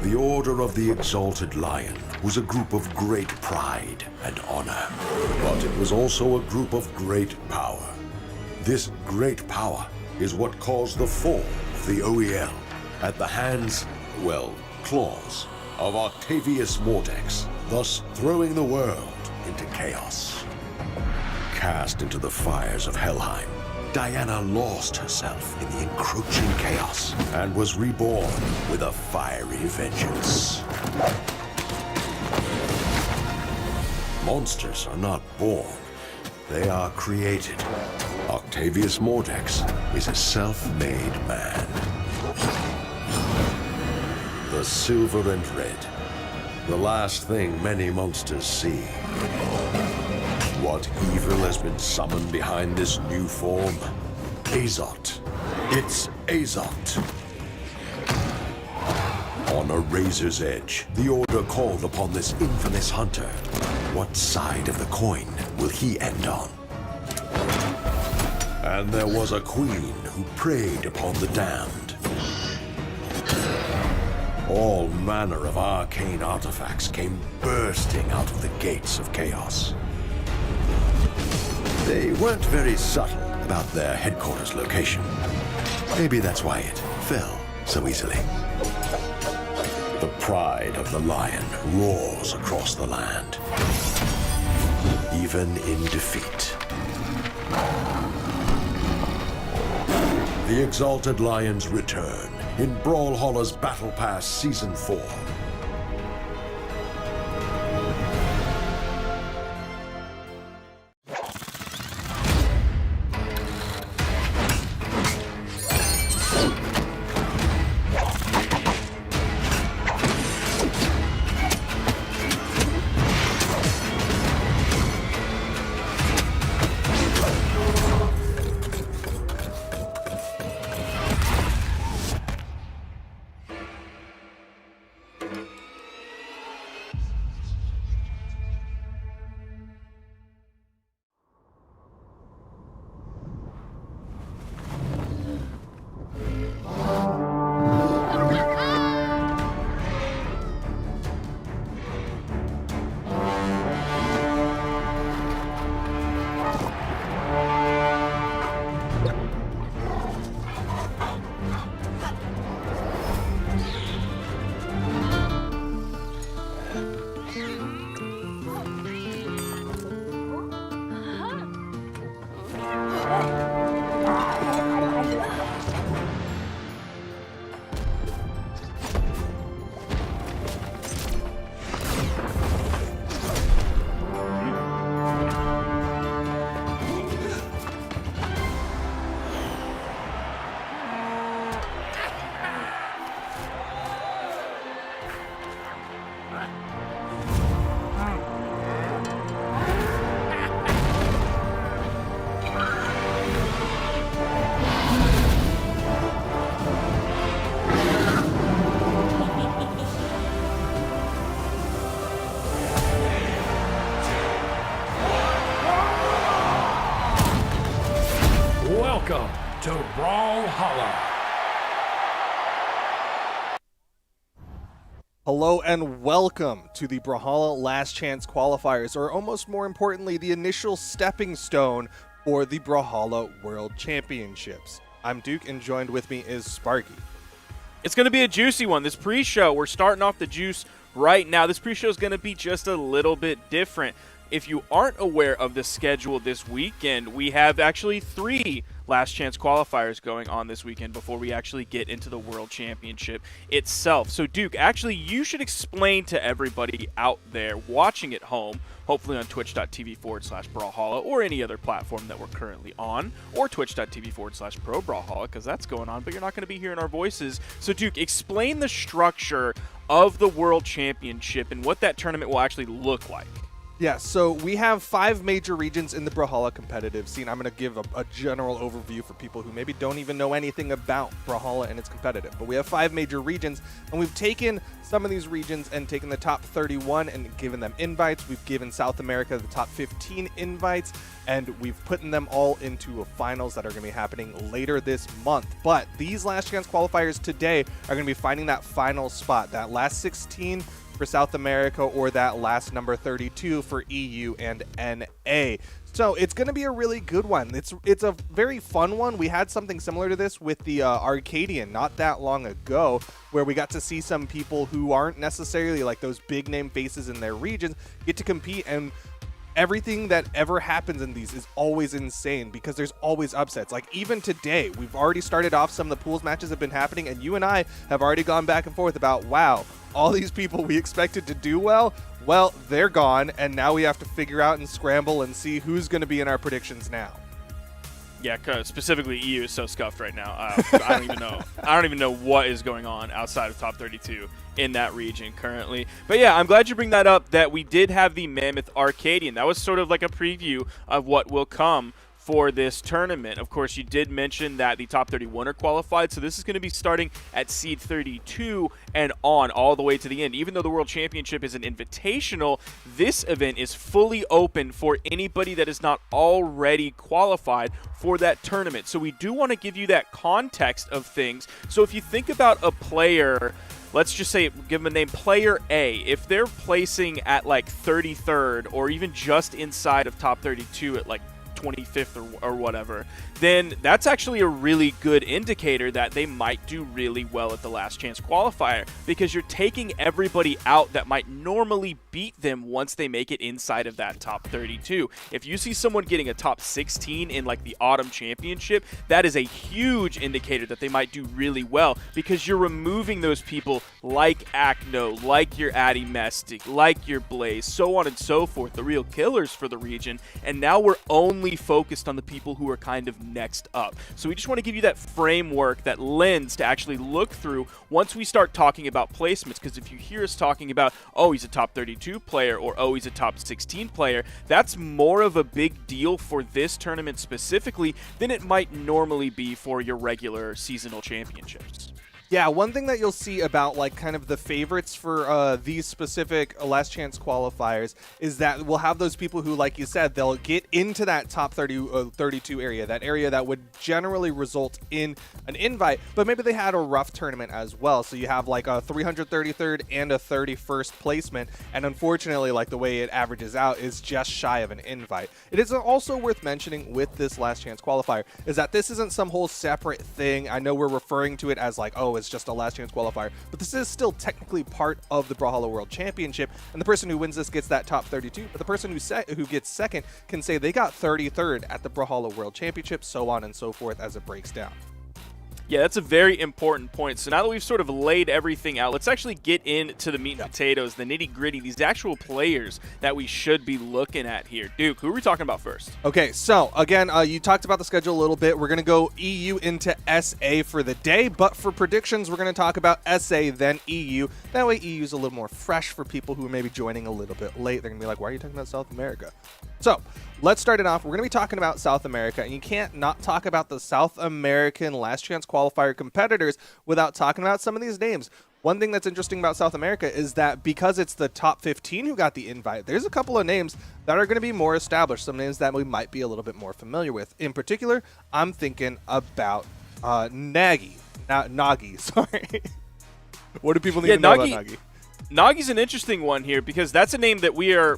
The Order of the Exalted Lion was a group of great pride and honor, but it was also a group of great power. This great power is what caused the fall of the OEL at the hands, well, claws, of Octavius Mordex, thus throwing the world into chaos. Cast into the fires of Helheim, Diana lost herself in the encroaching chaos and was reborn with a fiery vengeance. Monsters are not born, they are created. Octavius Mordex is a self-made man. The silver and red, the last thing many monsters see. What evil has been summoned behind this new form? Azot. It's Azot. On a razor's edge, the Order called upon this infamous hunter. What side of the coin will he end on? And there was a queen who preyed upon the damned. All manner of arcane artifacts came bursting out of the gates of chaos. They weren't very subtle about their headquarters location. Maybe that's why it fell so easily. The pride of the lion roars across the land, even in defeat. The Exalted Lions return in Brawlhalla's Battle Pass Season 4. Welcome to Brawlhalla. Hello and welcome to the Brawlhalla Last Chance Qualifiers, or almost more importantly, the initial stepping stone for the Brawlhalla World Championships. I'm Duke, and joined with me is Sparky. It's going to be a juicy one. This pre-show, we're starting off the juice right now. This pre-show is going to be just a little bit different. If you aren't aware of the schedule this weekend, we have actually 3 Last Chance Qualifiers going on this weekend before we actually get into the World Championship itself. So, Duke, actually, you should explain to everybody out there watching at home, hopefully on twitch.tv/Brawlhalla or any other platform that we're currently on, or twitch.tv/ProBrawlhalla, because that's going on, but you're not going to be hearing our voices. So, Duke, explain the structure of the World Championship and what that tournament will actually look like. Yeah, so we have 5 major regions in the Brawlhalla competitive scene. I'm going to give a general overview for people who maybe don't even know anything about Brawlhalla and its competitive. But we have 5 major regions, and we've taken some of these regions and taken the top 31 and given them invites. We've given South America the top 15 invites, and we've put them all into a finals that are going to be happening later this month. But these last chance qualifiers today are going to be finding that final spot, that last 16 for South America, or that last number 32 for EU and NA. So it's going to be a really good one. It's a very fun one. We had something similar to this with the Arcadian not that long ago, where we got to see some people who aren't necessarily like those big name faces in their regions get to compete, and everything that ever happens in these is always insane because there's always upsets. Like even today, we've already started off, some of the pools matches have been happening, and you and I have already gone back and forth about, wow, all these people we expected to do well, they're gone, and now we have to figure out and scramble and see who's going to be in our predictions now. Yeah, specifically EU is so scuffed right now. I don't even know. I don't even know what is going on outside of top 32 in that region currently. But yeah, I'm glad you bring that up, that we did have the Mammoth Arcadian. That was sort of like a preview of what will come for this tournament. Of course, you did mention that the top 31 are qualified, so this is going to be starting at seed 32 and on all the way to the end. Even though the World Championship is an invitational, this event is fully open for anybody that is not already qualified for that tournament. So we do want to give you that context of things. So if you think about a player, let's just say, give them a name, Player A. If they're placing at like 33rd or even just inside of top 32 at like 25th or whatever, then that's actually a really good indicator that they might do really well at the last chance qualifier, because you're taking everybody out that might normally beat them once they make it inside of that top 32. If you see someone getting a top 16 in like the autumn championship, that is a huge indicator that they might do really well, because you're removing those people like Acno, like your Addy Mestic, like your Blaze, so on and so forth, the real killers for the region, and now we're only focused on the people who are kind of next up. So we just want to give you that framework, that lens to actually look through once we start talking about placements, because if you hear us talking about, oh, he's a top 32 player, or oh, he's a top 16 player, that's more of a big deal for this tournament specifically than it might normally be for your regular seasonal championships. Yeah, one thing that you'll see about like kind of the favorites for these specific last chance qualifiers is that we'll have those people who, like you said, they'll get into that top 32 area, that area that would generally result in an invite, but maybe they had a rough tournament as well. So you have like a 333rd and a 31st placement, and unfortunately, like the way it averages out is just shy of an invite. It is also worth mentioning with this last chance qualifier is that this isn't some whole separate thing. I know we're referring to it as like, oh, it's just a last chance qualifier, but this is still technically part of the Brawlhalla World Championship, and the person who wins this gets that top 32, but the person who gets second can say they got 33rd at the Brawlhalla World Championship, so on and so forth as it breaks down. Yeah, that's a very important point. So now that we've sort of laid everything out, let's actually get into the meat and potatoes, the nitty-gritty, these actual players that we should be looking at here. Duke, who are we talking about first? Okay, so again, you talked about the schedule a little bit. We're going to go EU into SA for the day, but for predictions, we're going to talk about SA, then EU. That way EU's a little more fresh for people who are maybe joining a little bit late. They're going to be like, why are you talking about South America? So let's start it off. We're going to be talking about South America, and you can't not talk about the South American last chance qualifier competitors without talking about some of these names. One thing that's interesting about South America is that because it's the top 15 who got the invite, there's a couple of names that are going to be more established, some names that we might be a little bit more familiar with. In particular, I'm thinking about Nagi, sorry. What do people need to know about Nagi? Nagi's an interesting one here because that's a name that we are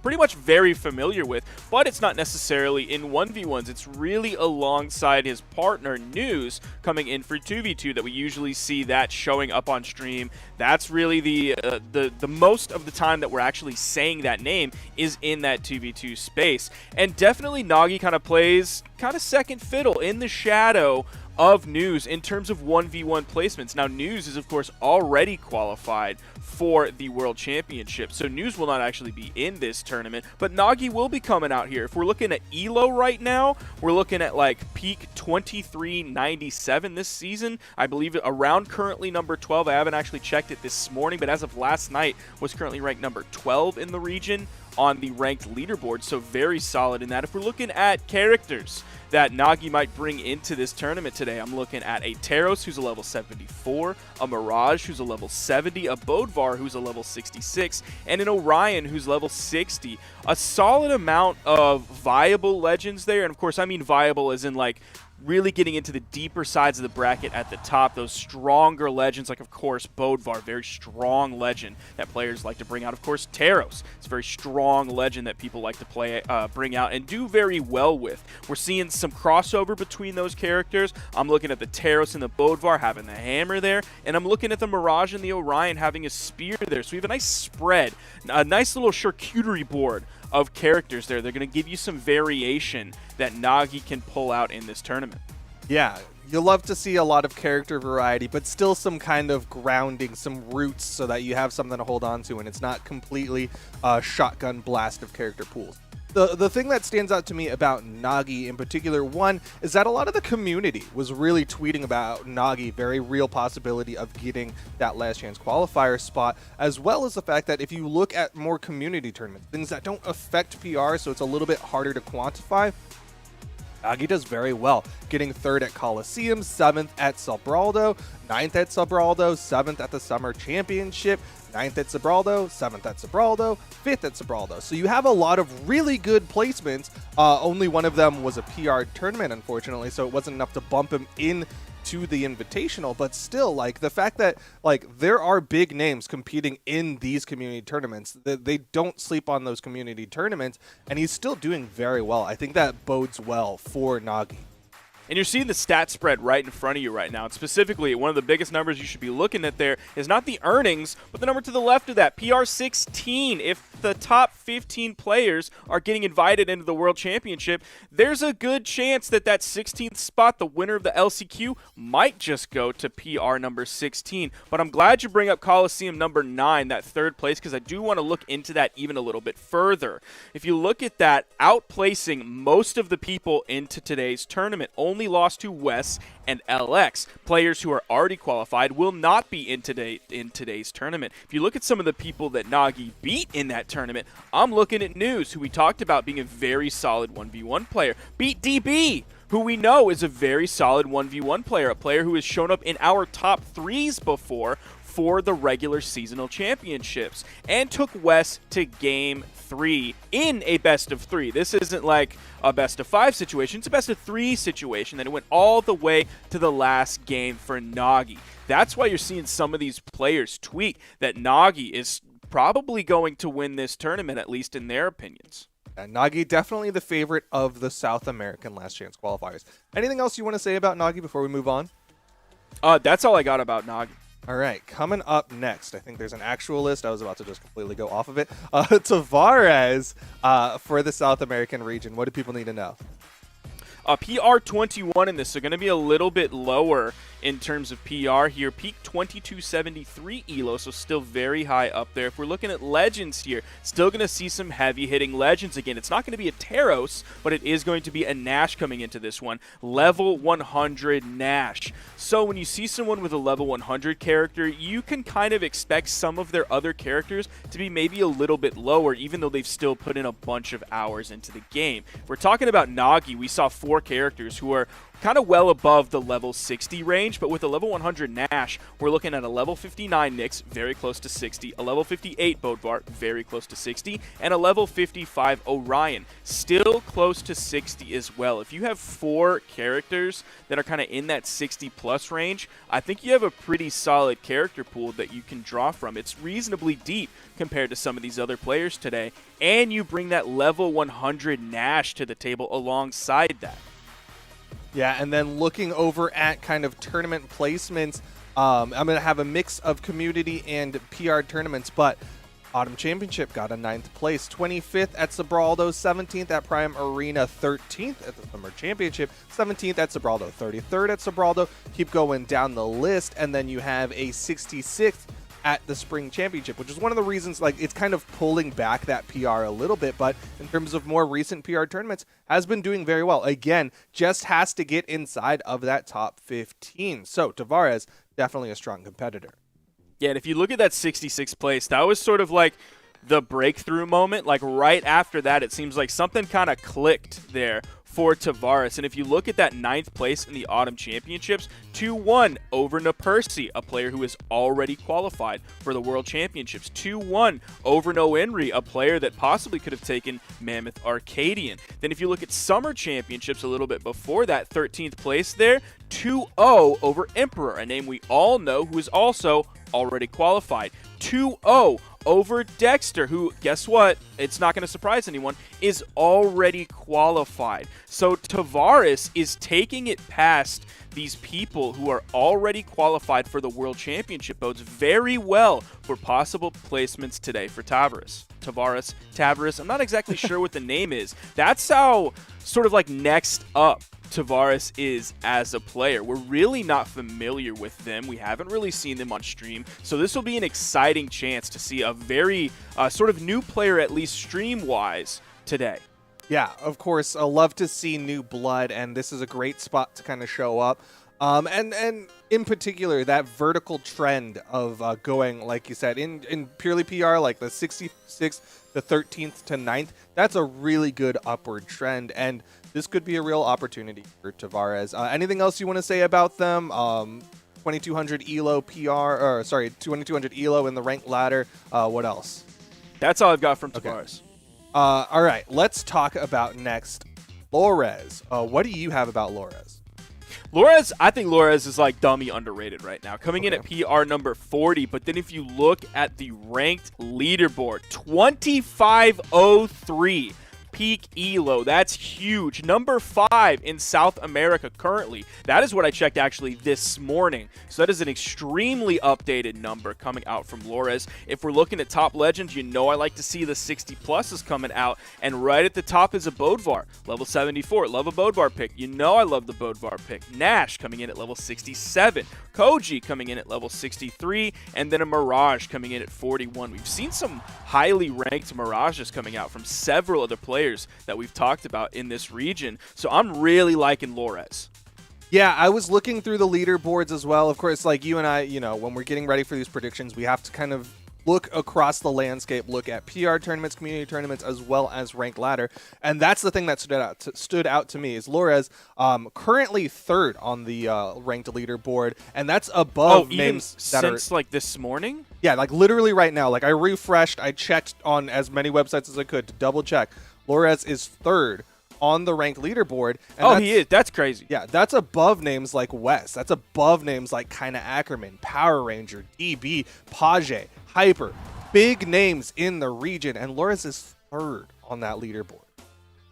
pretty much very familiar with, but it's not necessarily in 1v1s. It's really alongside his partner News coming in for 2v2 that we usually see that showing up on stream. That's really the most of the time that we're actually saying that name is in that 2v2 space. And definitely Nagi kind of plays second fiddle in the shadow of News in terms of 1v1 placements. Now, News is, of course, already qualified for the World Championship, so News will not actually be in this tournament, but Nagi will be coming out here. If we're looking at ELO right now, we're looking at like peak 2397 this season. I believe around currently number 12. I haven't actually checked it this morning, but as of last night was currently ranked number 12 in the region. on the ranked leaderboard, so very solid in that. If we're looking at characters that Nagi might bring into this tournament today, I'm looking at a Taros who's a level 74, a Mirage who's a level 70, a Bodvar who's a level 66, and an Orion who's level 60. A solid amount of viable legends there, and of course I mean viable as in like really getting into the deeper sides of the bracket at the top, those stronger legends like, of course, Bodvar, very strong legend that players like to bring out. Of course, Taros, it's a very strong legend that people like to bring out and do very well with. We're seeing some crossover between those characters. I'm looking at the Taros and the Bodvar having the hammer there, and I'm looking at the Mirage and the Orion having a spear there. So we have a nice spread, a nice little charcuterie board of characters there. They're going to give you some variation that Nagi can pull out in this tournament. Yeah, you'll love to see a lot of character variety, but still some kind of grounding, some roots, so that you have something to hold on to and it's not completely a shotgun blast of character pools. The thing that stands out to me about Nagi in particular, one, is that a lot of the community was really tweeting about Nagi, very real possibility of getting that last chance qualifier spot, as well as the fact that if you look at more community tournaments, things that don't affect PR, so it's a little bit harder to quantify, Nagi does very well, getting 3rd at Coliseum, 7th at Sobraldo, 9th at Sobraldo, 7th at the Summer Championship, 9th at Sobraldo, 7th at Sobraldo, 5th at Sobraldo. So you have a lot of really good placements. Only one of them was a PR tournament, unfortunately, so it wasn't enough to bump him in to the Invitational, but still, like, the fact that, like, there are big names competing in these community tournaments, they don't sleep on those community tournaments, and he's still doing very well. I think that bodes well for Nagi. And you're seeing the stat spread right in front of you right now. And specifically, one of the biggest numbers you should be looking at there is not the earnings, but the number to the left of that, PR 16. If the top 15 players are getting invited into the World Championship, there's a good chance that that 16th spot, the winner of the LCQ, might just go to PR number 16. But I'm glad you bring up Coliseum number 9, that 3rd place, because I do want to look into that even a little bit further. If you look at that, outplacing most of the people into today's tournament, only lost to Wes and LX. Players who are already qualified will not be in today's tournament. If you look at some of the people that Nagi beat in that tournament, I'm looking at News, who we talked about being a very solid 1v1 player. Beat DB, who we know is a very solid 1v1 player, a player who has shown up in our top 3s before for the regular seasonal championships, and took Wes to Game 3 in a best of 3. This isn't like a best of 5 situation, it's a best of 3 situation, and it went all the way to the last game for Nagi. That's why you're seeing some of these players tweet that Nagi is probably going to win this tournament, at least in their opinions. Nagi definitely the favorite of the South American last chance qualifiers. Anything else you want to say about Nagi before we move on? That's all I got about Nagi. All right, coming up next, I think there's an actual list. I was about to just completely go off of it. Tavares for the South American region. What do people need to know? PR 21 in this, so going to be a little bit lower in terms of PR here. Peak 2273 elo, so still very high up there. If we're looking at legends here, still going to see some heavy hitting legends again. It's not going to be a Taros, but it is going to be a Nash coming into this one. Level 100 Nash. So when you see someone with a level 100 character, you can kind of expect some of their other characters to be maybe a little bit lower, even though they've still put in a bunch of hours into the game. If we're talking about Nagi, we saw 4 characters who are kind of well above the level 60 range, but with a level 100 Nash, we're looking at a level 59 Nyx, very close to 60, a level 58 Bodvar, very close to 60, and a level 55 Orion, still close to 60 as well. If you have 4 characters that are kind of in that 60 plus range, I think you have a pretty solid character pool that you can draw from. It's reasonably deep compared to some of these other players today, and you bring that level 100 Nash to the table alongside that. Yeah, and then looking over at kind of tournament placements, I'm going to have a mix of community and PR tournaments, but Autumn Championship got a 9th place, 25th at Sobraldo, 17th at Prime Arena, 13th at the Summer Championship, 17th at Sobraldo, 33rd at Sobraldo. Keep going down the list, and then you have a 66th at the Spring Championship, which is one of the reasons, like, it's kind of pulling back that PR a little bit, but in terms of more recent PR tournaments, has been doing very well. Again, just has to get inside of that top 15. So Tavares, definitely a strong competitor. Yeah, and if you look at that 66th place, that was sort of like the breakthrough moment. Like right after that, it seems like something kind of clicked there for Tavares. And if you look at that 9th place in the Autumn Championships, 2-1 over Napersi, a player who is already qualified for the World Championships. 2-1 over Noenri, a player that possibly could have taken Mammoth Arcadian. Then if you look at Summer Championships a little bit before that, 13th place there, 2-0 over Emperor, a name we all know who is also already qualified. 2-0 over Dexter, who, guess what? It's not going to surprise anyone, is already qualified. So Tavares is taking it past these people who are already qualified for the World Championship. Bodes very well for possible placements today for Tavares. I'm not exactly sure what the name is. That's how sort of like next up Tavares is as a player. We're really not familiar with them. We haven't really seen them on stream. So this will be an exciting chance to see a very sort of new player, at least stream-wise, today. Yeah, of course. I love to see new blood, and this is a great spot to kind of show up. And in particular, that vertical trend of going, like you said, in purely PR, like the 66th, the 13th to 9th, that's a really good upward trend, and this could be a real opportunity for Tavares. Anything else you want to say about them? 2200 ELO PR, or sorry, 2200 ELO in the ranked ladder. What else? That's all I've got from Tavares. Okay. All right, let's talk about next Lores. What do you have about Lores? Lores, I think Lores is like dummy underrated right now, coming in at PR number 40. But then if you look at the ranked leaderboard, 2503 peak elo. That's huge. Number 5 in South America currently. That is what I checked actually this morning. So that is an extremely updated number coming out from Lores. If we're looking at top legends, you know I like to see the 60 pluses coming out. And right at the top is a Bodvar, level 74. Love a Bodvar pick. You know I love the Bodvar pick. Nash coming in at level 67. Koji coming in at level 63. And then a Mirage coming in at 41. We've seen some highly ranked Mirages coming out from several other players that we've talked about in this region. So I'm really liking Lores. Yeah, I was looking through the leaderboards as well. Of course, like you and I, you know, when we're getting ready for these predictions, we have to kind of look across the landscape, look at PR tournaments, community tournaments, as well as ranked ladder. And that's the thing that stood out to me is Lores currently 3rd on the ranked leaderboard, and that's above names that since like this morning? Yeah, like literally right now. Like I refreshed, I checked on as many websites as I could to double check. Lores is 3rd on the ranked leaderboard. And he is. That's crazy. Yeah, that's above names like Wes. That's above names like Kinda Ackerman, Power Ranger, DB, Page, Hyper. Big names in the region, and Lores is 3rd on that leaderboard.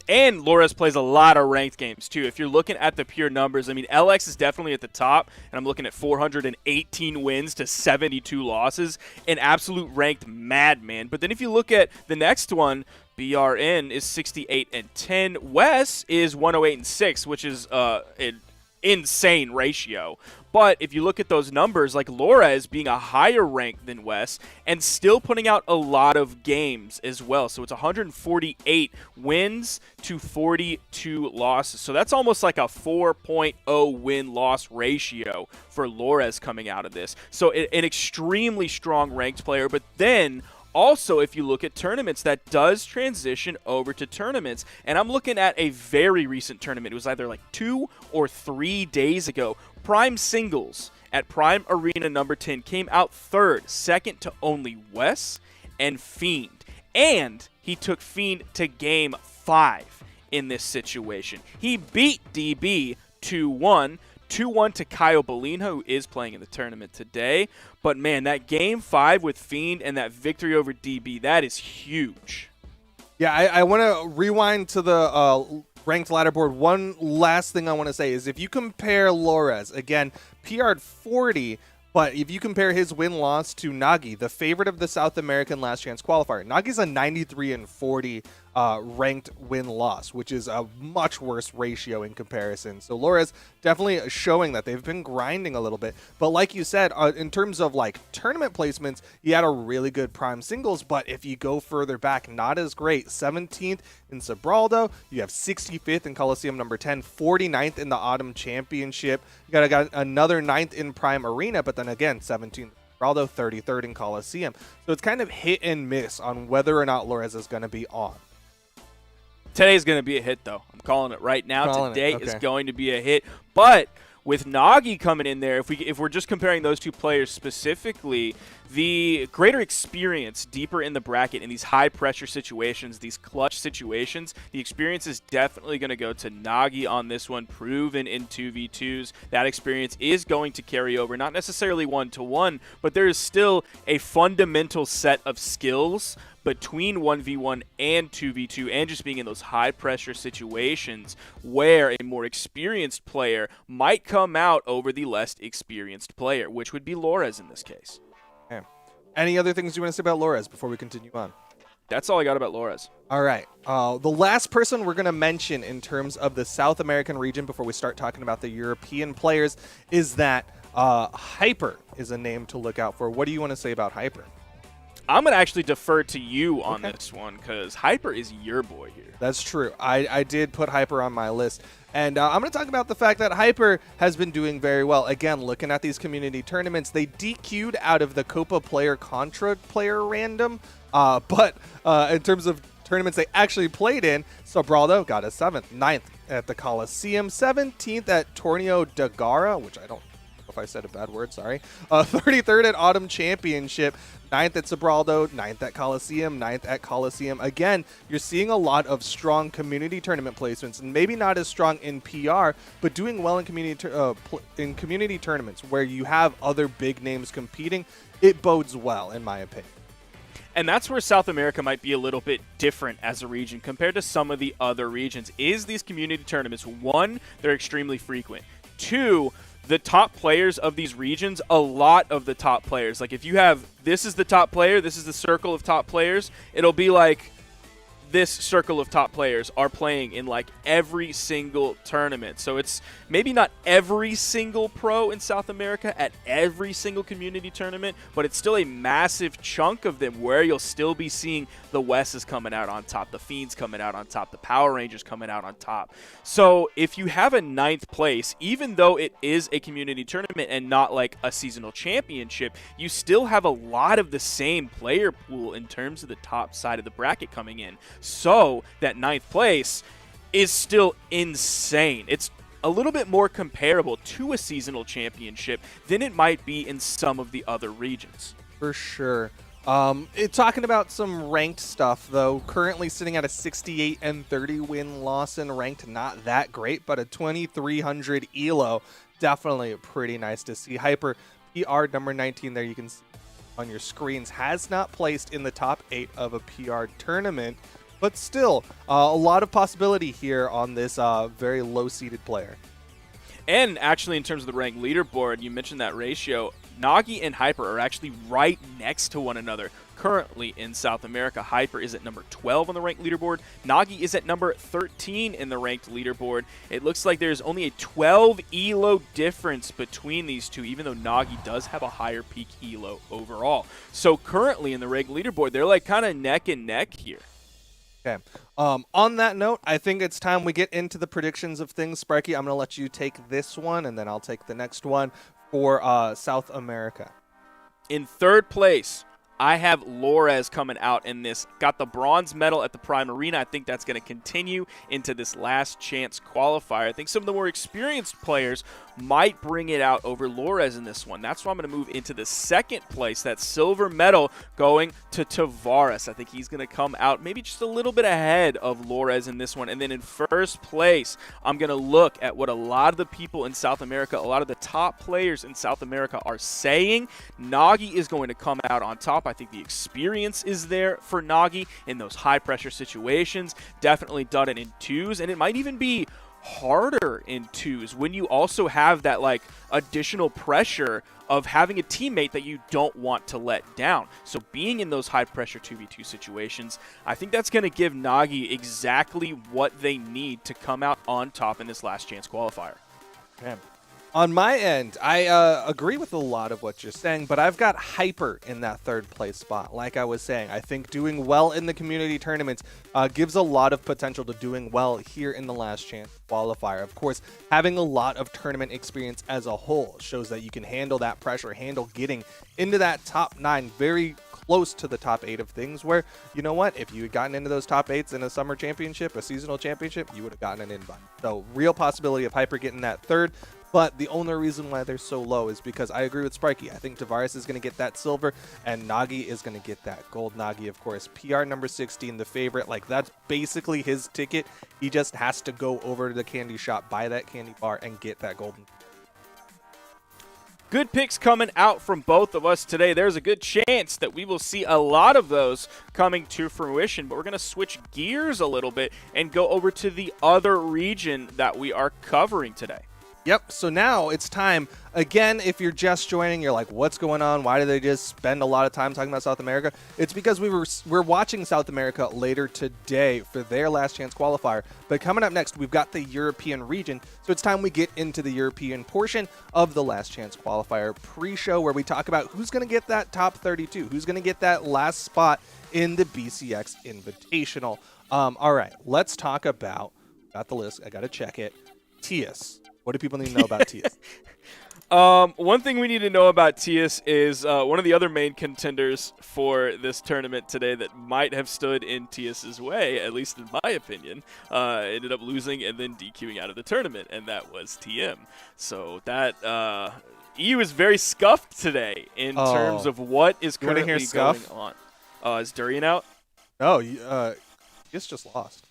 And Lores plays a lot of ranked games, too. If you're looking at the pure numbers, I mean, LX is definitely at the top, and I'm looking at 418 wins to 72 losses. An absolute ranked madman. But then if you look at the next one, BRN is 68-10. Wes is 108-6, which is an insane ratio. But if you look at those numbers, like Lores being a higher rank than Wes and still putting out a lot of games as well. So it's 148 wins to 42 losses. So that's almost like a 4.0 win-loss ratio for Lores coming out of this. So an extremely strong ranked player. But then also, if you look at tournaments, that does transition over to tournaments. And I'm looking at a very recent tournament. It was either like 2 or 3 days ago. Prime Singles at Prime Arena number 10 came out 3rd, second to only Wes and Fiend. And he took Fiend to game 5 in this situation. He beat DB 2-1. 2-1 to Kyle Bolina, who is playing in the tournament today. But, man, that Game 5 with Fiend and that victory over DB, that is huge. Yeah, I want to rewind to the ranked ladder board. One last thing I want to say is if you compare Lores, again, PR'd 40, but if you compare his win-loss to Nagi, the favorite of the South American Last Chance qualifier, Nagi's a 93-40 ranked win-loss, which is a much worse ratio in comparison. So Lores definitely showing that they've been grinding a little bit. But like you said, in terms of like tournament placements, he had a really good Prime Singles, but if you go further back, not as great. 17th in Sobraldo, you have 65th in Coliseum number 10, 49th in the Autumn Championship. You got another 9th in Prime Arena, but then again, 17th Geraldo 33rd in Coliseum. So it's kind of hit and miss on whether or not Lores is going to be on. Today's going to be a hit, though. I'm calling it right now. Today Okay. is going to be a hit. But with Nagi coming in there, if we're just comparing those two players specifically, the greater experience deeper in the bracket in these high-pressure situations, these clutch situations, the experience is definitely going to go to Nagi on this one, proven in 2v2s. That experience is going to carry over, not necessarily 1-to-1, but there is still a fundamental set of skills between 1v1 and 2v2 and just being in those high-pressure situations where a more experienced player might come out over the less experienced player, which would be Lores in this case. Okay. Any other things you want to say about Lores before we continue on? That's all I got about Lores. All right. The last person we're going to mention in terms of the South American region before we start talking about the European players is that Hyper is a name to look out for. What do you want to say about Hyper? I'm going to actually defer to you on this one because Hyper is your boy here. That's true. I did put Hyper on my list. And I'm going to talk about the fact that Hyper has been doing very well. Again, looking at these community tournaments, they DQ'd out of the Copa player Contra player random. But in terms of tournaments they actually played in, Sobraldo got a 7th, 9th at the Coliseum, 17th at Torneo de Gara, which I don't know if I said a bad word, sorry. 33rd at Autumn Championship, 9th at Sobraldo, 9th at Coliseum, 9th at Coliseum. Again, you're seeing a lot of strong community tournament placements, and maybe not as strong in PR, but doing well in community tournaments where you have other big names competing. It bodes well, in my opinion. And that's where South America might be a little bit different as a region compared to some of the other regions, is these community tournaments. One, they're extremely frequent. Two, the top players of these regions, a lot of the top players, like if you have, this is the top player, this is the circle of top players, it'll be like this circle of top players are playing in like every single tournament. So it's maybe not every single pro in South America at every single community tournament, but it's still a massive chunk of them where you'll still be seeing the Wes's coming out on top, the Fiends coming out on top, the Power Rangers coming out on top. So if you have a 9th place, even though it is a community tournament and not like a seasonal championship, you still have a lot of the same player pool in terms of the top side of the bracket coming in. So that 9th place is still insane. It's a little bit more comparable to a seasonal championship than it might be in some of the other regions. For sure. Talking about some ranked stuff, though, currently sitting at a 68 and 30 win-loss in ranked, not that great, but a 2300 ELO, definitely pretty nice to see. Hyper PR number 19 there, you can see on your screens, has not placed in the top 8 of a PR tournament, but still a lot of possibility here on this very low-seeded player. And actually, in terms of the ranked leaderboard, you mentioned that ratio. Nagi and Hyper are actually right next to one another. Currently in South America, Hyper is at number 12 on the ranked leaderboard. Nagi is at number 13 in the ranked leaderboard. It looks like there's only a 12 ELO difference between these two, even though Nagi does have a higher peak ELO overall. So currently in the ranked leaderboard, they're like kind of neck and neck here. Okay. On that note, I think it's time we get into the predictions of things. Sparky, I'm going to let you take this one, and then I'll take the next one for South America. In 3rd place, I have Lores coming out in this. Got the bronze medal at the Prime Arena. I think that's going to continue into this last chance qualifier. I think some of the more experienced players might bring it out over Lores in this one. That's why I'm going to move into the 2nd place, that silver medal going to Tavares. I think he's going to come out maybe just a little bit ahead of Lores in this one. And then in 1st place, I'm going to look at what a lot of the people in South America, a lot of the top players in South America are saying. Nagi is going to come out on top. I think the experience is there for Nagi in those high-pressure situations. Definitely done it in 2s, and it might even be harder in 2s when you also have that like additional pressure of having a teammate that you don't want to let down. So being in those high-pressure 2v2 situations, I think that's going to give Nagi exactly what they need to come out on top in this last chance qualifier. Okay. On my end, I agree with a lot of what you're saying, but I've got Hyper in that third place spot. Like I was saying, I think doing well in the community tournaments gives a lot of potential to doing well here in the Last Chance qualifier. Of course, having a lot of tournament experience as a whole shows that you can handle that pressure, handle getting into that top 9 very close to the top 8 of things where, you know what, if you had gotten into those top 8s in a summer championship, a seasonal championship, you would have gotten an invite. So real possibility of Hyper getting that third. But the only reason why they're so low is because I agree with Sprikey. I think Tavares is going to get that silver, and Nagi is going to get that gold. Nagi, of course, PR number 16, the favorite. Like, that's basically his ticket. He just has to go over to the candy shop, buy that candy bar, and get that golden. Good picks coming out from both of us today. There's a good chance that we will see a lot of those coming to fruition, but we're going to switch gears a little bit and go over to the other region that we are covering today. Yep, so now it's time. Again, if you're just joining, you're like, what's going on? Why do they just spend a lot of time talking about South America? It's because we're watching South America later today for their Last Chance qualifier. But coming up next, we've got the European region. So it's time we get into the European portion of the Last Chance qualifier pre-show, where we talk about who's going to get that top 32, who's going to get that last spot in the BCX Invitational. All right, let's talk about, got the list, I got to check it, Tias. What do people need to know about Tias? One thing we need to know about Tias is one of the other main contenders for this tournament today that might have stood in Tias's way, at least in my opinion, ended up losing and then DQing out of the tournament, and that was TM. So that EU is very scuffed today in terms of what is currently going on. Is Durian out? No, Tias just lost.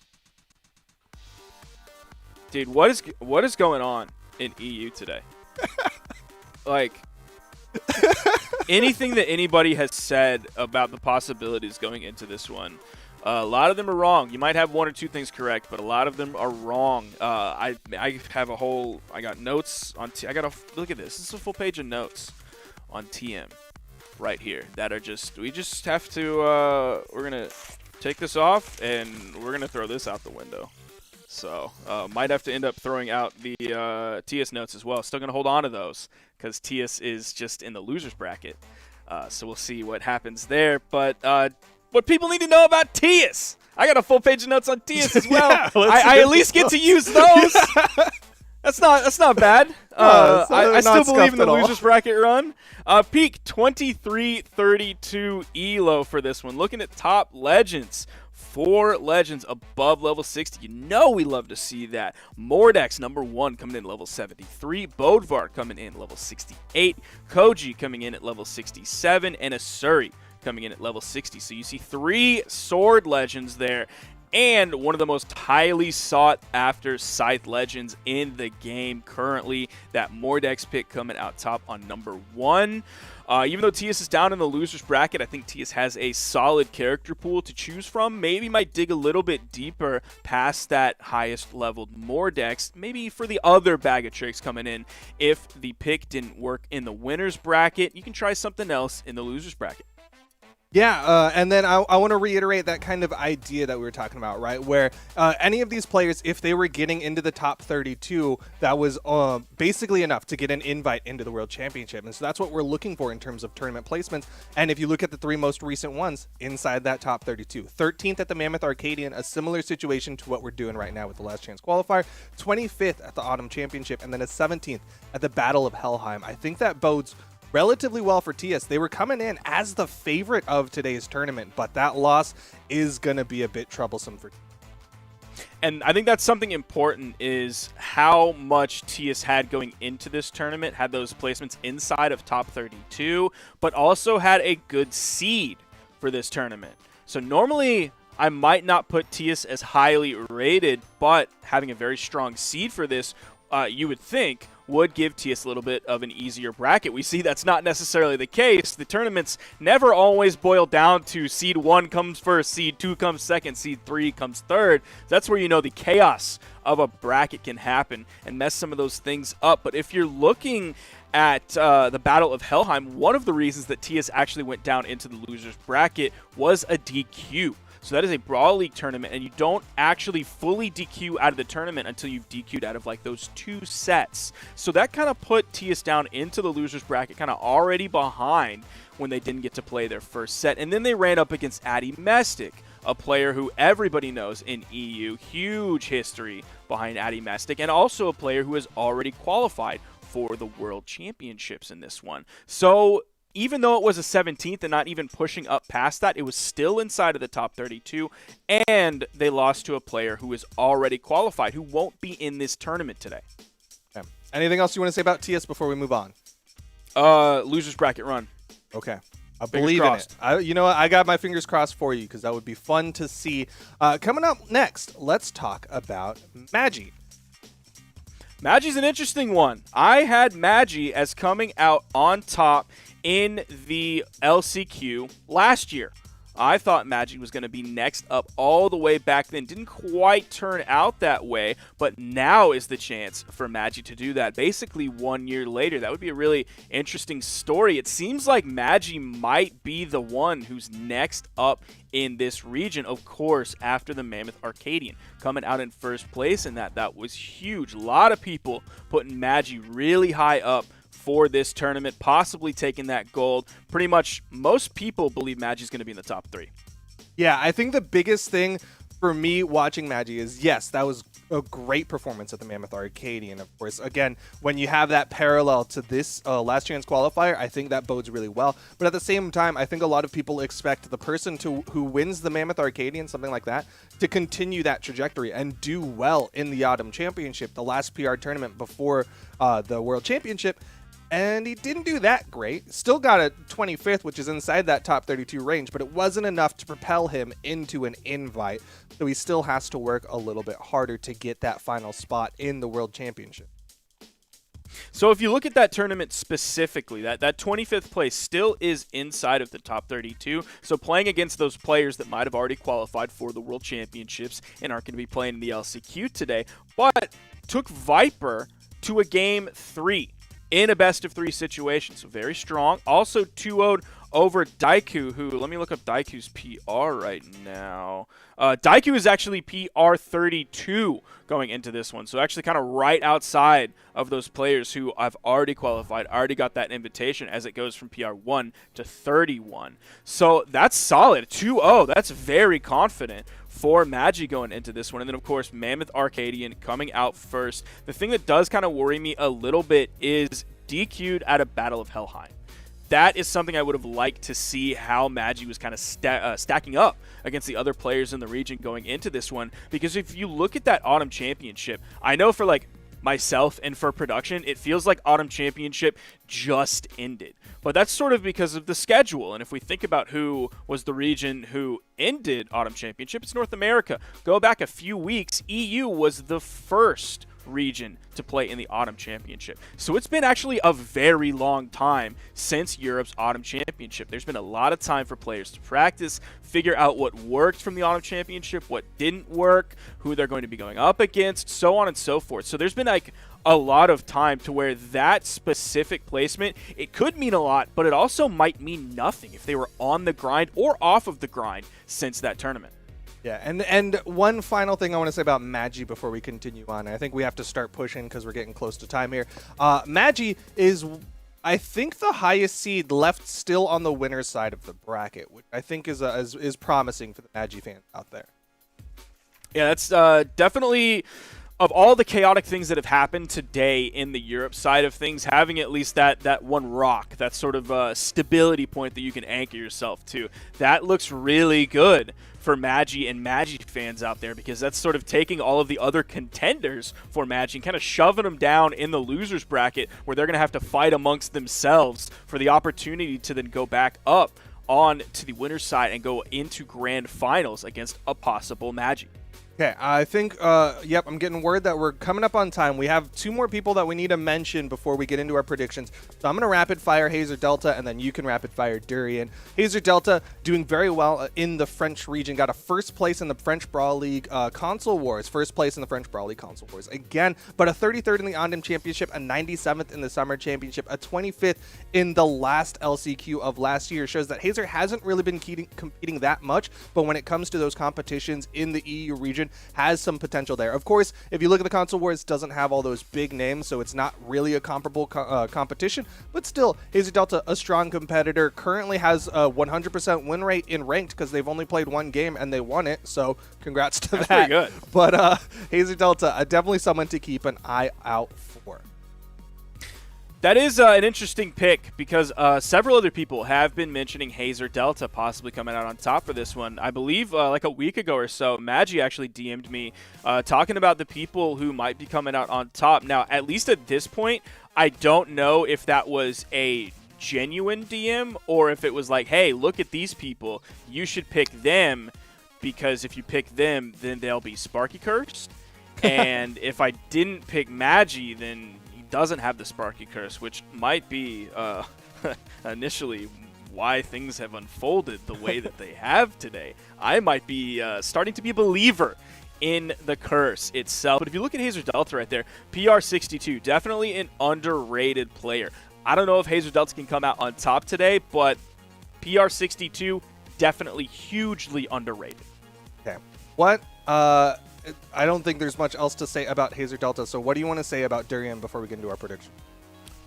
Dude, what is going on in EU today? Like, anything that anybody has said about the possibilities going into this one, a lot of them are wrong. You might have one or two things correct, but a lot of them are wrong. I have a whole, I got notes on, look at this. This is a full page of notes on TM right here that are just, we just have to, we're going to take this off and we're going to throw this out the window. So might have to end up throwing out the TS notes as well. Still going to hold on to those because TS is just in the loser's bracket. So we'll see what happens there. But what people need to know about TS, I got a full page of notes on TS as well. Yeah, I at least get to use those. That's not bad. I still believe in the loser's bracket run. Peak 2332 ELO for this one. Looking at top legends. 4 legends above level 60. You know we love to see that. Mordex, number 1, coming in level 73. Bodvar coming in level 68. Koji coming in at level 67. And Asuri coming in at level 60. So you see 3 sword legends there. And one of the most highly sought-after Scythe legends in the game currently. That Mordex pick coming out top on number 1. Even though Tias is down in the loser's bracket, I think Tias has a solid character pool to choose from. Maybe might dig a little bit deeper past that highest leveled Mordex. Maybe for the other bag of tricks coming in. If the pick didn't work in the winner's bracket, you can try something else in the loser's bracket. Yeah, and then I want to reiterate that kind of idea that we were talking about, right? Where any of these players, if they were getting into the top 32, that was basically enough to get an invite into the World Championship. And so that's what we're looking for in terms of tournament placements. And if you look at the 3 most recent ones, inside that top 32. 13th at the Mammoth Arcadian, a similar situation to what we're doing right now with the Last Chance qualifier. 25th at the Autumn Championship, and then a 17th at the Battle of Helheim. I think that bodes relatively well for Tias. They were coming in as the favorite of today's tournament, but that loss is going to be a bit troublesome for. And I think that's something important is how much Tias had going into this tournament, had those placements inside of top 32, but also had a good seed for this tournament. So normally I might not put Tias as highly rated, but having a very strong seed for this, you would think, would give Tias a little bit of an easier bracket. We see that's not necessarily the case. The tournaments never always boil down to seed 1 comes first, seed 2 comes second, seed 3 comes third. That's where you know the chaos of a bracket can happen and mess some of those things up. But if you're looking at the Battle of Helheim, one of the reasons that Tias actually went down into the loser's bracket was a DQ. So that is a Brawl League tournament, and you don't actually fully DQ out of the tournament until you've DQ'd out of like those 2 sets. So that kind of put TS down into the losers bracket, kind of already behind when they didn't get to play their first set. And then they ran up against Addy Mestic, a player who everybody knows in EU, huge history behind Addy Mestic, and also a player who has already qualified for the World Championships in this one. So even though it was a 17th and not even pushing up past that, it was still inside of the top 32, and they lost to a player who is already qualified, who won't be in this tournament today. Okay. Anything else you want to say about TS before we move on? Losers bracket run. Okay. I Fingers believe crossed. in it. You know what? I got my fingers crossed for you because that would be fun to see. Coming up next, let's talk about Magi. Magi's an interesting one. I had Magi as coming out on top in the LCQ last year. I thought Magi was going to be next up all the way back then. Didn't quite turn out that way, but now is the chance for Magi to do that. Basically 1 year later. That would be a really interesting story. It seems like Magi might be the one who's next up in this region, of course, after the Mammoth Arcadian coming out in first place, and that was huge. A lot of people putting Magi really high up for this tournament, possibly taking that gold. Pretty much most people believe Magi's going to be in the top 3. Yeah, I think the biggest thing for me watching Magi is, yes, that was a great performance at the Mammoth Arcadian, of course. Again, when you have that parallel to this last chance qualifier, I think that bodes really well. But at the same time, I think a lot of people expect the person who wins the Mammoth Arcadian, something like that, to continue that trajectory and do well in the Autumn Championship, the last PR tournament before the World Championship. And he didn't do that great. Still got a 25th, which is inside that top 32 range, but it wasn't enough to propel him into an invite. So he still has to work a little bit harder to get that final spot in the World Championship. So if you look at that tournament specifically, that 25th place still is inside of the top 32. So playing against those players that might have already qualified for the World Championships and aren't going to be playing in the LCQ today, but took Viper to a game 3. In a best-of-3 situation, so very strong. Also 2-0'd over Daiku, who, let me look up Daiku's PR right now. Daiku is actually PR 32 going into this one, so actually kind of right outside of those players who I've already qualified, already got that invitation as it goes from PR 1 to 31. So that's solid. 2-0, that's very confident for Magi going into this one. And then, of course, Mammoth Arcadian coming out first. The thing that does kind of worry me a little bit is DQ'd at a Battle of Helheim. That is something I would have liked to see how Magi was kind of stacking up against the other players in the region going into this one. Because if you look at that Autumn Championship, I know for like myself and for production, it feels like Autumn Championship just ended. But that's sort of because of the schedule. And if we think about who was the region who ended Autumn Championship, it's North America. Go back a few weeks, EU was the first region to play in the Autumn Championship. So it's been actually a very long time since Europe's Autumn Championship. There's been a lot of time for players to practice, figure out what worked from the Autumn Championship, what didn't work, who they're going to be going up against, so on and so forth. So there's been like a lot of time to where that specific placement, it could mean a lot, but it also might mean nothing if they were on the grind or off of the grind since that tournament. Yeah, and one final thing I want to say about Magi before we continue on. I think we have to start pushing because we're getting close to time here. Magi is, I think, the highest seed left still on the winner's side of the bracket, which I think is promising for the Magi fans out there. Yeah, that's definitely, of all the chaotic things that have happened today in the Europe side of things, having at least that one rock, that sort of stability point that you can anchor yourself to, that looks really good for Magi and Magi fans out there, because that's sort of taking all of the other contenders for Magi and kind of shoving them down in the losers bracket where they're going to have to fight amongst themselves for the opportunity to then go back up on to the winner's side and go into grand finals against a possible Magi. Okay, I think, yep, I'm getting word that we're coming up on time. We have 2 more people that we need to mention before we get into our predictions. So I'm going to rapid fire Hazer Delta, and then you can rapid fire Durian. Hazer Delta doing very well in the French region. Got a first place in the French Brawl League Console Wars. First place in the French Brawl League Console Wars again, but a 33rd in the Ondam Championship, a 97th in the Summer Championship, a 25th in the last LCQ of last year. Shows that Hazer hasn't really been competing that much, but when it comes to those competitions in the EU region, has some potential there. Of course, if you look at the Console Wars, it doesn't have all those big names, so it's not really a comparable competition, but still, Hazer Delta, a strong competitor, currently has a 100% win rate in ranked because they've only played 1 game and they won it, so congrats to that. Pretty good. But Hazer Delta, definitely someone to keep an eye out for. That is an interesting pick because several other people have been mentioning Hazer Delta possibly coming out on top for this one. I believe like a week ago or so, Maggie actually DM'd me talking about the people who might be coming out on top. Now, at least at this point, I don't know if that was a genuine DM or if it was like, hey, look at these people. You should pick them because if you pick them, then they'll be Sparky cursed. And if I didn't pick Maggie, then doesn't have the Sparky curse, which might be initially why things have unfolded the way that they have today. I might be starting to be a believer in the curse itself. But if you look at Hazer Delta right there, PR62, definitely an underrated player. I don't know if Hazer Delta can come out on top today, but PR62, definitely hugely underrated. Okay. What? I don't think there's much else to say about Hazer Delta, so what do you want to say about Durian before we get into our prediction?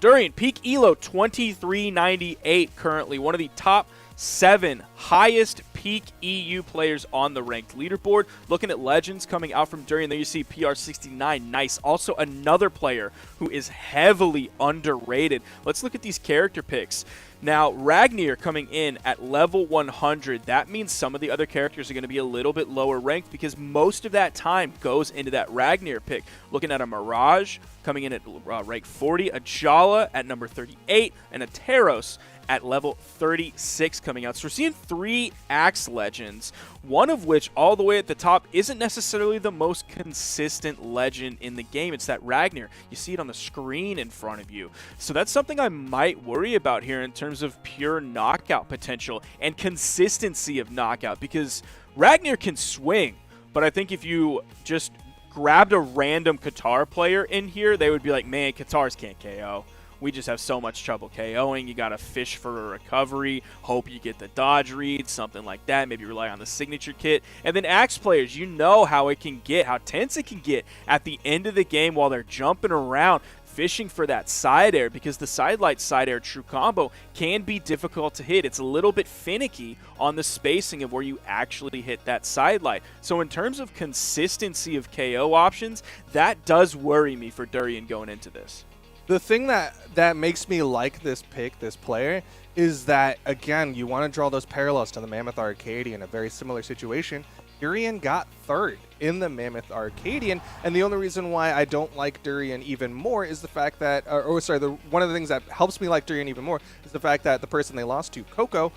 Durian, peak elo 2398 currently, one of the top 7 highest peak EU players on the ranked leaderboard. Looking at legends coming out from Durian, there you see PR69, nice. Also another player who is heavily underrated. Let's look at these character picks. Now, Ragnar coming in at level 100, that means some of the other characters are going to be a little bit lower ranked because most of that time goes into that Ragnar pick. Looking at a Mirage coming in at rank 40, a Jala at number 38, and a Taros at level 36 coming out. So we're seeing 3 Axe Legends, one of which all the way at the top isn't necessarily the most consistent legend in the game. It's that Ragnar. You see it on the screen in front of you. So that's something I might worry about here in terms of pure knockout potential and consistency of knockout, because Ragnar can swing, but I think if you just grabbed a random Qatar player in here, they would be like, man, Qatars can't KO. We just have so much trouble KOing. You got to fish for a recovery, hope you get the dodge read, something like that. Maybe rely on the signature kit. And then Axe players, you know how it can get, how tense it can get at the end of the game while they're jumping around, fishing for that side air, because the sidelight side air true combo can be difficult to hit. It's a little bit finicky on the spacing of where you actually hit that sidelight. So in terms of consistency of KO options, that does worry me for Durian going into this. The thing that makes me like this pick, this player, is that, again, you want to draw those parallels to the Mammoth Arcadian, a very similar situation. Durian got 3rd in the Mammoth Arcadian, and the only reason why I don't like Durian even more is the fact that, one of the things that helps me like Durian even more is the fact that the person they lost to, Coco,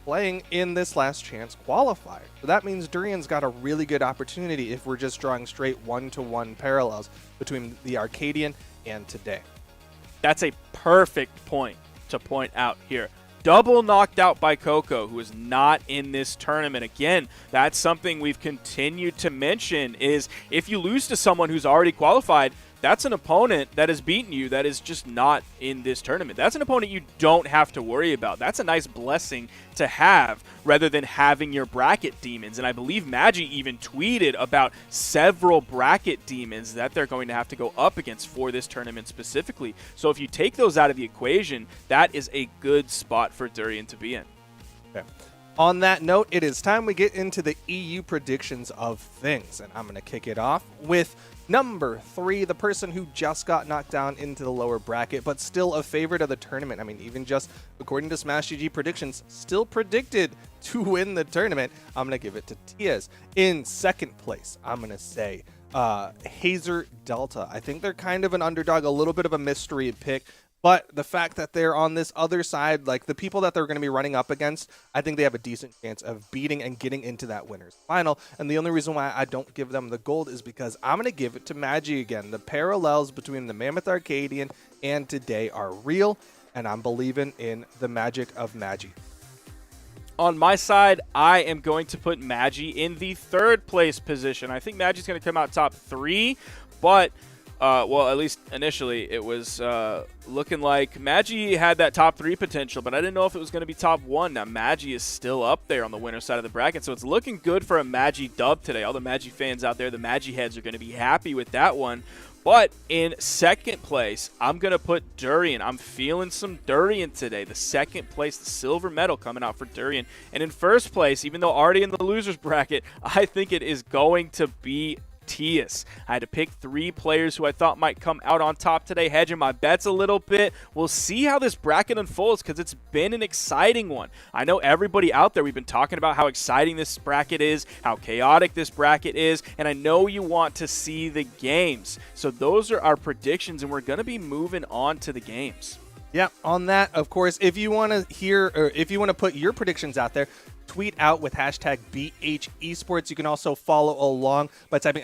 playing in this last chance qualifier. So that means Durian's got a really good opportunity if we're just drawing straight one-to-one parallels between the Arcadian and today. That's a perfect point to point out here. Double knocked out by Coco, who is not in this tournament. Again, that's something we've continued to mention, is if you lose to someone who's already qualified, that's an opponent that has beaten you that is just not in this tournament. That's an opponent you don't have to worry about. That's a nice blessing to have rather than having your bracket demons. And I believe Maggie even tweeted about several bracket demons that they're going to have to go up against for this tournament specifically. So if you take those out of the equation, that is a good spot for Durian to be in. Okay. On that note, it is time we get into the EU predictions of things. And I'm going to kick it off with number 3, the person who just got knocked down into the lower bracket, but still a favorite of the tournament. I mean, even just according to Smash GG predictions, still predicted to win the tournament. I'm going to give it to Tiaz. In 2nd place, I'm going to say Hazer Delta. I think they're kind of an underdog, a little bit of a mystery pick, But the fact that they're on this other side, like the people that they're going to be running up against, I think they have a decent chance of beating and getting into that winner's final. And the only reason why I don't give them the gold is because I'm going to give it to Magi again. The parallels between the Mammoth Arcadian and today are real, and I'm believing in the magic of Magi. On my side, I am going to put Magi in the third place position. I think Magi's going to come out top 3, but well, at least initially, it was looking like Magi had that top 3 potential, but I didn't know if it was going to be top 1. Now, Magi is still up there on the winner side of the bracket, so it's looking good for a Magi dub today. All the Magi fans out there, the Magi heads, are going to be happy with that one. But in second place, I'm going to put Durian. I'm feeling some Durian today. The second place, the silver medal coming out for Durian. And in first place, even though already in the loser's bracket, I think it is going to be Tias. I had to pick 3 players who I thought might come out on top today, hedging my bets a little bit. We'll see how this bracket unfolds because it's been an exciting one. I know everybody out there, we've been talking about how exciting this bracket is, how chaotic this bracket is, and I know you want to see the games. So those are our predictions, and we're going to be moving on to the games. Yeah, on that, of course, if you want to hear or if you want to put your predictions out there, tweet out with hashtag BH Esports. You can also follow along by typing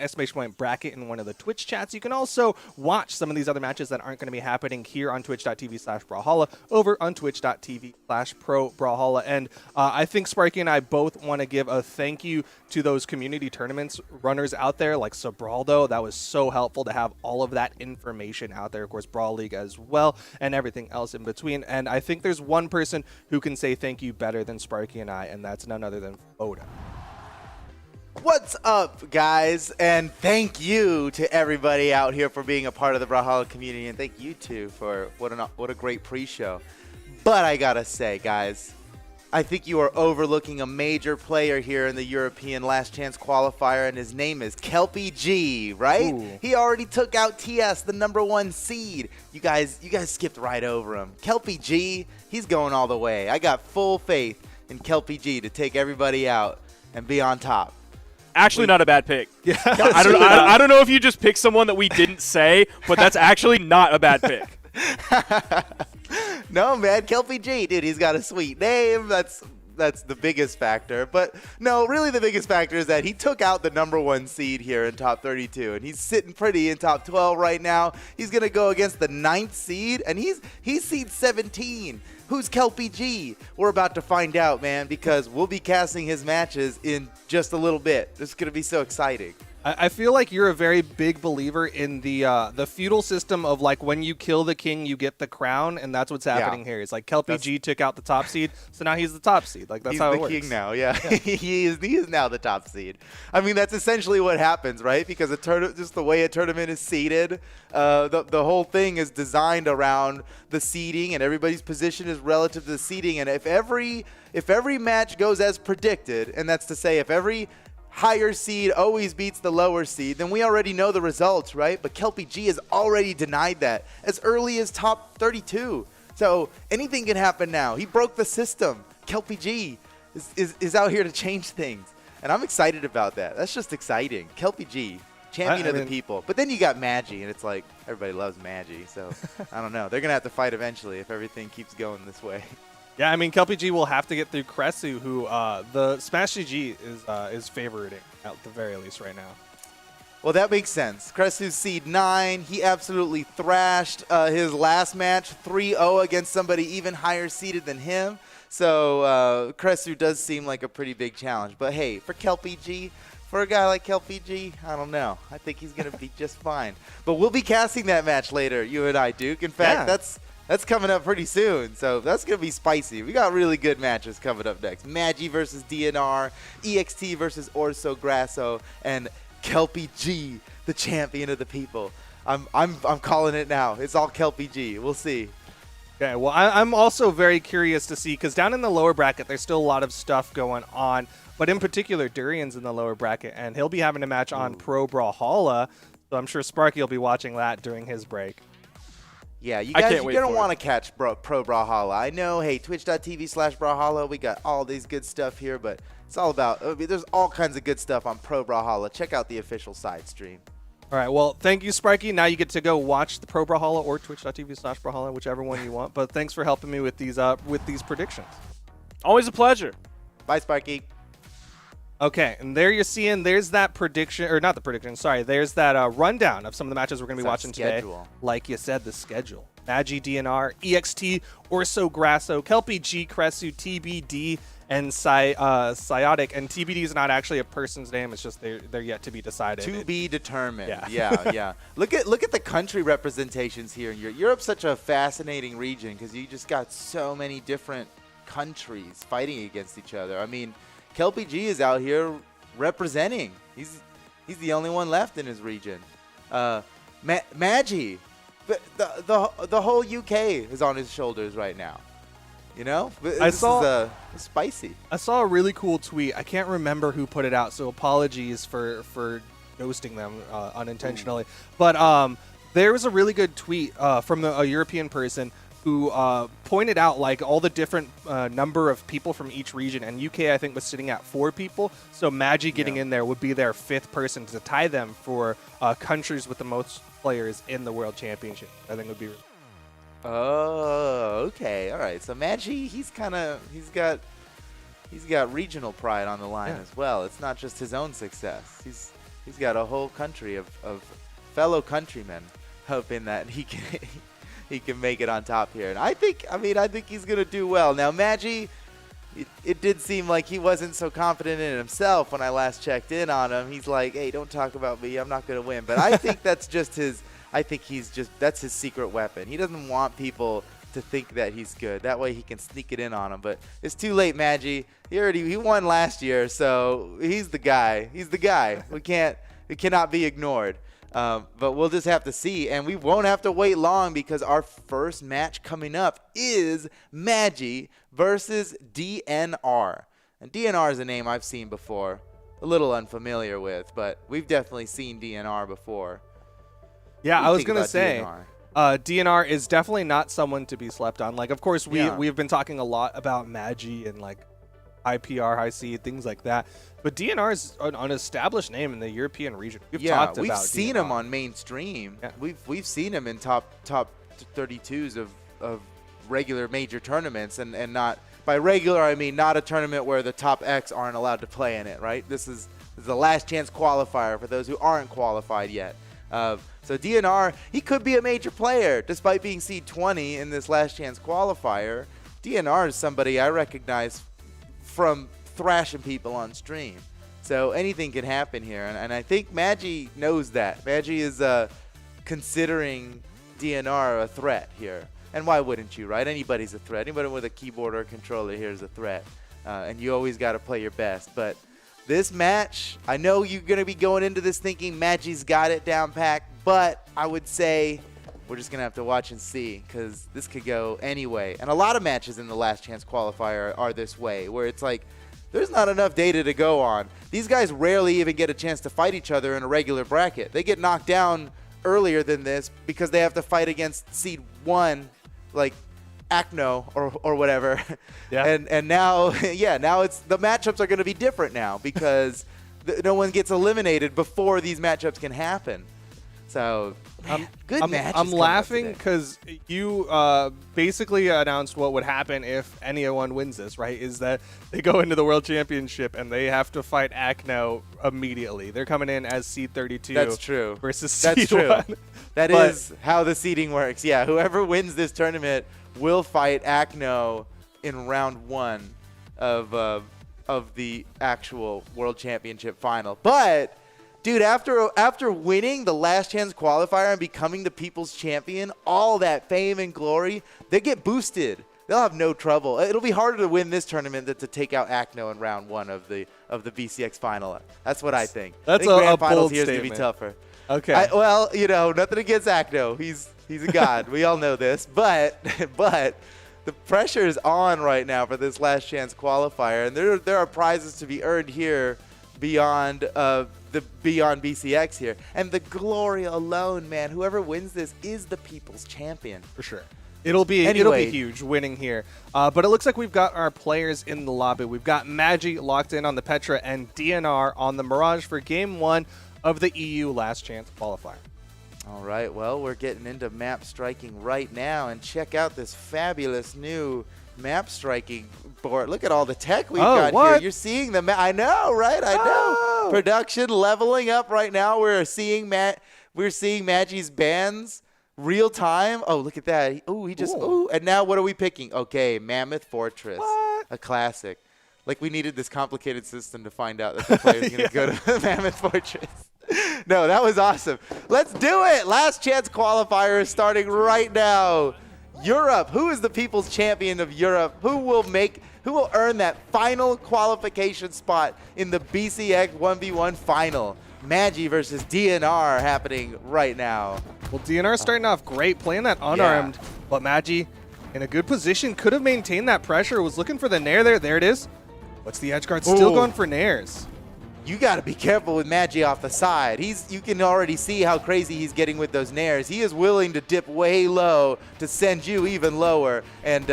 !bracket in one of the Twitch chats. You can also watch some of these other matches that aren't going to be happening here on twitch.tv/Brawlhalla over on twitch.tv/Pro Brawlhalla. And I think Sparky and I both want to give a thank you to those community tournaments runners out there like Sobraldo. That was so helpful to have all of that information out there. Of course, Brawl League as well and everything else in between. And I think there's one person who can say thank you better than Sparky and I, and that's none other than Oda. What's up, guys? And thank you to everybody out here for being a part of the Brawlhalla community, and thank you too for what a great pre-show. But I gotta say, guys, I think you are overlooking a major player here in the European Last Chance qualifier, and his name is Kelpie G, right? Ooh. He already took out TS, the #1 seed. You guys skipped right over him. Kelpie G, he's going all the way. I got full faith in Kelpie G to take everybody out and be on top. Actually, not a bad pick. Yeah, I don't know if you just picked someone that we didn't say, but that's actually not a bad pick. No, man, Kelpie G, dude, he's got a sweet name. That's the biggest factor. But no, really the biggest factor is that he took out the #1 seed here in top 32, and he's sitting pretty in top 12 right now. He's going to go against the 9th seed, and he's seed 17. Who's Kelpie G? We're about to find out, man, because we'll be casting his matches in just a little bit. This is going to be so exciting. I feel like you're a very big believer in the feudal system of like when you kill the king, you get the crown, and that's what's happening here. It's like Kelpie G took out the top seed, so now he's the top seed. Like that's how it works. He's the king now, yeah. he is now the top seed. I mean, that's essentially what happens, right? Because just the way a tournament is seeded, the whole thing is designed around the seeding, and everybody's position is relative to the seeding. And if every match goes as predicted, and that's to say, if every higher seed always beats the lower seed, then we already know the results, right? But Kelpie G has already denied that as early as top 32. So anything can happen now. He broke the system. Kelpie G is out here to change things. And I'm excited about that. That's just exciting. Kelpie G, champion of the people. But then you got Magi, and it's like everybody loves Magi. So I don't know. They're going to have to fight eventually if everything keeps going this way. Yeah, I mean, Kelpie G will have to get through Kresu, who the Smash GG is favoriting at the very least right now. Well, that makes sense. Kresu's seed 9. He absolutely thrashed his last match 3-0 against somebody even higher seeded than him. So Kresu does seem like a pretty big challenge. But hey, for Kelpie G, for a guy like Kelpie G, I don't know. I think he's going to be just fine. But we'll be casting that match later, you and I, Duke. In fact, that's coming up pretty soon, so that's going to be spicy. We got really good matches coming up next. Magi versus DNR, EXT versus Orso Grasso, and Kelpie G, the champion of the people. I'm calling it now. It's all Kelpie G. We'll see. Okay, well, I'm also very curious to see, because down in the lower bracket, there's still a lot of stuff going on. But in particular, Durian's in the lower bracket, and he'll be having a match on Pro Brawlhalla, so I'm sure Sparky will be watching that during his break. Yeah, you guys, you're going to want to catch Pro Brawlhalla. I know, hey, twitch.tv/Brawlhalla, we got all these good stuff here, but it's all about, there's all kinds of good stuff on Pro Brawlhalla. Check out the official side stream. All right, well, thank you, Sparky. Now you get to go watch the Pro Brawlhalla or twitch.tv/Brawlhalla, whichever one you want. But thanks for helping me with these predictions. Always a pleasure. Bye, Sparky. Okay, and there you're seeing, there's that prediction, or not the prediction, sorry, there's that rundown of some of the matches we're going to be watching today. Like you said, the schedule. Magi, DNR, EXT, Orso, Grasso, Kelpie, G, Kresu, TBD, and Psyotic. And TBD is not actually a person's name, it's just they're yet to be decided. To be determined. Yeah. Yeah. Look at the country representations here in Europe. Europe's such a fascinating region because you just got so many different countries fighting against each other. I mean, Kelpie G is out here representing. He's the only one left in his region. Magi, the whole UK is on his shoulders right now. You know, this is spicy. I saw a really cool tweet. I can't remember who put it out, so apologies for ghosting them unintentionally. But there was a really good tweet from a European person who pointed out like all the different number of people from each region, and UK I think was sitting at 4 people. So Magi getting in there would be their 5th person to tie them for countries with the most players in the World Championship. I think would be. Oh, okay, all right. So Magi, he's got regional pride on the line as well. It's not just his own success. He's got a whole country of fellow countrymen hoping that he can make it on top here. And I think he's gonna do well. Now Magi, it did seem like he wasn't so confident in himself when I last checked in on him. He's like, hey, don't talk about me. I'm not gonna win. But I think that's just his. I think that's his secret weapon. He doesn't want people to think that he's good. That way he can sneak it in on them. But it's too late, Magi. He won last year, so he's the guy. He's the guy. We cannot be ignored. But we'll just have to see, and we won't have to wait long because our first match coming up is Magi versus DNR. And DNR is a name I've seen before, a little unfamiliar with, but we've definitely seen DNR before. Yeah, I was going to say, DNR is definitely not someone to be slept on. Like, of course, we've been talking a lot about Magi and, like, IPR, high seed, things like that. But DNR is an established name in the European region. We've seen him on mainstream. Yeah. We've seen him in top 32s of regular major tournaments, and not by regular I mean not a tournament where the top X aren't allowed to play in it, right? This is the last chance qualifier for those who aren't qualified yet. So DNR, he could be a major player despite being seed 20 in this last chance qualifier. DNR is somebody I recognize from thrashing people on stream. So anything can happen here, and I think Magi knows that. Magi is considering DNR a threat here. And why wouldn't you, right? Anybody's a threat. Anybody with a keyboard or a controller here is a threat. And you always got to play your best. But this match, I know you're going to be going into this thinking Magi's got it down packed, but I would say we're just going to have to watch and see because this could go any way. And a lot of matches in the last chance qualifier are this way, where it's like there's not enough data to go on. These guys rarely even get a chance to fight each other in a regular bracket. They get knocked down earlier than this because they have to fight against seed 1, like Acno or whatever. Yeah. And now, now it's the matchups are going to be different now because no one gets eliminated before these matchups can happen. So, good match. I'm laughing because you basically announced what would happen if anyone wins this, right? Is that they go into the World Championship and they have to fight Acno immediately. They're coming in as seed 32. That's true. Versus seed 1. That is how the seeding works. Yeah, whoever wins this tournament will fight Acno in round 1 of the actual World Championship final. But dude, after winning the last chance qualifier and becoming the people's champion, all that fame and glory, they get boosted. They'll have no trouble. It'll be harder to win this tournament than to take out Acno in round 1 of the BCX final. That's what I think. That's I think grand a finals bold here is statement. gonna be tougher. Okay. Well, nothing against Acno. He's a god. We all know this. But the pressure is on right now for this last chance qualifier, and there are prizes to be earned here beyond BCX here. And the glory alone, man, whoever wins this is the people's champion. For sure. It'll be huge winning here. But it looks like we've got our players in the lobby. We've got Magi locked in on the Petra and DNR on the Mirage for game 1 of the EU Last Chance qualifier. All right, well, we're getting into map striking right now, and check out this fabulous new map striking board. Look at all the tech we've got here. You're seeing the map. I know, right? I know. Production leveling up right now. We're seeing Magi's bands real time. Oh, look at that. Oh, he just. Oh, and now what are we picking? Okay, Mammoth Fortress, a classic. Like we needed this complicated system to find out that the player's going to go to Mammoth Fortress. No, that was awesome. Let's do it. Last chance qualifier is starting right now. Europe. Who is the people's champion of Europe? Who will earn that final qualification spot in the BCX 1v1 final? Magi versus DNR happening right now. Well, DNR starting off great, playing that unarmed, but Magi in a good position, could have maintained that pressure, was looking for the nair there. There it is. What's the edge guard? Still going for nairs. You got to be careful with Magi off the side. You can already see how crazy he's getting with those nairs. He is willing to dip way low to send you even lower, and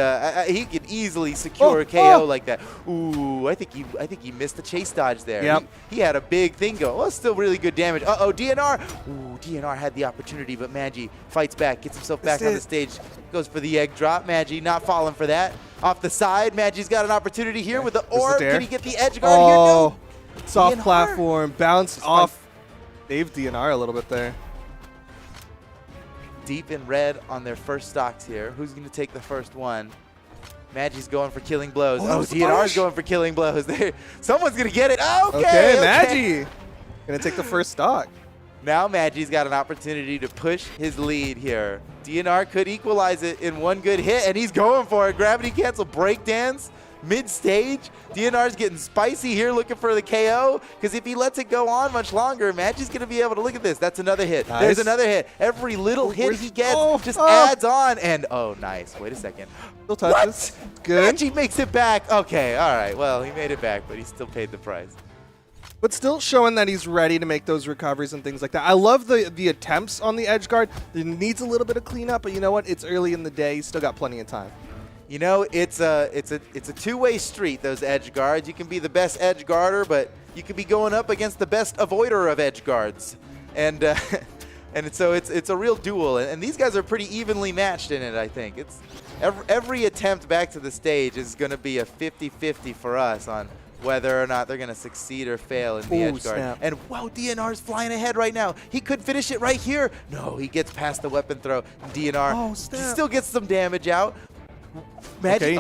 he could easily secure a KO like that. Ooh, I think he missed the chase dodge there. Yep. He had a big thing going. Well, still really good damage. Uh-oh, DNR. Ooh, DNR had the opportunity, but Magi fights back, gets himself back on the stage, goes for the egg drop. Magi not falling for that. Off the side, Magi's got an opportunity here with the orb. Can he get the edge guard here? No. Soft DNR. platform, bounced off. Saved DNR a little bit there. Deep in red on their first stocks here. Who's going to take the first one? Magi's going for killing blows. Oh, DNR's going for killing blows. There, someone's going to get it. Okay, Magi going to take the first stock. Now Magi's got an opportunity to push his lead here. DNR could equalize it in one good hit, and he's going for it. Gravity cancel breakdance. Mid-stage, DNR's getting spicy here, looking for the KO, because if he lets it go on much longer, Magi's going to be able to look at this. That's another hit. Nice. There's another hit. Every little hit he gets just adds on, and nice. Wait a second. Still touches. What? Good. Magi makes it back. Okay, all right. Well, he made it back, but he still paid the price. But still showing that he's ready to make those recoveries and things like that. I love the attempts on the edge guard. It needs a little bit of cleanup, but you know what? It's early in the day. He's still got plenty of time. You know, it's a two-way street, those edge guards. You can be the best edge guarder, but you could be going up against the best avoider of edge guards. And so it's a real duel. And these guys are pretty evenly matched in it, I think. It's every attempt back to the stage is going to be a 50-50 for us on whether or not they're going to succeed or fail in the edge guard. Snap. And wow, DNR's flying ahead right now. He could finish it right here. No, he gets past the weapon throw. DNR still gets some damage out. Magi,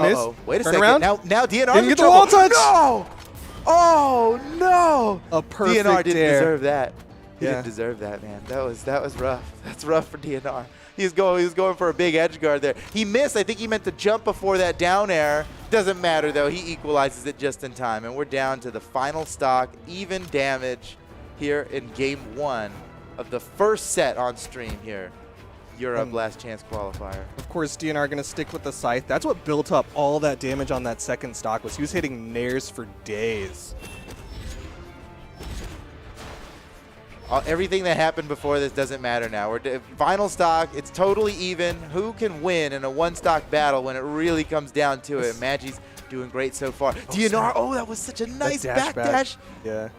wait a second. Around. Now DNR didn't get the wall touch. No! Oh no! A perfect DNR didn't dare. deserve that. He didn't deserve that, man. That was rough. That's rough for DNR. He was going for a big edge guard there. He missed. I think he meant to jump before that down air. Doesn't matter though. He equalizes it just in time, and we're down to the final stock, even damage here in game 1 of the first set on stream here. Europe last chance qualifier. Of course, DNR going to stick with the scythe. That's what built up all that damage on that second stock. Was he was hitting nairs for days. Everything that happened before this doesn't matter now. We're final stock. It's totally even. Who can win in a one-stock battle when it really comes down to it? Magi's doing great so far. DNR, that was such a nice backdash. Yeah.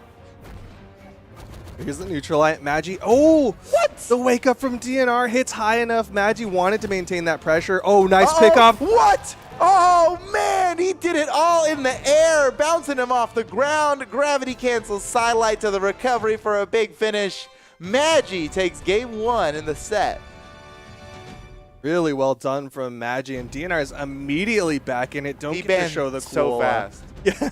Here's the neutral light. Magi. Oh, what? The wake up from DNR hits high enough. Magi wanted to maintain that pressure. Oh, nice pickoff. What? Oh, man. He did it all in the air, bouncing him off the ground. Gravity cancels sidelight to the recovery for a big finish. Magi takes game 1 in the set. Really well done from Magi, and DNR is immediately back in it. Don't get to show the cool. So fast.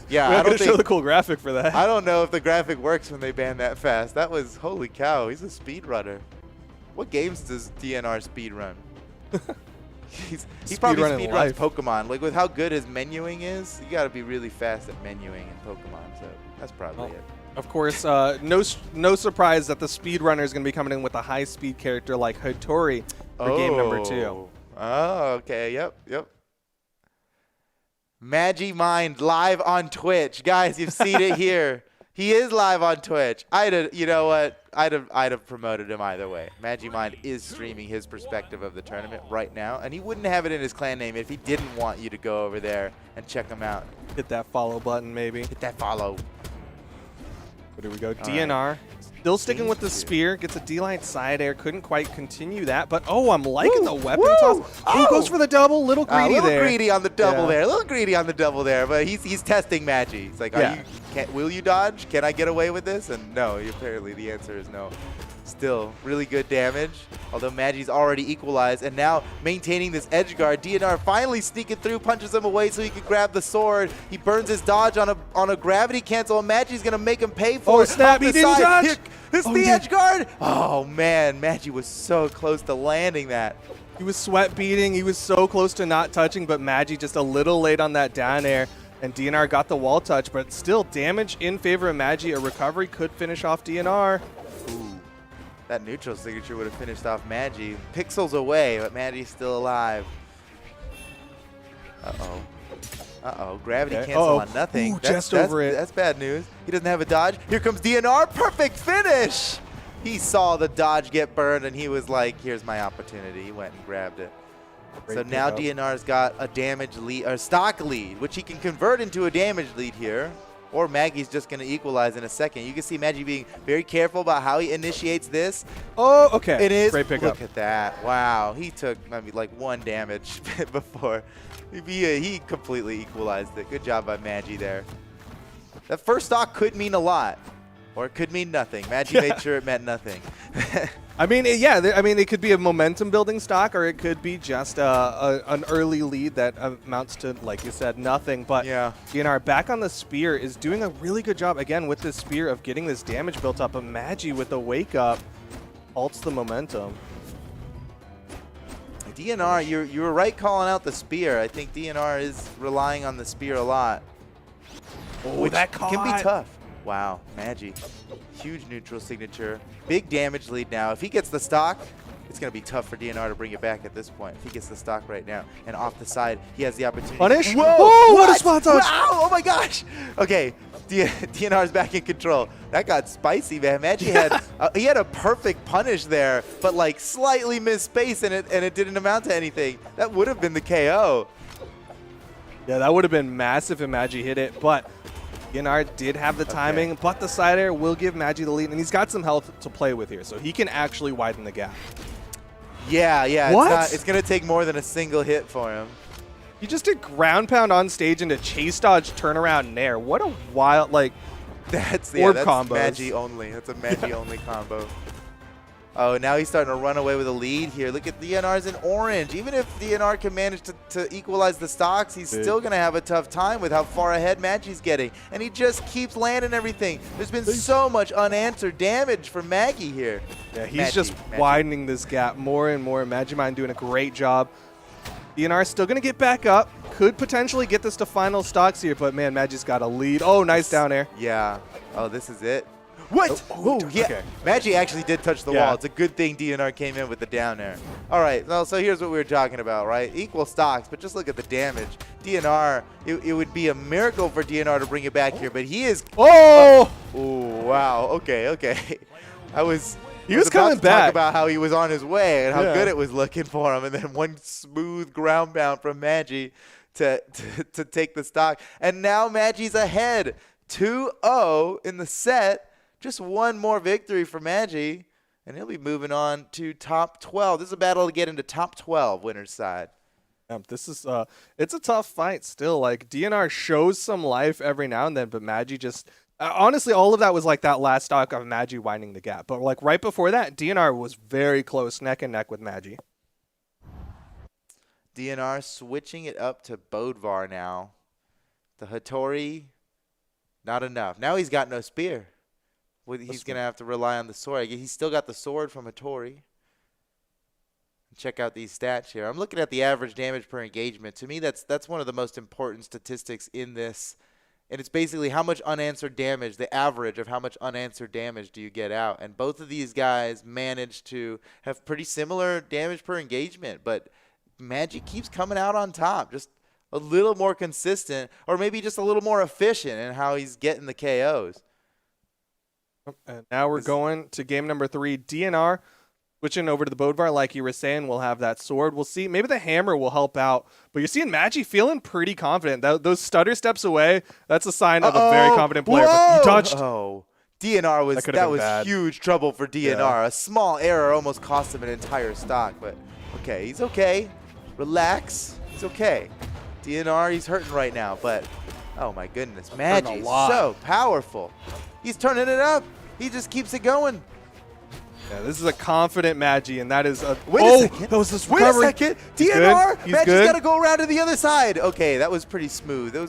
Yeah, I don't think show the cool graphic for that. I don't know if the graphic works when they ban that fast. That was, holy cow, he's a speedrunner. What games does DNR speedrun? he probably speedruns Pokemon. Like, with how good his menuing is, you got to be really fast at menuing in Pokemon, so that's probably it. Of course, no surprise that the speedrunner is going to be coming in with a high-speed character like Hattori for game number 2. Oh, okay, yep. Magi Mind live on Twitch. Guys, you've seen it here. He is live on Twitch. You know what? I'd have promoted him either way. Magi Mind is streaming his perspective of the tournament right now, and he wouldn't have it in his clan name if he didn't want you to go over there and check him out. Hit that follow button, maybe. Hit that follow. Where do we go? DNR Still sticking with the spear, gets a D-line side air, couldn't quite continue that, but oh, I'm liking the weapon woo. toss. Oh, goes for the double, little greedy A little there. greedy on the double Yeah. there. A little greedy on the double there, but he's testing Magi. He's like, will you dodge? Can I get away with this? And no, apparently the answer is no. Still, really good damage, although Magi's already equalized, and now maintaining this edge guard. DNR finally sneaking through, punches him away so he can grab the sword. He burns his dodge on a gravity cancel, and Magi's going to make him pay for it. Snap, he didn't dodge. Here, it's the edge guard. Oh, man, Magi was so close to landing that. He was sweat beating. He was so close to not touching, but Magi just a little late on that down air. And DNR got the wall touch, but still damage in favor of Magi. A recovery could finish off DNR. Ooh, that neutral signature would have finished off Magi. Pixels away, but Magi's still alive. Uh-oh. Uh-oh. Gravity cancel on nothing. Ooh, just over it. That's bad news. He doesn't have a dodge. Here comes DNR. Perfect finish. He saw the dodge get burned, and he was like, here's my opportunity. He went and grabbed it. Great so now pickup. DNR's got a damage lead, or stock lead, which he can convert into a damage lead here. Or Maggie's just going to equalize in a second. You can see Maggie being very careful about how he initiates this. Oh, okay. It is. Great pickup. Look at that. Wow. He took maybe like 1 damage before. He completely equalized it. Good job by Maggie there. That first stock could mean a lot. Or it could mean nothing. Maggie made sure it meant nothing. I mean, it could be a momentum building stock, or it could be just an early lead that amounts to, like you said, nothing. But Yeah. DNR back on the spear is doing a really good job, again, with this spear of getting this damage built up. But Magi with the wake up halts the momentum. DNR, you were right calling out the spear. I think DNR is relying on the spear a lot. Oh, that can be tough. Wow, Magi. Huge neutral signature. Big damage lead now. If he gets the stock, it's going to be tough for DNR to bring it back at this point. If he gets the stock right now and off the side, he has the opportunity. Punish? Whoa! Whoa, what a spot touch! Wow, oh my gosh! Okay, DNR's back in control. That got spicy, man. Magi had he had a perfect punish there, but like slightly missed space, and it didn't amount to anything. That would have been the KO. Yeah, that would have been massive if Magi hit it, but DNR did have the timing, but the side air will give Magi the lead, and he's got some health to play with here, so he can actually widen the gap. Yeah. What? It's going to take more than a single hit for him. He just did ground pound on stage into chase dodge turnaround nair. What a wild, That's orb that's combos. Magi only. That's a Magi only combo. Oh, now he's starting to run away with a lead here. Look at DNR's in orange. Even if DNR can manage to equalize the stocks, he's still going to have a tough time with how far ahead Magi's getting. And he just keeps landing everything. There's been so much unanswered damage for Maggie here. Yeah, he's just widening this gap more and more. Magimine doing a great job. DNR still going to get back up. Could potentially get this to final stocks here, but man, Magi's got a lead. Oh, nice down air. Yeah. Oh, this is it. What? Oh, yeah. okay. Magi actually did touch the wall. It's a good thing DNR came in with the down air. All right, so here's what we were talking about, right? Equal stocks, but just look at the damage. DNR, it would be a miracle for DNR to bring it back here, but he is... Oh! Wow. Okay. He was about coming to back. Talk about how he was on his way and how good it was looking for him, and then one smooth ground pound from Magi to take the stock. And now Magi's ahead 2-0 in the set. Just one more victory for Magi, and he'll be moving on to top 12. This is a battle to get into top 12 winner's side. This is it's a tough fight still. Like DNR shows some life every now and then, but Magi just honestly, all of that was like that last stock of Magi winding the gap. But like right before that, DNR was very close, neck and neck with Magi. DNR switching it up to Bodvar now. The Hattori, not enough. Now he's got no spear. He's going to have to rely on the sword. He's still got the sword from Hattori. Check out these stats here. I'm looking at the average damage per engagement. To me, that's one of the most important statistics in this. And it's basically how much unanswered damage, the average of how much unanswered damage do you get out. And both of these guys managed to have pretty similar damage per engagement. But Magi keeps coming out on top. Just a little more consistent, or maybe just a little more efficient in how he's getting the KOs. And now we're going to game number 3. DNR switching over to the Bodvar, like you were saying. We'll have that sword. We'll see. Maybe the hammer will help out. But you're seeing Magi feeling pretty confident. Those stutter steps away, that's a sign of a very confident player. But you touched. Oh, DNR was That that been was bad. huge trouble for DNR. Yeah. A small error almost cost him an entire stock, but okay, he's okay. Relax, he's okay. DNR, he's hurting right now, but oh my goodness, Hurting a Magi's lot. so powerful. He's turning it up. He just keeps it going. Yeah, this is a confident Magi, and that is a. Wait a oh, second. that was this Wait a recovery. second. He's DNR. good. He's Magi's good. got to go around to the other side. Okay, that was pretty smooth. That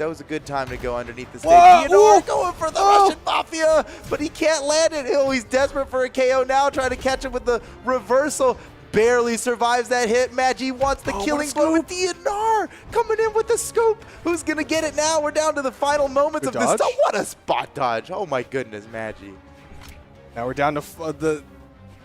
was a good time to go underneath the stage. Whoa, DNR whoa. going for the Oh. Russian Mafia, but he can't land it. Oh, he's desperate for a KO now, trying to catch him with the reversal. Barely survives that hit. Magi wants the Oh, killing what a blow with DNR coming in with the scoop. Who's gonna get it now? We're down to the final moments Good of this. dodge. Oh, what a spot dodge! Oh my goodness, Magi. Now we're down to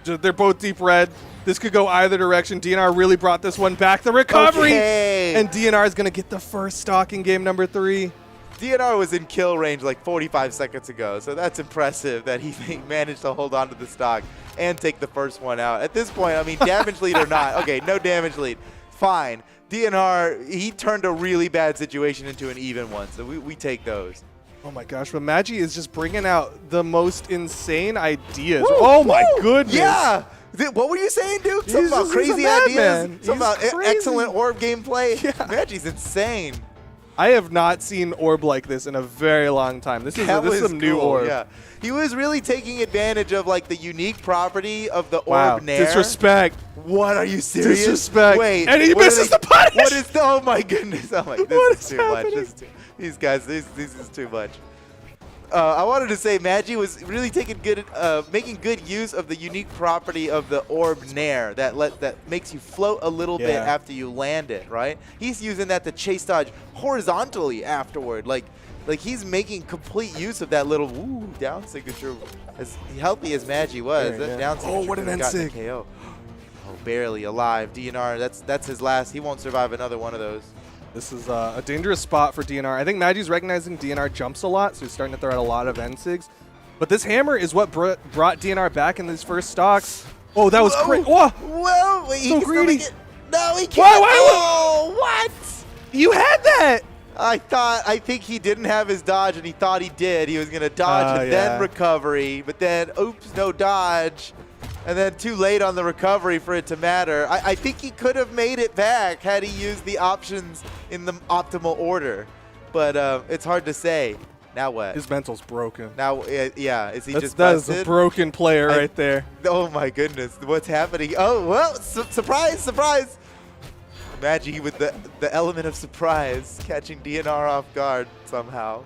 they're both deep red. This could go either direction. DNR really brought this one back. The recovery! Okay. And DNR is going to get the first stock in game number 3. DNR was in kill range like 45 seconds ago, so that's impressive that he managed to hold on to the stock and take the first one out. At this point, I mean, damage lead or not, okay, no damage lead, fine. DNR, he turned a really bad situation into an even one, so we take those. Oh my gosh, but Magi is just bringing out the most insane ideas. Woo, oh my woo, goodness. Yeah! What were you saying, Duke? Something He's about just- he's a crazy madman. ideas? Something He's about crazy. excellent orb gameplay? Yeah. Magi's insane. I have not seen orb like this in a very long time. This is, That this is was some new cool, orb. Yeah. He was really taking advantage of like the unique property of the Wow. orb nair. Disrespect. What, are you serious? Disrespect. Wait, And he what are misses the punish! What is oh my goodness. Oh my, What this is is too much. happening? These guys, this is too much. I wanted to say Magi was really making good use of the unique property of the orb nair that makes you float a little bit Yeah. after you land it, right? He's using that to chase dodge horizontally afterward, like he's making complete use of that little down signature. As healthy as Magi was, There, that yeah. down Oh, signature what an could've gotten a end-sig. KO. Oh, barely alive. DNR, that's his last. He won't survive another one of those. This is a dangerous spot for DNR. I think Magi's recognizing DNR jumps a lot, so he's starting to throw out a lot of N-Sigs. But this hammer is what brought DNR back in these first stocks. Oh, that was crazy. Whoa! Whoa! Wait, he So can still greedy. make it. No, he can't. Why? Oh, what? You had that! I think he didn't have his dodge, and he thought he did. He was gonna dodge and yeah. then recovery, but then oops, no dodge, and then too late on the recovery for it to matter. I think he could have made it back had he used the options in the optimal order, but it's hard to say. Now what? His mental's broken. Now, yeah, is he just That is busted? a broken player right there. Oh my goodness, what's happening? Oh, well, surprise, surprise. Magi with the element of surprise, catching DNR off guard somehow.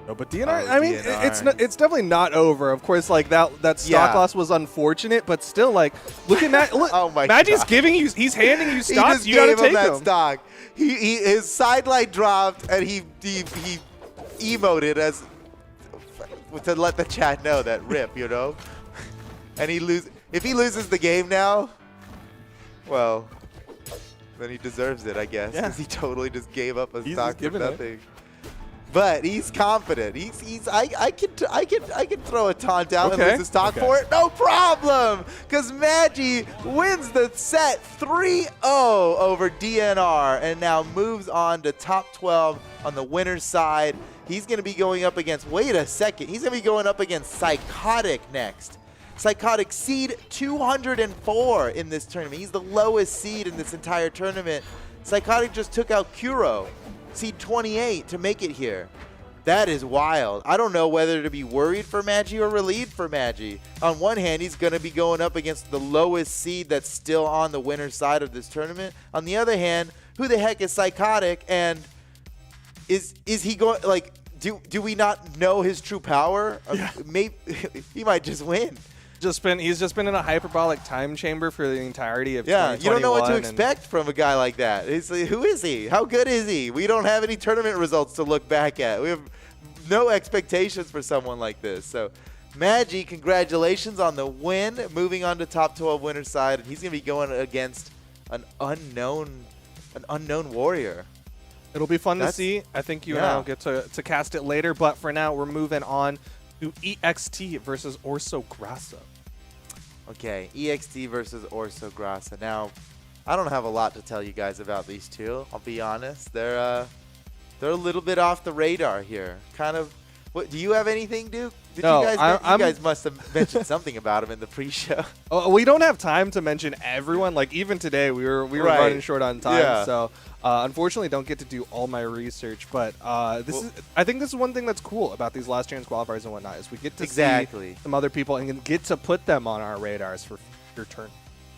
No, but DNR, Oh, I mean, DNR. it's definitely not over. Of course, like that stock Yeah. loss was unfortunate, but still, like, look at that. Look, Oh my Magi's God. giving you, he's handing you He stocks. just You gotta gave him take that them. stock. His sideline dropped, and he emoted as to let the chat know that rip, you know. And if he loses the game now, well, then he deserves it, I guess, Yeah. because he totally just gave up a He's stock just for giving it. nothing. But he's confident. I can throw a taunt down and Okay, lose the stock okay. for it. No problem. Because Magi wins the set 3-0 over DNR and now moves on to top 12 on the winner's side. He's going to be going up against, wait a second, he's going to be going up against Psychotic next. Psychotic seed 204 in this tournament. He's the lowest seed in this entire tournament. Psychotic just took out Kuro, seed 28, to make it here. That is wild. I don't know whether to be worried for Magi or relieved for Magi. On one hand, he's going to be going up against the lowest seed that's still on the winner's side of this tournament. On the other hand, who the heck is Psychotic, and is he going, like, do we not know his true power? Yeah. Maybe he might just win. He's just been in a hyperbolic time chamber for the entirety of Yeah, you don't know what to 2021, and expect from a guy like that. Who is he? How good is he? We don't have any tournament results to look back at. We have no expectations for someone like this. So, Magi, congratulations on the win. Moving on to top 12 winner side, and he's going to be going against an unknown warrior. It'll be fun to That's- see. I think you and I yeah. will get to cast it later, but for now, we're moving on to EXT versus Orso Grassa. Okay, EXT versus Orso Grassa. Now, I don't have a lot to tell you guys about these two. I'll be honest. They're a little bit off the radar here. Kind of What, do you have anything, Duke? Did No, you guys must have mentioned something about him in the pre-show. Oh, we don't have time to mention everyone. Like even today, we were Right. running short on time, Yeah. so unfortunately, don't get to do all my research. But I think this is one thing that's cool about these last chance qualifiers and whatnot is we get to Exactly. see some other people and get to put them on our radars for future turn.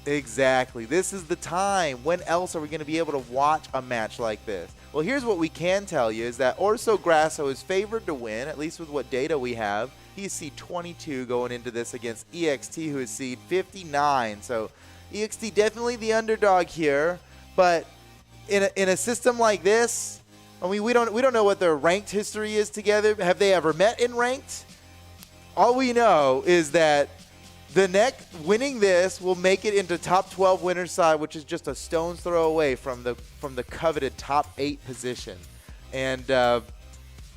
Exactly. This is the time. When else are we going to be able to watch a match like this? Well, here's what we can tell you is that Orso Grasso is favored to win, at least with what data we have. He's seed 22 going into this against EXT, who is seed 59. So EXT definitely the underdog here, but in a system like this, I mean, we don't know what their ranked history is together. Have they ever met in ranked? All we know is that the next winning this will make it into top 12 winner side, which is just a stone's throw away from the coveted top 8 position, and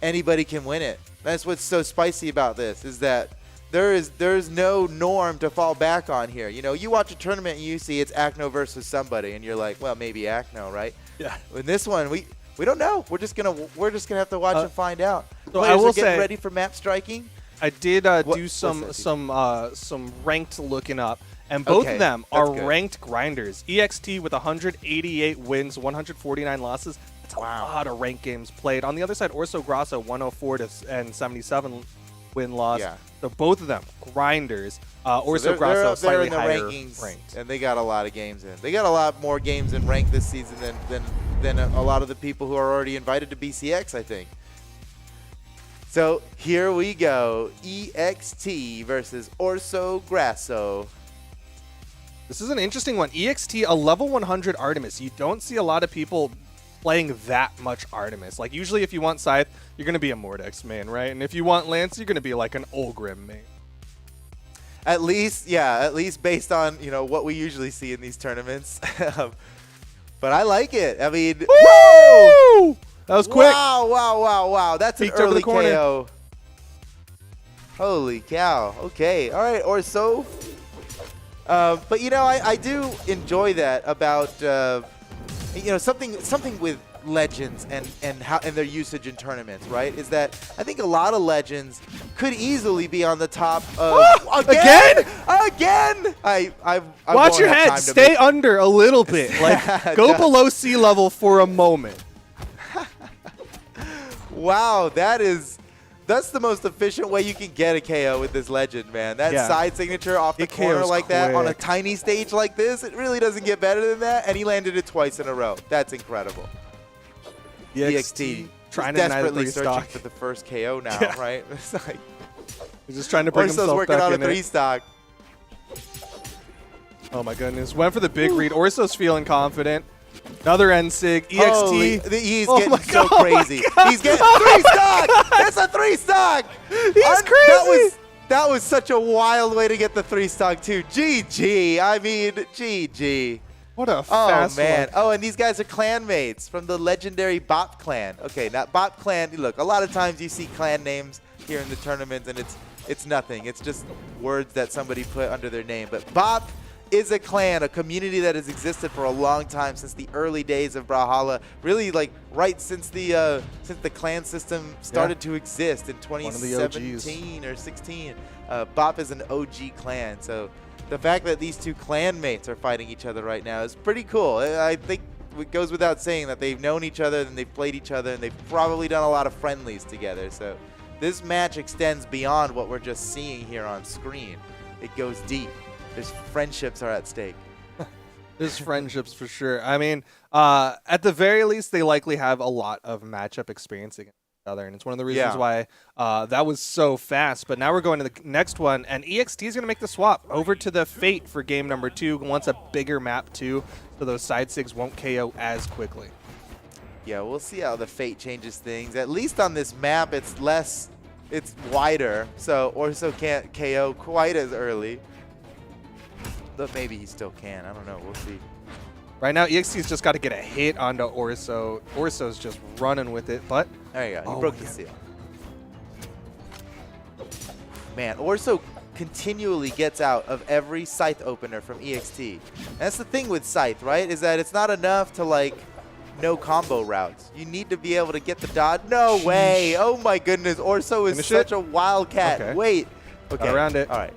anybody can win it. That's what's so spicy about this is that there's no norm to fall back on here. You know, you watch a tournament and you see it's Acno versus somebody, and you're like, well, maybe Acno, right? Yeah. In this one, we don't know. We're just gonna have to watch and find out. So Players I will are getting say, ready for map striking. I did do what's some ranked looking up, and both Okay, of them that's are good. ranked grinders. EXT with 188 wins, 149 losses. That's a lot of ranked games played. On the other side, Orso Grasso 104 and 77 win loss. Yeah. So both of them grinders. Orso So they're Grasso up there slightly in the higher rankings, ranked. and they got a lot of games in. They got a lot more games in ranked this season than a lot of the people who are already invited to BCX, I think. So here we go. EXT versus Orso Grasso. This is an interesting one. EXT, a level 100 Artemis. You don't see a lot of people playing that much Artemis. Like, usually if you want Scythe, you're going to be a Mordex main, right? And if you want Lance, you're going to be like an Ulgrim main. At least based on, you know, what we usually see in these tournaments. But I like it. I mean, Woo! That was quick. Wow. That's Peeked an over the early corner. KO. Holy cow. Okay. All right, Orso. But, you know, I do enjoy that about, you know, something with legends and their usage in tournaments, right? Is that I think a lot of legends could easily be on the top of again. I Watch won't your have head. time to Stay make- under a little bit. Like, go below sea level for a moment. Wow, that's the most efficient way you can get a KO with this legend, man. That Yeah. side signature off the It corner KOs like that on a quick. tiny stage like this, it really doesn't get better than that. And he landed it twice in a row. That's incredible. EXT trying is to deny the desperately 3 searching stock. for the first KO now, Yeah. right? It's like He's just trying to bring Orso's himself working back on a in 3 it. stock. Oh my goodness. Went for the big read. Orso's feeling confident. Another NSIG. Holy, EXT. he's Oh getting my so God, oh my crazy. God. He's getting 3 stock. That's a 3 stock. He's crazy. That was such a wild way to get the 3 stock too. GG. I mean, GG. What a Oh, fast man. one. Oh, and these guys are clan mates from the legendary Bop clan. Okay, now Bop clan, look, a lot of times you see clan names here in the tournament, and it's nothing. It's just words that somebody put under their name. But Bop is a clan, a community that has existed for a long time, since the early days of Brawlhalla. Really, like, right since the clan system started to exist in of the 2017 or 16. Bop is an OG clan, so the fact that these two clan mates are fighting each other right now is pretty cool. I think it goes without saying that they've known each other and they've played each other and they've probably done a lot of friendlies together. So this match extends beyond what we're just seeing here on screen. It goes deep. There's friendships are at stake. There's friendships for sure. I mean, at the very least, they likely have a lot of matchup experience against each other, and it's one of the reasons why that was so fast. But now we're going to the next one, and EXT is going to make the swap over to the Fate for game number 2. Wants a bigger map too, so those side sigs won't KO as quickly. Yeah, we'll see how the Fate changes things. At least on this map, it's wider, so Orso can't KO quite as early. But maybe he still can. I don't know. We'll see. Right now, EXT's just got to get a hit onto Orso. Orso's just running with it, but There you go. He Oh, broke the yeah. seal. Man, Orso continually gets out of every Scythe opener from EXT. And that's the thing with Scythe, right? Is that it's not enough to, like, no combo routes. You need to be able to get the dodge. No way. Oh my goodness. Orso is such a wildcat. Okay. Wait. Okay. Around it. All right.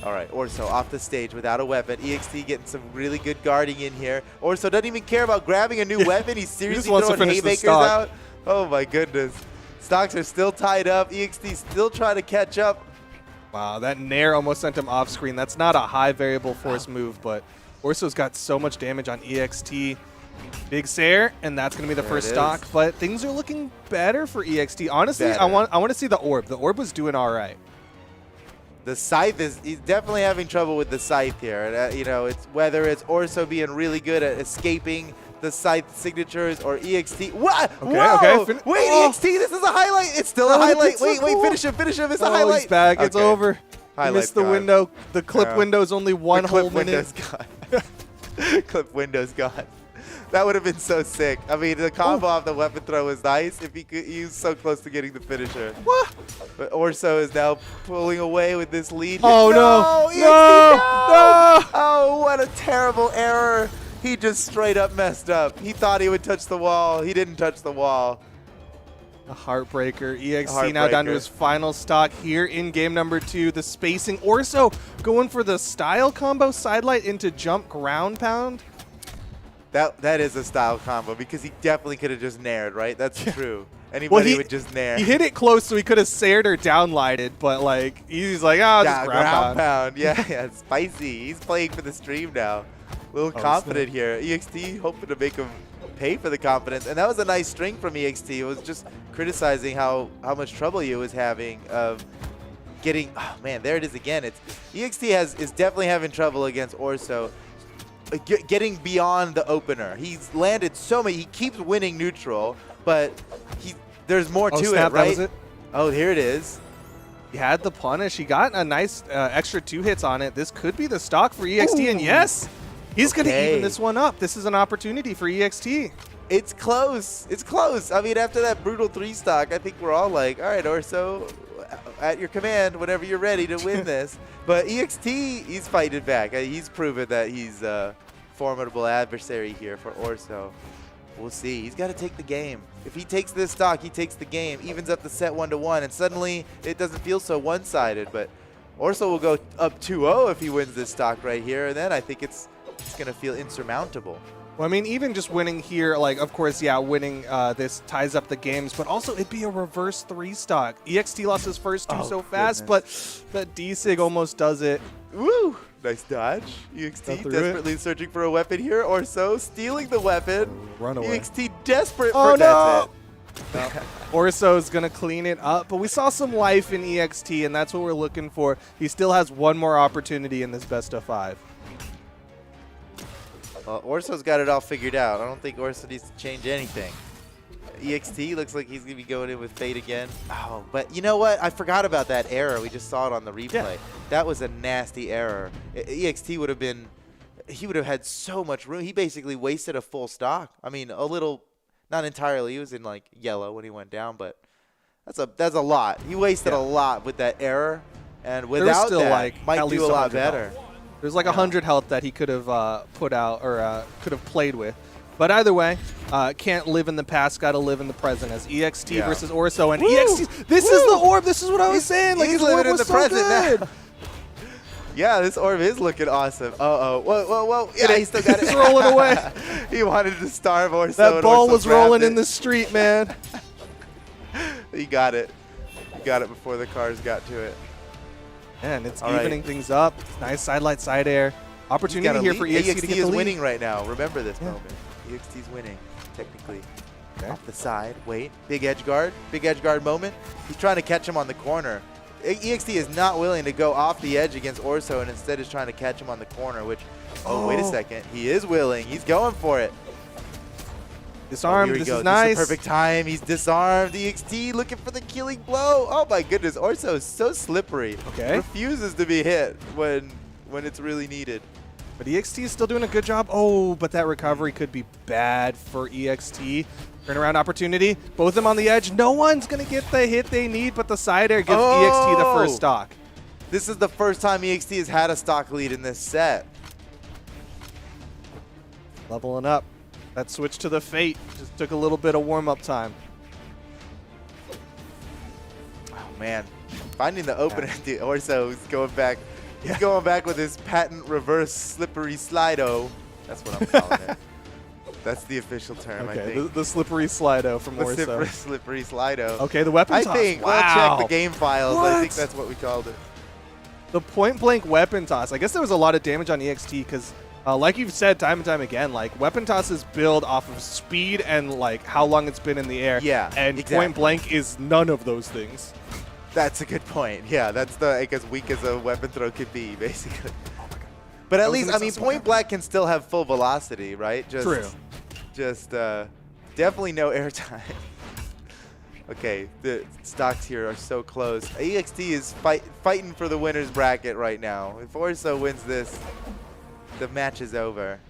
All right, Orso off the stage without a weapon. EXT getting some really good guarding in here. Orso doesn't even care about grabbing a new weapon. He's seriously wants to throwing finish the haymakers stock. out. Oh my goodness. Stocks are still tied up. EXT still trying to catch up. Wow, that Nair almost sent him off screen. That's not a high variable force move, but Orso's got so much damage on EXT. Big Sair, and that's going to be the There first it is. stock, but things are looking better for EXT. Honestly, Better. I want to see the orb. The orb was doing all right. The Scythe he's definitely having trouble with the Scythe here. And, you know, it's whether it's Orso being really good at escaping the Scythe signatures or EXT. What? Okay, Whoa! okay. Wait, Oh. EXT, this is a highlight. It's still a Oh, highlight. it's so Wait, cool. finish him, it's a Oh, highlight. he's back. It's Okay. over. He Highlight missed the gone. window. The clip Yeah. window's only one The whole clip minute. window's gone. Clip window's gone. That would have been so sick. I mean, the combo off the weapon throw was nice. If he was so close to getting the finisher. What? But Orso is now pulling away with this lead. Oh, no. EXT, No. Oh, what a terrible error. He just straight up messed up. He thought he would touch the wall. He didn't touch the wall. A heartbreaker. EXT now down to Heartbreaker. his final stock here in game number 2. The spacing. Orso going for the style combo sidelight into jump ground pound. That is a style combo because he definitely could have just nared, right? That's true. Anybody would just nair. He hit it close, so he could have saired or downlighted, but like he's like, oh, Yeah, just ground pound. Yeah, spicy. He's playing for the stream now. A little confident here. EXT hoping to make him pay for the confidence. And that was a nice string from EXT. It was just criticizing how much trouble he was having of getting, oh man, there it is again. It's EXT is definitely having trouble against Orso. Getting beyond the opener. He's landed so many. He keeps winning neutral, but there's more to Snap, it, right? that was it. Oh, here it is. He had the punish. He got a nice extra 2 hits on it. This could be the stock for EXT, and yes, he's going to even this one up. This is an opportunity for EXT. It's close. It's close. I mean, after that brutal 3 stock, I think we're all like, all right, Orso, at your command whenever you're ready to win this. But EXT, he's fighting back. He's proven that he's a formidable adversary here for Orso. We'll see. He's got to take the game. If he takes this stock, he takes the game, evens up the set 1-1, and suddenly it doesn't feel so one-sided. But Orso will go up 2-0 if he wins this stock right here, and then I think it's going to feel insurmountable. Well, I mean, even just winning here, like, of course, yeah, winning this ties up the games, but also it'd be a reverse 3 stock. EXT lost his first 2 so fast, but that D-Sig almost does it. Woo! Nice dodge. EXT Got through desperately searching for a weapon here, or so stealing the weapon. Run away. EXT desperate Oh, for no! that's it. Orso's going to clean it up, but we saw some life in EXT, and that's what we're looking for. He still has one more opportunity in this best of 5. Well, Orso's got it all figured out. I don't think Orso needs to change anything. EXT looks like he's going to be going in with Fate again. Oh, but you know what? I forgot about that error. We just saw it on the replay. Yeah. That was a nasty error. EXT would have been, he would have had so much room. He basically wasted a full stock. I mean, a little, not entirely. He was in like yellow when he went down, but that's a lot. He wasted a lot with that error, and without still that, like might at least do a lot 100 health. better. There's like 100 health that he could have put out or could have played with. But either way, can't live in the past, got to live in the present as EXT versus Orso. And EXT, this is the orb. This is what I was saying. Like, he's his orb living in was the so present good. now. Yeah, this orb is looking awesome. Uh-oh. Whoa. Yeah, he still got it. It's rolling away. He wanted to starve Orso. That and ball Orso was grabbed rolling it. in the street, man. He got it. He got it before the cars got to it. And it's All right. evening things up. Nice sidelight side air. Opportunity here for EXT to get the is lead. winning right now. Remember this moment. EXT's winning, technically. Okay. Off the side. Wait. Big edge guard. Big edge guard moment. He's trying to catch him on the corner. EXT is not willing to go off the edge against Orso and instead is trying to catch him on the corner, which, wait a second. He is willing. He's going for it. Disarmed. Here we This go. is nice. This is the perfect time. He's disarmed. EXT looking for the killing blow. Oh my goodness. Orso is so slippery. Okay. Refuses to be hit when it's really needed. But EXT is still doing a good job. Oh, but that recovery could be bad for EXT. Turnaround opportunity. Both of them on the edge. No one's going to get the hit they need, but the side air gives EXT the first stock. This is the first time EXT has had a stock lead in this set. Leveling up. That switch to the Fate just took a little bit of warm-up time. Oh man, finding the opener. Dude, Orso is going back. He's going back with his patent reverse slippery slido. That's what I'm calling it. That's the official term, I Okay, think. the slippery Slido from The Orso. slippery slido. Okay, the weapon toss. I think. Wow. We'll check the game files. I think What? that's what we called it. The point-blank weapon toss. I guess there was a lot of damage on EXT because, like you've said time and time again, like weapon tosses build off of speed and like how long it's been in the air. Yeah, and exactly. point-blank is none of those things. That's a good point. Yeah, that's like as weak as a weapon throw could be, basically. But at That was least, an I mean, excessive point amount. blank can still have full velocity, right? True. Just definitely no airtime. Okay, the stocks here are so close. EXT is fighting for the winner's bracket right now. If Orso wins this, the match is over.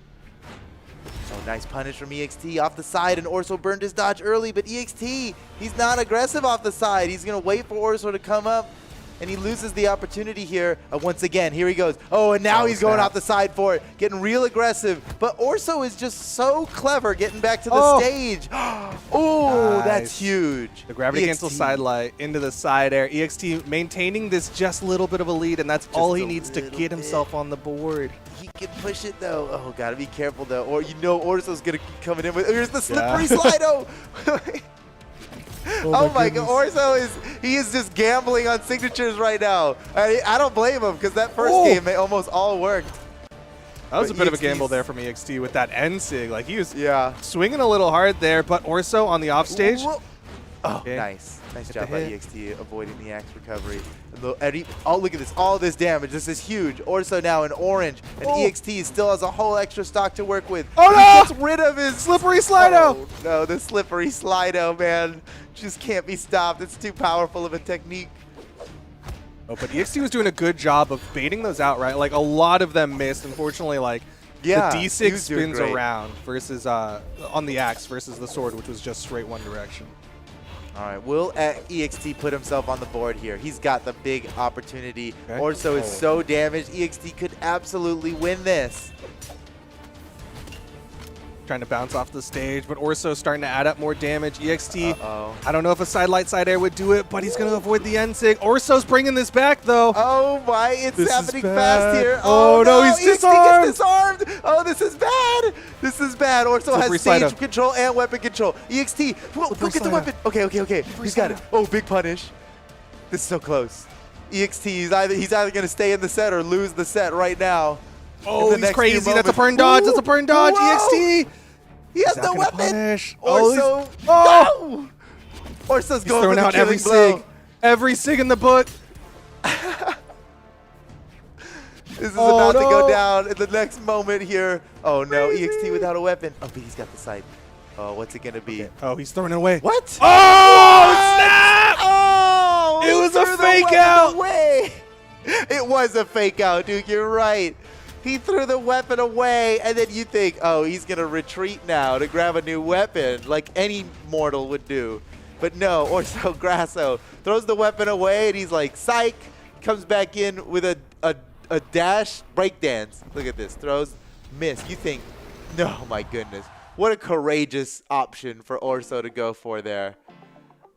Oh, nice punish from EXT off the side, and Orso burned his dodge early, but EXT, he's not aggressive off the side. He's going to wait for Orso to come up, and he loses the opportunity here. Once again, here he goes. Oh, and now he's going off the side for it, getting real aggressive. But Orso is just so clever getting back to the stage. Oh, Nice. that's huge. The gravity cancel EXT. side light into the side air. EXT maintaining this just little bit of a lead, and that's all he a needs to little get bit. himself on the board. He can push it though. Oh, gotta be careful though. Or you know Orso's gonna keep coming in with. Here's the slippery Slido. Oh my God, Orso is just gambling on signatures right now. I don't blame him because that first game they almost all worked. That was a But bit of a EXT's gamble there from EXT with that end sig. Like he was Yeah. swinging a little hard there, but Orso on the offstage. Whoa. Oh, Okay. nice Get job the by hit. EXT avoiding the axe recovery. Oh, look at this! All this damage. This is huge. Orso now in orange, and Oh. EXT still has a whole extra stock to work with. Oh, He no! gets rid of his Slippery Slido! Oh, no, the slippery Slido, man, just can't be stopped. It's too powerful of a technique. Oh, but EXT was doing a good job of baiting those out, right? Like a lot of them missed. Unfortunately, like Yeah, the he D6 was doing spins great. around versus on the axe versus the sword, which was just straight one direction. All right, will EXT put himself on the board here? He's got the big opportunity. Okay. Orso is Oh. so damaged. EXT could absolutely win this. Trying to bounce off the stage, but Orso starting to add up more damage. EXT, Uh-oh. I don't know if a side light side air would do it, but he's going to avoid the end sig. Orso's bringing this back, though. Oh my, it's This is happening bad. fast here. Oh, no, he's EXT disarmed. gets disarmed. Oh, this is bad. This is bad. Orso Slippery has stage Slido. control and weapon control. EXT, whoa, go get the Slido. weapon. Okay. He's got it. Oh, big punish. This is so close. EXT, he's either going to stay in the set or lose the set right now. Oh, In the he's next few crazy. That's a moments. burn dodge. That's a burn dodge. Whoa. EXT. He has Is that no gonna weapon. punish? Orso, Oh. no! Orso's He's going throwing for the out every killing blow. sig. Every sig in the book. This is Oh, about to go no. down in the next moment here. Oh no, EXT without a weapon. Oh, but he's got the sight. Oh, what's it gonna be? Oh, he's throwing it away. What? Oh, snap! Oh! It he was a threw the fake weapon out. away. It was a fake out, dude. You're right. He threw the weapon away, and then you think, oh, he's gonna retreat now to grab a new weapon, like any mortal would do. But no, Orso Grasso throws the weapon away, and he's like, psych. Comes back in with a dash breakdance. Look at this. Throws, miss. You think, no, my goodness. What a courageous option for Orso to go for there.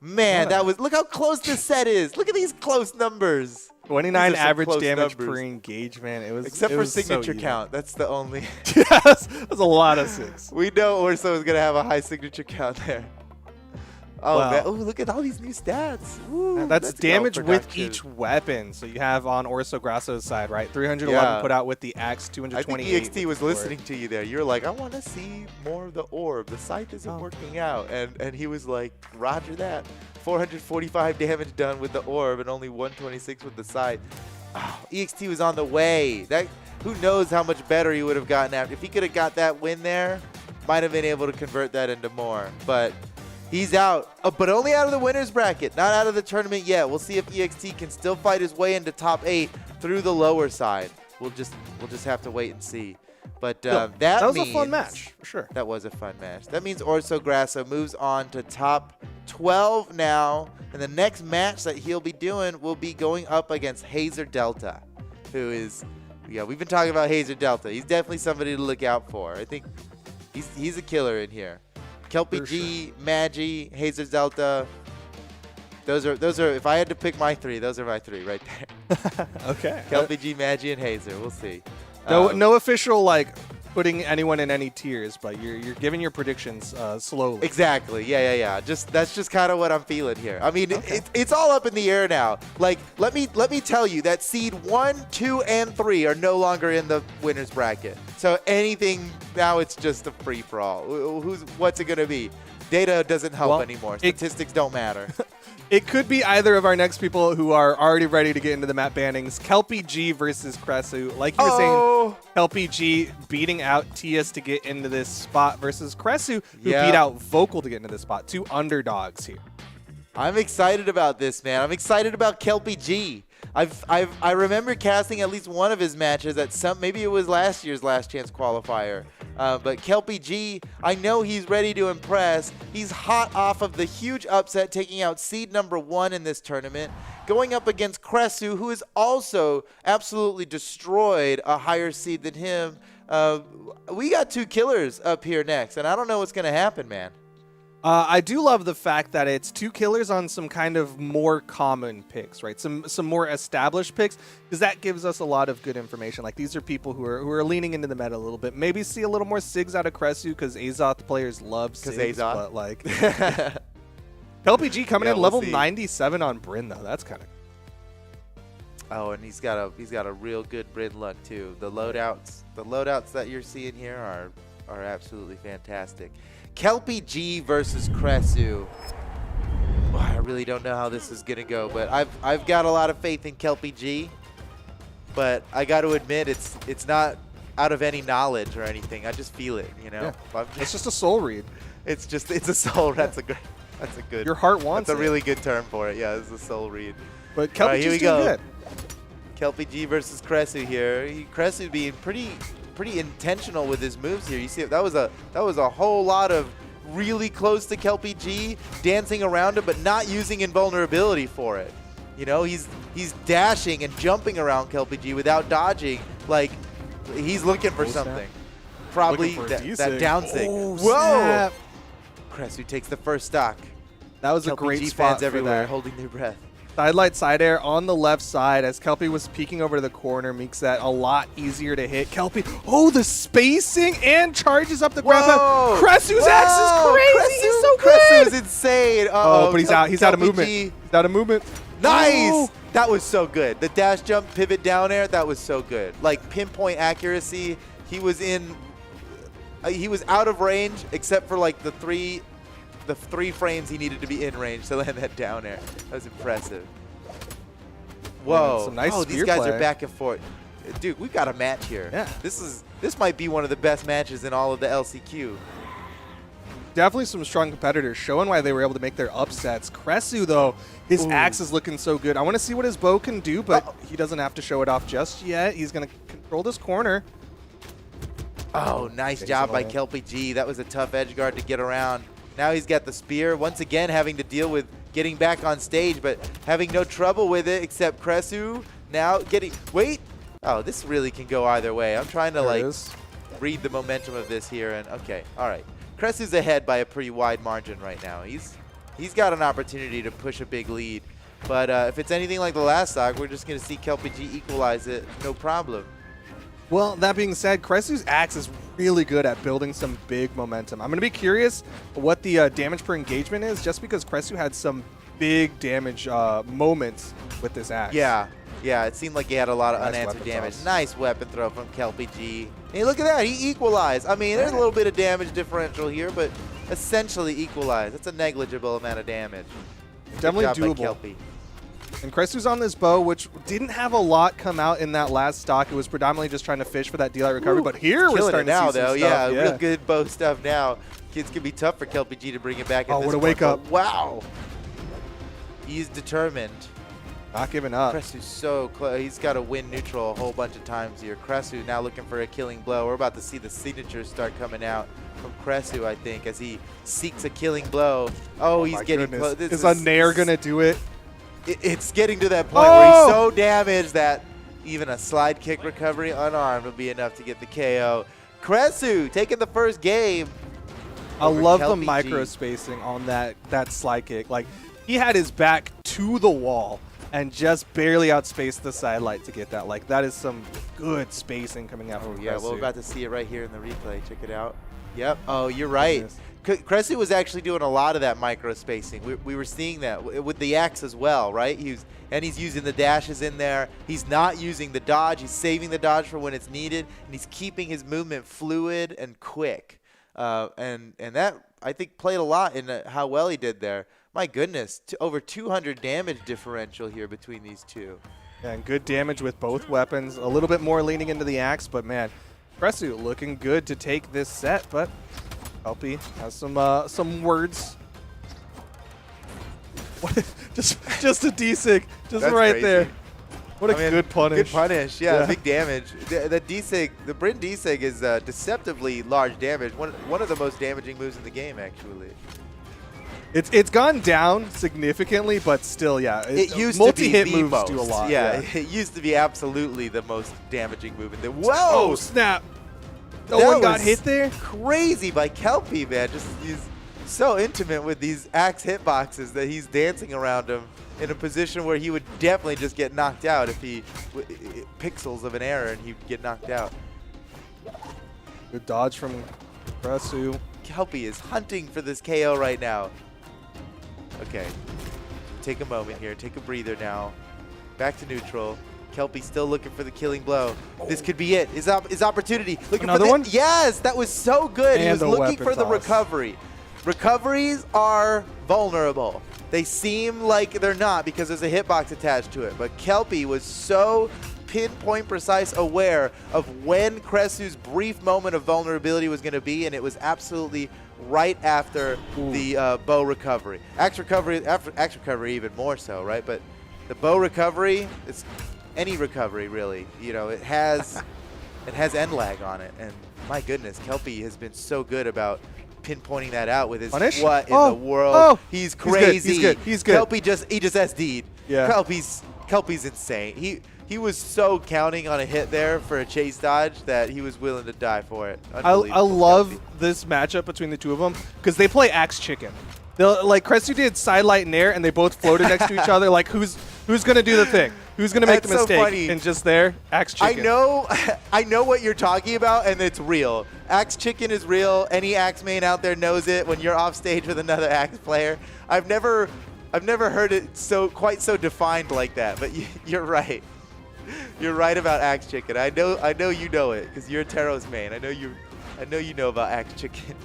Man, that was, look how close this set is. Look at these close numbers. 29 These are some average close damage numbers. per engagement. It was Except it for was so signature even. count. That's the only. Yes, that's a lot of six. We know Orso is going to have a high signature count there. Oh, Wow. man. Oh, look at all these new stats. Ooh, That's let's go, damage with production. each weapon. So you have on Orso Grasso's side, right? 311 Yeah. put out with the axe, I 228. think EXT was with the listening to you there. You're like, I want to see more of the orb. The sight isn't Oh. working out. And he was like, roger that. 445 damage done with the orb and only 126 with the sight. Oh, EXT was on the way. Who knows how much better he would have gotten after. If he could have got that win there, might have been able to convert that into more. But he's out. But only out of the winner's bracket. Not out of the tournament yet. We'll see if EXT can still fight his way into top 8 through the lower side. We'll just have to wait and see. But that was means a fun match, for sure. that was a fun match. That means Orso Grasso moves on to top 12 now. And the next match that he'll be doing will be going up against Hazer Delta, who is, yeah, we've been talking about Hazer Delta. He's definitely somebody to look out for. I think He's a killer in here. Kelpie G, Magi, Hazer Delta. Those are. If I had to pick my 3, those are my 3 right there. Okay. Kelpie G, Magi, and Hazer. We'll see. No official like putting anyone in any tiers, but you're giving your predictions slowly. Exactly. Yeah. That's just kind of what I'm feeling here. I mean, it's all up in the air now. Like, let me tell you that seed 1, 2, and 3 are no longer in the winners bracket. So anything now, it's just a free for all. What's it gonna be? Data doesn't help anymore. Statistics don't matter. It could be either of our next people who are already ready to get into the map bannings. Kelpie G versus Cresu. Like you were saying, Kelpie G beating out Tias to get into this spot versus Cresu, who beat out Vocal to get into this spot. 2 underdogs here. I'm excited about this, man. I'm excited about Kelpie G. I remember casting at least one of his matches at maybe it was last year's Last Chance qualifier. But Kelpie G, I know he's ready to impress. He's hot off of the huge upset, taking out seed number 1 in this tournament, going up against Cresu, who has also absolutely destroyed a higher seed than him. We got 2 killers up here next, and I don't know what's going to happen, man. I do love the fact that it's 2 killers on some kind of more common picks, right? Some more established picks, because that gives us a lot of good information. Like, these are people who are leaning into the meta a little bit. Maybe see a little more Sigs out of Cresu, because Azoth players love Sigs. But like, Kelpie G coming in level 97 on Bryn though. That's kind of. Oh, and he's got a real good Bryn luck too. The loadouts that you're seeing here are absolutely fantastic. Kelpie G versus Cresu. I really don't know how this is gonna go, but I've got a lot of faith in Kelpie G. But I got to admit, it's not out of any knowledge or anything. I just feel it, you know. Yeah. It's just a soul read. It's a soul. That's a good. Your heart wants That's a really good term for it. Yeah, it's a soul read. But Kelpie G's doing good. Kelpie G versus Cresu here. Cresu being pretty intentional with his moves here. You see, that was a whole lot of really close to Kelpie G, dancing around him, but not using invulnerability for it. You know, he's dashing and jumping around Kelpie G without dodging. Like, he's looking for something. Probably that down sig. Oh, whoa! Snap. Cresu takes the first stock. That was Kelpie a great G spot fans for everywhere, that. holding their breath. Sidelight side air on the left side as Kelpie was peeking over to the corner, makes that a lot easier to hit. Kelpie, the spacing and charges up the grab. Cresu's axe is crazy. He's so good. Cresu's insane. But he's out. He's out of movement. He's out of movement. Nice. Oh. That was so good. The dash jump pivot down air, that was so good. Like pinpoint accuracy. He was out of range except for like the three frames he needed to be in range to land that down air. That was impressive. Whoa. Some nice these guys are back and forth. Dude, we've got a match here. Yeah. This might be one of the best matches in all of the LCQ. Definitely some strong competitors showing why they were able to make their upsets. Cresu, though, his axe is looking so good. I want to see what his bow can do, but he doesn't have to show it off just yet. He's going to control this corner. Oh, nice job by Kelpie G. That was a tough edge guard to get around. Now he's got the spear. Once again, having to deal with getting back on stage, but having no trouble with it, except Cresu now getting... Wait! Oh, this really can go either way. I'm trying to, read the momentum of this here, and okay, all right. Cresu's ahead by a pretty wide margin right now. He's got an opportunity to push a big lead, but if it's anything like the last stock, we're just going to see Kelpie G equalize it, no problem. Well, that being said, Cresu's axe is really good at building some big momentum. I'm going to be curious what the damage per engagement is, just because Cresu had some big damage moments with this axe. Yeah, it seemed like he had a lot of unanswered damage. Nice weapon throw from Kelpie G. Hey, look at that. He equalized. I mean, there's a little bit of damage differential here, but essentially equalized. That's a negligible amount of damage. Definitely doable. And Cresu's on this bow, which didn't have a lot come out in that last stock. It was predominantly just trying to fish for that delight recovery. But here we're starting to see some stuff. Yeah, real good bow stuff now. It's going to be tough for Kelpie G to bring it back. What a wake up. Wow. He's determined. Not giving up. Cresu's so close. He's got to win neutral a whole bunch of times here. Cresu now looking for a killing blow. We're about to see the signatures start coming out from Cresu, I think, as he seeks a killing blow. Oh, he's getting close. Is a Nair going to do it? It's getting to that point where he's so damaged that even a slide kick recovery unarmed will be enough to get the KO. Kresu taking the first game. I over love the Kelpie micro G. spacing on that slide kick. Like, he had his back to the wall and just barely outspaced the sidelight to get that. Like, that is some good spacing coming out from Yeah, Kresu. we're about to see it right here in the replay. Check it out. Yep. Oh, you're right. Kresu was actually doing a lot of that micro spacing. We were seeing that with the X as well, right? He's using the dashes in there. He's not using the dodge. He's saving the dodge for when it's needed, and he's keeping his movement fluid and quick. And that, I think, played a lot in how well he did there. My goodness, over 200 damage differential here between these two. Yeah, and good damage with both weapons. A little bit more leaning into the axe, but man, Kresu looking good to take this set, but Kelpie has some words. What? just a D-Sig, just That's right crazy. there. What a good punish. Good punish, yeah, big damage. The D-Sig, the Bryn D-Sig is deceptively large damage. One of the most damaging moves in the game, actually. It's gone down significantly, but still, yeah. It used multi-hit to be the moves most. do a lot. Yeah, it used to be absolutely the most damaging move in the. Whoa! Oh, snap. No That one got was hit there? Crazy by Kelpie, man. Just he's so intimate with these axe hitboxes that he's dancing around him in a position where he would definitely just get knocked out if he pixels of an error and he'd get knocked out. Good dodge from Kresu. Kelpie is hunting for this KO right now. Okay, take a moment here. Take a breather now. Back to neutral. Kelpie still looking for the killing blow. This could be it. His opportunity. Looking Another for one? Yes, that was so good. He And was the looking for weapon the toss. recovery. Recoveries are vulnerable. They seem like they're not because there's a hitbox attached to it. But Kelpie was so pinpoint precise aware of when Kresu's brief moment of vulnerability was going to be, and it was absolutely right after the bow recovery. Axe recovery, after axe recovery even more so, right? But the bow recovery, it's any recovery really. You know, it has end lag on it, and my goodness, Kelpie has been so good about pinpointing that out with his Punish? what in Oh, the world. oh. He's crazy. He's good. Kelpie just SD'd. Yeah. Kelpie's insane. He was so counting on a hit there for a chase dodge that he was willing to die for it. I Unbelievable, love Kelpie. this matchup between the two of them because they play axe chicken. They'll, like Kresu did sidelight and air, and they both floated next to each other. Like who's gonna do the thing? Who's gonna make That's the so mistake? funny. And just there, axe chicken. I know what you're talking about, and it's real. Axe chicken is real. Any axe main out there knows it. When you're off stage with another axe player, I've never heard it quite so defined like that. But you're right. You're right about axe chicken. I know you know it because you're a Taros main. I know you know about axe chicken.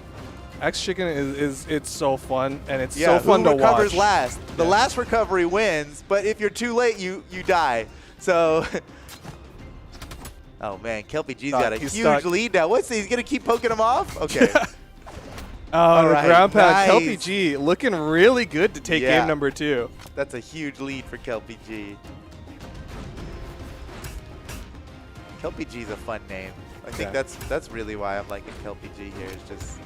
Axe chicken is it's so fun, and it's Yeah, so fun who to recovers watch. last? The Yeah. last recovery wins, but if you're too late, you die. So, oh man, Kelpie G's got a He's huge stuck. lead now. What's he? He's gonna keep poking him off? Okay. Oh, the right, ground pound. nice. Kelpie G looking really good to take Yeah. game number 2. That's a huge lead for Kelpie G. Kelpie G's a fun name. I think Yeah. that's really why I'm liking Kelpie G here. It's just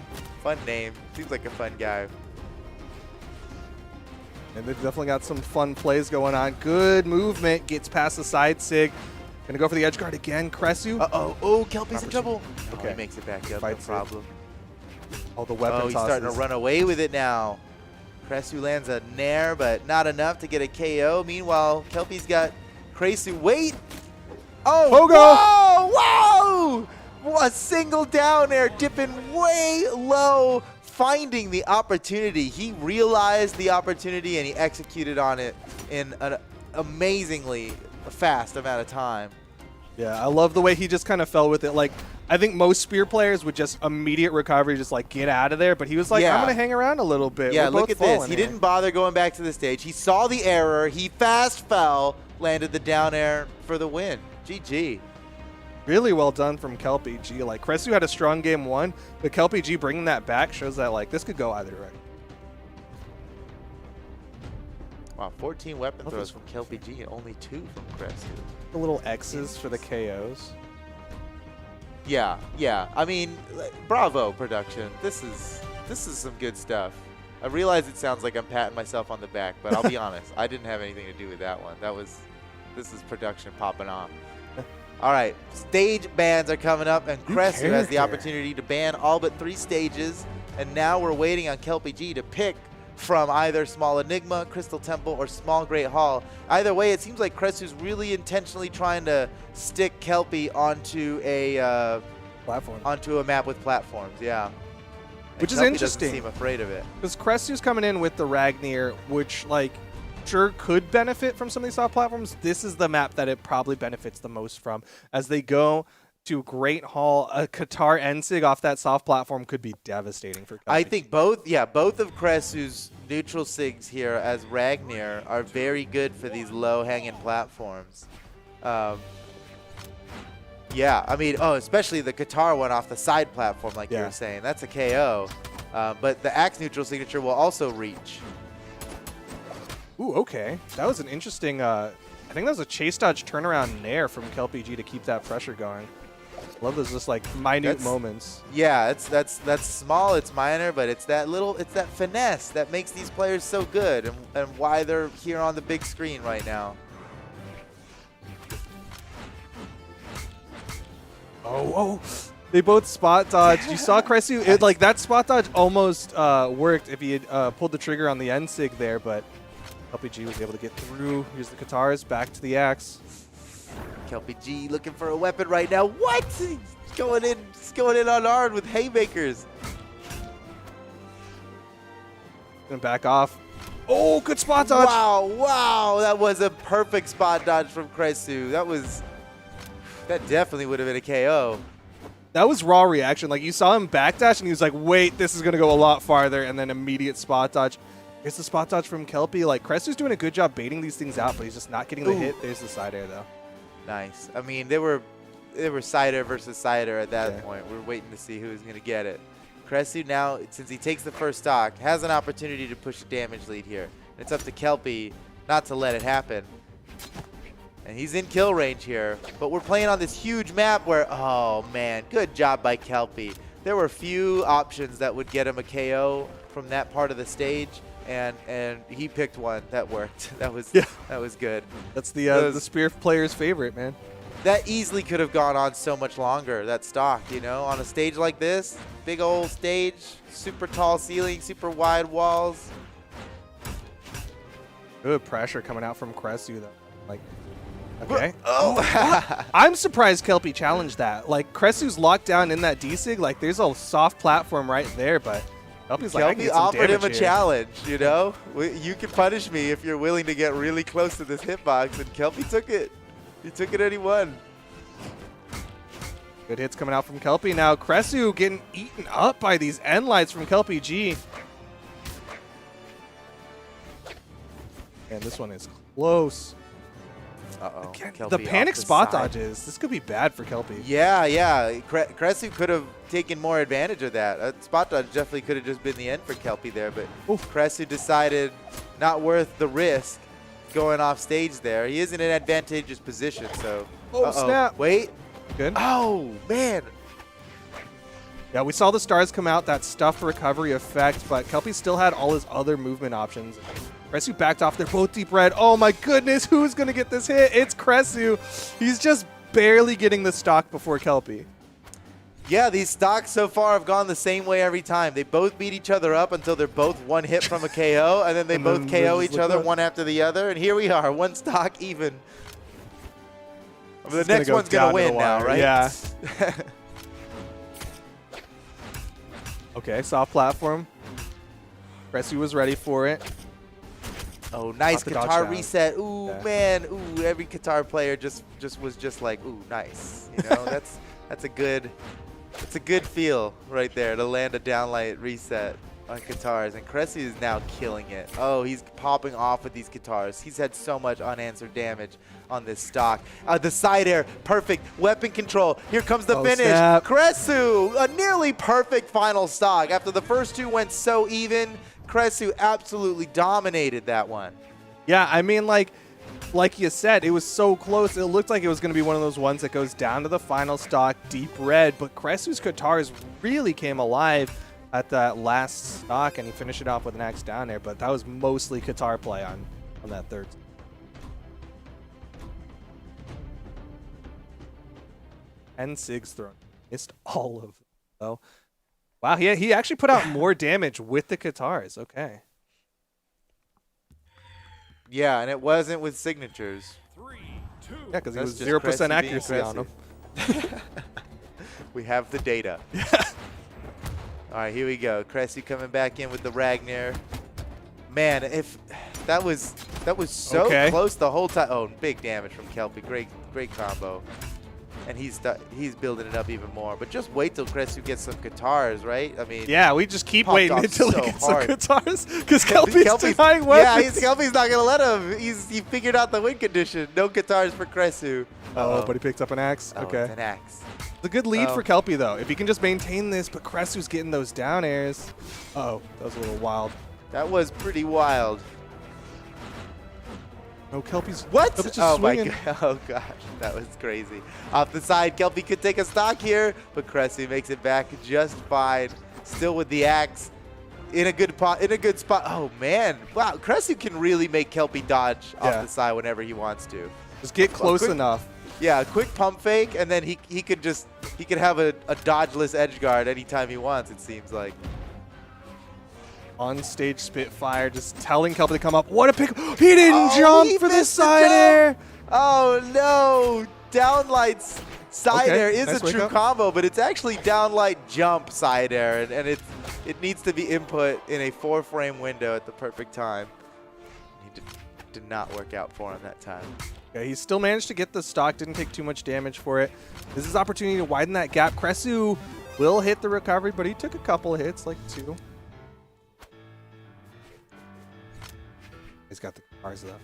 fun name. Seems like a fun guy. And they've definitely got some fun plays going on. Good movement. Gets past the side sig. Gonna go for the edge guard again. Kresu. Uh-oh. Oh, Kelpie's in trouble. Okay. Oh, he makes it back up. No Fights it. problem. Oh, the weapon Oh, he's tosses. starting to run away with it now. Kresu lands a nair, but not enough to get a KO. Meanwhile, Kelpie's got Kresu. Wait! Oh! Pogo! Whoa! A single down air, dipping way low, finding the opportunity. He realized the opportunity and he executed on it in an amazingly fast amount of time. Yeah, I love the way he just kind of fell with it. Like, I think most spear players would just immediate recovery, just like get out of there. But he was like, Yeah. I'm going to hang around a little bit. Yeah, We're look both at this. falling He here. didn't bother going back to the stage. He saw the error. He fast fell, landed the down air for the win. GG. Really well done from Kelpie G. Like, Kresu had a strong game 1, but Kelpie G bringing that back shows that, like, this could go either way. Wow, 14 weapon throws from Kelpie G and only 2 from Kresu. The little X's for the KOs. Yeah. I mean, bravo production. This is some good stuff. I realize it sounds like I'm patting myself on the back, but I'll be honest. I didn't have anything to do with that one. This is production popping off. All right, stage bans are coming up, and Cresu has the character. opportunity to ban all but 3 stages. And now we're waiting on Kelpie G to pick from either Small Enigma, Crystal Temple, or Small Great Hall. Either way, it seems like Cresu's really intentionally trying to stick Kelpie onto a map with platforms. Yeah, and Which is Kelpie interesting. Doesn't seem afraid of it. Because Cresu's coming in with the Ragnir, which, like, sure could benefit from some of these soft platforms. This is the map that it probably benefits the most from. As they go to Great Hall, a Qatar Ensig off that soft platform could be devastating for Kelpie. I think both of Cresu's neutral SIGs here as Ragnir are very good for these low-hanging platforms. Yeah, I mean, especially the Qatar one off the side platform, like you were saying. That's a KO. But the Axe neutral signature will also reach. Ooh, okay. That was an interesting, I think that was a chase dodge turnaround nair from Kelpie G to keep that pressure going. Love those just like minute moments. Yeah, that's small, it's minor, but it's that finesse that makes these players so good and why they're here on the big screen right now. Oh, they both spot dodged. You saw Cresu, like that spot dodge almost worked if he had pulled the trigger on the Ensig there, but Kelpie G was able to get through. Here's the Qatars, back to the Axe. Kelpie G looking for a weapon right now. What? He's going in unarmed with haymakers. Gonna back off. Oh, good spot dodge. Wow, that was a perfect spot dodge from Cresu. That definitely would have been a KO. That was raw reaction. Like, you saw him backdash, and he was like, wait, this is going to go a lot farther, and then immediate spot dodge. Here's the spot dodge from Kelpie. Like, Cresu's doing a good job baiting these things out, but he's just not getting the hit. There's the side air, though. Nice. I mean, they were cider versus cider at that point. We're waiting to see who's going to get it. Cresu now, since he takes the first stock, has an opportunity to push a damage lead here. It's up to Kelpie not to let it happen. And he's in kill range here, but we're playing on this huge map where, oh man, good job by Kelpie. There were few options that would get him a KO from that part of the stage, and he picked one that worked. That was good. That's the Spear player's favorite, man. That easily could have gone on so much longer, that stock, you know, on a stage like this, big old stage, super tall ceiling, super wide walls. Good pressure coming out from Cresu, though. Like, okay. Oh! I'm surprised Kelpie challenged that. Like, Cresu's locked down in that D-Sig. Like, there's a soft platform right there, but Kelpie's like, I can get some offered him a damage here. challenge, you know? You can punish me if you're willing to get really close to this hitbox, and Kelpie took it. He took it and he won. Good hits coming out from Kelpie. Now, Cresu getting eaten up by these end lights from Kelpie G. And this one is close. Uh-oh. Again, Kelpie the panic off the spot side. dodges. This could be bad for Kelpie. Yeah. Cresu could have taken more advantage of that. A spot dodge definitely could have just been the end for Kelpie there, but Cresu decided not worth the risk going off stage there. He is in an advantageous position, so. Oh, snap. Wait. Good. Oh, man. Yeah, we saw the stars come out, that stuffed recovery effect, but Kelpie still had all his other movement options. Cresu backed off. They're both deep red. Oh my goodness, who's going to get this hit? It's Cresu. He's just barely getting the stock before Kelpie. Yeah, these stocks so far have gone the same way every time. They both beat each other up until they're both one hit from a KO, and then they both KO each other one after the other, and here we are, one stock even. The next one's going to win now, right? Yeah. Okay, soft platform. Cresu was ready for it. Oh, nice guitar reset. Ooh, yeah. Man. Ooh, every guitar player just was like, ooh, nice. You know, that's a good feel right there to land a downlight reset on guitars. And Cresu is now killing it. Oh, he's popping off with these guitars. He's had so much unanswered damage on this stock. The side air, perfect. Weapon control. Here comes the finish. Snap. Cresu, a nearly perfect final stock. After the first two went so even, Cresu absolutely dominated that one. Yeah, I mean, like you said, it was so close. It looked like it was going to be one of those ones that goes down to the final stock, deep red. But Cresu's guitars really came alive at that last stock, and he finished it off with an axe down there. But that was mostly guitar play on that third. 10 SIGs thrown. Missed all of them, though. Wow, he actually put out more damage with the Katars. Okay. Yeah, and it wasn't with signatures. 3, 2. Yeah, because he That's was just 0% Cressy being accuracy on him. Cressy. We have the data. All right, here we go. Cressy coming back in with the Ragnar. Man, if that was so Okay. close the whole time. Oh, big damage from Kelpie. Great combo. And he's building it up even more. But just wait till Cressy gets some guitars, right? I mean, Yeah, we just keep Popped waiting off until so he gets hard. some Katars. Because Kelpie's denying yeah, weapons. Kelpie's not gonna let him. He figured out the win condition. No guitars for Cressy. Oh, but he picked up an axe. Oh, Okay. it's an axe. It's a good lead Oh. for Kelpie, though. If he can just maintain this, but Cressu's getting those down airs. Uh-oh, that was a little wild. That was pretty wild. No, Kelpie's... What? Kelpie's just Oh swinging. my god! Oh gosh, that was crazy. Off the side, Kelpie could take a stock here, but Cressy makes it back just fine. Still with the axe, in a good spot. Oh man, wow! Cressy can really make Kelpie dodge off Yeah. the side whenever he wants to. Just get close quick- enough. Yeah, a quick pump fake, and then he could have a dodgeless edge guard anytime he wants. It seems like. On stage Spitfire, just telling Kelpie to come up. What a pick! He didn't Oh, jump he for the missed the side jump. air. Oh no! Downlights side Okay, air is nice a wake true up. combo, but it's actually downlight jump side air, and it needs to be input in a 4-frame window at the perfect time. He did not work out for him that time. Yeah, he still managed to get the stock. Didn't take too much damage for it. This is opportunity to widen that gap. Cressy will hit the recovery, but he took a couple of hits, like 2. He's got the cars though.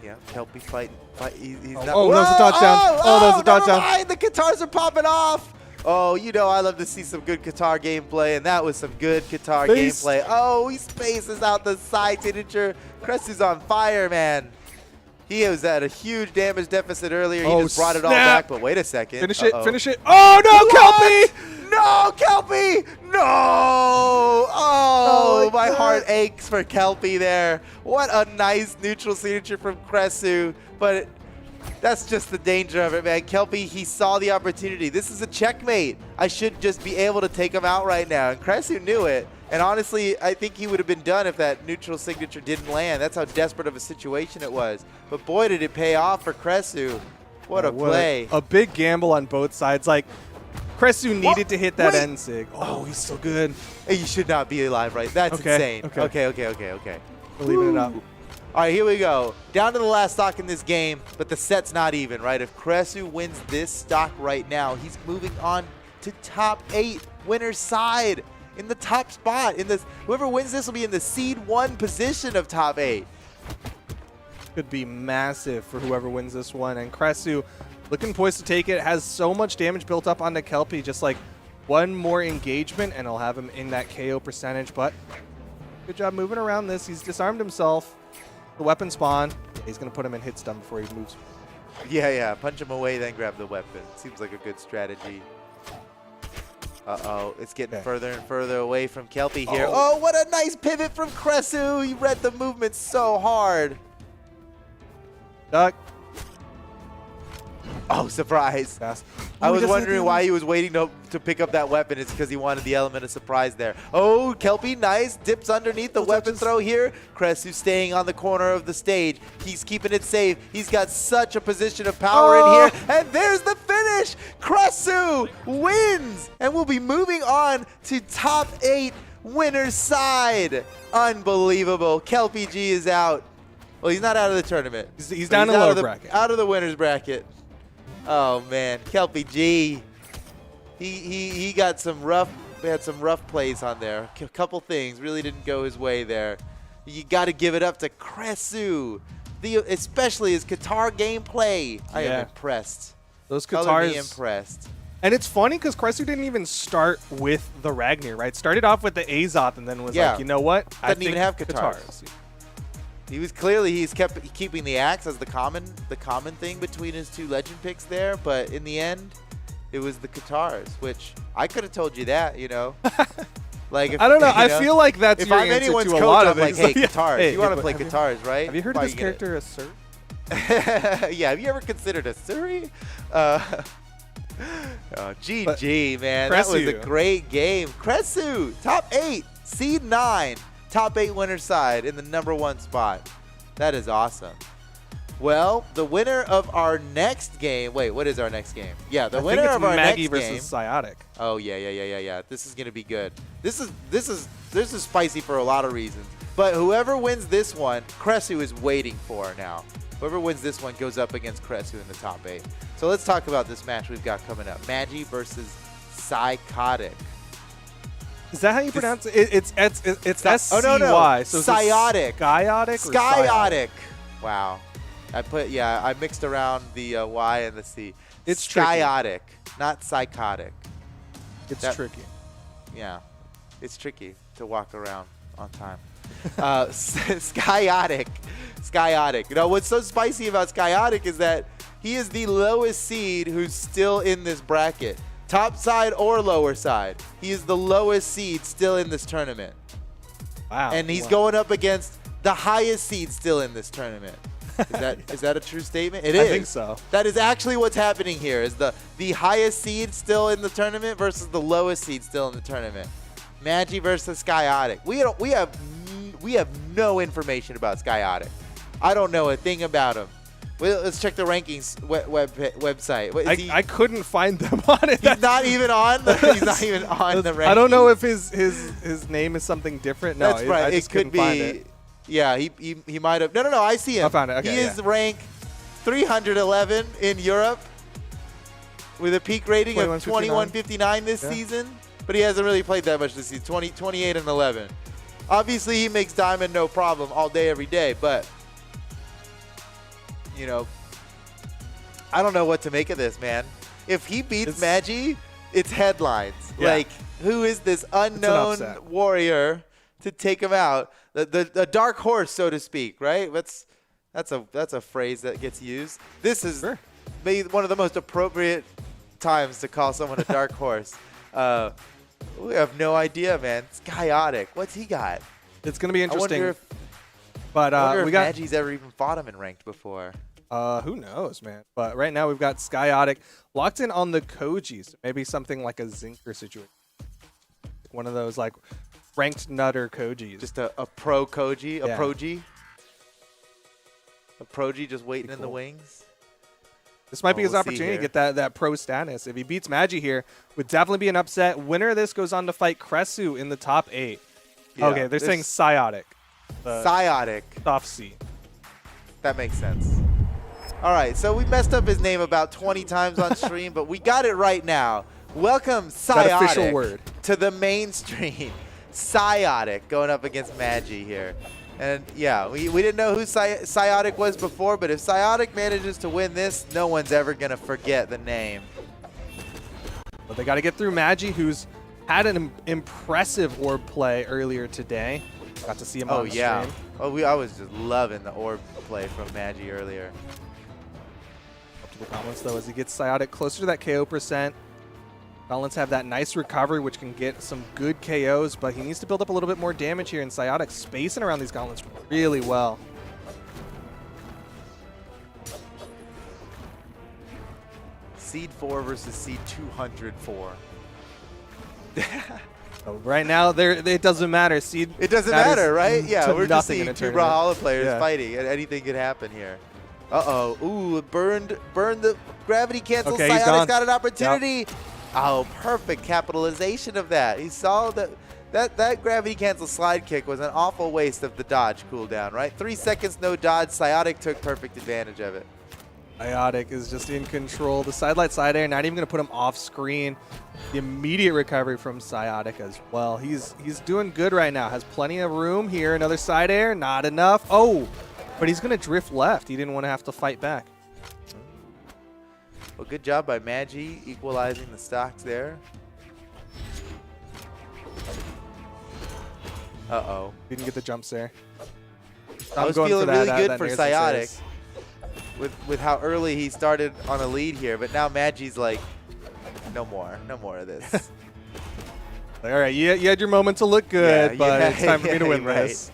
Yeah, Kelpie fighting. He's not. Oh, that was a touchdown. Oh, that was a touchdown. Never mind. The guitars are popping off. Oh, you know I love to see some good guitar gameplay, and that was some good guitar Space. gameplay. Oh, he spaces out the side signature. Cressy's on fire, man. He was at a huge damage deficit earlier. He Oh, just brought it all snap. back, but wait a second. Finish it, Uh-oh. finish it. Oh, no, Kelpie! No, Kelpie! No! Oh, like my that. heart aches for Kelpie there. What a nice neutral signature from Cressy, but that's just the danger of it, man. Kelpie, he saw the opportunity. This is a checkmate. I should just be able to take him out right now, and Cressy knew it. And honestly, I think he would have been done if that neutral signature didn't land. That's how desperate of a situation it was. But boy, did it pay off for Cressy. What a play. A big gamble on both sides. Like, Cressy needed to hit that Wait. end sig. Oh, he's so good. Hey, you should not be alive, right? That's Okay, insane. okay. Okay. We're leaving it up. All right, here we go. Down to the last stock in this game, but the set's not even, right? If Cressy wins this stock right now, he's moving on to top 8, winner's side, in the top spot. Whoever wins this will be in the seed 1 position of top 8. Could be massive for whoever wins this one. And Cressy, looking poised to take it, has so much damage built up onto Kelpie. Just like one more engagement, and it'll have him in that KO percentage. But good job moving around this. He's disarmed himself. The weapon spawn. He's going to put him in hit stun before he moves. Yeah. Punch him away, then grab the weapon. Seems like a good strategy. Uh-oh. It's getting further and further away from Kelpie here. Oh, what a nice pivot from Cressy. He read the movement so hard. Duck. Oh, surprise. Fast. I Oh, he was doesn't wondering have why he was waiting to pick up that weapon. It's because he wanted the element of surprise there. Oh, Kelpie, nice. Dips underneath the weapon throw here. Cressy staying on the corner of the stage. He's keeping it safe. He's got such a position of power in here. And there's the finish. Cressy wins. And we'll be moving on to top 8 winner's side. Unbelievable. Kelpie G is out. Well, he's not out of the tournament. He's But down in out lower of the bracket. Out of the winner's bracket. Oh man, Kelpie G. He got some rough. They had some rough plays on there. A couple things really didn't go his way there. You got to give it up to Cressy, especially his guitar gameplay. I am impressed. Those Color me guitars. impressed. And it's funny because Cressy didn't even start with the Ragnar, right? Started off with the Azoth and then was like, you know what? Doesn't even have guitars. He was he's kept keeping the axe as the common thing between his 2 legend picks there, but in the end, it was the guitars, which I could have told you that, you know. Like, if, I don't know. I you feel like that's if your I'm answer anyone's to a coach, lot I'm of like, things. hey, guitars. Hey, you want to but play guitars, right? Have you heard of Probably this get it. character, Assert? Yeah, have you ever considered a Suri? GG, man. That was a Cresu. great game. Cresu, top 8, seed 9, top 8 winner side in the #1 spot. That is awesome. Well, the winner of our next game. Wait, what is our next game? Yeah, the winner of our Maggie next versus game. Psyotic. Oh yeah. This is gonna be good. This is spicy for a lot of reasons. But whoever wins this one, Cresu is waiting for now. Whoever wins this one goes up against Cresu in the top 8. So let's talk about this match we've got coming up. Magi versus Psychotic. Is that how you pronounce it? It's S-C-Y. Oh, no. So Psyotic. Skyotic? or Skyotic. Wow. I mixed around the Y and the C. It's tricky. Skyotic, not psychotic. It's tricky. Yeah, it's tricky to walk around on time. Skyotic. You know, what's so spicy about Skyotic is that he is the lowest seed who's still in this bracket. Top side or lower side. He is the lowest seed still in this tournament. Wow. And he's going up against the highest seed still in this tournament. Is that a true statement? It is. I think so. That is actually what's happening here. Is the highest seed still in the tournament versus the lowest seed still in the tournament. Magi versus Skyotic. We have no information about Skyotic. I don't know a thing about him. Well, let's check the rankings website. I couldn't find them on it. He's not even on the rankings. I don't know if his name is something different. No, That's right. I just it could couldn't find be. it. Yeah, he might have. No. I see him. I found it. Okay, he is ranked 311 in Europe with a peak rating of 2159 this season. But he hasn't really played that much this season. 28 and 11. Obviously, he makes diamond no problem all day, every day. But you know, I don't know what to make of this, man. If he beats Magi, it's headlines. Yeah. Like, who is this unknown warrior to take him out? The dark horse, so to speak, right? That's a phrase that gets used. This is maybe one of the most appropriate times to call someone a dark horse. We have no idea, man. It's Skyotic. What's he got? It's going to be interesting. I wonder if Magi's ever even fought him in ranked before. Who knows, man? But right now we've got Skyotic locked in on the Kojis. Maybe something like a Zinker situation. One of those like ranked nutter Kojis. Just a pro Koji, Yeah. a Proji. A Proji just waiting in the wings. This might be his we'll see opportunity to here. get that pro status. If he beats Magi here, would definitely be an upset. Winner of this goes on to fight Cresu in the top 8. Yeah, Okay, they're saying Psyotic. Psyotic. Soft C. That makes sense. All right, so we messed up his name about 20 times on stream, but we got it right now. Welcome, That official Psyotic, word. to the mainstream. Psyotic going up against Magi here. And yeah, we didn't know who Psyotic was before, but if Psyotic manages to win this, no one's ever going to forget the name. But they got to get through Magi, who's had an impressive orb play earlier today. Got to see him on stream. I was just loving the orb play from Magi earlier. Up to the Gauntlets, though, as he gets Psyotic closer to that KO percent. Gauntlets have that nice recovery, which can get some good KOs, but he needs to build up a little bit more damage here, and Psyotic spacing around these Gauntlets really well. Seed 4 versus Seed 204. So right now, it doesn't matter. Seed. It doesn't matter, right? Yeah, we're just seeing in a two tournament. Brawlhalla players Yeah. fighting, and anything could happen here. Uh-oh. Ooh, it burned the gravity cancel. Okay, he's Psyotic's gone. got an opportunity. Oh, perfect capitalization of that. He saw that gravity cancel slide kick was an awful waste of the dodge cooldown, right? 3 seconds, no dodge. Psyotic took perfect advantage of it. Psyotic is just in control. The sidelight side air, not even going to put him off screen. The immediate recovery from Psyotic as well. He's doing good right now. Has plenty of room here. Another side air, not enough. Oh, but he's going to drift left. He didn't want to have to fight back. Well, good job by Magi equalizing the stocks there. Uh-oh. Didn't get the jumps there. I was feeling really good for Psyotic with how early he started on a lead here, but now Magi's like, no more of this. All right, you had your moment to look good, Yeah, but yeah, it's time for me to yeah, win right. this.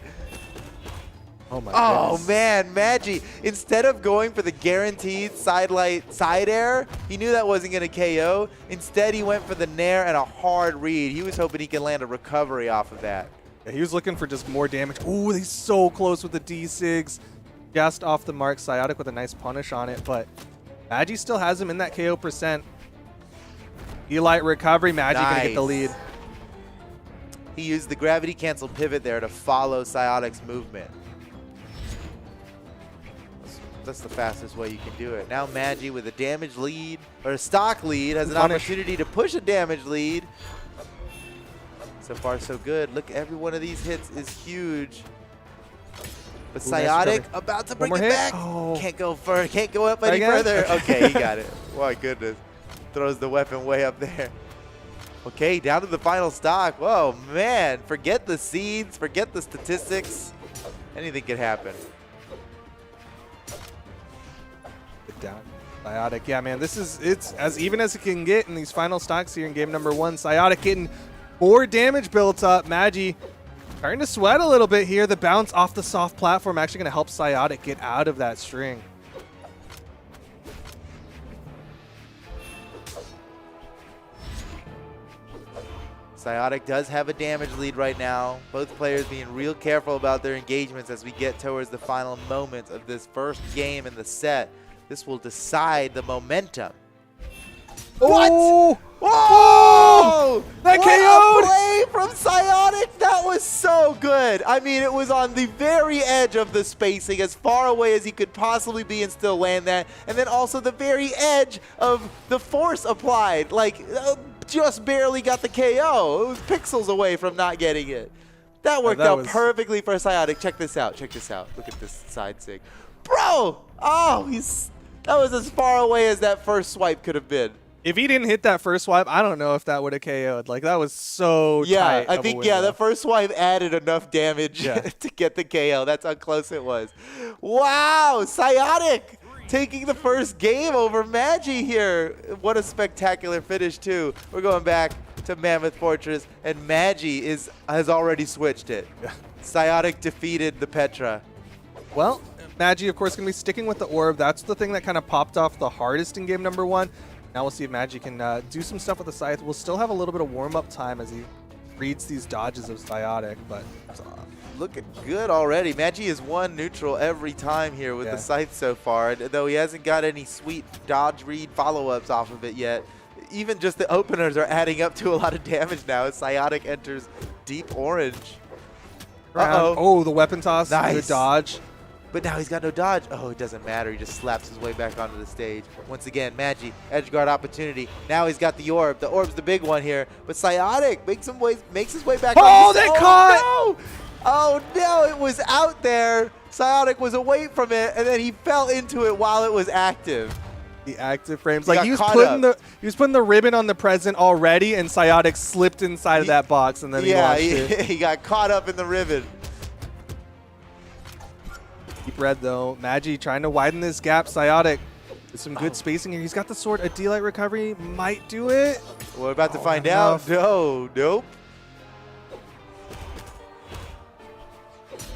Oh my Oh goodness. man, Magi, instead of going for the guaranteed side air, he knew that wasn't going to KO. Instead, he went for the nair and a hard read. He was hoping he could land a recovery off of that. Yeah, he was looking for just more damage. Ooh, he's so close with the D6. Just off the mark. Psiotic with a nice punish on it, but Magi still has him in that KO percent. Elite recovery. Magi gonna get the lead. He used the gravity cancel pivot there to follow Psiotic's movement. That's the fastest way you can do it. Now Magi with a damage lead, or a stock lead, has an opportunity to push a damage lead. So far, so good. Look, every one of these hits is huge. But Ooh, nice Psiotic recovery. about to One bring more it hit. back. Oh. Can't go further. Can't go up any Again? further. Okay, he got it. My goodness. Throws the weapon way up there. Okay, down to the final stock. Whoa, man. Forget the seeds. Forget the statistics. Anything could happen. Good down. Psiotic. Yeah, man, it's as even as it can get in these final stocks here in game number 1. Psiotic getting more damage built up. Magi starting to sweat a little bit here. The bounce off the soft platform actually going to help Psiotic get out of that string. Psiotic does have a damage lead right now. Both players being real careful about their engagements as we get towards the final moments of this first game in the set. This will decide the momentum. What? Oh! Whoa! That What a KO'd! play from Psiotic! That was so good. I mean, it was on the very edge of the spacing, as far away as he could possibly be and still land that. And then also the very edge of the force applied. Like, just barely got the KO. It was pixels away from not getting it. That worked that out was- perfectly for Psiotic. Check this out. Check this out. Look at this side sig. Bro! Oh, that was as far away as that first swipe could have been. If he didn't hit that first swipe, I don't know if that would have KO'd. Like, that was so Yeah, tight. I of a think, window. the first swipe added enough damage Yeah. to get the KO. That's how close it was. Wow, Psiotic taking the first game over Magi here. What a spectacular finish, too. We're going back to Mammoth Fortress, and Magi has already switched it. Psiotic defeated the Petra. Well, Magi, of course, going to be sticking with the orb. That's the thing that kind of popped off the hardest in game number 1. Now we'll see if Magi can do some stuff with the scythe. We'll still have a little bit of warm-up time as he reads these dodges of Psiotic, but Looking good already. Magi has won neutral every time here with the scythe so far, though he hasn't got any sweet dodge read follow-ups off of it yet. Even just the openers are adding up to a lot of damage now as Psiotic enters deep orange. Uh-oh. Oh, the weapon toss, Nice. good dodge. But now he's got no dodge. Oh, it doesn't matter. He just slaps his way back onto the stage. Once again, Magi, edge guard opportunity. Now he's got the orb. The orb's the big one here. But Psiotic makes his way back. Oh, on the they caught! No! Oh, no, it was out there. Psiotic was away from it, and then he fell into it while it was active. The active frames. He Like, got he was caught putting the ribbon on the present already, and Psiotic slipped inside of that box, and then he launched it. he got caught up in the ribbon. Deep red, though. Magi trying to widen this gap. Psiotic with some good spacing here. He's got the sword. A D-Light recovery might do it. We're about to find enough. out. No, nope.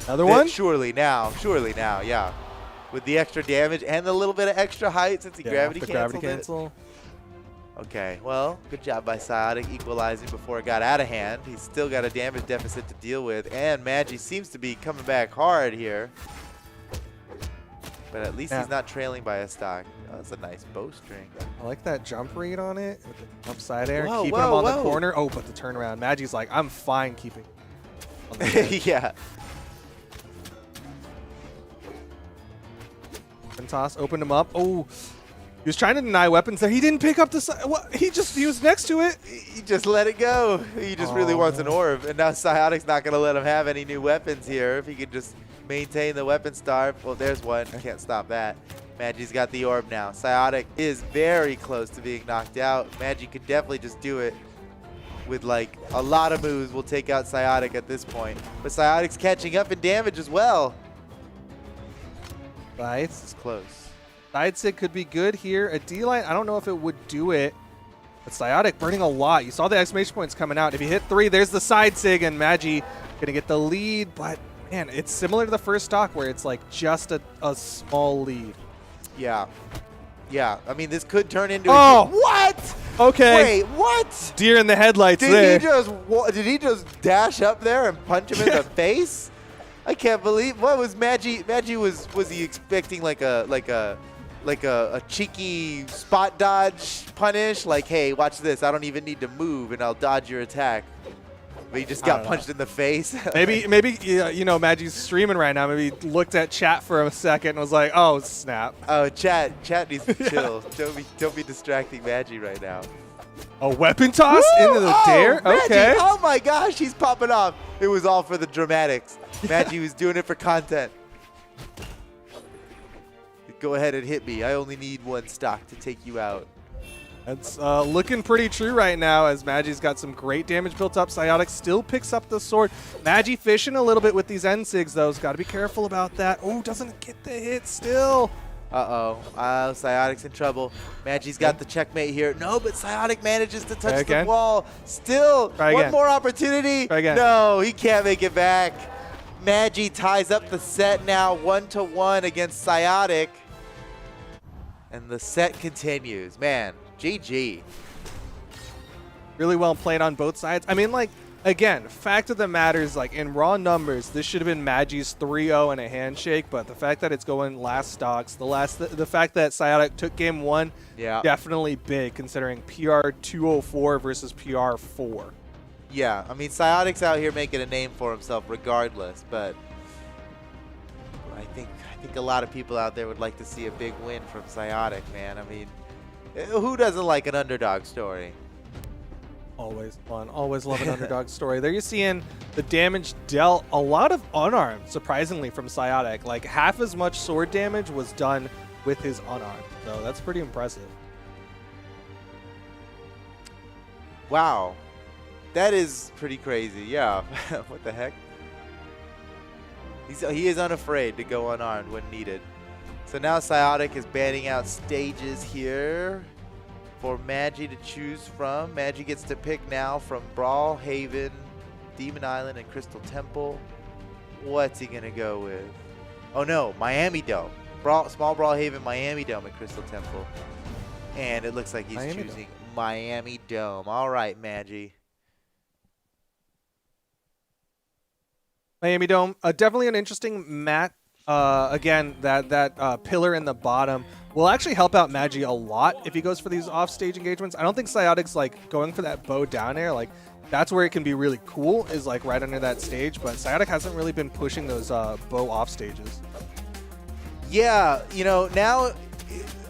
Another one? Surely now, yeah. With the extra damage and the little bit of extra height since he gravity the canceled gravity it. cancel. Okay, well, good job by Psiotic equalizing before it got out of hand. He's still got a damage deficit to deal with, and Magi seems to be coming back hard here. But at least he's not trailing by a stock. Oh, that's a nice bowstring. I like that jump read on it with the upside air, Whoa, keeping whoa, him on the whoa. corner. Oh, but the turnaround. Magi's like, I'm fine keeping. On the edge. Yeah. And toss opened him up. Oh, he was trying to deny weapons there. He didn't pick up the. What? He was next to it. He just let it go. He just really wants an orb. And now Psiotic's not going to let him have any new weapons here. If he could just maintain the weapon star. Well, there's one. Can't stop that. Magi's got the orb now. Psiotic is very close to being knocked out. Magi could definitely just do it with like a lot of moves. Will take out Psiotic at this point. But Psiotic's catching up in damage as well. Right. It's close. Side sig could be good here. A D-Light, I don't know if it would do it. But Psyotic burning a lot. You saw the exclamation points coming out. If you hit 3, there's the side sig, and Magi gonna get the lead. But man, it's similar to the first stock where it's like just a small lead. Yeah. Yeah. I mean, this could turn into what? Okay. Wait, what? Deer in the headlights there. Did he just dash up there and punch him in the face? I can't believe. What was Magi? Magi was he expecting like a cheeky spot dodge punish? Like, hey, watch this. I don't even need to move and I'll dodge your attack. But he just got punched in the face. maybe you know, Magi's streaming right now. Maybe he looked at chat for a second and was like, "Oh, snap." Oh, chat needs to chill. Don't be distracting Magi right now. A weapon toss into the dare. Magi. Okay. Oh my gosh, he's popping off. It was all for the dramatics. Magi was doing it for content. Go ahead and hit me. I only need 1 stock to take you out. It's looking pretty true right now as Magi's got some great damage built up. Psyotic still picks up the sword. Magi fishing a little bit with these end sigs, though. He's got to be careful about that. Oh, doesn't get the hit still. Uh-oh. Psyotic's in trouble. Magi's got the checkmate here. No, but Psyotic manages to touch the wall. Still, one more opportunity. No, he can't make it back. Magi ties up the set now 1-1 against Psyotic. And the set continues. Man, GG. Really well played on both sides. I mean, like, again, fact of the matter is, like, in raw numbers, this should have been Magi's 3-0 and a handshake, but the fact that it's going last stocks, the fact that Psyotic took game 1, definitely big, considering PR 204 versus PR 4. Yeah, I mean, Psyotic's out here making a name for himself regardless, but I think a lot of people out there would like to see a big win from Psyotic, man. I mean, who doesn't like an underdog story? Always fun. Always love an underdog story. There you're seeing the damage dealt. A lot of unarmed, surprisingly, from Psyotic. Like, half as much sword damage was done with his unarmed. So that's pretty impressive. Wow. That is pretty crazy. Yeah. What the heck? He is unafraid to go unarmed when needed. So now Psyotic is banning out stages here for Magi to choose from. Magi gets to pick now from Brawlhaven, Demon Island, and Crystal Temple. What's he going to go with? Oh no, Miami Dome. Small Brawlhaven, Miami Dome, and Crystal Temple. And it looks like he's choosing Miami Dome. All right, Magi. Miami Dome, definitely an interesting map. Again, that pillar in the bottom will actually help out Magi a lot if he goes for these off-stage engagements. I don't think Psyotic's like going for that bow down air. Like, that's where it can be really cool, is like right under that stage. But Psyotic hasn't really been pushing those bow off stages. Yeah, you know, now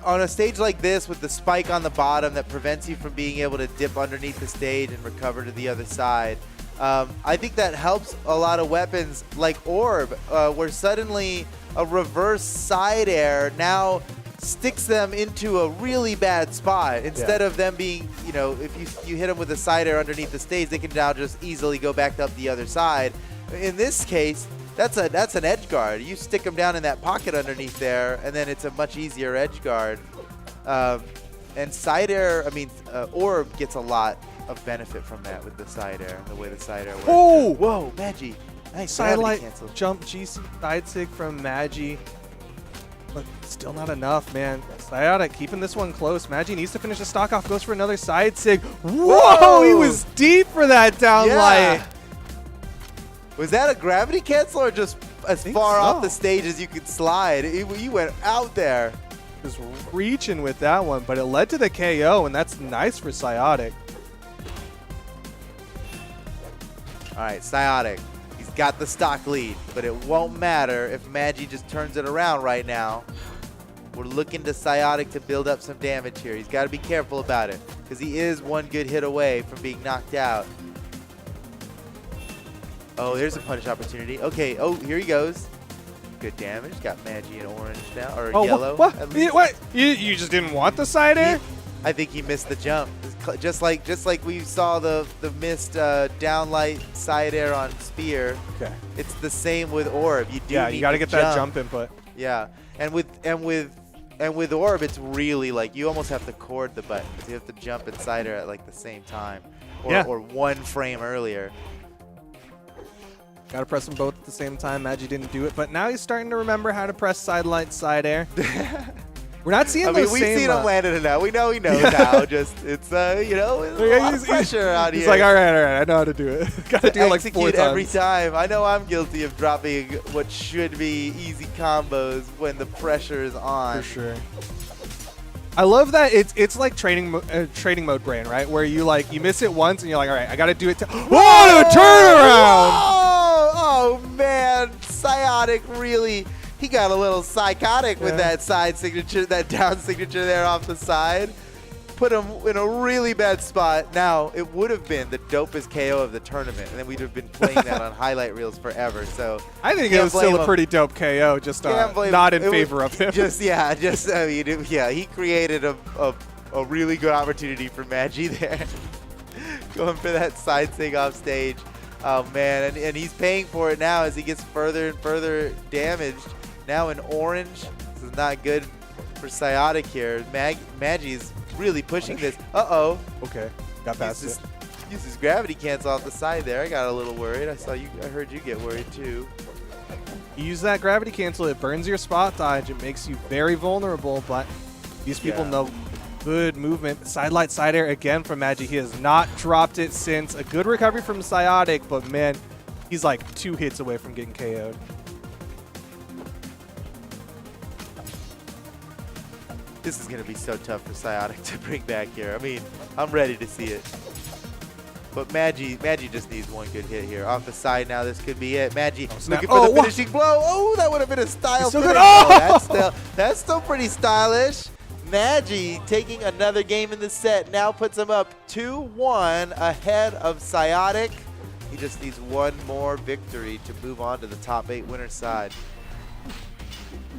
on a stage like this with the spike on the bottom that prevents you from being able to dip underneath the stage and recover to the other side, I think that helps a lot of weapons like Orb, where suddenly a reverse side air now sticks them into a really bad spot. Instead of them being, you know, if you hit them with a side air underneath the stage, they can now just easily go back up the other side. In this case, that's an edge guard. You stick them down in that pocket underneath there, and then it's a much easier edge guard. And side air, I mean, Orb gets a lot of benefit from that with the side air, the way the side air works. Oh! Whoa, Magi. Nice. Sidelight jump GC side sig from Magi. But still not enough, man. Psyotic keeping this one close. Magi needs to finish the stock off. Goes for another side sig. Whoa! He was deep for that down light. Was that a gravity cancel or just as far off the stage as you could slide? You went out there. Was reaching with that one, but it led to the KO, and that's nice for Psyotic. All right, Psyotic. He's got the stock lead, but it won't matter if Magi just turns it around right now. We're looking to Psyotic to build up some damage here. He's got to be careful about it because he is one good hit away from being knocked out. Oh, there's a punish opportunity. Okay, oh, here he goes. Good damage. Got Magi in orange now, or yellow. What? What? You just didn't want the side air? I think he missed the jump. Just like we saw the missed downlight side air on Spear. Okay. It's the same with Orb. You do you got to get that jump input. Yeah, and with And with Orb, it's really like you almost have to chord the buttons. You have to jump inside her at like the same time, or 1 frame earlier. Gotta press them both at the same time. Magi didn't do it, but now he's starting to remember how to press side light, side air. We're not seeing I mean, those we've same, seen him land it now. We know he knows how. Just it's you know, it's a lot of pressure out here. He's like, all right, I know how to do it. Gotta do it like 4 execute times. every time. I know I'm guilty of dropping what should be easy combos when the pressure is on. For sure. I love that it's like training mode brain, right? Where you miss it once and you're like, all right, I gotta do it. Whoa, turnaround! Oh man, Psyotic really. He got a little psychotic with that side signature, that down signature there off the side. Put him in a really bad spot. Now, it would have been the dopest KO of the tournament, and then we'd have been playing that on highlight reels forever. So I think it was still a pretty dope KO, just not in favor of him. I mean, he created a really good opportunity for Magi there. Going for that side sig off stage. Oh, man, and he's paying for it now as he gets further and further damaged. Now in orange. This is not good for Psyotic here. Magi's really pushing this. Uh-oh. Okay. Got past it. Uses gravity cancel off the side there. I got a little worried. I heard you get worried too. You use that gravity cancel. It burns your spot dodge. It makes you very vulnerable, but these people know good movement. Side light, side air again from Magi. He has not dropped it since. A good recovery from Psyotic, but man, he's like 2 hits away from getting KO'd. This is going to be so tough for Psyotic to bring back here. I mean, I'm ready to see it. But Magi just needs 1 good hit here. Off the side now, this could be it. Magi looking for the finishing blow. Oh, that would have been a style finish. That's still pretty stylish. Magi taking another game in the set. Now puts him up 2-1 ahead of Psyotic. He just needs 1 more victory to move on to the top 8 winner side.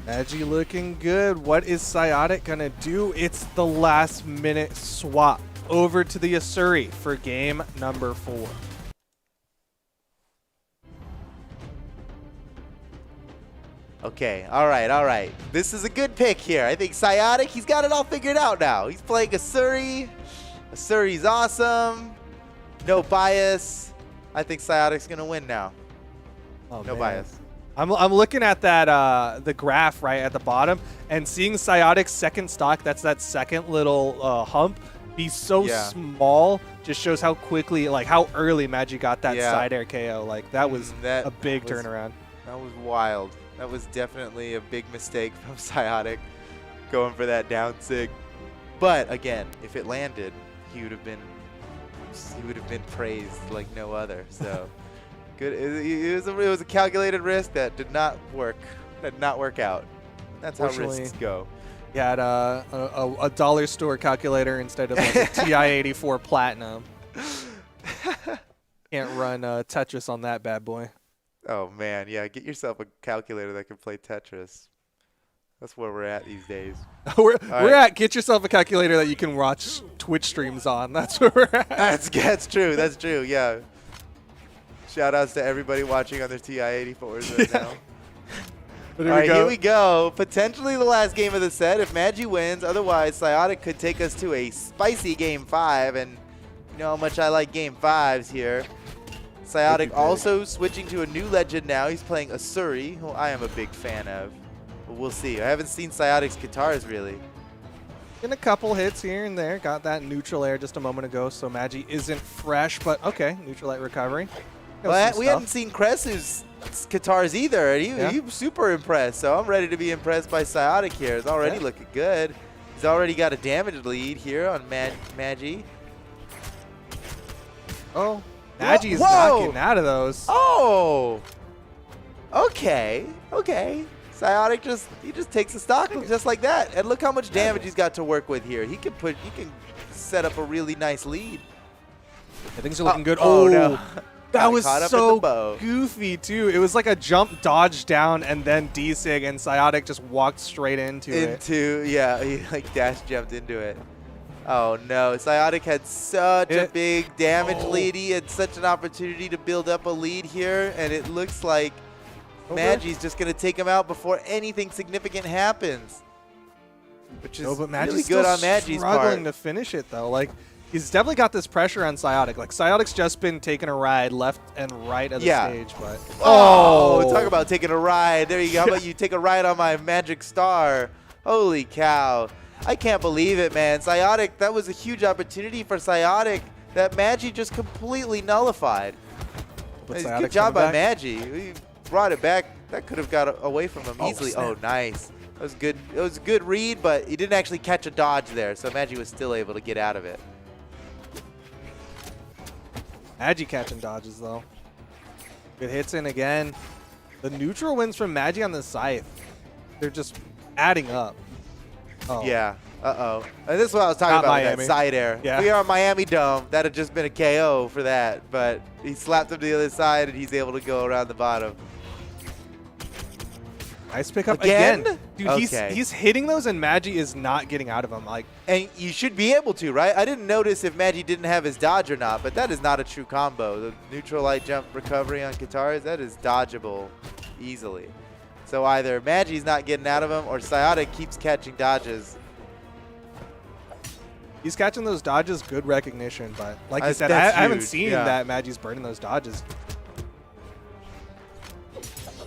Magi looking good. What is Psyotic gonna do? It's the last minute swap over to the Asuri for game number 4. Okay, all right. This is a good pick here. I think Psyotic, he's got it all figured out now. He's playing Asuri. Asuri's awesome. No bias. I think Psyotic's gonna win now. No bias. I'm looking at that the graph right at the bottom and seeing Psyotic's second stock. That's that second little hump. Be so small. Just shows how quickly, like how early Magi got that side air KO. Like that was a big turnaround. That was wild. That was definitely a big mistake from Psyotic going for that down sig. But again, if it landed, he would have been praised like no other. So. Good. It was a calculated risk that did not work. That did not work out. That's how risks go. Yeah, had a dollar store calculator instead of like a TI-84 Platinum. Can't run Tetris on that bad boy. Oh man, yeah. Get yourself a calculator that can play Tetris. That's where we're at these days. we're at get yourself a calculator that you can watch Twitch streams on. That's where we're at. That's true. That's true. Yeah. Shout outs to everybody watching on their TI-84s right now. All right, here we go. Potentially the last game of the set if Magi wins. Otherwise, Psyotic could take us to a spicy game 5. And you know how much I like game 5s here. Psyotic also switching to a new legend now. He's playing Asuri, who I am a big fan of. But we'll see. I haven't seen Psyotic's guitars really. In a couple hits here and there. Got that neutral air just a moment ago, so Magi isn't fresh. But okay, neutral air recovery. Well, we hadn't seen Kresu's guitars either. He was super impressed, so I'm ready to be impressed by Psyotic here. It's already looking good. He's already got a damage lead here on Magi. Oh, Magi's knocking out of those. Oh, okay. Psyotic just takes a stock just like that, and look how much damage he's got to work with here. He can set up a really nice lead. Things are looking good. Oh no. That was so goofy, too. It was like a jump dodge down and then D-Sig, and Psyotic just walked straight into it. Yeah, he like dash jumped into it. Oh, no. Psyotic had such a big damage lead. He had such an opportunity to build up a lead here, and it looks like Magi's just going to take him out before anything significant happens. which is No, but really Magi's good still on Magi's struggling part. to finish it though. Like he's definitely got this pressure on Psyotic. Like Psyotic's just been taking a ride left and right of the stage, but talk about taking a ride. There you go. How about you take a ride on my magic star? Holy cow. I can't believe it, man. Psyotic, that was a huge opportunity for Psyotic that Magi just completely nullified. But Good Psyotic's job by coming back. Magi. He brought it back. That could have got away from him easily. snap. Oh, nice. That was good. It was a good read, but he didn't actually catch a dodge there, so Magi was still able to get out of it. Magi catching dodges though. Good hits in again. The neutral wins from Magi on the scythe. They're just adding up. Oh. Yeah. Uh-oh. And this is what I was talking Not about with Miami. that side air. Yeah. We are on Miami Dome. That had just been a KO for that, but he slapped him to the other side, and he's able to go around the bottom. Nice pickup Again? again. Dude, Okay. he's hitting those and Magi is not getting out of them. Like, And you should be able to, right? I didn't notice if Magi didn't have his dodge or not, but that is not a true combo. The neutral light jump recovery on Katars, that is dodgeable easily. So either Magi's not getting out of him or Psyotic keeps catching dodges. he's catching those dodges, good recognition, but like you That's- said, I that's haven't huge, seen yeah. that Magi's burning those dodges.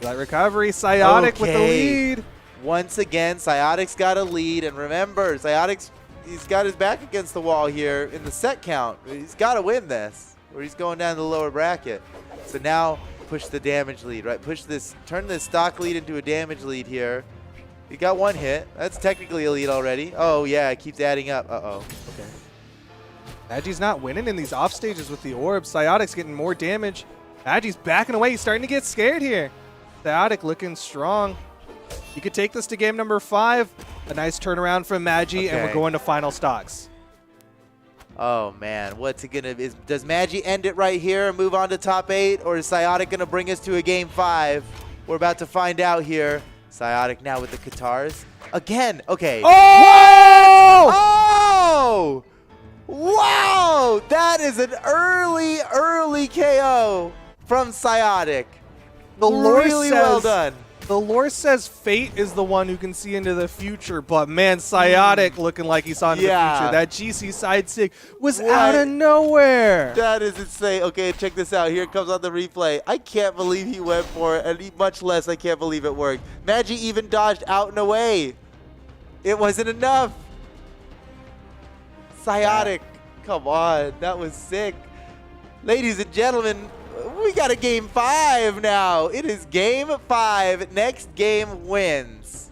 Light recovery, Psyotic with the Okay. lead. Once again, Psyotic's got a lead, and remember, he's got his back against the wall here in the set count. He's got to win this, or he's going down the lower bracket. So now push the damage lead, right? Turn this stock lead into a damage lead here. He got one hit. That's technically a lead already. Oh yeah, it keeps adding up. Uh-oh. Okay. Magi's not winning in these off stages with the orb. Psyotic's getting more damage. Magi's backing away. He's starting to get scared here. Psyotic looking strong. You could take this to game number 5. A nice turnaround from Magi, and we're Okay. going to final stocks. Oh man, what's it gonna be? Does Magi end it right here and move on to top 8, or is Psyotic gonna bring us to a game 5? We're about to find out here. Psyotic now with the Katars. Again, okay. Oh! Oh! Wow! That is an early KO from Psyotic. The lore really says, well done. The lore says Fate is the one who can see into the future, but man, Psyotic looking like he saw into the Yeah. future. That GC side sig was What? out of nowhere. That is insane. Okay, check this out. Here it comes on the replay. I can't believe he went for it, and much less I can't believe it worked. Magi even dodged out and away. It wasn't enough. Psyotic, come on. That was sick. Ladies and gentlemen, we got a game 5 now. It is game 5. Next game wins.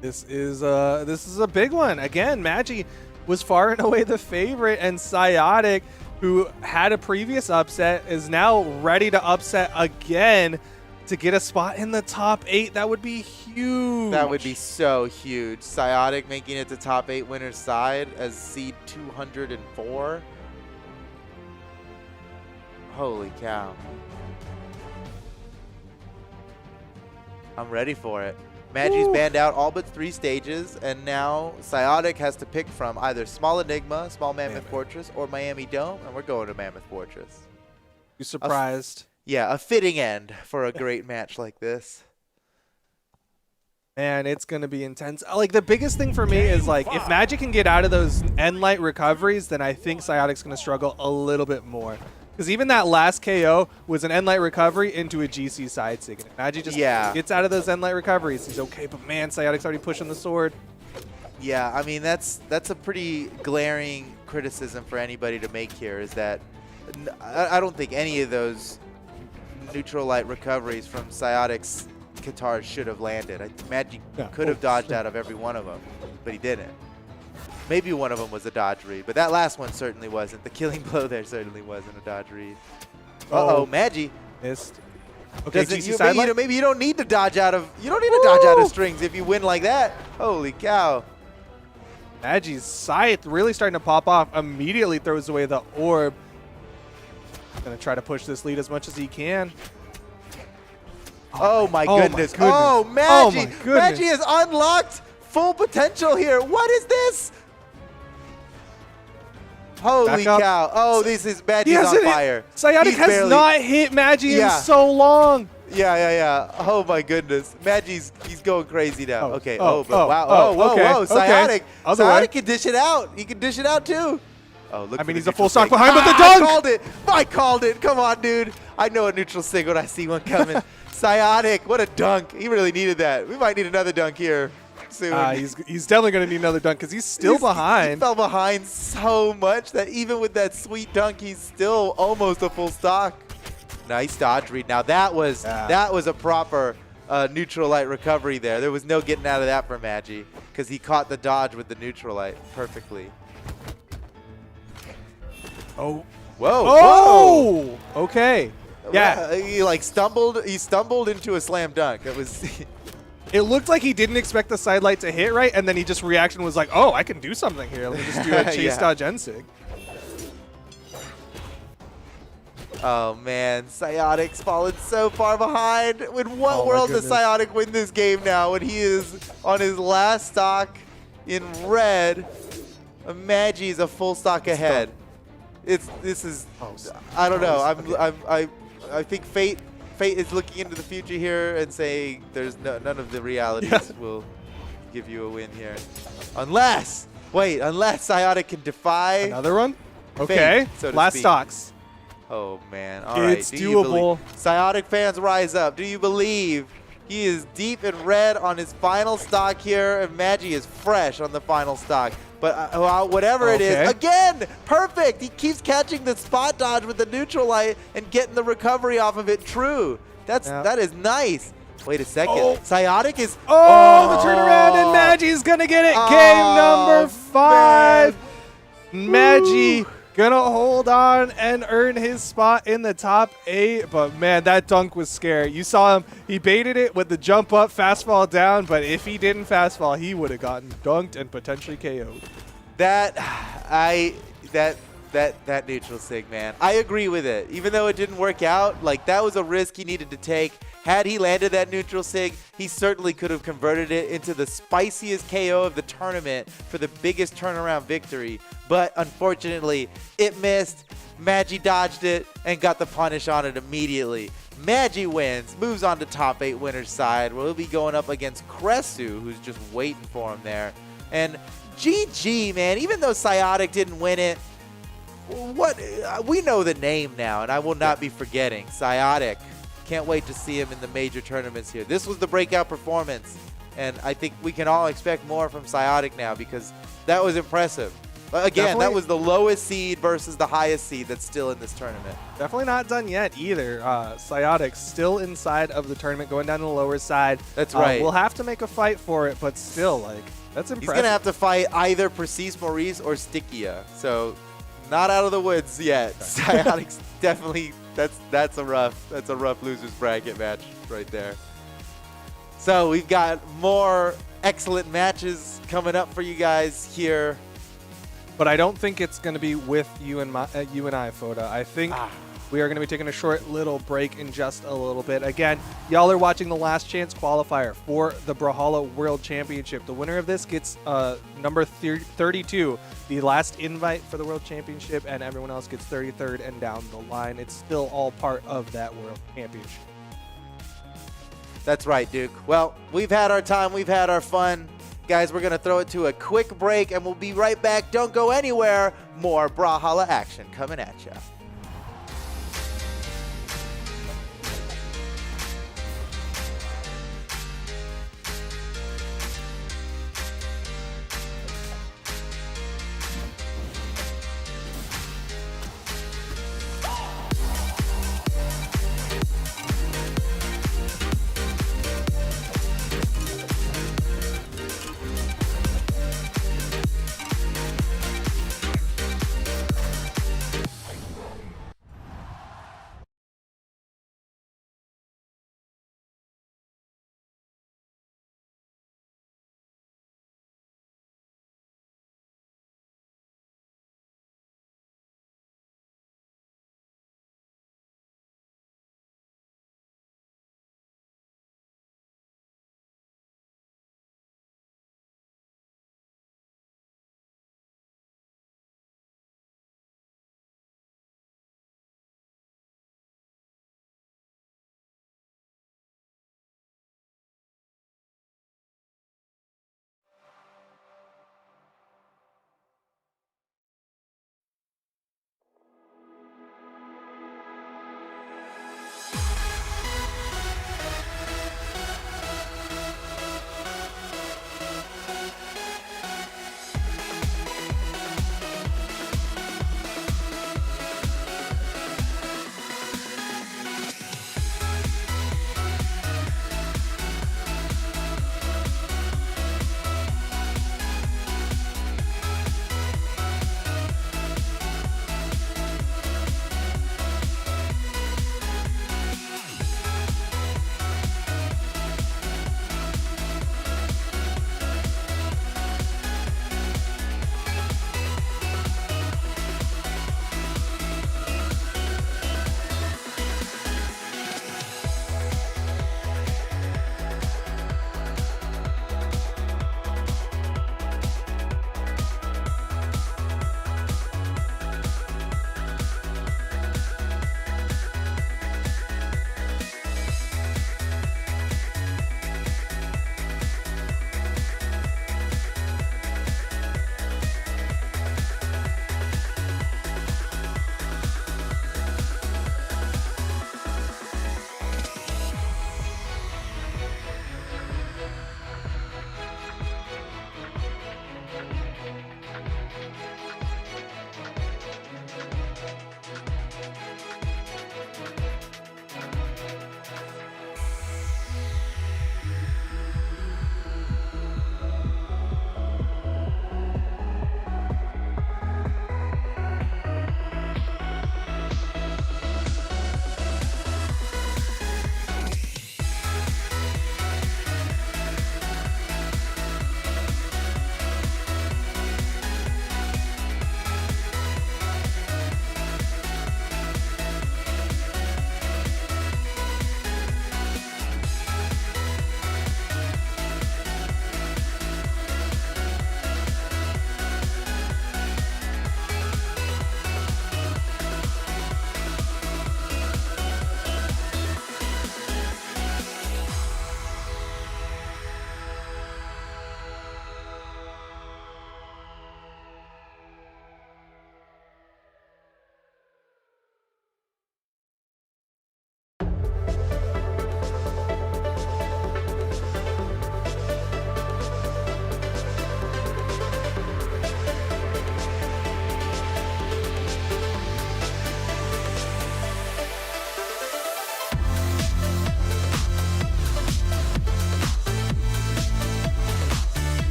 This is a big one. Again, Magi was far and away the favorite, and Psyotic, who had a previous upset, is now ready to upset again to get a spot in the top 8. That would be huge. That would be so huge. Psyotic making it to top 8 winners side as seed 204. Holy cow. I'm ready for it. Magi's banned out all but 3 stages, and now Psyotic has to pick from either Small Enigma, Small Mammoth Fortress, or Miami Dome, and we're going to Mammoth Fortress. You surprised? Yeah, a fitting end for a great match like this. Man, it's going to be intense. Like, the biggest thing for me is, like, if Magic can get out of those end light recoveries, then I think Psyotic's going to struggle a little bit more. Because even that last KO was an end light recovery into a GC side sig. And if Magic just gets out of those end light recoveries, he's okay. But, man, Psyotic's already pushing the sword. Yeah, I mean, that's a pretty glaring criticism for anybody to make here, is that I don't think any of those neutral light recoveries from Psyotic's Katars should have landed. Magic could have dodged out of every one of them, but he didn't. Maybe one of them was a dodge read, but that last one certainly wasn't. The killing blow there certainly wasn't a dodge read. Uh-oh, Magi. Missed. Okay, Maybe you don't need to dodge out of strings if you win like that. Holy cow. Magi's scythe really starting to pop off. Immediately throws away the orb. Gonna try to push this lead as much as he can. Oh my goodness. goodness. Oh, Oh Magi. my goodness. Magi has unlocked full potential here. What is this? Holy Back up. cow. Oh, this is Magi's on fire. Psyotic He's has barely- not hit Magi Yeah. in so long. Yeah. Oh my goodness. Magi's he's going crazy now. Oh, Okay. oh, But wow. oh, Whoa. okay, Whoa. okay. Psiotic. Other way. Psiotic can dish it out. He can dish it out too. Oh, look. I for mean, the he's a neutral full stock sig. behind, but the I dunk! called it. I called it. Come on, dude. I know a neutral sig when I see one coming. Psiotic. What a dunk. He really needed that. We might need another dunk here soon. He's definitely going to need another dunk because he's still behind. He fell behind so much that even with that sweet dunk, he's still almost a full stock. Nice dodge read. Now that was a proper neutral light recovery there. There was no getting out of that for Magi because he caught the dodge with the neutral light perfectly. Oh. Whoa. Oh! Okay. Yeah. He like stumbled. He stumbled into a slam dunk. It was. It looked like he didn't expect the side light to hit right, and then he just reaction was like, oh, I can do something here. Let me just do a chase Yeah. dodge N-Sig. Oh man, Psiotic's fallen so far behind. In what Oh, my world does goodness. Psiotic win this game now when he is on his last stock in red? Magi is a full stock ahead. This is I don't know. I think fate is looking into the future here and saying there's none of the realities will give you a win here, unless Psiotic can defy Another one? Okay. so to Last speak. stocks. Oh man, all right. It's Do you believe- doable. Psiotic fans rise up. Do you believe he is deep in red on his final stock here, and Magi is fresh on the final stock? But whatever it is, Okay. again, perfect. He keeps catching the spot dodge with the neutral light and getting the recovery off of it. True. That is nice. Wait a second. Oh. Psiotic is. Oh, the turnaround, and Magi's going to get it. Game number 5. Magi gonna hold on and earn his spot in the top 8, but man, that dunk was scary. You saw him, he baited it with the jump up, fast fall down, but if he didn't fast fall, he would have gotten dunked and potentially KO'd. That neutral sig, man. I agree with it. Even though it didn't work out, like that was a risk he needed to take. Had he landed that neutral sig, he certainly could have converted it into the spiciest KO of the tournament for the biggest turnaround victory. But unfortunately, it missed. Magi dodged it and got the punish on it immediately. Magi wins, moves on to top 8 winner's side, where he'll be going up against Kresu, who's just waiting for him there. And GG, man. Even though Psiotic didn't win it, we know the name now, and I will not be forgetting. Psiotic. Can't wait to see him in the major tournaments here. This was the breakout performance, and I think we can all expect more from Psiotic now because that was impressive. Again, Definitely. that was the lowest seed versus the highest seed that's still in this tournament. Definitely not done yet either. Psiotic still inside of the tournament, going down to the lower side. That's right. We'll have to make a fight for it, but still, like, that's He's impressive. going to have to fight either Precis Maurice or Stickia, so not out of the woods yet. Psiotic's definitely, that's a rough losers bracket match right there. So we've got more excellent matches coming up for you guys here. But I don't think it's going to be with you and I, Foda. I think we are going to be taking a short little break in just a little bit. Again, y'all are watching the last chance qualifier for the Brawlhalla World Championship. The winner of this gets number 32, the last invite for the World Championship, and everyone else gets 33rd and down the line. It's still all part of that World Championship. That's right, Duke. Well, we've had our time. We've had our fun. Guys, we're going to throw it to a quick break, and we'll be right back. Don't go anywhere. More Brawlhalla action coming at you.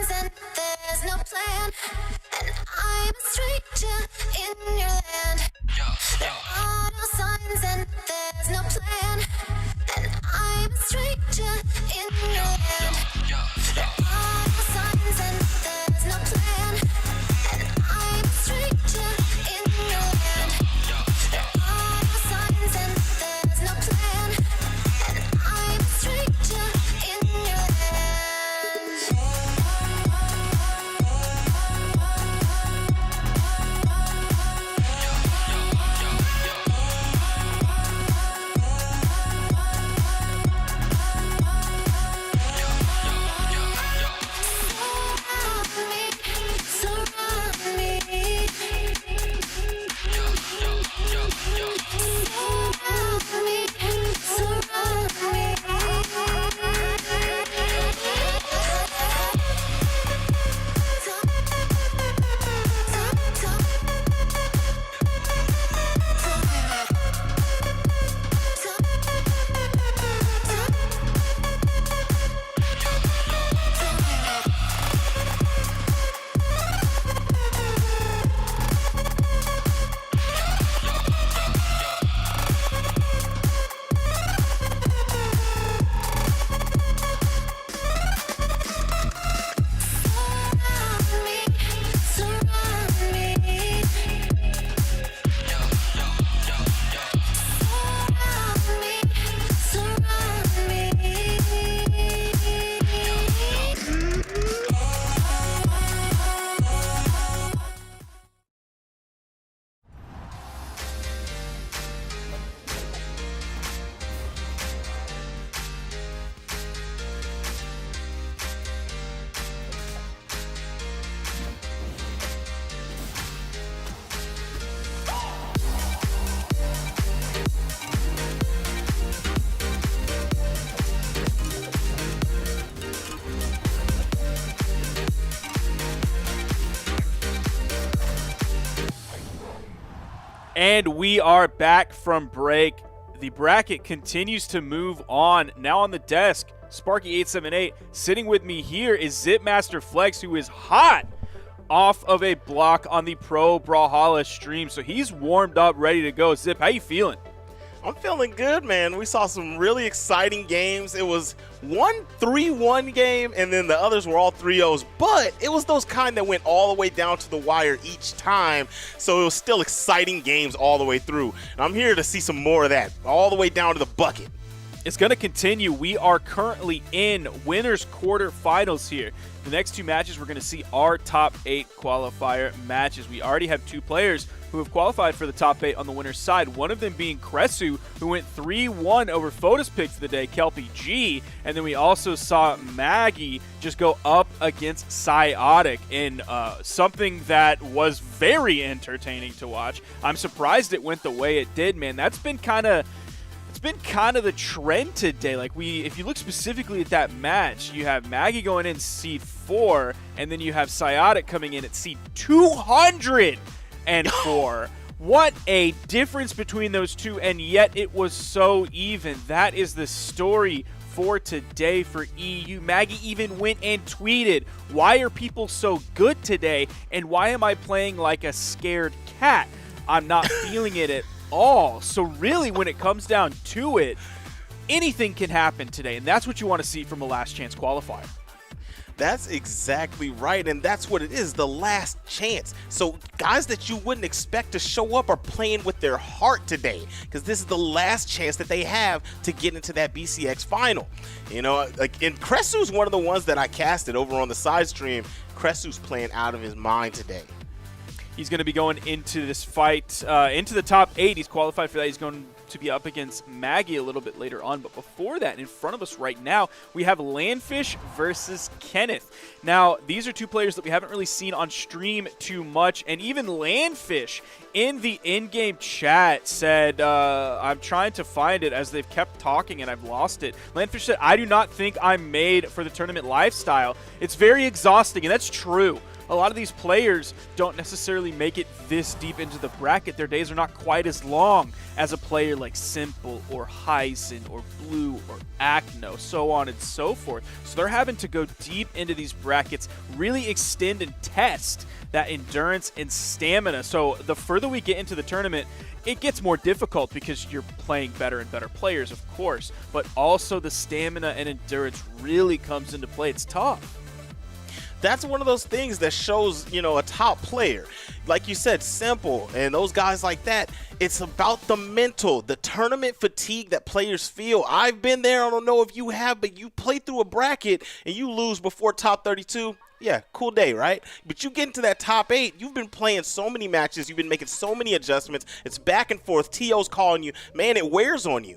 And there's no plan, and I'm a stranger in your land. There are no signs and there's no plan, and I'm a stranger in your land. There are no signs and there's no plan, and I'm a stranger in your land. There are no signs and there's no plan, and I'm a stranger in your land. And we are back from break. The bracket continues to move on. Now on the desk, Sparky878. Sitting with me here is Zipmaster Flex, who is hot off of a block on the Pro Brawlhalla stream. So he's warmed up, ready to go. Zip, how you feeling? I'm feeling good, man. We saw some really exciting games. It was one 3-1 game, and then the others were all 3-0s. But it was those kind that went all the way down to the wire each time. So it was still exciting games all the way through. And I'm here to see some more of that, all the way down to the bucket. It's going to continue. We are currently in winners quarterfinals here. The next two matches, we're going to see our top 8 qualifier matches. We already have 2 players who have qualified for the top 8 on the winner's side. One of them being Cresu, who went 3-1 over Photos Pick for the day, Kelpie G. And then we also saw Maggie just go up against Psyotic in something that was very entertaining to watch. I'm surprised it went the way it did, man. That's been kind of... It's been kind of the trend today. Like if you look specifically at that match, you have Maggie going in seed 4, and then you have Psyotic coming in at seed 204. What a difference between those two, and yet it was so even. That is the story for today for EU. Maggie even went and tweeted, "Why are people so good today, and why am I playing like a scared cat? I'm not feeling it at all." So really, when it comes down to it, anything can happen today, and that's what you want to see from a last chance qualifier. That's exactly right, and that's what it is, the last chance. So guys that you wouldn't expect to show up are playing with their heart today, because this is the last chance that they have to get into that BCX final. You know, like, and Cresu's one of the ones that I casted over on the side stream. Cresu's playing out of his mind today. He's going to be going into this fight, into the top 8. He's qualified for that. He's going to be up against Maggie a little bit later on. But before that, in front of us right now, we have Landfish versus Kenneth. Now, these are 2 players that we haven't really seen on stream too much. And even Landfish in the in-game chat said, I'm trying to find it as they've kept talking and I've lost it. Landfish said, "I do not think I'm made for the tournament lifestyle. It's very exhausting," and that's true. A lot of these players don't necessarily make it this deep into the bracket. Their days are not quite as long as a player like Simple or Hyson or Blue or Acno, so on and so forth. So they're having to go deep into these brackets, really extend and test that endurance and stamina. So the further we get into the tournament, it gets more difficult because you're playing better and better players, of course, but also the stamina and endurance really comes into play. It's tough. That's one of those things that shows, you know, a top player. Like you said, Simple and those guys like that, it's about the mental, the tournament fatigue that players feel. I've been there. I don't know if you have, but you play through a bracket and you lose before top 32. Yeah, cool day, right? But you get into that top 8, you've been playing so many matches, you've been making so many adjustments. It's back and forth. TO's calling you. Man, it wears on you.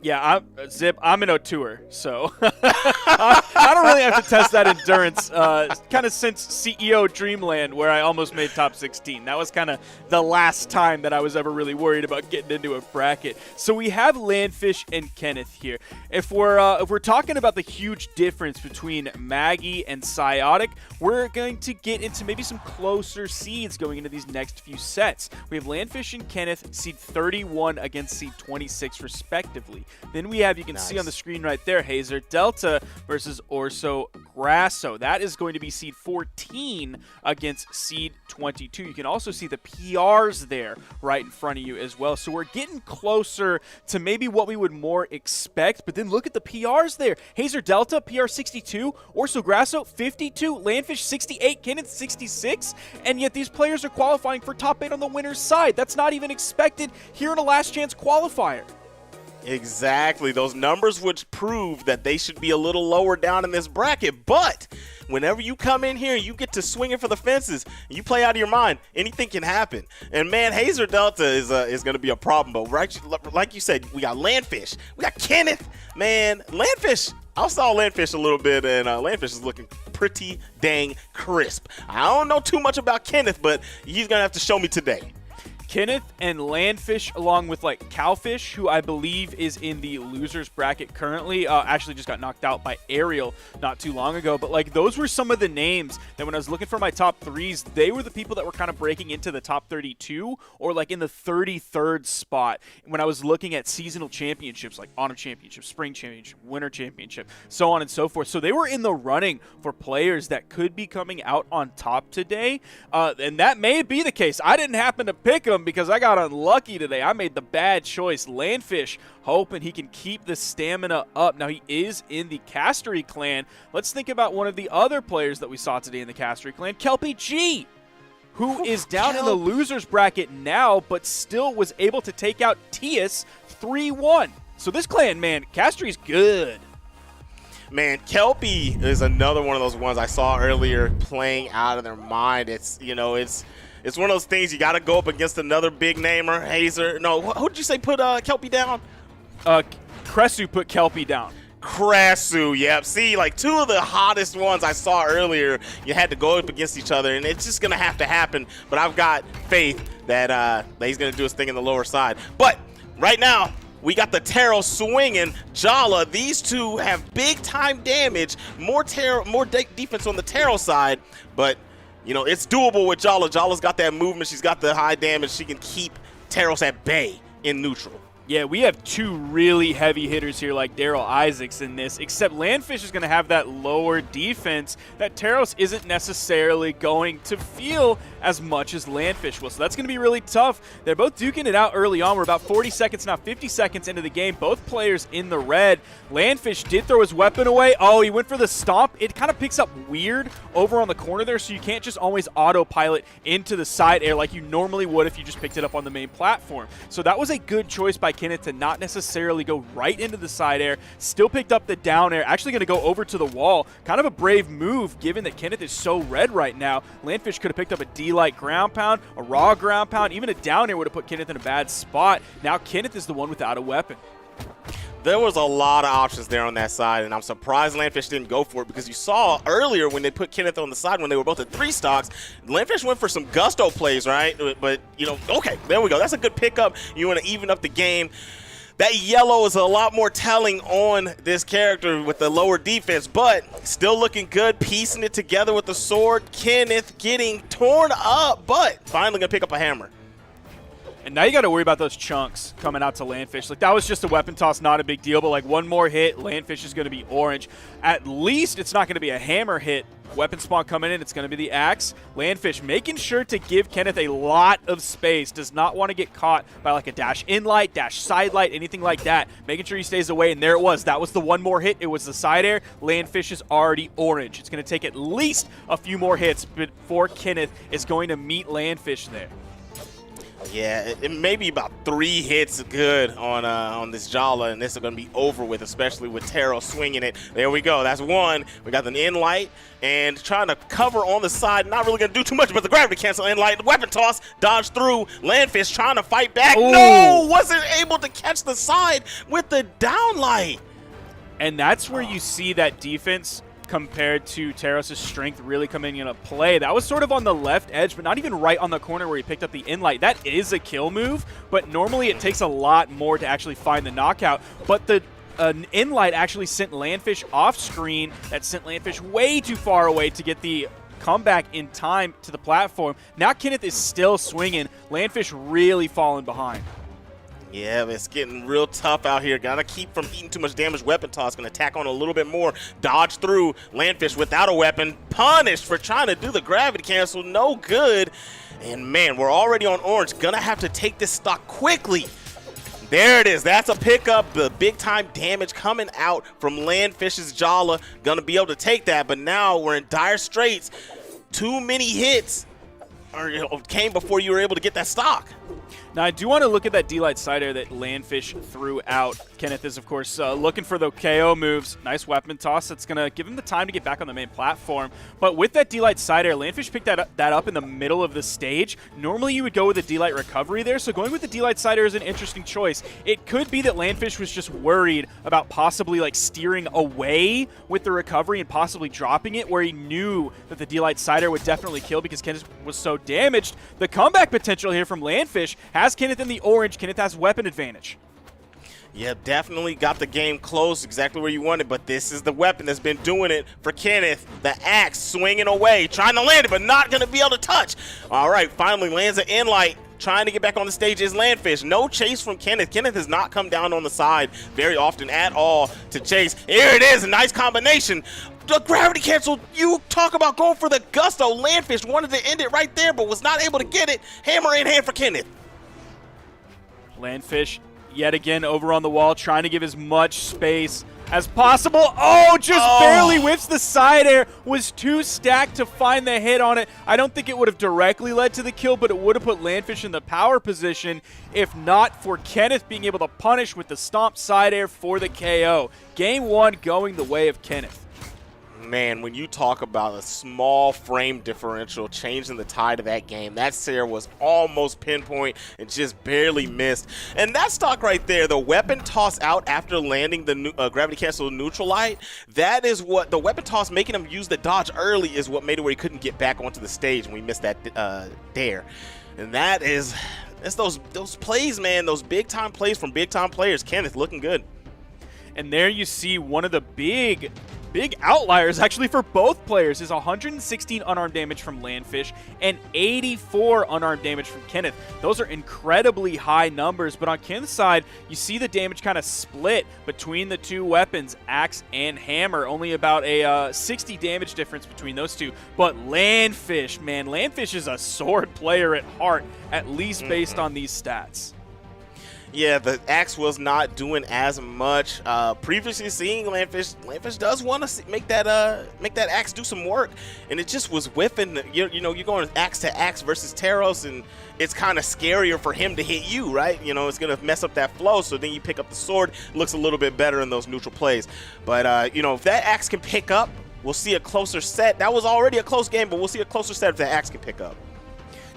Yeah, Zip, I'm an O2er, so I don't really have to test that endurance kind of since CEO Dreamland, where I almost made top 16. That was kind of the last time that I was ever really worried about getting into a bracket. So we have Landfish and Kenneth here. If we're talking about the huge difference between Maggie and Psyotic, we're going to get into maybe some closer seeds going into these next few sets. We have Landfish and Kenneth, seed 31 against seed 26 respectively. Then we have, you can see on the screen right there, Hazer Delta versus Orso Grasso. That is going to be seed 14 against seed 22. You can also see the PRs there right in front of you as well. So we're getting closer to maybe what we would more expect. But then look at the PRs there. Hazer Delta, PR 62. Orso Grasso, 52. Landfish, 68. Kenneth, 66. And yet these players are qualifying for top 8 on the winner's side. That's not even expected here in a last chance qualifier. Exactly. Those numbers would prove that they should be a little lower down in this bracket. But whenever you come in here and you get to swinging for the fences and you play out of your mind, anything can happen. And, man, Hazer Delta is going to be a problem. But like you said, we got Landfish. We got Kenneth. Man, Landfish. I saw Landfish a little bit, and Landfish is looking pretty dang crisp. I don't know too much about Kenneth, but he's going to have to show me today. Kenneth and Landfish, along with like Cowfish, who I believe is in the losers bracket currently, actually just got knocked out by Ariel not too long ago. But like those were some of the names that when I was looking for my top 3s, they were the people that were kind of breaking into the top 32 or like in the 33rd spot when I was looking at seasonal championships like Autumn Championship, Spring Championship, Winter Championship, so on and so forth. So they were in the running for players that could be coming out on top today, and that may be the case. I didn't happen to pick them because I got unlucky today. I made the bad choice. Landfish, hoping he can keep the stamina up. Now, he is in the Castery clan. Let's think about one of the other players that we saw today in the Castery clan, Kelpie G, who is down in the losers bracket now, but still was able to take out Tias 3-1. So this clan, man, Castri's good. Man, Kelpie is another one of those ones I saw earlier playing out of their mind. It's, you know, it's one of those things you got to go up against another big namer. Hazer. No, who did you say put Kelpie down? Cresu put Kelpie down. Cresu, yep. See, like two of the hottest ones I saw earlier, you had to go up against each other, and it's just going to have to happen. But I've got faith that he's going to do his thing in the lower side. But right now, we got the Taro swinging. Jala, these two have big-time damage, more defense on the Taro side, but, you know, it's doable with Jala. Jala's got that movement. She's got the high damage. She can keep Taros at bay in neutral. Yeah, we have two really heavy hitters here like Daryl Isaacs in this, except Landfish is going to have that lower defense that Taros isn't necessarily going to feel as much as Landfish will. So that's going to be really tough. They're both duking it out early on. We're about 40 seconds now, 50 seconds into the game. Both players in the red. Landfish did throw his weapon away. Oh, he went for the stomp. It kind of picks up weird over on the corner there, so you can't just always autopilot into the side air like you normally would if you just picked it up on the main platform. So that was a good choice by Kenneth to not necessarily go right into the side air. Still picked up the down air. Actually going to go over to the wall. Kind of a brave move given that Kenneth is so red right now. Landfish could have picked up a D-like ground pound, a raw ground pound, even a down air would have put Kenneth in a bad spot. Now Kenneth is the one without a weapon. There was a lot of options there on that side, and I'm surprised Landfish didn't go for it because you saw earlier when they put Kenneth on the side when they were both at 3 stocks, Landfish went for some gusto plays, right? But, you know, okay, there we go. That's a good pickup. You want to even up the game. That yellow is a lot more telling on this character with the lower defense, but still looking good, piecing it together with the sword. Kenneth getting torn up, but finally going to pick up a hammer. And now you got to worry about those chunks coming out to Landfish. Like, that was just a weapon toss, not a big deal, but like one more hit, Landfish is going to be orange. At least it's not going to be a hammer hit. Weapon spawn coming in, it's going to be the axe. Landfish making sure to give Kenneth a lot of space. Does not want to get caught by like a dash in light, dash side light, anything like that. Making sure he stays away, and there it was. That was the one more hit. It was the side air. Landfish is already orange. It's going to take at least a few more hits before Kenneth is going to meet Landfish there. Yeah, it may be about 3 hits good on this Jala, and this is going to be over with, especially with Taro swinging it. There we go. That's one. We got the in-light and trying to cover on the side. Not really going to do too much, but the gravity cancel in-light. Weapon toss, dodge through. Landfish trying to fight back. Ooh. No! Wasn't able to catch the side with the downlight. And that's where you see that defense compared to Taros' strength really coming into play. That was sort of on the left edge, but not even right on the corner where he picked up the in-light. That is a kill move, but normally it takes a lot more to actually find the knockout. But the in-light actually sent Landfish off screen. That sent Landfish way too far away to get the comeback in time to the platform. Now Kenneth is still swinging. Landfish really falling behind. Yeah, but it's getting real tough out here. Gotta keep from eating too much damage. Weapon toss, gonna attack on a little bit more. Dodge through. Landfish without a weapon. Punished for trying to do the gravity cancel. No good. And man, we're already on orange. Gonna have to take this stock quickly. There it is. That's a pickup. The big time damage coming out from Landfish's Jala. Gonna be able to take that, but now we're in dire straits. Too many hits came before you were able to get that stock. Now, I do want to look at that D-Light side air that Landfish threw out. Kenneth is, of course, looking for the KO moves. Nice weapon toss. That's going to give him the time to get back on the main platform. But with that D-Light side air, Landfish picked that up in the middle of the stage. Normally, you would go with a D-Light recovery there, so going with the D-Light side air is an interesting choice. It could be that Landfish was just worried about possibly like steering away with the recovery and possibly dropping it, where he knew that the D-Light side air would definitely kill because Kenneth was so damaged. The comeback potential here from Landfish has Kenneth in the orange. Kenneth has weapon advantage. Yeah, definitely got the game close exactly where you wanted, but this is the weapon that's been doing it for Kenneth. The axe swinging away, trying to land it, but not going to be able to touch. All right, finally lands an in-light. Trying to get back on the stage is Landfish. No chase from Kenneth. Kenneth has not come down on the side very often at all to chase. Here it is, a nice combination. The gravity cancel, you talk about going for the gusto. Landfish wanted to end it right there, but was not able to get it. Hammer in hand for Kenneth. Landfish yet again over on the wall, trying to give as much space as possible. Oh, just barely whiffs the side air. Was too stacked to find the hit on it. I don't think it would have directly led to the kill, but it would have put Landfish in the power position if not for Kenneth being able to punish with the stomp side air for the KO. Game 1 going the way of Kenneth. Man, when you talk about a small frame differential changing the tide of that game, that Sair was almost pinpoint and just barely missed. And that stock right there, the weapon toss out after landing the gravity cancel neutral light, that is what the weapon toss making him use the dodge early is what made it where he couldn't get back onto the stage when we missed that dare. And that's those plays, man, those big time plays from big time players. Kenneth looking good. And there you see one of the big outliers actually for both players is 116 unarmed damage from Landfish and 84 unarmed damage from Kenneth. Those are incredibly high numbers, but on Kenneth's side, you see the damage kind of split between the two weapons, axe and hammer. Only about a 60 damage difference between those two. But Landfish, man, Landfish is a sword player at heart, at least based on these stats. Yeah, the axe was not doing as much. Previously seeing Landfish does want to make that axe do some work, and it just was whiffing. You know, you're going axe to axe versus Taros, and it's kind of scarier for him to hit you, right? You know, it's gonna mess up that flow. So then you pick up the sword, it looks a little bit better in those neutral plays. But you know, if that axe can pick up, we'll see a closer set. That was already a close game, but we'll see a closer set if that axe can pick up.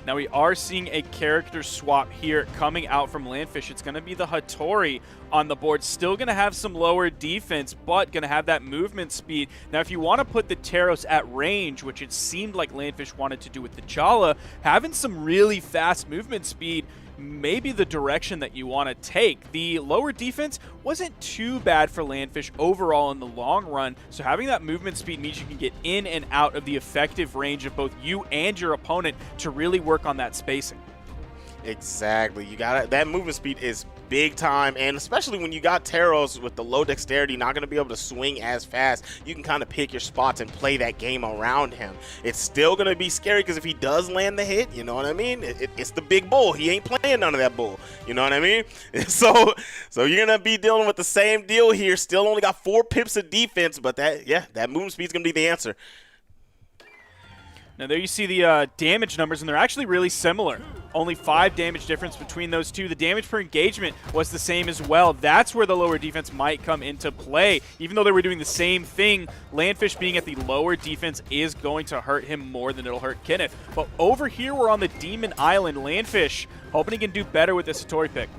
Now we are seeing a character swap here coming out from Landfish. It's going to be the Hattori on the board. Still going to have some lower defense, but going to have that movement speed. Now if you want to put the Taros at range, which it seemed like Landfish wanted to do with the Chala, having some really fast movement speed may be the direction that you want to take. The lower defense wasn't too bad for Landfish overall in the long run, so having that movement speed means you can get in and out of the effective range of both you and your opponent to really work on that spacing. Exactly. You got it. That movement speed is big time, and especially when you got Taros with the low dexterity, not going to be able to swing as fast. You can kind of pick your spots and play that game around him. It's still going to be scary because if he does land the hit, you know what I mean? It's the big bull. He ain't playing none of that bull. You know what I mean? So you're going to be dealing with the same deal here. Still only got 4 pips of defense, but that movement speed is going to be the answer. Now there you see the damage numbers, and they're actually really similar. Only 5 damage difference between those two. The damage per engagement was the same as well. That's where the lower defense might come into play. Even though they were doing the same thing, Landfish being at the lower defense is going to hurt him more than it'll hurt Kenneth. But over here we're on the Demon Island. Landfish hoping he can do better with this Hattori pick.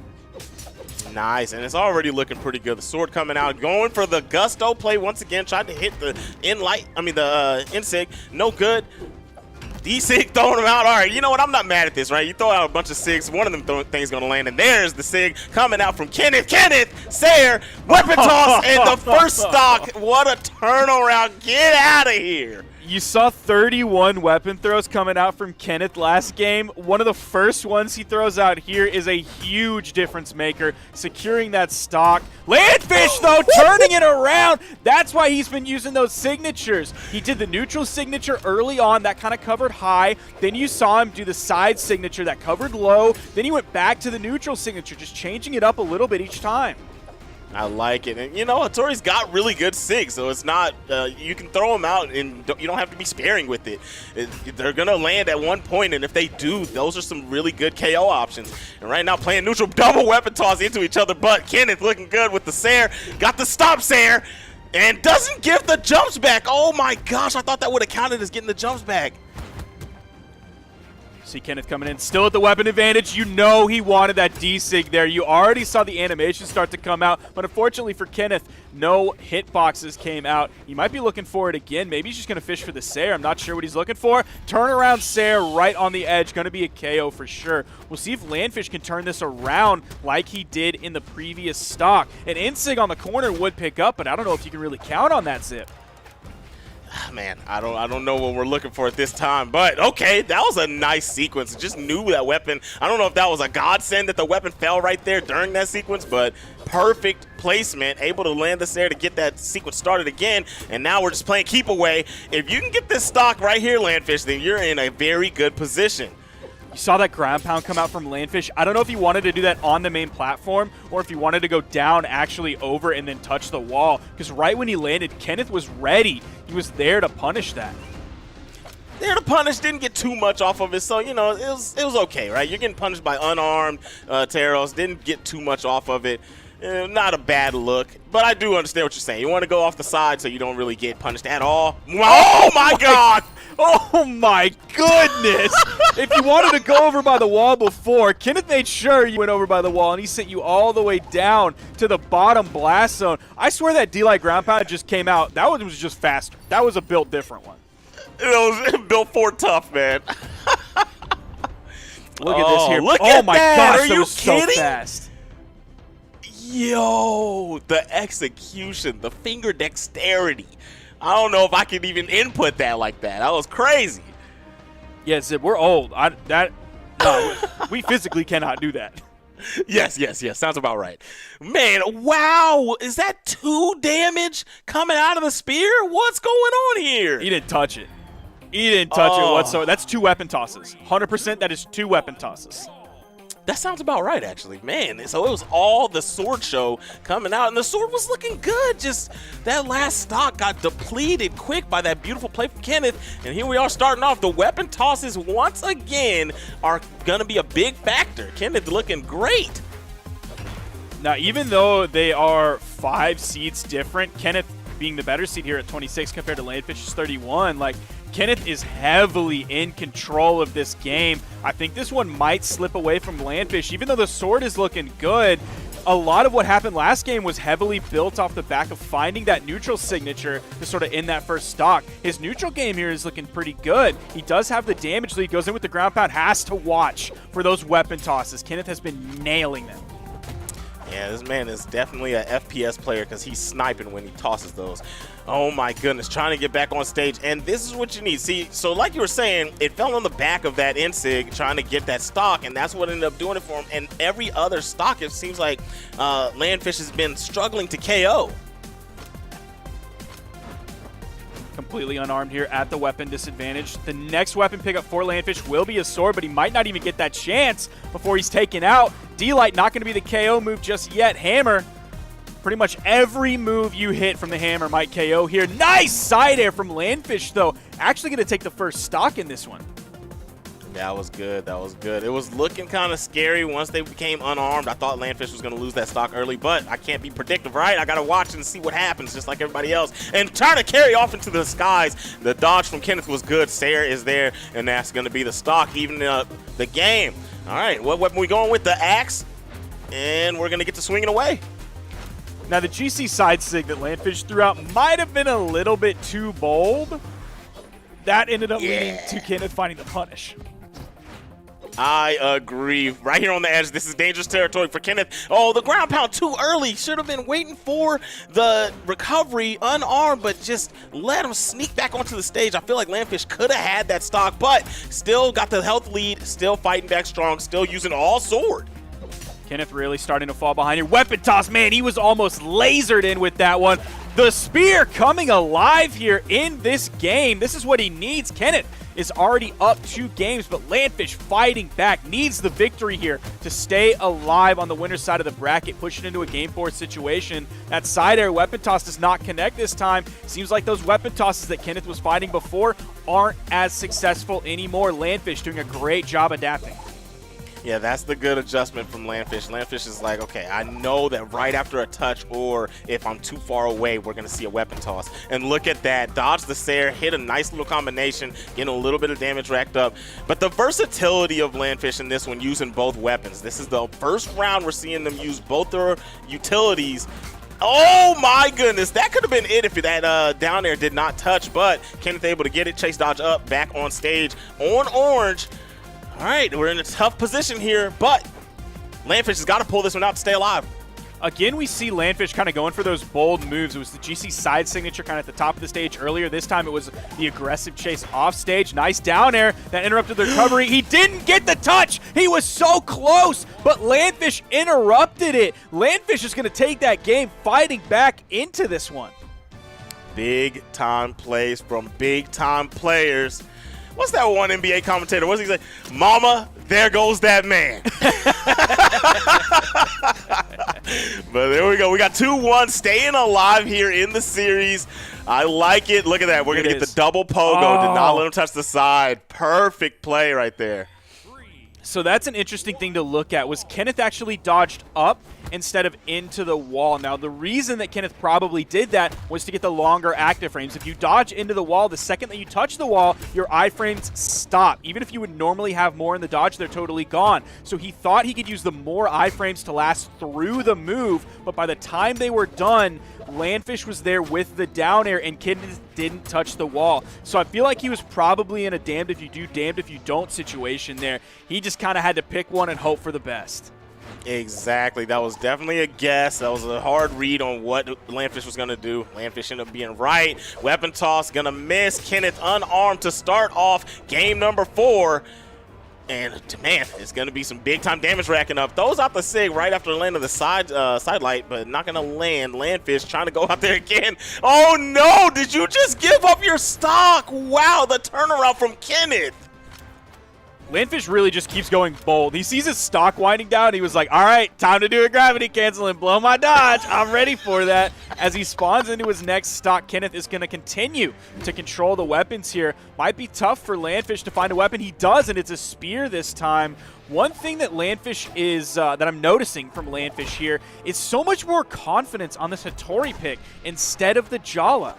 Nice, and it's already looking pretty good. The sword coming out, going for the gusto play once again, tried to hit the Insig, no good. D-Sig throwing him out. All right, you know what? I'm not mad at this, right? You throw out a bunch of SIGs, one of them things going to land, and there's the SIG coming out from Kenneth. Sair, weapon toss, and the first stock. What a turnaround. Get out of here. You saw 31 weapon throws coming out from Kenneth last game. One of the first ones he throws out here is a huge difference maker, securing that stock. Landfish, though, turning it around. That's why he's been using those signatures. He did the neutral signature early on. That kind of covered high. Then you saw him do the side signature that covered low. Then he went back to the neutral signature, just changing it up a little bit each time. I like it. And, you know, Hattori's got really good SIG, so it's not you can throw them out and you don't have to be sparing with it. They're going to land at one point, and if they do, those are some really good KO options. And right now playing neutral, double weapon toss into each other, but Kenneth looking good with the Sair. Got the stop Sair, and doesn't give the jumps back. Oh my gosh, I thought that would have counted as getting the jumps back. See Kenneth coming in, still at the weapon advantage. You know he wanted that D-Sig there. You already saw the animation start to come out, but unfortunately for Kenneth, no hitboxes came out. He might be looking for it again. Maybe he's just going to fish for the Sair. I'm not sure what he's looking for. Turnaround Sair right on the edge. Going to be a KO for sure. We'll see if Landfish can turn this around like he did in the previous stock. An Insig on the corner would pick up, but I don't know if you can really count on that Zip. Man, I don't know what we're looking for at this time, but okay, that was a nice sequence. Just knew that weapon. I don't know if that was a godsend that the weapon fell right there during that sequence, but perfect placement, able to land this there to get that sequence started again, and now we're just playing keep away. If you can get this stock right here, Landfish, then you're in a very good position. You saw that ground pound come out from Landfish. I don't know if he wanted to do that on the main platform or if he wanted to go down actually over and then touch the wall. Because right when he landed, Kenneth was ready. He was there to punish that. There to punish, didn't get too much off of it, so, you know, it was okay, right? You're getting punished by unarmed Taros, didn't get too much off of it. Not a bad look, but I do understand what you're saying. You want to go off the side so you don't really get punished at all. Oh my God! Oh my goodness! If you wanted to go over by the wall before, Kenneth made sure you went over by the wall, and he sent you all the way down to the bottom blast zone. I swear that D-Light ground pound just came out. That one was just faster. That was a built different one. It was built for tough, man. Look at this here. Look oh at my that. gosh, Are that you was kidding? so fast. Yo, the execution, the finger dexterity. I don't know if I could even input that like that. That was crazy. Yeah, Zip, we're old. No, we physically cannot do that. Yes. Sounds about right. Man, wow. Is that 2 damage coming out of the spear? What's going on here? He didn't touch it. He didn't touch it whatsoever. That's 2 weapon tosses. 100% that is 2 weapon tosses. That sounds about right, actually. Man, so it was all the sword show coming out, and the sword was looking good. Just that last stock got depleted quick by that beautiful play from Kenneth, and here we are starting off. The weapon tosses, once again, are going to be a big factor. Kenneth looking great. Now, even though they are 5 seeds different, Kenneth being the better seed here at 26 compared to Landfish's 31, like, Kenneth is heavily in control of this game. I think this one might slip away from Landfish. Even though the sword is looking good, a lot of what happened last game was heavily built off the back of finding that neutral signature to sort of end that first stock. His neutral game here is looking pretty good. He does have the damage lead, goes in with the ground pound, has to watch for those weapon tosses. Kenneth has been nailing them. Yeah, this man is definitely a FPS player because he's sniping when he tosses those. Oh my goodness, trying to get back on stage, and this is what you need. See, so like you were saying, it fell on the back of that Insig trying to get that stock, and that's what ended up doing it for him. And every other stock, it seems like Landfish has been struggling to KO. Completely unarmed here at the weapon disadvantage. The next weapon pickup for Landfish will be a sword, but he might not even get that chance before he's taken out. D-Light not going to be the KO move just yet. Hammer, pretty much every move you hit from the hammer might KO here. Nice side air from Landfish, though. Actually going to take the first stock in this one. That was good. That was good. It was looking kind of scary once they became unarmed. I thought Landfish was going to lose that stock early, but I can't be predictive, right? I got to watch and see what happens, just like everybody else. And trying to carry off into the skies. The dodge from Kenneth was good. Sarah is there, and that's going to be the stock, evening up the game. All right, what weapon we going with? The axe, and we're going to get to swinging away. Now, the GC side sig that Landfish threw out might have been a little bit too bold. That ended up leading to Kenneth finding the punish. I agree. Right here on the edge, this is dangerous territory for Kenneth. Oh, the ground pound too early. Should have been waiting for the recovery unarmed, but just let him sneak back onto the stage. I feel like Landfish could have had that stock, but still got the health lead, still fighting back strong, still using all sword. Kenneth really starting to fall behind here. Weapon toss, man, he was almost lasered in with that one. The spear coming alive here in this game. This is what he needs. Kenneth is already up 2 games, but Landfish fighting back, needs the victory here to stay alive on the winner's side of the bracket, pushing into a game 4 situation. That side air weapon toss does not connect this time. Seems like those weapon tosses that Kenneth was fighting before aren't as successful anymore. Landfish doing a great job adapting. Yeah, that's the good adjustment from Landfish. Landfish is like, okay, I know that right after a touch or if I'm too far away, we're going to see a weapon toss. And look at that. Dodge the Sair, hit a nice little combination, getting a little bit of damage racked up. But the versatility of Landfish in this one, using both weapons. This is the first round we're seeing them use both their utilities. Oh my goodness, that could have been it if that down there did not touch, but Kenneth able to get it, chase dodge up, back on stage on orange. All right, we're in a tough position here, but Landfish has got to pull this one out to stay alive. Again, we see Landfish kind of going for those bold moves. It was the GC side signature kind of at the top of the stage earlier. This time it was the aggressive chase off stage. Nice down air that interrupted the recovery. He didn't get the touch. He was so close, but Landfish interrupted it. Landfish is going to take that game fighting back into this one. Big time plays from big time players. what's that one NBA commentator? What's he say? Mama, there goes that man. But there we go. We got 2-1, staying alive here in the series. I like it. Look at that. We're going to get the double pogo. Did not let him touch the side. Perfect play right there. So that's an interesting thing to look at. Was Kenneth actually dodged up instead of into the wall? Now, the reason that Kenneth probably did that was to get the longer active frames. If you dodge into the wall, the second that you touch the wall, your iframes stop. Even if you would normally have more in the dodge, they're totally gone. So he thought he could use the more iframes to last through the move, but by the time they were done, Landfish was there with the down air, and Kenneth didn't touch the wall. So I feel like he was probably in a damned if you do, damned if you don't situation there. He just kind of had to pick one and hope for the best. Exactly. That was definitely a guess. That was a hard read on what Landfish was going to do. Landfish ended up being right. Weapon toss going to miss. Kenneth unarmed to start off game number 4. And, man, it's going to be some big-time damage racking up. Throws out the SIG right after the land of the side light, but not going to land. Landfish trying to go out there again. Oh, no! Did you just give up your stock? Wow, the turnaround from Kenneth. Landfish really just keeps going bold. He sees his stock winding down. He was like, all right, time to do a gravity cancel and blow my dodge. I'm ready for that. As he spawns into his next stock, Kenneth is going to continue to control the weapons here. Might be tough for Landfish to find a weapon. He does, and it's a spear this time. One thing that Landfish is, that I'm noticing from Landfish here is so much more confidence on this Hattori pick instead of the Jala.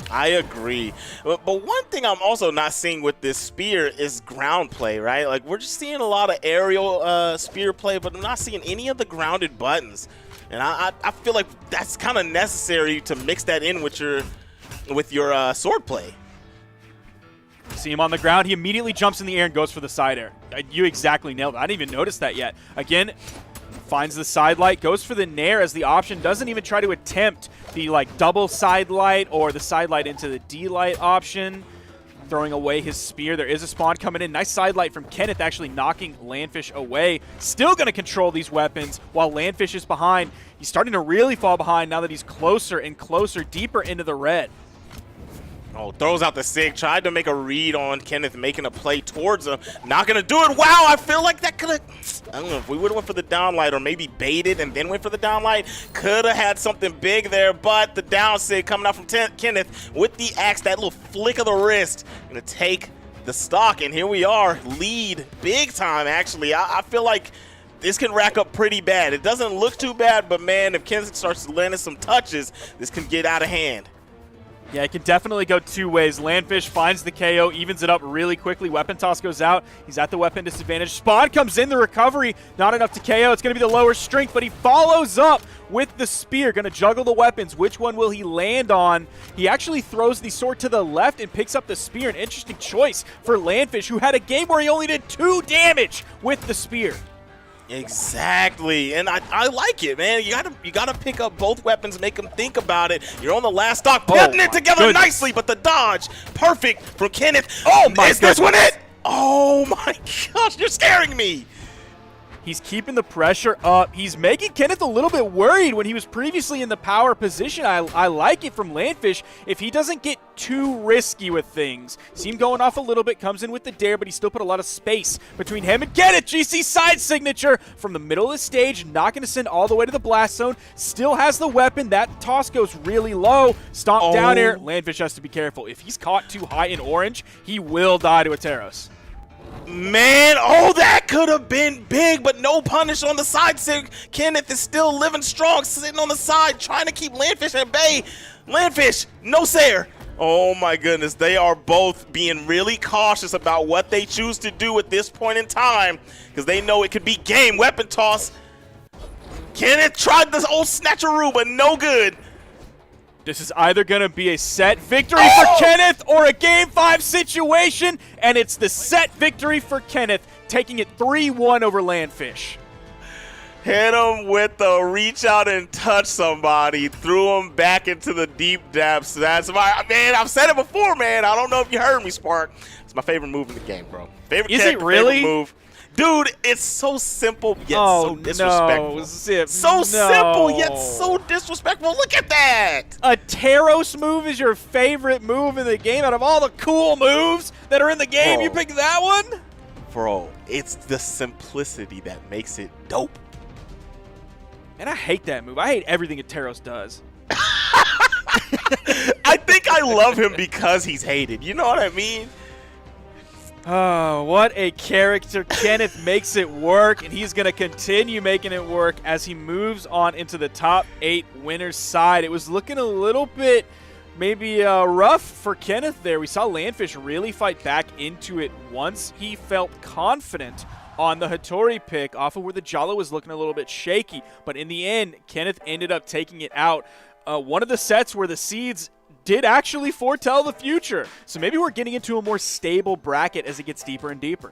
I agree. But one thing I'm also not seeing with this spear is ground play, right? Like, we're just seeing a lot of aerial spear play, but I'm not seeing any of the grounded buttons. And I feel like that's kind of necessary to mix that in with your sword play. See him on the ground. He immediately jumps in the air and goes for the side air. You exactly nailed it. I didn't even notice that yet. Again, finds the side light, goes for the nair as the option, doesn't even try to attempt the double side light or the side light into the D light option. Throwing away his spear. There is a spawn coming in. Nice side light from Kenneth, actually knocking Landfish away. Still going to control these weapons while Landfish is behind. He's starting to really fall behind now that he's closer and closer, deeper into the red. Oh, throws out the SIG. Tried to make a read on Kenneth, making a play towards him. Not going to do it. Wow, I feel like that could have... I don't know if we would have went for the downlight or maybe baited and then went for the downlight. Could have had something big there, but the down SIG coming out from Kenneth with the axe, that little flick of the wrist. Going to take the stock, and here we are. Lead big time, actually. I feel like this can rack up pretty bad. It doesn't look too bad, but, man, if Kenneth starts landing some touches, this can get out of hand. Yeah, it can definitely go two ways. Landfish finds the KO, evens it up really quickly. Weapon toss goes out. He's at the weapon disadvantage. Spawn comes in, the recovery. Not enough to KO. It's going to be the lower strength, but he follows up with the spear. Going to juggle the weapons. Which one will he land on? He actually throws the sword to the left and picks up the spear. An interesting choice for Landfish, who had a game where he only did 2 damage with the spear. Exactly, and I like it, man. You gotta pick up both weapons, make them think about it. You're on the last stock, putting it together nicely, but the dodge, perfect from Kenneth. Oh my! Is this one it? Oh my gosh, you're scaring me. He's keeping the pressure up. He's making Kenneth a little bit worried when he was previously in the power position. I like it from Landfish. If he doesn't get too risky with things, see him going off a little bit, comes in with the dare, but he still put a lot of space between him and Kenneth. GC side signature from the middle of the stage, not going to send all the way to the blast zone. Still has the weapon. That toss goes really low. Stomp down air. Landfish has to be careful. If he's caught too high in orange, he will die to a Teros. Man, oh, that could have been big, but no punish on the side. Kenneth is still living strong, sitting on the side, trying to keep Landfish at bay. Landfish, no Sayer. Oh my goodness, they are both being really cautious about what they choose to do at this point in time because they know it could be game. Weapon toss. Kenneth tried this old snatcheroo, but no good. This is either going to be a set victory for Kenneth or a Game 5 situation, and it's the set victory for Kenneth, taking it 3-1 over Landfish. Hit him with the reach out and touch somebody, threw him back into the deep depths. That's my, man, I've said it before, man. I don't know if you heard me, Spark. It's my favorite move in the game, bro. Favorite Is it really? Favorite move. Dude, it's so simple yet so disrespectful. No, Zip, So simple yet so disrespectful. Look at that. A Taros move is your favorite move in the game. Out of all the cool moves that are in the game, Bro. you pick that one? Bro, it's the simplicity that makes it dope. And I hate that move. I hate everything that Taros does. I think I love him because he's hated. You know what I mean? Oh, what a character. Kenneth makes it work, and he's going to continue making it work as he moves on into the top 8 winners side. It was looking a little bit maybe rough for Kenneth there. We saw Landfish really fight back into it once he felt confident on the Hattori pick off of where the Jala was looking a little bit shaky. But in the end, Kenneth ended up taking it out. One of the sets where the seeds did actually foretell the future. So maybe we're getting into a more stable bracket as it gets deeper and deeper.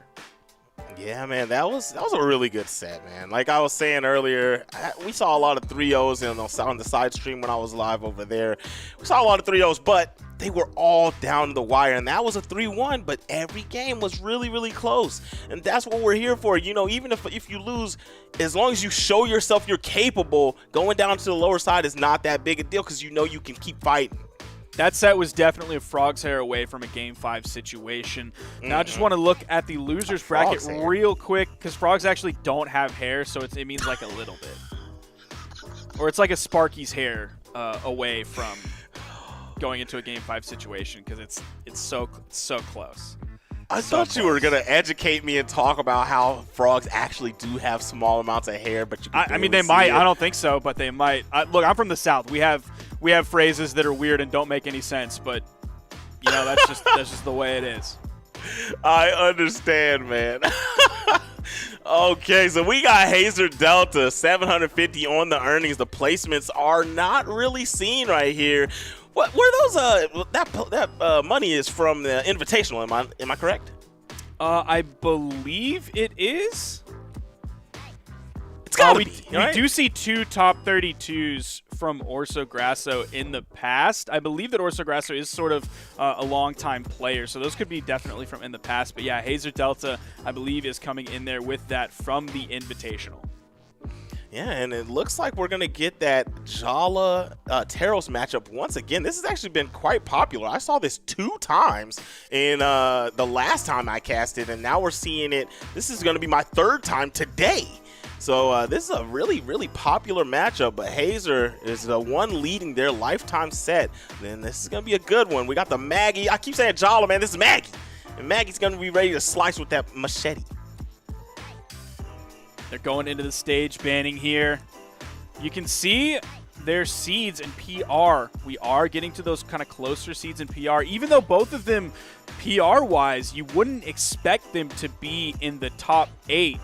Yeah, man, that was a really good set, man. Like I was saying earlier, we saw a lot of 3-0s on the side stream when I was live over there. We saw a lot of 3-0s, but they were all down the wire, and that was a 3-1, but every game was really, really close. And that's what we're here for. You know, even if you lose, as long as you show yourself you're capable, going down to the lower side is not that big a deal because you know you can keep fighting. That set was definitely a Frog's hair away from a Game 5 situation. Now I just want to look at the losers bracket real quick because Frogs actually don't have hair, so it means like a little bit. Or it's like a Sparky's hair away from going into a Game 5 situation because it's so close. I thought you were going to educate me and talk about how frogs actually do have small amounts of hair, but you can I mean, they might. I don't think so, but they might. Look, I'm from the South. We have phrases that are weird and don't make any sense, but you know, that's just the way it is. I understand, man. Okay, so we got Hazer Delta 750 on the earnings. The placements are not really seen right here. What where those that money is from the Invitational? Am I correct? I believe it is. It's gotta we be. Right? do see 2 top 32s from Orso Grasso in the past. I believe that Orso Grasso is sort of a long-time player, so those could be definitely from in the past. But yeah, Hazer Delta, I believe, is coming in there with that from the Invitational. Yeah, and it looks like we're going to get that Jala Taros matchup once again. This has actually been quite popular. I saw this 2 times in the last time I casted, and now we're seeing it. This is going to be my 3rd time today. So this is a really, really popular matchup, but Hazer is the one leading their lifetime set. Then this is going to be a good one. We got the Maggie. I keep saying Jala, man. This is Maggie. And Maggie's going to be ready to slice with that machete. They're going into the stage banning here. You can see their seeds in PR. We are getting to those kind of closer seeds in PR. Even though both of them, PR-wise, you wouldn't expect them to be in the top 8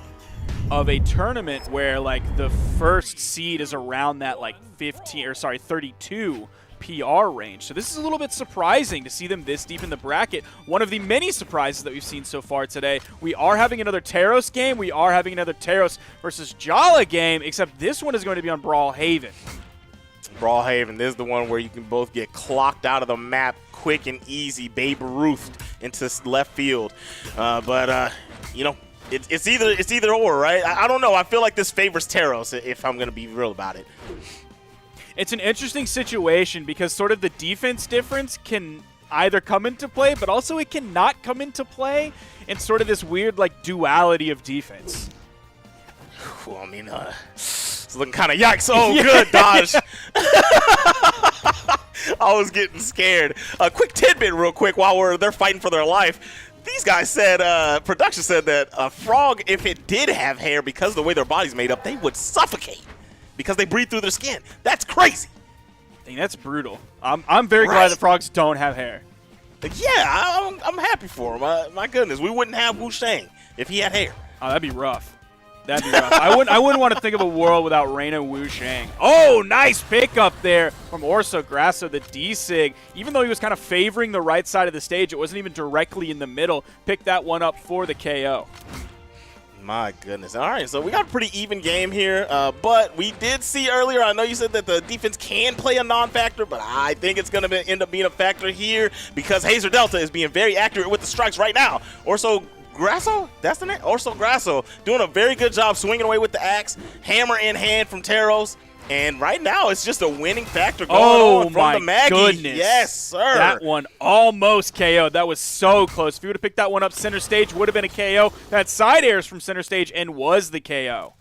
of a tournament where like the first seed is around that like 32 PR range. So this is a little bit surprising to see them this deep in the bracket. One of the many surprises that we've seen so far today. We are having another Taros game. We are having another Taros versus Jala game, except this one is going to be on Brawlhalla. Brawlhalla, this is the one where you can both get clocked out of the map quick and easy, Babe Ruthed into left field. You know, it's either or, right? I don't know. I feel like this favors Taros if I'm going to be real about it. It's an interesting situation because sort of the defense difference can either come into play, but also it cannot come into play in sort of this weird like duality of defense. Well, I mean, it's looking kind of yikes. Oh, yeah. Good dodge. I was getting scared. A quick tidbit real quick while they're fighting for their life. These guys said, production said that a frog, if it did have hair, because of the way their body's made up, they would suffocate. Because they breathe through their skin. That's crazy. Dang, that's brutal. I'm very glad that frogs don't have hair. Yeah, I'm happy for him. My goodness, we wouldn't have Wu Shang if he had hair. Oh, that'd be rough. That'd be rough. I wouldn't want to think of a world without Reina Wu Shang. Oh, nice pickup there from Orso Grasso, the D-Sig. Even though he was kind of favoring the right side of the stage, it wasn't even directly in the middle. Picked that one up for the KO. My goodness. All right, so we got a pretty even game here, but we did see earlier, I know you said that the defense can play a non-factor, but I think it's going to end up being a factor here because Hazer Delta is being very accurate with the strikes right now. Orso Grasso? That's the name? Orso Grasso doing a very good job swinging away with the axe. Hammer in hand from Teros. And right now, it's just a winning factor going on from the Maggie. Goodness. Yes, sir. That one almost KO'd. That was so close. If you would have picked that one up center stage, would have been a KO. That side airs from center stage and was the KO.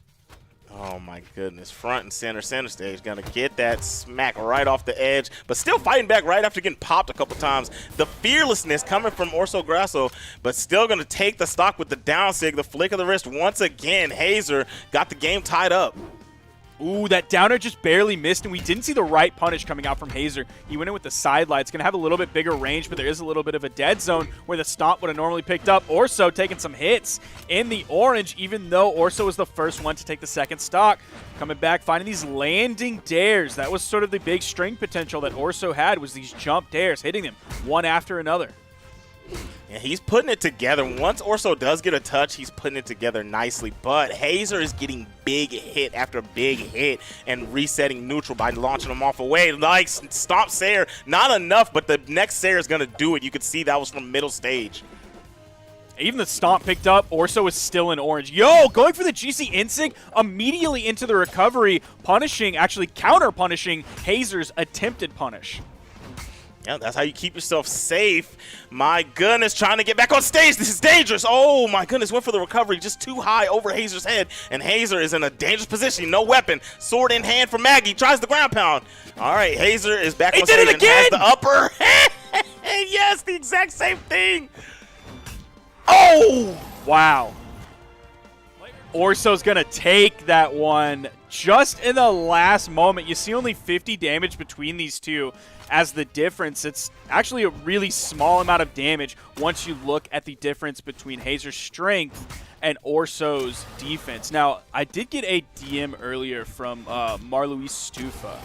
Oh, my goodness. Front and center stage. Going to get that smack right off the edge, but still fighting back right after getting popped a couple times. The fearlessness coming from Orso Grasso, but still going to take the stock with the down sig, the flick of the wrist once again. Hazer got the game tied up. Ooh, that downer just barely missed, and we didn't see the right punish coming out from Hazer. He went in with the side light. It's going to have a little bit bigger range, but there is a little bit of a dead zone where the stomp would have normally picked up. Orso taking some hits in the orange, even though Orso was the first one to take the second stock. Coming back, finding these landing dares. That was sort of the big string potential that Orso had, was these jump dares, hitting them one after another. And he's putting it together. Once Orso does get a touch, he's putting it together nicely. But Hazer is getting big hit after big hit and resetting neutral by launching him off away. Like, stomp Sayer, not enough, but the next Sayer is going to do it. You could see that was from middle stage. Even the stomp picked up. Orso is still in orange. Yo, going for the GC Insig immediately into the recovery, punishing, actually counter-punishing Hazer's attempted punish. Yeah, that's how you keep yourself safe. My goodness, trying to get back on stage. This is dangerous. Oh, my goodness, went for the recovery just too high over Hazer's head. And Hazer is in a dangerous position. No weapon. Sword in hand for Maggie. Tries the ground pound. All right, Hazer is back on stage and has the upper. Yes, the exact same thing. Oh! Wow. Orso's going to take that one just in the last moment. You see only 50 damage between these two. As the difference, it's actually a really small amount of damage once you look at the difference between Hazer's strength and Orso's defense. Now, I did get a DM earlier from Marluis Stufa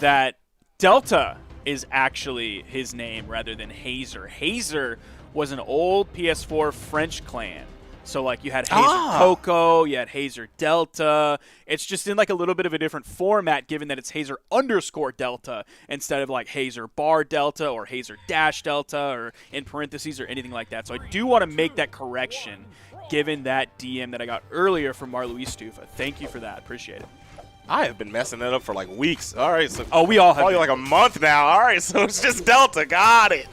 that Delta is actually his name rather than Hazer. Hazer was an old PS4 French clan. So, like, you had Hazer Coco, you had Hazer Delta. It's just in, like, a little bit of a different format, given that it's Hazer _ Delta instead of, like, Hazer bar Delta or Hazer dash Delta or in parentheses or anything like that. So I do want to make that correction, given that DM that I got earlier from Marluis Stufa. Thank you for that. Appreciate it. I have been messing it up for, like, weeks. All right. So we all have. Probably like a month now. All right. So it's just Delta. Got it.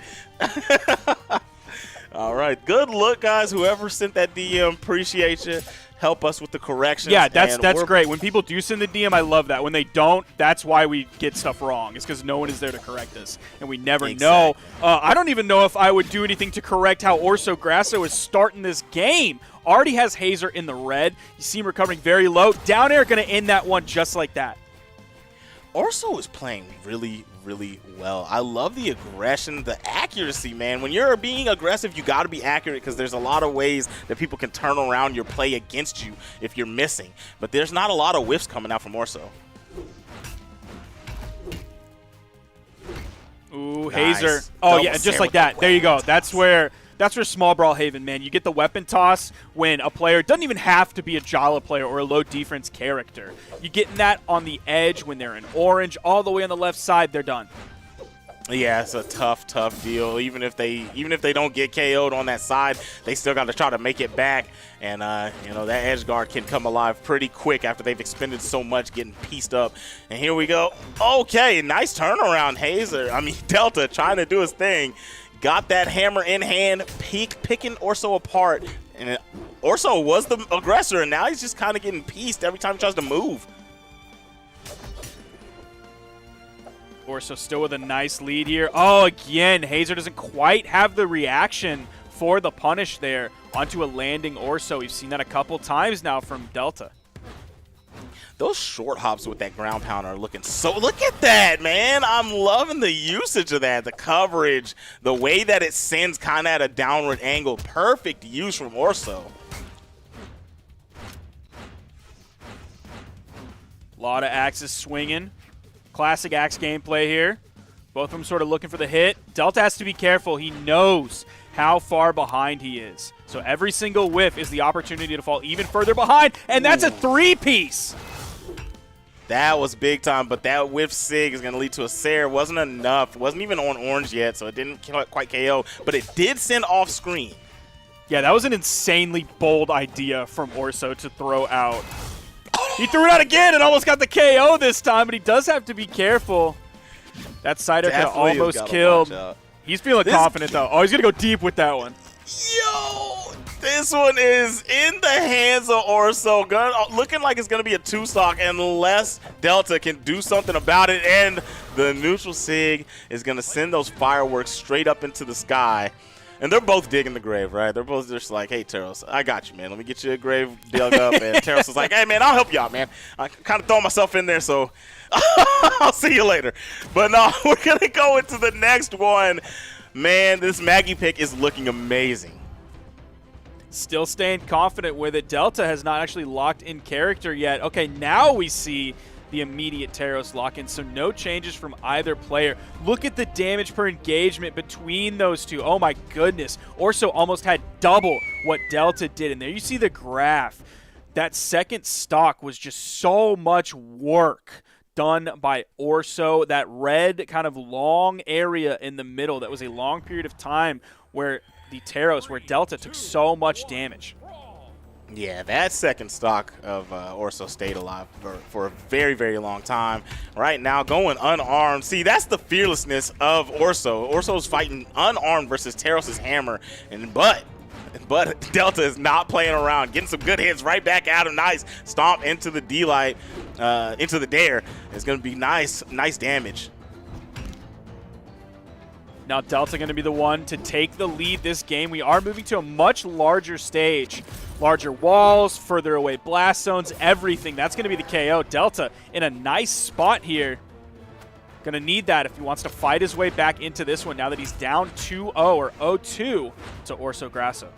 All right. Good look, guys. Whoever sent that DM, appreciate you. Help us with the corrections. Yeah, that's great. When people do send the DM, I love that. When they don't, that's why we get stuff wrong. It's because no one is there to correct us, and we never know. I don't even know if I would do anything to correct how Orso Grasso is starting this game. Already has Hazer in the red. You see him recovering very low. Down air going to end that one just like that. Orso is playing really, really well. I love the aggression, the accuracy, man. When you're being aggressive, you got to be accurate because there's a lot of ways that people can turn around your play against you if you're missing. But there's not a lot of whiffs coming out from Orso. Ooh, Nice. Hazer. Oh, Double yeah, just Sayer like with that. the There you go. weapon That's where small Brawlhaven, man. You get the weapon toss when a player doesn't even have to be a Jala player or a low defense character. You get that on the edge when they're in orange, all the way on the left side, they're done. Yeah, it's a tough deal. Even if they don't get KO'd on that side, they still got to try to make it back. And you know, that edge guard can come alive pretty quick after they've expended so much getting pieced up. And here we go. Okay, nice turnaround, Hazer. I mean, Delta trying to do his thing. Got that hammer in hand, picking Orso apart. And Orso was the aggressor, and now he's just kind of getting pieced every time he tries to move. Orso still with a nice lead here. Oh, again, Hazer doesn't quite have the reaction for the punish there onto a landing Orso. We've seen that a couple times now from Delta. Those short hops with that ground pound are looking so... Look at that, man. I'm loving the usage of that, the coverage, the way that it sends kind of at a downward angle. Perfect use from Orso. A lot of axes swinging. Classic axe gameplay here. Both of them sort of looking for the hit. Delta has to be careful. He knows how far behind he is. So every single whiff is the opportunity to fall even further behind, and that's a three-piece. That was big time, but that whiff sig is going to lead to a Sayer. Wasn't enough. Wasn't even on orange yet, so it didn't quite KO, but it did send off screen. Yeah, that was an insanely bold idea from Orso to throw out. He threw it out again and almost got the KO this time, but he does have to be careful. That Cider could have Definitely almost gotta killed. watch out. He's feeling confident, though. Oh, he's going to go deep with that one. Yo, this one is in the hands of Orso. Looking like it's going to be a 2-stock unless Delta can do something about it. And the neutral SIG is going to send those fireworks straight up into the sky. And they're both digging the grave, right? They're both just like, hey, Teros, I got you, man. Let me get you a grave dug up. And Teros was like, hey, man, I'll help you out, man. I kind of throw myself in there, so I'll see you later. But no, we're going to go into the next one. Man, this Maggie pick is looking amazing. Still staying confident with it. Delta has not actually locked in character yet. Okay, now we see the immediate Teros lock-in, so no changes from either player. Look at the damage per engagement between those two. Oh my goodness. Orso almost had double what Delta did, and there you see the graph. That second stock was just so much work done by Orso. That red kind of long area in the middle, that was a long period of time where the Teros, where Delta took so much damage. Yeah, that second stock of Orso stayed alive for a very, very long time. Right now, going unarmed. See, that's the fearlessness of Orso. Orso's fighting unarmed versus Teros' hammer. But Delta is not playing around. Getting some good hits right back at him. Nice stomp into the D-light, into the dare. It's going to be nice damage. Now Delta going to be the one to take the lead this game. We are moving to a much larger stage. Larger walls, further away blast zones, everything. That's going to be the KO. Delta in a nice spot here. Going to need that if he wants to fight his way back into this one now that he's down 2-0 or 0-2 to Orso Grasso.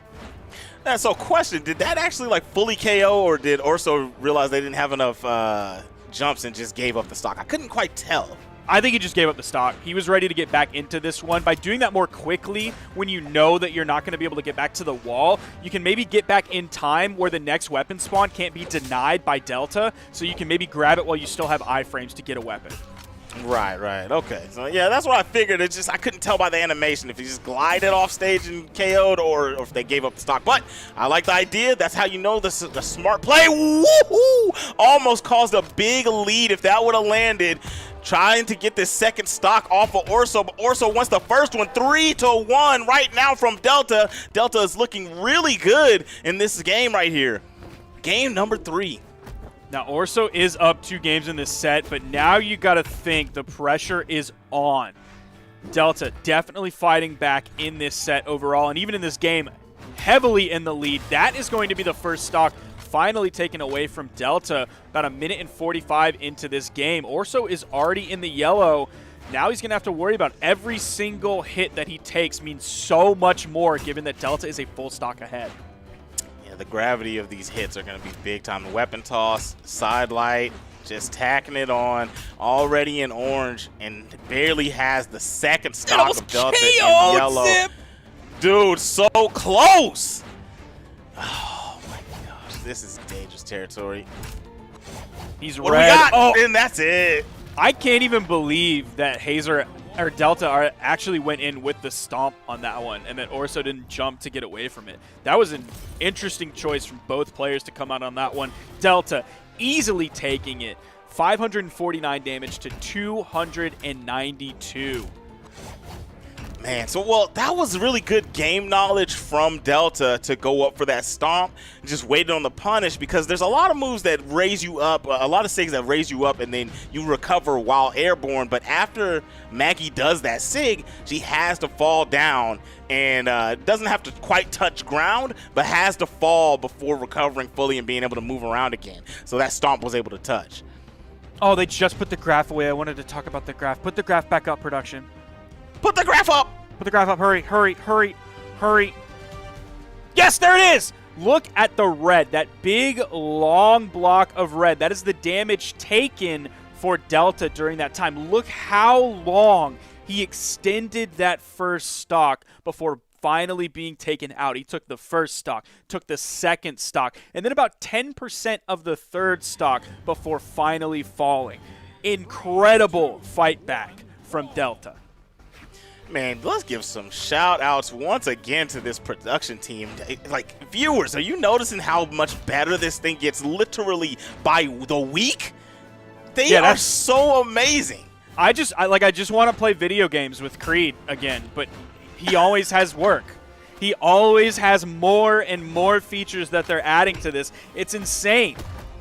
Yeah, so question, did that actually like fully KO, or did Orso realize they didn't have enough jumps and just gave up the stock? I couldn't quite tell. I think he just gave up the stock. He was ready to get back into this one. By doing that more quickly, when you know that you're not going to be able to get back to the wall, you can maybe get back in time where the next weapon spawn can't be denied by Delta, so you can maybe grab it while you still have iframes to get a weapon. Right. Okay. So, yeah, that's what I figured. It's just I couldn't tell by the animation if he just glided off stage and KO'd or if they gave up the stock. But I like the idea. That's how you know the smart play. Woohoo! Almost caused a big lead if that would have landed. Trying to get this second stock off of Orso, but Orso wants the first one. 3-1 right now from Delta. Delta is looking really good in this game right here. Game number 3. Now, Orso is up 2 games in this set, but now you got to think the pressure is on. Delta definitely fighting back in this set overall, and even in this game, heavily in the lead. That is going to be the first stock finally taken away from Delta about 1 minute and 45 into this game. Orso is already in the yellow. Now he's going to have to worry about every single hit that he takes means so much more given that Delta is a full stock ahead. The gravity of these hits are going to be big time. The weapon toss, side light, just tacking it on, already in orange, and barely has the second stock of Delta in yellow. Zip. Dude, so close. Oh my gosh, this is dangerous territory. He's what red. Do we got? Oh, and that's it. I can't even believe that Hazer or Delta actually went in with the stomp on that one, and that Orso didn't jump to get away from it. That was an interesting choice from both players to come out on that one. Delta easily taking it. 549 damage to 292. Man, so, well, that was really good game knowledge from Delta to go up for that stomp and just waited on the punish, because there's a lot of moves that raise you up, a lot of SIGs that raise you up and then you recover while airborne. But after Maggie does that SIG, she has to fall down and doesn't have to quite touch ground, but has to fall before recovering fully and being able to move around again. So that stomp was able to touch. Oh, they just put the graph away. I wanted to talk about the graph. Put the graph back up, production. Put the graph up! Put the graph up. Hurry, hurry, hurry, hurry. Yes, there it is! Look at the red. That big, long block of red. That is the damage taken for Delta during that time. Look how long he extended that first stock before finally being taken out. He took the first stock, took the second stock, and then about 10% of the third stock before finally falling. Incredible fight back from Delta. Man, let's give some shout outs once again to this production team. Like, viewers, are you noticing how much better this thing gets literally by the week? They are so amazing. I just want to play video games with Creed again, but he always has work. He always has more and more features that they're adding to this. It's insane.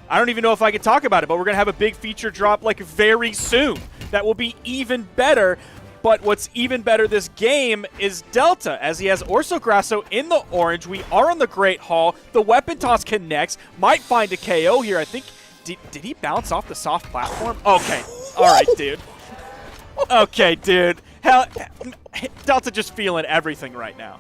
I don't even know if I could talk about it, but we're going to have a big feature drop like very soon that will be even better. But what's even better this game is Delta, as he has Orso Grasso in the orange. We are on the Great Hall. The weapon toss connects. Might find a KO here. I think, did he bounce off the soft platform? Okay. All right, dude. Okay, dude. Hell, Delta just feeling everything right now.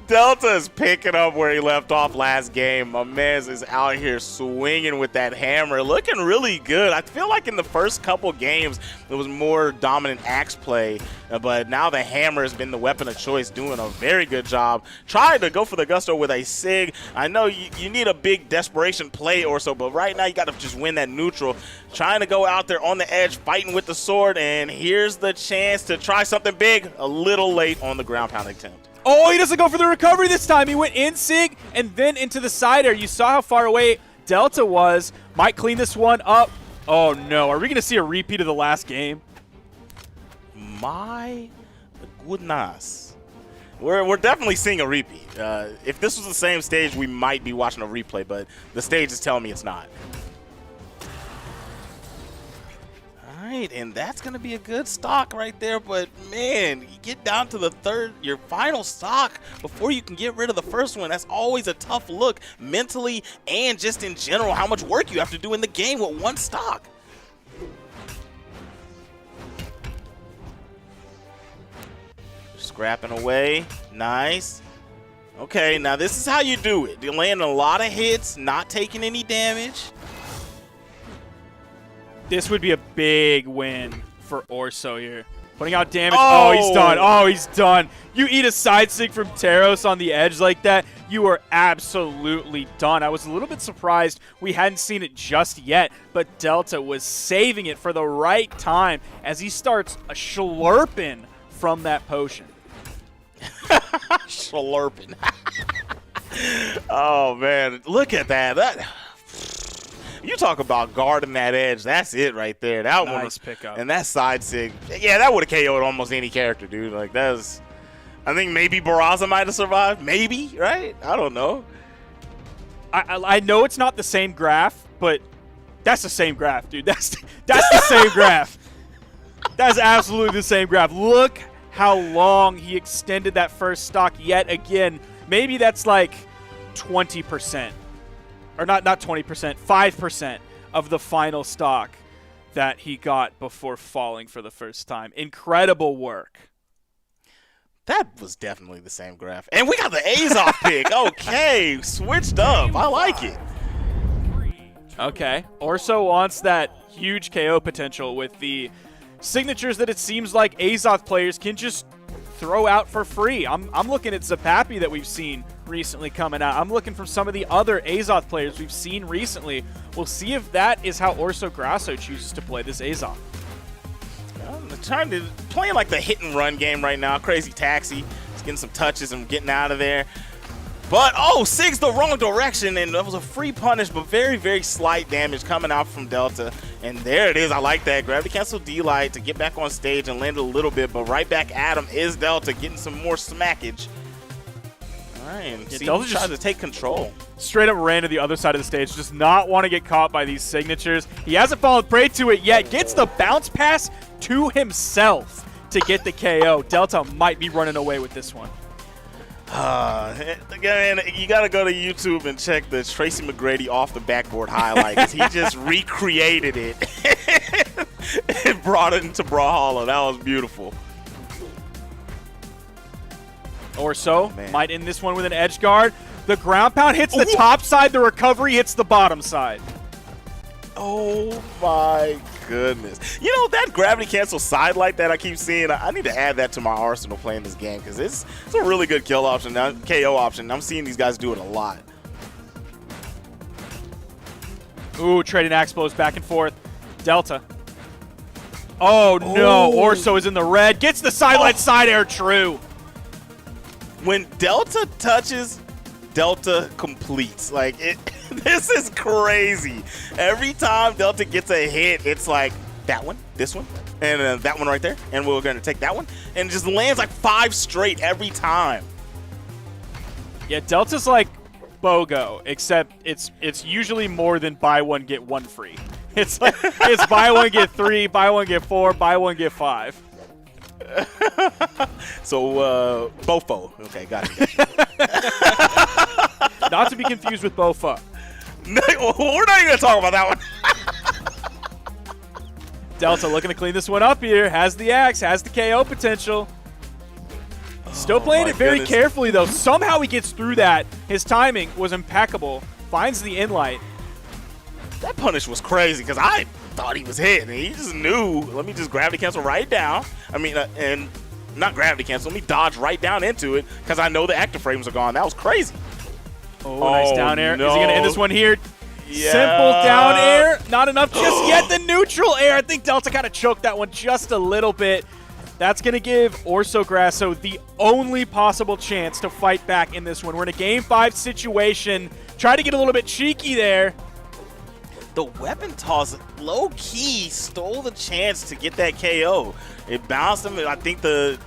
Delta is picking up where he left off last game. My man is out here swinging with that hammer, looking really good. I feel like in the first couple games, it was more dominant axe play, but now the hammer has been the weapon of choice, doing a very good job. Tried to go for the gusto with a SIG. I know you need a big desperation play or so, but right now you got to just win that neutral. Trying to go out there on the edge, fighting with the sword, and here's the chance to try something big. A little late on the ground pound attempt. Oh, he doesn't go for the recovery this time. He went in SIG and then into the side air. You saw how far away Delta was. Might clean this one up. Oh, no. Are we going to see a repeat of the last game? My goodness. We're definitely seeing a repeat. If this was the same stage, we might be watching a replay, but the stage is telling me it's not. And that's going to be a good stock right there, but man, you get down to your final stock before you can get rid of the first one. That's always a tough look mentally and just in general, how much work you have to do in the game with one stock. Scrapping away. Nice. Okay, now this is how you do it. You're landing a lot of hits, not taking any damage. This would be a big win for Orso here. Putting out damage. Oh, he's done. Oh, he's done. You eat a side SIG from Taros on the edge like that, you are absolutely done. I was a little bit surprised we hadn't seen it just yet, but Delta was saving it for the right time as he starts a slurping from that potion. Slurping. Oh, man. Look at that. You talk about guarding that edge. That's it right there. That nice pickup. And that side SIG. Yeah, that would have KO'd almost any character, dude. Like, that was... I think maybe Barraza might have survived. Maybe, right? I don't know. I know it's not the same graph, but that's the same graph, dude. That's the same graph. That's absolutely the same graph. Look how long he extended that first stock yet again. Maybe that's like 20%. Or not 20%, 5% of the final stock that he got before falling for the first time. Incredible work. That was definitely the same graph. And we got the Azov pick. Okay, switched up. I like it. Okay, Orso wants that huge KO potential with the signatures that it seems like Azoth players can just throw out for free. I'm looking at Zapapi that we've seen recently coming out. I'm looking for some of the other Azoth players we've seen recently. We'll see if that is how Orso Grasso chooses to play this Azoth. I'm playing like the hit and run game right now. Crazy Taxi. He's getting some touches and getting out of there. But, oh, SIG's the wrong direction, and that was a free punish, but very, very slight damage coming out from Delta. And there it is. I like that. Gravity Cancel D-Light to get back on stage and land a little bit, but right back at him is Delta getting some more smackage. All right, and Delta tries to take control. Straight up ran to the other side of the stage, does not want to get caught by these signatures. He hasn't fallen prey to it yet. Gets the bounce pass to himself to get the KO. Delta might be running away with this one. Again, you got to go to YouTube and check the Tracy McGrady off the backboard highlight, because he just recreated it and brought it into Brawlhalla. That was beautiful. Orso might end this one with an edge guard. The ground pound hits the top side. The recovery hits the bottom side. Oh, my goodness. You know, that gravity cancel side light that I keep seeing, I need to add that to my arsenal playing this game, because it's a really good kill option, now, KO option. I'm seeing these guys do it a lot. Ooh, trading axe blows back and forth. Delta Oh, no. Orso is in the red. Gets the sideline side air true. When Delta touches, Delta completes. Like, this is crazy. Every time Delta gets a hit, it's like that one, this one, and that one right there. And we're going to take that one. And it just lands like 5 straight every time. Yeah, Delta's like BOGO, except it's usually more than buy one, get one free. It's like it's buy one, get 3, buy one, get 4, buy one, get 5. So, Bofo. Okay, got it. Not to be confused with Bofa. No, we're not even going to talk about that one. Delta looking to clean this one up here. Has the axe, has the KO potential. Still playing it very carefully, though. Somehow he gets through that. His timing was impeccable. Finds the inlight. That punish was crazy because I thought he was hit. And he just knew, let me just gravity cancel right down. I mean, and not gravity cancel. Let me dodge right down into it because I know the active frames are gone. That was crazy. Oh, nice down air. No. Is he going to end this one here? Yeah. Simple down air. Not enough just yet. The neutral air. I think Delta kind of choked that one just a little bit. That's going to give Orso Grasso the only possible chance to fight back in this one. We're in a Game 5 situation. Try to get a little bit cheeky there. The weapon toss, low-key, stole the chance to get that KO. It bounced him. I think the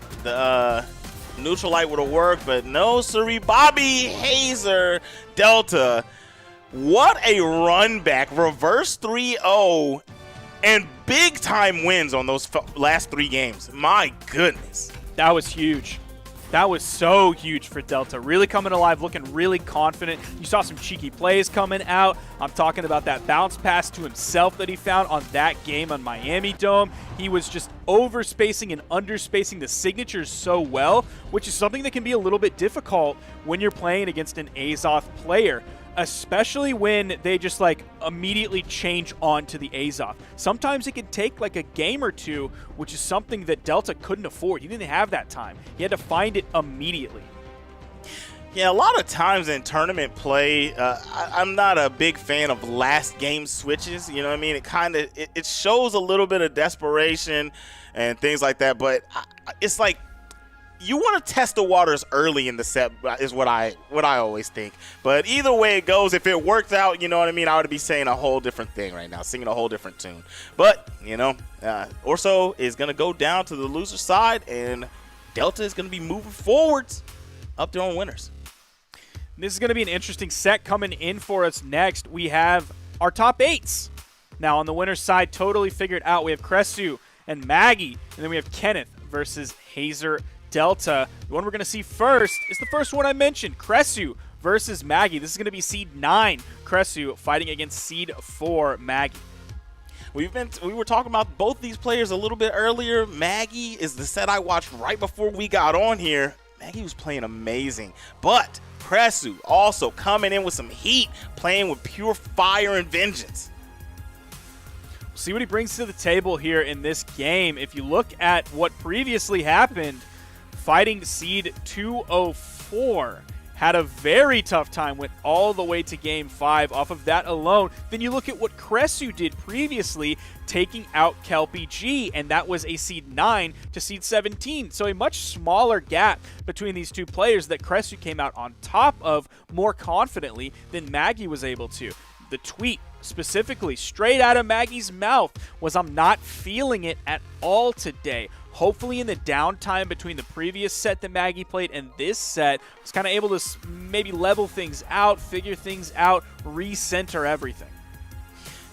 neutral light would have worked, but no, siree. Bobby Hazer, Delta. What a run back. Reverse 3-0 and big-time wins on those last 3 games. My goodness. That was huge. That was so huge for Delta. Really coming alive, looking really confident. You saw some cheeky plays coming out. I'm talking about that bounce pass to himself that he found on that game on Miami Dome. He was just overspacing and underspacing the signatures so well, which is something that can be a little bit difficult when you're playing against an Azoth player, especially when they just like immediately change on to the Azoth. Sometimes it can take like a game or two, which is something that Delta couldn't afford. He didn't have that time. He had to find it immediately. Yeah, a lot of times in tournament play, I'm not a big fan of last game switches. You know what I mean? It kind of it shows a little bit of desperation and things like that. But it's like you want to test the waters early in the set is what I always think. But either way it goes, if it works out, you know what I mean, I would be saying a whole different thing right now, singing a whole different tune. But, you know, Orso is going to go down to the loser side, and Delta is going to be moving forwards up their own winners. This is going to be an interesting set coming in for us next. We have our top 8s. Now, on the winner's side, totally figured out. We have Cresu and Maggie, and then we have Kenneth versus Hazer Delta. The one we're going to see first is the first one I mentioned, Cresu versus Maggie. This is going to be seed 9, Cresu, fighting against seed 4, Maggie. We were talking about both these players a little bit earlier. Maggie is the set I watched right before we got on here. Maggie was playing amazing, but Cresu also coming in with some heat, playing with pure fire and vengeance. We'll see what he brings to the table here in this game. If you look at what previously happened, fighting seed 204 had a very tough time, went all the way to game 5 off of that alone. Then you look at what Cresu did previously, taking out Kelpie G, and that was a seed 9 to seed 17. So a much smaller gap between these two players that Cresu came out on top of more confidently than Maggie was able to. The tweet specifically straight out of Maggie's mouth was, "I'm not feeling it at all today." Hopefully in the downtime between the previous set that Maggie played and this set, was kind of able to maybe level things out, figure things out, recenter everything.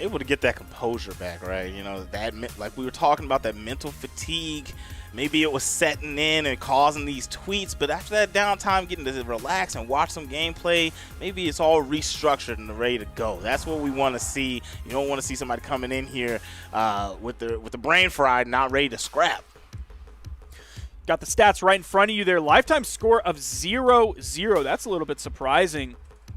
Able to get that composure back, right? You know, that, like we were talking about, that mental fatigue. Maybe it was setting in and causing these tweets, but after that downtime, getting to relax and watch some gameplay, maybe it's all restructured and ready to go. That's what we want to see. You don't want to see somebody coming in here with the brain fried, not ready to scrap. Got the stats right in front of you there. Lifetime score of 0-0. That's a little bit surprising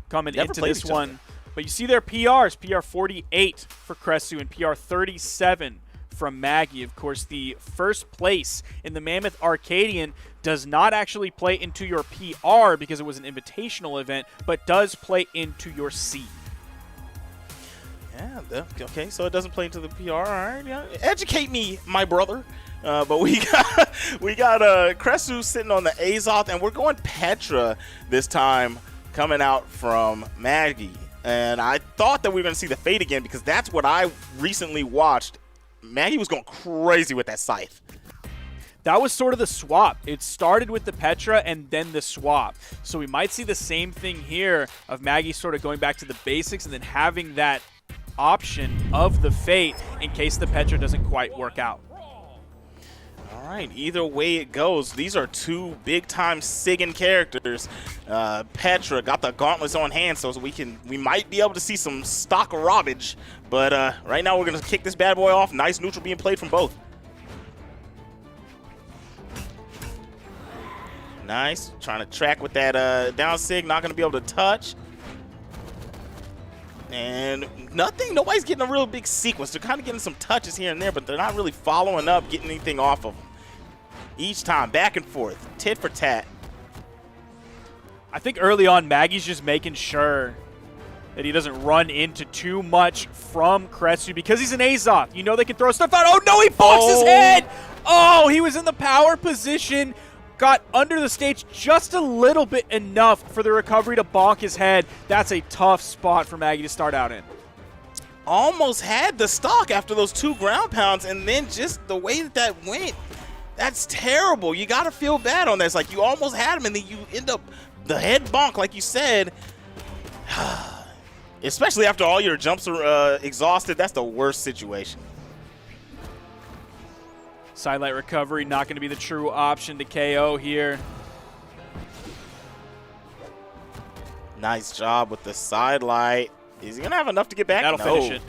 coming into this one. But you see their PRs. PR 48 for Cresu and PR 37 from Maggie. Of course, the first place in the Mammoth Arcadian does not actually play into your PR because it was an invitational event, but does play into your seed. Yeah, okay, so it doesn't play into the PR. All right, yeah. Educate me, my brother. But we got Kresu sitting on the Azoth, and we're going Petra this time, coming out from Maggie. And I thought that we were going to see the Fate again because that's what I recently watched. Maggie was going crazy with that Scythe. That was sort of the swap. It started with the Petra and then the swap. So we might see the same thing here of Maggie sort of going back to the basics and then having that option of the Fate in case the Petra doesn't quite work out. All right, either way it goes, these are two big-time Sigan characters. Petra got the gauntlets on hand, so we might be able to see some stock robbage. But right now we're going to kick this bad boy off. Nice neutral being played from both. Nice, trying to track with that down sig, not going to be able to touch. And nobody's getting a real big sequence. They're kind of getting some touches here and there, but they're not really following up, getting anything off of them. Each time, back and forth, tit for tat. I think early on, Maggie's just making sure that he doesn't run into too much from Kresu because he's an Azoth. You know they can throw stuff out. Oh, no, he bonks his head. Oh, he was in the power position. Got under the stage just a little bit enough for the recovery to bonk his head. That's a tough spot for Maggie to start out in. Almost had the stock after those 2 ground pounds, and then just the way that went, that's terrible. You got to feel bad on this. Like, you almost had him, and then you end up the head bonk, like you said. Especially after all your jumps are exhausted, that's the worst situation. Sidelight recovery not going to be the true option to KO here. Nice job with the sidelight. Is he going to have enough to get back? That'll finish it.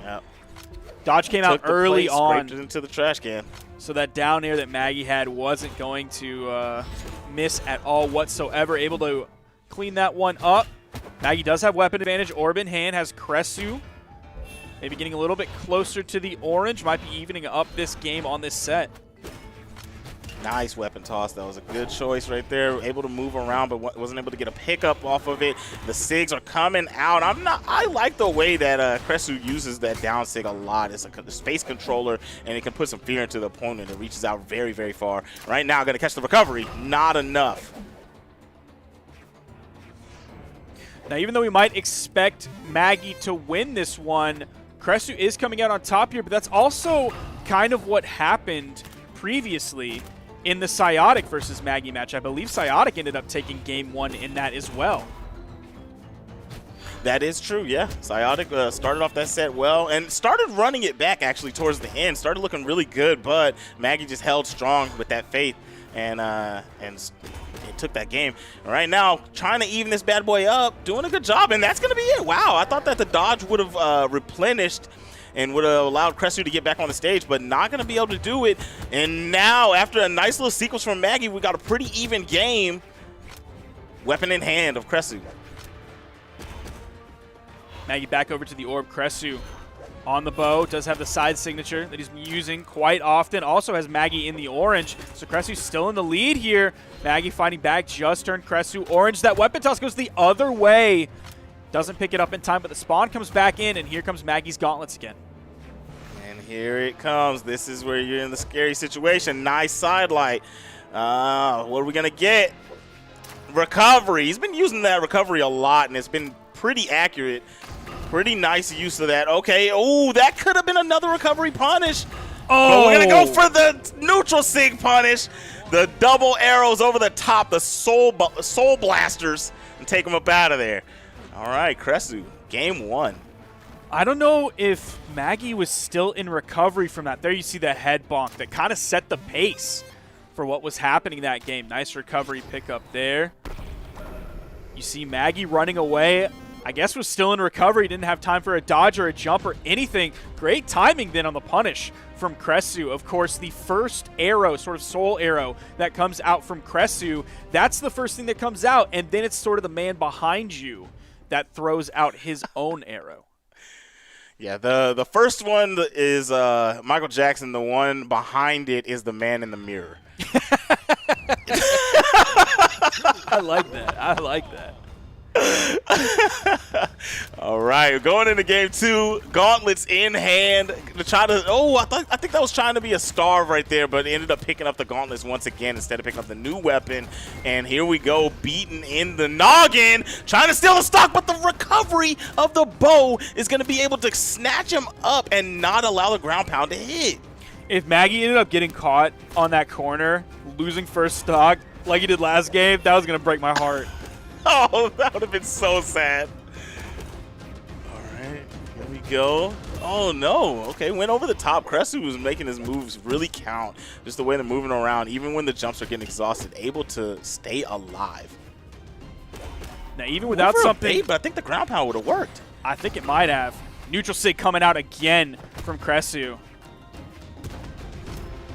Yep. Dodge came out early on. Scraped it into the trash can. So that down air that Maggie had wasn't going to miss at all whatsoever. Able to clean that one up. Maggie does have weapon advantage. Orb in hand, has Kresu. Maybe getting a little bit closer to the orange. Might be evening up this game on this set. Nice weapon toss. That was a good choice right there. Able to move around, but wasn't able to get a pickup off of it. The SIGs are coming out. I like the way that Kresu uses that down SIG a lot. It's a space controller, and it can put some fear into the opponent. It reaches out very, very far. Right now, going to catch the recovery. Not enough. Now, even though we might expect Maggie to win this one, Kresu is coming out on top here, but that's also kind of what happened previously in the Psiotic versus Maggie match. I believe Psiotic ended up taking game 1 in that as well. That is true, yeah. Psiotic started off that set well and started running it back actually towards the end. Started looking really good, but Maggie just held strong with that faith and it took that game. Right now, trying to even this bad boy up, doing a good job, and that's going to be it. Wow, I thought that the dodge would have replenished and would have allowed Kresu to get back on the stage, but not going to be able to do it. And now, after a nice little sequence from Maggie, we got a pretty even game. Weapon in hand of Kresu. Maggie back over to the orb. Kresu on the bow. Does have the side signature that he's using quite often. Also has Maggie in the orange. So Kresu's still in the lead here. Maggie fighting back. Just turned Kresu orange. That weapon toss goes the other way. Doesn't pick it up in time, but the spawn comes back in, and here comes Maggie's gauntlets again. And here it comes. This is where you're in the scary situation. Nice sidelight. What are we going to get? Recovery. He's been using that recovery a lot, and it's been pretty accurate. Pretty nice use of that. Okay. Oh, that could have been another recovery punish. Oh, but we're going to go for the neutral sig punish. The double arrows over the top, the soul blasters, and take them up out of there. All right, Kresu, game 1. I don't know if Maggie was still in recovery from that. There you see the head bonk that kind of set the pace for what was happening that game. Nice recovery pickup there. You see Maggie running away. I guess was still in recovery. Didn't have time for a dodge or a jump or anything. Great timing then on the punish from Kresu. Of course, the first arrow, sort of soul arrow that comes out from Kresu, that's the first thing that comes out. And then it's sort of the man behind you that throws out his own arrow. Yeah, the first one is Michael Jackson. The one behind it is the man in the mirror. I like that. I like that. All right, going into game 2, gauntlets in hand to try to. Oh, I think that was trying to be a starve right there, but ended up picking up the gauntlets once again instead of picking up the new weapon. And here we go, beaten in the noggin, trying to steal the stock, but the recovery of the bow is going to be able to snatch him up and not allow the ground pound to hit. If Maggie ended up getting caught on that corner, losing first stock like he did last game, that was going to break my heart. Oh, that would have been so sad. All right, here we go. Oh, no. Okay, went over the top. Cresu was making his moves really count. Just the way they're moving around, even when the jumps are getting exhausted, able to stay alive. Now, even without Over a something, bait, but I think the ground pound would have worked. I think it might have. Neutral sig coming out again from Cresu.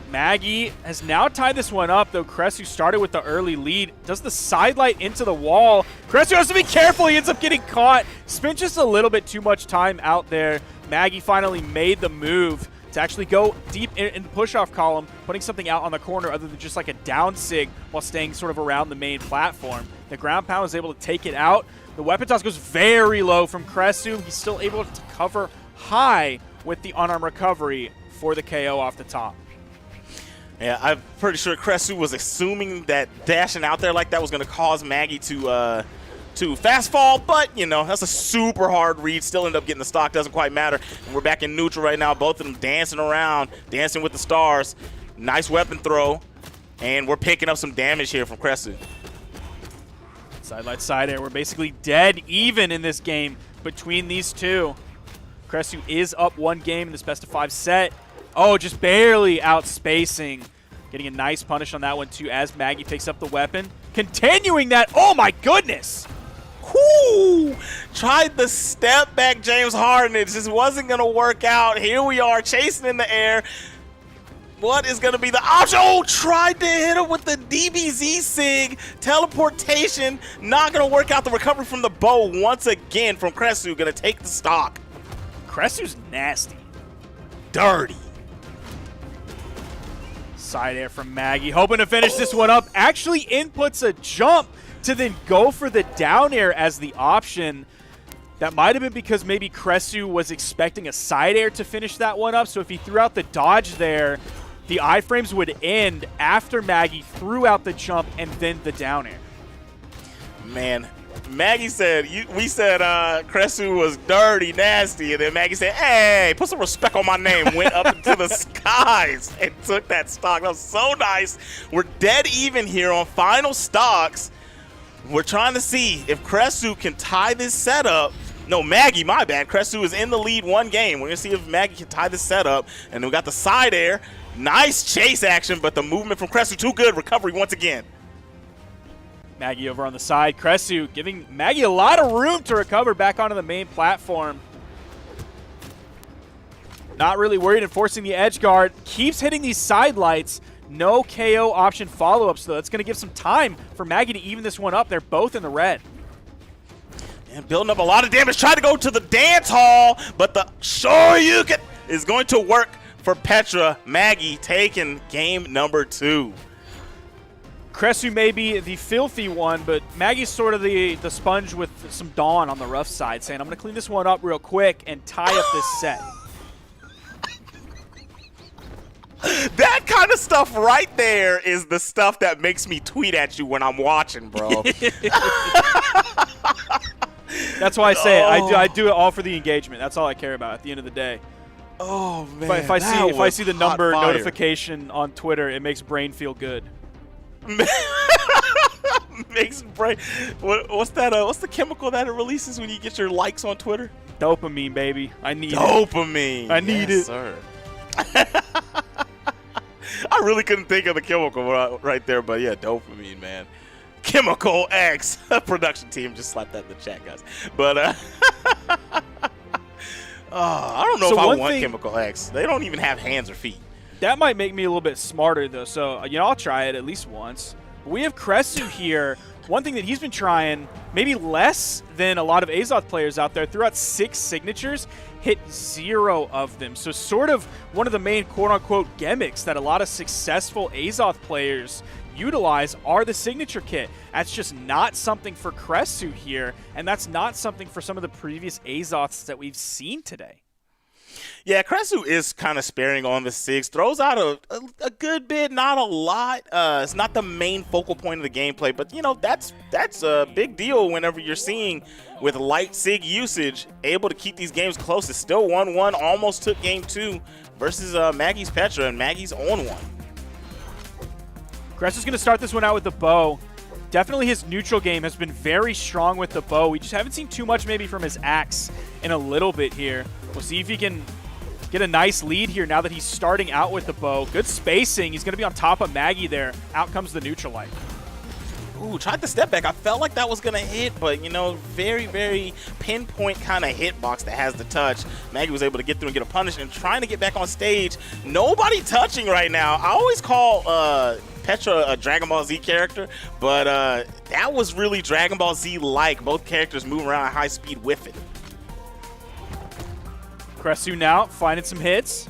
Maggie has now tied this one up, though Cresu started with the early lead. Does the sidelight into the wall. Cresu has to be careful. He ends up getting caught. Spent just a little bit too much time out there. Maggie finally made the move to actually go deep in the push-off column, putting something out on the corner other than just like a down sig while staying sort of around the main platform. The ground pound is able to take it out. The weapon toss goes very low from Cresu. He's still able to cover high with the unarmed recovery for the KO off the top. Yeah, I'm pretty sure Cresu was assuming that dashing out there like that was going to cause Maggie to fast fall, but, you know, that's a super hard read. Still end up getting the stock. Doesn't quite matter. And we're back in neutral right now. Both of them dancing around, dancing with the stars. Nice weapon throw, and we're picking up some damage here from Cresu. Sidelight side air. We're basically dead even in this game between these two. Cresu is up one game in this best-of-5 set. Oh, just barely outspacing. Getting a nice punish on that one, too, as Maggie picks up the weapon. Continuing that. Oh, my goodness. Whoo! Tried the step back James Harden. It just wasn't going to work out. Here we are chasing in the air. What is going to be the option? Oh, tried to hit him with the DBZ SIG. Teleportation. Not going to work out. The recovery from the bow once again from Cresu. Going to take the stock. Cresu's nasty. Dirty. Side air from Maggie, hoping to finish this one up. Actually inputs a jump to then go for the down air as the option. That might have been because maybe Cresu was expecting a side air to finish that one up. So if he threw out the dodge there, the iframes would end after Maggie threw out the jump and then the down air. Man, Maggie said, we said Cresu was dirty, nasty, and then Maggie said, hey, put some respect on my name, went up into the skies and took that stock. That was so nice. We're dead even here on final stocks. We're trying to see if Cresu can tie this setup. No, Maggie, my bad. Cresu is in the lead one game. We're going to see if Maggie can tie this setup. And then we got the side air. Nice chase action, but the movement from Cresu too good. Recovery once again. Maggie over on the side. Cresu giving Maggie a lot of room to recover back onto the main platform. Not really worried enforcing the edge guard. Keeps hitting these side lights. No KO option follow-ups, though. That's going to give some time for Maggie to even this one up. They're both in the red. And building up a lot of damage. Tried to go to the dance hall, but the Shoryuken is going to work for Petra. Maggie taking game number 2. Cresu may be the filthy one, but Maggie's sort of the sponge with some Dawn on the rough side, saying, I'm going to clean this one up real quick and tie up this set. That kind of stuff right there is the stuff that makes me tweet at you when I'm watching, bro. That's why I say it. I do it all for the engagement. That's all I care about at the end of the day. Oh, man. If I see the number notification on Twitter, it makes brain feel good. Makes brain. What's that? What's the chemical that it releases when you get your likes on Twitter? Dopamine, baby. I need it. Dopamine. I need it. Sir. I really couldn't think of the chemical right there, but yeah, dopamine, man. Chemical X. Production team just slapped that in the chat, guys. But I don't know if I want Chemical X. They don't even have hands or feet. That might make me a little bit smarter, though. So, I'll try it at least once. We have Cresu here. One thing that he's been trying, maybe less than a lot of Azoth players out there, threw out 6 signatures, hit 0 of them. So sort of one of the main quote-unquote gimmicks that a lot of successful Azoth players utilize are the signature kit. That's just not something for Cresu here, and that's not something for some of the previous Azoths that we've seen today. Yeah, Cresu is kind of sparing on the 6. Throws out a good bit, not a lot. It's not the main focal point of the gameplay, but, you know, that's a big deal whenever you're seeing with light SIG usage, able to keep these games close. It's still 1-1, almost took game 2 versus Maggie's Petra, and Maggie's on 1. Cresu's going to start this one out with the bow. Definitely his neutral game has been very strong with the bow. We just haven't seen too much maybe from his axe in a little bit here. We'll see if he can get a nice lead here now that he's starting out with the bow. Good spacing. He's going to be on top of Maggie there. Out comes the neutral light. Ooh, tried the step back. I felt like that was going to hit, but, you know, very, very pinpoint kind of hitbox that has the touch. Maggie was able to get through and get a punish, and trying to get back on stage. Nobody touching right now. I always call Petra a Dragon Ball Z character, but that was really Dragon Ball Z-like. Both characters moving around at high speed with it. Cresu now finding some hits.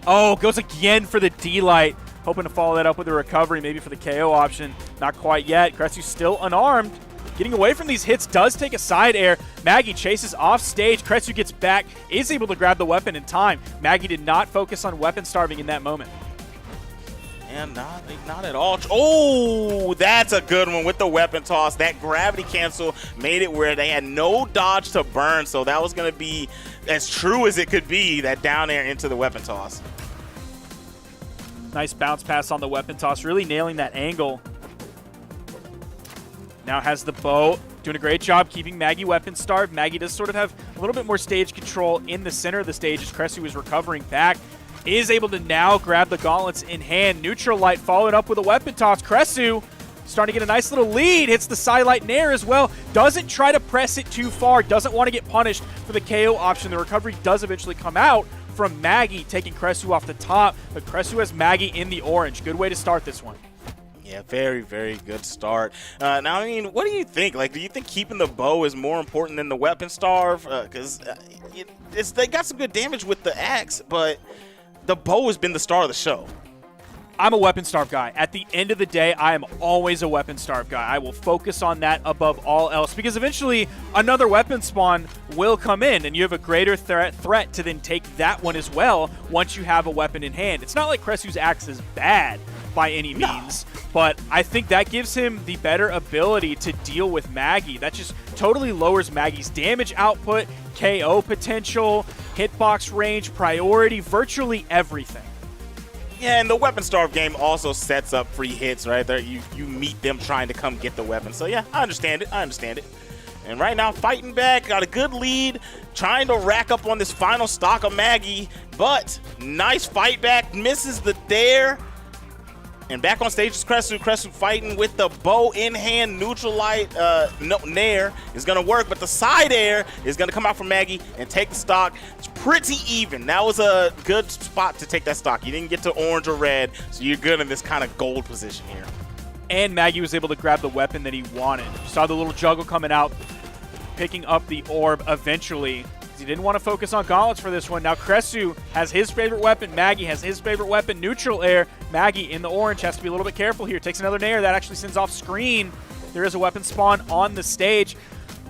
Oh, goes again for the D-Light. Hoping to follow that up with a recovery, maybe for the KO option. Not quite yet. Cresu still unarmed. Getting away from these hits, does take a side air. Maggie chases off stage. Cresu gets back, is able to grab the weapon in time. Maggie did not focus on weapon starving in that moment. And not at all. Oh, that's a good one with the weapon toss. That gravity cancel made it where they had no dodge to burn, so that was going to be as true as it could be, that down air into the weapon toss. Nice bounce pass on the weapon toss, really nailing that angle. Now has the bow, doing a great job keeping Maggie weapon starved. Maggie does sort of have a little bit more stage control in the center of the stage as Cresu is recovering back. Is able to now grab the gauntlets in hand. Neutral light followed up with a weapon toss. Cresu starting to get a nice little lead. Hits the side light nair as well. Doesn't try to press it too far. Doesn't want to get punished for the KO option. The recovery does eventually come out from Maggie, taking Cresu off the top. But Cresu has Maggie in the orange. Good way to start this one. Yeah, very, very good start. Now, I mean, what do you think? Like, do you think keeping the bow is more important than the weapon starve? Because they got some good damage with the axe, but the bow has been the star of the show. I'm a weapon starve guy. At the end of the day, I am always a weapon starve guy. I will focus on that above all else because eventually another weapon spawn will come in and you have a greater threat to then take that one as well once you have a weapon in hand. It's not like Cresu's axe is bad by any means, but I think that gives him the better ability to deal with Maggie. That just totally lowers Maggie's damage output, KO potential, hitbox range, priority, virtually everything. Yeah, and the weapon starve game also sets up free hits, right? There, you meet them trying to come get the weapon. So yeah, I understand it. And right now, fighting back, got a good lead, trying to rack up on this final stock of Maggie, but nice fight back, misses the dare. And back on stage is Cresu. Cresu fighting with the bow in hand. Neutral light, nair is going to work, but the side air is going to come out from Maggie and take the stock. It's pretty even. That was a good spot to take that stock. You didn't get to orange or red, so you're good in this kind of gold position here. And Maggie was able to grab the weapon that he wanted. Saw the little juggle coming out, picking up the orb eventually. He didn't want to focus on gauntlets for this one. Now Cresu has his favorite weapon. Maggie has his favorite weapon, neutral air. Maggie in the orange has to be a little bit careful here. Takes another nair. That actually sends off screen. There is a weapon spawn on the stage.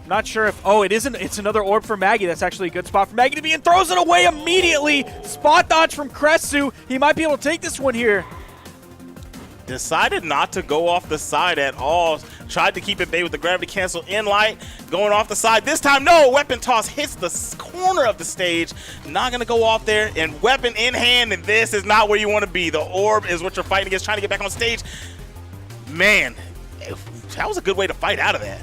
I'm not sure if... Oh, it's another orb for Maggie. That's actually a good spot for Maggie to be in. Throws it away immediately. Spot dodge from Cresu. He might be able to take this one here. Decided not to go off the side at all. Tried to keep it bay with the gravity cancel in light. Going off the side. This time, no. Weapon toss hits the corner of the stage. Not going to go off there. And weapon in hand. And this is not where you want to be. The orb is what you're fighting against. Trying to get back on stage. Man, that was a good way to fight out of that.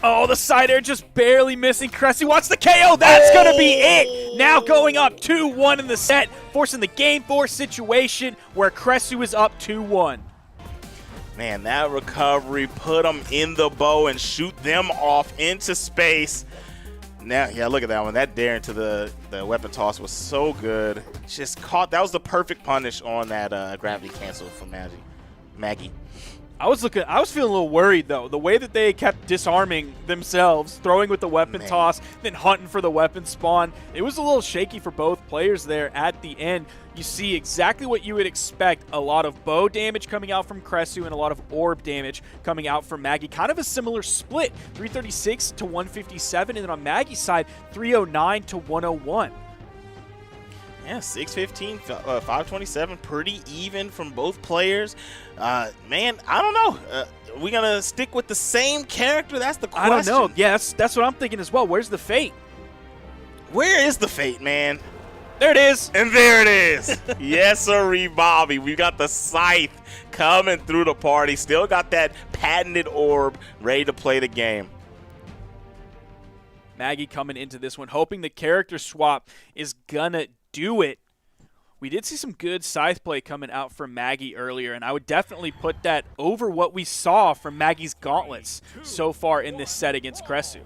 Oh, the side air just barely missing. Cresu wants the KO. That's going to be it. Now going up 2-1 in the set, forcing the Game 4 situation where Cresu is up 2-1. Man, that recovery put them in the bow and shoot them off into space. Now, yeah, look at that one. That dare into the weapon toss was so good. Just caught. That was the perfect punish on that gravity cancel from Maggie. I was feeling a little worried though. The way that they kept disarming themselves, throwing with the weapon toss, then hunting for the weapon spawn. It was a little shaky for both players there at the end. You see exactly what you would expect. A lot of bow damage coming out from Cresu and a lot of orb damage coming out from Maggie. Kind of a similar split, 336 to 157, and then on Maggie's side, 309 to 101. Yeah, 615, 527, pretty even from both players. Man, I don't know. We gonna stick with the same character? That's the question. I don't know. Yes, that's what I'm thinking as well. Where's the fate? Where is the fate, man? There it is. And there it is. Yes, sirree, Bobby. We got the Scythe coming through the party. Still got that patented orb ready to play the game. Maggie coming into this one, hoping the character swap is gonna do it. We did see some good scythe play coming out from Maggie earlier, and I would definitely put that over what we saw from Maggie's gauntlets so far in this set against Cresu.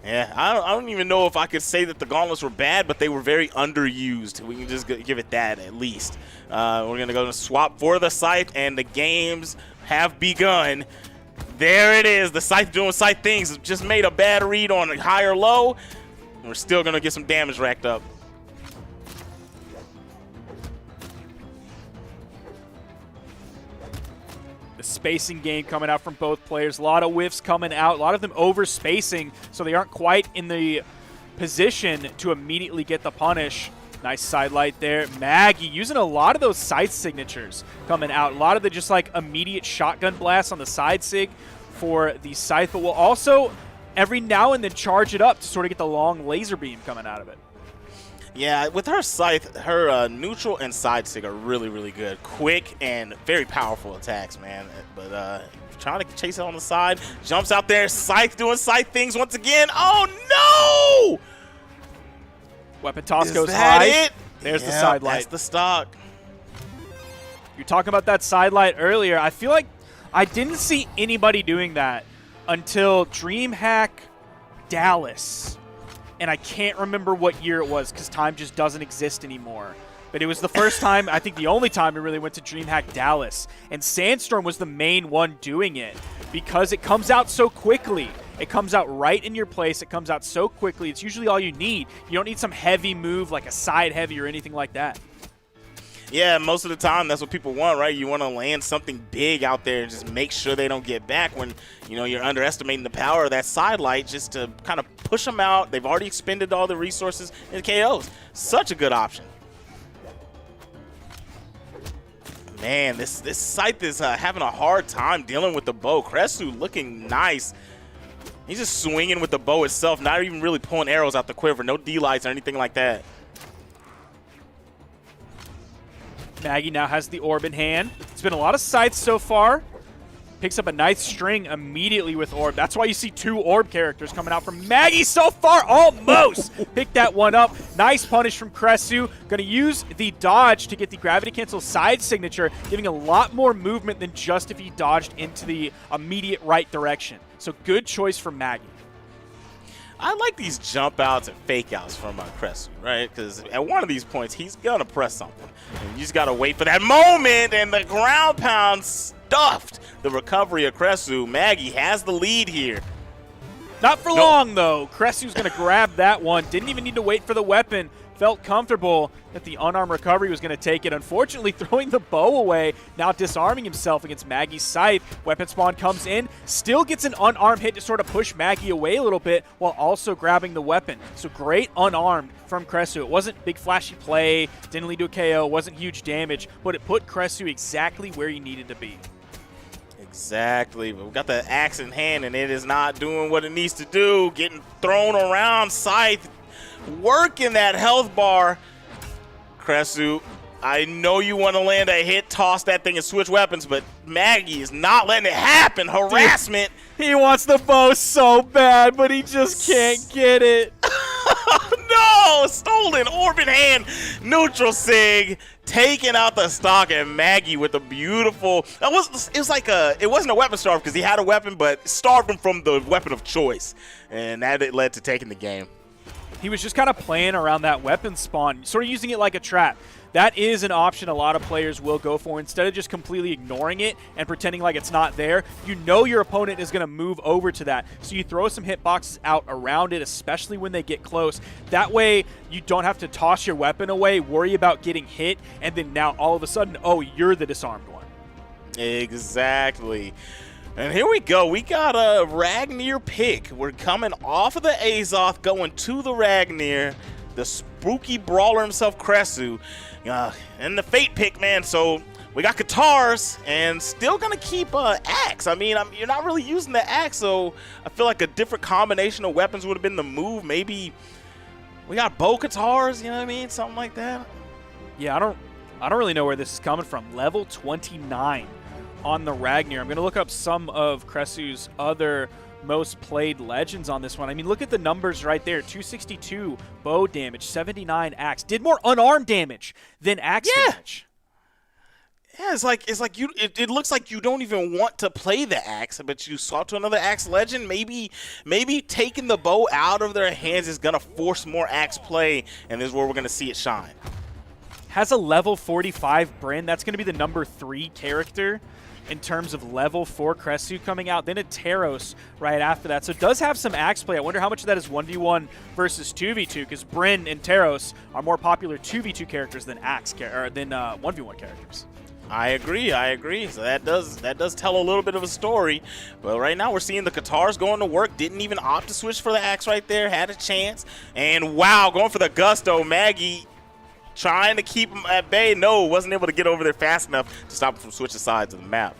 Yeah, I don't even know if I could say that the gauntlets were bad, but they were very underused. We can just give it that at least. We're going to go to swap for the scythe, and the games have begun. There it is. The scythe doing scythe things. Just made a bad read on a high or low. We're still going to get some damage racked up. The spacing game coming out from both players. A lot of whiffs coming out. A lot of them over spacing, so they aren't quite in the position to immediately get the punish. Nice sidelight there. Maggie using a lot of those side signatures coming out. A lot of the just like immediate shotgun blasts on the side sig for the scythe, but will also every now and then charge it up to sort of get the long laser beam coming out of it. Yeah, with her scythe, her neutral and side sig are really, really good. Quick and very powerful attacks, man. But trying to chase it on the side. Jumps out there. Scythe doing scythe things once again. Oh, no! Weapon toss Is goes that high. it? There's the Yep, side light. That's the stock. You're talking about that side light earlier. I feel like I didn't see anybody doing that until DreamHack Dallas. And I can't remember what year it was because time just doesn't exist anymore. But it was the first time, I think the only time it really went to DreamHack Dallas. And Sandstorm was the main one doing it because it comes out so quickly. It comes out right in your place. It comes out so quickly. It's usually all you need. You don't need some heavy move like a side heavy or anything like that. Yeah, most of the time that's what people want, right? You want to land something big out there and just make sure they don't get back when, you know, you're underestimating the power of that side light just to kind of push them out. They've already expended all the resources in KOs. Such a good option. Man, this scythe is having a hard time dealing with the bow. Cresu looking nice. He's just swinging with the bow itself, not even really pulling arrows out the quiver. No D-lights or anything like that. Maggie now has the orb in hand. It's been a lot of scythes so far. Picks up a nice string immediately with orb. That's why you see two orb characters coming out from Maggie so far. Almost picked that one up. Nice punish from Cresu. Going to use the dodge to get the gravity cancel side signature, giving a lot more movement than just if he dodged into the immediate right direction. So good choice from Maggie. I like these jump outs and fake outs from Cresu, right? Because at one of these points, he's going to press something. And you just got to wait for that moment, and the ground pound stuffed the recovery of Cresu. Maggie has the lead here. Not for long, though. Cresu's going to grab that one. Didn't even need to wait for the weapon. Felt comfortable that the unarmed recovery was going to take it. Unfortunately, throwing the bow away, now disarming himself against Maggie's scythe. Weapon spawn comes in, still gets an unarmed hit to sort of push Maggie away a little bit while also grabbing the weapon. So great unarmed from Cresu. It wasn't big flashy play, didn't lead to a KO, wasn't huge damage, but it put Cresu exactly where he needed to be. Exactly. But we got the axe in hand, and it is not doing what it needs to do. Getting thrown around, scythe working that health bar. Cresu, I know you want to land a hit, toss that thing and switch weapons, but Maggie is not letting it happen. Harassment. Dude, he wants the bow so bad, but he just can't get it. No! Stolen orb in hand. Neutral sig. Taking out the stock, and Maggie with a beautiful. It wasn't a weapon starve because he had a weapon, but starved him from the weapon of choice. And that led to taking the game. He was just kind of playing around that weapon spawn, sort of using it like a trap. that is an option a lot of players will go for. Instead of just completely ignoring it and pretending like it's not there, you know your opponent is going to move over to that. So you throw some hitboxes out around it, especially when they get close. That way you don't have to toss your weapon away, worry about getting hit, and then now all of a sudden, oh, you're the disarmed one. Exactly. And here we go. We got a Ragnir pick. We're coming off of the Azoth, going to the Ragnir, the spooky brawler himself, Kresu, and the Fate pick, man. So we got Guitars and still going to keep Axe. I mean, you're not really using the Axe, so I feel like a different combination of weapons would have been the move. Maybe we got bow Guitars, you know what I mean? Something like that. Yeah, I don't really know where this is coming from. Level 29 on the Ragnir. I'm going to look up some of Kresu's other most played legends on this one. I mean, look at the numbers right there. 262 bow damage, 79 axe. Did more unarmed damage than axe damage. Yeah, it's like it looks like you don't even want to play the axe, but you swap to another axe legend. Maybe taking the bow out of their hands is gonna force more axe play, and this is where we're gonna see it shine. Has a level 45 Bryn. That's going to be the number 3 character in terms of level for Kresu coming out. Then a Taros right after that. So it does have some axe play. I wonder how much of that is 1v1 versus 2v2, because Bryn and Taros are more popular 2v2 characters than 1v1 characters. I agree. So that does tell a little bit of a story. But right now we're seeing the Guitars going to work. Didn't even opt to switch for the axe right there. Had a chance. And wow, going for the gusto. Maggie trying to keep him at bay. No, wasn't able to get over there fast enough to stop him from switching sides of the map.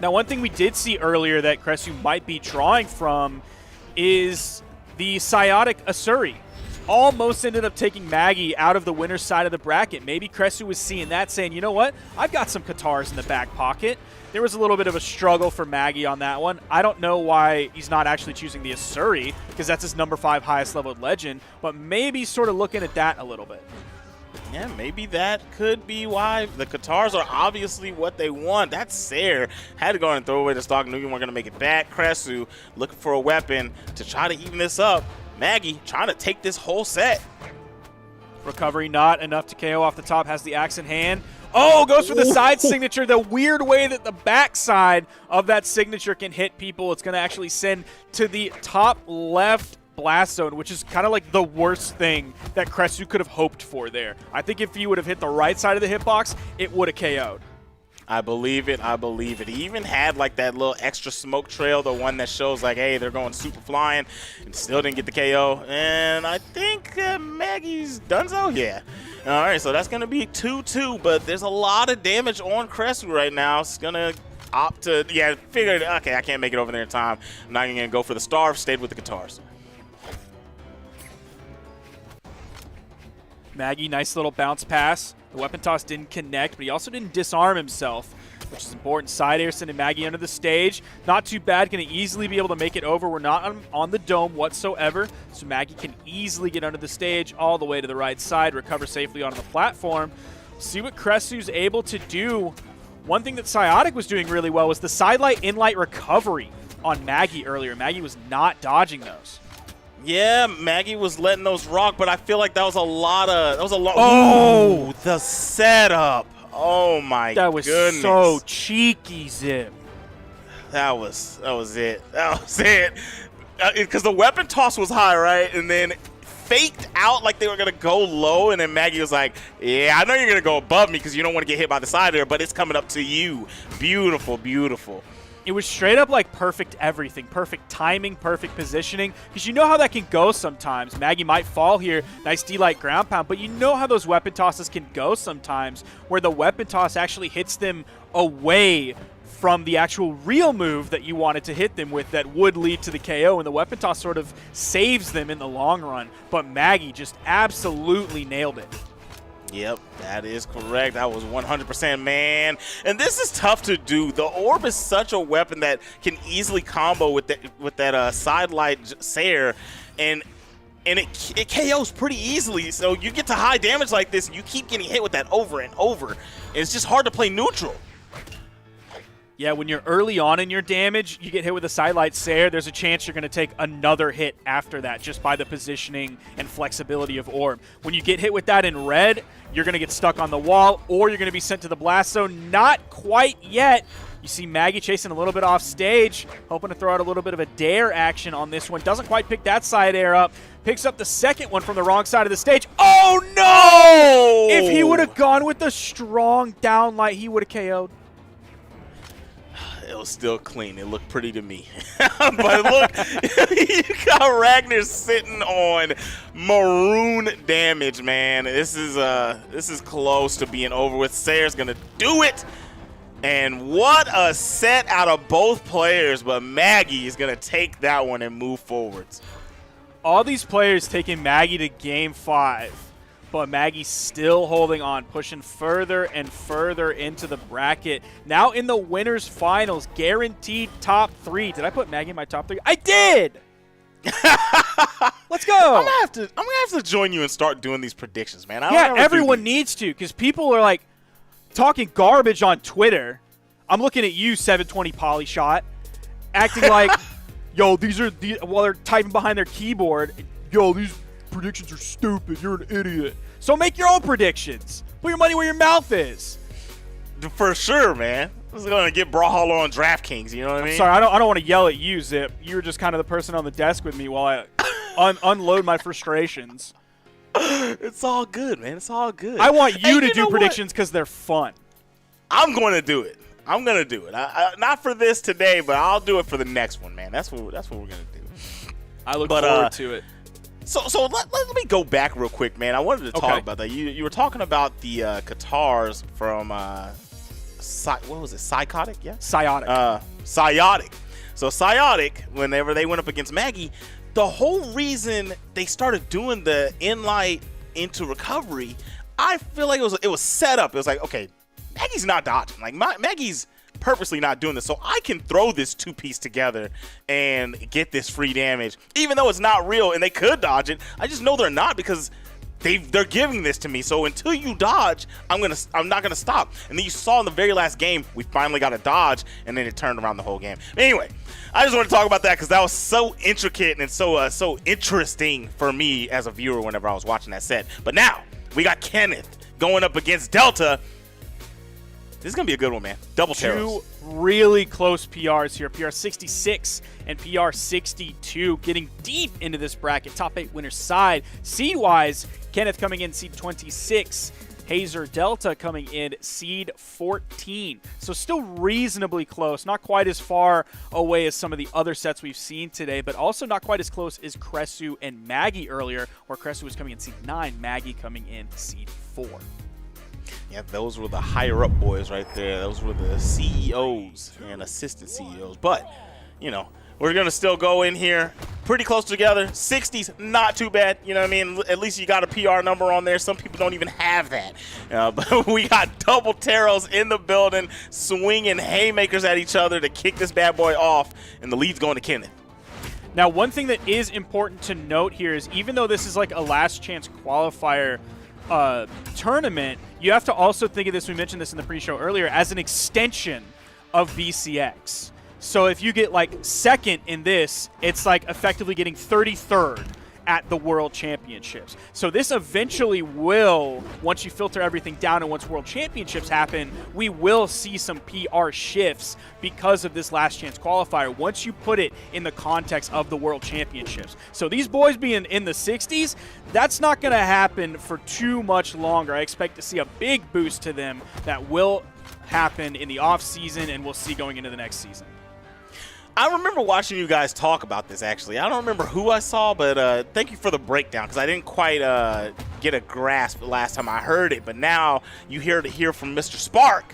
Now, one thing we did see earlier that Kresu might be drawing from is the Psiotic Asuri. Almost ended up taking Maggie out of the winner's side of the bracket. Maybe Kresu was seeing that, saying, you know what? I've got some Guitars in the back pocket. There was a little bit of a struggle for Maggie on that one. I don't know why he's not actually choosing the Asuri, because that's his number 5 highest leveled legend, but maybe sort of looking at that a little bit. Yeah, maybe that could be why. The Guitars are obviously what they want. That's Sair. Had to go and throw away the stock. Knew you weren't going to make it back. Kresu looking for a weapon to try to even this up. Maggie trying to take this whole set. Recovery not enough to KO off the top. Has the axe in hand. Oh, goes for the side signature. The weird way that the backside of that signature can hit people. It's going to actually send to the top left blast zone, which is kind of like the worst thing that Kresu could have hoped for there. I think if he would have hit the right side of the hitbox, it would have KO'd. I believe it. He even had like that little extra smoke trail, the one that shows like, hey, they're going super flying, and still didn't get the KO. And I think Maggie's done so. Yeah. All right, so that's going to be 2-2, but there's a lot of damage on Kresu right now. It's going to opt to, figured, okay, I can't make it over there in time. I'm not even going to go for the Starve, stayed with the Guitars. Maggie, nice little bounce pass. The weapon toss didn't connect, but he also didn't disarm himself, which is important. Side air sending Maggie under the stage. Not too bad. Going to easily be able to make it over. We're not on the dome whatsoever, so Maggie can easily get under the stage all the way to the right side, recover safely onto the platform. See what Kresu's able to do. One thing that Psiotic was doing really well was the sidelight in-light recovery on Maggie earlier. Maggie was not dodging those. Yeah, Maggie was letting those rock, but I feel like that was a lot. Oh, the setup. Oh my that was goodness. So cheeky, Zip. That was it. Because the weapon toss was high, right? And then faked out like they were gonna go low, and then Maggie was like, yeah, I know you're gonna go above me because you don't want to get hit by the side there, but it's coming up to you. Beautiful, beautiful. It was straight up like perfect everything, perfect timing, perfect positioning, because you know how that can go sometimes. Maggie might fall here, nice D-light ground pound, but you know how those weapon tosses can go sometimes, where the weapon toss actually hits them away from the actual real move that you wanted to hit them with that would lead to the KO, and the weapon toss sort of saves them in the long run. But Maggie just absolutely nailed it. Yep, that is correct. That was 100%, man. And this is tough to do. The orb is such a weapon that can easily combo with that sidelight Sair, and it KOs pretty easily. So you get to high damage like this, and you keep getting hit with that over and over. And it's just hard to play neutral. Yeah, when you're early on in your damage, you get hit with a sidelight Sair, there's a chance you're going to take another hit after that just by the positioning and flexibility of Orb. When you get hit with that in red, you're going to get stuck on the wall or you're going to be sent to the blast zone. Not quite yet. You see Maggie chasing a little bit off stage, hoping to throw out a little bit of a dare action on this one. Doesn't quite pick that side air up. Picks up the second one from the wrong side of the stage. Oh, no! If he would have gone with the strong downlight, he would have KO'd. It was still clean. It looked pretty to me. But look, you got Ragnar sitting on maroon damage, man. This is close to being over with. Sair's gonna do it. And what a set out of both players, but Maggie is gonna take that one and move forwards. All these players taking Maggie to game 5. But Maggie's still holding on, pushing further and further into the bracket. Now in the winners finals, guaranteed top 3. Did I put Maggie in my top 3? I did! Let's go! I'm gonna have to join you and start doing these predictions, man. Yeah, everyone needs to, because people are like talking garbage on Twitter. I'm looking at you, 720 Polyshot, acting like, yo, while they're typing behind their keyboard, yo, these predictions are stupid. You're an idiot. So make your own predictions. Put your money where your mouth is. For sure, man. This is gonna get Brawlhalla on DraftKings. You know what I mean? Sorry, I don't want to yell at you, Zip. You were just kind of the person on the desk with me while I unload my frustrations. It's all good, man. It's all good. I want you to do predictions because they're fun. I'm going to do it. I'm gonna do it. Not for this today, but I'll do it for the next one, man. That's what we're gonna do. I look forward to it. So let me go back real quick, man. I wanted to talk about that. You were talking about the Qatars from what was it? Psychotic, yeah. Psiotic. Psiotic. So Psiotic, whenever they went up against Maggie, the whole reason they started doing the in-light into recovery, I feel like it was set up. It was like, okay, Maggie's not dodging. Like Maggie's purposely not doing this, so I can throw this two-piece together and get this free damage, even though it's not real and they could dodge it. I just know they're not because they're giving this to me. So until you dodge, I'm not gonna stop. And then you saw in the very last game, we finally got a dodge, and then it turned around the whole game. Anyway, I just want to talk about that because that was so intricate and so interesting for me as a viewer whenever I was watching that set. But now we got Kenneth going up against Delta. This is going to be a good one, man. Double Terrors. Two really close PRs here. PR 66 and PR 62 getting deep into this bracket. Top 8 winner side. Seed-wise, Kenneth coming in seed 26. Hazer Delta coming in seed 14. So still reasonably close. Not quite as far away as some of the other sets we've seen today, but also not quite as close as Kresu and Maggie earlier, where Kresu was coming in seed 9, Maggie coming in seed 4. Yeah, those were the higher up boys right there. Those were the CEOs and assistant CEOs. But, you know, we're going to still go in here pretty close together. 60s, not too bad. You know what I mean? At least you got a PR number on there. Some people don't even have that. But we got double Terrors in the building, swinging haymakers at each other to kick this bad boy off. And the lead's going to Kenneth. Now, one thing that is important to note here is even though this is like a last chance qualifier tournament, you have to also think of this, we mentioned this in the pre-show earlier, as an extension of BCX. So if you get like second in this, it's like effectively getting 33rd at the World Championships. So this eventually will, once you filter everything down and once World Championships happen, we will see some PR shifts because of this last chance qualifier once you put it in the context of the World Championships. So these boys being in the 60s, that's not going to happen for too much longer. I expect to see a big boost to them that will happen in the off season and we'll see going into the next season. I remember watching you guys talk about this, actually. I don't remember who I saw, but thank you for the breakdown, because I didn't quite get a grasp the last time I heard it. But now you hear from Mr. Spark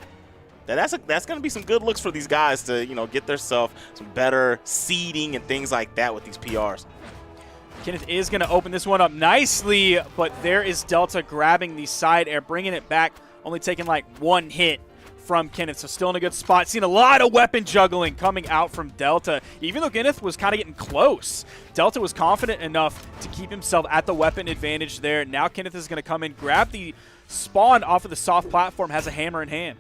that's going to be some good looks for these guys to, you know, get themselves some better seeding and things like that with these PRs. Kenneth is going to open this one up nicely, but there is Delta grabbing the side air, bringing it back, only taking like one hit from Kenneth, so still in a good spot. Seeing a lot of weapon juggling coming out from Delta. Even though Kenneth was kind of getting close, Delta was confident enough to keep himself at the weapon advantage there. Now Kenneth is going to come in, grab the spawn off of the soft platform, has a hammer in hand.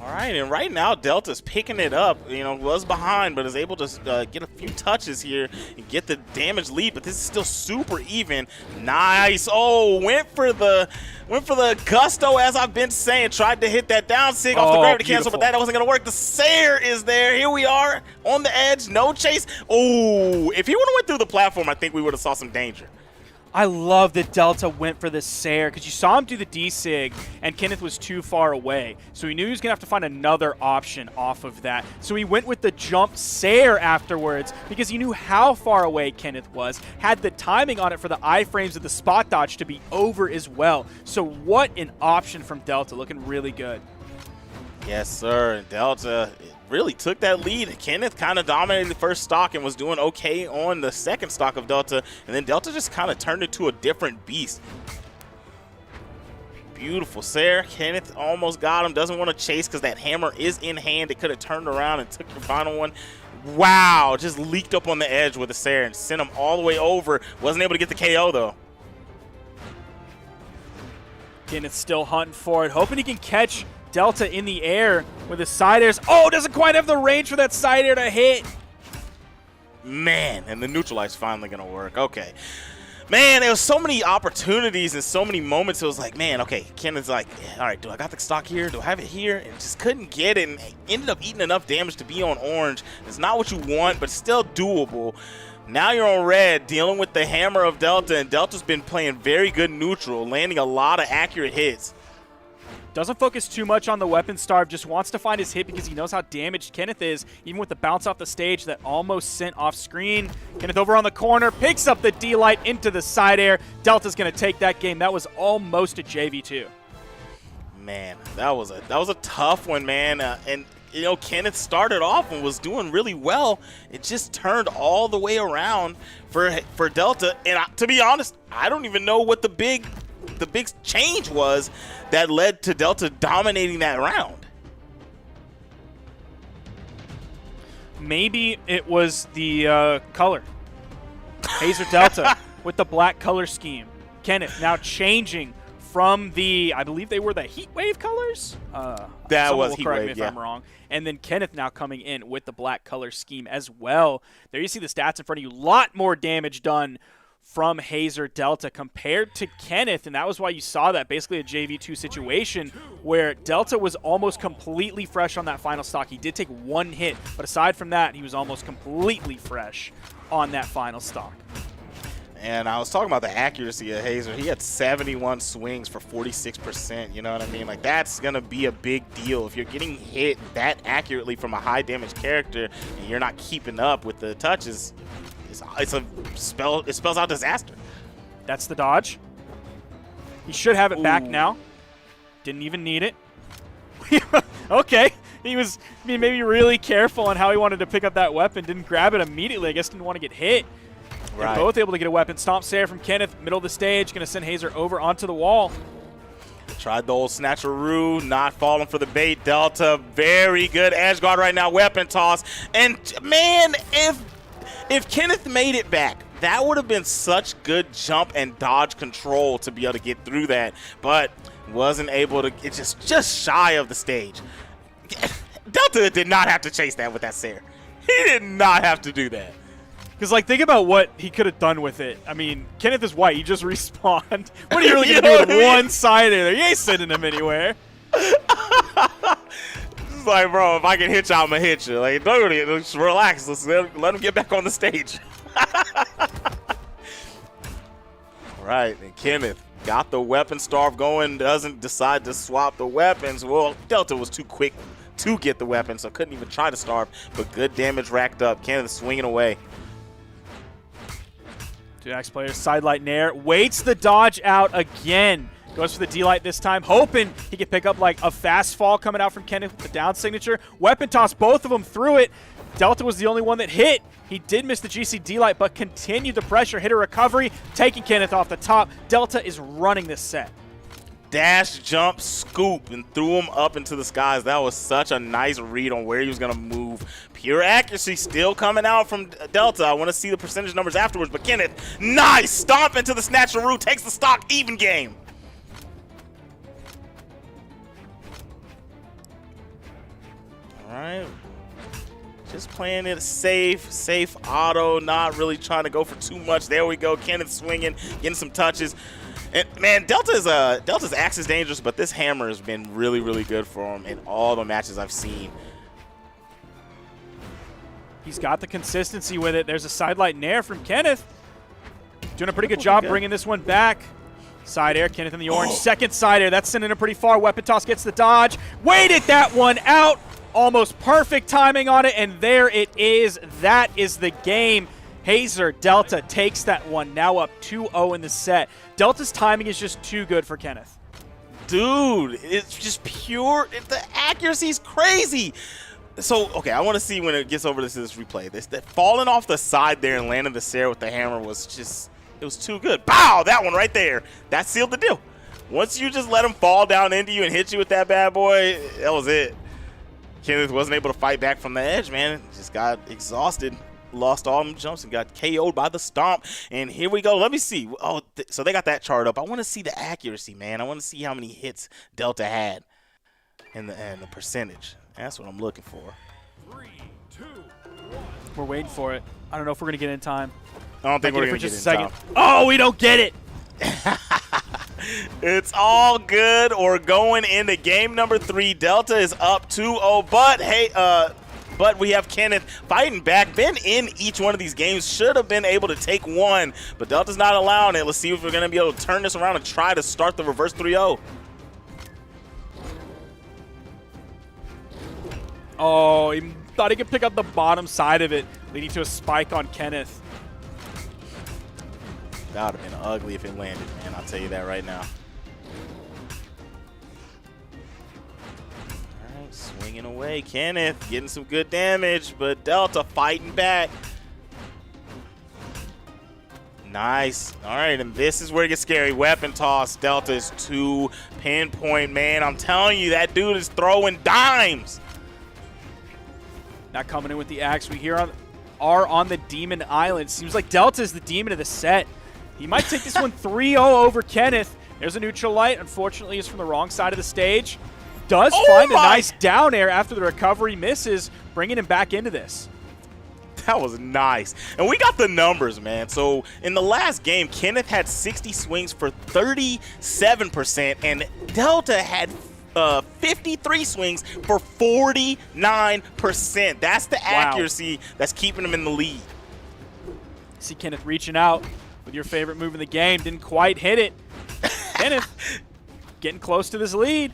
All right, and right now Delta's picking it up. You know, was behind, but is able to get a few touches here and get the damage lead. But this is still super even. Nice. Oh, went for the gusto, as I've been saying. Tried to hit that down sig off the gravity cancel, but that wasn't gonna work. The Sayer is there. Here we are on the edge. No chase. Oh, if he would have went through the platform, I think we would have saw some danger. I love that Delta went for the Sayer because you saw him do the D-Sig and Kenneth was too far away. So he knew he was going to have to find another option off of that. So he went with the jump Sayer afterwards because he knew how far away Kenneth was, had the timing on it for the iframes of the spot dodge to be over as well. So what an option from Delta, looking really good. Yes, sir. And Delta really took that lead. Kenneth kind of dominated the first stock and was doing okay on the second stock of Delta. And then Delta just kind of turned into a different beast. Beautiful Sayer. Kenneth almost got him. Doesn't want to chase because that hammer is in hand. It could have turned around and took your final one. Wow. Just leaked up on the edge with the Sayer and sent him all the way over. Wasn't able to get the KO, though. Kenneth still hunting for it, hoping he can catch Delta in the air with his side airs. Oh, doesn't quite have the range for that side air to hit. Man, and the neutralize finally going to work. Okay. Man, there was so many opportunities and so many moments. It was like, man, okay, Kenneth's like, all right, do I got the stock here? Do I have it here? And just couldn't get it and ended up eating enough damage to be on orange. It's not what you want, but still doable. Now you're on red, dealing with the hammer of Delta, and Delta's been playing very good neutral, landing a lot of accurate hits. Doesn't focus too much on the weapon starve, just wants to find his hit because he knows how damaged Kenneth is, even with the bounce off the stage that almost sent off screen. Kenneth over on the corner, picks up the D-Light into the side air. Delta's going to take that game. That was almost a JV2. Man, that was a tough one, man. And you know, Kenneth started off and was doing really well. It just turned all the way around for Delta. And to be honest, I don't even know what the big change was that led to Delta dominating that round. Maybe it was the color. Hazer Delta with the black color scheme. Kenneth now changing from the, I believe they were the Heat Wave colors? That was will Heat correct Wave, me if yeah. I'm wrong. And then Kenneth now coming in with the black color scheme as well. There you see the stats in front of you. A lot more damage done from Hazer Delta compared to Kenneth, and that was why you saw that basically a JV2 situation where Delta was almost completely fresh on that final stock. He did take one hit, but aside from that, he was almost completely fresh on that final stock. And I was talking about the accuracy of Hazer. He had 71 swings for 46%. You know what I mean? Like, that's going to be a big deal. If you're getting hit that accurately from a high damage character and you're not keeping up with the touches, it spells out disaster. That's the dodge. He should have it back now. Didn't even need it. Okay. He was maybe really careful on how he wanted to pick up that weapon. Didn't grab it immediately. I guess didn't want to get hit. Right. They're both able to get a weapon. Stomp Sayer from Kenneth, middle of the stage. Going to send Hazer over onto the wall. Tried the old snatcheroo, not falling for the bait. Delta, very good edge guard right now. Weapon toss. And, man, if Kenneth made it back, that would have been such good jump and dodge control to be able to get through that, but wasn't able to. It's just shy of the stage. Delta did not have to chase that with that Sayer. He did not have to do that. Because, like, think about what he could have done with it. I mean, Kenneth is white. He just respawned. What are you really going to do with one side there? You ain't sending him anywhere. It's like, bro, if I can hit you, I'm going to hit you. Like, don't just relax. Let's let him get back on the stage. Right, and Kenneth got the weapon starve going, doesn't decide to swap the weapons. Well, Delta was too quick to get the weapon, so couldn't even try to starve, but good damage racked up. Kenneth swinging away. 2X players, sidelight Nair, waits the dodge out again. Goes for the D-Light this time, hoping he could pick up like a fast fall coming out from Kenneth with the down signature. Weapon toss, both of them through it. Delta was the only one that hit. He did miss the GC D-Light, but continued the pressure, hit a recovery, taking Kenneth off the top. Delta is running this set. Dash, jump, scoop, and threw him up into the skies. That was such a nice read on where he was going to move. Pure accuracy still coming out from Delta. I want to see the percentage numbers afterwards, but Kenneth, nice! Stomp into the snatcheroo, takes the stock, even game. All right. Just playing it safe auto, not really trying to go for too much. There we go. Kenneth swinging, getting some touches. And man, Delta's axe is dangerous, but this hammer has been really, really good for him in all the matches I've seen. He's got the consistency with it. There's a sidelight nair from Kenneth. Doing a pretty good job bringing this one back. Side air, Kenneth in the orange. Second side air, that's sending it pretty far. Weapon toss gets the dodge. Waited that one out. Almost perfect timing on it, and there it is. That is the game. Hazer, Delta takes that one, now up 2-0 in the set. Delta's timing is just too good for Kenneth. Dude, it's just pure. The accuracy's crazy. So, okay, I want to see when it gets over to this replay. That falling off the side there and landing the Sarah with the hammer was just, it was too good. Pow! That one right there. That sealed the deal. Once you just let him fall down into you and hit you with that bad boy, that was it. Kenneth wasn't able to fight back from the edge, man. Just got exhausted, lost all them jumps, and got KO'd by the stomp. And here we go. Let me see. Oh, so they got that chart up. I want to see the accuracy, man. I want to see how many hits Delta had and the percentage. That's what I'm looking for. 3, 2, 1. We're waiting for it. I don't know if we're going to get it in time. I don't think we're going to for get just it a in second. time. Oh, we don't get it. It's all good. Or going into game number 3. Delta is up 2-0. But hey, but we have Kenneth fighting back. Been in each one of these games. Should have been able to take one, but Delta's not allowing it. Let's see if we're going to be able to turn this around and try to start the reverse 3-0. Oh, he thought he could pick up the bottom side of it, leading to a spike on Kenneth. That would have been ugly if it landed, man. I'll tell you that right now. All right, swinging away. Kenneth getting some good damage, but Delta fighting back. Nice. All right, and this is where it gets scary. Weapon toss. Delta is too pinpoint, man. I'm telling you, that dude is throwing dimes. Not coming in with the axe. We here are on the Demon Island. Seems like Delta is the demon of the set. He might take this one 3-0 over Kenneth. There's a neutral light. Unfortunately, it's from the wrong side of the stage. Does find a nice down air after the recovery misses, bringing him back into this. That was nice. And we got the numbers, man. So in the last game, Kenneth had 60 swings for 37%, and Delta had 53 swings for 49%. That's the accuracy that's keeping him in the lead. See Kenneth reaching out with your favorite move in the game. Didn't quite hit it. Kenneth getting close to this lead.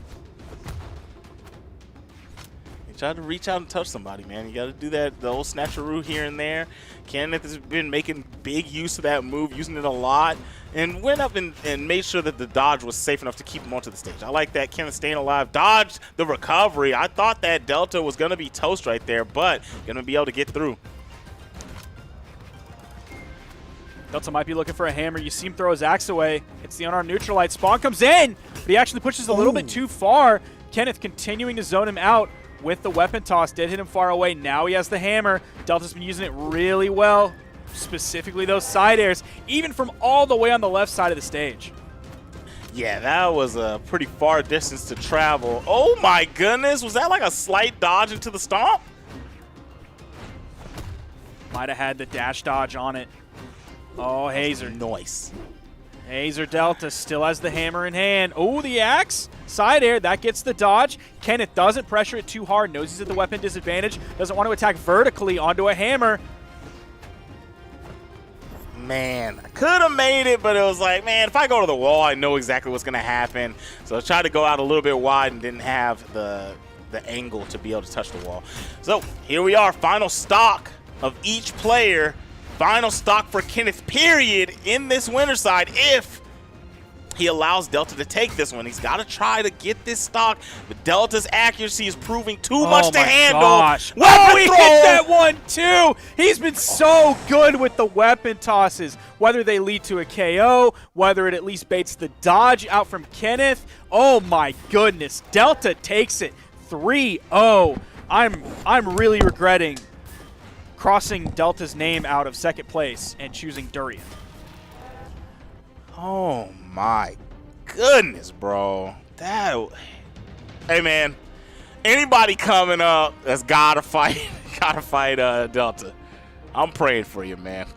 You try to reach out and touch somebody, man. You got to do that, the old snatcheroo here and there. Kenneth has been making big use of that move, using it a lot, and went up and made sure that the dodge was safe enough to keep him onto the stage. I like that. Kenneth staying alive, dodged the recovery. I thought that Delta was going to be toast right there, but going to be able to get through. Delta might be looking for a hammer. You see him throw his axe away. It's the unarmed neutral light. Spawn comes in, but he actually pushes a little bit too far. Kenneth continuing to zone him out with the weapon toss. Did hit him far away. Now he has the hammer. Delta's been using it really well, specifically those side airs, even from all the way on the left side of the stage. Yeah, that was a pretty far distance to travel. Oh my goodness, was that like a slight dodge into the stomp? Might have had the dash dodge on it. Oh, Hazer. Nice. Hazer Delta still has the hammer in hand. Oh, the axe. Side air. That gets the dodge. Kenneth doesn't pressure it too hard. Knows he's at the weapon disadvantage. Doesn't want to attack vertically onto a hammer. Man, I could have made it, but it was like, man, if I go to the wall, I know exactly what's going to happen. So I tried to go out a little bit wide and didn't have the angle to be able to touch the wall. So here we are. Final stock of each player. Final stock for Kenneth, period, in this winner side if he allows Delta to take this one. He's got to try to get this stock, but Delta's accuracy is proving too much to handle. Gosh. Weapon he throw! hit that one too. He's been so good with the weapon tosses, whether they lead to a KO, whether it at least baits the dodge out from Kenneth. Oh my goodness. Delta takes it 3-0. I'm really regretting crossing Delta's name out of second place and choosing Durian. Oh my goodness, bro. Hey man, Anybody coming up that's gotta fight Delta. I'm praying for you, man.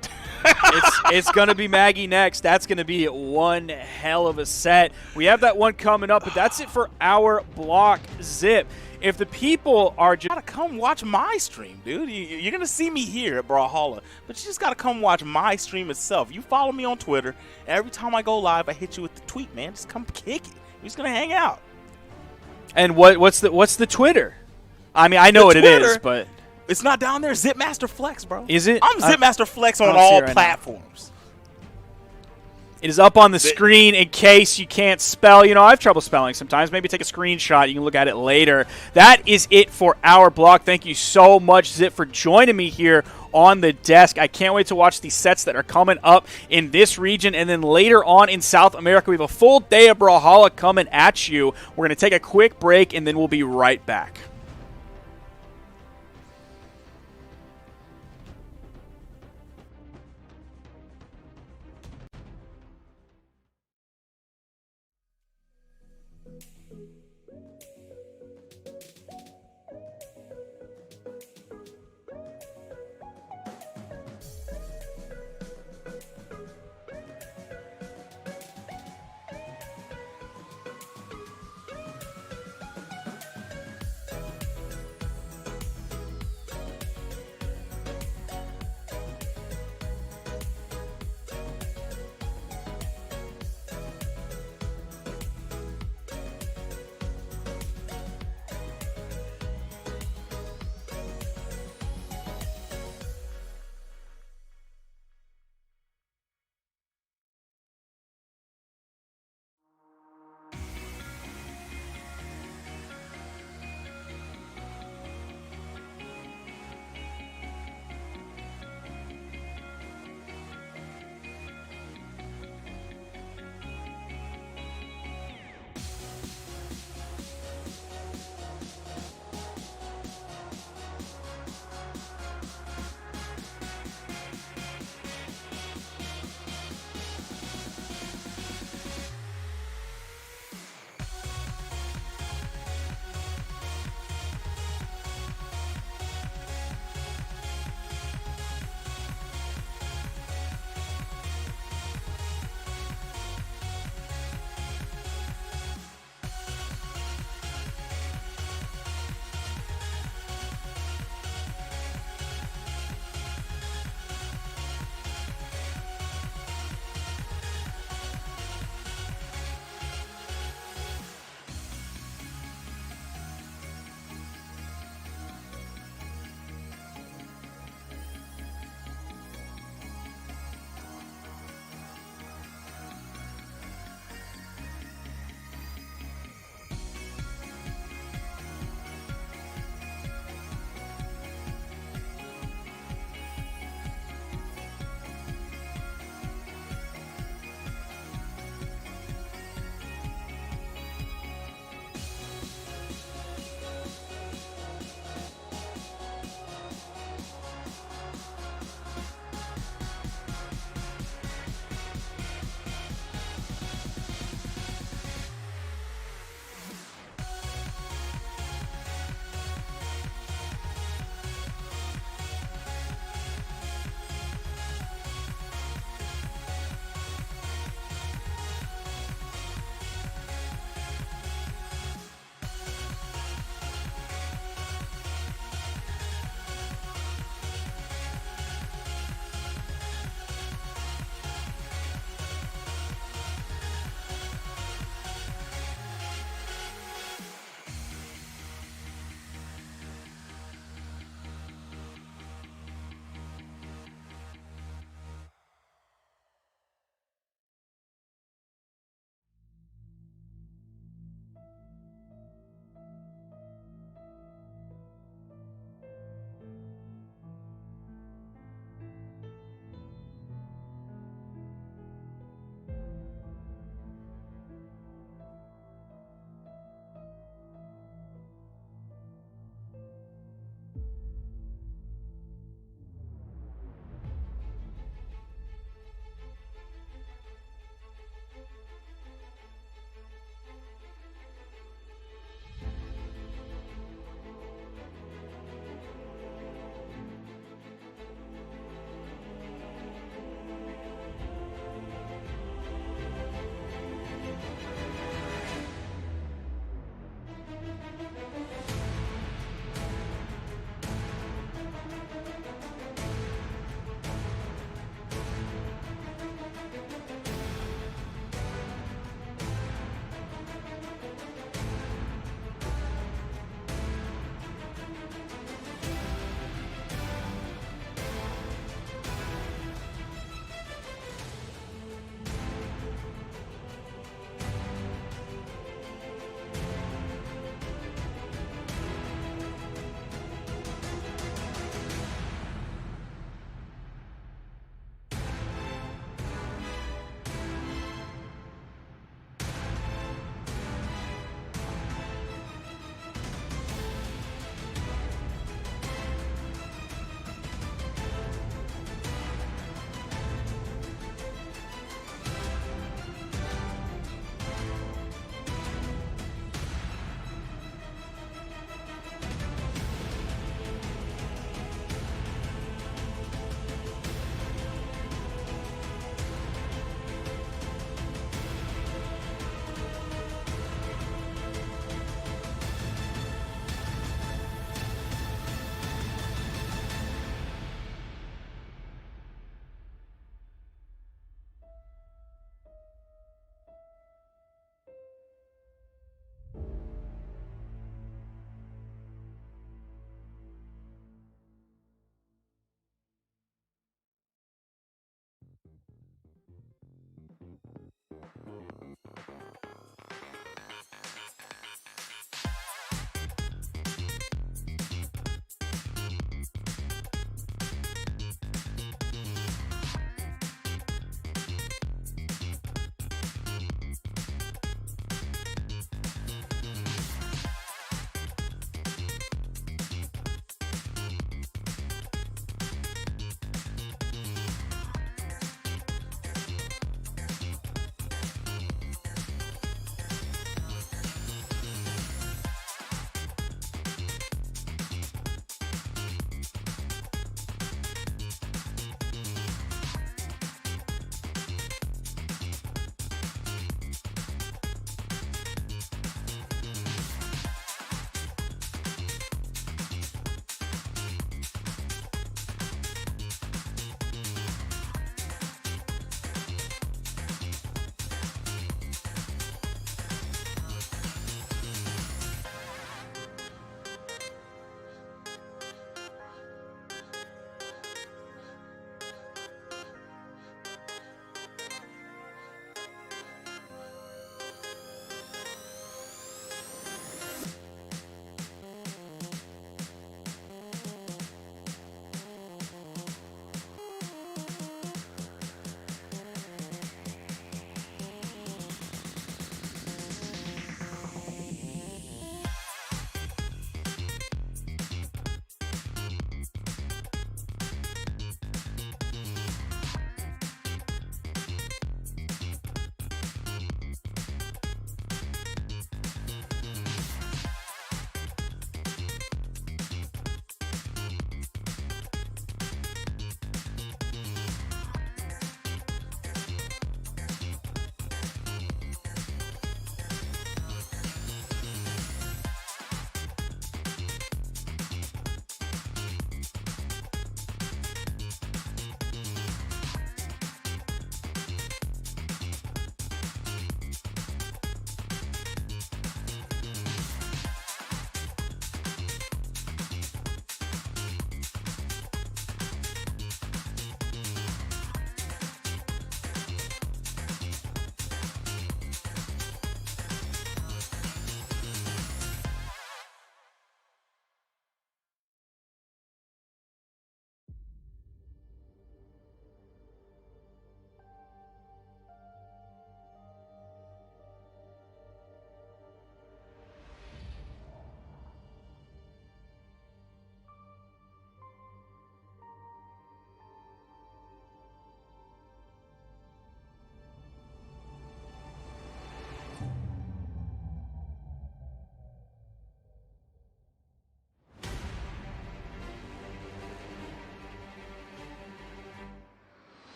It's going to be Maggie next. That's going to be one hell of a set. We have that one coming up, but that's it for our block. Zip. If the people are just Gotta come watch my stream, dude. You're gonna see me here at Brawlhalla, but you just gotta come watch my stream itself. You follow me on Twitter. Every time I go live, I hit you with the tweet, man. Just come kick it. We're just gonna hang out. And what's the Twitter? I mean, I know what it is, but it's not down there. Zipmaster Flex, bro. Is it? I'm Zipmaster Flex on don't see all it right now. platforms. it is up on the screen in case you can't spell. You know, I have trouble spelling sometimes. Maybe take a screenshot. You can look at it later. That is it for our blog. Thank you so much, Zip, for joining me here on the desk. I can't wait to watch the sets that are coming up in this region. And then later on in South America, we have a full day of Brawlhalla coming at you. We're going to take a quick break, and then we'll be right back.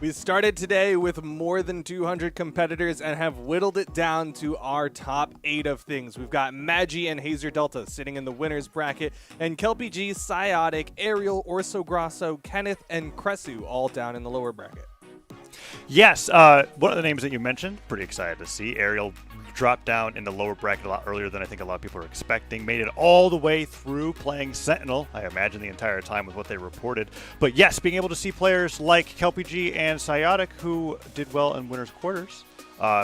We started today with more than 200 competitors and have whittled it down to our top 8 of things. We've got Magi and Hazer Delta sitting in the winner's bracket, and Kelpie G, Psyotic, Ariel, Orso Grosso, Kenneth, and Cresu all down in the lower bracket. Yes, one of the names that you mentioned, pretty excited to see. Ariel dropped down in the lower bracket a lot earlier than I think a lot of people are expecting. Made it all the way through playing Sentinel, I imagine the entire time with what they reported. But yes, being able to see players like Kelpie G and Psyotic, who did well in winners quarters,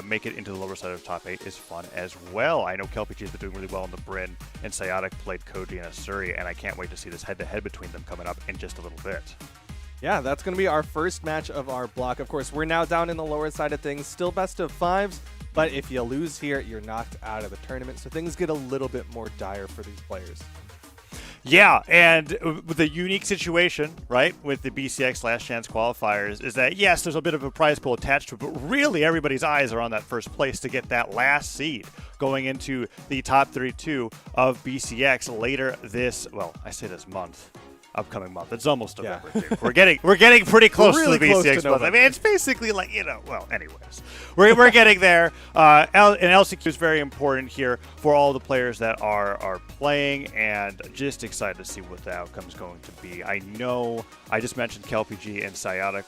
make it into the lower side of the top 8 is fun as well. I know Kelpie G has been doing really well in the Bryn, and Psyotic played Koji and Asuri, and I can't wait to see this head-to-head between them coming up in just a little bit. Yeah, that's going to be our first match of our block. Of course, we're now down in the lower side of things, still best of 5s, but if you lose here, you're knocked out of the tournament, so things get a little bit more dire for these players. Yeah, and with the unique situation, right, with the BCX Last Chance qualifiers is that, yes, there's a bit of a prize pool attached to it, but really everybody's eyes are on that first place to get that last seed going into the top 32 of BCX later this, well, I say this month. Upcoming month. It's almost November. Yeah. We're getting pretty close We're really to the close BCX to month. I November. mean, it's basically like, well, anyways. We're getting there. And LCQ is very important here for all the players that are playing, and just excited to see what the outcome is going to be. I know I just mentioned Kelpie G and Psyotic.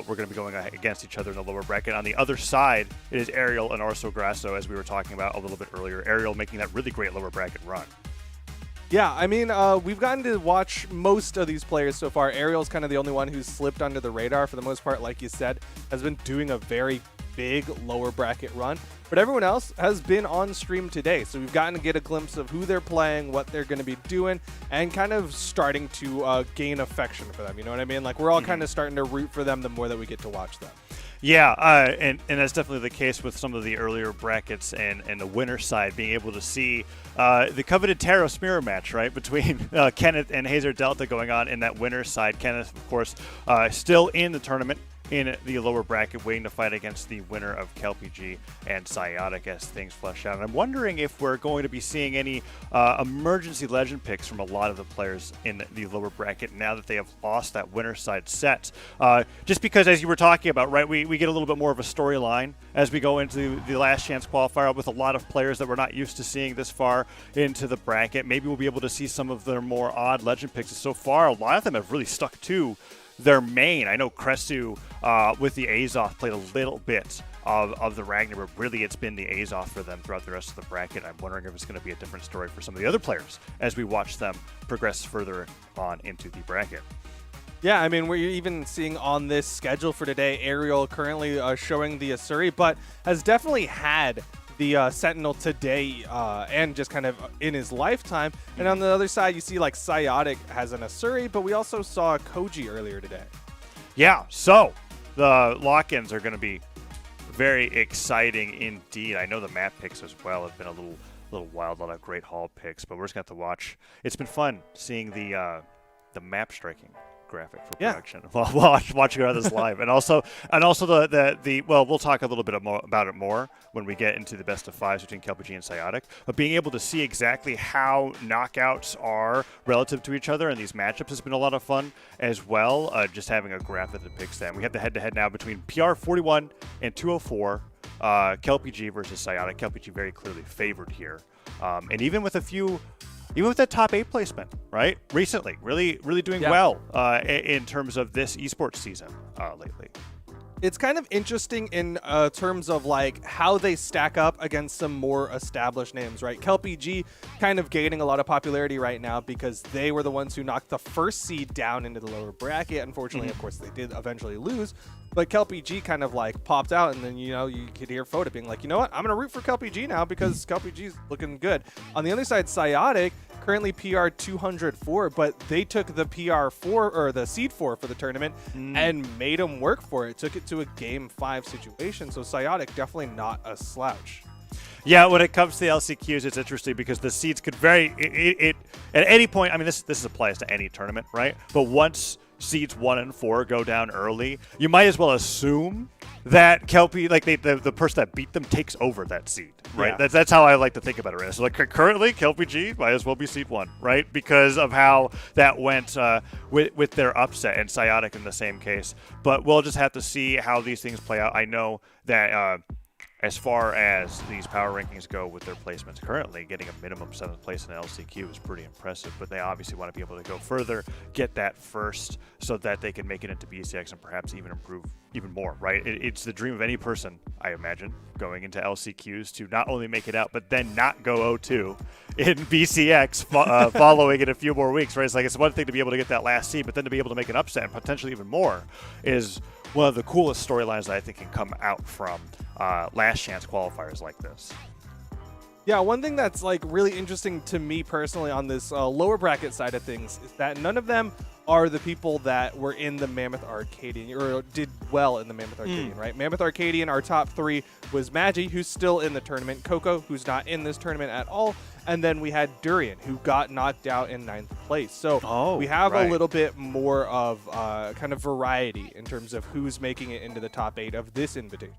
We're going to be going against each other in the lower bracket. On the other side, it is Ariel and Orso Grasso, as we were talking about a little bit earlier. Ariel making that really great lower bracket run. Yeah, I mean, we've gotten to watch most of these players so far. Ariel's kind of the only one who's slipped under the radar for the most part, like you said, has been doing a very big lower bracket run. But everyone else has been on stream today, so we've gotten to get a glimpse of who they're playing, what they're going to be doing, and kind of starting to gain affection for them. You know what I mean? Like, we're all kind of starting to root for them the more that we get to watch them. Yeah, and that's definitely the case with some of the earlier brackets and the winner side, being able to see the coveted Taros mirror match, right, between Kenneth and Hazer Delta going on in that winner side. Kenneth, of course, still in the tournament in the lower bracket, waiting to fight against the winner of Kelpie G and Psyotic as things flesh out. And I'm wondering if we're going to be seeing any emergency legend picks from a lot of the players in the lower bracket now that they have lost that winner side set. Just because, as you were talking about, right, we get a little bit more of a storyline as we go into the last chance qualifier with a lot of players that we're not used to seeing this far into the bracket. Maybe we'll be able to see some of their more odd legend picks. So far, a lot of them have really stuck to their main. I know Cresu with the Azoth played a little bit of the Ragnar, but really it's been the Azoth for them throughout the rest of the bracket. I'm wondering if it's going to be a different story for some of the other players as we watch them progress further on into the bracket. Yeah, I mean, we're even seeing on this schedule for today, Ariel currently showing the Asuri, but has definitely had the Sentinel today and just kind of in his lifetime. And on the other side, you see like Psyotic has an Asuri, but we also saw Koji earlier today. Yeah, so the lock-ins are going to be very exciting indeed. I know the map picks as well have been a little wild, a lot of great haul picks, but we're just going to have to watch. It's been fun seeing the map striking graphic for production. Yeah. Watching this live, and also the well, we'll talk a little bit more about it when we get into the best of 5s between Kelpie G and Psyotic. But being able to see exactly how knockouts are relative to each other in these matchups has been a lot of fun as well. Just having a graphic that depicts that. And we have the head-to-head now between PR 41 and 204. Kelpie G versus Psyotic. Kelpie G very clearly favored here, and even with that top 8 placement, right? Recently, really doing well in terms of this esports season lately. It's kind of interesting in terms of like how they stack up against some more established names, right? Kelpie G kind of gaining a lot of popularity right now because they were the ones who knocked the first seed down into the lower bracket. Unfortunately, of course, they did eventually lose. But Kelpie G kind of like popped out, and then, you know, you could hear Foda being like, you know what, I'm going to root for Kelpie G now because Kelpie G's looking good. On the other side, Psyotic, currently PR 204, but they took the PR 4 or the seed 4 for the tournament and made them work for it. Took it to a game 5 situation. So Psyotic definitely not a slouch. Yeah, when it comes to the LCQs, it's interesting because the seeds could vary. At any point, I mean, this applies to any tournament, right? But once seeds 1 and 4 go down early, you might as well assume that Kelpie, like the person that beat them, takes over that seed, right? Yeah. That's how I like to think about it. Right? So like currently, Kelpie G might as well be seed 1, right? Because of how that went with their upset, and Psyotic in the same case. But we'll just have to see how these things play out. I know that as far as these power rankings go with their placements currently, getting a minimum 7th place in LCQ is pretty impressive, but they obviously want to be able to go further, get that first so that they can make it into BCX and perhaps even improve even more, right? It's the dream of any person, I imagine, going into LCQs to not only make it out, but then not go 0-2 in BCX following in a few more weeks, right? It's like it's one thing to be able to get that last seed, but then to be able to make an upset and potentially even more is one of the coolest storylines that I think can come out from last chance qualifiers like this. Yeah, one thing that's like really interesting to me personally on this lower bracket side of things is that none of them are the people that were in the Mammoth Arcadian or did well in the Mammoth Arcadian, right? Mammoth Arcadian, our top 3 was Magi, who's still in the tournament, Coco, who's not in this tournament at all, and then we had Durian, who got knocked out in 9th place. So we have a little bit more of kind of variety in terms of who's making it into the top 8 of this invitation.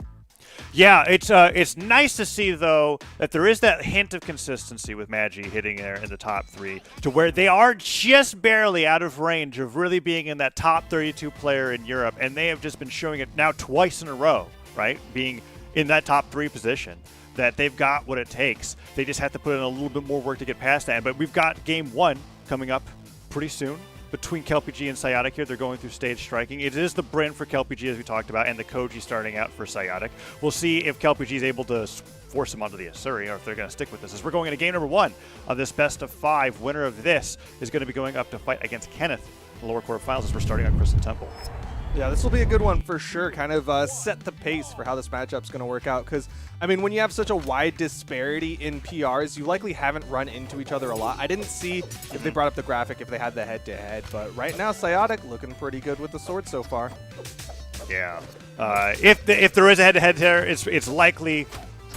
Yeah, it's nice to see, though, that there is that hint of consistency with Magi hitting there in the top 3 to where they are just barely out of range of really being in that top 32 player in Europe, and they have just been showing it now twice in a row, right, being in that top 3 position, that they've got what it takes. They just have to put in a little bit more work to get past that. But we've got game 1 coming up pretty soon. Between Kelpie G and Psyotic here, they're going through stage striking. It is the Bryn for Kelpie G, as we talked about, and the Koji starting out for Psyotic. We'll see if Kelpie G is able to force him onto the Asuri, or if they're going to stick with this. As we're going into game number 1 of this best of 5, winner of this is going to be going up to fight against Kenneth in the lower quarterfinals as we're starting on Crystal Temple. Yeah, this will be a good one for sure. Kind of set the pace for how this matchup's going to work out. Because, I mean, when you have such a wide disparity in PRs, you likely haven't run into each other a lot. I didn't see if they brought up the graphic, if they had the head-to-head. But right now, Psyotic looking pretty good with the sword so far. Yeah. If there is a head-to-head there, it's likely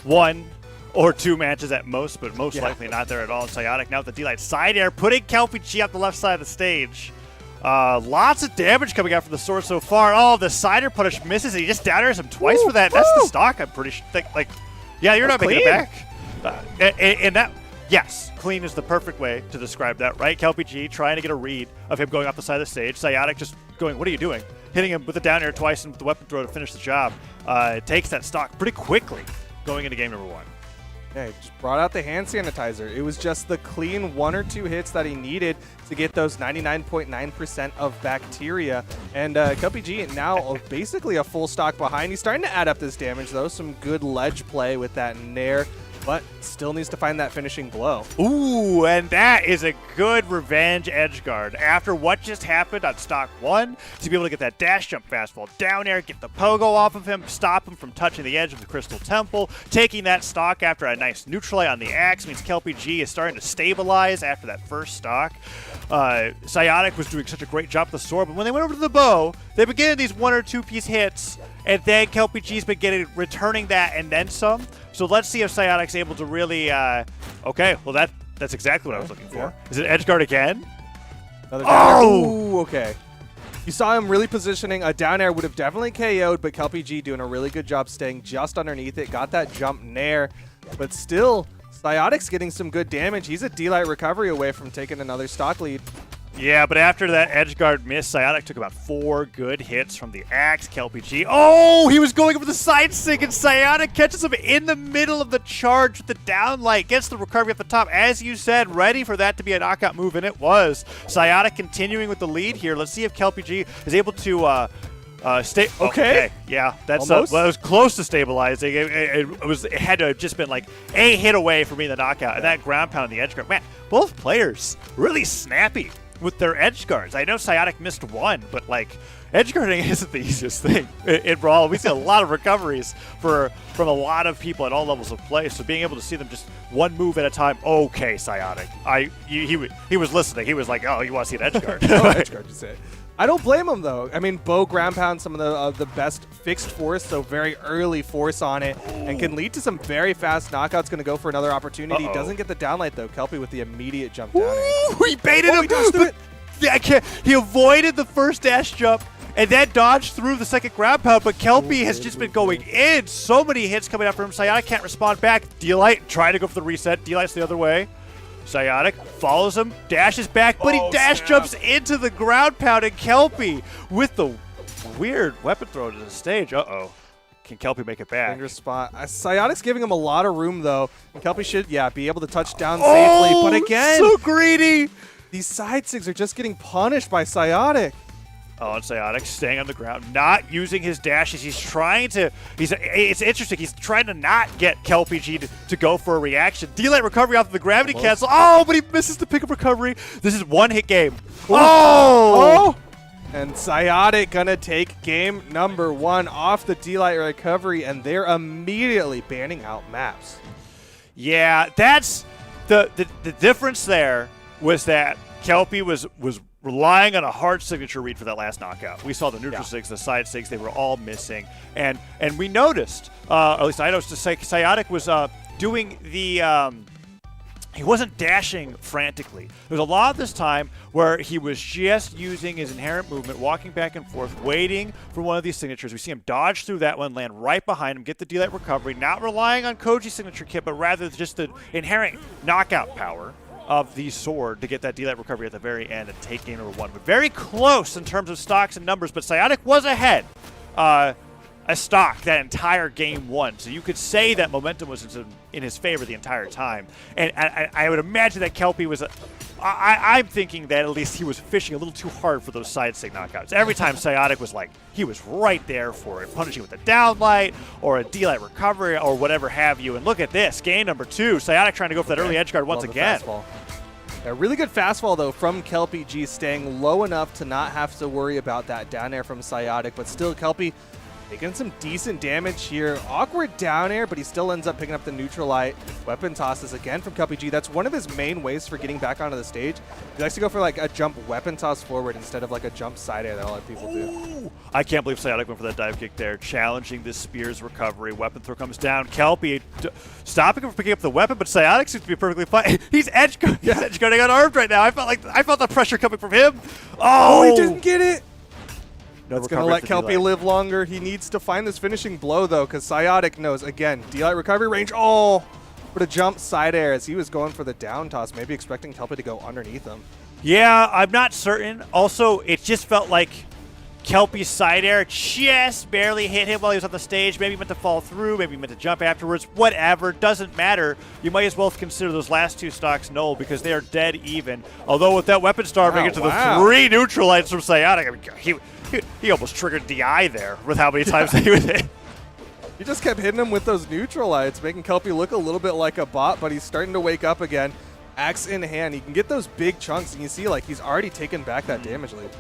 1 or 2 matches at most, but most likely not there at all. Psyotic now with the D-Light side air, putting Kelpie G up the left side of the stage. Lots of damage coming out from the sword so far. Oh, the cider punish misses, and he just down airs him twice for that. That's the stock, I'm pretty sure. Like, yeah, you're not making it back. And that, yes, clean is the perfect way to describe that, right? Kelpie G trying to get a read of him going off the side of the stage. Psyotic just going, what are you doing? Hitting him with the down air twice and with the weapon throw to finish the job. Takes that stock pretty quickly going into game number 1. Yeah, he just brought out the hand sanitizer. It was just the clean 1 or 2 hits that he needed to get those 99.9% of bacteria. And Kelpie G now basically a full stock behind. He's starting to add up this damage, though. Some good ledge play with that Nair, but still needs to find that finishing blow. Ooh, and that is a good revenge edge guard. After what just happened on stock 1, to be able to get that dash jump fastball down air, get the pogo off of him, stop him from touching the edge of the Crystal Temple, taking that stock after a nice neutralize on the axe means Kelpie G is starting to stabilize after that first stock. Psyotic was doing such a great job with the sword, but when they went over to the bow, they began these 1 or 2 piece hits, and then Kelpie G's been returning that and then some. So let's see if Psyotic's able to really, okay, well that's exactly what I was looking for. Is it edge guard again? Oh! Okay. You saw him really positioning. A down air would have definitely KO'd, but Kelpie G doing a really good job staying just underneath it. Got that jump Nair, but still, Psyotic's getting some good damage. He's a D-Light recovery away from taking another stock lead. Yeah, but after that edge guard miss, Psyotic took about 4 good hits from the axe. Kelpie G, oh, he was going over the side sink, and Psyotic catches him in the middle of the charge with the downlight, gets the recovery at the top. As you said, ready for that to be a knockout move, and it was. Psyotic continuing with the lead here. Let's see if Kelpie G is able to stay. Okay. Yeah, that's well, it was close to stabilizing. It had to have just been like a hit away from being the knockout, and that ground pound, the edge guard. Man, both players really snappy with their edge guards. I know Psyotic missed 1, but like edge guarding isn't the easiest thing in Brawl. We see a lot of recoveries from a lot of people at all levels of play. So being able to see them just 1 move at a time. Okay, Psyotic. He was listening. He was like, oh, you want to see an edge guard? Edge guard, you say. I don't blame him, though. I mean, bow ground pound, some of the best fixed force, so very early force on it, and can lead to some very fast knockouts. Going to go for another opportunity. Doesn't get the downlight, though. Kelpie with the immediate jump down. Ooh, he baited him. He dodged it. He avoided the first dash jump and then dodged through the second grab pound, but Kelpie has just been going in. So many hits coming out from him. Psionic can't respond back. D-Light trying to go for the reset. D-Light's the other way. Psionic follows him, dashes back, but he dash jumps into the ground pound, and Kelpie with the weird weapon throw to the stage. Uh-oh. Can Kelpie make it back? Dangerous spot. Psionic's giving him a lot of room, though. And Kelpie should, be able to touch down safely. But again, so greedy. These side sigs are just getting punished by Psionic. Oh, and Psionic staying on the ground, not using his dashes. He's trying to. It's interesting. He's trying to not get Kelpie G to go for a reaction. D-Light recovery off of the gravity cancel. Oh, but he misses the pickup recovery. This is one-hit game. Oh! And Psionic gonna take game number 1 off the D-Light recovery, and they're immediately banning out maps. Yeah, that's the difference there was that Kelpie was relying on a hard signature read for that last knockout. We saw the neutral sigs, the side sigs, they were all missing. And we noticed, or at least I noticed, Psionic was doing the... he wasn't dashing frantically. There was a lot of this time where he was just using his inherent movement, walking back and forth, waiting for one of these signatures. We see him dodge through that one, land right behind him, get the D-Light recovery, not relying on Koji's signature kit, but rather just the inherent knockout power of the sword to get that D-Light recovery at the very end and take game number 1. But very close in terms of stocks and numbers, but Psionic was ahead a stock that entire game 1. So you could say that momentum was in his favor the entire time. And I would imagine that Kelpie was... I'm thinking that at least he was fishing a little too hard for those side sig knockouts. Every time Psionic was like, he was right there for it, punishing with a downlight or a D-Light recovery or whatever have you. And look at this, game number 2. Psionic trying to go for that early edge guard once again. A really good fastball, though, from Kelpie G, staying low enough to not have to worry about that down air from Psionic, but still Kelpie taking some decent damage here. Awkward down air, but he still ends up picking up the neutral light. Weapon tosses again from Kelpie G. That's one of his main ways for getting back onto the stage. He likes to go for like a jump weapon toss forward instead of like a jump side air that a lot of people do. I can't believe Psionic went for that dive kick there, challenging this Spear's recovery. Weapon throw comes down. Kelpie stopping him from picking up the weapon, but Psionic seems to be perfectly fine. He's edge guarding unarmed right now. I felt the pressure coming from him. Oh, he didn't get it. No, it's going to let Kelpie live longer. He needs to find this finishing blow, though, because Psionic knows, again, D-Light recovery range. Oh, for the jump side air as he was going for the down toss, maybe expecting Kelpie to go underneath him. Yeah, I'm not certain. Also, it just felt like Kelpie's side air just barely hit him while he was on the stage. Maybe he meant to fall through. Maybe he meant to jump afterwards. Whatever. Doesn't matter. You might as well consider those last 2 stocks null because they are dead even. Although with that weapon star making it to the 3 neutral lights from Psionic, I mean, he almost triggered DI there with how many times he was hit. He just kept hitting him with those neutral lights, making Kelpie look a little bit like a bot, but he's starting to wake up again. Axe in hand. He can get those big chunks, and you see like he's already taken back that damage lead.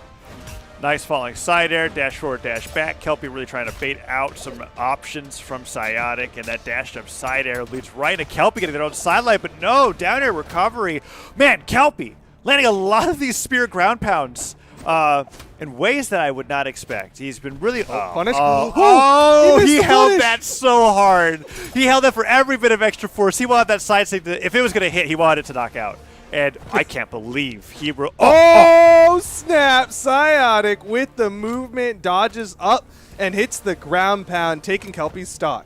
Nice falling side air, dash forward, dash back. Kelpie really trying to bait out some options from Psionic, and that dash jump side air leads right into Kelpie getting their own sidelight, but no, down air recovery. Man, Kelpie landing a lot of these spear ground pounds in ways that I would not expect. He's been really... punished. He held that so hard. He held that for every bit of extra force. He wanted that side stick. If it was going to hit, he wanted it to knock out. And I can't believe he... Snap! Psionic with the movement, dodges up and hits the ground pound, taking Kelpie's stock.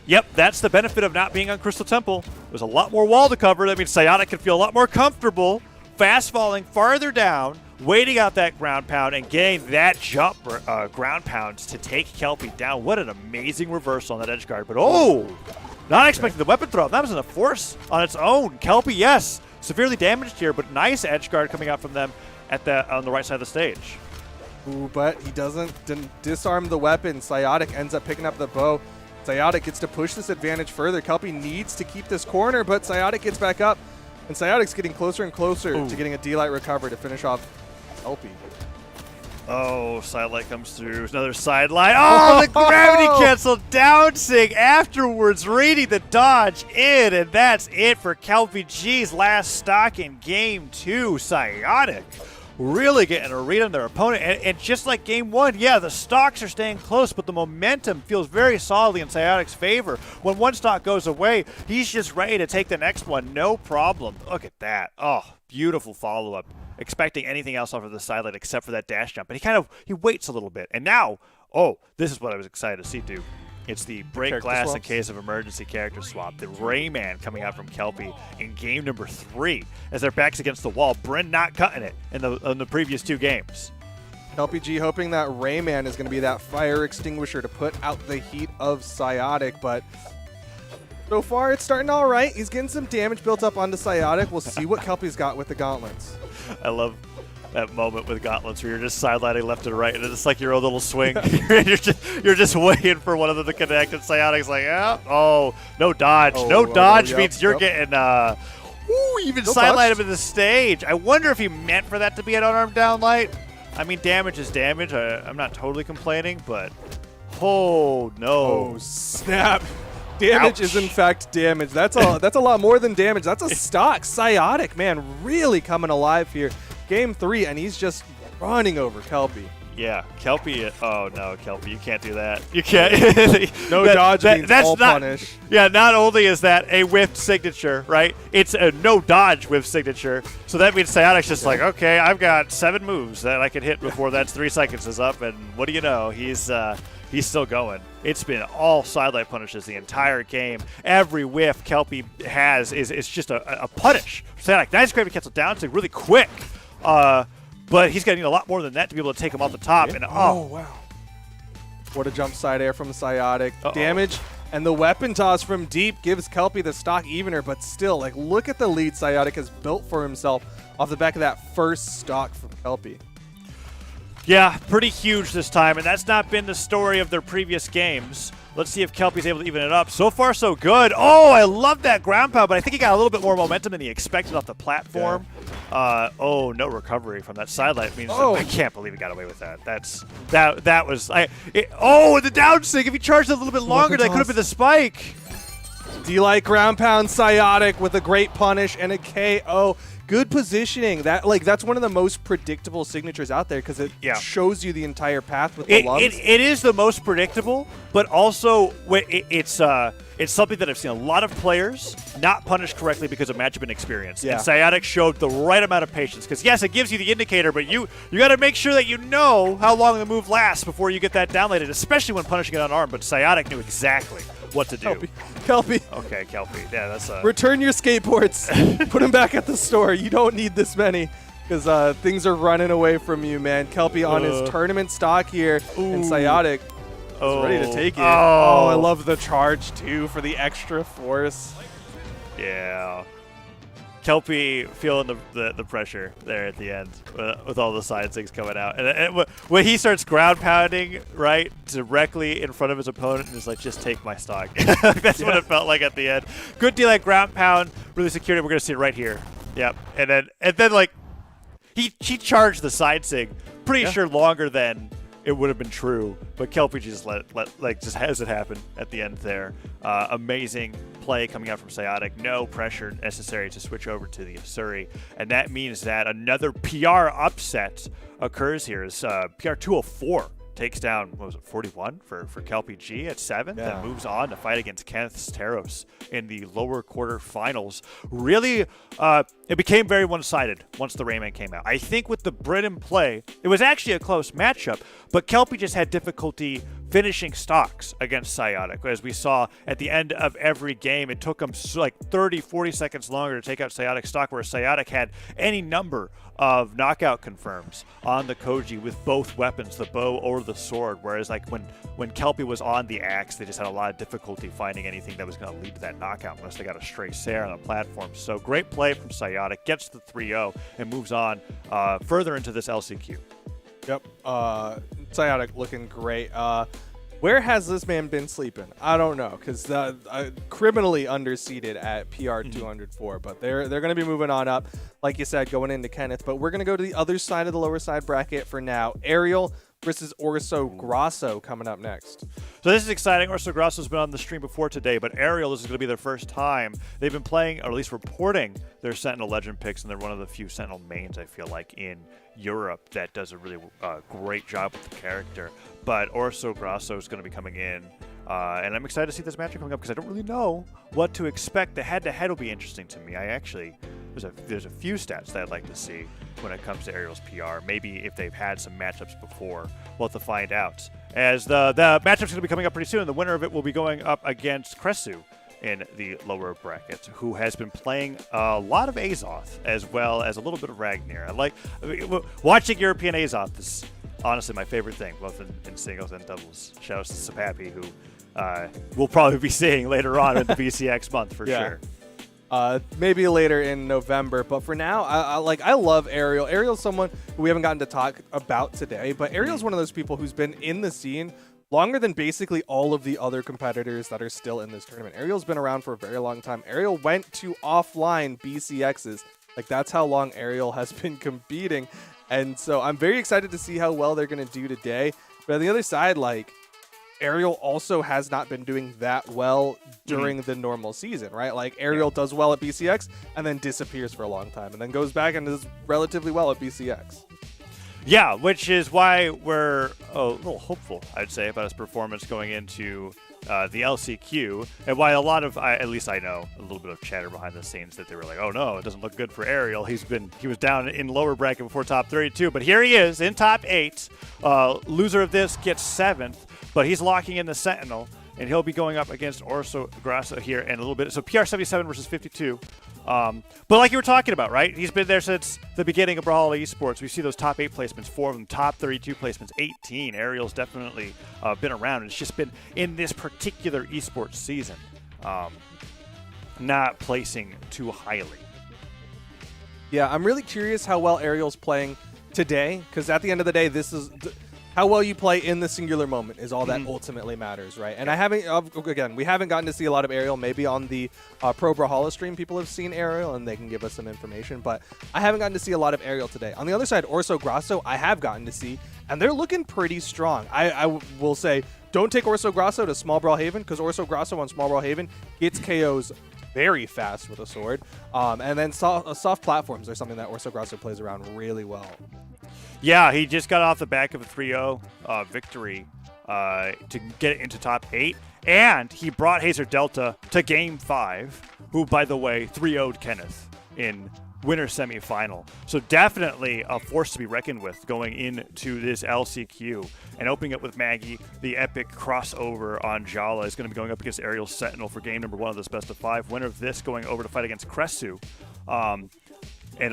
Yep, that's the benefit of not being on Crystal Temple. There's a lot more wall to cover. That means Psionic can feel a lot more comfortable fast falling farther down, waiting out that ground pound, and getting that jump ground pounds to take Kelpie down. What an amazing reversal on that edge guard. But not expecting the weapon throw. That was a force on its own. Kelpie, yes, severely damaged here, but nice edge guard coming out from them on the right side of the stage. Ooh, but he didn't disarm the weapon. Psionic ends up picking up the bow. Psionic gets to push this advantage further. Kelpie needs to keep this corner, but Psionic gets back up. And Psionic's getting closer and closer to getting a D-Light recovery to finish off Kelpie. Oh, sidelight comes through. Another sidelight. Oh, the gravity cancel down sig afterwards, reading the dodge in, and that's it for Kelpie G's last stock in Game 2. Psionic really getting a read on their opponent. And just like Game 1, yeah, the stocks are staying close, but the momentum feels very solidly in Psionic's favor. When one stock goes away, he's just ready to take the next one, no problem. Look at that. Oh, beautiful follow-up. expecting anything else off of the sideline except for that dash jump. And he waits a little bit. And now, this is what I was excited to see, Duke. It's the break Character glass in swaps? case of emergency character swap. The Rayman coming out from Kelpie in game number 3 as their backs against the wall. Bryn not cutting it in the previous 2 games. LPG hoping that Rayman is going to be that fire extinguisher to put out the heat of Psyotic, but so far it's starting all right. He's getting some damage built up onto Psyotic. We'll see what Kelpie's got with the gauntlets. I love that moment with gauntlets where you're just sidelining left and right, and it's like your own little swing. you're just waiting for one of them to connect, and Psyotic's like, no dodge. No dodge means you're getting even sideline him in the stage. I wonder if he meant for that to be an unarmed downlight. I mean, damage is damage. I'm not totally complaining, but no. Oh, snap. Damage is in fact damage. That's a lot more than damage. That's a stock. Psyotic, man, really coming alive here. Game 3, and he's just running over Kelpie. Yeah, Kelpie. Oh no, Kelpie, you can't do that. You can't. No dodge means all punish. Yeah, not only is that a whiffed signature, right? It's a no dodge whiff signature. So that means Psyotic's just like, okay, I've got 7 moves that I can hit before that's 3 seconds is up, and what do you know? He's still going. It's been all sidelight punishes the entire game. Every whiff Kelpie has is just a punish. Psyotic, nice grab to cancel down to really quick. But he's going to need a lot more than that to be able to take him off the top. And wow. What a jump side air from Psyotic. Damage, and the weapon toss from deep gives Kelpie the stock evener, but still, like, look at the lead Psyotic has built for himself off the back of that first stock from Kelpie. Yeah, pretty huge this time, and that's not been the story of their previous games. Let's see if Kelpie's able to even it up. So far, so good. Oh, I love that ground pound, but I think he got a little bit more momentum than he expected off the platform. Yeah. No recovery from that sideline. Means I can't believe he got away with that. That was the down sig. If he charged it a little bit longer, that could have been the spike. D-like ground pound Psyotic with a great punish and a KO. Good positioning. That's one of the most predictable signatures out there because it shows you the entire path with the lumps. It is the most predictable, but also it's something that I've seen a lot of players not punish correctly because of matchup inexperience. Yeah. And Psyotic showed the right amount of patience because, yes, it gives you the indicator, but you got to make sure that you know how long the move lasts before you get that downlighted, especially when punishing it unarmed. But Psyotic knew exactly what to do. Kelpie. Okay, Kelpie. Yeah, that's return your skateboards. Put them back at the store. You don't need this many because things are running away from you, man. Kelpie on his tournament stock here, and Psyotic is ready to take it. I love the charge, too, for the extra force. Yeah. Kelpie feeling the pressure there at the end with all the side things coming out. And when he starts ground pounding, right, directly in front of his opponent and is like, just take my stock. That's what it felt like at the end. Good deal like ground pound, really secured it. We're going to see it right here. Yep. And then like, he charged the side sig pretty sure longer than it would have been true, but Kelpie just just has it happen at the end there. Amazing play coming out from Psyotic. No pressure necessary to switch over to the Asuri, and that means that another PR upset occurs here. As PR 204 takes down, what was it, 41 for Kelpie G at 7th, and moves on to fight against Kenneth Steros in the lower quarterfinals. Really, it became very one-sided once the Rayman came out. I think with the Brit in play, it was actually a close matchup, but Kelpie just had difficulty finishing stocks against Psyotic. As we saw at the end of every game, it took him like 30, 40 seconds longer to take out Psyotic's stock, where Psyotic had any number of knockout confirms on the Koji with both weapons, the bow or the sword, whereas like when Kelpie was on the axe, they just had a lot of difficulty finding anything that was going to lead to that knockout unless they got a stray Sair on the platform. So great play from Psyotic, gets the 3-0 and moves on further into this LCQ. Yep. Psyotic looking great. Where has this man been sleeping? I don't know, because criminally underseeded at PR 204, but they're going to be moving on up, like you said, going into Kenneth. But we're going to go to the other side of the lower side bracket for now. Ariel versus Orso Grasso coming up next. So this is exciting. Orso Grasso's been on the stream before today, but Ariel, this is going to be their first time. They've been playing, or at least reporting, their Sentinel Legend picks, and they're one of the few Sentinel mains, I feel like, in Europe that does a really great job with the character. But Orso Grasso is going to be coming in, and I'm excited to see this matchup coming up because I don't really know what to expect. The head-to-head will be interesting to me. There's there's a few stats that I'd like to see when it comes to Aerial's PR. Maybe if they've had some matchups before, we'll have to find out. As the matchup's going to be coming up pretty soon, and the winner of it will be going up against Kresu in the lower bracket, who has been playing a lot of Azoth as well as a little bit of Ragnar. Watching European Azoth is honestly my favorite thing, both in singles and doubles. Shouts to Sapapi, who we'll probably be seeing later on in the BCX month for sure. Maybe later in November, but for now, I love Ariel. Ariel's someone who we haven't gotten to talk about today, but Ariel's one of those people who's been in the scene longer than basically all of the other competitors that are still in this tournament. Ariel's been around for a very long time. Ariel went to offline BCXs. That's how long Ariel has been competing. And so I'm very excited to see how well they're going to do today. But on the other side, Ariel also has not been doing that well during the normal season, right? Ariel does well at BCX and then disappears for a long time and then goes back and does relatively well at BCX. Yeah, which is why we're a little hopeful, I'd say, about his performance going into the LCQ, and why a lot of, at least I know, a little bit of chatter behind the scenes that they were like, oh no, it doesn't look good for Ariel. He was down in lower bracket before top 32, but here he is in top 8. Loser of this gets 7th, but he's locking in the Sentinel, and he'll be going up against Orso Grasso here in a little bit. So PR 77 versus 52. But like you were talking about, right? He's been there since the beginning of Brawlhalla Esports. We see those top 8 placements, 4 of them, top 32 placements, 18. Ariel's definitely been around. It's just been in this particular esports season, not placing too highly. Yeah, I'm really curious how well Ariel's playing today, because at the end of the day, this is how well you play in the singular moment is all that ultimately matters, right? And we haven't gotten to see a lot of Ariel. Maybe on the Pro Brawlhalla stream, people have seen Ariel and they can give us some information, but I haven't gotten to see a lot of Ariel today. On the other side, Orso Grasso, I have gotten to see, and they're looking pretty strong. I will say, don't take Orso Grasso to Small Brawlhaven, because Orso Grasso on Small Brawlhaven gets KOs very fast with a sword. And then soft platforms are something that Orso Grasso plays around really well. Yeah, he just got off the back of a 3-0 victory to get into top 8. And he brought Hazer Delta to Game 5, who, by the way, 3-0'd Kenneth in winner semifinal. So definitely a force to be reckoned with going into this LCQ. And opening up with Maggie, the epic crossover on Brawlhalla is going to be going up against Ariel Sentinel for game number 1 of this best of 5. Winner of this going over to fight against Kresu. And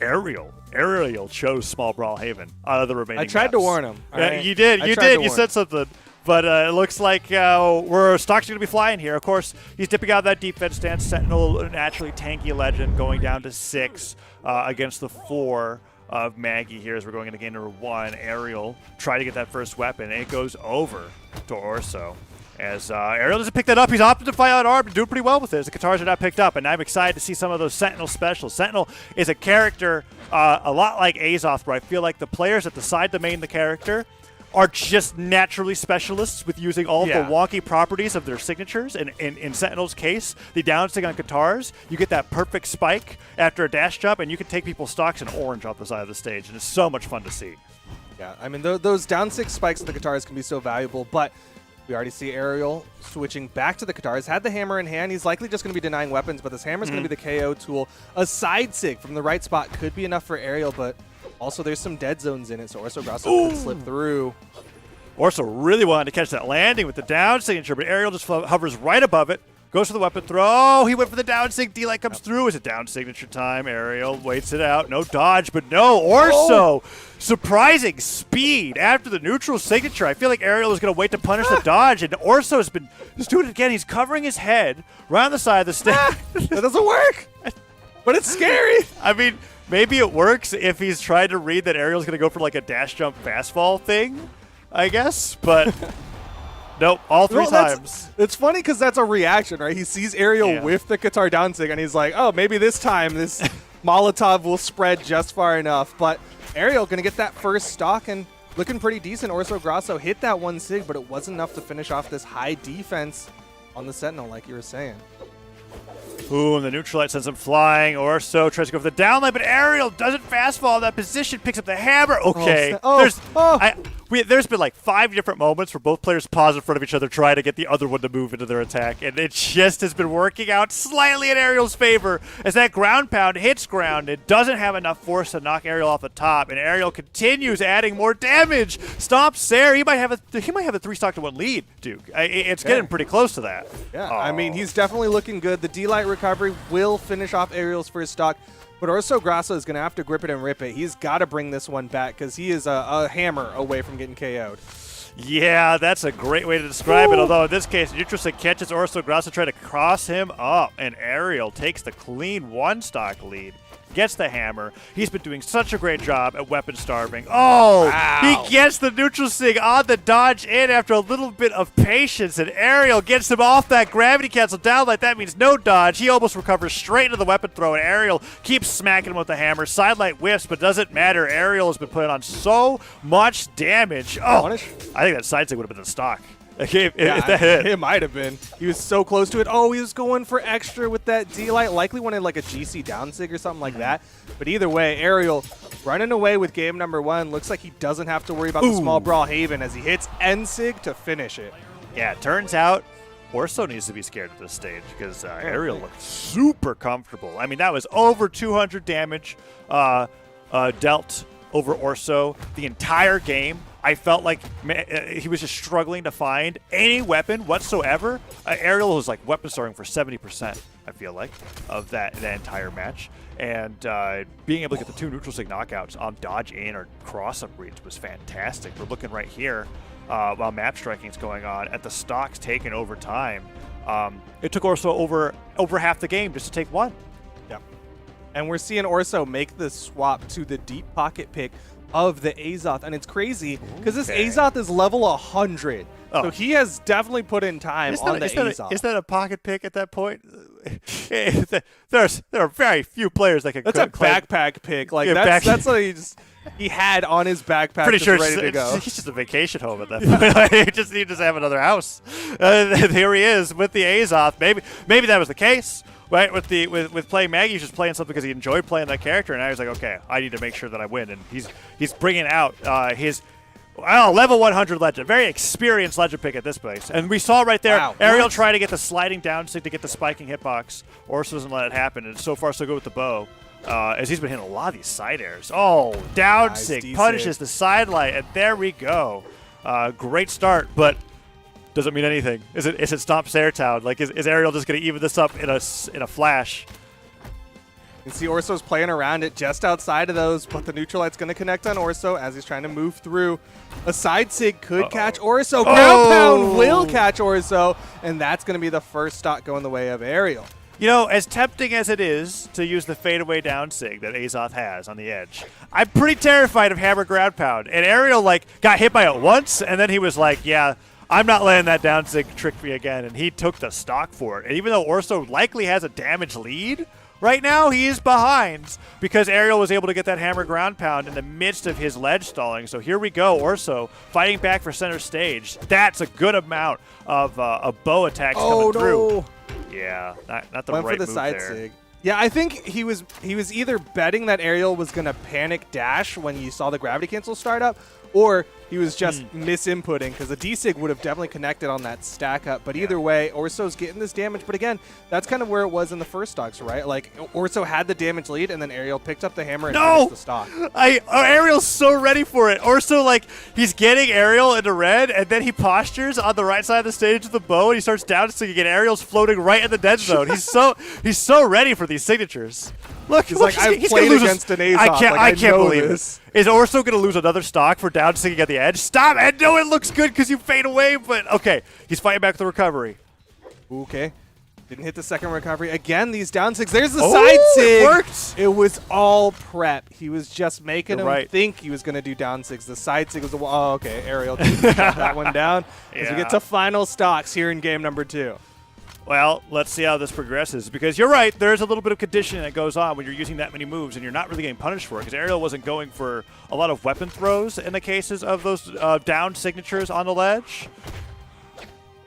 Ariel chose Small Brawlhaven out of the remaining I tried maps. to warn him. Yeah, you did. You said something. But it looks like we're stocks going to be flying here. Of course, he's dipping out of that defense stance. Sentinel, naturally tanky legend, going down to 6 against the 4 of Maggie here as we're going into game number 1. Ariel try to get that first weapon, and it goes over to Orso. As Ariel doesn't pick that up, he's opted to fight out arm and doing pretty well with it as the Katars are not picked up. And I'm excited to see some of those Sentinel specials. Sentinel is a character a lot like Azoth, where I feel like the players that decide to main the character are just naturally specialists with using all of the wonky properties of their signatures. And in Sentinel's case, the downstick on Katars, you get that perfect spike after a dash jump, and you can take people's stocks in orange off the side of the stage. And it's so much fun to see. Yeah, I mean, those downstick spikes of the Katars can be so valuable, but we already see Ariel switching back to the Katars. Had the hammer in hand. He's likely just going to be denying weapons, but this hammer is going to be the KO tool. A side sig from the right spot could be enough for Ariel, but also there's some dead zones in it, so Orso Grasso could slip through. Orso really wanted to catch that landing with the down signature, but Ariel just hovers right above it. Goes for the weapon throw. Oh, he went for the down sig. D-Light comes through. Is it down signature time? Ariel waits it out. No dodge, but no. Orso, surprising speed after the neutral signature. I feel like Ariel is going to wait to punish the dodge, and Orso has been just doing it again. He's covering his head right on the side of the stage. That doesn't work, but it's scary. I mean, maybe it works if he's trying to read that Ariel's going to go for like a dash jump fastfall thing, I guess, but... Nope, all 3 times. It's funny because that's a reaction, right? He sees Ariel with the Katar downsig, and he's like, oh, maybe this time this Molotov will spread just far enough. But Ariel going to get that first stock and looking pretty decent. Orso Grasso hit that 1 sig, but it wasn't enough to finish off this high defense on the Sentinel, like you were saying. Ooh, and the neutral light sends him flying. Orso tries to go for the down line, but Ariel doesn't fast fall in that position, picks up the hammer. Okay. there's been like 5 different moments where both players pause in front of each other, try to get the other one to move into their attack, and it just has been working out slightly in Ariel's favor as that ground pound hits ground. It doesn't have enough force to knock Ariel off the top, and Ariel continues adding more damage. Stomps there. He might have a 3-stock to 1 lead, Duke. It's getting pretty close to that. Yeah, I mean, he's definitely looking good. The D-Light recovery will finish off Ariel's first stock. But Orso Grasso is going to have to grip it and rip it. He's got to bring this one back because he is a hammer away from getting KO'd. Yeah, that's a great way to describe it. Although in this case, Nutrasig catches Orso Grasso trying to cross him up, and Ariel takes the clean 1-stock lead. Gets the hammer. He's been doing such a great job at weapon starving. Oh, wow. He gets the neutral sig on the dodge in after a little bit of patience, and Ariel gets him off that gravity cancel down like that means no dodge. He almost recovers straight into the weapon throw, and Ariel keeps smacking him with the hammer. Sidelight whiffs, but doesn't matter. Ariel has been putting on so much damage. Oh, I think that side sig would have been the stock. If that hit. It might have been. He was so close to it. Oh, he was going for extra with that D-Light. Likely wanted like a GC downsig or something like that. But either way, Ariel running away with game number 1. Looks like he doesn't have to worry about the small Brawlhaven as he hits N-Sig to finish it. Yeah, it turns out Orso needs to be scared at this stage because Ariel looked super comfortable. I mean, that was over 200 damage dealt over Orso the entire game. I felt like he was just struggling to find any weapon whatsoever. Ariel was like weapon starting for 70%, I feel like, of that entire match. And being able to get the 2 neutral sig knockouts on dodge in or cross-up reads was fantastic. We're looking right here while map striking is going on at the stocks taken over time. It took Orso over half the game just to take 1. Yeah. And we're seeing Orso make the swap to the deep pocket pick of the Azoth, and it's crazy because this Azoth is level 100, so he has definitely put in time on the Azoth. Is that a pocket pick at that point? there are very few players that can. That's a backpack pick. Like that's what he had on his backpack. Pretty sure ready to go. He's just a vacation home at that point. He just needs to have another house. Here he is with the Azoth. Maybe that was the case. Right, with playing Maggie, he's just playing something because he enjoyed playing that character, and now he's like, okay, I need to make sure that I win, and he's bringing out his level 100 legend, very experienced legend pick at this place, and we saw right there Ariel try to get the sliding down stick to get the spiking hitbox. Orso doesn't let it happen, and so far so good with the bow, as he's been hitting a lot of these side airs. Oh, down stick punishes the sidelight, and there we go. Great start, but doesn't mean anything. Is it Stomp Sairtown? Like, is Ariel just going to even this up in a flash? You can see Orso's playing around it just outside of those, but the neutral light's going to connect on Orso as he's trying to move through. A side sig could catch Orso. Ground pound will catch Orso, and that's going to be the first stock going the way of Ariel. You know, as tempting as it is to use the fadeaway down sig that Azoth has on the edge, I'm pretty terrified of hammer ground pound. And Ariel, like, got hit by it once, and then he was like, yeah, I'm not letting that down sig trick me again, and he took the stock for it. And even though Orso likely has a damage lead, right now he is behind because Ariel was able to get that hammer ground pound in the midst of his ledge stalling. So here we go, Orso fighting back for center stage. That's a good amount of bow attacks coming through. Yeah, not the Went right for the move side there. sig. Yeah, I think he was either betting that Ariel was going to panic dash when you saw the gravity cancel start up, or he was just misinputting because the D-Sig would have definitely connected on that stack up. But either way, Orso's getting this damage. But again, that's kind of where it was in the first stocks, right? Like, Orso had the damage lead, and then Ariel picked up the hammer and finished the stock. Ariel's so ready for it. Orso, like, he's getting Ariel into red, and then he postures on the right side of the stage with the bow, and he starts down sticking, and Ariel's floating right in the dead zone. He's so ready for these signatures. Look, he's like, I've played against an Azoth. I can't believe this. Is Orso going to lose another stock for down sticking at the edge? Stop! And no, it looks good because you fade away, but okay. He's fighting back with the recovery. Okay. Didn't hit the second recovery. Again, these down sigs. There's the side sig. It worked. It was all prep. He was just making him think he was going to do down sigs. The side sig was the one. Oh, okay. Ariel shot that one down. As we get to final stocks here in game number 2. Well, let's see how this progresses, because you're right, there's a little bit of conditioning that goes on when you're using that many moves, and you're not really getting punished for it, because Ariel wasn't going for a lot of weapon throws in the cases of those down signatures on the ledge.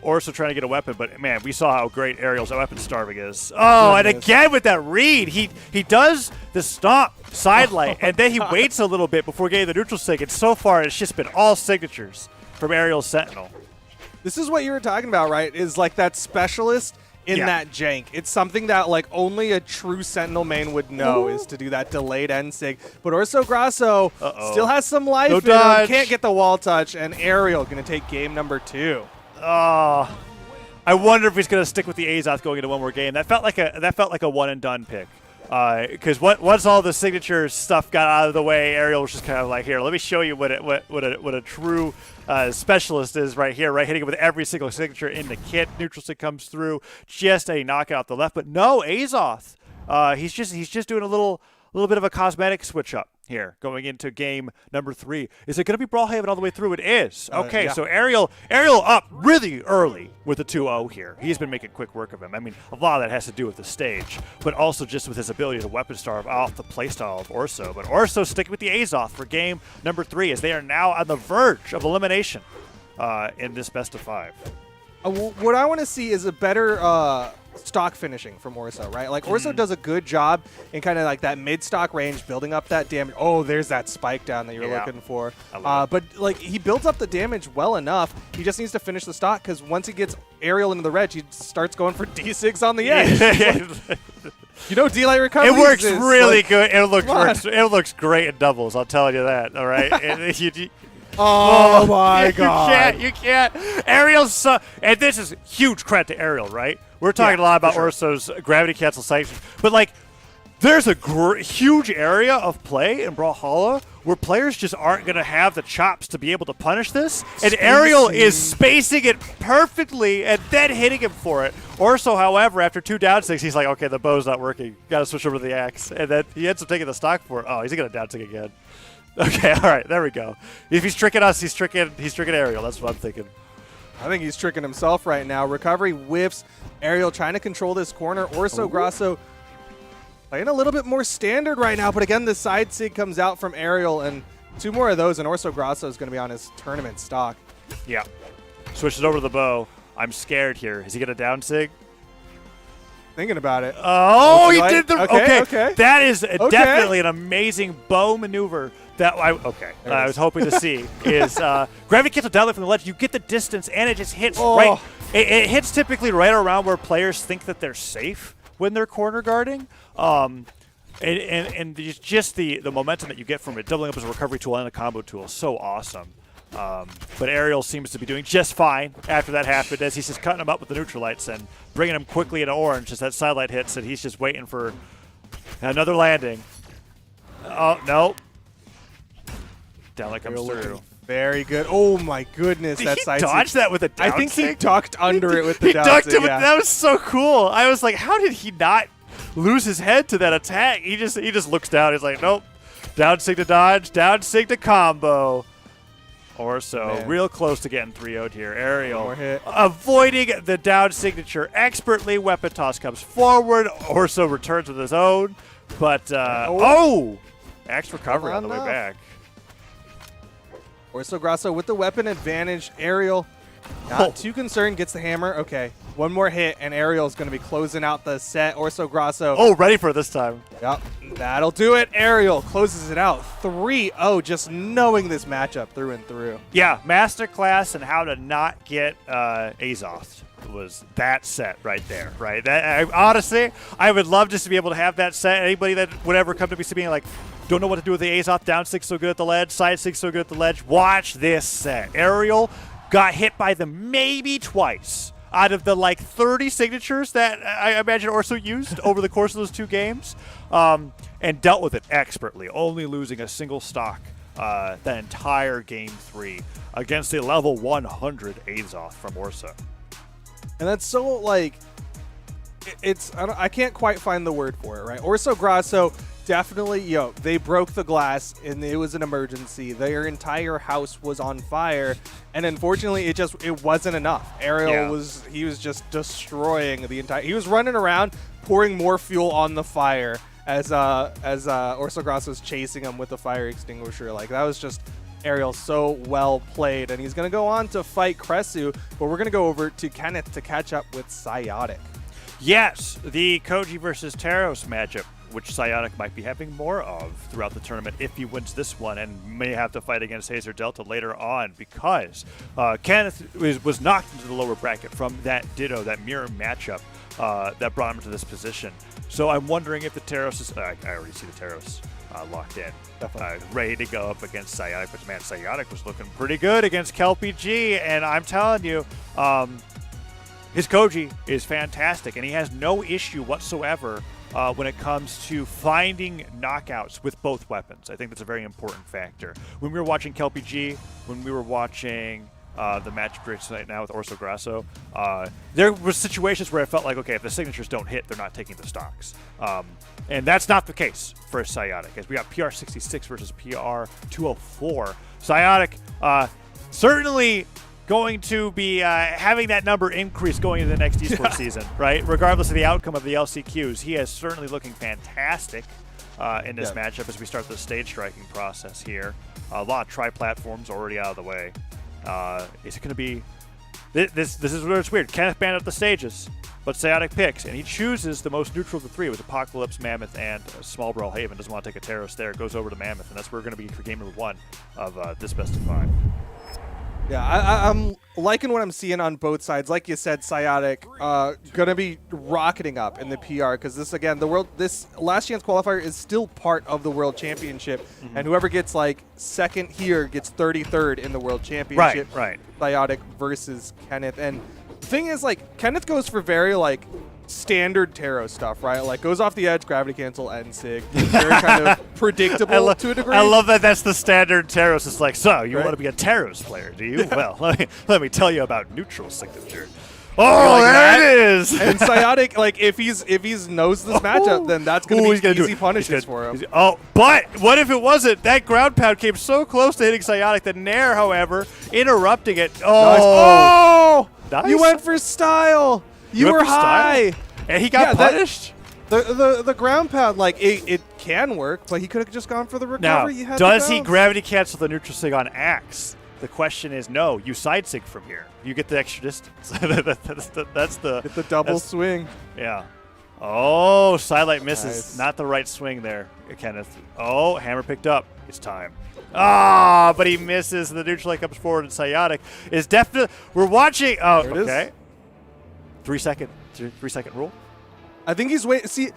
Orso trying to get a weapon, but man, we saw how great Ariel's weapon starving is. Oh, and again with that read, he does the stomp sidelight, and then he waits a little bit before getting the neutral sig, and so far it's just been all signatures from Aerial's Sentinel. This is what you were talking about, right? Is like that specialist in that jank. It's something that like only a true Sentinel main would know is to do that delayed end sig. But Orso Grasso still has some life in him, can't get the wall touch, and Aerial going to take game number 2. Oh, I wonder if he's going to stick with the Azoth going into one more game. That felt like a one and done pick. Because once all the signature stuff got out of the way, Aerial was just kind of like, here, let me show you what a true specialist is right here, right? Hitting it with every single signature in the kit. Neutral sig comes through, just a knockout off the left. But no, Azoth, he's just doing a little bit of a cosmetic switch up here going into game number 3. Is it going to be Brawlhalla all the way through? It is. Okay, so Aerial up really early with the 2-0 here. He's been making quick work of him. I mean, a lot of that has to do with the stage, but also just with his ability to weapon starve off the playstyle of Orso. But Orso sticking with the Azoth for game number 3 as they are now on the verge of elimination in this best of 5. What I want to see is a better stock finishing from Orso, right? Like Orso does a good job in kind of like that mid-stock range, building up that damage. Oh, there's that spike down that you're looking for. But like he builds up the damage well enough. He just needs to finish the stock because once he gets Aerial into the reg, he starts going for D6 on the edge. You know, D-Light recovery. It works really good. It looks great in doubles. I'll tell you that. All right. Oh my God! You can't. Aerial's and this is huge credit to Aerial, right? We're talking a lot about Orso's gravity cancel sanctions, but like, there's a huge area of play in Brawlhalla where players just aren't going to have the chops to be able to punish this, and Aerial is spacing it perfectly and then hitting him for it. Orso, however, after 2 down 6, he's like, okay, the bow's not working. Got to switch over to the axe, and then he ends up taking the stock for it. Oh, he's going to down 6 again. Okay, all right, there we go. If he's tricking us, he's tricking Aerial. That's what I'm thinking. I think he's tricking himself right now. Recovery whiffs. Aerial trying to control this corner. Orso Grasso playing a little bit more standard right now, but again, the side sig comes out from Aerial, and 2 more of those, and Orso Grasso is going to be on his tournament stock. Yeah. Switches over to the bow. I'm scared here. Is he going to down sig? Thinking about it. Oh, he did the... Okay. That is definitely an amazing bow maneuver that I was hoping to see is gravity cancel down from the ledge. You get the distance, and it just hits right. It hits typically right around where players think that they're safe when they're corner guarding. And just the momentum that you get from it, doubling up as a recovery tool and a combo tool, is so awesome. But Aerial seems to be doing just fine after that happened, as he's just cutting him up with the neutral lights and bringing him quickly into orange as that sidelight hits, and he's just waiting for another landing. Oh, no. Downlight comes through. Very good. Oh, my goodness. Did that he side dodge that with a down I think sig? he ducked under it with the He down ducked sig, it with, that was so cool. I was like, how did he not lose his head to that attack? He just looks down. He's like, nope. Down sig to dodge, down sig to combo. Orso, real close to getting 3-0'd here. Aerial avoiding the down signature expertly. Weapon toss comes forward. Orso returns with his own. But, axe recovery on the way back. Orso Grasso with the weapon advantage. Aerial, not too concerned, gets the hammer. Okay, 1 more hit, and Aerial's going to be closing out the set. Orso Grasso. Oh, ready for it this time. Yep, that'll do it. Aerial closes it out 3-0, just knowing this matchup through and through. Yeah, masterclass and how to not get Azoth was that set right there, right? Honestly, I would love just to be able to have that set. Anybody that would ever come to me being like, don't know what to do with the Azoth, down 6 so good at the ledge, side 6 so good at the ledge, watch this set. Aerial got hit by them maybe twice out of the like 30 signatures that I imagine Orso used over the course of those 2 games, and dealt with it expertly, only losing a single stock that entire game 3 against a level 100 Azoth from Orso. And that's so like, I can't quite find the word for it, right? Orso Grasso definitely, they broke the glass and it was an emergency. Their entire house was on fire, and unfortunately it wasn't enough. Aerial was just destroying the entire. He was running around pouring more fuel on the fire as Orso Grasso was chasing him with the fire extinguisher. Like, that was just Aerial so well played, and he's going to go on to fight Kresu, but we're going to go over to Kenneth to catch up with Psyotic. Yes, the Koji versus Taros matchup which Psionic might be having more of throughout the tournament if he wins this one, and may have to fight against Hazer Delta later on, because Kenneth was knocked into the lower bracket from that Ditto, that mirror matchup that brought him to this position. So I'm wondering if the Taros is... I already see the Taros locked in. Ready to go up against Psionic, but man, Psionic was looking pretty good against KelpG, and I'm telling you, his Koji is fantastic, and he has no issue whatsoever when it comes to finding knockouts with both weapons. I think that's a very important factor. When we were watching KelpG, when we were watching the match right now with Orso Grasso, there were situations where I felt like, okay, if the signatures don't hit, they're not taking the stocks. And that's not the case for Psionic, as we got PR66 versus PR204. Psionic certainly going to be having that number increase going into the next esports season, right? Regardless of the outcome of the LCQs, he is certainly looking fantastic in this matchup as we start the stage striking process here. A lot of tri-platforms already out of the way. Is it going to be... This is where it's weird. Kenneth banned up the stages, but Psionic picks, and he chooses the most neutral of the three with Apocalypse, Mammoth, and Small Brawl Haven. Doesn't want to take a Taros there. Goes over to Mammoth, and that's where we're going to be for game number 1 of this best of 5. Yeah, I'm liking what I'm seeing on both sides. Like you said, Psionic gonna be rocketing up in the PR, because this last chance qualifier is still part of the World Championship, and whoever gets like second here gets 33rd in the World Championship. Right. Psionic versus Kenneth, and the thing is, like, Kenneth goes for very like standard Tarot stuff, right? Like, goes off the edge, gravity cancel, end sig. Very kind of predictable to a degree. I love that that's the standard Taros. It's like, so you want to be a Taros player, do you? Well, let me tell you about neutral signature. Oh, there it is! And Psionic, like, if he's knows this matchup, then that's going to be easy punishes for him. Oh, but what if it wasn't? That ground pound came so close to hitting Psionic. The Nair, however, interrupting it. Oh! Nice. You went for style! You were high! And he got punished? The ground pound, like, it can work, but he could have just gone for the recovery. Now, does he gravity cancel the neutral sig on Axe? The question is no. You side sig from here. You get the extra distance. That's the double swing. Yeah. Oh, Sidelight misses. Nice. Not the right swing there, Kenneth. Oh, hammer picked up. It's time. Ah, but he misses. The neutral leg comes forward, and Psionic is definitely... We're watching... Oh, okay. 3 second rule. I think he's waiting. See,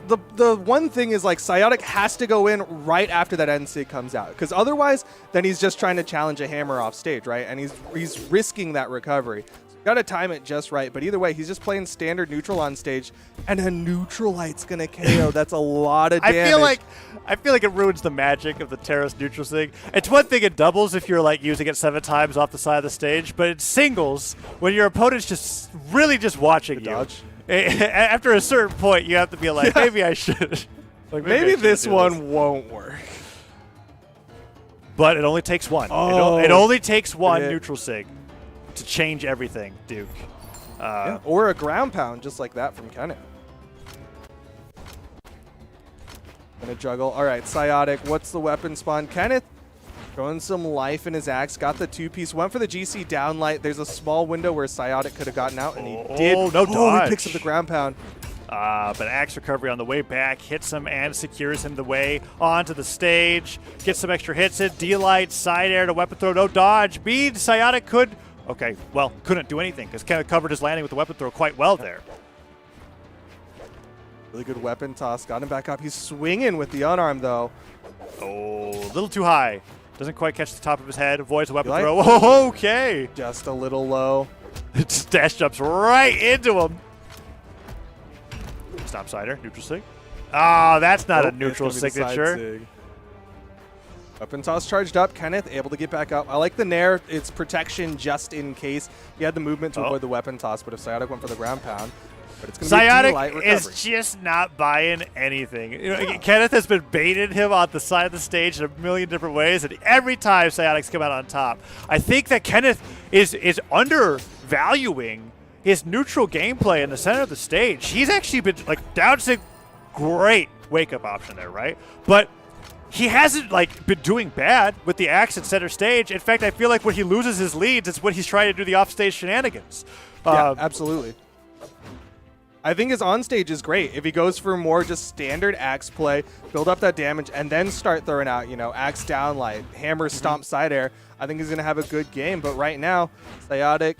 the one thing is, like, Psionic has to go in right after that end sig comes out, because otherwise, then he's just trying to challenge a hammer off stage, right? And he's risking that recovery. So got to time it just right. But either way, he's just playing standard neutral on stage, and a neutral light's gonna KO. That's a lot of damage. I feel like it ruins the magic of the Taros neutral sig. It's one thing in doubles if you're like using it 7 times off the side of the stage, but in singles, when your opponent's just really just watching you. Dodge. After a certain point, you have to be like, maybe I should. Like, maybe this one won't work. But it only takes one. Oh, it only takes one neutral sig to change everything, Duke. Or a ground pound, just like that from Kenneth. Gonna juggle. All right, Psionic, what's the weapon spawn? Kenneth throwing some life in his axe. Got the 2-piece. Went for the GC downlight. There's a small window where Psionic could have gotten out, and he did. No dodge. He picks up the ground pound. But axe recovery on the way back. Hits him and secures him the way onto the stage. Gets some extra hits in. D-light, side air to weapon throw. No dodge. Bead. Psionic could... Okay, well, couldn't do anything because Kenneth covered his landing with the weapon throw quite well there. Really good weapon toss. Got him back up. He's swinging with the unarmed, though. Oh, a little too high. Doesn't quite catch the top of his head. Avoids the weapon throw. Oh, okay. Just a little low. Just dash jumps right into him. Stop sider. Neutral sig. Ah, that's not a neutral signature. Weapon toss charged up. Kenneth able to get back up. I like the Nair. It's protection just in case. He had the movement to avoid the weapon toss, but if Psionic went for the ground pound, but it's going to be light recovery. Is just not buying anything. You know, Kenneth has been baiting him on the side of the stage in a million different ways, and every time Psionic's come out on top. I think that Kenneth is undervaluing his neutral gameplay in the center of the stage. He's actually been, like, down sig, great wake-up option there, right? But he hasn't, like, been doing bad with the axe at center stage. In fact, I feel like when he loses his leads, it's when he's trying to do the off-stage shenanigans. Yeah, absolutely. I think his on-stage is great. If he goes for more just standard axe play, build up that damage, and then start throwing out, axe downlight, hammer, stomp, side air, I think he's going to have a good game. But right now, Psyotic,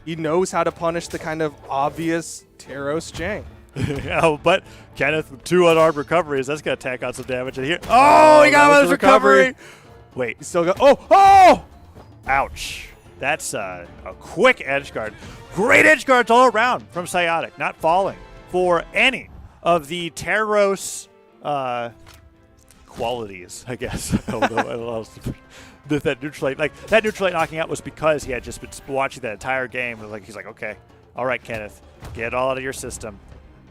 he knows how to punish the kind of obvious Taros Jang. Oh, but Kenneth with 2 unarmed recoveries, that's going to tack on some damage in here. Oh, he got his recovery. Wait. He's still got, oh! Ouch. That's a quick edge guard. Great edge guards all around from Psyotic, not falling for any of the Taros qualities, I guess. I don't know. That neutral light knocking out was because he had just been watching that entire game. He's like, okay, all right, Kenneth, get it all out of your system.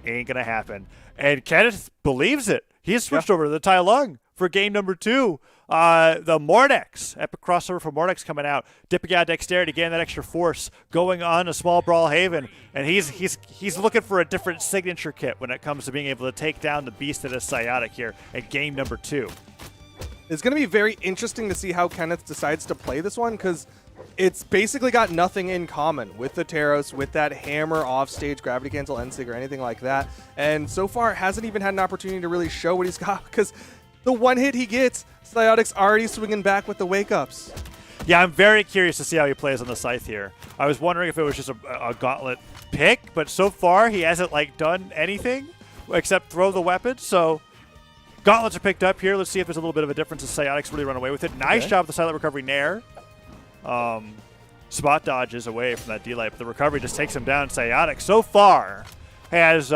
Ain't going to happen. And Kenneth believes it. He has switched over to the Tai Lung for game number 2. The Mordex, epic crossover for Mordex coming out, dipping out dexterity, getting that extra force, going on a small Brawlhaven, and he's looking for a different signature kit when it comes to being able to take down the beast that is Psyotic here at game number 2. It's going to be very interesting to see how Kenneth decides to play this one, because it's basically got nothing in common with the Taros, with that hammer offstage, gravity cancel, N-Sig, or anything like that, and so far it hasn't even had an opportunity to really show what he's got, because the one hit he gets, Psyotic's already swinging back with the wake-ups. Yeah, I'm very curious to see how he plays on the Scythe here. I was wondering if it was just a gauntlet pick, but so far he hasn't done anything except throw the weapon. So gauntlets are picked up here. Let's see if there's a little bit of a difference as Psyotic's really run away with it. Nice job with the silent recovery Nair. Spot dodges away from that D-Light, but the recovery just takes him down. Psyotic so far has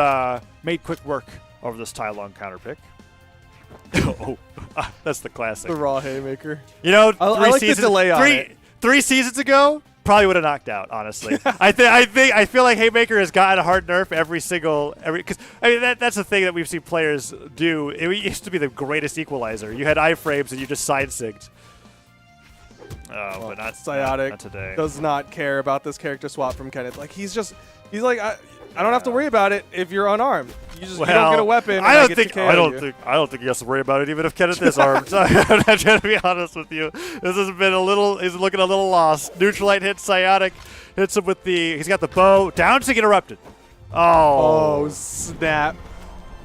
made quick work over this Tai Lung counter pick. That's the classic. The raw haymaker. I like the delay on it. 3 seasons ago, probably would have knocked out. Honestly, I feel like haymaker has gotten a hard nerf because that's the thing that we've seen players do. It used to be the greatest equalizer. You had iframes and you just side sigged. But not Psyotic. Not today. Does not care about this character swap from Kenneth. He's like, I don't have to worry about it if you're unarmed. You don't get a weapon. I don't think he has to worry about it even if Kenneth is armed. I'm not trying to be honest with you. This has been he's looking a little lost. Neutral light hits Psyotic, hits him with he's got the bow. Down to get interrupted. Oh, snap.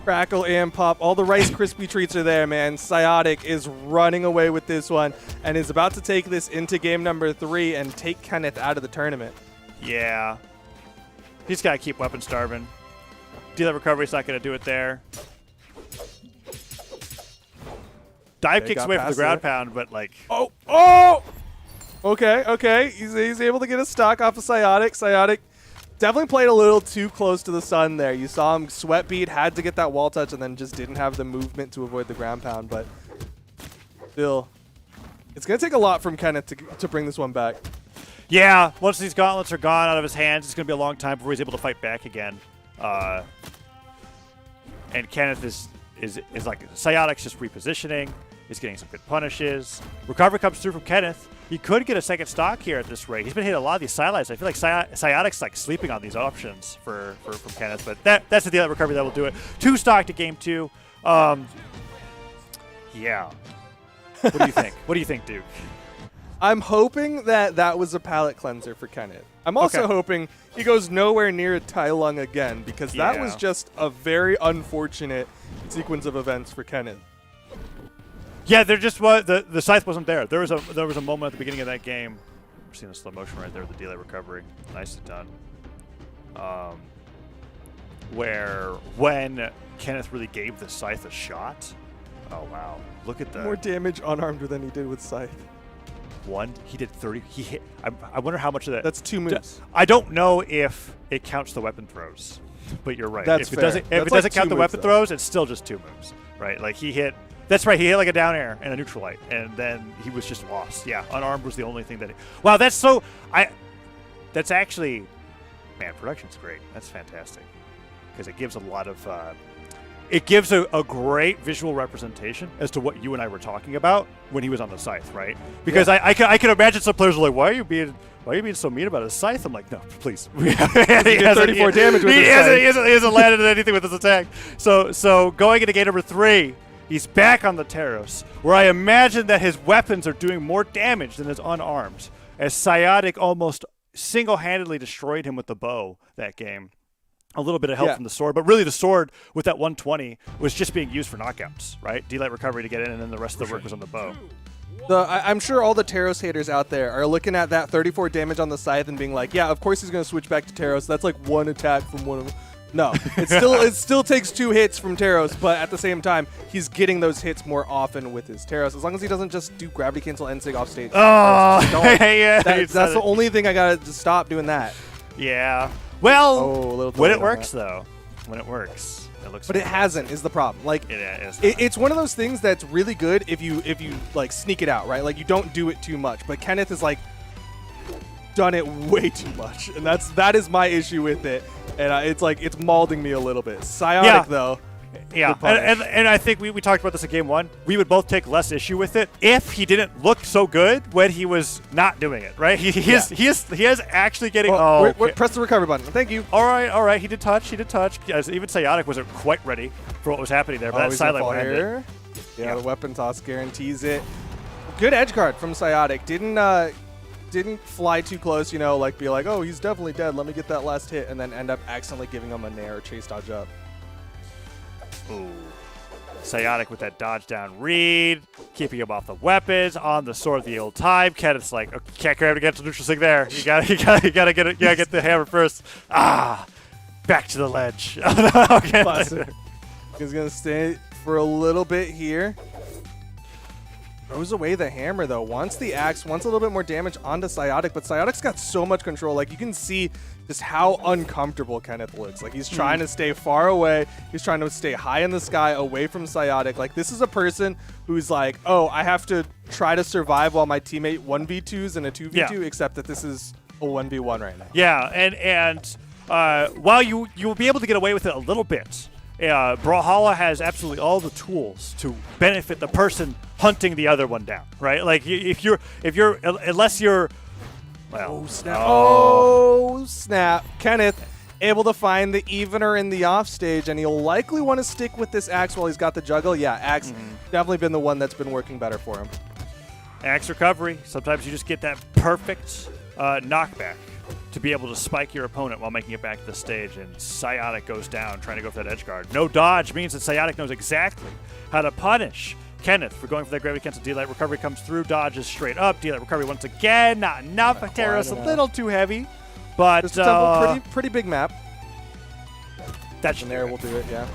Crackle and pop. All the Rice Krispie treats are there, man. Psyotic is running away with this one and is about to take this into game number 3 and take Kenneth out of the tournament. Yeah. He's got to keep weapon starving. Dealer recovery's not going to do it there. Dive kicks away from the ground pound, but Oh! Okay. He's able to get a stock off of Psyotic. Psyotic definitely played a little too close to the sun there. You saw him sweat beat, had to get that wall touch, and then just didn't have the movement to avoid the ground pound. But still, it's going to take a lot from Kenneth to bring this one back. Yeah, once these gauntlets are gone out of his hands, it's going to be a long time before he's able to fight back again. And Kenneth is Psyotic's just repositioning. He's getting some good punishes. Recovery comes through from Kenneth. He could get a second stock here at this rate. He's been hitting a lot of these sidelights. I feel like Psyotic's sleeping on these options from Kenneth, but that's the deal recovery that will do it. 2 stock to game 2. Yeah. What do you think? What do you think, Duke? I'm hoping that was a palate cleanser for Kenneth. I'm also hoping he goes nowhere near Tai Lung again, because that was just a very unfortunate sequence of events for Kenneth. Yeah, there just was the scythe wasn't there. There was a moment at the beginning of that game. We're seeing the slow motion right there with the delay recovery. Nicely done. Where when Kenneth really gave the scythe a shot. Oh wow! Look at that. More damage unarmed than he did with scythe. He did 30. He hit. I wonder how much of that. That's 2 moves. I don't know if it counts the weapon throws, but you're right. That's if fair. If it doesn't count the weapon throws, it's still just 2 moves, right? Like he hit. That's right. He hit like a down air and a neutral light, and then he was just lost. Yeah, unarmed was the only thing that. Wow, that's so. That's actually, man, production's great. That's fantastic because it gives a lot of. It gives a great visual representation as to what you and I were talking about when he was on the scythe, right? Because I can imagine some players are like, why are you being so mean about his scythe? I'm like, no, please. he has 34 damage with his scythe. He hasn't landed anything with his attack. So going into game number 3, he's back on the Taros, where I imagine that his weapons are doing more damage than his unarmed, as Psyotic almost single-handedly destroyed him with the bow that game. a little bit of help Yeah. from the sword, but really the sword with that 120 was just being used for knockouts, right? Delight recovery to get in, and then the rest of the work was on the bow. I'm sure all the Taros haters out there are looking at that 34 damage on the scythe and being like, yeah, of course he's going to switch back to Taros. That's like one attack from one of them. No, it still takes 2 hits from Taros, but at the same time, he's getting those hits more often with his Taros. As long as he doesn't just do gravity cancel N-Sig off stage. Oh, yeah. That's the only thing I got to stop doing that. Yeah. Well, a little when delay it on works, that. though, when it works, it looks. But it hasn't is the problem. Like It is. it's one of those things that's really good if you like sneak it out, right? Like you don't do it too much. But Kenneth is like done it way too much, and that is my issue with it. And it's like it's mauling me a little bit. Psiotic though. Yeah, good punish. and I think we talked about this in game 1. We would both take less issue with it if he didn't look so good when he was not doing it, right? He is actually getting. Press the recovery button. Thank you. All right. He did touch. Yes, even Psiotic wasn't quite ready for what was happening there, but that He's gonna silent fall one ended. here. Yeah, the weapon toss guarantees it. Good edge guard from Psiotic. Didn't fly too close, like be like, oh, he's definitely dead. Let me get that last hit, and then end up accidentally giving him a nair or chase dodge up. Ooh. Psiotic with that dodge down read, keeping him off the weapons on the sword the old time. Kenneth's like, okay, can't grab it against the neutral sig there. You gotta get it. Yeah, get the hammer first. Back to the ledge. Okay. He's gonna stay for a little bit here. Throws away the hammer though. Wants the axe, wants a little bit more damage onto Psiotic, but Psiotic's got so much control. Like you can see just how uncomfortable Kenneth looks. Like he's trying to stay far away. He's trying to stay high in the sky away from Psiotic. Like this is a person who's like, oh, I have to try to survive while my teammate 1v2s in a 2v2, except that this is a 1v1 right now. Yeah, and while you'll be able to get away with it a little bit, Brawlhalla has absolutely all the tools to benefit the person hunting the other one down, right? Like unless you're well, oh snap. Kenneth able to find the evener in the off stage, and he'll likely want to stick with this axe while he's got the juggle. Yeah, axe definitely been the one that's been working better for him. Axe recovery. Sometimes you just get that perfect knockback to be able to spike your opponent while making it back to the stage, and Psiotic goes down trying to go for that edge guard. No dodge means that Psiotic knows exactly how to punish Kenneth for going for that gravity cancel. Delight recovery comes through, dodges straight up. Delight recovery once again, not enough. Taros a little too heavy, but Just a pretty big map. That And there will do it, yeah.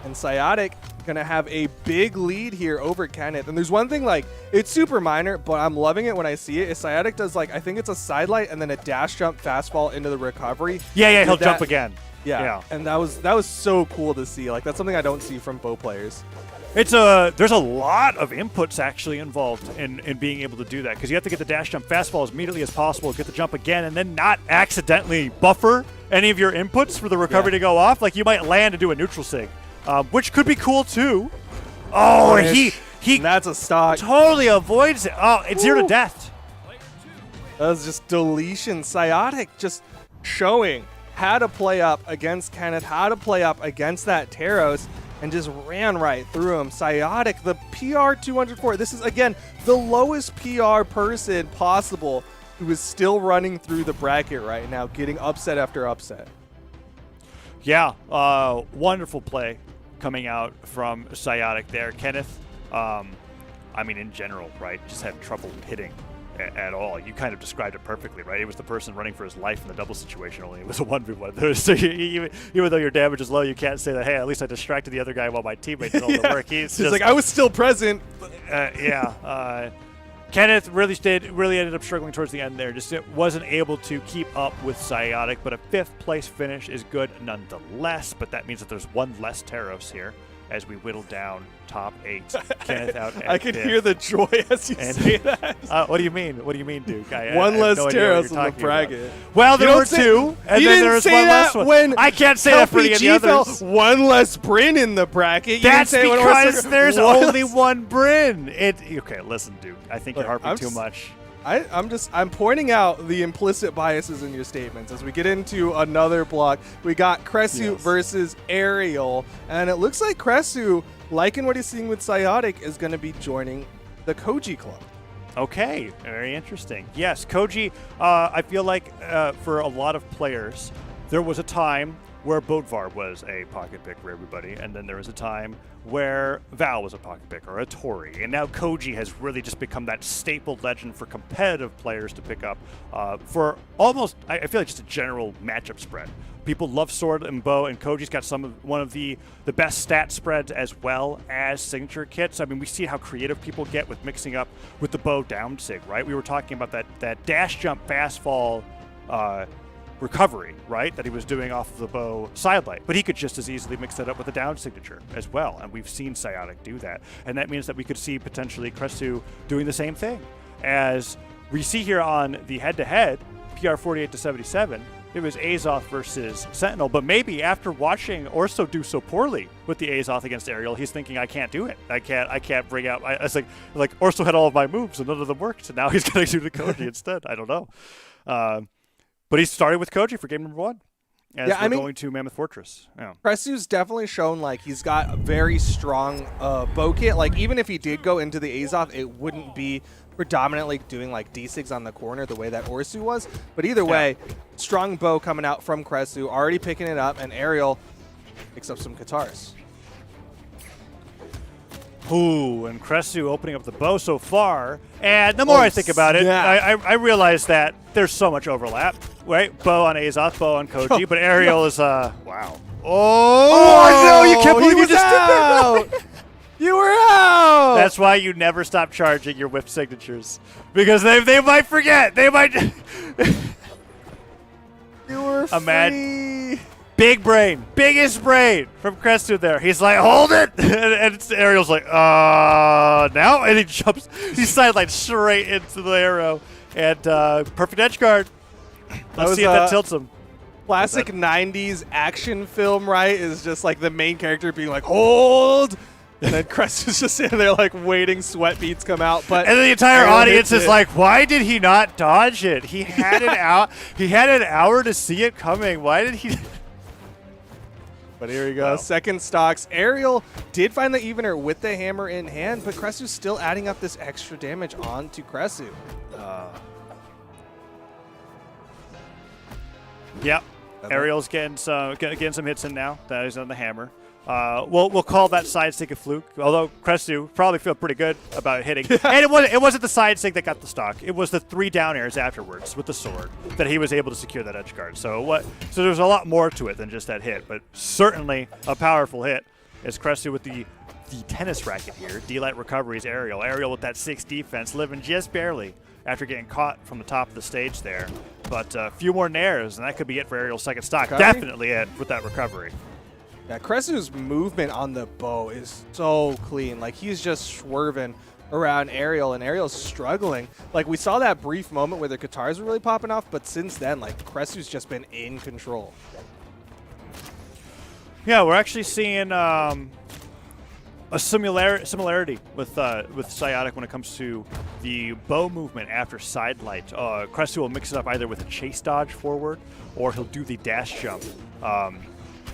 And Psiotic gonna have a big lead here over Kenneth. And there's one thing, like, it's super minor, but I'm loving it when I see it. Is Psiotic does, like, I think it's a side light and then a dash jump fast fall into the recovery. Yeah, he'll jump again. Yeah. And that was so cool to see. Like, that's something I don't see from bow players. There's a lot of inputs actually involved in being able to do that, because you have to get the dash jump fast fall as immediately as possible, get the jump again, and then not accidentally buffer any of your inputs for the recovery to go off. Like you might land and do a neutral sig, which could be cool too. Oh, he and that's a stock. Totally avoids it. Oh, it's 0 to death. That was just deletion. Psiotic just showing how to play up against Kenneth, how to play up against that Taros, and just ran right through him. Psiotic, the PR 204. This is, again, the lowest PR person possible who is still running through the bracket right now, getting upset after upset. Yeah, wonderful play coming out from Psiotic there. Kenneth, I mean, in general, right, just had trouble hitting at all. You kind of described it perfectly, right? It was the person running for his life in the double situation, only it was a 1v1. So even though your damage is low, you can't say that, hey, at least I distracted the other guy while my teammate did all the work. He's just like, I was still present. Kenneth really ended up struggling towards the end there. Just wasn't able to keep up with Psiotic, but a 5th place finish is good nonetheless. But that means that there's one less Taros here as we whittle down top 8. Kenneth out at I can 5th. hear the joy as you say that. What do you mean? What do you mean, Duke? One less Taros in the bracket. Well, there were 2, and then there was one less one. When I can't say that for any of the others. One less Bryn in the bracket. That's because there's only one Bryn. Okay, listen, Duke. I think you're harping too much. I'm pointing out the implicit biases in your statements. As we get into another block, we got Kresu versus Ariel, and it looks like Kresu, liking what he's seeing with Psiotic, is going to be joining the Koji Club. Okay, very interesting. Yes, Koji, I feel like for a lot of players, there was a time where Bodvar was a pocket pick for everybody, and then there was a time where Val was a pocket pick, or a Tori, and now Koji has really just become that staple legend for competitive players to pick up for almost, I feel like, just a general matchup spread. People love Sword and Bow, and Koji's got one of the best stat spreads as well as signature kits. I mean, we see how creative people get with mixing up with the Bow down sig, right? We were talking about that dash jump fast fall recovery, right, that he was doing off of the Bow sidelight, but he could just as easily mix that up with a down signature as well, and we've seen Psionic do that, and that means that we could see potentially Kresu doing the same thing. As we see here on the head-to-head, PR 48-77, it was Azoth versus Sentinel, but maybe after watching Orso do so poorly with the Azoth against Aerial, he's thinking, I can't do it. I can't bring out. It's like Orso had all of my moves and none of them worked, and now he's going to do the Koji instead. I don't know. But he started with Koji for game number 1. As we're going to Mammoth Fortress. Yeah. Kresu's definitely shown like he's got a very strong bow kit. Like even if he did go into the Azoth, it wouldn't be predominantly doing like D6 on the corner the way that Orsu was. But either way, strong bow coming out from Kresu, already picking it up, and Aerial picks up some guitars. Ooh, and Kresu opening up the bow so far. And the more I think about it, I realize that there's so much overlap, right? Bow on Azoth, bow on Koji, but Aerial is, wow. Oh, no, you can't believe you just did that. You were out! That's why you never stop charging your whip signatures. Because they might forget. They might. You were free. Big brain, biggest brain from Kresu there. He's like, hold it! and Aerial's like, now? And he jumps, he sidelines straight into the arrow. And perfect edge guard. Let's see if that tilts him. Classic 90s action film, right? Is just like the main character being like, hold! And then Kresu's just sitting there like waiting, sweat beads come out. But and the entire audience is like, why did he not dodge it? He had it out. He had an hour to see it coming. Why did he... But here we go. Wow. Second stocks. Aerial did find the evener with the hammer in hand, but Kresu's still adding up this extra damage onto Kresu. Yep. Aerial's getting some hits in now. That is on the hammer. We'll call that side stick a fluke. Although Kresu probably feel pretty good about hitting. And it wasn't the side stick that got the stock. It was the 3 down airs afterwards with the sword that he was able to secure that edge guard. So there's a lot more to it than just that hit, but certainly a powerful hit. As Kresu with the tennis racket here, D-Light recoveries Aerial. Aerial with that 6 defense, living just barely after getting caught from the top of the stage there. But a few more nairs, and that could be it for Aerial's second stock. Okay. Definitely it with that recovery. Yeah, Kresu's movement on the bow is so clean. Like, he's just swerving around Aerial, and Aerial's struggling. Like, we saw that brief moment where the guitars were really popping off, but since then, like, Kresu's just been in control. Yeah, we're actually seeing a similarity with Psionic when it comes to the bow movement after side light. Kresu will mix it up either with a chase dodge forward, or he'll do the dash jump.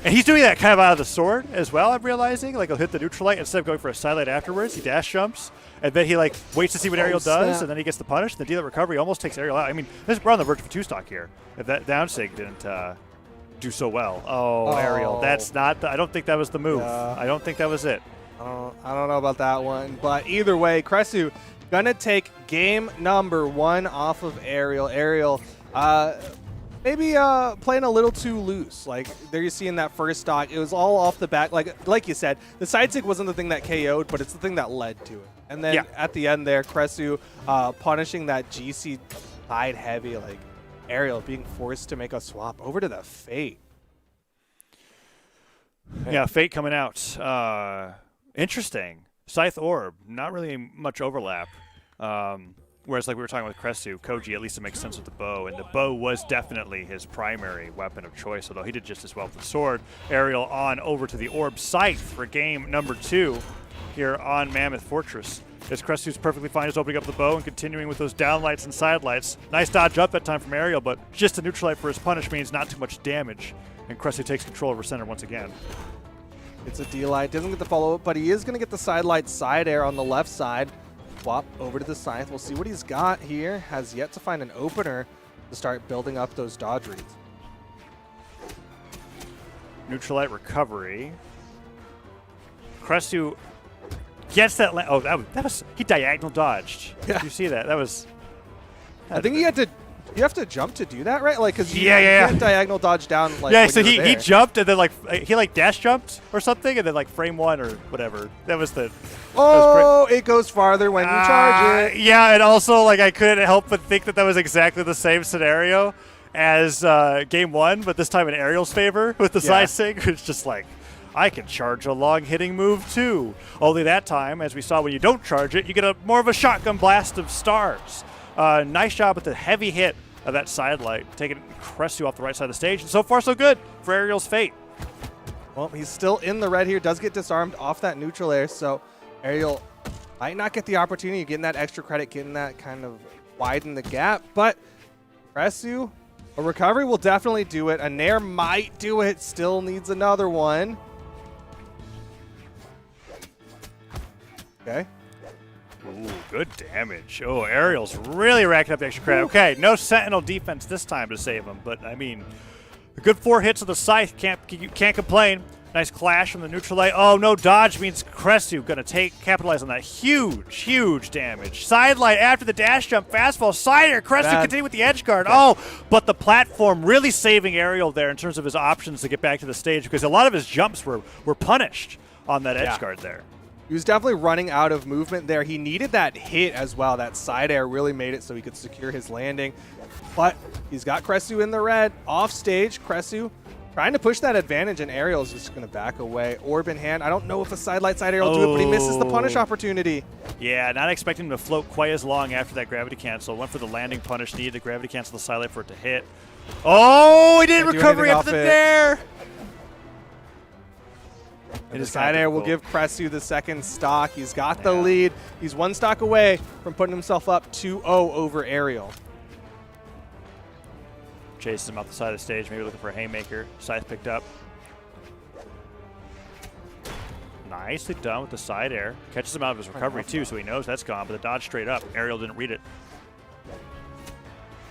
And he's doing that kind of out of the sword as well, I'm realizing. Like, he'll hit the neutral light instead of going for a side light afterwards. He dash jumps, and then he, like, waits to see what Aerial does, and then he gets the punish. The dealer recovery almost takes Aerial out. I mean, we're on the verge of a 2-stock here. If that down sig didn't do so well. Oh, Aerial. That's not I don't think that was the move. I don't think that was it. I don't know about that one. But either way, Kresu gonna take game number 1 off of Aerial. Aerial, maybe playing a little too loose. Like, there you see in that first stock, it was all off the back. Like you said, the side stick wasn't the thing that KO'd, but it's the thing that led to it. And then at the end there, Kresu punishing that GC side heavy, like Aerial being forced to make a swap over to the Fate. Yeah, Fate coming out. Interesting. Scythe Orb, not really much overlap. Whereas, like we were talking with Kresu, Koji, at least it makes sense with the bow, and the bow was definitely his primary weapon of choice, although he did just as well with the sword. Aerial on over to the Orb Scythe for game number 2 here on Mammoth Fortress. As Kresu's perfectly fine is opening up the bow and continuing with those downlights and side lights. Nice dodge up that time from Aerial, but just a neutral light for his punish means not too much damage, and Kresu takes control over center once again. It's a D-Light, doesn't get the follow-up, but he is going to get the side light side air on the left side. Swap over to the Scythe. We'll see what he's got here. Has yet to find an opener to start building up those dodge reads. Neutralite recovery. Cresu gets that. Oh, that was he diagonal dodged. Yeah. Did you see that? That was. I think you have to jump to do that, right? Like, because you Yeah. can't diagonal dodge down. Like, Yeah, when so you're he there. jumped and then like he like dash jumped or something and then like frame one or whatever. That was the. Oh, it goes farther when you charge it. Yeah, and also like I couldn't help but think that was exactly the same scenario as game one, but this time in Ariel's favor with the side sync. It's just like, I can charge a long hitting move too. Only that time, as we saw when you don't charge it, you get more of a shotgun blast of stars. Nice job with the heavy hit of that side light, taking Cresu off the right side of the stage. And so far, so good for Ariel's fate. Well, he's still in the red here. Does get disarmed off that neutral air, so Ariel might not get the opportunity of getting that extra credit, getting that kind of widen the gap. But Cresu, a recovery will definitely do it. A nair might do it. Still needs another one. Okay. Ooh, good damage. Oh, Ariel's really racking up the extra credit. Okay, no Sentinel defense this time to save him, but I mean, a good 4 hits of the Scythe, can't complain. Nice clash from the neutral light. Oh, no dodge means Cresu gonna capitalize on that huge damage. Side light after the dash jump, fastfall, cider. Cresu continue with the edge guard. Oh, but the platform really saving Ariel there in terms of his options to get back to the stage because a lot of his jumps were punished on that edge guard there. He was definitely running out of movement there. He needed that hit as well. That side air really made it so he could secure his landing. But he's got Cresu in the red. Off stage, Cresu trying to push that advantage, and Ariel's just going to back away. Orb in hand. I don't know if a side light side air will do it, but he misses the punish opportunity. Yeah, not expecting him to float quite as long after that gravity cancel. Went for the landing punish, needed the gravity cancel the side light for it to hit. Oh, he didn't recovery after the nair. And the side air will give Cresu the second stock. He's got the lead. He's one stock away from putting himself up 2-0 over Ariel. Chases him off the side of the stage, maybe looking for a haymaker. Scythe picked up. Nicely done with the side air. Catches him out of his recovery too, so he knows that's gone, but the dodge straight up. Ariel didn't read it.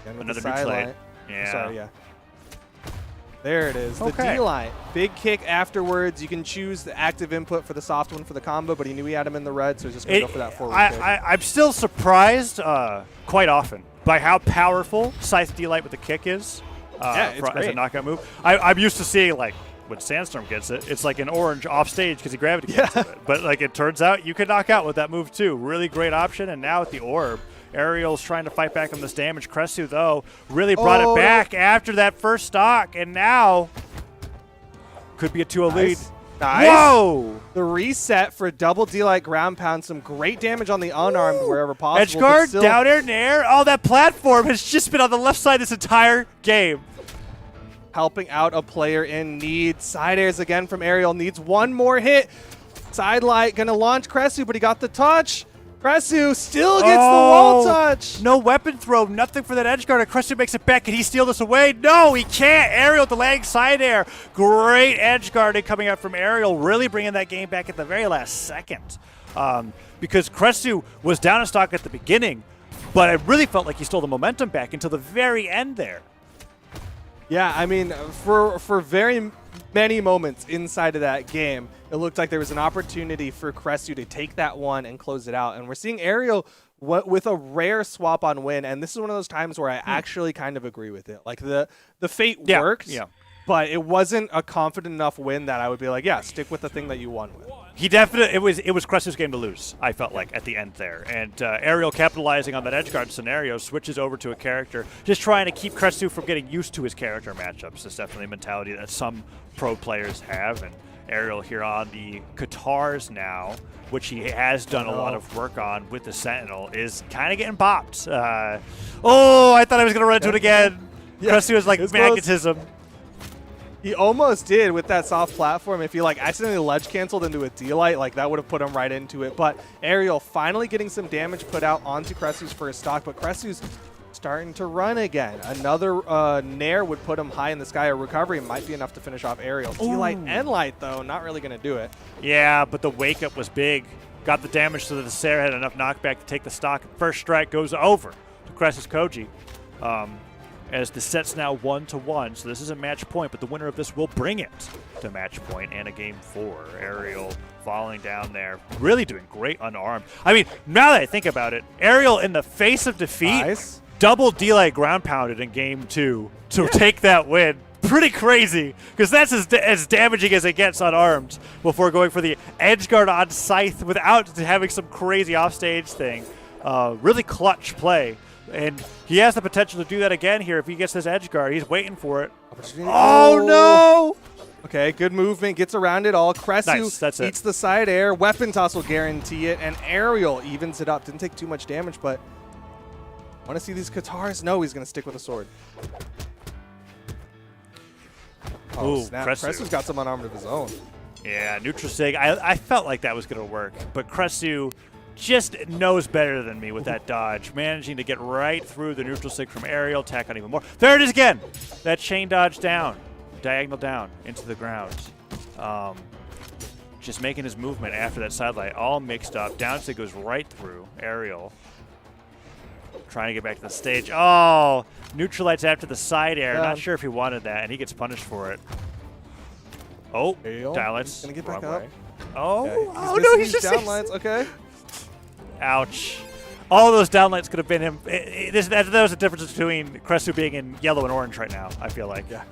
Another neutral light. Yeah. Sorry, yeah. There it is, the Okay. D-line. Big kick afterwards. You can choose the active input for the soft one for the combo, but he knew he had him in the red, so he's just going to go for that forward kick. I'm still surprised quite often by how powerful Scythe D-Light with the kick is it's as a great. knockout move. I'm used to seeing, like, when Sandstorm gets it, it's like an orange off stage because he gravity cancels it. But, like, it turns out you can knock out with that move, too. Really great option, and now with the Orb, Ariel's trying to fight back on this damage. Cresu, though, really brought it back after that first stock, and now could be a 2-0 lead. Nice. Whoa! The reset for double D-Light ground pound. Some great damage on the unarmed wherever possible. Edge guard, still down air, nair. Oh, that platform has just been on the left side this entire game. helping out a player in need. Side airs again from Ariel. Needs one more hit. Side light going to launch Cresu, but he got the touch. Cresu still gets the wall touch. No weapon throw, nothing for that edge guard. Cresu makes it back. Can he steal this away? No, he can't. Ariel delaying side air. Great edge guarding coming out from Ariel, really bringing that game back at the very last second. Because Cresu was down in stock at the beginning, but I really felt like he stole the momentum back until the very end there. Yeah, I mean, for very many moments inside of that game, it looked like there was an opportunity for Cresu to take that one and close it out. And we're seeing Ariel with a rare swap on win, and this is one of those times where I actually kind of agree with it. Like, the fate worked, but it wasn't a confident enough win that I would be like, yeah, stick with the thing that you won with. He definitely, it was Cresu's game to lose, I felt like, at the end there. And Ariel capitalizing on that edge guard scenario, switches over to a character, just trying to keep Cresu from getting used to his character matchups. That's definitely a mentality that some pro players have. And Ariel here on the Katars now, which he has done a lot of work on with the Sentinel, is kind of getting bopped. Oh, I thought I was going to run into it again. Cresu was like magnetism. He almost did with that soft platform. If he like accidentally ledge canceled into a D-Light, like that would have put him right into it. But Ariel finally getting some damage put out onto Cresu's first stock, but Cresu's starting to run again. Another Nair would put him high in the sky. A recovery might be enough to finish off Ariel. D-Light and Light, though, not really going to do it. Yeah, but the wake up was big. Got the damage so that the Sarah had enough knockback to take the stock. First strike goes over to Cresus Koji. as the set's now 1-1. So this is a match point, but the winner of this will bring it to match point and a game 4. Aerial falling down there, really doing great unarmed. I mean, now that I think about it, Aerial in the face of defeat, Nice. double D-Light ground pounded in game 2 to take that win. Pretty crazy, because that's as damaging as it gets unarmed before going for the edge guard on Scythe without having some crazy offstage thing. Really clutch play, and he has the potential to do that again here if he gets this edge guard. He's waiting for it. Oh no! Okay, good movement, gets around it all. Cresu Nice, that's it. eats the side air. Weapon toss will guarantee it, and Aerial evens it up. Didn't take too much damage, but want to see these Katars? No, he's going to stick with a sword. Oh, Ooh, snap. Cresu. Cresu's got some unarmed of his own. Yeah, neutral sig. I felt like that was going to work, but Cresu just knows better than me with that dodge, managing to get right through the neutral sig from Aerial, tack on even more. There it is again! That chain dodge down, diagonal down into the ground. Just making his movement after that sidelight all mixed up. Down sig goes right through Aerial. Trying to get back to the stage. Oh, neutralites after the side air. Not sure if he wanted that, and he gets punished for it. Oh, Aerial, downlights. he's gonna get back Wrong up. way. Oh, Okay, oh missing no, he's these just downlines. Okay. Ouch. All those downlights could have been him. That was the difference between Cresu being in yellow and orange right now, I feel like. Yeah.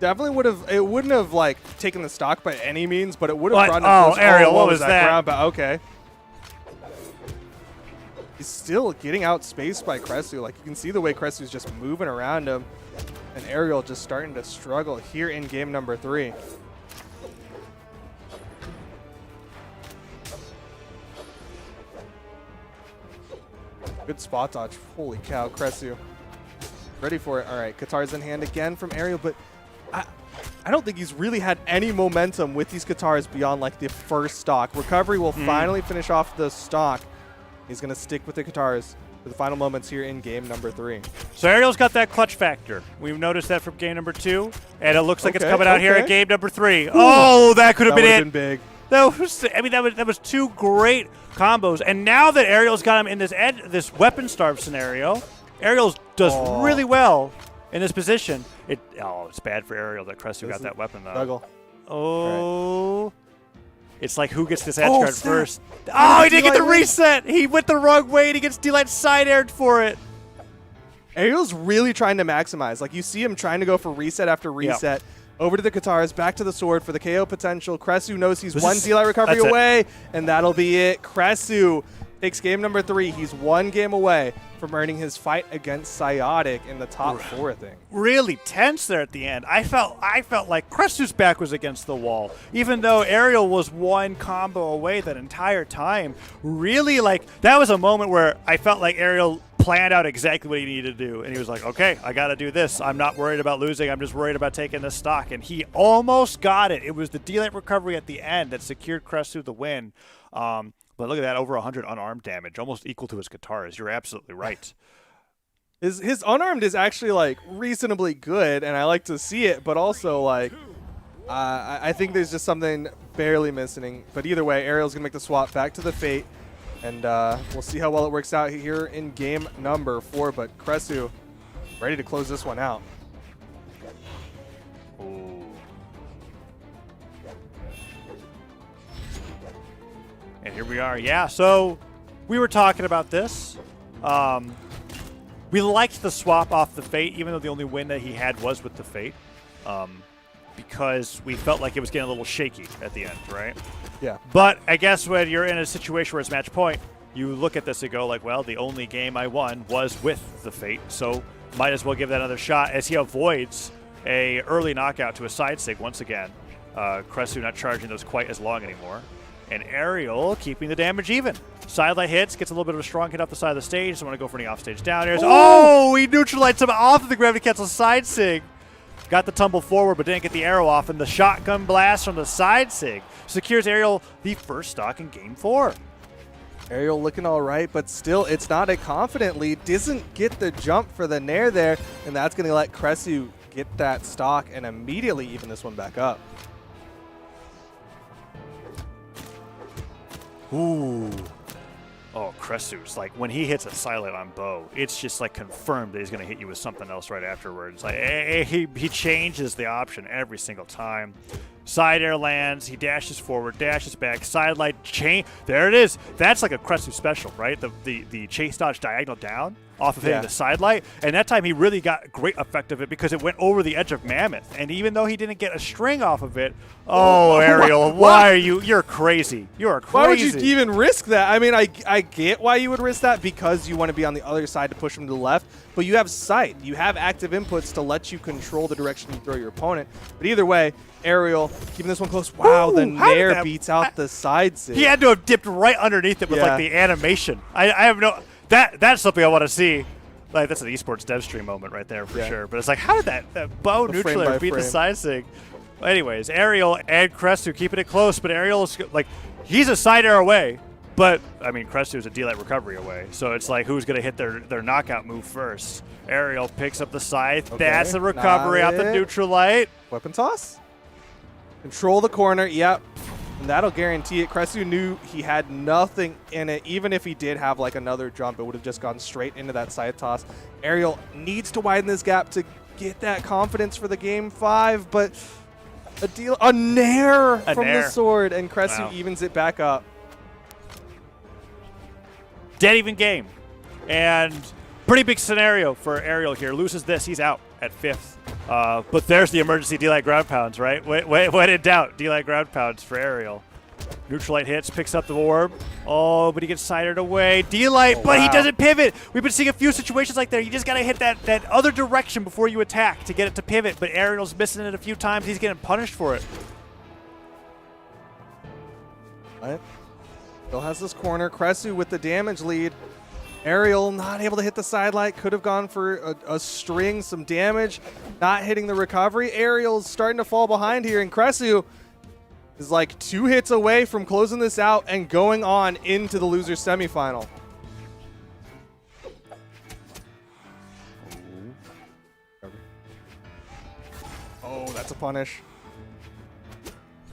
Definitely would have. It wouldn't have like taken the stock by any means, but it would have brought him close. Aerial, what what was that? Ground okay. He's still getting outspaced by Cresu. Like you can see the way Cresu's just moving around him, and Aerial just starting to struggle here in game number 3. Good spot dodge. Holy cow, Cresu. Ready for it. All right, Katars in hand again from Aerial, but I don't think he's really had any momentum with these Katars beyond like the first stock. Recovery will finally finish off the stock. He's going to stick with the Katars for the final moments here in game number 3. So Aerial's got that clutch factor. We've noticed that from game number 2, and it looks like it's coming out here at game number 3. Ooh, oh, that could have been it. Been big. That was, I mean, that was 2 great combos. And now that Aerial's got him in this weapon starve scenario, Aerial does really well in this position. It's bad for Aerial that Cresu got that weapon though. Struggle. Oh. Right. It's like who gets this edge guard snap. first. Oh, he didn't get the reset. He went the wrong way and he gets D-Light side aired for it. Aerial's really trying to maximize. Like you see him trying to go for reset after reset. Over to the Katars, back to the sword for the KO potential. Cresu knows he's one D-Light recovery away, and that'll be it. Cresu takes game number 3. He's 1 game away from earning his fight against Psyotic in the top 4 thing. Really tense there at the end. I felt like Cresu's back was against the wall, even though Aerial was 1 combo away that entire time. Really, like that was a moment where I felt like Aerial planned out exactly what he needed to do, and he was like, okay, I got to do this. I'm not worried about losing. I'm just worried about taking this stock, and he almost got it. It was the D-Light recovery at the end that secured Cresu the win. But look at that, over 100 unarmed damage, almost equal to his Katars. You're absolutely right. His unarmed is actually like reasonably good, and I like to see it, but also like I think there's just something barely missing. But either way, Aerial's gonna make the swap back to the Fate, and we'll see how well it works out here in game number 4. But Cresu ready to close this one out. Ooh. And here we are. Yeah, so we were talking about this. We liked the swap off the Fate, even though the only win that he had was with the Fate, because we felt like it was getting a little shaky at the end, right? Yeah. But I guess when you're in a situation where it's match point, you look at this and go like, well, the only game I won was with the Fate, so might as well give that another shot, as he avoids a early knockout to a side sig once again. Cresu not charging those quite as long anymore. And Aerial keeping the damage even. Sidelight hits, gets a little bit of a strong hit off the side of the stage. Doesn't want to go for any offstage down airs. Oh, he neutralized him off of the gravity cancel side sig. Got the tumble forward, but didn't get the arrow off. And the shotgun blast from the side sig secures Aerial the first stock in game 4. Aerial looking all right, but still, it's not a confident lead. Doesn't get the jump for the Nair there, and that's going to let Cresu get that stock and immediately even this one back up. Ooh. Oh, Cresu's like when he hits a silent on Bo, it's just like confirmed that he's going to hit you with something else right afterwards. Like he changes the option every single time. Side air lands, he dashes forward, dashes back, side light chain. There it is. That's like a Cresu special, right? The chase dodge diagonal down off of hitting the side light. And that time he really got great effect of it because it went over the edge of Mammoth. And even though he didn't get a string off of it, oh, Ariel, why are you? You're crazy. You are crazy. Why would you even risk that? I mean, I get why you would risk that because you want to be on the other side to push him to the left. But you have sight. You have active inputs to let you control the direction you throw your opponent. But either way, Ariel keeping this one close. Wow, the Nair beats out the side sig. He had to have dipped right underneath it with like the animation. I have no that's something I want to see. Like that's an esports dev stream moment right there for sure. But it's like, how did that bow neutral beat the side sig? Anyways, Ariel and Cresu keeping it close, but Ariel is like he's a side air away. But, I mean, Cresu is a D-Light recovery away. So it's like, who's going to hit their knockout move first? Ariel picks up the scythe. Okay. That's a recovery off the neutral light. Weapon toss. Control the corner. Yep. And that'll guarantee it. Cresu knew he had nothing in it. Even if he did have, like, another jump, it would have just gone straight into that side toss. Ariel needs to widen this gap to get that confidence for the game 5. But a nair from the sword. And Cresu evens it back up. Dead even game. And pretty big scenario for Ariel here. Loses this, he's out at 5th. But there's the emergency D-Light ground pounds, right? When in doubt, D-Light ground pounds for Ariel. Neutral light hits, picks up the orb. Oh, but he gets sided away. D-Light, but he doesn't pivot. We've been seeing a few situations like that. You just got to hit that other direction before you attack to get it to pivot. But Ariel's missing it a few times. He's getting punished for it. What? Still has this corner. Cresu with the damage lead. Ariel not able to hit the side light. Could have gone for a string, some damage. Not hitting the recovery. Ariel's starting to fall behind here, and Cresu is like 2 hits away from closing this out and going on into the loser's semifinal. Oh, that's a punish.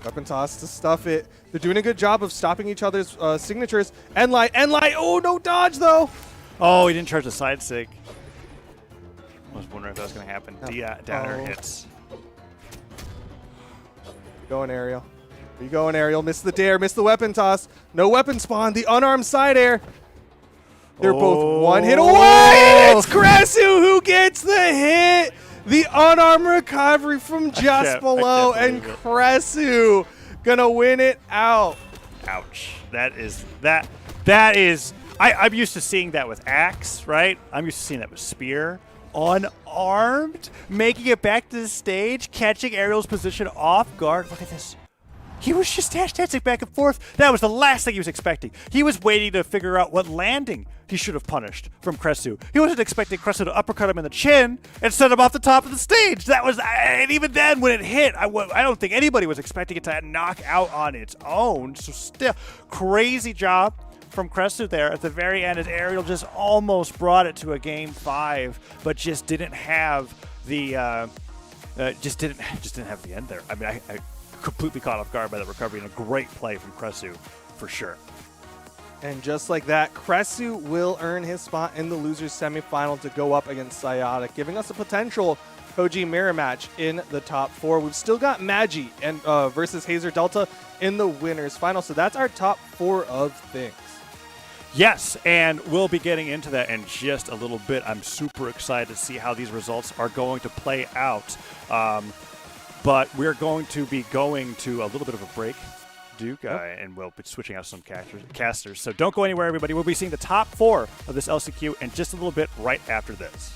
Weapon toss to stuff it. They're doing a good job of stopping each other's signatures. End light. Oh, no dodge, though. Oh, he didn't charge the side sig. I was wondering if that was going to happen. Downer hits. Going Ariel. Where you going, Ariel? Missed the dare. Missed the weapon toss. No weapon spawn. The unarmed side air. They're both 1 hit away. And it's Cresu who gets the hit. The unarmed recovery from just below, and Cresu gonna win it out. Ouch. That is. I'm used to seeing that with Axe, right? I'm used to seeing that with Spear. Unarmed, making it back to the stage, catching Ariel's position off guard. Look at this. He was just dancing back and forth. That was the last thing he was expecting. He was waiting to figure out what landing he should have punished from Cresu. He wasn't expecting Cresu to uppercut him in the chin and send him off the top of the stage. That was, and even then when it hit, I don't think anybody was expecting it to knock out on its own. So still, crazy job from Cresu there at the very end as Ariel just almost brought it to a game 5, but just didn't have the, just didn't have the end there. I mean, I completely caught off guard by the recovery and a great play from Cresu for sure. And just like that, Cresu will earn his spot in the losers semifinal to go up against Psyotic, giving us a potential Koji mirror match in the top 4. We've still got Magi and versus Hazer Delta in the winners final, so that's our top 4 of things. Yes, and we'll be getting into that in just a little bit. I'm super excited to see how these results are going to play out. But we're going to be going to a little bit of a break, Duke, and we'll be switching out some casters. So don't go anywhere, everybody. We'll be seeing the top 4 of this LCQ in just a little bit right after this.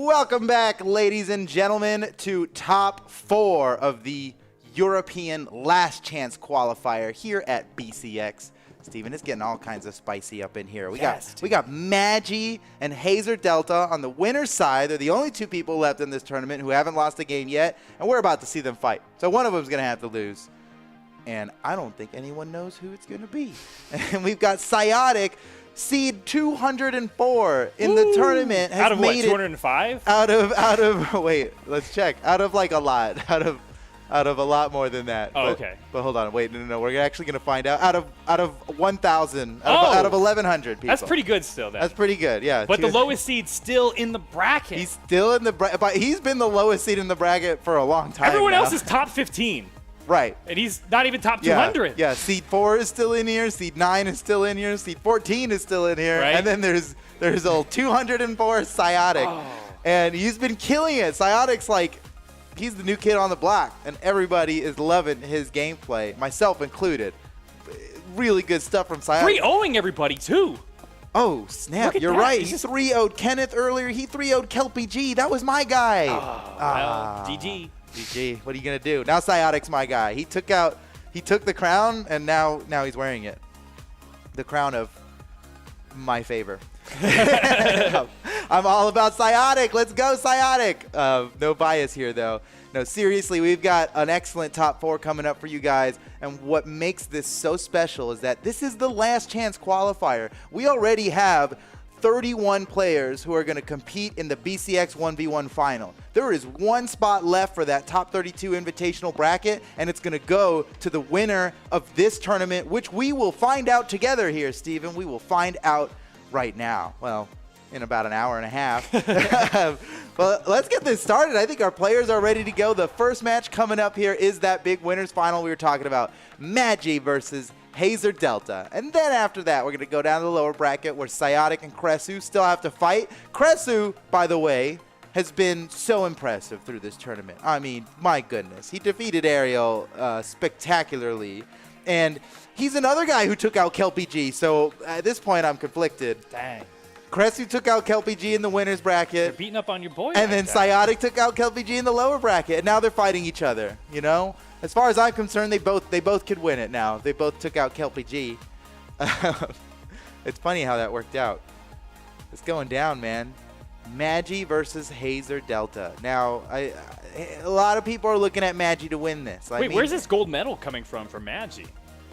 Welcome back, ladies and gentlemen, to top 4 of the European Last Chance Qualifier here at BCX. Steven is getting all kinds of spicy up in here. We got Magi and Hazer Delta on the winner's side. They're the only 2 people left in this tournament who haven't lost a game yet, and we're about to see them fight. So one of them's going to have to lose. And I don't think anyone knows who it's going to be. And we've got Psyotic, seed 204 in the tournament. Has out of made what, 205? Out of wait, let's check. Out of like a lot. Out of a lot more than that. Oh, but, okay. But hold on, wait, no. We're actually going to find out. Out of 1,000, out of 1,100 people. That's pretty good still, then. That's pretty good, yeah. But the lowest seed's still in the bracket. He's still in the bracket, but he's been the lowest seed in the bracket for a long time. Everyone now. else is top 15. Right. And he's not even top 200. Yeah, seed 4 is still in here, seed 9 is still in here, seed 14 is still in here, Right. and then there's old 204 Psyotic. Oh. And he's been killing it. Psyotic's like, he's the new kid on the block, and everybody is loving his gameplay, myself included. Really good stuff from Psyotic. 3-0ing everybody, too. Oh, snap. Look at You're that. right. He's He just- 3-0'd Kenneth earlier. He 3-0'd Kelpie G. That was my guy. Well, GG. GG. What are you going to do? Now Psyotic's my guy. He took the crown, and now he's wearing it. The crown of my favor. I'm all about Psyotic. Let's go, Psyotic. No bias here, though. No, seriously, we've got an excellent top 4 coming up for you guys. And what makes this so special is that this is the last chance qualifier. We already have 31 players who are going to compete in the BCX 1v1 final. There is one spot left for that top 32 invitational bracket, and it's going to go to the winner of this tournament, which we will find out together here, Steven. We will find out right now. Well, in about an hour and a half. Well, let's get this started. I think our players are ready to go. The first match coming up here is that big winners final we were talking about. Magi versus Hazer Delta. And then after that, we're going to go down to the lower bracket where Psyotic and Kresu still have to fight. Kresu, by the way, has been so impressive through this tournament. I mean, my goodness. He defeated Ariel spectacularly. And he's another guy who took out Kelpie G. So at this point, I'm conflicted. Dang. Kresu took out Kelpie G in the winners They're bracket. beating up on your boy. And like then that. Psyotic took out Kelpie G in the lower bracket, and now they're fighting each other. You know, as far as I'm concerned, they both could win it now. They both took out Kelpie G. It's funny how that worked out. It's going down, man. Magi versus Hazer Delta. Now, a lot of people are looking at Magi to win this. I Wait, mean, where's this gold medal coming from for Magi?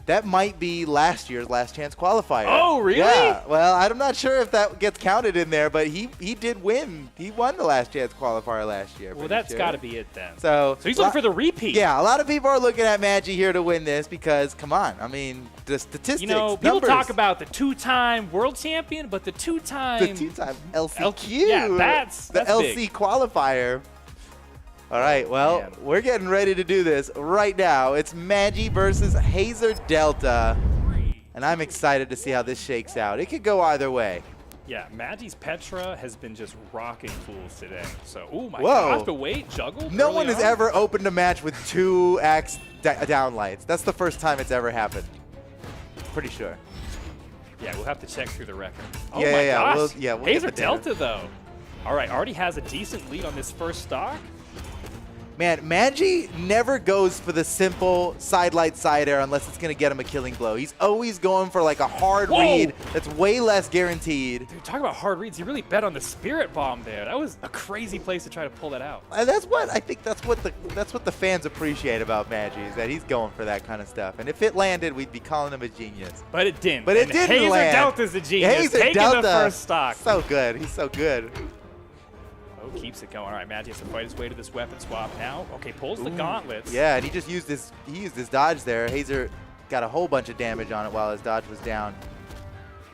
That might be last year's last chance qualifier. Oh, really? Yeah. Well, I'm not sure if that gets counted in there, but he did win. He won the last chance qualifier last year. Well, pretty that's sure. got to be it then. So he's looking for the repeat. Yeah, a lot of people are looking at Magi here to win this because, come on, I mean, the statistics, You know, people numbers. talk about the 2-time world champion, but the 2-time... The two-time LCQ. Yeah, that's the LC big. qualifier. All right, well, Man. we're getting ready to do this right now. It's Magi versus Hazer Delta, and I'm excited to see how this shakes out. It could go either way. Yeah, Magi's Petra has been just rocking fools today. So, oh my Whoa. gosh, the wait, juggle. No early one has on? ever opened a match with 2 axe downlights. That's the first time it's ever happened. Pretty sure. Yeah, we'll have to check through the record. Oh Yeah, my yeah, gosh. we'll get Hazer the data. Delta, though. All right, already has a decent lead on this first stock. Man, Magi never goes for the simple side light side air unless it's going to get him a killing blow. He's always going for like a hard Whoa. read that's way less guaranteed. Dude, talk about hard reads. He really bet on the Spirit Bomb there. That was a crazy place to try to pull that out. And that's what I think that's what the fans appreciate about Magi is that he's going for that kind of stuff. And if it landed, we'd be calling him a genius. But it didn't. But it And didn't Hazer land. Delta's the genius. Hazer Taking Delta, the first stock. so good. He's so good. Oh, keeps it going. All right, Magi has to fight his way to this weapon swap now. Okay, pulls the gauntlets. Yeah, and he just used his dodge there. Hazer got a whole bunch of damage on it while his dodge was down.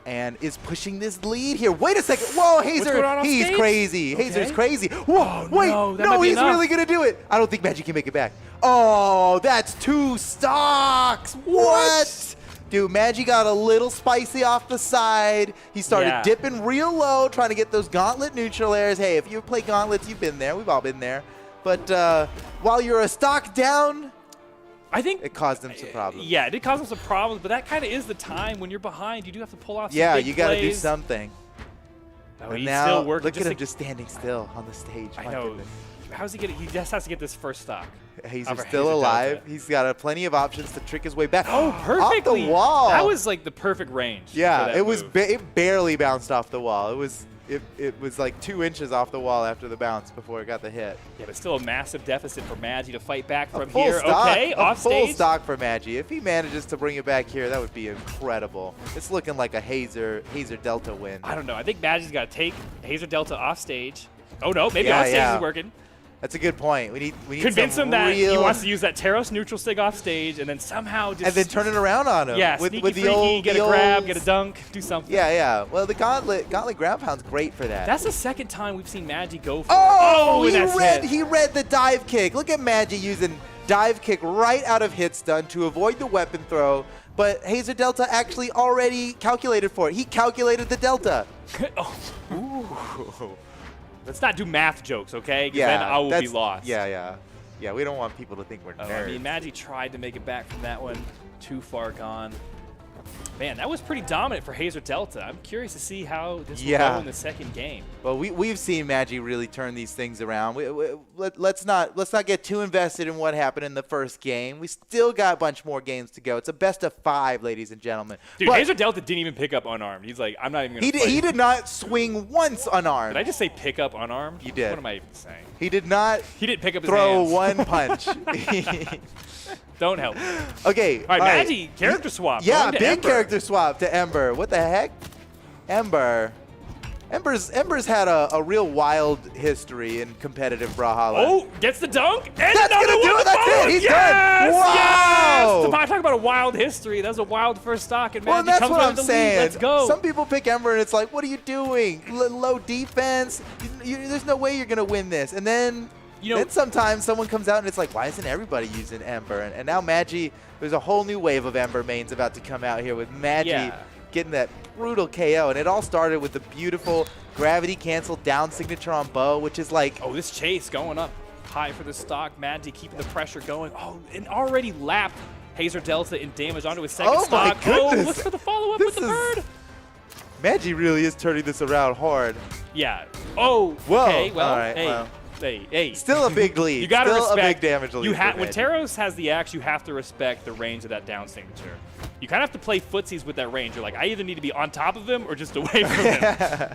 And is pushing this lead here. Wait a second. Whoa, Hazer, going on off he's stage? crazy. Okay. Hazer's crazy. Whoa, wait. no, that might be he's enough. really going to do it. I don't think Magi can make it back. Oh, that's 2 stocks. What? Dude, Magi got a little spicy off the side. He started Yeah. dipping real low, trying to get those gauntlet neutral airs. Hey, if you play gauntlets, you've been there. We've all been there. But while you're a stock down, I think it caused him some problems. Yeah, it did cause him some problems, but that kind of is the time when you're behind. You do have to pull off some Yeah, big you got to do plays. something. Oh, And he's now, still working. look at him like- just standing still on the stage. I My know. goodness. How's he getting? He just has to get this first stock. Hazer's Over still Hazer alive. Delta. He's got plenty of options to trick his way back. Oh, perfectly. Off the wall. That was like the perfect range. Yeah, for that it was. move. It barely bounced off the wall. It was like 2 inches off the wall after the bounce before it got the hit. Yeah, but still a massive deficit for Magi to fight back from Full here. stock, Okay, a off full stage. stock for Magi. If he manages to bring it back here, that would be incredible. It's looking like a Hazer Delta win. I don't know. I think Magi's got to take Hazer Delta off stage. Oh no, maybe Yeah, on stage yeah. is working. That's a good point. We need Convince some him that he real- wants to use that Taros neutral sig off stage, and then somehow just and then turn it around on him. yeah, with, sneaky with the freaky, old, get the a grab, old- get a dunk, do something. Yeah, yeah. Well, the Gauntlet ground pound's great for that. That's the second time we've seen Magi go for Oh, it. And that's hit. he read the dive kick. Look at Magi using dive kick right out of hit stun to avoid the weapon throw. But Hazer Delta actually already calculated for it. He calculated the Delta. Oh. Ooh. Let's not do math jokes, okay? 'Cause Yeah, then I will be that's- lost. Yeah, we don't want people to think we're nerds. I mean, Magi tried to make it back from that one. Too far gone. Man, that was pretty dominant for Hazer Delta. I'm curious to see how this will go in the second game. Well, we've seen Magi really turn these things around. Let's not get too invested in what happened in the first game. We still got a bunch more games to go. It's a best of 5, ladies and gentlemen. Dude, But Hazer Delta didn't even pick up unarmed. He's like, I'm not even going to he did not swing once unarmed. Did I just say pick up unarmed? You did. What am I even saying? He did not He didn't pick up his throw hands. one punch. Don't help me. Okay. All right, Magi, character swap. Yeah, going to big Ember. character swap to Ember. What the heck? Ember's had a real wild history in competitive Brawlhalla. Oh, gets the dunk. And That's another gonna do one it. That's follows. it. He's yes, done. Wow. Yes. Talk about a wild history. That was a wild first stock, and Well, Magi that's comes what out I'm of the lead. saying. Let's go. Some people pick Ember, and it's like, what are you doing? Low defense. There's no way you're gonna win this. And then, then sometimes someone comes out, and it's like, why isn't everybody using Ember? And now Magi, there's a whole new wave of Ember mains about to come out here with Magi getting that brutal KO. And it all started with the beautiful gravity cancel down signature on Bo, which is like, oh, this chase going up high for the stock. Magi keeping the pressure going. Oh, and already lapped Hazer Delta in damage onto his second Oh my stock. goodness. Oh, looks for the follow-up with the bird. Magi really is turning this around hard. Yeah. Oh, Whoa. okay. Well, All right, hey. well. Hey. Still a big lead. You got to Still respect. a big damage lead. You for when Magi. Taros has the axe, you have to respect the range of that down signature. You kind of have to play footsies with that range. You're like, I either need to be on top of him or just away from him.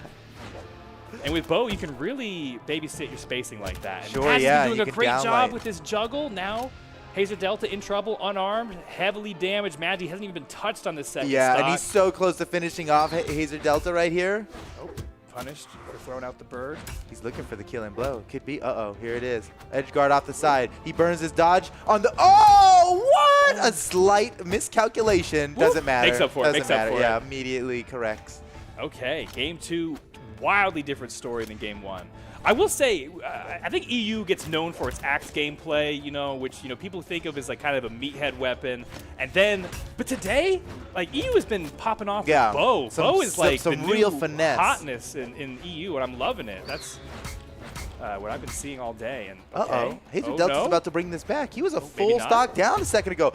And with Bo, you can really babysit your spacing like that. And Sure, Magi's yeah, been doing you a can great job downlight. with this juggle. Now, Hazer Delta in trouble, unarmed, heavily damaged. Magi hasn't even been touched on this second Yeah, stock. and he's so close to finishing off Hazer Delta right here. Oh, punished for throwing out the bird. He's looking for the killing blow. Could be. Uh-oh, here it is. Edge guard off the side. He burns his dodge on the. Oh, what? A slight miscalculation. Doesn't matter. Makes up for it, Doesn't makes up matter. for it. Yeah, immediately corrects. Okay, game 2, wildly different story than game 1. I will say, I think EU gets known for its axe gameplay, which people think of as like kind of a meathead weapon. And then, but today, like EU has been popping off Yeah, with Bo. some- Bo is some- like some the real new finesse. hotness in EU, and I'm loving it. That's what I've been seeing all day. And Uh-oh. Hazer Oh, Delta's no? about to bring this back. He was a maybe full not. stock down a second ago.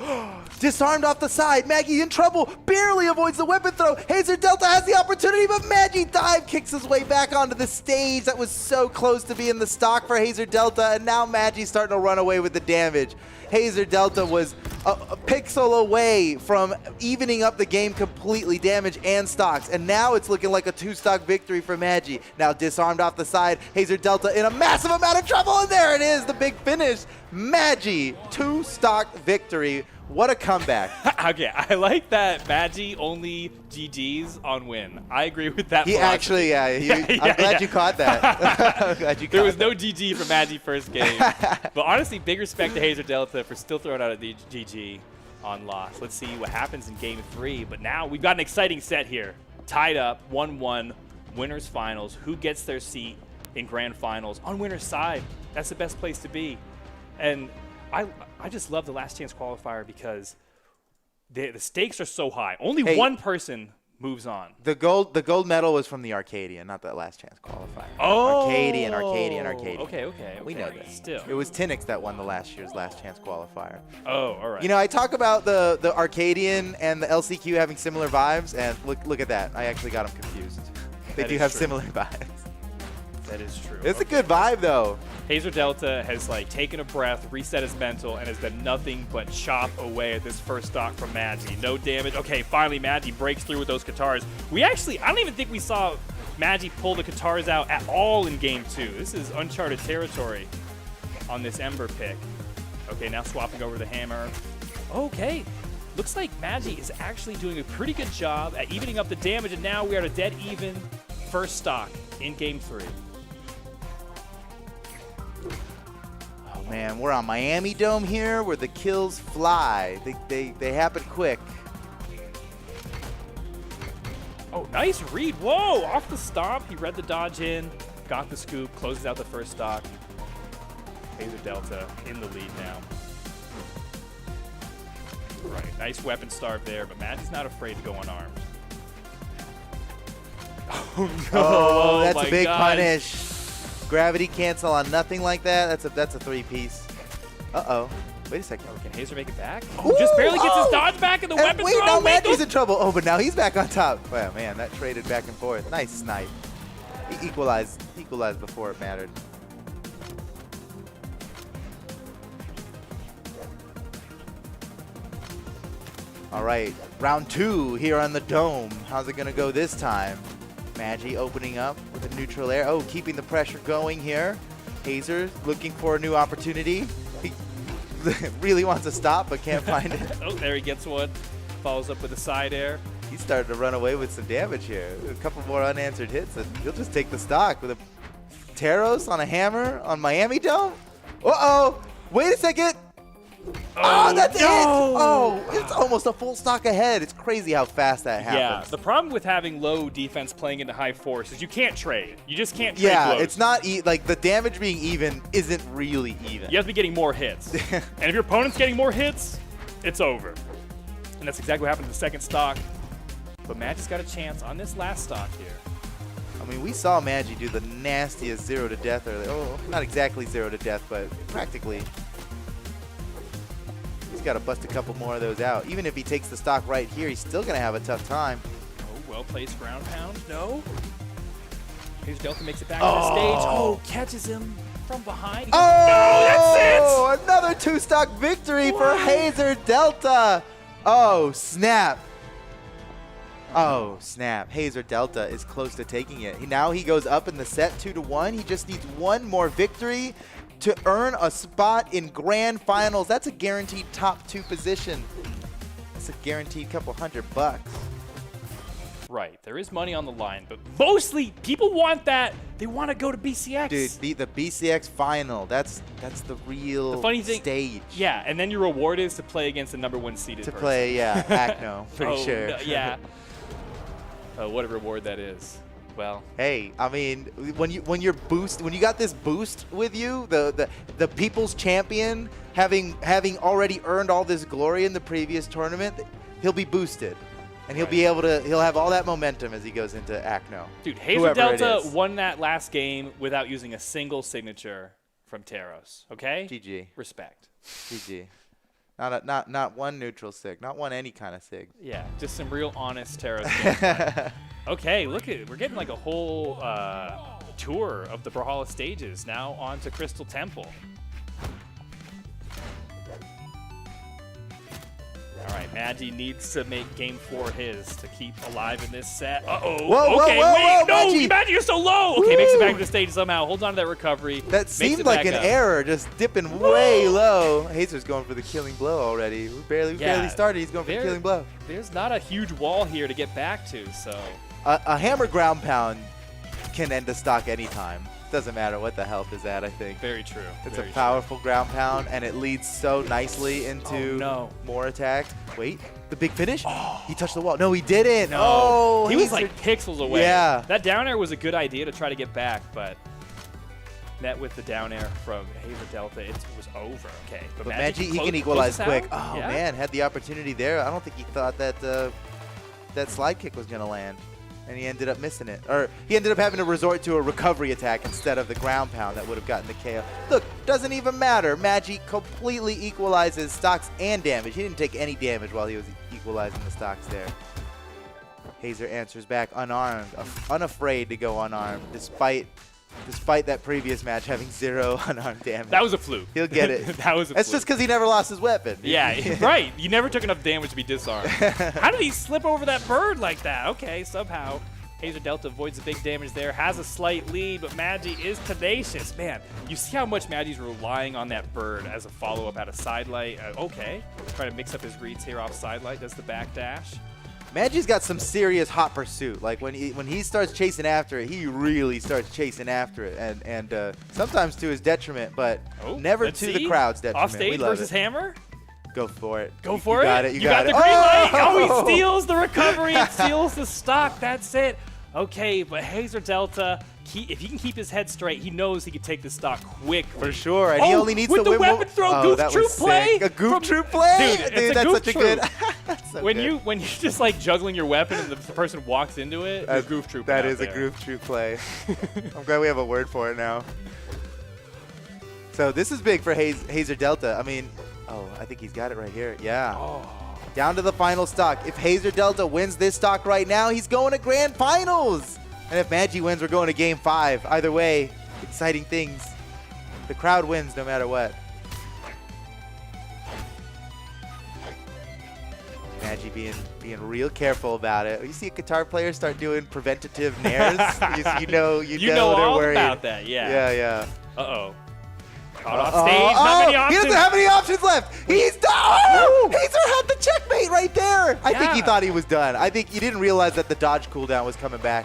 Disarmed off the side. Maggie in trouble. Barely avoids the weapon throw. Hazer Delta has the opportunity, but Maggie dive kicks his way back onto the stage. That was so close to being the stock for Hazer Delta, and now Maggie's starting to run away with the damage. Hazer Delta was a pixel away from evening up the game completely, damage and stocks. And now it's looking like a 2-stock victory for Magi. Now disarmed off the side, Hazer Delta in a massive amount of trouble, and there it is, the big finish. Magi, 2-stock victory. What a comeback. Okay, I like that Magi only GGs on win. I agree with that. He philosophy. actually, I'm glad you caught that. I'm glad you There caught was that. no GG for Magi first game. But honestly, big respect to Hazer Delta for still throwing out a GG on loss. Let's see what happens in game 3. But now we've got an exciting set here. Tied up, 1-1, winners finals. Who gets their seat in grand finals? On winner's side, that's the best place to be. And I just love the last chance qualifier because the stakes are so high. Only one person moves on. The gold medal was from the Arcadian, not that last chance qualifier. Oh, Arcadian. Okay. We know that. Still. It was Tinix that won the last year's last chance qualifier. Oh, all right. You know, I talk about the Arcadian and the LCQ having similar vibes, and look at that. I actually got them confused. They That do is have true. similar vibes. That is true. It's a good vibe, though. Hazer Delta has like taken a breath, reset his mental, and has done nothing but chop away at this first stock from Magi. No damage. Okay, finally Magi breaks through with those Katars. I don't even think we saw Magi pull the Katars out at all in game 2. This is uncharted territory on this Ember pick. Okay, now swapping over the hammer. Okay, looks like Magi is actually doing a pretty good job at evening up the damage, and now we are at a dead even first stock in game 3. Oh, man, we're on Miami Dome here where the kills fly. They happen quick. Oh, nice read. Whoa, off the stomp. He read the dodge in, got the scoop, closes out the first stock. Hazer Delta in the lead now. Right, nice weapon starve there, but Magi's not afraid to go unarmed. Oh, that's my a big gosh. punish. Gravity cancel on nothing like that. That's a 3-piece. Uh-oh. Wait a second. Oh, can Hazer make it back? Oh, just barely gets his dodge back and the weapon wait, throw. now Wait, Magi's in trouble. Oh, but now he's back on top. Wow, man, that traded back and forth. Nice snipe. He equalized before it mattered. All right, round 2 here on the Dome. How's it gonna go this time? Magi opening up with a neutral air. Oh, keeping the pressure going here. Hazer looking for a new opportunity. He really wants to stop, but can't find it. Oh, there he gets one. Follows up with a side air. He started to run away with some damage here. A couple more unanswered hits, and he'll just take the stock with a Taros on a hammer on Miami Dome. Uh-oh! Wait a second! Oh, that's it! Oh, it's almost a full stock ahead. It's crazy how fast that happens. Yeah, the problem with having low defense playing into high force is you can't trade. You just can't trade Yeah, blows. it's not like the damage being even isn't really even. You have to be getting more hits. And if your opponent's getting more hits, it's over. And that's exactly what happened to the second stock. But Magi's got a chance on this last stock here. I mean, we saw Magi do the nastiest 0 to death earlier. Oh, not exactly 0 to death, but practically. He's got to bust a couple more of those out. Even if he takes the stock right here, he's still going to have a tough time. Oh, well-placed ground pound. No. Here's Delta makes it back to the stage. Oh, catches him from behind. He goes, Oh, that's it! another 2-stock victory for Hazer Delta. Oh, snap. Oh, snap. Hazer Delta is close to taking it. Now he goes up in the set 2-1. He just needs one more victory to earn a spot in grand finals. That's a guaranteed top 2 position. That's a guaranteed couple $100. Right, there is money on the line, but mostly people want that. They want to go to BCX. Dude, the BCX final. That's the real The funny thing, stage. Yeah, and then your reward is to play against the number 1 seeded To person. play, yeah, Acno, pretty Oh, sure. no, yeah. What a reward that is. Well, Hey, I mean, when you got this boost with you, the people's champion having already earned all this glory in the previous tournament, he'll be boosted, and he'll have all that momentum as he goes into Acno. dude, Hazer Whoever it Delta is. won that last game without using a single signature from Taros. Okay. GG, Respect. GG. Not one neutral sig, not one any kind of sig. Yeah, just some real honest Taros gameplay. Okay, look at it. We're getting like a whole tour of the Brawlhalla stages. Now on to Crystal Temple. All right, Magi needs to make game 4 his to keep alive in this set. Uh-oh. Whoa, okay, whoa, wait, whoa, no, Magi. Magi, you're so low. Okay, makes it back Woo. to the stage somehow. Holds on to that recovery. That makes seemed it like back an up. error, just dipping way low. Hazer's going for the killing blow already. We barely started. He's going for the There- killing blow. There's not a huge wall here to get back to, so. A hammer ground pound can end a stock anytime. Doesn't matter what the health is at, I think. Very true. It's very a powerful ground pound, and it leads so nicely into Oh, no. more attacks. Wait, the big finish? He touched the wall. No, he didn't. True. Oh, he was Hazer- like pixels away. Yeah. That down air was a good idea to try to get back, but met with the down air from Hazer Delta, it was over. Okay, But Magi, he can equalize close quick. out? Oh, Yeah. man, had the opportunity there. I don't think he thought that that slide kick was going to land. And he ended up missing it. Or he ended up having to resort to a recovery attack instead of the ground pound that would have gotten the KO. Look, doesn't even matter. Magi completely equalizes stocks and damage. He didn't take any damage while he was equalizing the stocks there. Hazer answers back unarmed, unafraid to go unarmed, despite that previous match having 0 unarmed damage. That was a fluke. He'll get it. That was a That's fluke. just because he never lost his weapon. Yeah, right. You never took enough damage to be disarmed. How did he slip over that bird like that? Okay, somehow. Hazer Delta avoids the big damage there, has a slight lead, but Magi is tenacious. Man, you see how much Magi's relying on that bird as a follow-up out of sidelight. Okay, try to mix up his reads here off sidelight, does the backdash. Magi's got some serious hot pursuit. Like when he starts chasing after it, he really starts chasing after it, and sometimes to his detriment, but never let's to see. the crowd's detriment. Off stage We love versus it. Hammer? Go for it. Go for it. Got it. You got got the it. green light. Oh, he steals the recovery and steals the stock. That's it. Okay, but Hazer Delta, if he can keep his head straight, he knows he can take the stock quickly. For sure, and he only needs with to the win. weapon throw, Oh, goof that troop was play. sick. A goof troop play, Dude, that's goof such a good. troop. That's so when good. you're just like juggling your weapon and the person walks into it, you're goof troop. That is a goof troop play. I'm glad we have a word for it now. So this is big for Hazer Delta. I mean, I think he's got it right here. Yeah. Down to the final stock. If Hazer Delta wins this stock right now, he's going to grand finals. And if Magi wins, we're going to game 5. Either way, exciting things. The crowd wins no matter what. Magi being real careful about it. You see a guitar player start doing preventative nairs, you know they're all worried. about that. Yeah. Yeah. Uh-oh. Caught off stage. Not many He options. doesn't have any options left. He's done. Hazer had the checkmate right there. I think he Yeah. thought he was done. I think he didn't realize that the dodge cooldown was coming back.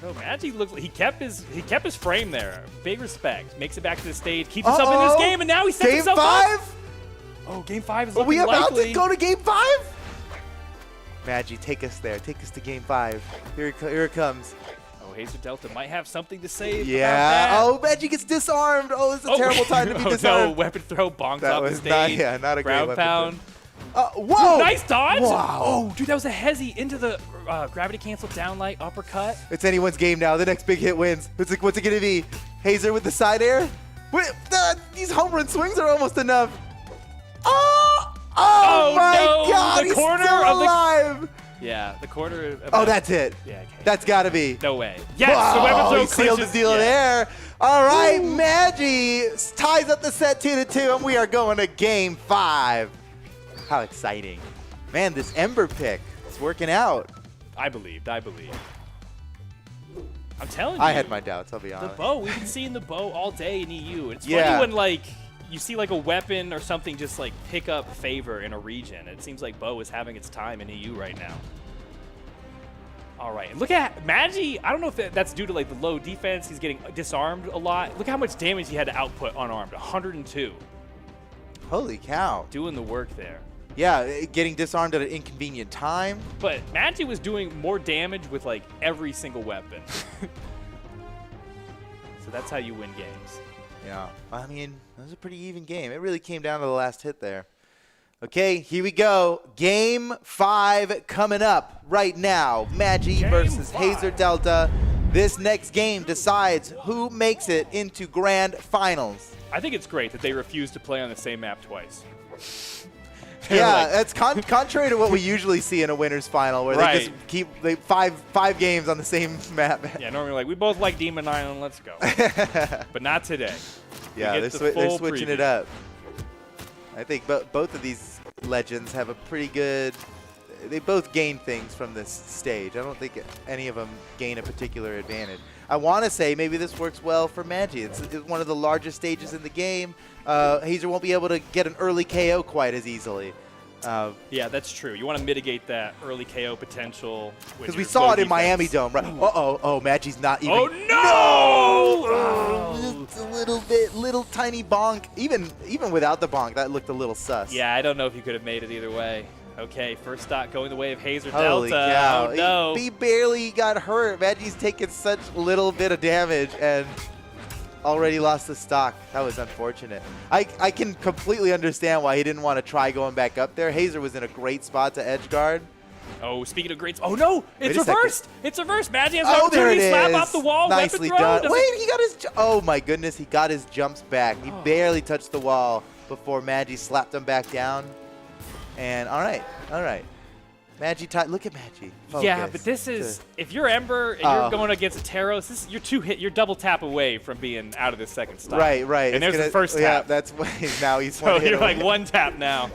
No, Magi looks like he kept his frame there. Big respect. Makes it back to the stage. Keeps himself in this game, and now he sets Game himself 5? up. Oh, game 5 is Are we looking about likely. to go to game 5? Magi, take us there. Take us to game 5. Here it comes. Oh, Hazer Delta might have something to say about Yeah. that. Oh, Magi gets disarmed. Oh, this is a terrible time to be Oh, disarmed. no, weapon throw bonks That off the was stage. not a great Ground weapon pound. Whoa! Nice dodge. Wow. Oh, dude, that was a hezzy into the gravity cancel downlight uppercut. It's anyone's game now. The next big hit wins. What's it going to be? Hazer with the side air? Wait, these home run swings are almost enough. Oh my no, God! the He's corner still of the- alive. Yeah, the corner. Of Oh, that's it. Yeah, okay. That's got to be. No way. Yes, the weapon Wow, throw he sealed the clinches- deal yeah. there. All right, Magi ties up the set 2-2, and we are going to game 5. How exciting. Man, this Ember pick, it's working out. I believed. I'm telling you. I had my doubts, I'll be The honest. bow. We've been seeing the bow all day in EU. It's Yeah. funny when like you see like a weapon or something just like pick up favor in a region. It seems like bow is having its time in EU right now. All right, look at Magi. I don't know if that's due to like the low defense. He's getting disarmed a lot. Look how much damage he had to output unarmed. 102. Holy cow. Doing the work there. Yeah, getting disarmed at an inconvenient time. But Magi was doing more damage with like every single weapon. So that's how you win games. Yeah, I mean, that was a pretty even game. It really came down to the last hit there. Okay, here we go. Game 5 coming up right now. Magi versus Hazer Delta. This next game decides who makes it into grand finals. I think it's great that they refuse to play on the same map twice. Yeah, like- that's contrary to what we usually see in a winner's final, where they just keep five games on the same map. Yeah, normally like, we both like Demon Island, let's go. But not today. Yeah, get they're the full switching preview. it up. I think both of these legends have a pretty good. They both gain things from this stage. I don't think any of them gain a particular advantage. I want to say maybe this works well for Magi. It's one of the largest stages in the game. Hazer won't be able to get an early KO quite as easily. Yeah, that's true. You want to mitigate that early KO potential. Because we saw it in Miami Dome, right? Oh, Magi's not even. Oh, no! No! Just a little tiny bonk. Even without the bonk, that looked a little sus. Yeah, I don't know if you could have made it either way. Okay, first stock going the way of Hazer Holy Delta. cow. Oh, no. He barely got hurt. Magi's taken such little bit of damage and already lost the stock. That was unfortunate. I can completely understand why he didn't want to try going back up there. Hazer was in a great spot to edge guard. Oh, speaking of greats. Oh, no! It's Wait a second. reversed! It's reversed! Magi has an Oh, there opportunity it to slap is. off the wall. Nicely weapon throw. done. Does it- Wait, he got his. Oh my goodness, he got his jumps back. He barely touched the wall before Magi slapped him back down. And all right. Magi, look at Magi. Yeah, Focus. but this is if you're Ember and you're going against a Teros, you're double tap away from being out of this second stock. Right. And there's the first Yeah, tap. that's now he's So one hit you're away. like one tap now.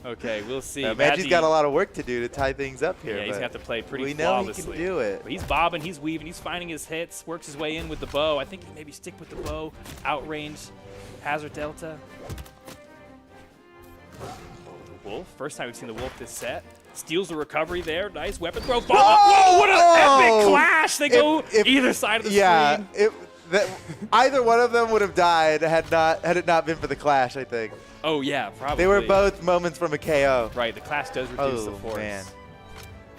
Okay, we'll see. Magi's got a lot of work to do to tie things up here. Yeah, he's but gonna have to play pretty we know flawlessly. he can do it. But he's bobbing, he's weaving, he's finding his hits, works his way in with the bow. I think he maybe stick with the bow, outrange Hazard Delta. The Wolf, first time we've seen the Wolf this set. Steals the recovery there. Nice weapon throw. Follow. Whoa, what an epic clash! They go either side of the screen. Either one of them would have died had it not been for the clash, I think. Oh, yeah, probably. They were both moments from a KO. Right, the clash does reduce the force. Man.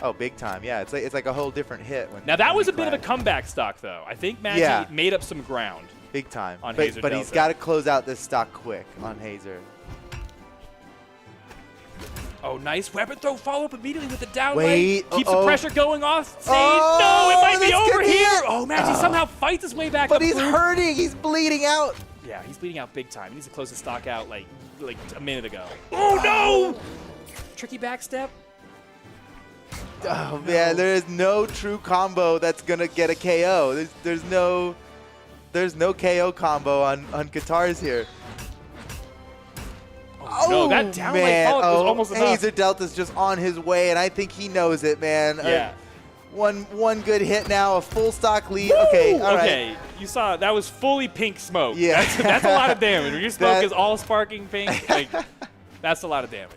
Oh, big time. Yeah, it's like a whole different hit. Now, that was a bit of a comeback stock, though. I think Magi made up some ground. Big time. On but Hazer he's Delta. got to close out this stock quick on Hazer. Oh, nice weapon throw. Follow up immediately with the down Wait, leg. Keeps the pressure going off stage. No, it might be this over could be here. it. Oh, Magi somehow fights his way back But up he's through. hurting. He's bleeding out. Yeah, he's bleeding out big time. He needs to close the stock out like a minute ago. Oh, no! Tricky backstep. Oh, man, there is no true combo that's going to get a KO. There's no KO combo on Katars here. No, that down leg man. follow was almost enough. Hazer Delta's just on his way, and I think he knows it, man. Yeah. One good hit now, a full stock lead. Woo! Okay, all right. Okay, you saw that was fully pink smoke. Yeah. That's a lot of damage. When your smoke That- is all sparking pink, like, that's a lot of damage.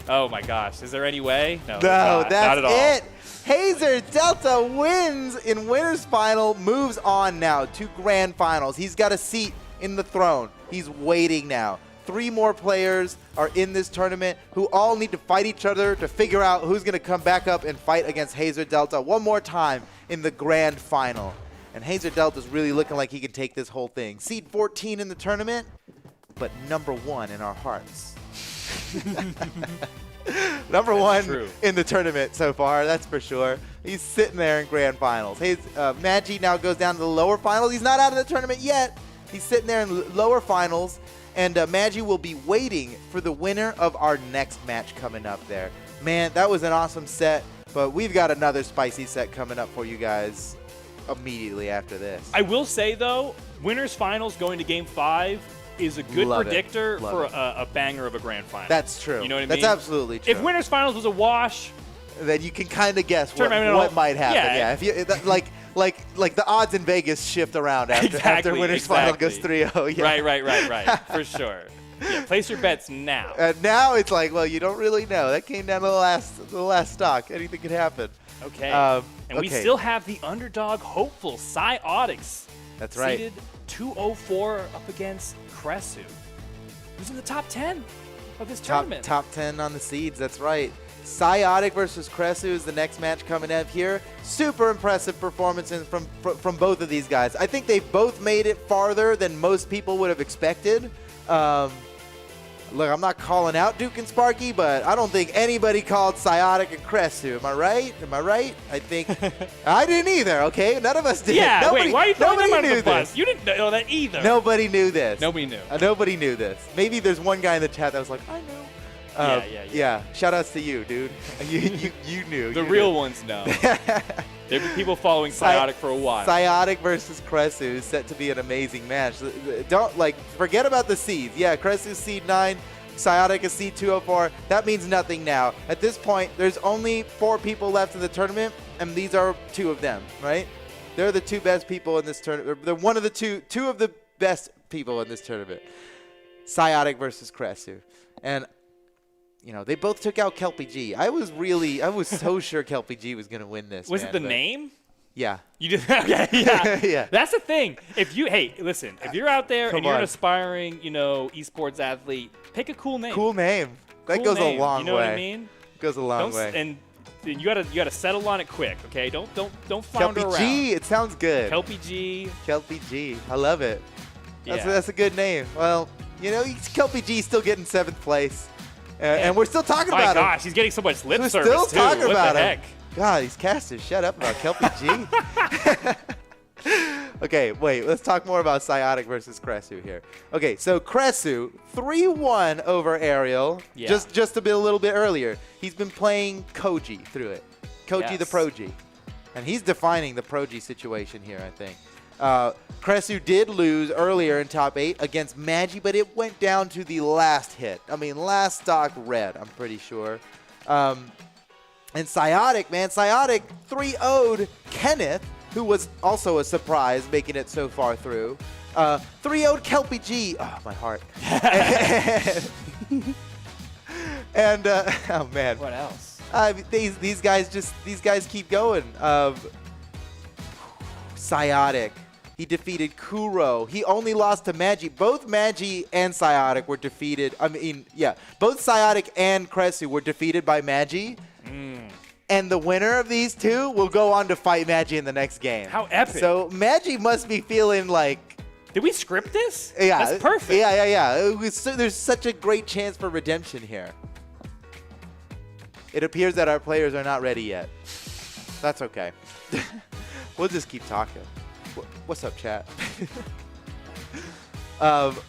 Oh my gosh, is there any way? No, No, there's not at all. that's it. Hazer Delta wins in Winners Final, moves on now to Grand Finals. He's got a seat in the throne. He's waiting now. 3 more players are in this tournament who all need to fight each other to figure out who's going to come back up and fight against Hazer Delta one more time in the Grand Final. And Hazer Delta's really looking like he can take this whole thing. Seed 14 in the tournament, but number 1 in our hearts. Number 1 true. in the tournament so far, that's for sure. He's sitting there in Grand Finals. Magi now goes down to the lower finals. He's not out of the tournament yet. He's sitting there in lower finals. And Magi will be waiting for the winner of our next match coming up there. Man, that was an awesome set, but we've got another spicy set coming up for you guys immediately after this. I will say, though, winners finals going to game 5 is a good Love it. predictor Love for it. a banger of a grand final. That's true. You know what I mean? That's absolutely true. If winners finals was a wash, then you can kind of guess Tournament what might happen. yeah. Yeah, if you like the odds in Vegas shift around after Exactly, winners final goes exactly. 3-0. Yeah. Right, for sure. Yeah, place your bets now. And now it's like, well, you don't really know. That came down to the last stock. Anything could happen. Okay. And we okay. still have the underdog hopeful, Psyotics. That's right. Seated 204 up against Kresu, who's in the top 10 of this tournament. Top 10 on the seeds, that's right. Psyotic versus Kresu is the next match coming up here. Super impressive performances from both of these guys. I think they've both made it farther than most people would have expected. Look, I'm not calling out Duke and Sparky, but I don't think anybody called Psyotic and Kresu. Am I right? I think I didn't either, okay? None of us did. Yeah, Nobody, wait, why are you throwing them nobody under knew the bus? this. You didn't know that either. Nobody knew this. Nobody knew. Nobody knew this. Maybe there's one guy in the chat that was like, I know. Yeah. Shout outs to you, dude. You knew. The you real knew. ones know. There've been people following Psyotic for a while. Psyotic versus Kresu is set to be an amazing match. Don't forget about the seeds. Yeah, Kresu's seed 9, Psyotic is seed 204. That means nothing now. At this point, there's only 4 people left in the tournament, and these are 2 of them, right? They're the 2 best people in this tournament. They're one of the two of the best people in this tournament. Psyotic versus Kresu. And you know, they both took out Kelpie G. I was so sure Kelpie G was going to win this. Was it the name? Yeah. You did. Okay, yeah. Yeah. That's the thing. If you're out there and you're an aspiring, esports athlete, pick a cool name. Cool name. That Cool goes name. a long way. You know what I mean? Goes a long way. And you gotta settle on it quick, okay? Don't flounder Kelpie around. G. It sounds good. Kelpie G. Kelpie G. I love it. Yeah. That's a good name. Well, Kelpie G still getting 7th place. And we're still talking My about him. gosh, he's getting so much lip We're service still too. talking What about the him. heck? God, these casters, shut up about Kelpie G. Okay, wait. Let's talk more about Psiotic versus Cresu here. Okay, so Cresu 3-1 over Ariel. Yeah. Just a little bit earlier. He's been playing Koji through it. Koji the Yes. Pro-G. And he's defining the Pro-G situation here, I think. Cresu did lose earlier in top 8 against Magi, but it went down to the last hit. I mean, last stock red, I'm pretty sure. And Psiotic, man, Psiotic 3-0'd Kenneth, who was also a surprise, making it so far through. 3-0'd Kelpie G. Oh, my heart. And oh man. What else? These guys keep going. Psiotic. He defeated Kuro. He only lost to Magi. Both Magi and Psiotic were defeated. I mean, yeah, both Psiotic and Cresu were defeated by Magi. And the winner of these two will go on to fight Magi in the next game. How epic. So Magi must be feeling like, Did we script this? yeah, That's perfect. Yeah. There's such a great chance for redemption here. It appears that our players are not ready yet. That's okay. We'll just keep talking. What's up, chat?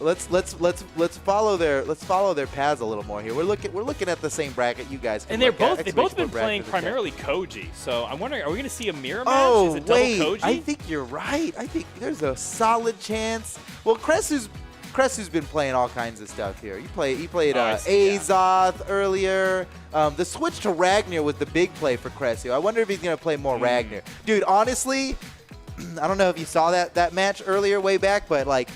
Let's follow their paths a little more here. We're looking at the same bracket you guys can And they've both been playing primarily Koji. So I'm wondering, are we going to see a mirror match? Oh, Is it double wait. Koji? I think you're right. I think there's a solid chance. Well, Cresu's been playing all kinds of stuff here. He played Oh, I see, yeah. Azoth earlier. The switch to Ragnar was the big play for Cresu. I wonder if he's going to play more Ragnar. Dude, honestly, I don't know if you saw that match earlier way back, but like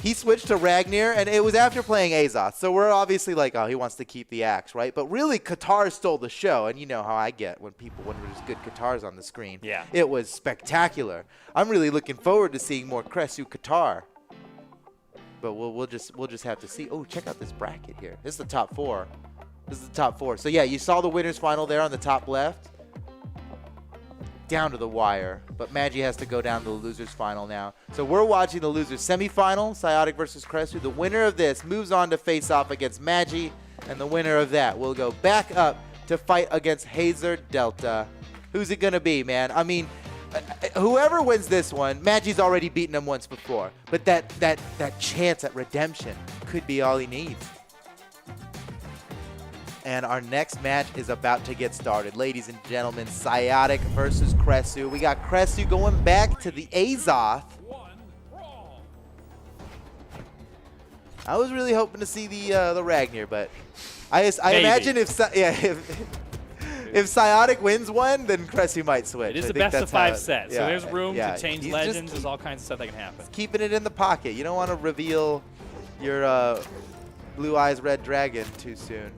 he switched to Ragnar, and it was after playing Azoth. So we're obviously like, oh, he wants to keep the axe, right? But really, Qatar stole the show, and you know how I get when there's good Qatars on the screen. Yeah. It was spectacular. I'm really looking forward to seeing more Cresu Qatar. But we'll just have to see. Oh, check out this bracket here. This is the top 4. So yeah, you saw the winners final there on the top left. Down to the wire. But Magi has to go down to the losers final now. So we're watching the losers semifinal, Psiotic versus Cresu. The winner of this moves on to face off against Magi, and the winner of that will go back up to fight against Hazer Delta. Who's it gonna be, man? I mean, whoever wins this one, Magi's already beaten him once before, but that chance at redemption could be all he needs. And our next match is about to get started. Ladies and gentlemen, Psiotic versus Cresu. We got Cresu going back to the Azoth. I was really hoping to see the Ragnar, but I imagine if Psiotic wins one, then Cresu might switch. It is I the think best of that's 5 how sets, so there's room to change he's legends. just There's all kinds of stuff that can happen. keeping it in the pocket. You don't want to reveal your Blue Eyes Red Dragon too soon.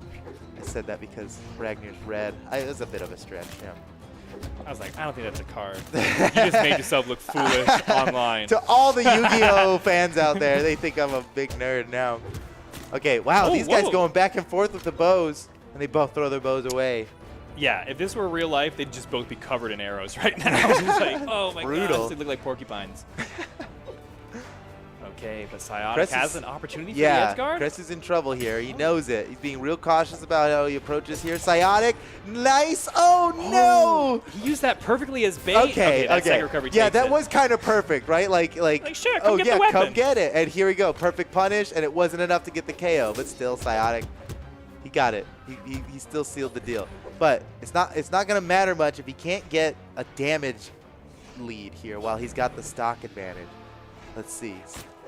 I said that because Ragnar's red. It was a bit of a stretch, yeah. I was like, I don't think that's a card. You just made yourself look foolish online. To all the Yu-Gi-Oh fans out there, they think I'm a big nerd now. Okay, wow, Oh, these guys whoa. going back and forth with the bows, and they both throw their bows away. Yeah, if this were real life, they'd just both be covered in arrows right now. It's like, oh my Brutal. gosh, they look like porcupines. Okay, but Psiotic Cress has is- an opportunity for Yeah, the edge guard. Chris is in trouble here. He knows it. He's being real cautious about how he approaches here. Psiotic, nice. Oh, no. He used that perfectly as bait. Okay, that second recovery Yeah, takes that it. was kind of perfect, right? Like, sure, come oh get the yeah, come weapon. get it. And here we go, perfect punish, and it wasn't enough to get the KO, but still, Psiotic, he got it. He still sealed the deal. But it's not gonna matter much if he can't get a damage lead here while he's got the stock advantage. Let's see.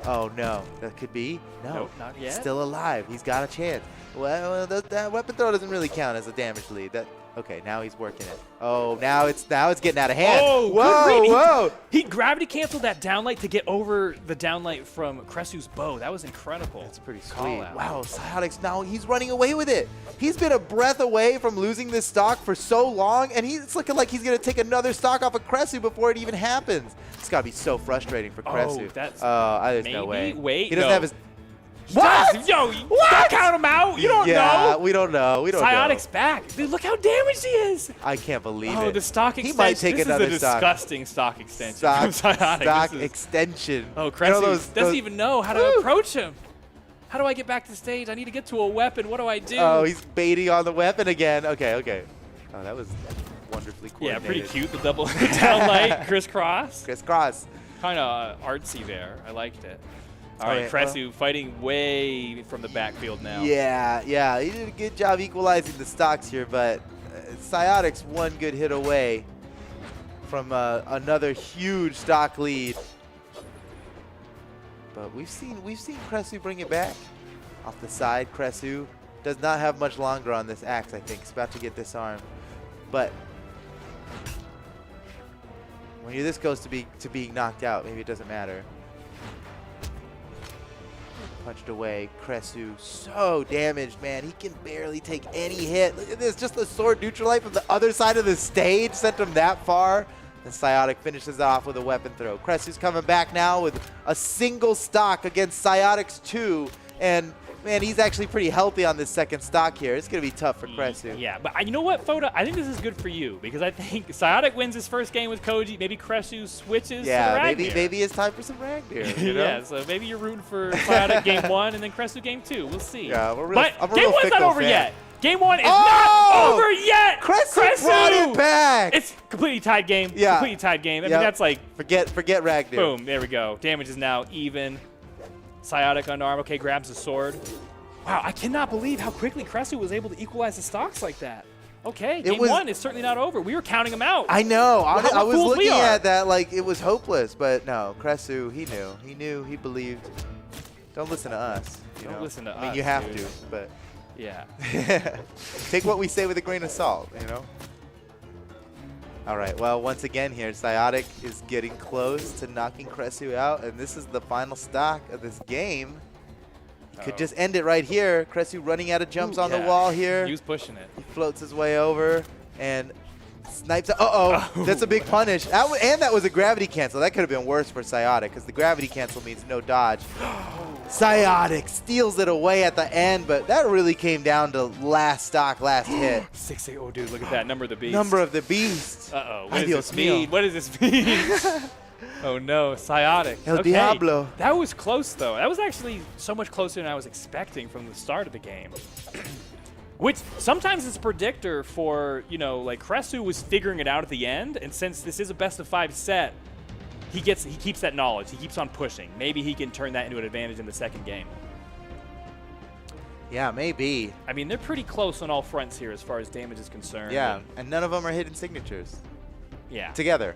Oh no, that could be no. Nope, not He's yet. still alive. He's got a chance. Well, that weapon throw doesn't really count as a damage lead. Okay, now he's working it. Oh, now it's getting out of hand. Oh, whoa, good read. whoa! He gravity canceled that downlight to get over the downlight from Cresu's bow. That was incredible. That's pretty Call sweet. out. Wow, Psiotic's now he's running away with it. He's been a breath away from losing this stock for so long, and it's looking like he's gonna take another stock off of Cresu before it even happens. It's gotta be so frustrating for Cresu. that's there's no way. maybe? Wait, he doesn't no. have his. What? Yo, you don't count him out. You don't Yeah, know. we don't know. We don't Psiotic's know. back. Dude, look how damaged he is. I can't believe Oh, it. the stock He extension. might take this another is a stock. disgusting stock extension Stock, from Psiotic. stock This is- extension. Oh, You Cresu know those- doesn't even know how to Woo! approach him. How do I get back to stage? I need to get to a weapon. What do I do? Oh, he's baiting on the weapon again. Okay. Oh, that was wonderfully yeah, coordinated. pretty cute. The double downlight crisscross. Crisscross. Kind of artsy there. I liked it. All right, Okay, Kresu fighting way from the backfield now. Yeah, he did a good job equalizing the stocks here, but Psyotic's one good hit away from another huge stock lead. But we've seen Kresu bring it back. Off the side, Kresu does not have much longer on this axe, I think. He's about to get disarmed. But when you're this close to being knocked out, maybe it doesn't matter. Punched away. Kresu so damaged, man. He can barely take any hit. Look at this. Just the sword neutralite from the other side of the stage sent him that far. And Psyotic finishes off with a weapon throw. Kresu's coming back now with a single stock against Psyotic's 2. And man, he's actually pretty healthy on this second stock here. It's going to be tough for Kresu. Yeah, but you know what, Foda? I think this is good for you because I think Psyotic wins his first game with Koji. Maybe Kresu switches to the Ragnir. maybe it's time for some Ragnir. You know? Yeah, so maybe you're rooting for Psyotic game 1 and then Kresu game 2. We'll see. Yeah, I'm a but game 1's not fickle over fan. yet. Game 1 is not over yet. Kresu brought it back. It's completely tied game. Yeah. Completely tied game. I mean, that's like forget Ragnir. boom. There we go. Damage is now even. Psyotic unarmed. Okay, grabs the sword. Wow, I cannot believe how quickly Kresu was able to equalize the stocks like that. Okay, game 1 is certainly not over. We were counting him out. I know. I was fools we looking are. at that like it was hopeless, but no, Kresu, he knew. He knew. He believed. Don't listen to us. You Don't know? listen to I mean, us, you have dude. to, but Yeah. take what we say with a grain of salt, you know? All right, well, once again here, Psyotic is getting close to knocking Kresu out, and this is the final stock of this game. He could just end it right here. Kresu running out of jumps on the wall here. He was pushing it. He floats his way over and snipes. That's a big punish. That was a gravity cancel. That could have been worse for Psyotic because the gravity cancel means no dodge. Psyotic steals it away at the end, but that really came down to last stock, last hit. 6-8. Oh, dude, look at that. Number of the beast. Number of the beast. Uh-oh. What does Adios this mean? mío. What does this mean? Oh, no. Psyotic. El Okay. Diablo. That was close, though. That was actually so much closer than I was expecting from the start of the game. Which sometimes is a predictor for, you know, like Kresu was figuring it out at the end, and since this is a best-of-5 set, he keeps that knowledge. He keeps on pushing. Maybe he can turn that into an advantage in the second game. Yeah, maybe. I mean, they're pretty close on all fronts here as far as damage is concerned. Yeah, and none of them are hidden signatures. Yeah. Together.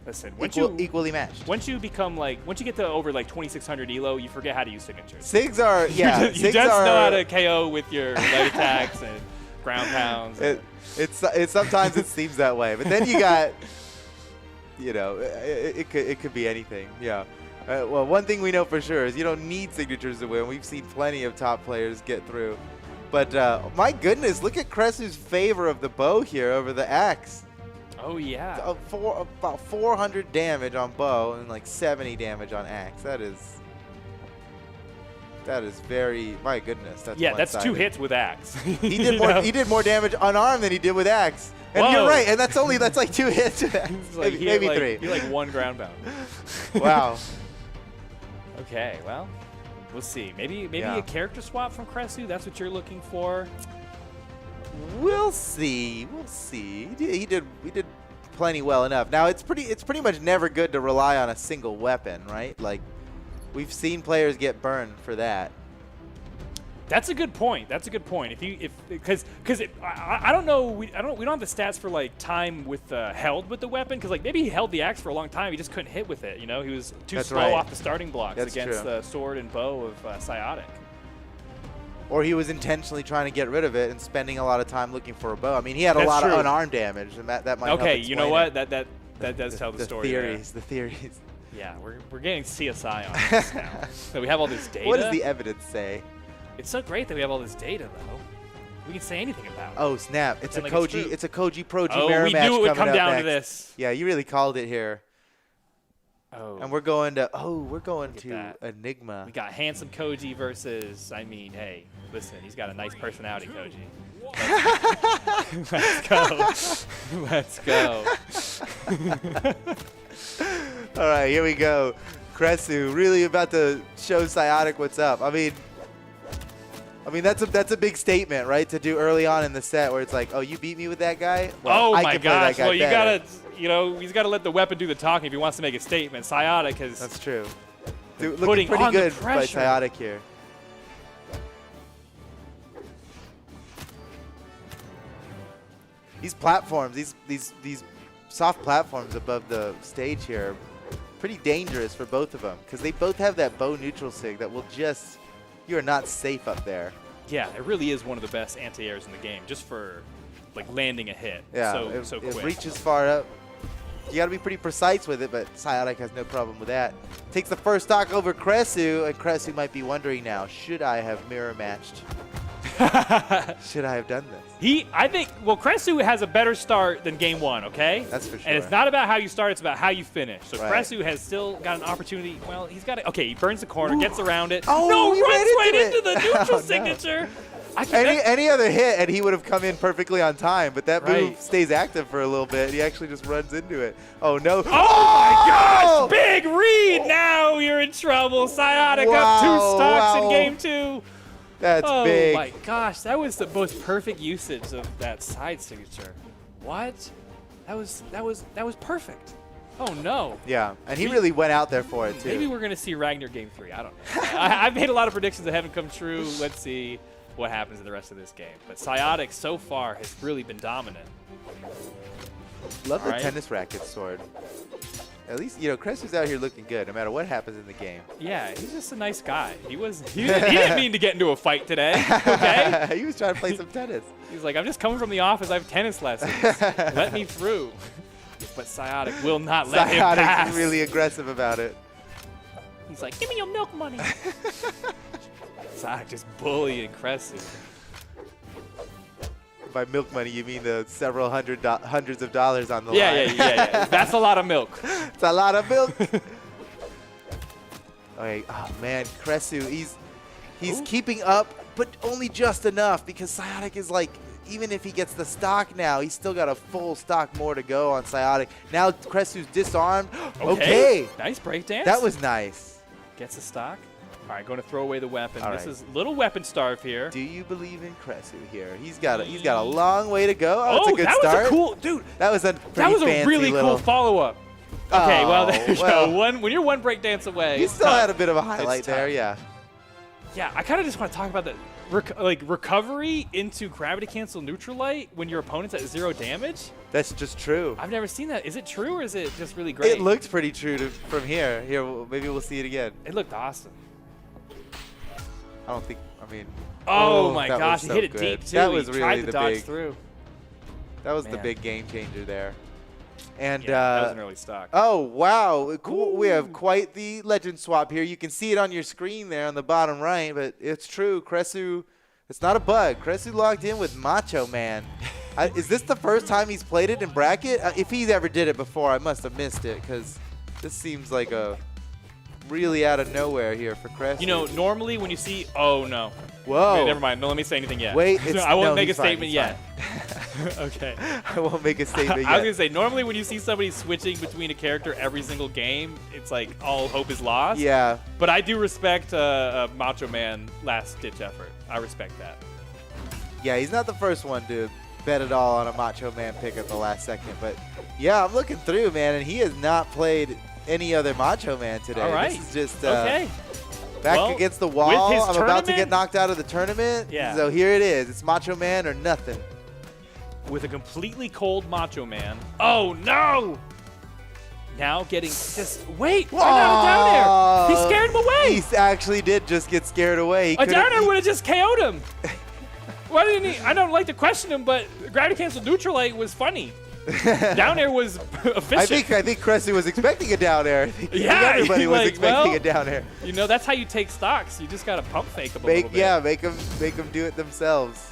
Listen, Equally matched. once you get to over like 2600 elo, you forget how to use signatures. Sigs are, yeah. you Sigs just are, know how to KO with your leg attacks and ground pounds. It sometimes it seems that way, but then you got, you know, it could be anything. Yeah. Well, one thing we know for sure is you don't need signatures to win. We've seen plenty of top players get through. But my goodness, look at Kresu's favor of the bow here over the axe. Oh yeah. About 400 damage on bow and like 70 damage on axe. That is very, my goodness. That's That's one-sided. 2 hits with axe. He did more. He did more damage unarmed than he did with axe. And Whoa. you're right. And that's like 2 hits with axe. Like, maybe like, 3. You're like 1 ground pound. Wow. Okay, well, we'll see. Maybe Yeah. a character swap from Kresu. That's what you're looking for. We'll see. We'll see. He did plenty well enough. Now it's pretty much never good to rely on a single weapon, right? Like we've seen players get burned for that. That's a good point. Because I don't know, we don't have the stats for like time with held with the weapon, because like maybe he held the axe for a long time, he just couldn't hit with it. You know, he was too That's slow right. off the starting blocks That's against true. the sword and bow of Psyotic. Or he was intentionally trying to get rid of it and spending a lot of time looking for a bow. I mean, he had a That's lot true. of unarmed damage, and that might help Okay, you know explain what? it. That does tell the story. The theories. Yeah, we're getting CSI on this now. So we have all this data. What does the evidence say? It's so great that we have all this data, though. We can say anything about it. Oh snap! It's a Pretend like it's Koji. true. It's a Koji Pro Oh, Jumera we match knew it would coming come up down next. to this. Yeah, you really called it here. Oh. And we're going to at to that. Enigma. We got handsome Koji versus, I mean, hey, listen, he's got a nice personality, Koji. Let's go. All right, here we go. Kresu really about to show Psyotic what's up. I mean, I mean, that's a big statement, right? To do early on in the set where it's like, oh, you beat me with that guy? Well, Oh I my can play that gosh! guy Well, you better. gotta, he's gotta let the weapon do the talking if he wants to make a statement. Psiotic has That's true. Dude, looking putting pretty on the good by pressure. Psiotic here. These platforms, these soft platforms above the stage here, are pretty dangerous for both of them because they both have that bow neutral sig that will just, you are not safe up there. Yeah, it really is one of the best anti-airs in the game, just for like landing a hit. Yeah, so it quick. reaches far up. You got to be pretty precise with it, but Psiotic has no problem with that. Takes the first stock over Kresu, and Kresu might be wondering now, should I have mirror matched? Should I have done this? I think, well, Kresu has a better start than game one, okay? That's for sure. And it's not about how you start, it's about how you finish. So Right. Kresu has still got an opportunity. Well, he's got it. Okay, he burns the corner, gets around it. Oh, no, he runs ran into right it. into the neutral Oh, no. signature. I think Any other hit, and he would have come in perfectly on time, but that move Right. stays active for a little bit. He actually just runs into it. Oh, no. Oh my gosh! Big read! Now you're in trouble. Psiotic up 2 Wow, stocks in wow. game 2. That's Oh big. my gosh, that was the most perfect usage of that side signature. What? That was perfect. Oh no. Yeah, and he really went out there for it, too. Maybe we're gonna see Ragnar game 3. I don't know. I've made a lot of predictions that haven't come true. Let's see what happens in the rest of this game. But Psiotic so far has really been dominant. Love the Right. tennis racket sword. At least, Kresu's out here looking good, no matter what happens in the game. Yeah, he's just a nice guy. He didn't mean to get into a fight today. Okay. He was trying to play some tennis. He's like, I'm just coming from the office. I have tennis lessons. Let me through. But Psiotic will not let him pass. Psiotic's really aggressive about it. He's like, give me your milk money. Psiotic just bullying Kresu. By milk money, you mean the several hundreds of dollars on the Yeah, line. yeah. That's a lot of milk. It's a lot of milk. Oh man, Kresu, he's keeping up, but only just enough because Psiotic is like, even if he gets the stock now, he's still got a full stock more to go on Psiotic. Now Kresu's disarmed. Okay. Nice breakdance. That was nice. Gets a stock. All right, going to throw away the weapon. All This right. is little weapon starve here. Do you believe in Kresu here? He's got a long way to go. Oh, it's a good that start. was a cool, dude. That was a That was a fancy really little, cool follow-up. Okay, well, there you well. go. When you're one breakdance away. You it's still tough. had a bit of a highlight It's tough. there, yeah. Yeah, I kind of just want to talk about the recovery into gravity cancel neutral light when your opponent's at 0 damage. That's just true. I've never seen that. Is it true or is it just really great? It looked pretty true from here. Here, maybe we'll see it again. It looked awesome. I don't think. I mean. Oh my that gosh, was he so hit it good. deep too. That was he really tried to the dodge big. through. That was the Man. big game changer there. And Yeah, that was an early stock. oh wow, cool. We have quite the legend swap here. You can see it on your screen there on the bottom right, but it's true. Kresu, it's not a bug. Kresu logged in with Macho Man. Is this the first time he's played it in bracket? If he's ever did it before, I must have missed it because this seems like a really out of nowhere here for Kresu. You know, normally when you see, oh no. Whoa. Okay, never mind. No, let me say anything yet. Wait, I won't no, make a he's fine, statement he's yet. Okay. I won't make a statement yet. I was gonna say normally when you see somebody switching between a character every single game, it's like all hope is lost. Yeah. But I do respect Macho Man last ditch effort. I respect that. Yeah, he's not the first one to bet it all on a Macho Man pick at the last second. But yeah, I'm looking through, man, and he has not played any other Macho Man today. All right. This is just Okay. back Well, against the with wall. his I'm about to get tournament- knocked out of the tournament. Yeah. So here it is. It's Macho Man or nothing. With a completely cold Macho Man. Oh no! Now getting just wait. Why not a down air? He scared him away. He actually did just get scared away. He A could've- down air would have just KO'd him. Why didn't he? I don't like to question him, but gravity cancel neutral light was funny. Down air was efficient. I think Kresu was expecting a down air. I think Yeah, everybody was like, expecting well, a down air. You know, that's how you take stocks. You just got to pump fake them a little bit. Make them do it themselves.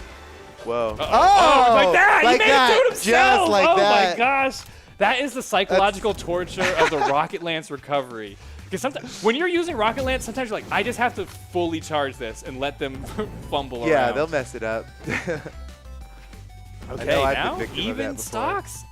Whoa! Oh, like that! Like he made that! it do it himself! Just like oh that! my gosh. That is the psychological torture of the Rocket Lance recovery. Because sometimes, when you're using Rocket Lance, sometimes you're like, I just have to fully charge this and let them fumble around. Yeah, they'll mess it up. Okay, know I've been now victim of that even before. stocks.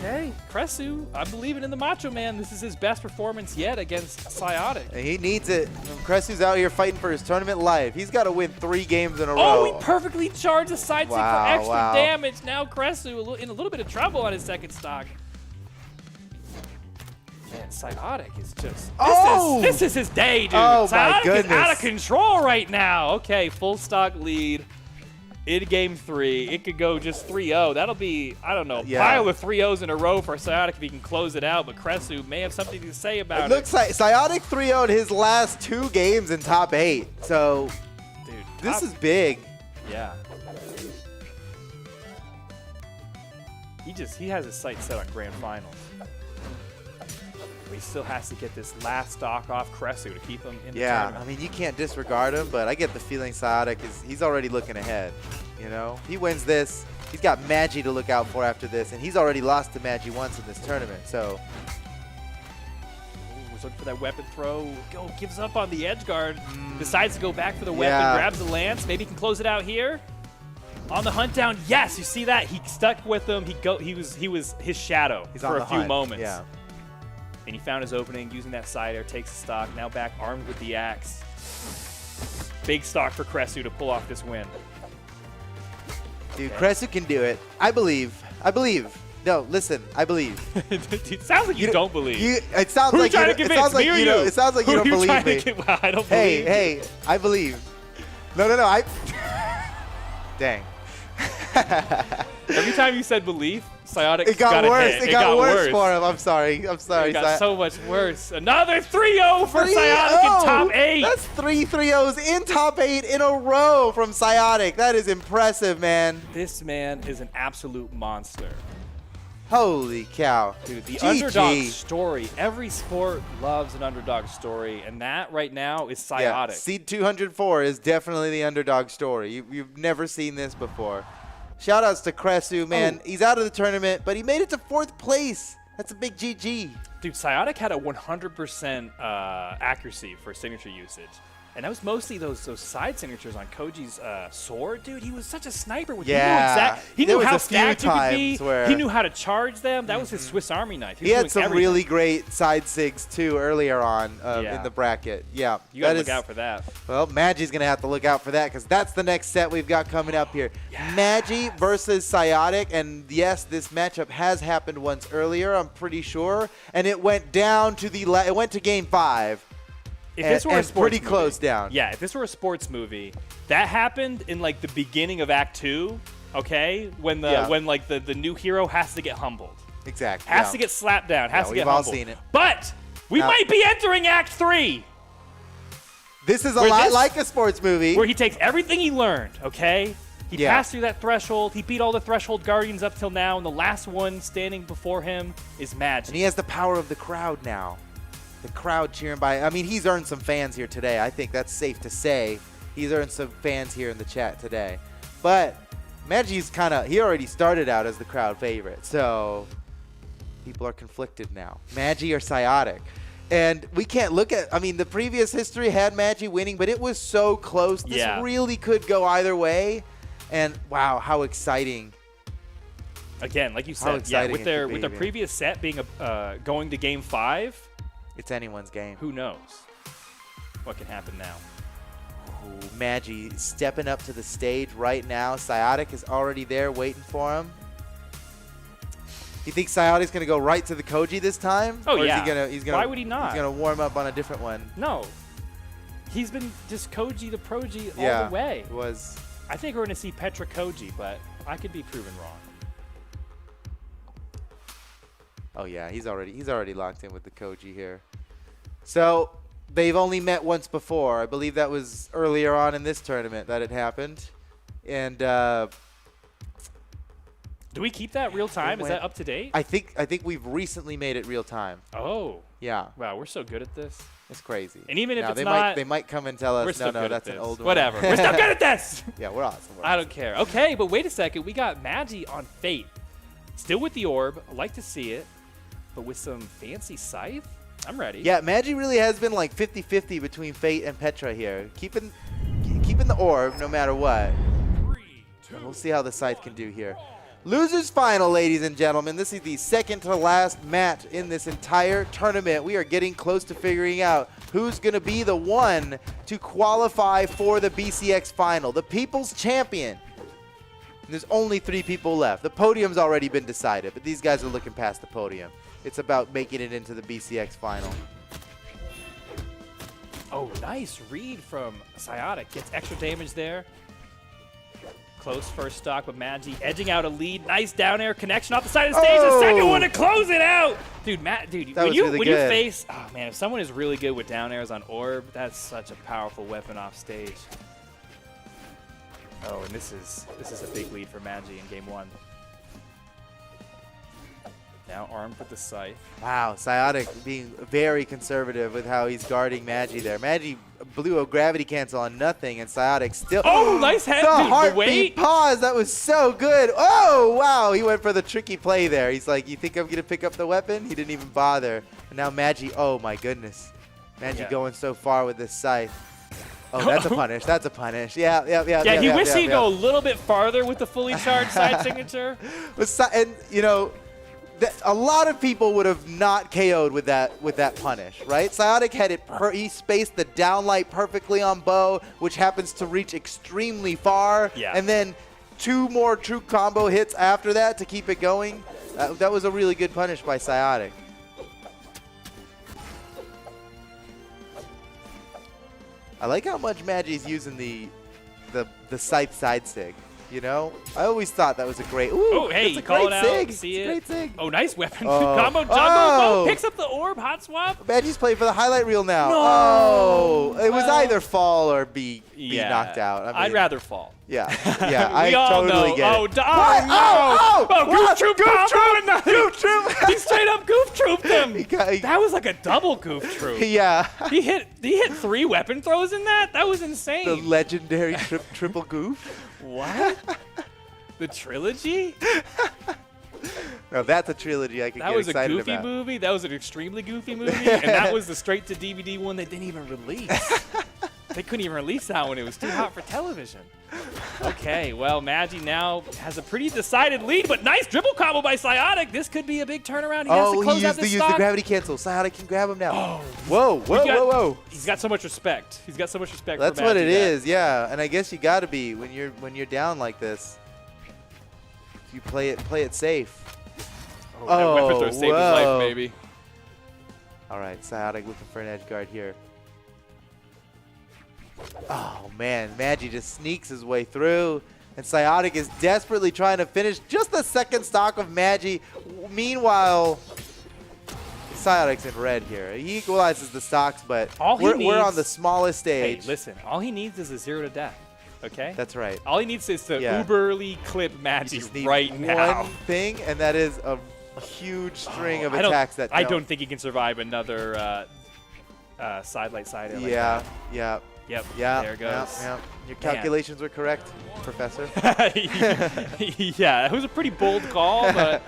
Okay, Kresu, I'm believing in the Macho Man. This is his best performance yet against Psiotic. And he needs it. Kresu's out here fighting for his tournament life. He's got to win 3 games in a row. Oh, he perfectly charged the side stick for extra wow. damage. Now Kresu in a little bit of trouble on his second stock. Man, Psiotic is just... This is his day, dude. Oh, my Psiotic is goodness. out of control right now. Okay, full stock lead in game 3. It could go just 3-0. That'll be, I don't know, a pile of 3-0s in a row for Psiotic if he can close it out. But Kresu may have something to say about it. It looks like Psiotic 3-0'd his last 2 games in top 8. So, Dude, this is big. Yeah. He has his sights set on grand finals. But he still has to get this last stock off Kresu to keep him in the tournament. I mean, you can't disregard him, but I get the feeling Psiotic he's already looking ahead. You know, he wins this. He's got Magi to look out for after this, and he's already lost to Magi once in this tournament. So, Was looking for that weapon throw. Gives up on the edge guard. Decides to go back for the weapon. Grabs the lance. Maybe he can close it out here. On the hunt down. Yes, you see that? He stuck with him. He was his shadow for a few moments. Yeah. And he found his opening using that side air, takes the stock, now back armed with the axe. Big stock for Kresu to pull off this win. Dude, Kresu can do it. I believe. No, listen, I believe. It sounds like you don't believe. It sounds Who are you like trying you to convince, me or you? It sounds like you don't believe me. Well, I don't believe. Hey, I believe. No, I. Dang. Every time you said belief, Psiotic It got worse. hit. It got worse for him. I'm sorry. It got so much worse. Another 3-0 for Psiotic in top 8. That's 3 3-0s in top 8 in a row from Psiotic. That is impressive, man. This man is an absolute monster. Holy cow. Dude, the GG. underdog story. Every sport loves an underdog story, and that right now is Psiotic. Yeah, Seed 204 is definitely the underdog story. You've never seen this before. Shout-outs to Kresu, man. He's out of the tournament, but he made it to 4th place. That's a big GG. Dude, Psiotic had a 100% accuracy for signature usage. And that was mostly those side signatures on Koji's sword. Dude, he was such a sniper. He knew how stacked you could be. He knew how to charge them. That was his Swiss Army knife. He had some really great side sigs, too, earlier on in the bracket. Yeah. You got to look out for that. Well, Magi's going to have to look out for that because that's the next set we've got coming up here. Yes. Magi versus Psiotic. And, yes, this matchup has happened once earlier, I'm pretty sure. And it went down to it went to game 5. If this were a sports pretty close down. Yeah, if this were a sports movie, that happened in like the beginning of Act 2, okay? When the new hero has to get humbled. Exactly. Has to get slapped down, has to get humbled. We've all seen it. But we might be entering Act 3. This is a lot like a sports movie. Where he takes everything he learned, okay? He passed through that threshold. He beat all the threshold guardians up till now, and the last one standing before him is Magi. And he has the power of the crowd now. The crowd cheering by. I mean, he's earned some fans here today. I think that's safe to say. He's earned some fans here in the chat today. But Magi's he already started out as the crowd favorite. So people are conflicted now. Magi or Psiotic. And we can't look at, the previous history had Magi winning, but it was so close. This really could go either way. And wow, how exciting. Again, like you said, with their previous set being going to game 5, it's anyone's game. Who knows what can happen now? Ooh, Magi stepping up to the stage right now. Psiotic is already there waiting for him. You think Psiotic's going to go right to the Koji this time? Oh, or yeah. Is he gonna, Why would he not? He's going to warm up on a different one. No. He's been just Koji to Proji all the way. I think we're going to see Petra Koji, but I could be proven wrong. Oh yeah, he's already locked in with the Koji here. So they've only met once before. I believe that was earlier on in this tournament that it happened. And do we keep that real time? Is that up to date? I think we've recently made it real time. Oh. Yeah. Wow, we're so good at this. It's crazy. And even if they might come and tell us, no, that's an old one. Whatever. We're still good at this. Yeah, we're awesome. I don't care. Okay, but wait a second. We got Magi on Fate. Still with the orb. I like to see it. But with some fancy scythe, I'm ready. Yeah, Magi really has been like 50-50 between Fate and Petra here. Keeping the orb no matter what. 3, 2, We'll see how the scythe can do here. Losers final, ladies and gentlemen. This is the second to last match in this entire tournament. We are getting close to figuring out who's going to be the one to qualify for the BCX final. The People's Champion. And there's only 3 people left. The podium's already been decided, but these guys are looking past the podium. It's about making it into the BCX final. Oh, nice read from Psyotic. Gets extra damage there. Close first stock, but Magi edging out a lead. Nice down air connection off the side of the stage. The second one to close it out. Dude, when you face, oh man, if someone is really good with down airs on orb, that's such a powerful weapon off stage. Oh, and this is a big lead for Magi in game 1. Now armed with the scythe. Wow, Psyotic being very conservative with how he's guarding Magi there. Magi blew a gravity cancel on nothing, and Psyotic still. Oh, nice head, the dude. Heartbeat pause. That was so good. Oh, wow. He went for the tricky play there. He's like, you think I'm going to pick up the weapon? He didn't even bother. And now Magi, oh my goodness. Magi going so far with this scythe. Oh, that's a punish. That's a punish. Yeah. Yeah, he wished he'd go a little bit farther with the fully charged side signature. And, you know, a lot of people would have not KO'd with that punish, right? Psyotic had it, he spaced the downlight perfectly on Bo, which happens to reach extremely far. Yeah. And then 2 more true combo hits after that to keep it going. That was a really good punish by Psyotic. I like how much Magi's using the scythe side sig. You know, I always thought that was a great. Ooh, oh, hey, that's a call great it sig. out. See it's it. A great sig. Oh, nice weapon. Oh. Combo jumbo. Oh. Bo picks up the orb. Hot swap. Magi's playing for the highlight reel now. No. Oh, it was either fall or be knocked out. I mean, I'd rather fall. Yeah, I We all totally know. get Oh, it. no. Oh, Goof Troop combo. Goof Troop. He straight up Goof Trooped him. He That was like a double Goof Troop. Yeah. He hit 3 weapon throws in that? That was insane. The legendary triple goof. What? The trilogy? No, that's a trilogy I could That get was a excited goofy about. movie. That was an extremely goofy movie. And that was the straight-to-DVD one they didn't even release. They couldn't even release that one. It was too hot for television. Okay, well, Magi now has a pretty decided lead, but nice dribble combo by Psyotic. This could be a big turnaround. He has to close out this used the stock. gravity cancel. Psyotic can grab him now. Oh, Whoa. He's got so much respect. He's got so much respect That's for what Magi it there. is, yeah. And I guess you got to be when you're down like this. You play it safe. Oh, that weapon throw saved his life, maybe. All right, Psyotic looking for an edge guard here. Oh, man. Magi just sneaks his way through. And Psyotic is desperately trying to finish just the second stock of Magi. Meanwhile, Psyotic's in red here. He equalizes the stocks, but we're on the smallest stage. Hey, listen. All he needs is a 0 to death. Okay? That's right. All he needs is to Yeah. uberly clip Magi Just need right now. one thing, and that is a huge string of I attacks that I don't think he can survive another side light side air like that. Yeah. Yep. Yeah. There it goes. Yeah. Your calculations were correct, Professor. Yeah, it was a pretty bold call, but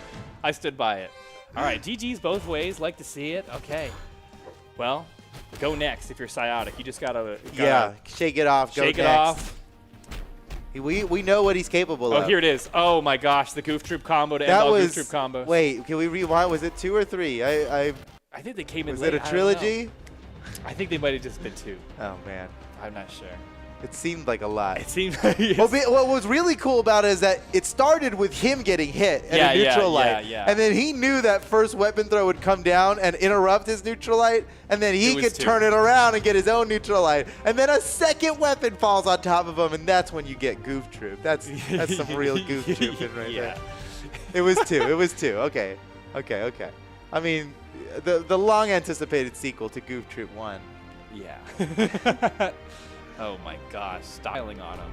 I stood by it. All right, GG's both ways. Like to see it. Okay. Well, go next if you're Psyotic. You just gotta Shake it off. shake go it next. off. We know what he's capable of. Oh, here it is. Oh my gosh, the Goof Troop combo to end That all was. Goof Troop combos. Wait, can we rewind? Was it 2 or 3? I think they came in Was late. it a I don't trilogy? know. I think they might have just been 2. Oh man, I'm not sure. it seemed like a lot. It seems like What was really cool about it is that it started with him getting hit at a neutral light. yeah. And then he knew that first weapon throw would come down and interrupt his neutral light, and then he It was could 2. turn it around and get his own neutral light. And then a second weapon falls on top of him, and that's when you get Goof Troop. That's some real Goof Trooping right there. It was 2. It was 2. Okay. I mean, the long anticipated sequel to Goof Troop 1. Yeah. Oh my gosh, styling on him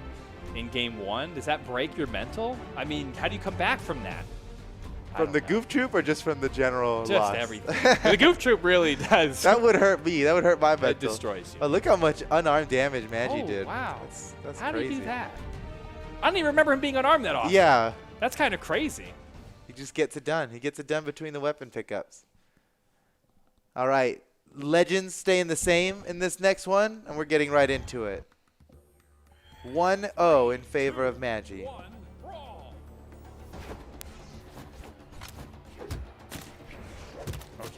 in game 1. Does that break your mental? I mean, how do you come back from that? From the Goof Troop or just from the general Just loss? everything. The Goof Troop really does. That would hurt me. That would hurt my mental. It destroys you. But look how much unarmed damage Magi Oh, did. wow. That's How crazy. did he do that? I don't even remember him being unarmed that often. Yeah. That's kind of crazy. He just gets it done. He gets it done between the weapon pickups. All right. Legends staying the same in this next one, and we're getting right into it. 1-0 in favor of Magi.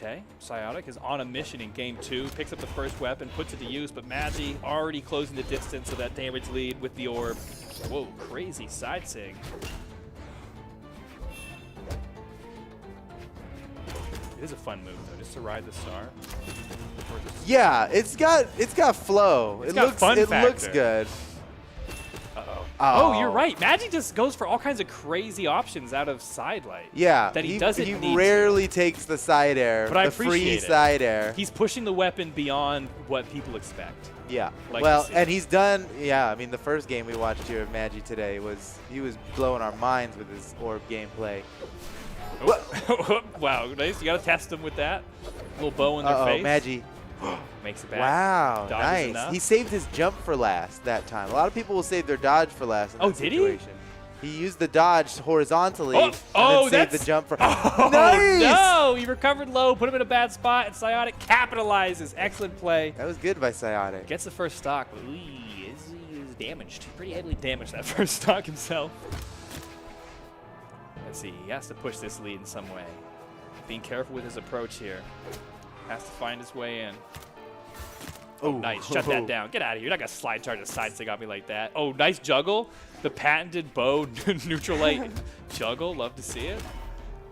Okay, Psyotic is on a mission in game 2, picks up the first weapon, puts it to use, but Magi already closing the distance of that damage lead with the orb. Whoa, crazy side sig. It is a fun move though, just to ride the star. Yeah, it's got flow. It's got fun It factor. looks good. Oh, you're right. Magi just goes for all kinds of crazy options out of sidelight. Yeah, that he doesn't He need rarely takes the side air, But I the free appreciate it. side air. He's pushing the weapon beyond what people expect. Yeah. Like Well, to see. and he's done. Yeah, I mean, the first game we watched here of Magi today he was blowing our minds with his orb gameplay. Wow, nice. You got to test them with that. Little bow in their face. Magi. Makes it back. Wow, Dodges nice. enough. He saved his jump for last that time. A lot of people will save their dodge for last in Oh, that did he? situation. He used the dodge horizontally and oh, then saved that's the jump for. Oh, Nice! no! He recovered low, put him in a bad spot, and Psyotic capitalizes. Excellent play. That was good by Psyotic. Gets the first stock. But is damaged. Pretty heavily damaged that first stock himself. Let's see. He has to push this lead in some way. Being careful with his approach here. Has to find his way in. Oh, nice. Shut that down. Get out of here. You're not going to slide charge a side stick on me like that. Oh, nice juggle. The patented bow neutral light juggle. Love to see it.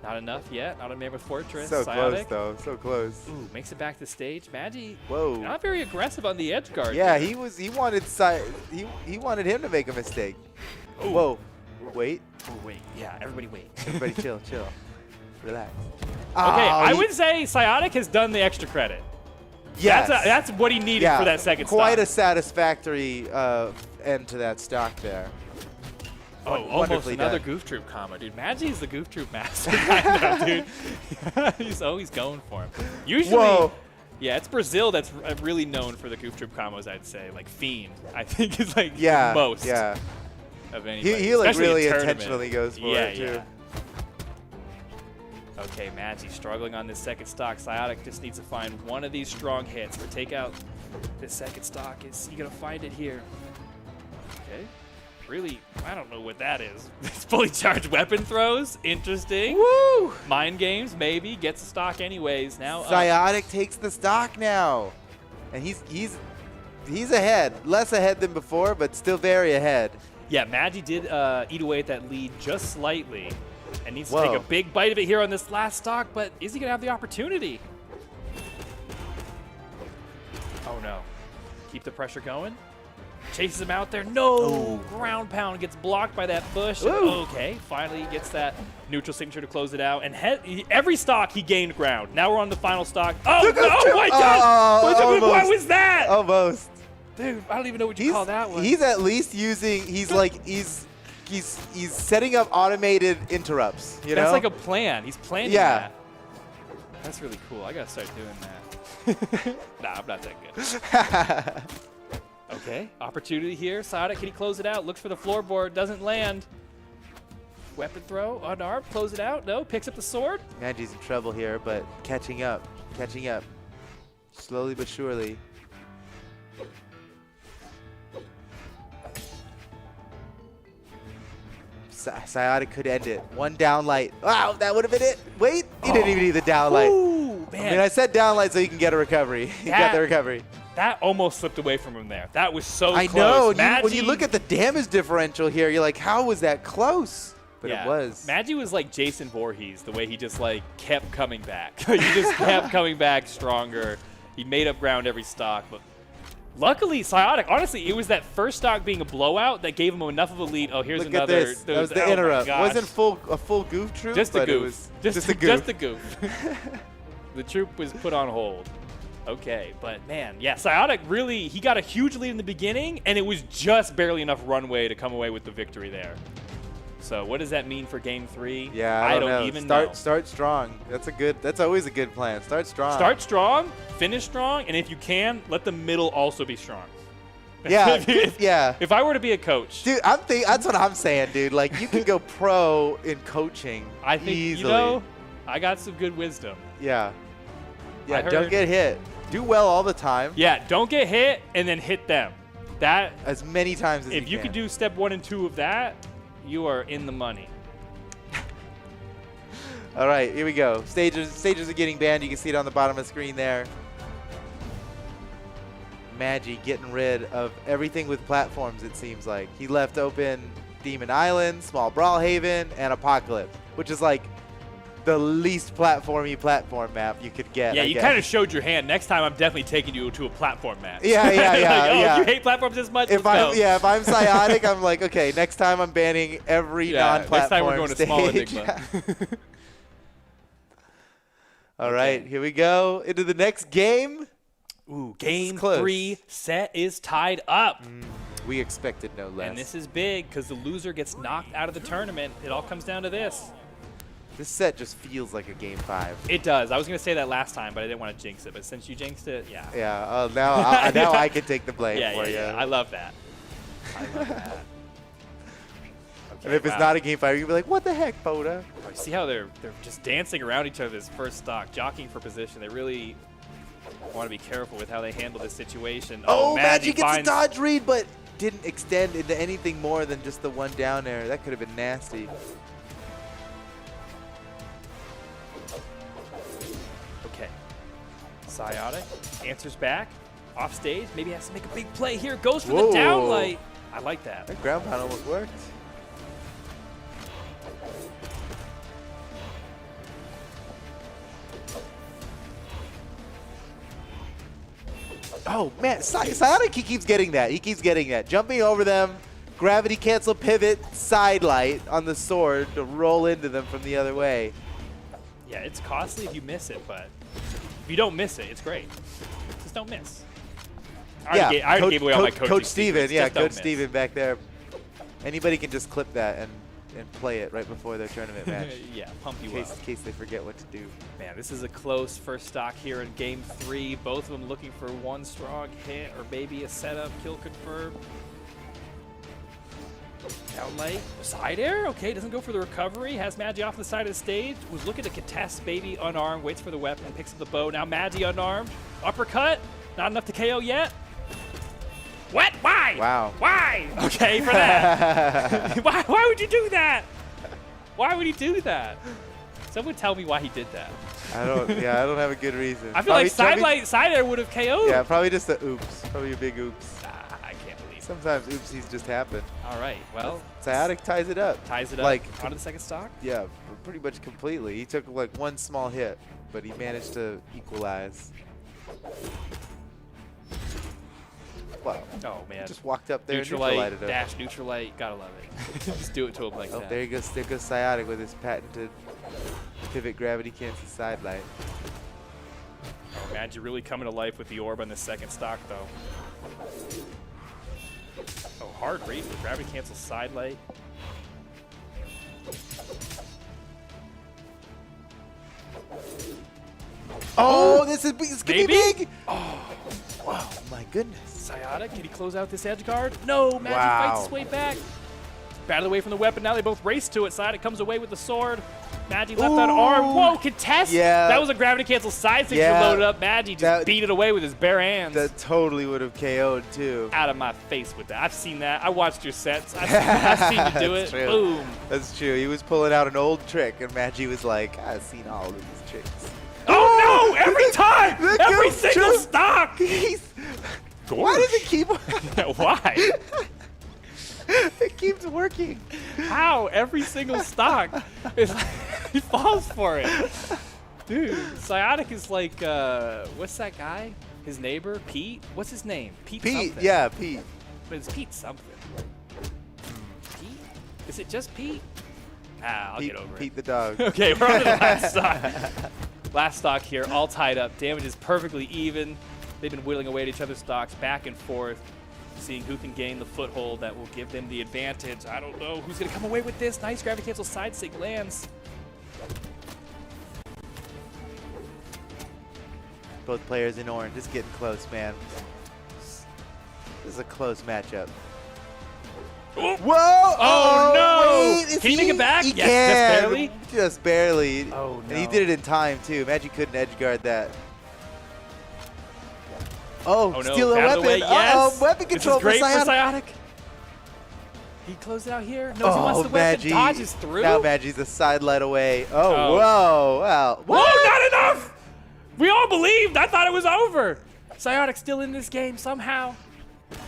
Not enough yet. Not a man with Fortress. So Psyotic. close, though. So close. Ooh, makes it back to stage. Magi. Whoa. Not very aggressive on the edge guard. Yeah, there. he wanted him to make a mistake. Ooh. Whoa. Wait. Oh, wait. Yeah, everybody wait. Everybody chill. Relax. Okay, I would say Psyotic has done the extra credit. Yes. That's what he needed for that second Quite stock. a satisfactory end to that stock there. Oh, almost Wonderfully another done. Goof Troop combo, dude. Magi's the Goof Troop master right now, dude. He's always going for him. Usually, Whoa. yeah, it's Brazil that's really known for the Goof Troop combos, I'd say. Like Fiend, I think is like Yeah. most Yeah. of anybody. He like especially in really tournament. intentionally goes for it too. Okay, Magi struggling on this second stock. Psyotic just needs to find one of these strong hits to take out this second stock. Is he going to find it here? Okay. Really, I don't know what that is. It's fully charged weapon throws. Interesting. Woo! Mind games, maybe. Gets the stock anyways. Now Psyotic takes the stock now. And he's ahead. Less ahead than before, but still very ahead. yeah, Magi did eat away at that lead just slightly. And needs to Whoa. take a big bite of it here on this last stock, but is he going to have the opportunity? Oh, no. Keep the pressure going. Chases him out there. No! Ground pound gets blocked by that bush. Okay, finally gets that neutral signature to close it out. And every stock he gained ground. Now we're on the final stock. Oh, oh my God! What was that? Almost. Dude, I don't even know what you call that one. He's at least using. He's setting up automated interrupts. You That's know. like a plan. He's planning Yeah. that. That's really cool. I gotta start doing that. Nah, I'm not that good. Okay, opportunity here. Psyotic, can he close it out? Looks for the floorboard, doesn't land. Weapon throw, unarmed, close it out. No, picks up the sword. Magi's in trouble here, but catching up. Slowly but surely. Psyotic could end it. One down light. Wow, that would have been it. Wait, he didn't even need the down light. Ooh, man. I mean, I said down light so you can get a recovery. He got the recovery. That almost slipped away from him there. That was so I close. know. and Magi, when you look at the damage differential here, you're like, how was that close? But yeah, it was. Magi was like Jason Voorhees, the way he just like kept coming back. He just kept coming back stronger. He made up ground every stock, but luckily, Psyotic, honestly, it was that first stock being a blowout that gave him enough of a lead. Oh, here's Look another. at this. That was the interrupt. Wasn't a full goof troop, Just a but goof. it was just a goof. Just a goof. The troop was put on hold. Okay, but man, yeah, Psyotic really, he got a huge lead in the beginning, and it was just barely enough runway to come away with the victory there. So what does that mean for Game 3? Yeah, I don't know. Even know. Start strong. That's always a good plan. Start strong. Start strong, finish strong, and if you can, let the middle also be strong. Yeah, if, If I were to be a coach, dude, that's what I'm saying, dude. Like, you can go pro in coaching. I think easily. I got some good wisdom. Yeah. Yeah. I Don't heard- get hit. Do well all the time. Yeah, don't get hit and then hit them. That As many times as if you can. could do step 1 and 2 of that, you are in the money. All right, here we go. Stages are getting banned. You can see it on the bottom of the screen there. Magi getting rid of everything with platforms, it seems like. He left open Demon Island, Small Brawlhaven, and Apocalypse, which is like the least platformy platform map you could get. Yeah, I you guess. kind of showed your hand. Next time, I'm definitely taking you to a platform match. Yeah, yeah, yeah, like, oh, yeah. you hate platforms this much? If Let's I'm go. if I'm Psiotic, I'm like, okay, next time I'm banning every non-platform next time we're going to stage. Small Enigma. All right, here we go into the next game. Ooh, This is game close. 3 set is tied up. We expected no less. And this is big because the loser gets knocked out of the tournament. It all comes down to this. This set just feels like a game 5. It does. I was going to say that last time, but I didn't want to jinx it. But since you jinxed it, yeah. Yeah. Now I can take the blame Yeah, for yeah, you. yeah. I love that. I love that. And if it's wow. not a game 5, you can be like, what the heck, Boda? Oh, see how they're just dancing around each other's first stock, jockeying for position. They really want to be careful with how they handle this situation. Oh, Magi Magic gets a finds- dodge read, but didn't extend into anything more than just the one down air. That could have been nasty. Okay. Psiotic answers back. Off stage. Maybe has to make a big play here. Goes for Whoa. the downlight. I like that. That ground pound almost worked. Oh, man. Psionic, he keeps getting that. He keeps getting that. Jumping over them, gravity cancel pivot, side light on the sword to roll into them from the other way. Yeah, it's costly if you miss it, but if you don't miss it, it's great. Just don't miss. I already gave away all my coaching Coach Steven, secrets. yeah, Just don't Coach miss. Steven back there. Anybody can just clip that and play it right before their tournament match. Yeah, pump you in up. case they forget what to do. Man, this is a close first stock here in game 3. Both of them looking for one strong hit or maybe a setup kill confirm. Downlight, side air, okay, doesn't go for the recovery. Has Magi off the side of the stage. Was looking to contest, baby unarmed, waits for the weapon, picks up the bow. Now Magi unarmed, uppercut, not enough to KO yet. What? Why? Wow. Why? Okay, for that. Why would you do that? Why would he do that? Someone tell me why he did that. I don't have a good reason. I feel like side air would have KO'd. Yeah, probably just a oops. Probably a big oops. I can't believe it. Sometimes oopsies just happen. All right, well. Psiotic ties it up. Ties it up Like, onto the second stock? yeah, pretty much completely. He took like one small hit, but he managed to equalize. Wow. Oh, man. Just walked up there and Neutralite, neutralized him. dash, neutralite, gotta love it. Just do it to him like Oh, that. there goes Psiotic with his patented pivot gravity cancel side light. Oh, Magi really coming to life with the orb on the second stock, though. Oh, hard read with gravity cancel side light. Oh, this is it's gonna be Maybe? big. Oh, wow, my goodness. Psiotic, can he close out this edge guard? No, Magi Wow. fights his way back. Batted away from the weapon. Now they both race to it. Psiotic comes away with the sword. Magi left that arm. Whoa, contest? Yeah. That was a gravity cancel side signature Yeah. loaded up. Magi just beat it away with his bare hands. That totally would have KO'd too. Out of my face with that. I've seen that. I watched your sets. I've seen you do That's it. true. Boom. That's true. He was pulling out an old trick, and Magi was like, "I've seen all of these tricks." Oh no! Every time! The Every goose single true. stock! Why does it keep? Why? It keeps working. How? Every single stock. He falls for it. Dude, Psiotic is like, what's that guy? His neighbor? Pete? What's his name? Pete something. Yeah, Pete. But it's Pete something. Pete? Is it just Pete? I'll Pete, get over Pete it. the dog. Okay, we're on to the last stock. Last stock here, all tied up. Damage is perfectly even. They've been whittling away at each other's stocks back and forth, seeing who can gain the foothold that will give them the advantage. I don't know who's going to come away with this. Nice gravity cancel side sig lands. Both players in orange. It's getting close, man. This is a close matchup. Whoa! Oh no! Wait, is Can he make it back? He Yes, can. just barely? Just barely. Oh, And he no. did it in time too. Magi couldn't edge guard that. Oh, Oh no, steal a out of weapon. the way, yes. Uh-oh, weapon control This is great for for Psiotic. Psiotic. He closed it out here. Knows he wants the weapon. Dodges through. Now Magi's a sidelight away. Oh, Oh. whoa. Wow. Whoa, not enough! We all believed. I thought it was over. Psyotic still in this game somehow.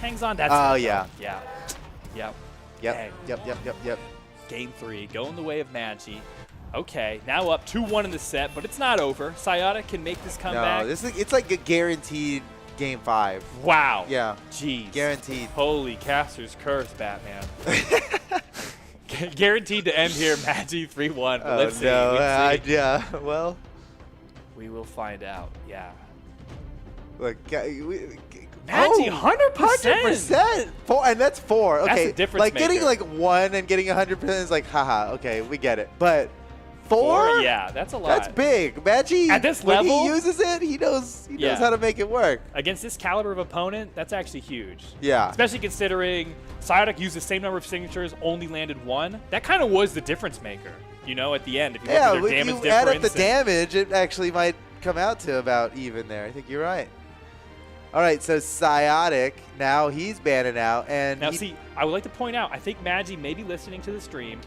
Hangs on. That's Oh, it. yeah. Yeah. Yep. Yep. Dang. Yep. Game 3, going the way of Magi. Okay, now up 2-1 in the set, but it's not over. Psyotic can make this comeback. No, it's like a guaranteed game 5. Wow. Yeah. Jeez. Guaranteed. Holy Caster's curse, Batman. Guaranteed to end here, Magi 3-1. But let's see. No, Let's see. yeah. Well, We will find out. Yeah. look, Magi, 100%. 100%. And that's 4. That's Okay. a difference like getting maker. like 1 and getting 100% is like, haha. Okay, we get it. But 4? Yeah, that's a lot. That's big. Magi, At this when level? he uses it, he knows Yeah. how to make it work. Against this caliber of opponent, that's actually huge. Yeah. Especially considering Psyotic used the same number of signatures, only landed 1. That kind of was the difference maker, you know, at the end. If you Yeah, look at when their damage you add up the difference damage, it actually might come out to about even there. I think you're right. All right, so Psyotic, now he's banning out. And Now, he see, I would like to point out, I think Magi may be listening to the stream,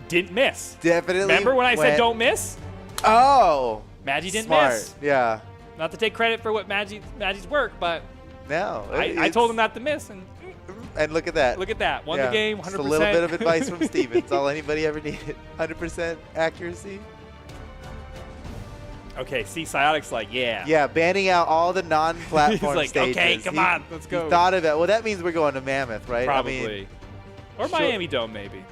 didn't miss. definitely Remember when I said went- don't miss? Oh. Magi didn't smart. miss. Yeah. Not to take credit for what Magi's work, but No. I told him not to miss, and And look at that. look at that. Won Yeah, the game, 100%. Just a little bit of advice from Steven. It's all anybody ever needed. 100% accuracy. Okay, see, Psyotic's like, yeah. Yeah, banning out all the non-platform He's like, stages. okay, come on, let's go. He thought of it. Well, that means we're going to Mammoth, right? Probably. I mean, Or sure. Miami Dome, maybe.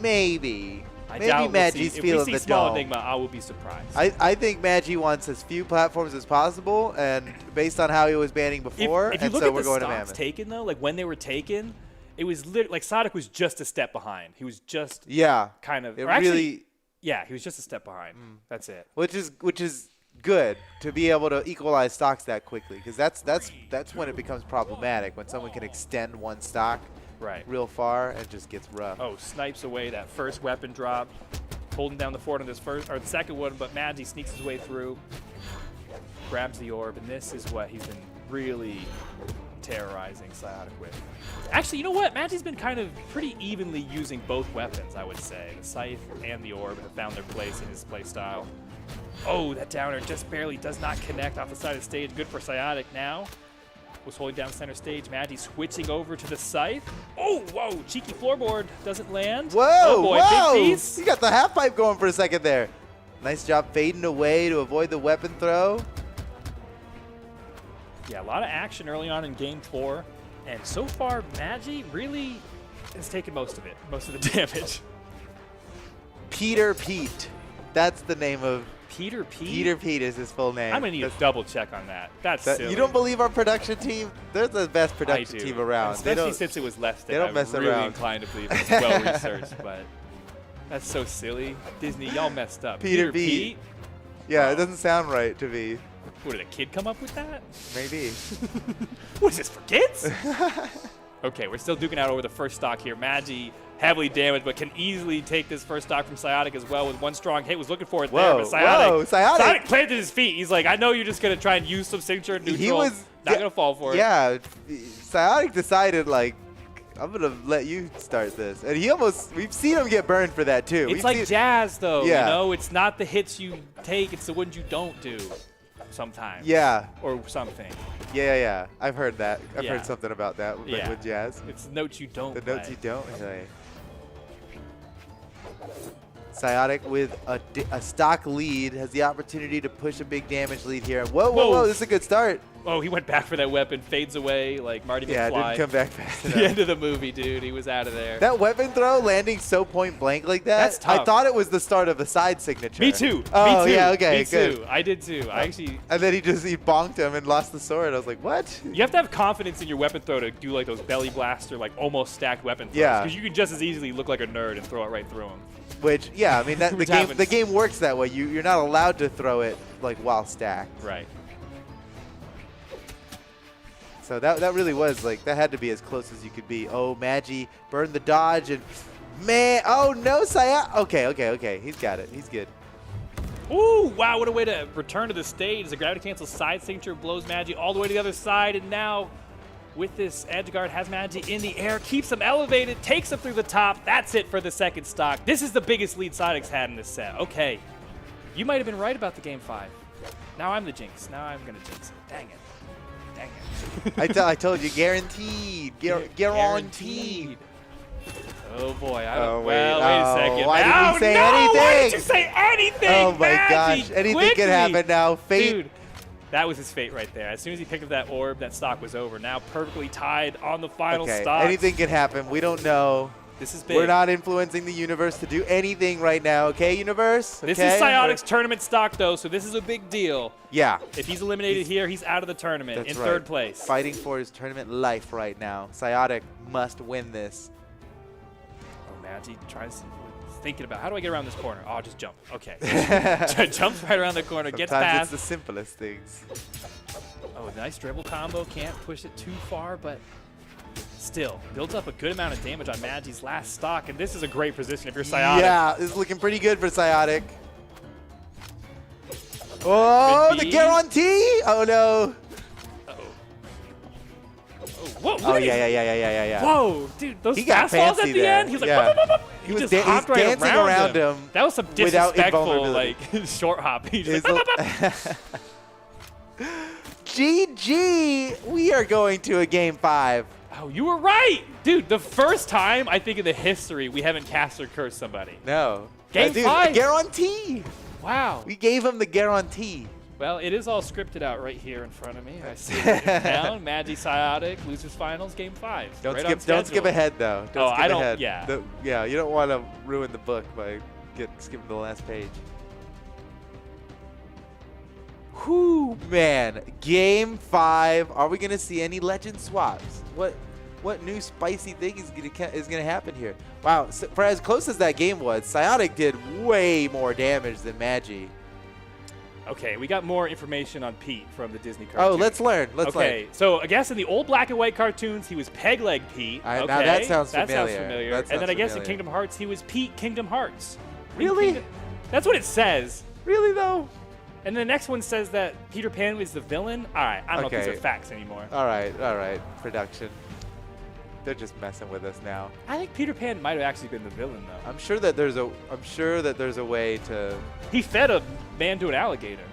maybe. I Maybe doubt we'll Magi's see. feeling If we see the Small dome. Enigma, I will be surprised. I think Magi wants as few platforms as possible, and based on how he was banning before, if you and look so at we're the going to stocks Mammoth. taken, though, like when they were taken, it was like Psyotic was just a step behind. He was just Yeah, kind of, it or actually, really, yeah, he was just a step behind. That's it. which is good to be able to equalize stocks that quickly, because that's when it becomes problematic, when someone can extend one stock Right. real far and just gets rough. Oh, snipes away that first weapon drop, holding down the fort on this first or the second one, but Magi sneaks his way through, grabs the orb, and this is what he's been really terrorizing Psyotic with. Actually, you know what? Magi's been kind of pretty evenly using both weapons, I would say. The Scythe and the Orb have found their place in his playstyle. Oh, that downer just barely does not connect off the side of the stage. Good for Psyotic now. Was holding down center stage. Magi switching over to the Scythe. Oh, whoa, cheeky floorboard doesn't land. Whoa, oh boy, whoa! big piece. You got the half pipe going for a second there. Nice job fading away to avoid the weapon throw. Yeah, a lot of action early on in game 4. And so far, Magi really has taken most of it, most of the damage. Peter Pete. That's the name of Peter Pete? Peter Pete is his full name. I'm going to need a double check on that. That's silly. You don't believe our production team? They're the best I production do. team around. They Especially don't, since it was left they don't I'm mess really around. inclined to believe it's well researched, but that's so silly. Disney, y'all messed up. Peter Pete. Yeah, it doesn't sound right to me. What, did a kid come up with that? Maybe. What is this, for kids? Okay, we're still duking out over the first stock here. Magi heavily damaged, but can easily take this first stock from Psyotic as well with one strong hit. Was looking for it there, Whoa, but Psyotic, whoa, Psyotic. planted his feet. He's like, I know you're just going to try and use some signature neutral. He was not going to fall for it. Yeah, Psyotic decided, like, I'm going to let you start this. And he almost, we've seen him get burned for that too. It's We've like seen- jazz, though. Yeah. You know, it's not the hits you take, it's the ones you don't do sometimes. Yeah. Or something. Yeah. I've heard that. I've Yeah. heard something about that with, Yeah. with jazz. It's notes you don't The play. notes you don't play. Psyotic with a stock lead has the opportunity to push a big damage lead here. Whoa, this is a good start. Oh, he went back for that weapon, fades away like Marty Yeah, it McFly. didn't come back fast The enough. end of the movie, dude. He was out of there. That weapon throw landing so point blank like that, That's tough. I thought it was the start of the side signature. Me too. Oh, Me too. yeah, okay, Me good. too. I did too. I actually. And then he bonked him and lost the sword. I was like, what? You have to have confidence in your weapon throw to do like those belly blaster, like almost stacked weapon throws. Yeah. Because you can just as easily look like a nerd and throw it right through him. Which, yeah, I mean, that, Which the game happens. the game works that way. You're not allowed to throw it like while stacked. Right. So that really was like, that had to be as close as you could be. Oh, Magi burned the dodge and man, oh no, okay, he's got it. He's good. Ooh, wow, what a way to return to the stage. The gravity cancel side signature blows Magi all the way to the other side, and now with this edge guard, has Magi in the air, keeps him elevated, takes him through the top. That's it for the second stock. This is the biggest lead Psyduck's had in this set. Okay, you might have been right about the game 5. Now I'm the jinx. Now I'm going to jinx it. Dang it. Dang it. I told you, guaranteed. Guaranteed. Oh boy. Oh, wait a second. Why did Oh, we say no! anything? Why did you say anything? Oh my Magi, gosh. Anything quickly. can happen now. Fate. Dude, that was his fate right there. As soon as he picked up that orb, that stock was over. Now perfectly tied on the final Okay, stock. anything can happen. We don't know. This is big. We're not influencing the universe to do anything right now, okay, universe? This Okay? is Psyduck's tournament stock, though, so this is a big deal. Yeah. If he's eliminated here, he's out of the tournament That's in right. third place. Fighting for his tournament life right now. Psyduck must win this. Oh, Magi tries thinking about, how do I get around this corner? Oh, just jump. Okay. Jumps right around the corner, gets Sometimes past. it's the simplest things. Oh, nice dribble combo. Can't push it too far, but still builds up a good amount of damage on Magi's last stock, and this is a great position if you're Psyduck. Yeah, this is looking pretty good for Psyduck. Oh, Could the be. guarantee! Oh no! Whoa, Oh yeah. Whoa, dude, those He got fastballs fancy at the there. end. He was like, Yeah. "Wup, wup, wup." He was just he's hopped right dancing around him That was some without disrespectful, invulnerability. like short hop. He just Is like, a- "Wup, wup, wup." GG! We are going to a game 5. Oh, you were right, dude. The first time I think in the history we haven't cast or cursed somebody. No. Game Dude, 5. guarantee! Wow. We gave him the guarantee. Well, it is all scripted out right here in front of me. I see it down. Magi Psyduck, Losers Finals, Game 5. Don't right on skip schedule. ahead though. Don't Oh, skip I don't- ahead. yeah. Yeah, you don't want to ruin the book by skipping the last page. Whew, man. Game 5. Are we gonna see any legend swaps? What new spicy thing is gonna happen here? Wow, so for as close as that game was, Psyduck did way more damage than Magi. Okay, we got more information on Pete from the Disney Oh, cartoon. let's learn. Let's learn. Okay, so I guess in the old black and white cartoons, he was Peg-Leg Pete. Now Okay, that sounds That sounds familiar. familiar. That And then sounds I guess in familiar. Kingdom Hearts, he was Pete Kingdom Hearts. Really? That's what it says. Really though? And the next one says that Peter Pan was the villain. All right, I don't know if Okay. these are facts anymore. All right. Production. They're just messing with us now. I think Peter Pan might have actually been the villain, though. I'm sure that there's a way to. He fed a man to an alligator.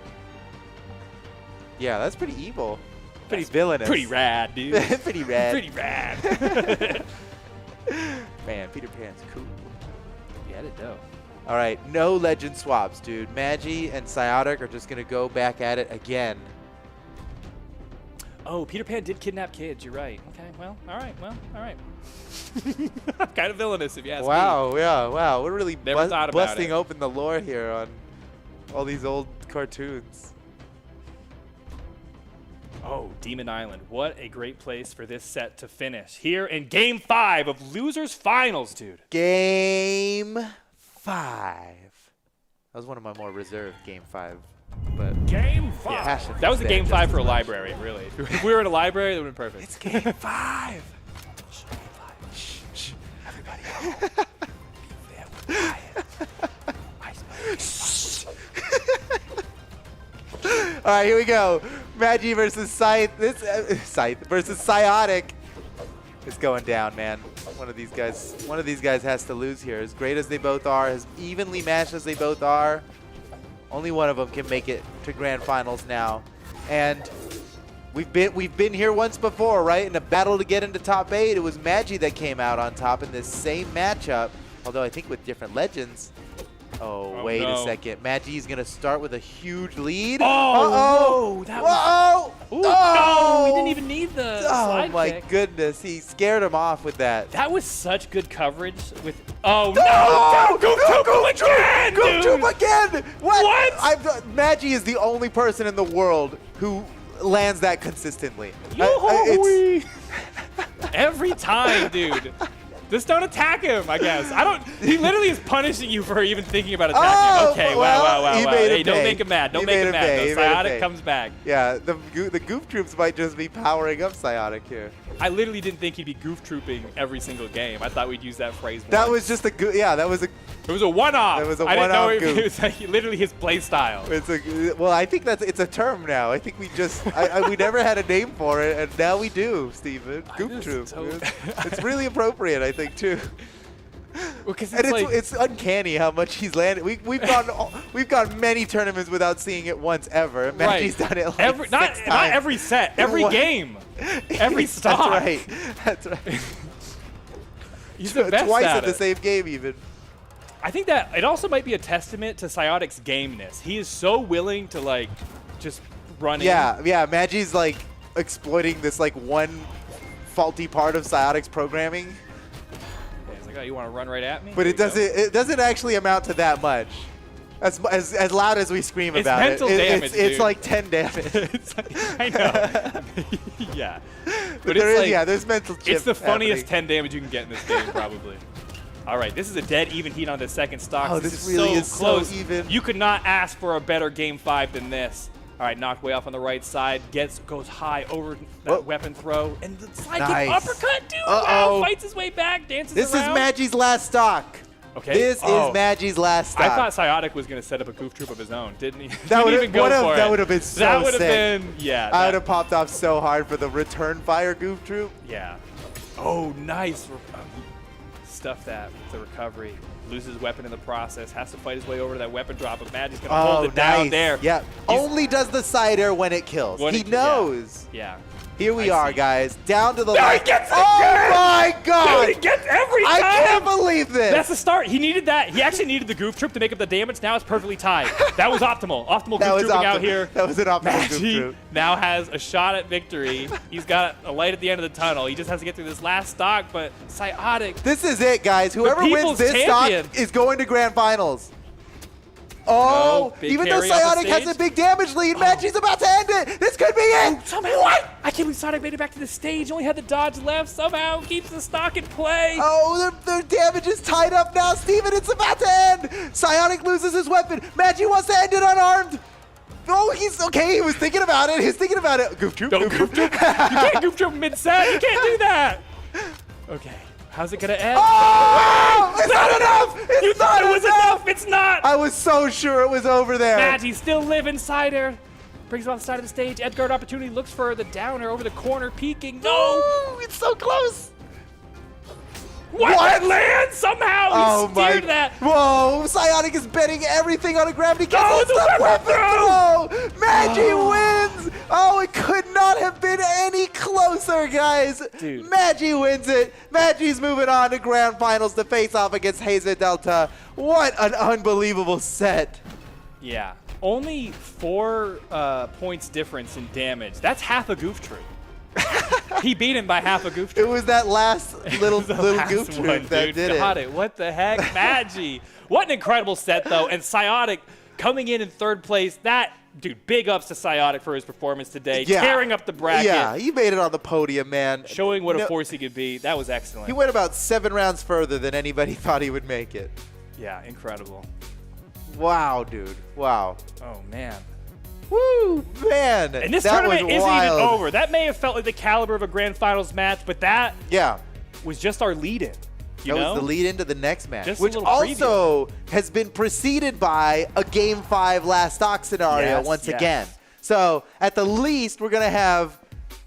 Yeah, that's pretty evil. Pretty villainous. Pretty rad, dude. Pretty rad. Pretty rad. Man, Peter Pan's cool. Yeah, it does. All right, no legend swaps, dude. Magi and Psyduck are just gonna go back at it again. Oh, Peter Pan did kidnap kids. You're right. Okay, well, all right. Kind of villainous, if you ask me. Wow, yeah, wow. We're really Never thought about busting it. open the lore here on all these old cartoons. Oh, Demon Island. What a great place for this set to finish. Here in Game 5 of Losers Finals, dude. Game 5. That was one of my more reserved Game 5. But Game 5. Yeah, passion That was a there Game just 5 as for a much. library, really. If we were in a library, that would have been perfect. it's Game 5. Everybody All right, here we go. Magi versus Scythe. Scythe versus Psyduck. It's going down, man. One of these guys has to lose here. As great as they both are, as evenly matched as they both are, only one of them can make it to grand finals now. And we've been here once before, right? In a battle to get into top 8, it was Magi that came out on top in this same matchup. Although I think with different legends. Oh, wait no. a second. Magi's going to start with a huge lead. Oh, Uh-oh. whoa, that was- Whoa. Ooh, Oh. no, we didn't even need the Oh, slide my kick. goodness. He scared him off with that. That was such good coverage with. Oh, no! No! Go again, Go dude! again! What? What? Magi is the only person in the world who lands that consistently. Yoo-hoo-wee. Every time, dude. Just don't attack him, I guess. He literally is punishing you for even thinking about attacking. Oh, Okay, well, wow. he made him Hey, don't pay. make him mad. Don't He make made him him mad. pay. He No, made him Psionic pay. comes back. Yeah, the goof troops might just be powering up Psionic here. I literally didn't think he'd be goof trooping every single game. I thought we'd use that phrase That once. was just a good. Yeah, that was a. It was a one-off. It was a I didn't know one-off if goof. it was like literally his play style. It's a. Well, I think it's a term now. I think we just. we never had a name for it, and now we do, Steven. Goof troop. It's really appropriate, I think, too. Because And it's uncanny how much he's landed. We've gone many tournaments without seeing it once ever. Magi's done it like not six not times. every set, every What? game, every stock. That's right. That's right. He's the best Twice at in the it. same game, even. I think that it also might be a testament to Psionic's gameness. He is so willing to like just run in. Yeah. Magi's like exploiting this like one faulty part of Psionic's programming, Yeah, he's like, oh, you want to run right at me? but Here it you go. doesn't actually amount to that much. As loud as we scream It's about mental it, damage, it's dude. like 10 damage. It's like, I know. Yeah. But it's there is, like, there's mental chip It's the funniest happening. 10 damage you can get in this game, probably. All right, this is a dead even heat on the second stock. Oh, this really is so close. even. You could not ask for a better game 5 than this. All right, knocked way off on the right side. Goes high over that Whoa. weapon throw. And the side kick Nice. uppercut, dude. Uh-oh. Wow, fights his way back, dances This around. is Magi's last stock. Okay. This Oh. is Magi's last stock. I thought Psionic was going to set up a goof troop of his own, didn't he? That Didn't would've- even go would've- for it. that would've been so That would have sick. been, yeah. I would that- have popped off so hard for the return fire goof troop. Yeah. Oh, nice. Stuff that with the recovery. Loses weapon in the process. Has to fight his way over to that weapon drop. But Magi's going to hold it down nice. there. Yeah. He's- Only does the side air when it kills. When He it- knows. Yeah. Here we I are, see. guys. Down to the No, he left. gets it Oh again! my God! Dude, he gets every time! I can't believe this. That's the start. He needed that. He actually needed the goof trip to make up the damage. Now it's perfectly tied. That was optimal. Optimal That goof was trooping out optimal. here. That was an optimal goof Magi troop. now has a shot at victory. He's got a light at the end of the tunnel. He just has to get through this last stock, but Psiotic. This is it, guys. Whoever wins people's this champion. stock is going to grand finals. Oh, big even though carry off the Psionic has stage. a big damage lead, Magi's about to end it. This could be it. Somehow, what? I can't believe Sonic made it back to the stage. Only had the dodge left. Somehow keeps the stock in play. Oh, their damage is tied up now, Steven. It's about to end. Psionic loses his weapon. Magi wants to end it unarmed. Oh, he's okay. He was thinking about it. He's thinking about it. Goof troop. Don't Goof goof troop. troop. You can't goof troop mid-set. You can't do that. Okay. How's it going to end? Oh, it's not enough. You It's thought not it was enough. It's not. I was so sure it was over there. Magi's still living Cider. Brings him off the side of the stage. Edguard opportunity looks for the downer over the corner, peeking. No! Ooh, it's so close. What? It lands somehow. He steered that. Whoa, Psionic is betting everything on a gravity kick. Oh, It's the the weapon weapon throw. Magi wins. Oh, it could not have been any closer, guys. Dude. Magi wins it. Magi's moving on to grand finals to face off against Hazer Delta. What an unbelievable set. Yeah. Only 4 points difference in damage. That's half a goof troop. He beat him by half a goof It troop. was that last little Last goof one, troop that dude. did Got it. it. What the heck? Magi. What an incredible set, though. And Psiotic coming in third place. That, dude, big ups to Psiotic for his performance today. Yeah. Tearing up the bracket. Yeah, he made it on the podium, man. Showing what No- a force he could be. That was excellent. He went about 7 rounds further than anybody thought he would make it. Yeah, incredible. Wow, dude. Wow. Oh, man. Woo, man. And this that tournament was isn't wild. even over. That may have felt like the caliber of a grand finals match, but that Yeah. was just our lead-in. You That know? was the lead into the next match, Just a which little also has been preceded by a Game 5 last stock scenario Yes, once yes. again. So at the least, we're going to have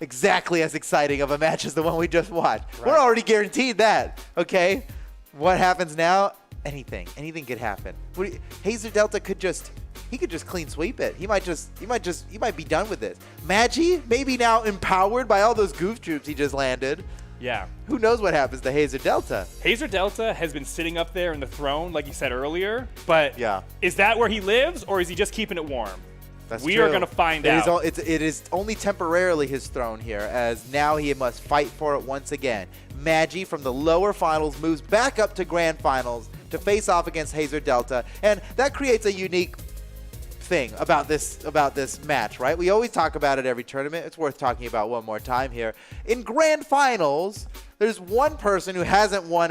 exactly as exciting of a match as the one we just watched. We're already guaranteed that, okay? What happens now? Anything. Anything could happen. Hazer Delta could just... He could just clean sweep it. He might be done with this. Magi, maybe now empowered by all those goof troops he just landed. Yeah. Who knows what happens to Hazer Delta? Hazer Delta has been sitting up there in the throne, like you said earlier, but Yeah. is that where he lives, or is he just keeping it warm? That's We true. are going to find It is out. it is only temporarily his throne here, as now he must fight for it once again. Magi from the lower finals moves back up to grand finals to face off against Hazer Delta, and that creates a unique thing about this match, right? We always talk about it every tournament. It's worth talking about one more time here. In grand finals, there's one person who hasn't lost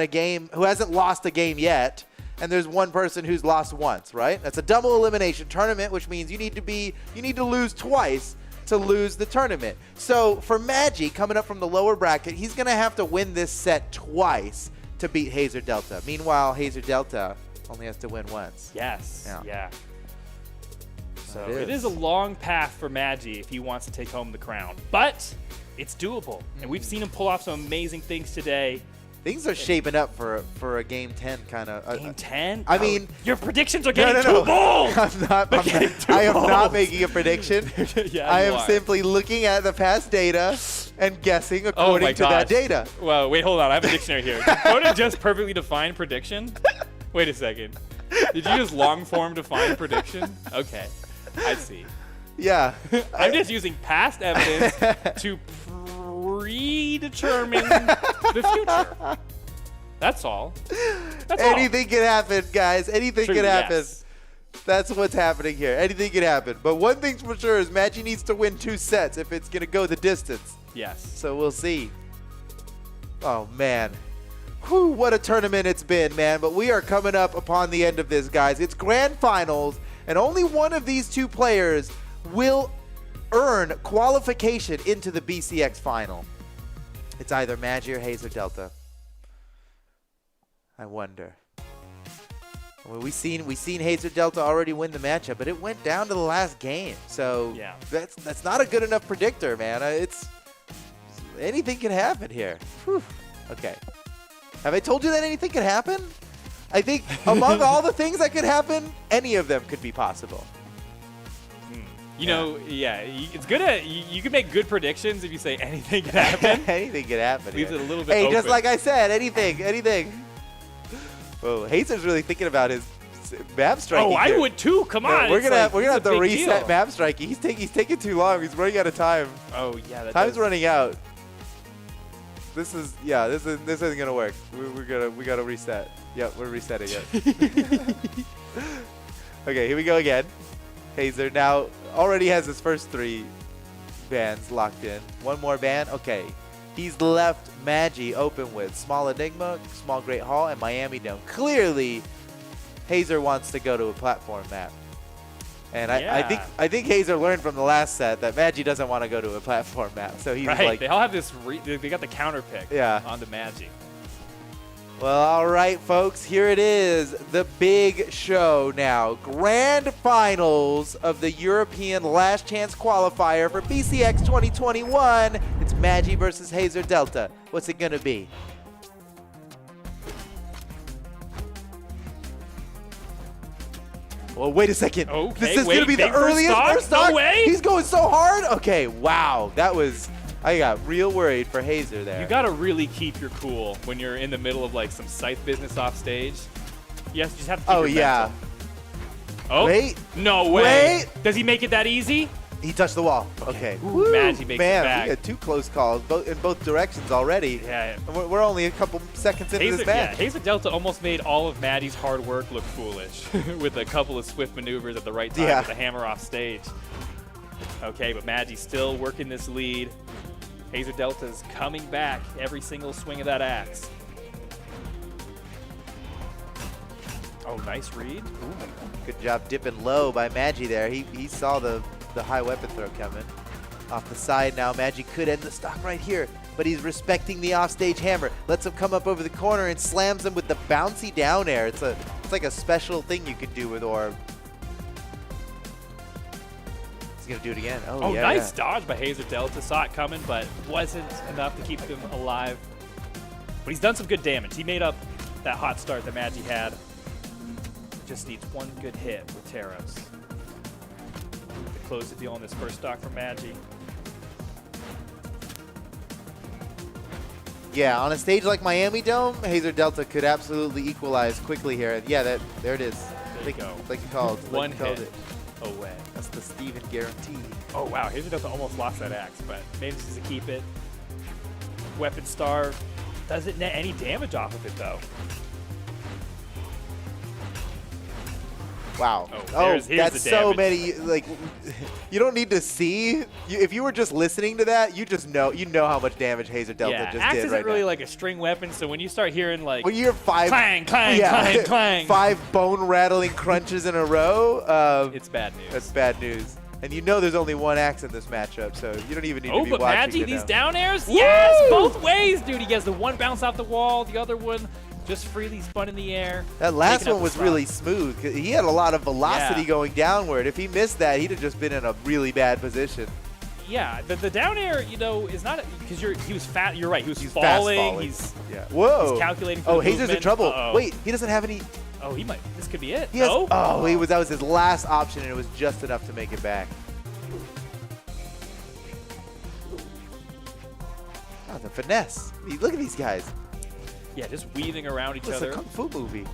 a game yet, and there's one person who's lost once, right? That's a double elimination tournament, which means you need to lose twice to lose the tournament. So for Magi, coming up from the lower bracket, he's going to have to win this set twice to beat Hazer Delta. Meanwhile, Hazer Delta only has to win once. Yes. Yeah. So It it is a long path for Magi if he wants to take home the crown. But it's doable. And we've seen him pull off some amazing things today. Things are shaping up for a game 10 kind of. Game 10? I mean, your predictions are getting no. too bold. I am not making a prediction. Yeah, I you am are. simply looking at the past data and guessing according to that data. Well, wait, hold on. I have a dictionary here. Did Coda just perfectly define prediction? Wait a second. Did you just long form define prediction? Okay. I see. Yeah. I'm just using past evidence to predetermine the future. That's all. That's all. Anything can happen, guys. Anything True, can happen. yes. That's what's happening here. Anything can happen. But one thing's for sure is Magi needs to win 2 sets if it's going to go the distance. Yes. So we'll see. Oh, man. Whew, what a tournament it's been, man. But we are coming up upon the end of this, guys. It's grand finals, and only one of these 2 players will earn qualification into the BCX final. It's either Magi or Hazer Delta. I wonder. Well, we seen Hazer Delta already win the matchup, but it went down to the last game. So yeah, that's not a good enough predictor, man. It's anything can happen here. Whew. Okay. Have I told you that anything could happen? I think among all the things that could happen, any of them could be possible. You know, it's good. You can make good predictions if you say anything can happen. Anything can happen. Leaves here. it a little bit Hey, open. just like I said, anything. Whoa, Hazer's really thinking about his map striking. Oh, I here. would too. Come on. We're it's gonna like, have it's a to big reset deal. map striking. He's taking too long. He's running out of time. Oh yeah, that Time's does. running out. This isn't gonna work. We gotta reset. Yep, we're resetting it. Okay, here we go again. Hazer now already has his first 3 bans locked in. One more ban. Okay. He's left Magi open with Small Enigma, Small Great Hall, and Miami Dome. Clearly, Hazer wants to go to a platform map. And I think Hazer learned from the last set that Magi doesn't want to go to a platform map. So he's Right. like, They all have this. They got the counter pick. Yeah. On the Magi. well, all right, folks, here it is, the big show now. Grand finals of the European Last Chance Qualifier for BCX 2021. It's Magi versus Hazer Delta. What's it going to be? Well, wait a second. Okay, this is going to be the big first earliest stock? first stock? No way. He's going so hard? Okay, wow. I got real worried for Hazer there. You gotta really keep your cool when you're in the middle of like some scythe business off stage. You just have to keep Oh, your yeah. mental. Oh, Wait. no way. Wait. Does he make it that easy? He touched the wall. Okay. Ooh, Magi makes Man, it back. we had 2 close calls in both directions already. Yeah. And we're only a couple seconds into this match. Hazer Delta almost made all of Maddie's hard work look foolish with a couple of swift maneuvers at the right time with the hammer off stage. Okay, but Magi's still working this lead. Hazer Delta's coming back every single swing of that axe. Oh, nice read. Ooh. Good job dipping low by Magi there. He saw the high weapon throw coming. Off the side now, Magi could end the stock right here, but he's respecting the offstage hammer. Lets him come up over the corner and slams him with the bouncy down air. It's like a special thing you could do with Orb. He's gonna do it again. Oh, yeah. Nice dodge by Hazer Delta. Saw it coming, but wasn't enough to keep him alive. But he's done some good damage. He made up that hot start that Magi had. Just needs one good hit with Taros to close the deal on this first stock for Magi. Yeah, on a stage like Miami Dome, Hazer Delta could absolutely equalize quickly here. And yeah, there it is. There you go. Like you called. One like you called hit it. away. That's the Steven guarantee. Oh, wow. Hazer Delta almost lost that axe, but manages to keep it. Weapon Star doesn't net any damage off of it, though. Wow. Here's that's the so damage. many. Like, you don't need to see. If you were just listening to that, you just know. You know how much damage Hazer Delta Yeah, just Axe did isn't right really now. like a string weapon, so when you start hearing like When you're five clang, clang, clang, clang, 5 bone rattling crunches in a row, it's bad news. that's bad news. And you know there's only one Axe in this matchup, so you don't even need to Oh, be but watching Magi, to these know. down airs, yes, both ways, dude. He gets the one bounce off the wall, the other one just freely spun in the air. That last taking out one the was spot. really smooth. 'Cause he had a lot of velocity Yeah. going downward. If he missed that, he'd have just been in a really bad position. Yeah, the down air, you know, is not because he was fat. You're right. He was He's fast falling. falling. He's Yeah. Whoa. He's calculating. For Oh, the Hazer's in movement. trouble. Uh-oh. Wait, he doesn't have any. Oh, he might. This could be it. He has. No? Oh, that was his last option, and it was just enough to make it back. Oh, the finesse. Look at these guys. Yeah, just weaving around each It's a other. kung fu movie.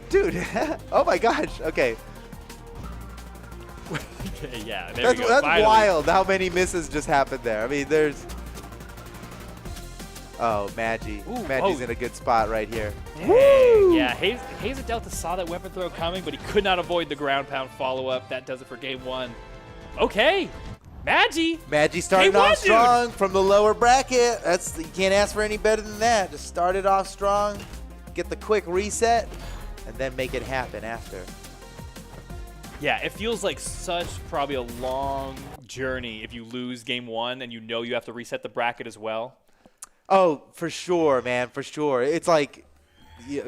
Dude, oh my gosh. Okay, Okay, yeah, there that's we go. Finally. wild how many misses just happened there. I mean, there's. Oh, Magi. Ooh, Magi's oh. in a good spot right here. Dang. Yeah, Hazer Delta saw that weapon throw coming, but he could not avoid the ground pound follow-up. That does it for game 1. Okay, Magi. Magi starting Hey, what, off dude? strong from the lower bracket. You can't ask for any better than that. Just start it off strong, get the quick reset, and then make it happen after. Yeah, it feels like such probably a long journey if you lose game 1 and you know you have to reset the bracket as well. Oh, for sure, man, for sure. It's like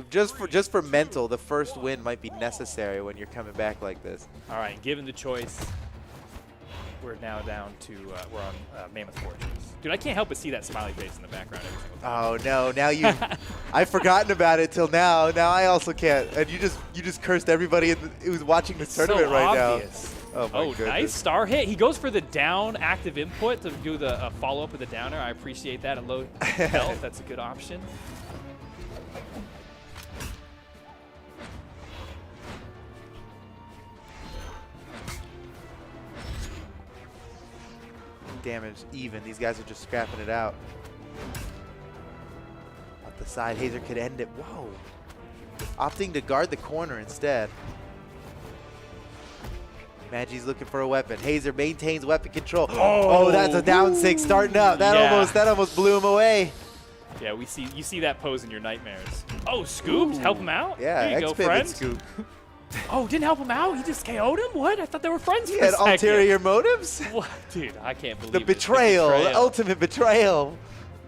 just for mental, the first win might be necessary when you're coming back like this. All right, given the choice, we're now down to we're on Mammoth Fortress. Dude, I can't help but see that smiley face in the background every single time. Oh no! Now you, I've forgotten about it till now. Now I also can't. And you just cursed everybody who's watching the tournament so right obvious. now. Oh my Oh, goodness. nice star hit. He goes for the down active input to do the follow-up with the downer. I appreciate that. At low health, that's a good option. Damage even. These guys are just scrapping it out. Up the side, Hazer could end it. Whoa. Opting to guard the corner instead. Magi's looking for a weapon. Hazer maintains weapon control. Oh, that's a down 6 starting up. That almost blew him away. Yeah, you see that pose in your nightmares. Oh, scoops, help him out. Yeah, there you go, X-Pivot friend. scoop. Oh, didn't help him out. He just KO'd him. What? I thought they were friends. He for a had second. ulterior motives. What? Dude, I can't believe The it. betrayal, the ultimate betrayal.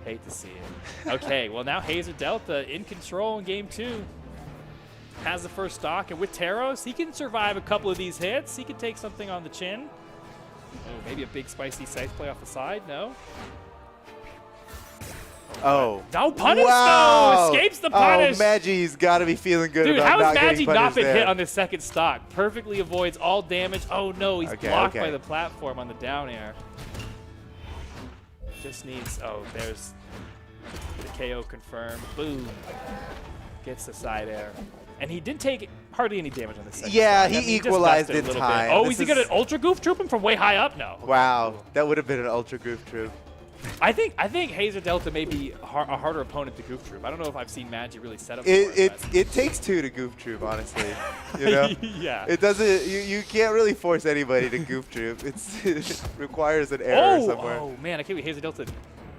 Hate to see it. Okay, well now Hazer Delta in control in game 2. Has the first stock, and with Taros, he can survive a couple of these hits. He can take something on the chin. Oh, maybe a big spicy scythe play off the side. No. Oh. No punish Wow. though. Escapes the punish. Oh, Magi's got to be feeling good Dude, about how not has getting Magi not punished been there. hit on this second stock? Perfectly avoids all damage. Oh no, he's Okay, blocked okay. by the platform on the down air. Just needs, oh, there's the KO confirmed. Boom. Gets the side air. And he didn't take hardly any damage on the second Yeah, stock. he I mean, just equalized gusted a in little time. bit. Oh, This is he going is- to ultra goof troop him from way high up? No. Wow, that would have been an ultra goof troop. I think Hazer Delta may be a harder opponent to goof troop. I don't know if I've seen Magi really set up for it. It takes 2 to goof troop, honestly. You know? Yeah. It doesn't. You can't really force anybody to goof troop. It requires an error somewhere. Oh man, I can't believe Hazer Delta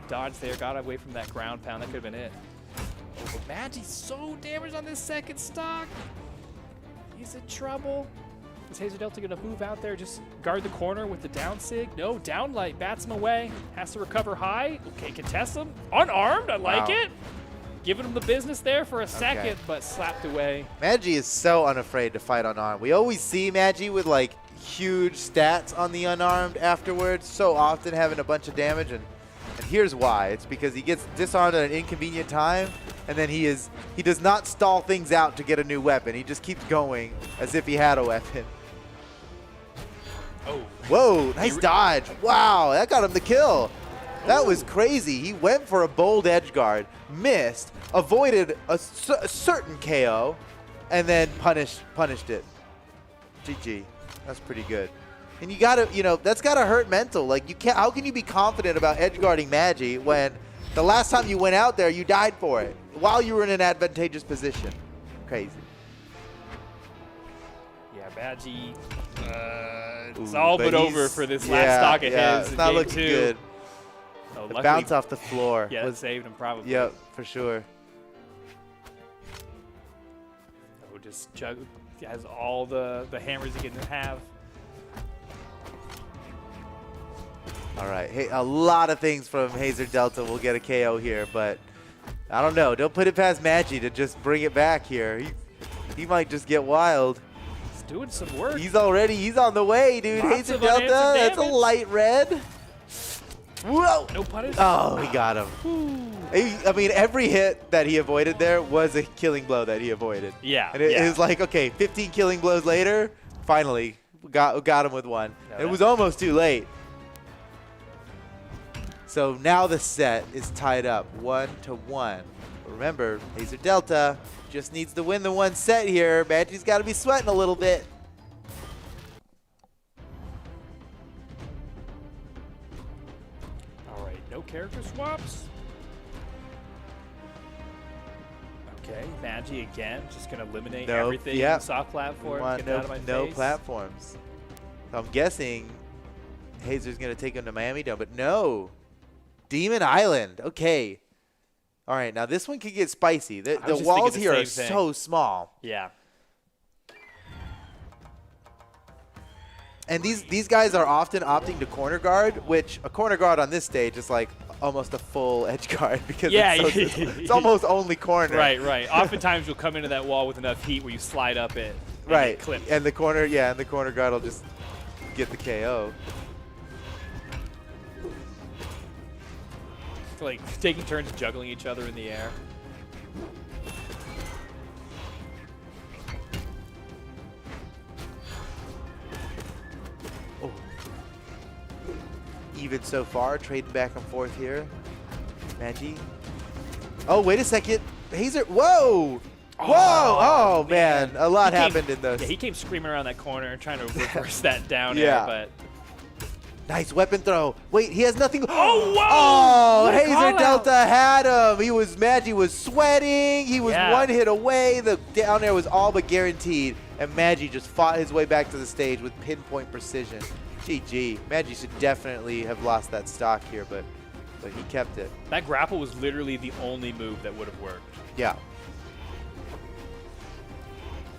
dodged there, got away from that ground pound. That could have been it. Oh, but Magi's so damaged on this second stock. He's in trouble. Is Hazer Delta going to move out there, just guard the corner with the down sig? No, down light bats him away. Has to recover high. Okay, contest him. Unarmed, I like Wow. it. Giving him the business there for a second, but slapped away. Magi is so unafraid to fight unarmed. We always see Magi with like huge stats on the unarmed afterwards, so often having a bunch of damage, and here's why. It's because he gets disarmed at an inconvenient time, and then he does not stall things out to get a new weapon. He just keeps going as if he had a weapon. Oh. Whoa, nice dodge. Wow, that got him the kill. That was crazy. He went for a bold edge guard, missed, avoided a certain KO, and then punished it. GG. That's pretty good. And you gotta, that's gotta hurt mental. Like how can you be confident about edge guarding Magi when the last time you went out there, you died for it while you were in an advantageous position? Crazy. Yeah, Badgie. It's Ooh, all but over he's- for this yeah, last stock of yeah, his it's in not game looking 2. good. Oh, The luckily, bounce off the floor. yeah, that was, saved him probably. yep, for sure. Oh, just Jug has all the hammers he can have. All right. Hey, a lot of things from Hazer Delta will get a KO here, but I don't know. Don't put it past Magi to just bring it back here. He might just get wild. He's doing some work. He's on the way, dude. Lots Hazer of Delta, unanswered that's a damage. light red. Whoa. No punish. Oh, he got him. I mean, every hit that he avoided there was a killing blow that he avoided. Yeah. And it yeah. was like, okay, 15 killing blows later, finally got him with one. No, And it was almost too late. So now the set is tied up 1-1. Remember, Hazer Delta just needs to win the one set here. Magi's got to be sweating a little bit. All right, no character swaps. Okay, Magi again, just gonna eliminate No, everything yep. in soft platform. We want Get it out of my no face. platforms. So I'm guessing Hazer's going to take him to Miami Dome, but no. Demon Island. Okay. All right, now this one could get spicy. The I was just walls thinking here the are same so small. Yeah. And these guys are often opting to corner guard, which a corner guard on this stage is like almost a full edge guard because Yeah, it's almost only corner. Right, right. Oftentimes you'll come into that wall with enough heat where you slide up it. And Right. Clip. And the corner, yeah, and the corner guard will just get the KO. Like taking turns juggling each other in the air. Even so far, trading back and forth here. Magi. Oh, wait a second. Hazer. Whoa! Whoa! Oh, man. A lot He came- happened in this. Yeah, he came screaming around that corner trying to reverse that down Yeah. air, but Nice weapon throw. Wait, he has nothing. Oh, whoa! Oh, What a Hazer call-out. Delta had him. Magi was sweating. He was Yeah. one hit away. The down air was all but guaranteed. And Magi just fought his way back to the stage with pinpoint precision. GG. Magi should definitely have lost that stock here, but he kept it. that grapple was literally the only move that would have worked. Yeah.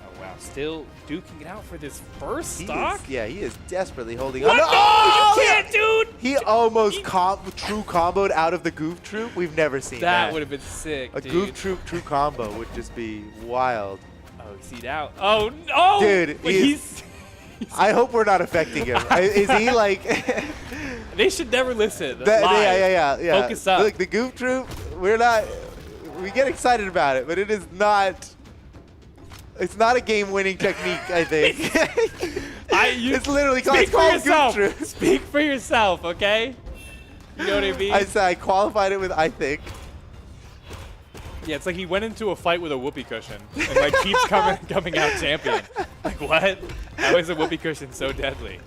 Oh, wow. Still duking it out for this first He stock? is, yeah, he is desperately holding What? on. No, Oh, you can't, dude! He almost true comboed out of the goof troop. We've never seen that. That would have been sick, A dude. goof troop true combo would just be wild. Oh, he's seed out. Oh, no! Dude, But he's- I hope we're not affecting him. Is he like? They should never listen. Yeah, Live. yeah. Focus up. Look, the goof troop. We're not. We get excited about it, but it is not. It's not a game-winning technique. I think. It's literally called, Speak it's for called yourself. goof troop. Speak for yourself, okay? You know what I mean? I said I qualified it with I think. Yeah, it's like he went into a fight with a whoopee cushion and like keeps coming out champion. Like what? How is a whoopee cushion so deadly?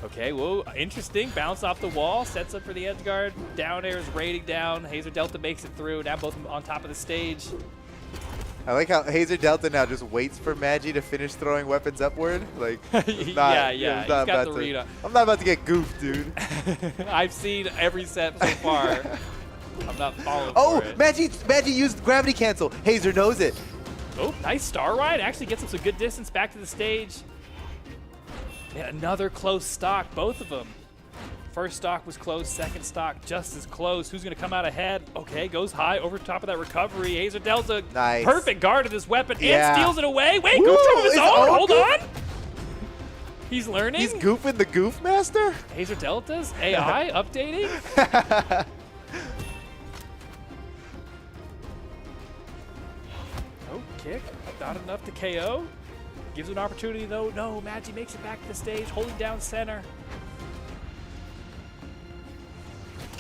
Okay, well, interesting. Bounce off the wall, sets up for the edge guard. Down air is raiding down. Hazer Delta makes it through. Now both on top of the stage. I like how Hazer Delta now just waits for Magi to finish throwing weapons upward. Like, Yeah, not, yeah, he's not he's got about the to- read on. I'm not about to get goofed, dude. I've seen every set so far. I'm not falling Oh, for it. Magi used gravity cancel. Hazer knows it. Oh, nice star ride. Actually gets him some good distance back to the stage. Yeah, another close stock, both of them. First stock was close, second stock just as close. Who's going to come out ahead? Okay, goes high over top of that recovery. Hazer Delta, Nice. perfect guard of this weapon Yeah. and steals it away. Wait, Woo, goof trip of his his own. own Hold goof? on. He's learning. He's goofing the goof master? Hazer Delta's AI updating. Oh, kick. Not enough to KO. Gives an opportunity, though. No, Magi makes it back to the stage, holding down center.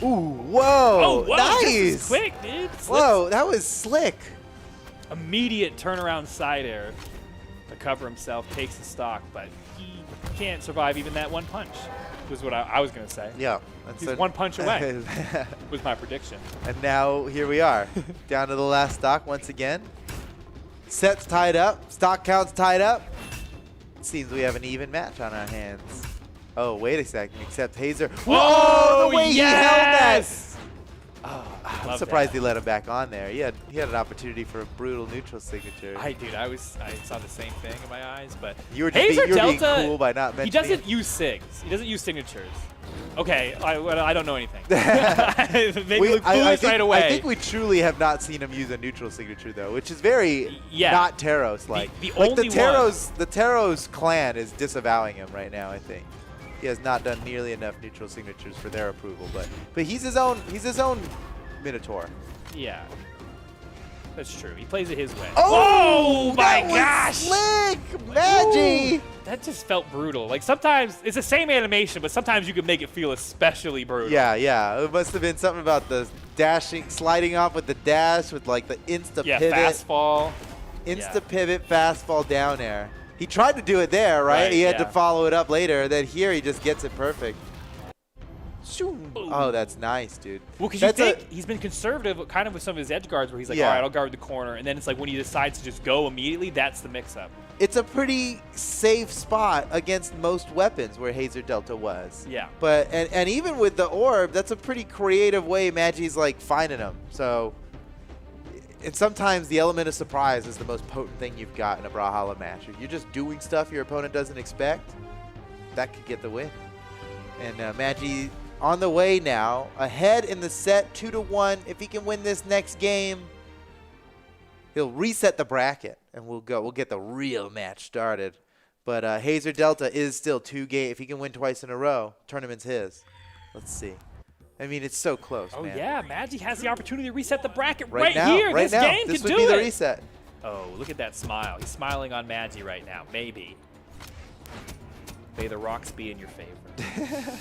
Ooh, whoa. Oh, whoa, nice. this is quick, dude. Slips. Whoa, that was slick. Immediate turnaround side air to cover himself, takes the stock, but he can't survive even that one punch, was what I was going to say. Yeah. He's one punch away, was my prediction. And now here we are, down to the last stock once again. Set's tied up. Stock count's tied up. Seems we have an even match on our hands. Oh, wait a second. Except Hazer. Oh, the way he held that. Oh, I'm Love surprised that. he let him back on there. He had an opportunity for a brutal neutral signature. Dude, I saw the same thing in my eyes, but You were just Hazer being Delta, cool by not he mentioning doesn't it. use SIGs. He doesn't use signatures. Okay, I don't know anything. Maybe look foolish right away. I think we truly have not seen him use a neutral signature though, which is very Yeah. not Taros like. The Like only the Taros clan is disavowing him right now. I think he has not done nearly enough neutral signatures for their approval. But he's his own Minotaur. Yeah. That's true. He plays it his way. Oh, my that gosh! was slick, Magi. That just felt brutal. Like sometimes it's the same animation, but sometimes you can make it feel especially brutal. Yeah. It must have been something about the sliding off with the dash with like the insta Yeah, pivot. fast fall. Insta pivot, fast fall down air. He tried to do it there, right? He had to follow it up later. Then here he just gets it perfect. Oh, that's nice, dude. Well, because you think he's been conservative kind of with some of his edge guards where he's like, all right, I'll guard the corner. And then it's like when he decides to just go immediately, that's the mix-up. It's a pretty safe spot against most weapons where Hazer Delta was. Yeah. But and even with the orb, that's a pretty creative way Magi's like finding them. So and sometimes the element of surprise is the most potent thing you've got in a Brawlhalla match. If you're just doing stuff your opponent doesn't expect, that could get the win. And Magi on the way now, ahead in the set 2-1. If he can win this next game, he'll reset the bracket and we'll get the real match started. But Hazer Delta is still 2 games. If he can win twice in a row, tournament's his. Let's see. I mean, it's so close, Oh, man. yeah. Magi has the opportunity to reset the bracket Right now, here. right This now. game This can would do be the it. reset. Oh, look at that smile. He's smiling on Magi right now. Maybe. May the rocks be in your favor.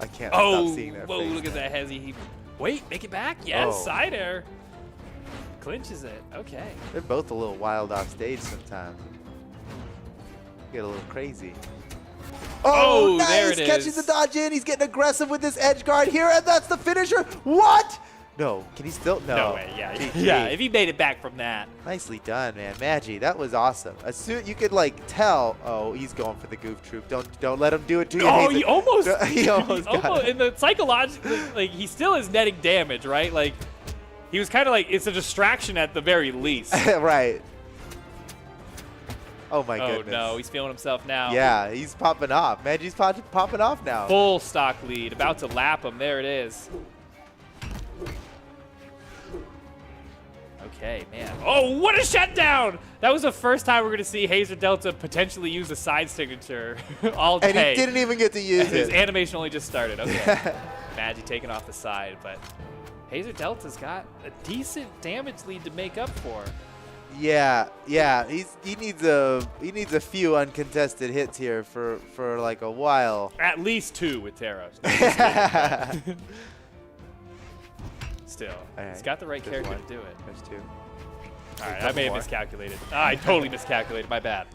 I can't stop seeing that whoa, face. look at that hezzy. Wait, make it back? Yes, Oh. side air. Clinches it. Okay. They're both a little wild off stage sometimes. Get a little crazy. Oh, nice! there it Catches is. the dodge in. He's getting aggressive with this edge guard here, and that's the finisher. What? No. Can he still? No. No way. Yeah. GG. Yeah. If he made it back from that. Nicely done, man. Magi, that was awesome. As soon you could like tell. Oh, he's going for the goof troop. Don't let him do it to you. Oh, Hazen. he almost. he almost got it. And the psychologically, like he still is netting damage, right? Like he was kind of like it's a distraction at the very least. Right. Oh my Oh goodness. no, he's feeling himself now. Yeah, he's popping off. Magi's popping off now. Full stock lead, about to lap him. There it is. Okay, man. Oh, what a shutdown! That was the first time we're going to see Hazer Delta potentially use a side signature all day. And he didn't even get to use His it. animation only just started. Okay. Magi taking off the side, but Hazer Delta's got a decent damage lead to make up for. Yeah. He needs a few uncontested hits here for like a while. At least 2 with Taros. Still, All right. he's got the right There's character one. to do it. There's 2. All right, I may have miscalculated. I totally miscalculated. My bad.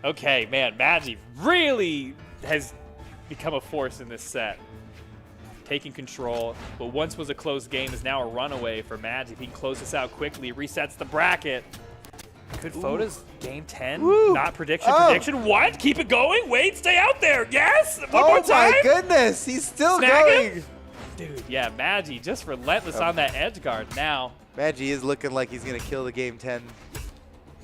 Okay, man, Magi really has become a force in this set. Taking control. What once was a close game is now a runaway for Magi. If he can close this out quickly, resets the bracket. Could Foda's game 10? Woo. Not prediction. Oh. Prediction. What? Keep it going. Wait, stay out there. Yes. One more Oh time. my goodness, he's still Snag going. him? Dude, yeah, Magi just relentless on that edge guard now. Magi is looking like he's gonna kill the game 10,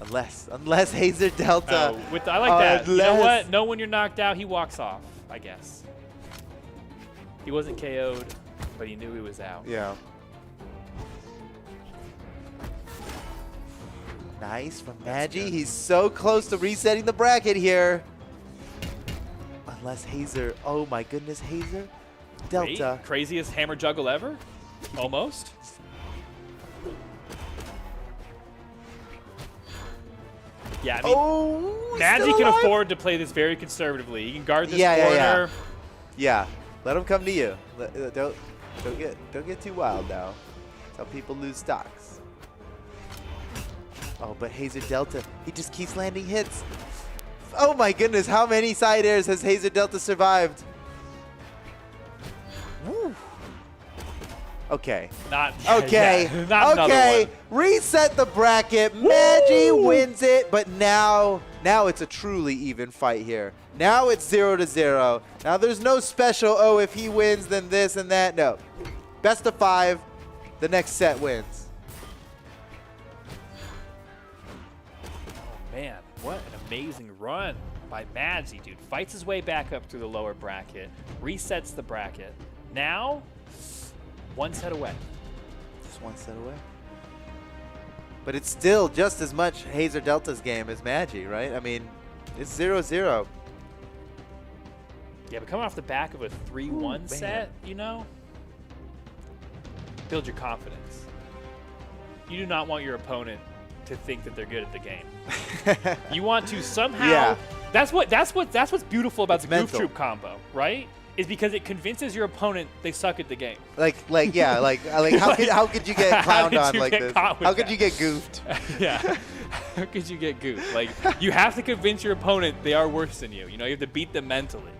unless Hazer Delta. Oh, I like that. You know unless- what? Know when you're knocked out, he walks off, I guess. He wasn't KO'd, but he knew he was out. Yeah. Nice from Magi. He's so close to resetting the bracket here. Unless Hazer. Oh my goodness, Hazer Delta. Wait, craziest hammer juggle ever? Almost. Yeah, I mean, Oh, Magi still can alive? afford to play this very conservatively. He can guard this Yeah, yeah, corner. Yeah, let him come to you. Don't get too wild now. That's how people lose stocks. Oh, but Hazer Delta, he just keeps landing hits. Oh my goodness, how many side airs has Hazer Delta survived? Woo. Okay. Not Okay. yeah, not another Okay. one. Reset the bracket. Magi wins it, but now it's a truly even fight here. Now it's 0-0. Now there's no special, oh, if he wins, then this and that. No. Best of 5. The next set wins. Man, what an amazing run by Magi, dude. Fights his way back up through the lower bracket, resets the bracket. Now, one set away. Just one set away. But it's still just as much Hazer Delta's game as Magi, right? I mean, it's 0-0. Yeah, but coming off the back of a 3-1 set, you know, build your confidence. You do not want your opponent to think that they're good at the game. You want to somehow. Yeah. That's what's beautiful about the mental. Goof Troop combo, right? Is because it convinces your opponent they suck at the game. Like how could you get How clowned did on you like get this? caught with How could that? you get goofed? Yeah. How could you get goofed? Like, you have to convince your opponent they are worse than you. You know, you have to beat them mentally.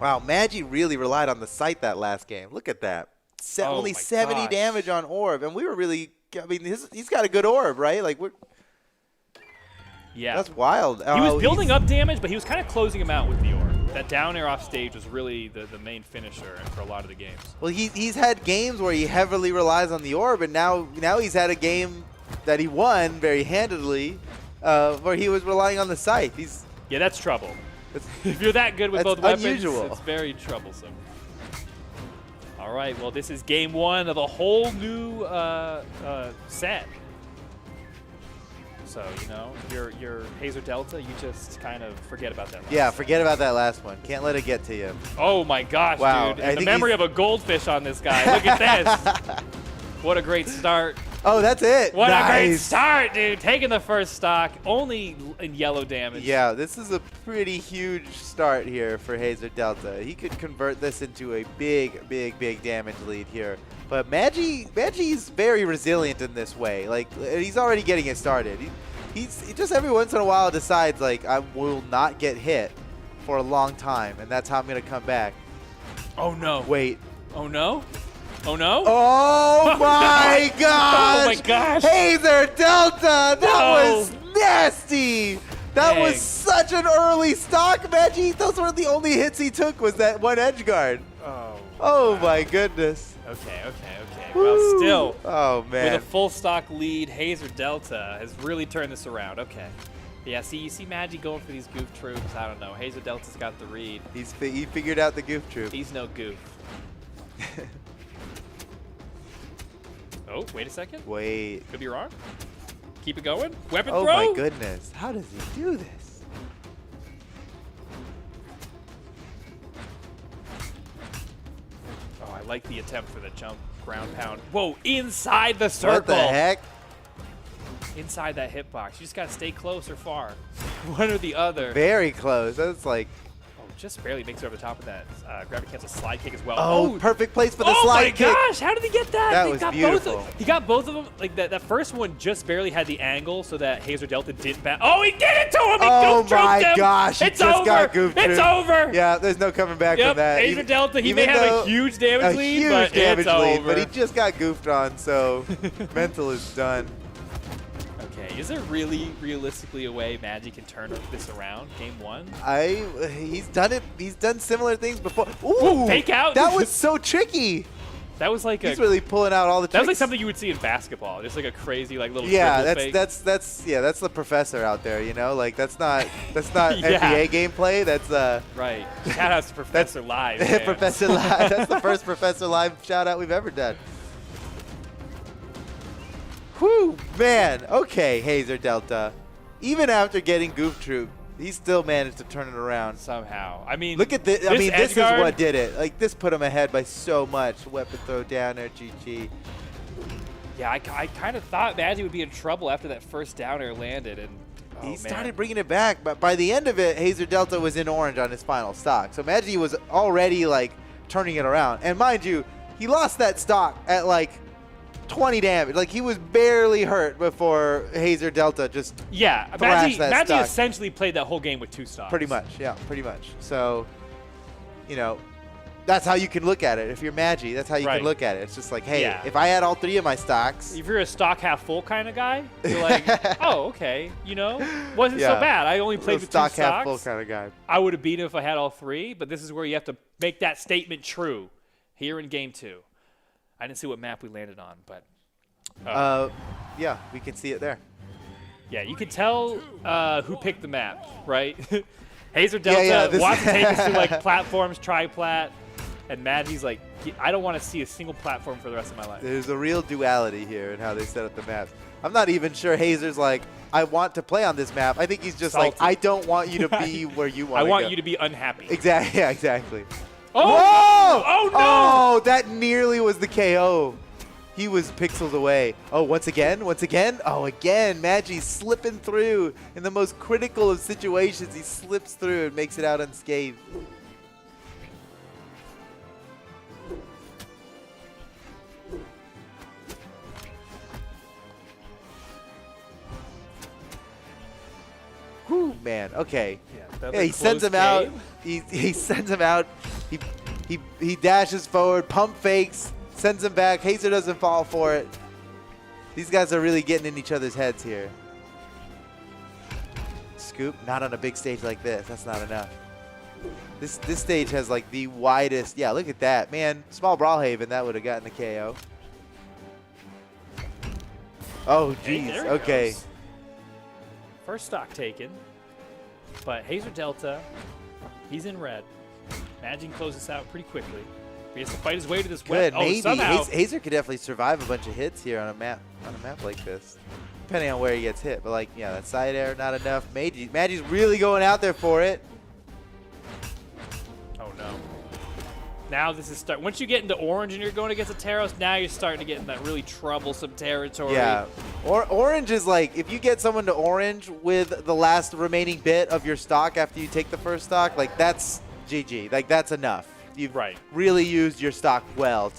Wow, Magi really relied on the sight that last game. Look at that. Oh Only my 70 gosh. damage on orb, and we were really. I mean, he's got a good orb, right? Like we're. Yeah. That's wild. He was building up damage, but he was kind of closing him out with the orb. That down air off stage was really the main finisher for a lot of the games. Well, he's had games where he heavily relies on the orb, and now he's had a game that he won very handedly, where he was relying on the sight. Yeah, that's trouble. It's, If you're that good with That's both weapons, unusual. it's very troublesome. All right, well, this is game one of a whole new set. So, you know, your Hazer Delta, you just kind of forget about that. yeah, forget about that last one. Can't let it get to you. Oh my gosh, Wow, dude. I And the think memory he's- of a goldfish on this guy. Look at this. What a great start. Oh, that's it. What a great Nice. start, dude. Taking the first stock, only in yellow damage. Yeah, this is a pretty huge start here for Hazer Delta. He could convert this into a big damage lead here. But Magi's very resilient in this way. Like, he's already getting it started. He just every once in a while decides, like, I will not get hit for a long time, and that's how I'm going to come back. Oh, no. Wait. Oh, no? Oh, no? Oh, my gosh. Oh, my gosh. Hazer Delta. That No. was nasty. That Dang. was such an early stock, Magi. Those were the only hits he took was that one edge guard. Oh, my goodness. Okay. Well, still, Oh, man. with a full stock lead, Hazer Delta has really turned this around. Okay. Yeah, see, you see Magi going for these goof troops. I don't know. Hazer Delta's got the read. He figured out the goof troop. He's no goof. Oh, wait a second. Wait. Could be wrong. Keep it going. Weapon Oh, throw. my goodness. How does he do this? Oh, I like the attempt for the jump ground pound. Whoa, inside the circle. What the heck? Inside that hitbox. You just got to stay close or far. One or the other. Very close. That's like, Oh, just barely makes it over the top of that gravity cancel slide kick as well. oh, perfect place for the oh slide my kick. gosh, how did he get that? That He was got beautiful. Both he got both of them. Like that first one just barely had the angle so that Hazer Delta didn't bat. Oh, he did it to him! He Oh goof trooped my him. gosh, he It's just over. got goofed. It's over. Yeah, there's no coming back Yep, from that. Hazer Delta, he may even have though- a huge damage lead, huge but damage it's lead, over. but he just got goofed on, so mental is done. Okay, is there really realistically a way Magi can turn this around? Game one? He's done it. He's done similar things before. Ooh, fake out. That was so tricky. That was like He's really pulling out all the that tricks. was like something you would see in basketball, just like a crazy like little Yeah, dribble fake. that's the professor out there, you know? Like that's not Yeah. NBA gameplay. That's Right. Shout out to Professor Live. man. Professor Live. That's the first Professor Live shout out we've ever done. Whew, man. Okay, Hazer Delta. Even after getting Goof Troop, he still managed to turn it around. Somehow. I mean, Look at this. I mean, this is edgeguard- what did it. Like, this put him ahead by so much. Weapon throw down there, GG. Yeah, I kind of thought Magi would be in trouble after that first down air landed, and He started bringing it back, but by the end of it, Hazer Delta was in orange on his final stock. So Magi was already, like, turning it around. And mind you, he lost that stock at, like, 20 damage. Like, he was barely hurt before Hazer Delta just yeah, thrashed that Magi stock. essentially played that whole game with two stocks. Pretty much, yeah, pretty much. So, you know, that's how you can look at it. If you're Magi, that's how you Right. can look at it. It's just like, hey, Yeah. if I had all 3 of my stocks, If you're a stock half full kind of guy, you're like, oh, okay, you know, wasn't so Yeah. bad. I only played a with stock 2 half full stocks. kind of guy. I would have beaten if I had all 3, but this is where you have to make that statement true here in game 2. I didn't see what map we landed on, but Yeah, we can see it there. yeah, you could tell who picked the map, right? Hazer Delta yeah, this- wants to take us to like platforms, tri-plat, and Magi's like, I don't want to see a single platform for the rest of my life. There's a real duality here in how they set up the maps. I'm not even sure Hazer's like, I want to play on this map. I think he's just like, Salty. I don't want you to be where you want I to want go. you to be unhappy. Exactly. Yeah, exactly. Oh! Whoa! Oh, no! Oh, that nearly was the KO. He was pixels away. Oh, once again? Oh, again. Magi's slipping through. In the most critical of situations, he slips through and makes it out unscathed. Whew, man. Okay. Yeah, he sends him out. He sends him out. He dashes forward, pump fakes, sends him back. Hazer doesn't fall for it. These guys are really getting in each other's heads here. Scoop, not on a big stage like this. That's not enough. This stage has like the widest. Yeah, look at that, man. Small Brawlhaven, that would have gotten the KO. Oh, Hey, jeez. there he Okay. goes. First stock taken, but Hazer Delta, he's in red. Magi closes this out pretty quickly. He has to fight his way to this Good, web. Oh, maybe. somehow. Hazer could definitely survive a bunch of hits here on a map like this. Depending on where he gets hit. But like, yeah, that side air, not enough. Magi's really going out there for it. Oh no. Now this is start. Once you get into orange and you're going against a Taros, now you're starting to get in that really troublesome territory. Yeah. Orange is like, if you get someone to orange with the last remaining bit of your stock after you take the first stock, like that's GG. Like that's enough. You've Right. really used your stock well.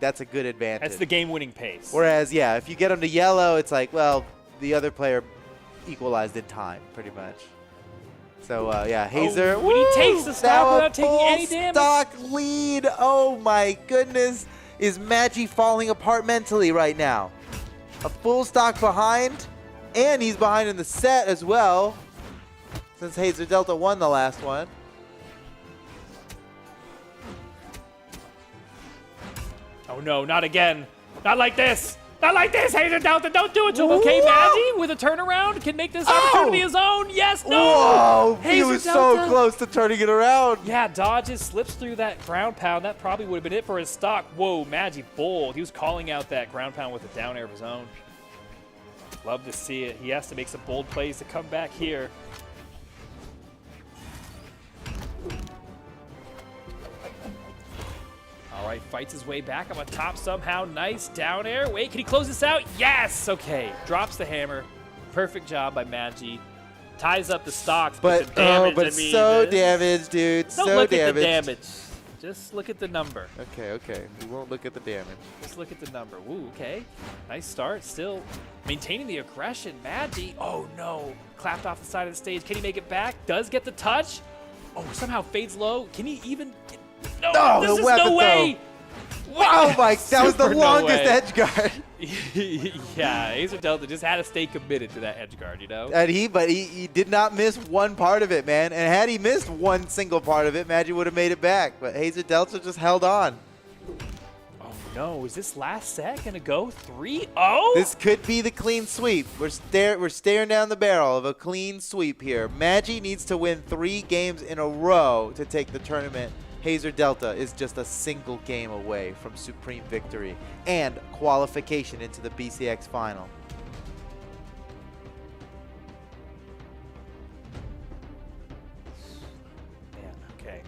That's a good advantage. That's the game-winning pace. Whereas, yeah, if you get them to yellow, it's like, well, the other player equalized in time, pretty much. So, yeah, Hazer. when he takes the stock now without a taking full any damage. stock lead. Oh, my goodness. Is Magi falling apart mentally right now? A full stock behind, and he's behind in the set as well, since Hazer Delta won the last one. Oh no, not again. Not like this. Not like this, Hazer Delta. Don't do it to him. Okay, Magi with a turnaround can make this opportunity his own. Yes, no. Whoa, he Hazer was Delta. so close to turning it around. Yeah, dodges, slips through that ground pound. That probably would have been it for his stock. Whoa, Magi bold. He was calling out that ground pound with a down air of his own. Love to see it. He has to make some bold plays to come back here. All right, fights his way back up on top somehow. Nice down air. Wait, can he close this out? Yes! Okay, drops the hammer. Perfect job by Magi. Ties up the stocks, but the damage, but I mean, so this- damaged, dude. Don't So look damaged. at the damage. Just look at the number. Okay. We won't look at the damage. Just look at the number. Woo, okay. Nice start. Still maintaining the aggression. Magi. Oh, no. Clapped off the side of the stage. Can he make it back? Does get the touch. Oh, somehow fades low. Can he even get... No, No, this the is weapon no way. Oh my, that was the Super no longest way. edge guard. Yeah, Hazer Delta just had to stay committed to that edge guard, you know? And he did not miss one part of it, man. And had he missed one single part of it, Magi would have made it back. But Hazer Delta just held on. Oh, no. Is this last set going to go 3-0? This could be the clean sweep. We're staring down the barrel of a clean sweep here. Magi needs to win 3 games in a row to take the tournament. Hazer Delta is just a single game away from supreme victory and qualification into the BCX final. Man, okay.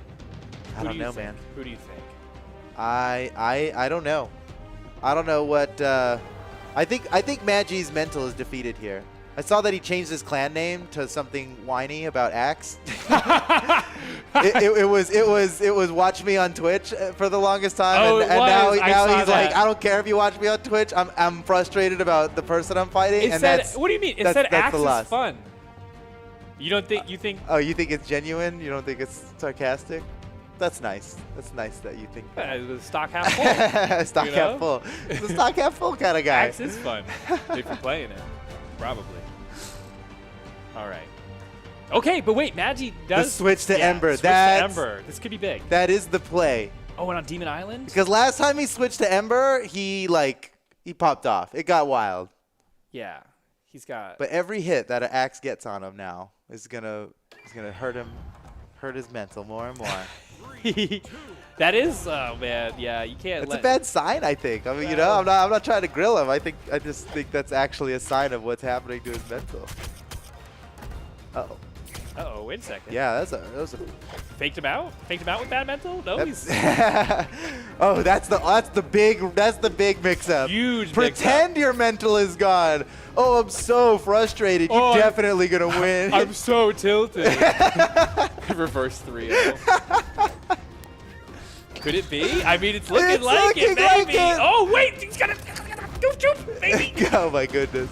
I don't know, man. Who do you think? I don't know. I don't know what. I think Magi's mental is defeated here. I saw that he changed his clan name to something whiny about Axe. it was watch me on Twitch for the longest time, Oh, and it was. now I saw he's that. like, I don't care if you watch me on Twitch. I'm frustrated about the person I'm fighting, It and said, that's what do you mean? It that's- said that's Axe the is loss. fun. You don't think, you think, Oh, you think it's genuine? You don't think it's sarcastic? That's nice. That's nice that you think that. The stock half full. Stock you half know? full. The stock half full kind of guy. Axe is fun if you're playing it. Probably. All right. Okay, but wait, Magi does switch to Ember. Switch to That's- Ember. This could be big. That is the play. Oh, and on Demon Island? Because last time he switched to Ember, he popped off. It got wild. Yeah. He's got. But every hit that an Axe gets on him now is gonna hurt him, hurt his mental more and more. That is, man. Yeah, you can't. It's a bad sign, I think. I mean, you know, I'm not trying to grill him. I just think that's actually a sign of what's happening to his mental. Uh-oh. Uh-oh, wait a second. Yeah, that was a. Faked him out? Faked him out with bad mental? No, he's Oh, that's the big mix-up. huge. Pretend your mental is gone. Oh, I'm so frustrated. Oh, You're definitely gonna win. I'm so tilted. Reverse 3-0. Could it be? I mean, it's looking It's like looking it, maybe. like it. Oh, wait, he's got a doof, baby. Oh my goodness.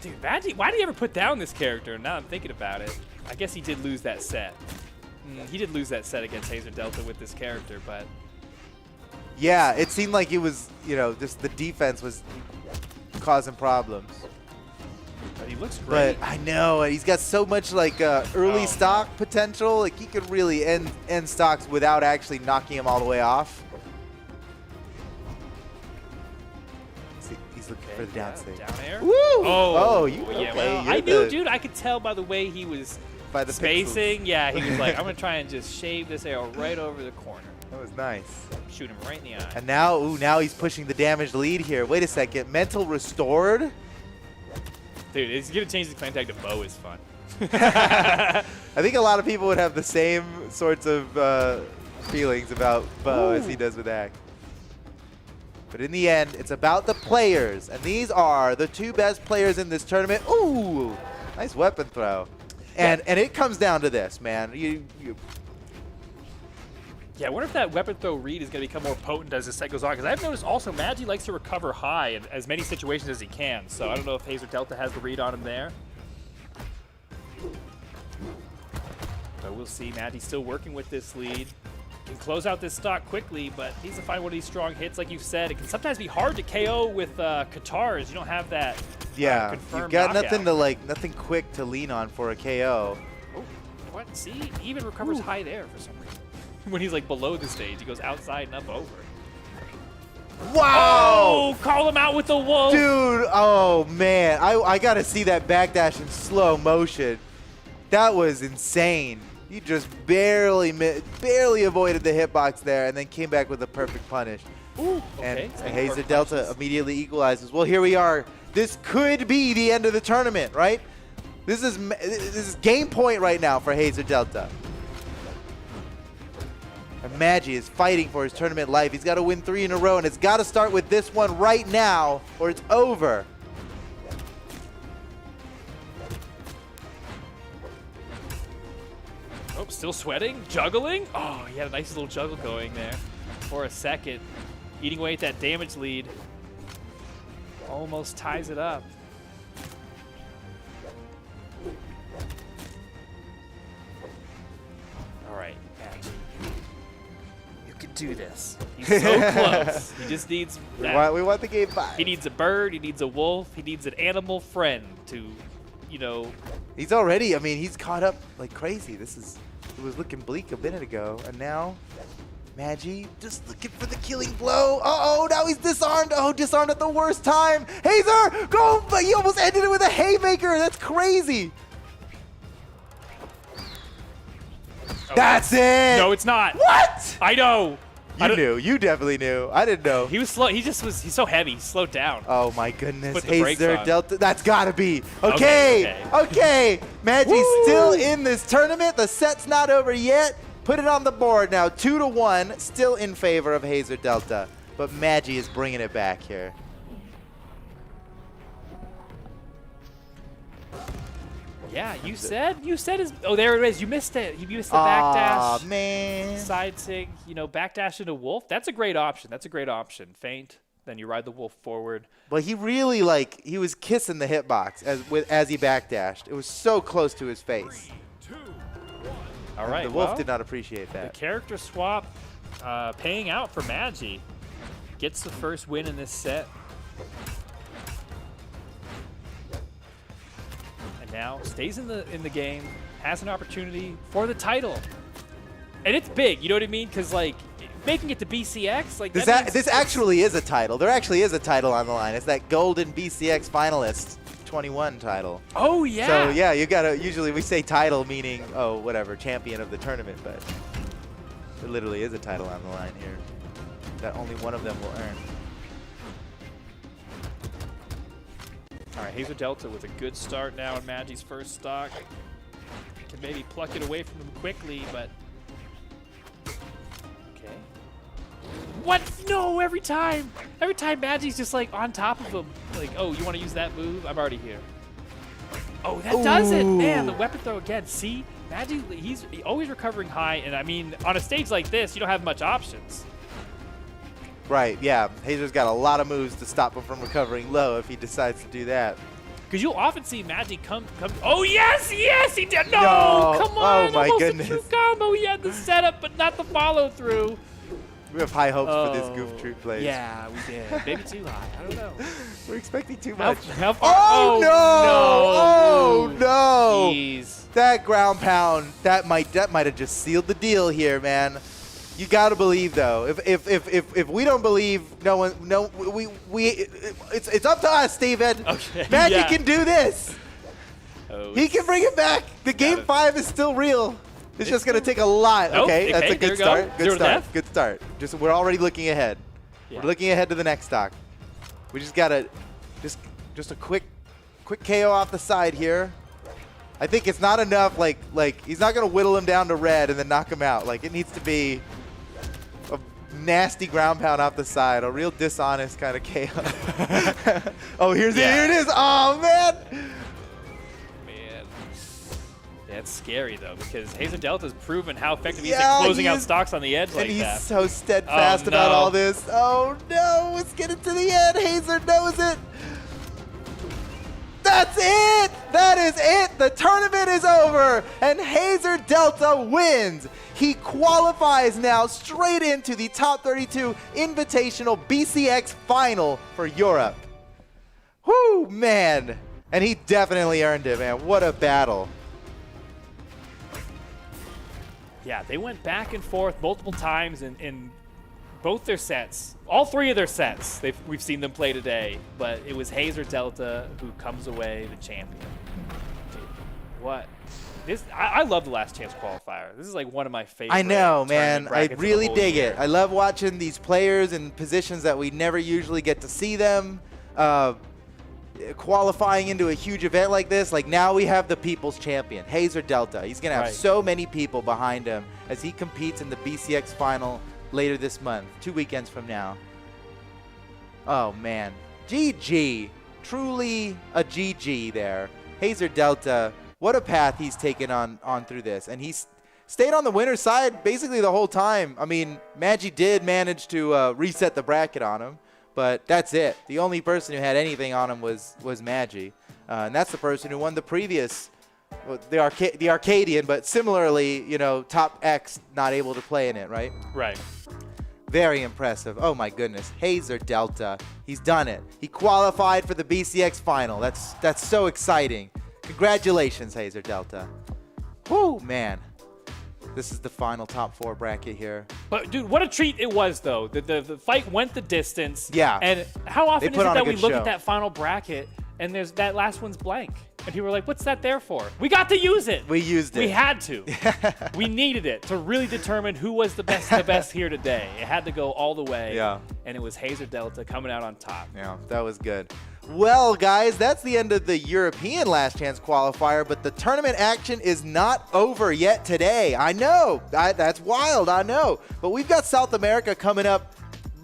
Dude, why did he ever put down this character? Now I'm thinking about it. I guess he did lose that set. He did lose that set against Hazer Delta with this character, but Yeah, it seemed like it was, just the defense was causing problems. he looks great. But I know he's got so much early stock potential. Like he could really end stocks without actually knocking him all the way off. See, he's looking for the down stage. Down air? Woo! Oh, you yeah. okay? Well, You're I knew, the- dude. I could tell by the way he was By the spacing. Yeah, he was like, I'm gonna try and just shave this arrow right over the corner, That was nice. shoot him right in the eye. And now he's pushing the damage lead here. Wait a second. Mental restored? Dude, it's gonna change the clan tag to Bo is fun. I think a lot of people would have the same sorts of feelings about Bo as he does with Axe. But in the end, it's about the players. And these are the two best players in this tournament. Ooh, nice weapon throw. And it comes down to this, man. Yeah, I wonder if that weapon throw read is going to become more potent as the set goes on. Because I've noticed also Magi likes to recover high in as many situations as he can. So I don't know if Hazer Delta has the read on him there. But we'll see. Magi's still working with this lead. Can close out this stock quickly, but needs to find one of these strong hits. Like you said, it can sometimes be hard to KO with Katars. You don't have that Yeah, confirmed you've got knockout. nothing quick to lean on for a KO. Oh, what? See, he even recovers high there for some reason. When he's like below the stage, he goes outside and up over. Wow! Oh, call him out with the wolf. Dude, oh man, I gotta see that backdash in slow motion. That was insane. You just barely avoided the hitbox there, and then came back with a perfect punish. Ooh, And okay. Hazer Delta immediately equalizes. Well, here we are. This could be the end of the tournament, right? This is game point right now for Hazer Delta. And Magi is fighting for his tournament life. He's got to win 3 in a row, and it's got to start with this one right now, or it's over. Oh, still sweating, juggling. Oh, he had a nice little juggle going there for a second. Eating away at that damage lead. Almost ties it up. All right, Magi. You can do this. He's so close. He just needs that. We want the game 5. He needs a bird. He needs a wolf. He needs an animal friend to, He's already, he's caught up like crazy. It was looking bleak a minute ago, and now Magi just looking for the killing blow. Uh-oh, now he's disarmed. Oh, disarmed at the worst time. Hazer, go! But he almost ended it with a haymaker. That's crazy. That's it. No, it's not. What? I know. You knew. You definitely knew. I didn't know. He was slow. He's so heavy. He slowed down. Oh my goodness. Put the brakes Hazer on. Delta. That's gotta be. Okay. Okay. Magi's still in this tournament. The set's not over yet. Put it on the board now. 2-1. Still in favor of Hazer Delta. But Magi is bringing it back here. Yeah, you said his. Oh, there it is. You missed it. You missed the backdash. Aw, man. Side sig. Backdash into wolf. That's a great option. Feint. Then you ride the wolf forward. But he really he was kissing the hitbox as he backdashed. It was so close to his face. 2, 1. All right, The Wolf well, did not appreciate the that. character swap paying out for Magi. Gets the first win in this set. And now stays in the game, has an opportunity for the title. And it's big, you know what I mean? Because, like, making it to BCX, like, This actually is a title. There actually is a title on the line. It's that golden BCX finalist 21 title. Oh, yeah. So yeah, you gotta, usually we say title meaning, oh, whatever, champion of the tournament, but there literally is a title on the line here that only one of them will earn. All right, Hazer Delta with a good start now in Magi's first stock. Can maybe pluck it away from him quickly, but... Okay. What? No, every time Magi's just like on top of him. Like, oh, you want to use that move? I'm already here. Oh, that does it. Man, the weapon throw again. See, Magi, he's always recovering high. And I mean, on a stage like this, you don't have much options. Right, yeah. Hazer's got a lot of moves to stop him from recovering low if he decides to do that. Because you'll often see Magi come. Oh, yes, he did. No, No. come on. Oh, my almost goodness. a true combo. He had the setup, but not the follow through. We have high hopes for this Goof Troop plays. Yeah, we did. Maybe too high. I don't know. We're expecting too How, much. how far? Oh, no! Oh, no! Jeez. That ground pound, that might have just sealed the deal here, man. You got to believe though. If we don't believe, it's up to us, Steven. Okay, Magic yeah. can do this. Oh, He can bring it back. The game it. 5 is still real. It's just gonna take a lot. Nope. Okay, that's Okay, a there good you go. start. Good Zero to start. death. Good start. Just we're already looking ahead. Yeah. We're looking ahead to the next stock. We just gotta just a quick KO off the side here. I think it's not enough. Like he's not gonna whittle him down to red and then knock him out. Like it needs to be a nasty ground pound off the side, a real dishonest kind of KO. Oh, here it is. Oh man. Man. Yeah, it's scary though because Hazer Delta's proven how effective he is Yeah, at closing out he's- stocks on the edge And like he's that. so steadfast Oh, about no. all this. Oh no, it's getting to the end. Hazer knows it. That's it! That is it! The tournament is over, and Hazer Delta wins. He qualifies now straight into the top 32 Invitational BCX final for Europe. Whoo, man. And he definitely earned it, man. What a battle. Yeah, they went back and forth multiple times in both their sets. All three of their sets, we've seen them play today, but it was Hazer Delta who comes away the champion. Dude, what? I love the Last Chance qualifier. This is like one of my favorite. I know, tournament man. I brackets of the really whole dig year. it. I love watching these players in positions that we never usually get to see them. Qualifying into a huge event like this, like now we have the people's champion, Hazer Delta. He's going to have Right. so many people behind him as he competes in the BCX final later this month, 2 weekends from now. Oh, man. GG. Truly a GG there. Hazer Delta, what a path he's taken on through this. And he's stayed on the winner's side basically the whole time. I mean, Magi did manage to reset the bracket on him, but that's it. The only person who had anything on him was Magi. And that's the person who won the previous, well, the Arcadian, but similarly, you know, top X not able to play in it, right? Right. Very impressive. Oh my goodness. Hazer Delta. He's done it. He qualified for the BCX final. That's so exciting. Congratulations, Hazer Delta. Whoo, man. This is the final top 4 bracket here. But dude, what a treat it was though. The fight went the distance. Yeah. And how often They is put it on a that we good look show. at that final bracket and there's that last one's blank? And people are like, what's that there for? We got to use it. We used it. We had to. We needed it to really determine who was the best of the best here today. It had to go all the way. Yeah. And it was Hazer Delta coming out on top. Yeah, that was good. Well, guys, that's the end of the European Last Chance qualifier, but the tournament action is not over yet today. I know. That's wild, I know. But we've got South America coming up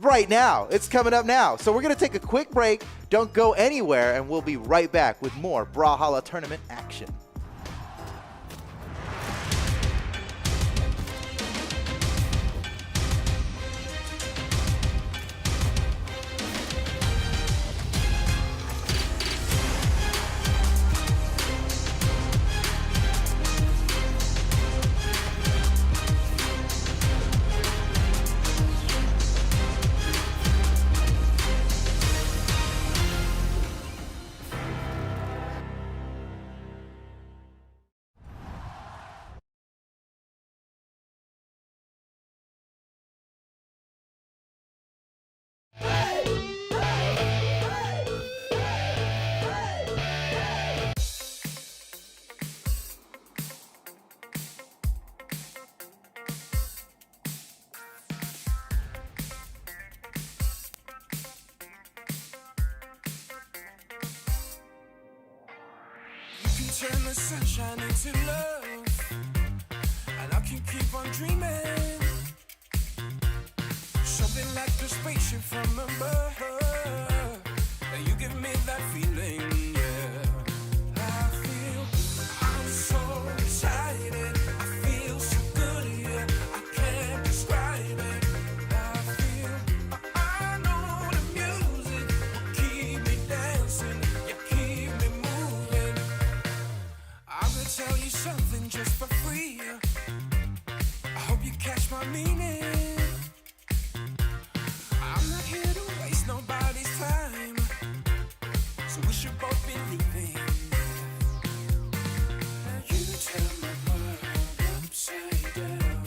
right now. It's coming up now. So we're going to take a quick break. Don't go anywhere, and we'll be right back with more Brawlhalla tournament action. turn the sunshine into love, and I can keep on dreaming. Something like the spaceship from above, and you give me that feeling, yeah. I feel I'm so excited. I feel so good here. I can't describe it. I feel I know the music will keep me dancing. You keep me moving. I'm gonna tell you something just for free. I hope you catch my meaning. I'm not here to waste nobody's time, so we should both be leaving. Now you turn my world upside down.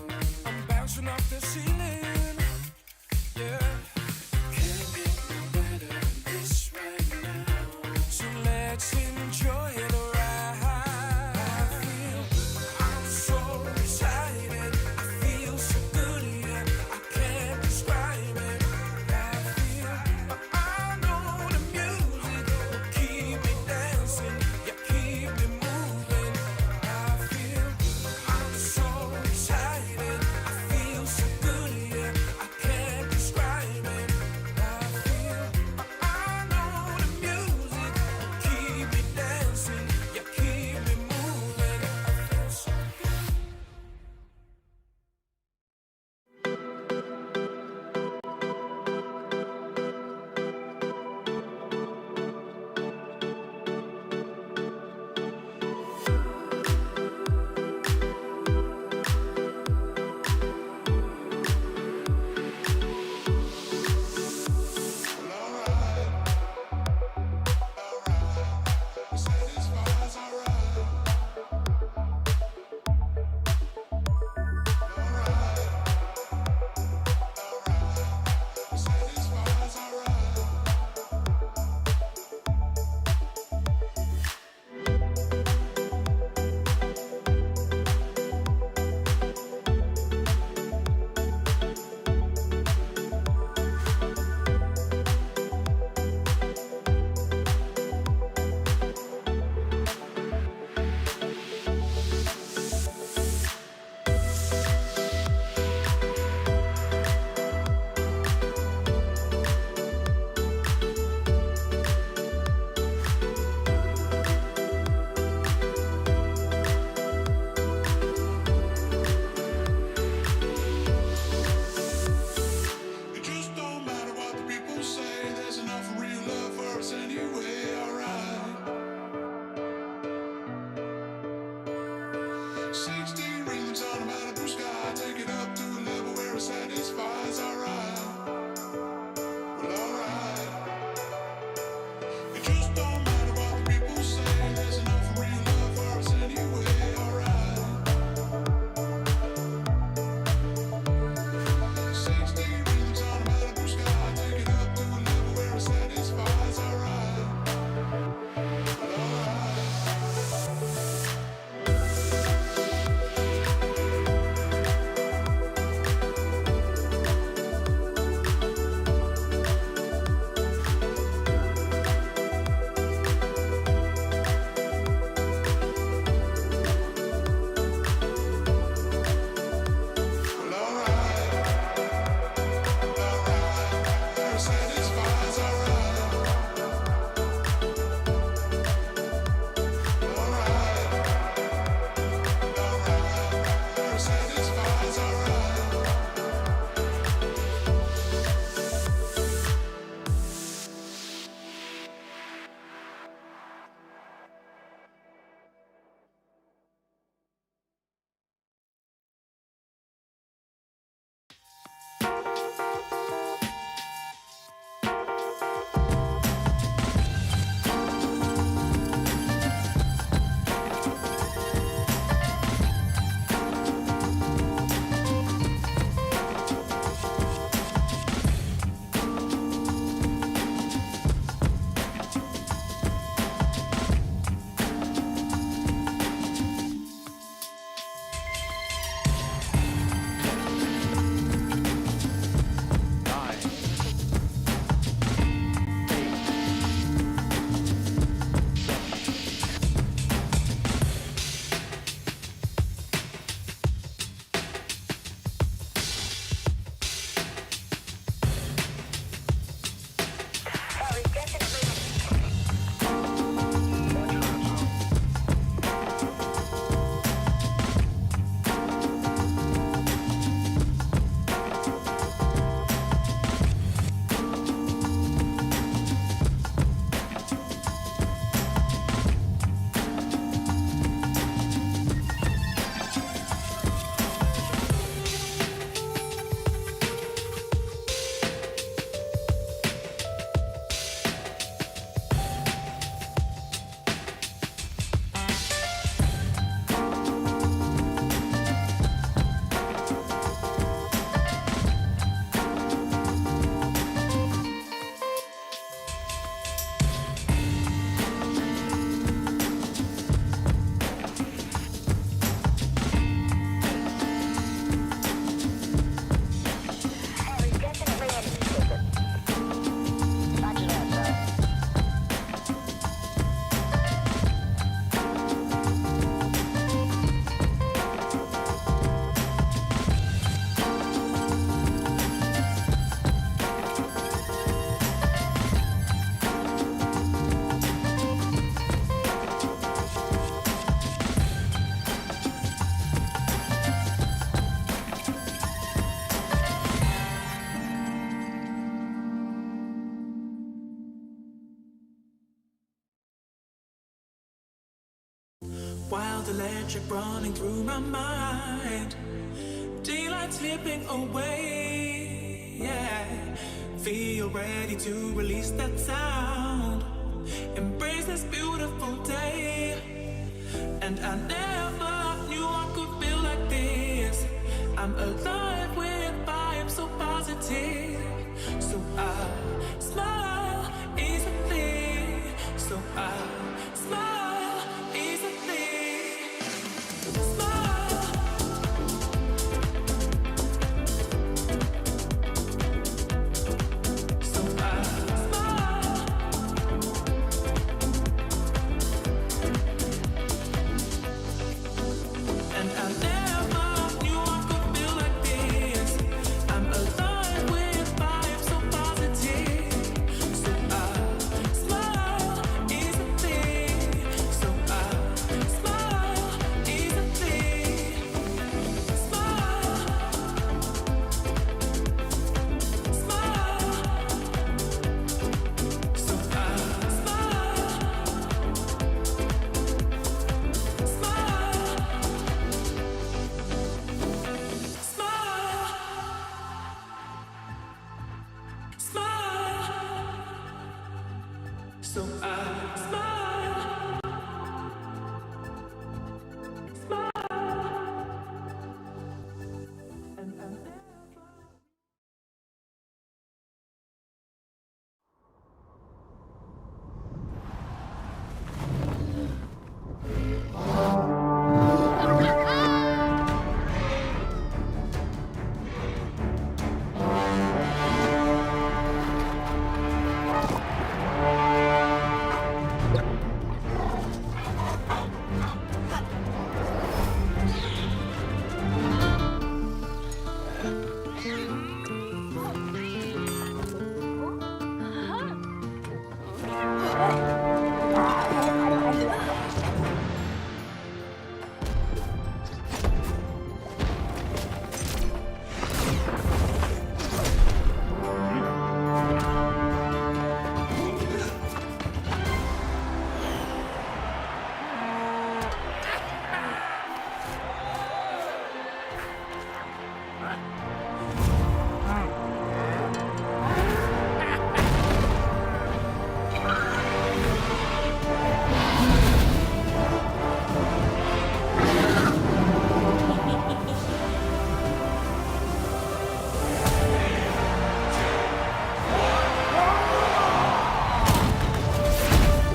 I'm bouncing off the ceiling, yeah. Can't get no better than this right now, so let's enjoy the ride. I feel I'm so excited. I feel so good here. I can't describe it. I feel I know the music will keep me dancing. You keep me moving. I feel I'm so excited. I feel so good here. I can't describe it. I feel I know the music will keep me dancing. You keep me moving. I feel so good. It just don't matter what the people say. There's enough real love for us anyway. Alright. 16 rhythms on a Malibu sky. Take it up to a level where it satisfies. Alright. Well, alright. It just don't matter what the people say. There's enough real love for us anyway. Alright. 16 rhythms on a Malibu sky. Take it up to a level where it satisfies. Alright. Well, alright. felt electric running through my mind. Daylight slipping away, yeah. Feel ready to release that sound. Embrace this beautiful day. And I never knew I could feel like this. I'm alive with vibes so positive. So I smile easily. So I smile easily. Smile. So I smile. And I never knew I could feel like this. I'm alive with vibes so positive. So I smile easily. So I smile easily. Smile. Smile. So I smile. Smile. Smile. So I smile. Smile. And I never.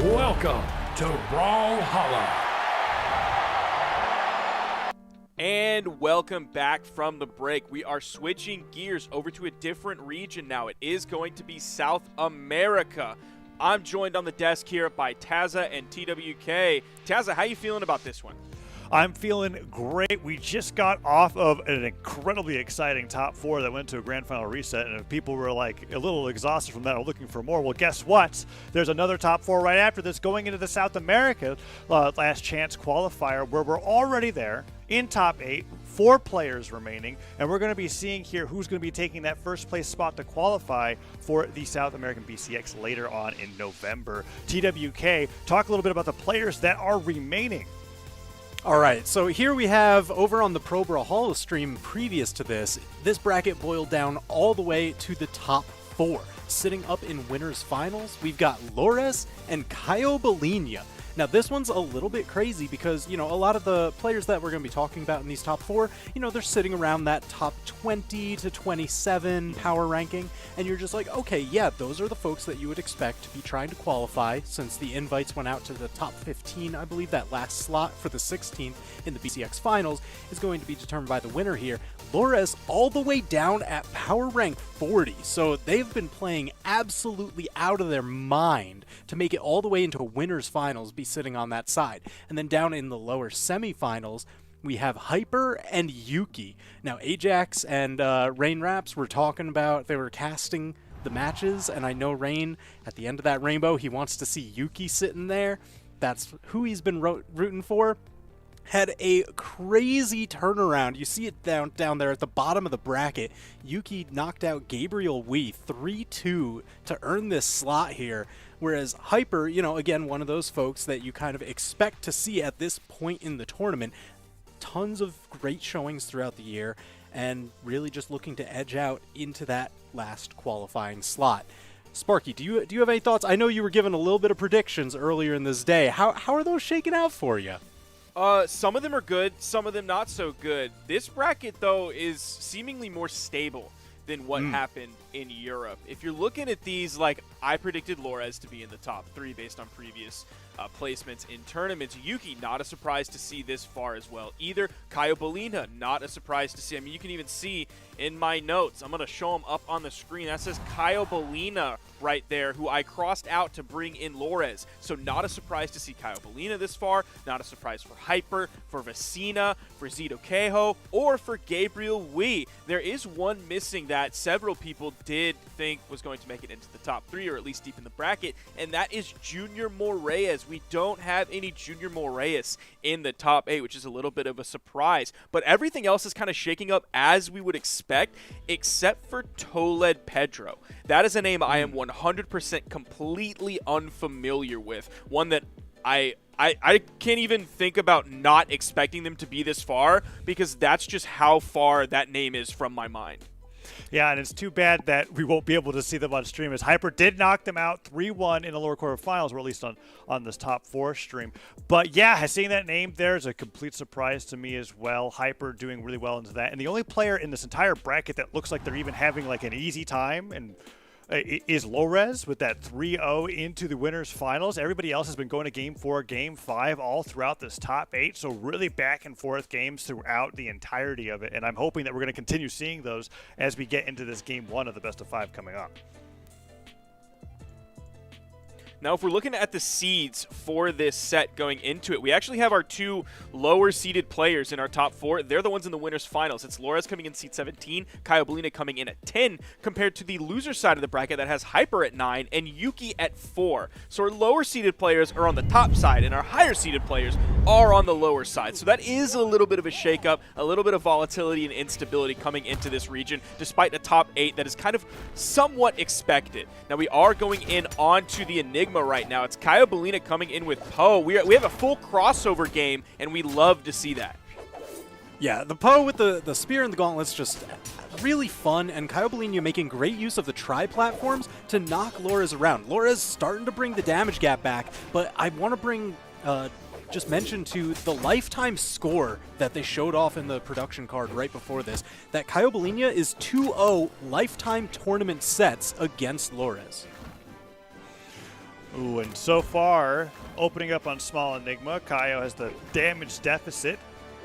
Welcome to Brawlhalla. And welcome back from the break. We are switching gears over to a different region now. It is going to be South America. I'm joined on the desk here by Tazza and TWK. Tazza, how you feeling about this one? I'm feeling great. We just got off of an incredibly exciting top four that went to a grand final reset, and if people were like a little exhausted from that or looking for more, well, guess what? There's another top four right after this going into the South America last chance qualifier where we're already there in top 8, 4 players remaining, and we're going to be seeing here who's going to be taking that first place spot to qualify for the South American BCX later on in November. TWK, talk a little bit about the players that are remaining. All right, so here we have over on the Pro Brawlhalla stream previous to this bracket boiled down all the way to the top 4. Sitting up in winners finals, we've got Lores and Kyobalina. Now, this one's a little bit crazy because, you know, a lot of the players that we're going to be talking about in these top 4, you know, they're sitting around that top 20 to 27 power ranking, and you're just like, okay, yeah, those are the folks that you would expect to be trying to qualify since the invites went out to the top 15. I believe that last slot for the 16th in the BCX finals is going to be determined by the winner here. Lores all the way down at power rank 40, so they've been playing absolutely out of their mind to make it all the way into winners finals, be sitting on that side. And then down in the lower semifinals, we have Hyper and Yuki. Now, Ajax and Rain Raps were talking about, they were casting the matches, and I know Rain, at the end of that rainbow, he wants to see Yuki sitting there. That's who he's been rooting for. Had a crazy turnaround. You see it down there at the bottom of the bracket. Yuki knocked out Gabriel Wee 3-2 to earn this slot here. Whereas Hyper, again, one of those folks that you kind of expect to see at this point in the tournament. Tons of great showings throughout the year, and really just looking to edge out into that last qualifying slot. Sparky, do you have any thoughts? I know you were given a little bit of predictions earlier in this day. How are those shaking out for you? Some of them are good, some of them not so good. This bracket, though, is seemingly more stable than what happened in Europe. If you're looking at these, like, I predicted Lores to be in the top 3 based on previous placements in tournaments. Yuki, not a surprise to see this far as well either. Caio Bolina, not a surprise to see. I mean, you can even see in my notes, I'm going to show them up on the screen. That says Caio Bolina right there, who I crossed out to bring in Lores. So not a surprise to see Caio Bolina this far. Not a surprise for Hyper, for Vecina, for Zito Keho, or for Gabriel Wee. There is one missing that several people did think was going to make it into the top 3, or at least deep in the bracket, and that is Junior Moraes. We don't have any Junior Moraes in the top 8, which is a little bit of a surprise. But everything else is kind of shaking up as we would expect, except for Toled Pedro. That is a name I am 100% completely unfamiliar with. One that I can't even think about not expecting them to be this far, because that's just how far that name is from my mind. Yeah, and it's too bad that we won't be able to see them on stream, as Hyper did knock them out 3-1 in the lower quarterfinals, or at least on this top 4 stream. But yeah, seeing that name there is a complete surprise to me as well. Hyper doing really well into that. And the only player in this entire bracket that looks like they're even having like an easy time and is Lores with that 3-0 into the winners finals. Everybody else has been going to game 4, game 5 all throughout this top 8. So really back and forth games throughout the entirety of it. And I'm hoping that we're going to continue seeing those as we get into this game 1 of the best of 5 coming up. Now, if we're looking at the seeds for this set going into it, we actually have our 2 lower-seeded players in our top 4. They're the ones in the winners' finals. It's Lores coming in seed 17, Caio Bolina coming in at 10, compared to the loser side of the bracket that has Hyper at 9 and Yuki at 4. So our lower-seeded players are on the top side, and our higher-seeded players are on the lower side. So that is a little bit of a shakeup, a little bit of volatility and instability coming into this region, despite a top 8 that is kind of somewhat expected. Now, we are going in onto the Enigma right now. It's Caio Bolina coming in with Poe. We have a full crossover game, and we love to see that. Yeah, the Poe with the spear and the gauntlets, just really fun, and Caio Bolina making great use of the tri-platforms to knock Lores around. Lores starting to bring the damage gap back, but I want to bring just mention to the lifetime score that they showed off in the production card right before this, that Caio Bolina is 2-0 lifetime tournament sets against Lores. Ooh, and so far, opening up on small Enigma, Caio has the damage deficit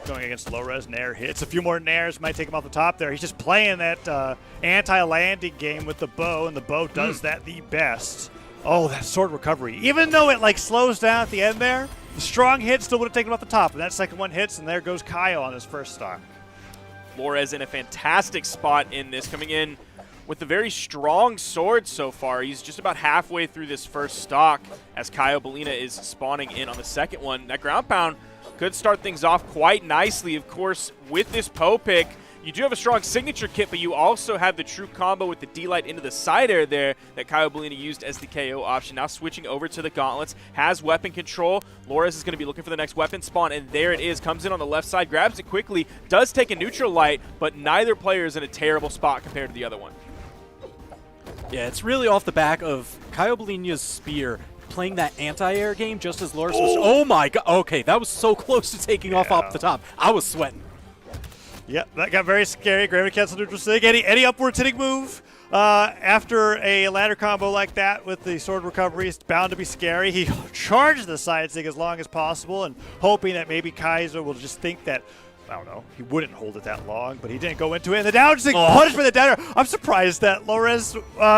going against Lores. Nair hits. A few more Nairs might take him off the top there. He's just playing that anti-landing game with the bow, and the bow does that the best. Oh, that sword recovery. Even though it like slows down at the end there, the strong hit still would have taken him off the top. And that second one hits, and there goes Caio on his first stock. Lores in a fantastic spot in this, coming in with a very strong sword so far. He's just about halfway through this first stock as Caio Bolina is spawning in on the second one. That ground pound could start things off quite nicely. Of course, with this Poe pick, you do have a strong signature kit, but you also have the true combo with the D-Light into the side air there that Caio Bolina used as the KO option. Now switching over to the gauntlets, has weapon control. Lores is going to be looking for the next weapon spawn, and there it is. Comes in on the left side, grabs it quickly, does take a neutral light, but neither player is in a terrible spot compared to the other one. Yeah, it's really off the back of Caio Bolina's spear playing that anti-air game just as Lores was... Oh my god, okay, that was so close to taking off the top. I was sweating. Yep, that got very scary. Gravity cancel neutral sig. Any upwards hitting move after a ladder combo like that with the sword recovery is bound to be scary. He charged the side sig as long as possible and hoping that maybe Kaiser will just think that, I don't know, he wouldn't hold it that long, but he didn't go into it. And the down sig punished by the downer. I'm surprised that Lores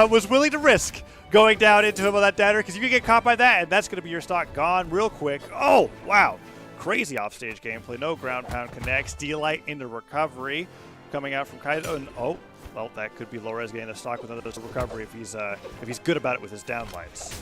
was willing to risk going down into him with that downer, because you can get caught by that, and that's going to be your stock gone real quick. Oh, wow. Crazy offstage gameplay. No ground pound connects. D-Light into recovery coming out from Kaiser. And, oh, well, that could be Lores getting the stock with another recovery if he's good about it with his downlights.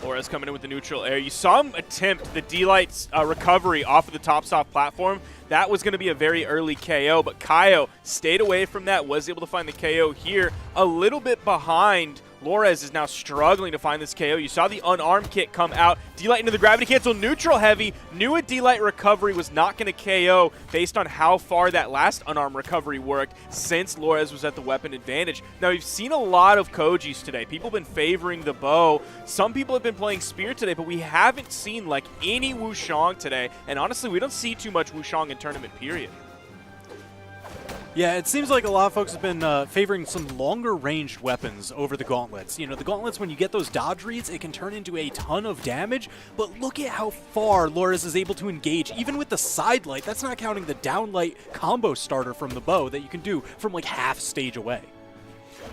Lores coming in with the neutral air. You saw him attempt the D-Light's recovery off of the top soft platform. That was going to be a very early KO, but Caio stayed away from that, was able to find the KO here, a little bit behind Lores is now struggling to find this KO. You saw the unarmed kit come out. D-Light into the gravity cancel, neutral heavy. Knew a D-Light recovery was not going to KO based on how far that last unarmed recovery worked since Lores was at the weapon advantage. Now, we've seen a lot of Kojis today. People have been favoring the bow. Some people have been playing spear today, but we haven't seen like any Wushang today. And honestly, we don't see too much Wushang in tournament, period. Yeah, it seems like a lot of folks have been favoring some longer-ranged weapons over the gauntlets. You know, the gauntlets, when you get those dodge reads, it can turn into a ton of damage, but look at how far Lores is able to engage, even with the side light. That's not counting the downlight combo starter from the bow that you can do from like half stage away.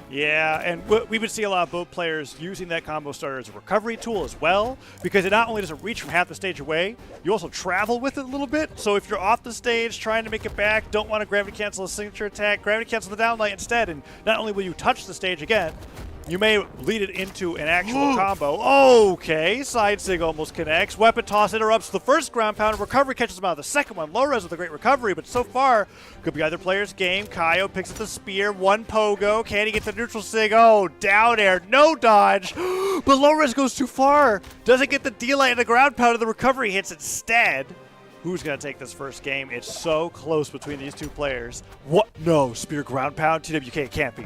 Yeah, and we would see a lot of bow players using that combo starter as a recovery tool as well, because it not only does it reach from half the stage away, you also travel with it a little bit. So if you're off the stage trying to make it back, don't want to gravity cancel a signature attack, gravity cancel the downlight instead, and not only will you touch the stage again, you may lead it into an actual combo. Okay, side sig almost connects. Weapon toss interrupts the first ground pound. Recovery catches him out of the second one. Low res with a great recovery, but so far, could be either player's game. Kaio picks up the spear. One pogo. Can he get the neutral sig? Oh, down air. No dodge. But low res goes too far. Doesn't get the D-Light and the ground pound, and the recovery hits instead. Who's going to take this first game? It's so close between these two players. What? No, spear ground pound. TWK can't be.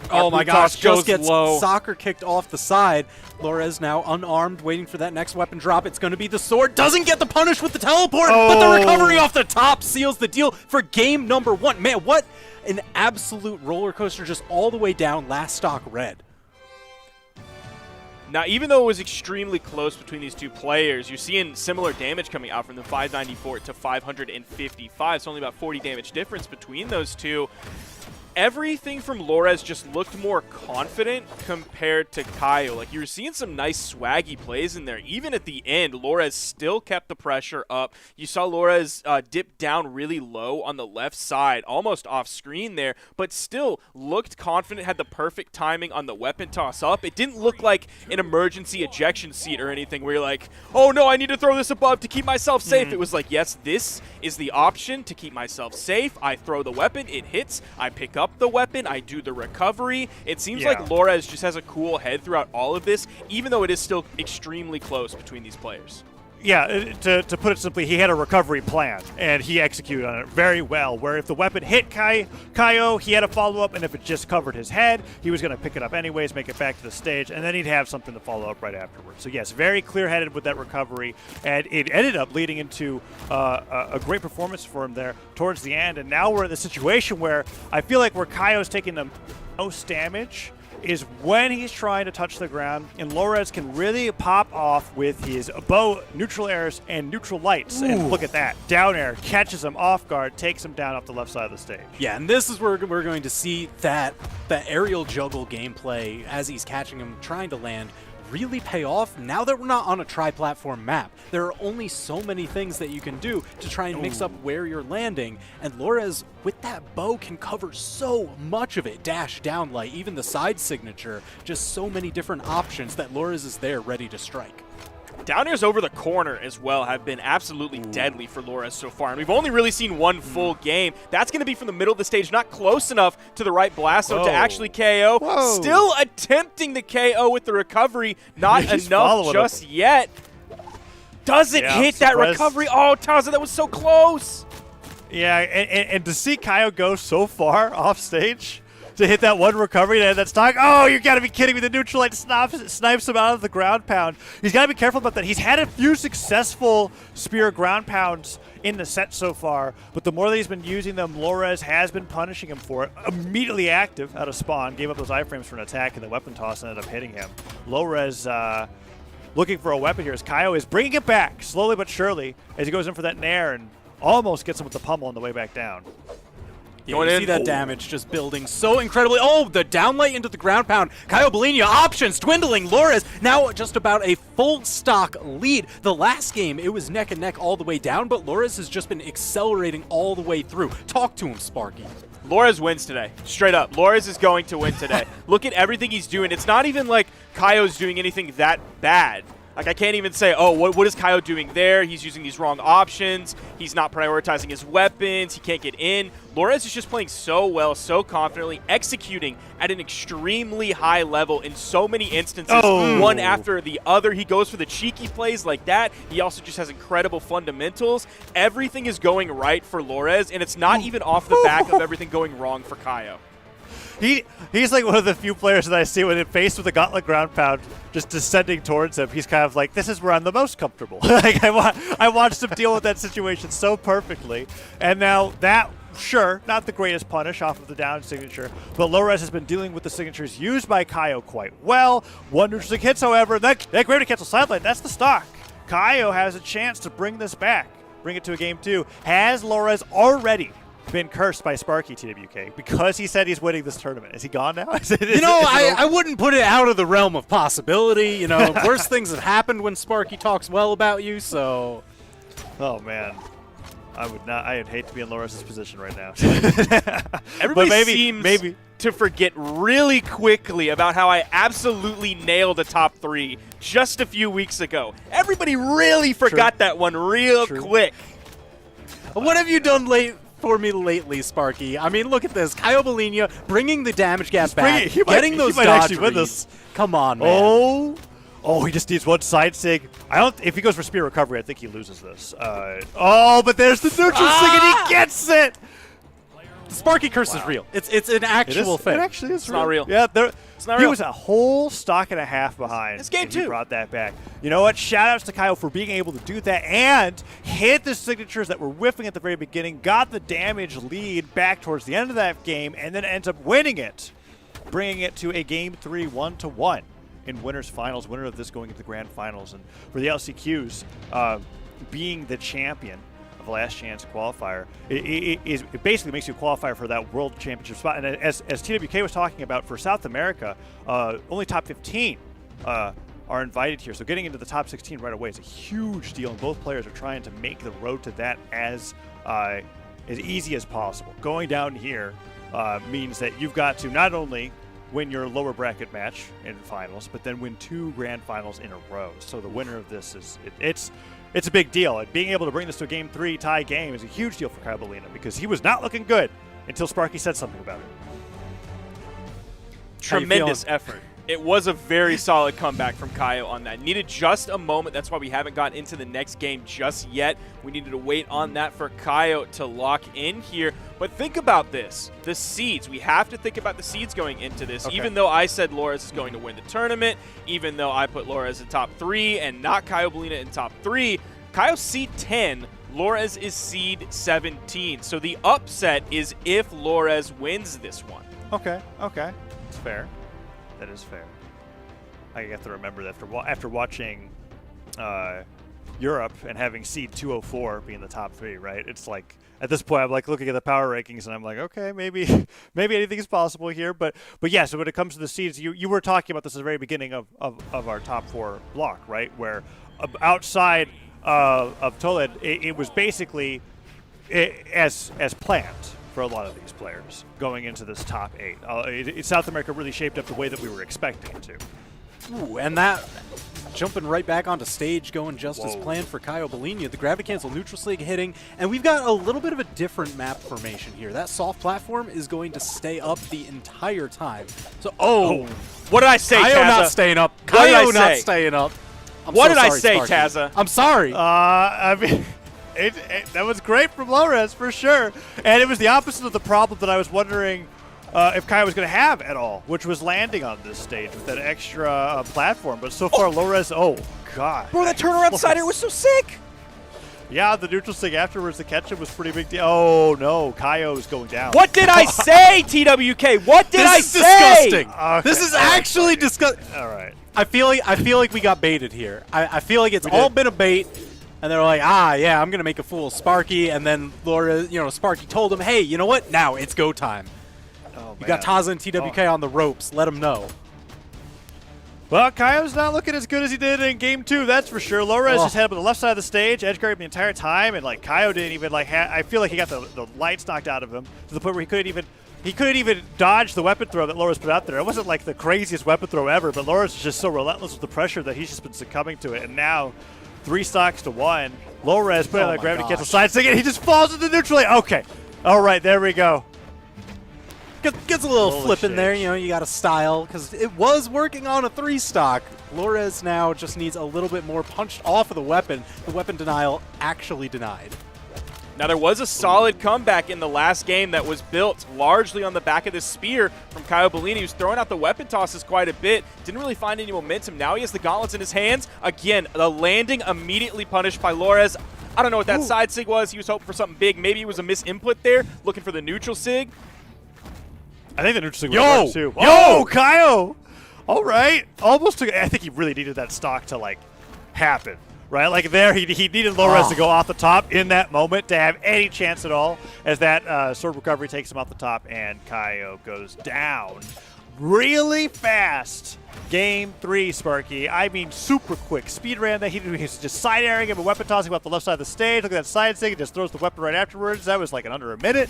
Oh my gosh, goes just gets low. soccer kicked off the side. Lores now unarmed, waiting for that next weapon drop. It's going to be the sword. Doesn't get the punish with the teleport, but the recovery off the top seals the deal for game number 1. Man, what an absolute roller coaster, just all the way down last stock red. Now, even though it was extremely close between these two players, you're seeing similar damage coming out from the 594 to 555. It's only about 40 damage difference between those two. Everything from Lores just looked more confident compared to Kaio. Like, you were seeing some nice swaggy plays in there. Even at the end, Lores still kept the pressure up. You saw Lores dip down really low on the left side, almost off screen there, but still looked confident, had the perfect timing on the weapon toss up. It didn't look like an emergency ejection seat or anything where you're like, oh no, I need to throw this above to keep myself safe. It was like, yes, this is the option to keep myself safe. I throw the weapon, it hits, I pick up the weapon, I do the recovery. It seems like Lores just has a cool head throughout all of this, even though it is still extremely close between these players. Yeah, to put it simply, he had a recovery plan, and he executed on it very well, where if the weapon hit Kaio, he had a follow-up, and if it just covered his head, he was going to pick it up anyways, make it back to the stage, and then he'd have something to follow up right afterwards. So yes, very clear-headed with that recovery, and it ended up leading into a great performance for him there towards the end, and now we're in the situation where I feel like where Kaio's taking the most damage is when he's trying to touch the ground, and Lores can really pop off with his bow, neutral airs, and neutral lights. And look at that. Down air, catches him off guard, takes him down off the left side of the stage. Yeah, and this is where we're going to see that aerial juggle gameplay as he's catching him, trying to land, really pay off now that we're not on a tri-platform map. There are only so many things that you can do to try and mix up where you're landing, and Lores, with that bow, can cover so much of it. Dash, down light, even the side signature, just so many different options that Lores is there ready to strike. Down airs over the corner as well have been absolutely deadly for Lores so far. And we've only really seen one full game. That's going to be from the middle of the stage, not close enough to the right blast zone to actually KO. Still attempting the KO with the recovery. Not enough just yet. Doesn't hit that recovery. Oh, Taza, that was so close. Yeah, and to see Kaio go so far off stage to hit that one recovery and that stock. Oh, you got to be kidding me. The neutral light snipes him out of the ground pound. He's got to be careful about that. He's had a few successful spear ground pounds in the set so far, but the more that he's been using them, Lores has been punishing him for it. Immediately active out of spawn, gave up those iframes for an attack, and the weapon toss ended up hitting him. Lores looking for a weapon here as Kaio is bringing it back slowly but surely as he goes in for that nair and almost gets him with the pummel on the way back down. Yeah, you see that damage just building so incredibly. Oh, the downlight into the ground pound. Kaio Bolinia, options dwindling. Lores now just about a full stock lead. The last game, it was neck and neck all the way down, but Lores has just been accelerating all the way through. Talk to him, Sparky. Lores wins today. Straight up. Lores is going to win today. Look at everything he's doing. It's not even like Kaio's doing anything that bad. Like, I can't even say, oh, what is Kaio doing there? He's using these wrong options. He's not prioritizing his weapons. He can't get in. Lores is just playing so well, so confidently, executing at an extremely high level in so many instances, one after the other. He goes for the cheeky plays like that. He also just has incredible fundamentals. Everything is going right for Lores, and it's not even off the back of everything going wrong for Kaio. He's like one of the few players that I see when faced with a gauntlet ground pound just descending towards him. He's kind of like, this is where I'm the most comfortable. Like I watched him deal with that situation so perfectly. And now that, sure, not the greatest punish off of the down signature, but Lores has been dealing with the signatures used by Kaio quite well. One neutral hits, however, that gravity cancel sideline, that's the stock. Kaio has a chance to bring this back, bring it to a game 2. Has Lores already been cursed by Sparky, TWK, because he said he's winning this tournament? Is he gone now? I wouldn't put it out of the realm of possibility. You know, worse things have happened when Sparky talks well about you, so... Oh, man. I'd hate to be in Lores' position right now. Everybody seems to forget really quickly about how I absolutely nailed a top 3 just a few weeks ago. Everybody really forgot that one real quick. What have you done for me lately, Sparky? I mean, look at this. Kaio Bolinia bringing the damage gap back, getting those dodge reads. Come on, man. Oh, he just needs one side sig. If he goes for spear recovery, I think he loses this. But there's the neutral sig and he gets it. The Sparky curse is real. It's an actual thing. It actually is It's not real. Yeah, it's not he real. was a whole stock and a half behind. It's game 2. He brought that back. You know what? Shout-outs to Kaio for being able to do that and hit the signatures that were whiffing at the very beginning, got the damage lead back towards the end of that game, and then ends up winning it, bringing it to a game 3 1-1 in winners finals. Winner of this going into the grand finals. And for the LCQs, being the champion of Last Chance qualifier, it basically makes you a qualifier for that world championship spot. And as TWK was talking about, for South America, only top 15 are invited here. So getting into the top 16 right away is a huge deal, and both players are trying to make the road to that as easy as possible. Going down here means that you've got to not only win your lower bracket match in finals, but then win 2 grand finals in a row. So the winner of this it's a big deal. And being able to bring this to a game 3 tie game is a huge deal for Kaio Bolinia, because he was not looking good until Sparky said something about it. Tremendous effort. It was a very solid comeback from Kaio on that. Needed just a moment. That's why we haven't got into the next game just yet. We needed to wait on that for Kaio to lock in here. But think about this. The seeds. We have to think about the seeds going into this. Okay. Even though I said Lores is going to win the tournament, even though I put Lores in top 3 and not Kaio Bolinia in top 3, Kaio's seed 10, Lores is seed 17. So the upset is if Lores wins this one. Okay. It's fair. That is fair. I have to remember that after watching Europe and having seed 204 being the top 3, right? It's like, at this point, I'm like looking at the power rankings and I'm like, okay, maybe anything is possible here. But yeah, so when it comes to the seeds, you were talking about this at the very beginning of our top 4 block, right? Where outside of Toled, it was basically as planned for a lot of these players going into this top 8. South America really shaped up the way that we were expecting it to. Ooh, and that jumping right back onto stage, going just as planned for Kaio Bolinia. The gravity cancel neutral sig hitting, and we've got a little bit of a different map formation here. That soft platform is going to stay up the entire time. So, what did I say, Kaio Tazza? not staying up. What did I Kaio not say? staying up. What did I say, Tazza? I'm sorry. I mean, that was great from Lores for sure, and it was the opposite of the problem that I was wondering if Kaio was going to have at all, which was landing on this stage with that extra platform. But so far, Lores, God. Bro, that turnaround sider was so sick. Yeah, the neutral sig afterwards, the catch-up was pretty big deal. Oh, no, Kaio is going down. What did I say, TWK? What did I say? This is disgusting. This is actually disgusting. All right. I feel like we got baited here. I feel like it's all been a bait. And they're like, yeah, I'm going to make a fool of Sparky. And then Sparky told him, hey, you know what? Now it's go time. You got Tazza and TWK on the ropes. Let them know. Well, Kaio's not looking as good as he did in Game 2, that's for sure. Lores just had him on the left side of the stage, edge guarding the entire time, and Kaio didn't even I feel like he got the lights knocked out of him to the point where he couldn't even he couldn't even dodge the weapon throw that Loras put out there. It wasn't like the craziest weapon throw ever, but Loras is just so relentless with the pressure that he's just been succumbing to it. And now 3 stocks to 1. Loras put on the gravity cancel side stick, and he just falls into neutral lane. Okay. All right, there we go. Gets a little flip in there, you know, you got to style, because it was working on a 3 stock. Loras now just needs a little bit more punched off of the weapon. The weapon denial actually denied. Now, there was a solid comeback in the last game that was built largely on the back of this spear from Kyle Bellini, who's throwing out the weapon tosses quite a bit. Didn't really find any momentum. Now he has the gauntlets in his hands. Again, the landing immediately punished by Loras. I don't know what that side sig was. He was hoping for something big. Maybe it was a misinput there, looking for the neutral sig. I think the neutral sig would work too. Yo, Kyle! All right. Almost took, I think he really needed that stock to, like, happen. Right? Like there, he needed Loras to go off the top in that moment to have any chance at all, as that sword recovery takes him off the top, and Kaio goes down really fast. Game 3, Sparky. I mean, super quick. Speed ran that. He was just side airing him and weapon tossing off the left side of the stage. Look at that side stick. He just throws the weapon right afterwards. That was like in under a minute.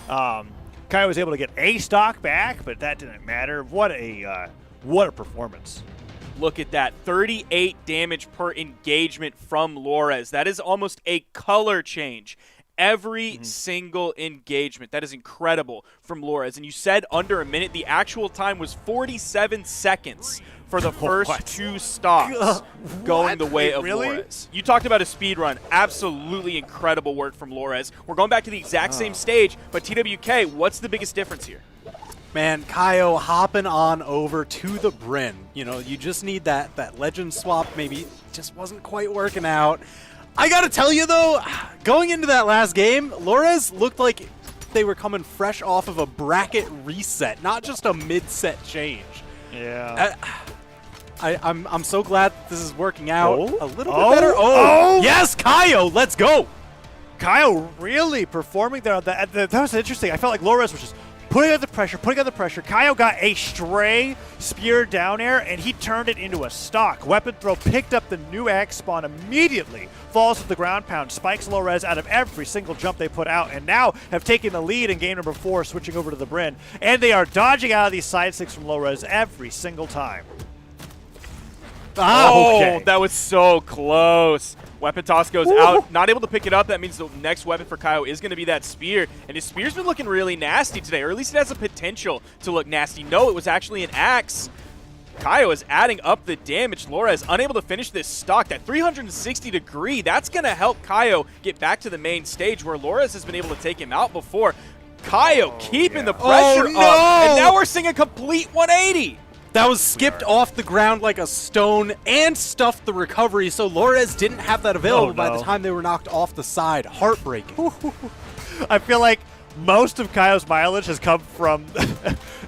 Kaio was able to get a stock back, but that didn't matter. What a performance. Look at that, 38 damage per engagement from Loras. That is almost a color change. Every single engagement. That is incredible from Loras. And you said under a minute. The actual time was 47 seconds for the first 2 stocks going the way of Loras. You talked about a speed run. Absolutely incredible work from Loras. We're going back to the exact same stage, but TWK, what's the biggest difference here? Man, Kaio hopping on over to the Bryn. You know, you just need that legend swap. Maybe just wasn't quite working out. I gotta tell you though, going into that last game, Loras looked like they were coming fresh off of a bracket reset, not just a mid-set change. Yeah. I'm so glad this is working out a little bit better. Yes, Kaio, let's go. Kaio really performing there. That was interesting. I felt like Loras was just putting on the pressure. Kaio got a stray spear down air, and he turned it into a stock. Weapon throw picked up the new X spawn immediately, falls to the ground pound, spikes Loras out of every single jump they put out, and now have taken the lead in game number 4, switching over to the Bryn. And they are dodging out of these side sticks from Loras every single time. Okay. That was so close. Weapon toss goes out, not able to pick it up. That means the next weapon for Kaio is going to be that spear. And his spear's been looking really nasty today, or at least it has the potential to look nasty. No, it was actually an axe. Kaio is adding up the damage. Loras is unable to finish this stock. That 360 degree, that's going to help Kaio get back to the main stage where Loras has been able to take him out before. Kaio keeping the pressure up, and now we're seeing a complete 180. That was skipped off the ground like a stone and stuffed the recovery, so Loras didn't have that available by the time they were knocked off the side. Heartbreaking. I feel like most of Kaio's mileage has come from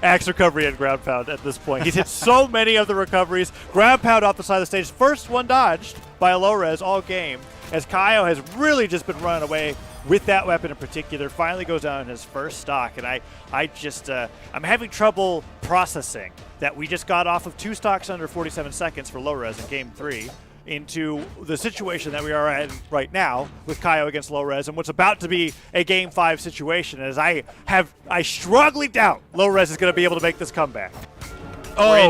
axe recovery and ground pound at this point. He's hit so many of the recoveries. Ground pound off the side of the stage. First one dodged by Loras all game, as Kaio has really just been running away with that weapon in particular. Finally goes down in his first stock, and I'm having trouble processing that we just got off of 2 stocks under 47 seconds for Loras in game 3 into the situation that we are in right now with Kaio against Loras, and what's about to be a game 5 situation, as I strongly doubt Loras is going to be able to make this comeback.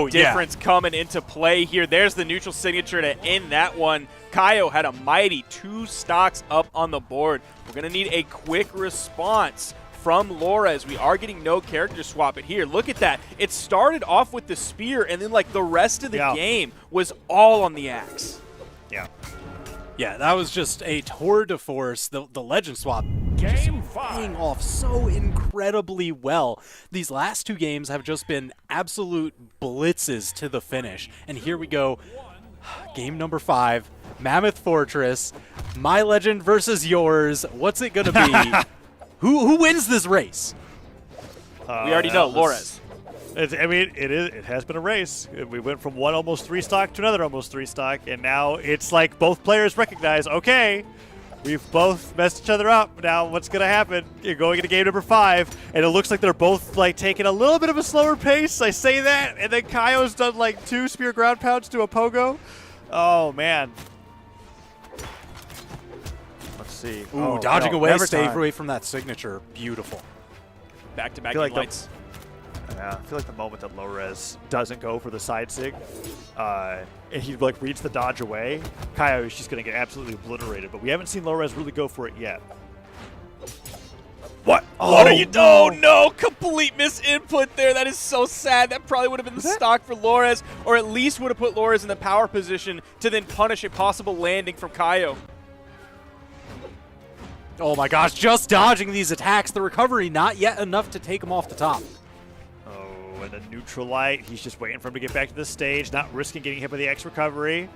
Difference coming into play here. There's the neutral signature to end that one. Kaio had a mighty 2 stocks up on the board. We're going to need a quick response from Loras. We are getting no character swap it here. Look at that. It started off with the spear, and then like the rest of the game was all on the axe. Yeah, that was just a tour de force. The legend swap Game paying 5. off so incredibly well. These last 2 games have just been absolute blitzes to the finish. And here we go. Game number 5, Mammoth Fortress, my legend versus yours. What's it gonna be? Who wins this race? We already know, Loras. It has been a race. We went from one almost 3 stock to another almost 3 stock, and now it's like both players recognize, okay, we've both messed each other up. Now what's going to happen? You're going into game number 5, and it looks like they're both like taking a little bit of a slower pace. I say that, and then Kaio's done like 2 spear ground pounds to a pogo. Oh, man. Let's see. Ooh, dodging away, stay away from that signature. Beautiful. Back-to-back feel like lights. Yeah, I feel like the moment that low-res doesn't go for the side sig, and he like reads the dodge away, Kaio is just going to get absolutely obliterated. But we haven't seen low-res really go for it yet. What? What are you doing? Oh, no. Complete misinput there. That is so sad. That probably would have been the stock for Lores, or at least would have put Lores in the power position to then punish a possible landing from Kaio. Oh my gosh, just dodging these attacks. The recovery not yet enough to take him off the top. Oh, and a neutral light. He's just waiting for him to get back to the stage, not risking getting hit by the X recovery.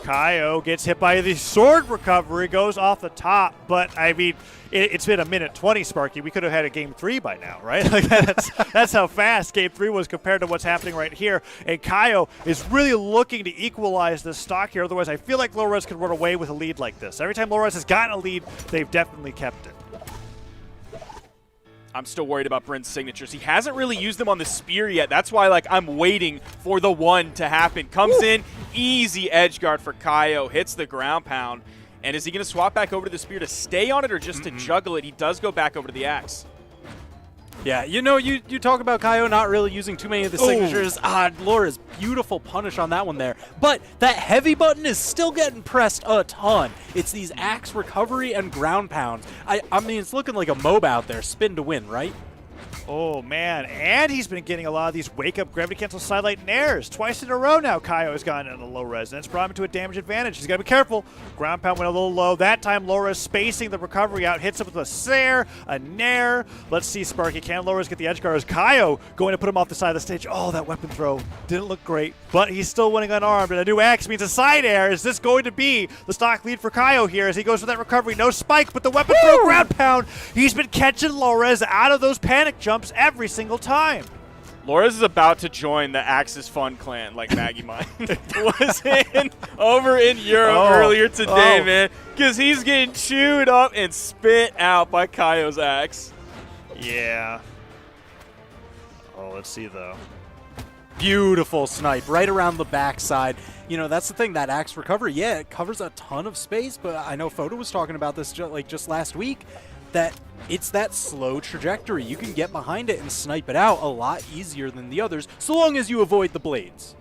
Kaio gets hit by the sword recovery, goes off the top, but I mean, it's been a minute 20, Sparky. We could have had a game 3 by now, right? Like that's how fast game 3 was compared to what's happening right here. And Kaio is really looking to equalize this stock here. Otherwise, I feel like low-res could run away with a lead like this. Every time low-res has gotten a lead, they've definitely kept it. I'm still worried about Bryn's signatures. He hasn't really used them on the spear yet. That's why, like, I'm waiting for the one to happen. Comes in, easy edge guard for Kaio, hits the ground pound. And is he going to swap back over to the spear to stay on it or just to juggle it? He does go back over to the axe. Yeah, you know, you talk about Kaio not really using too many of the signatures. Laura's beautiful punish on that one there. But that heavy button is still getting pressed a ton. It's these axe recovery and ground pounds. I mean, it's looking like a MOBA out there. Spin to win, right? Oh, man. And he's been getting a lot of these wake-up gravity cancel sidelight nairs. Twice in a row now, Kaio has gotten in a low res, and it's brought him to a damage advantage. He's got to be careful. Ground pound went a little low. That time, low res spacing the recovery out. Hits him with a Sair, a nair. Let's see, Sparky. Can low res get the edge guard? Is Kaio going to put him off the side of the stage? Oh, that weapon throw didn't look great, but he's still winning unarmed. And a new axe means a side air. Is this going to be the stock lead for Kaio here as he goes for that recovery? No spike, but the weapon throw ground pound. He's been catching low res out of those panic jumps every single time. Lores is about to join the Axis Fun clan like Maggie Mine was over in Europe earlier today, man, because he's getting chewed up and spit out by Kaio's axe. Yeah. Oh, let's see, though. Beautiful snipe right around the backside. You know, that's the thing, that axe recovery, yeah, it covers a ton of space, but I know Foda was talking about this just last week, that it's that slow trajectory. You can get behind it and snipe it out a lot easier than the others, so long as you avoid the blades.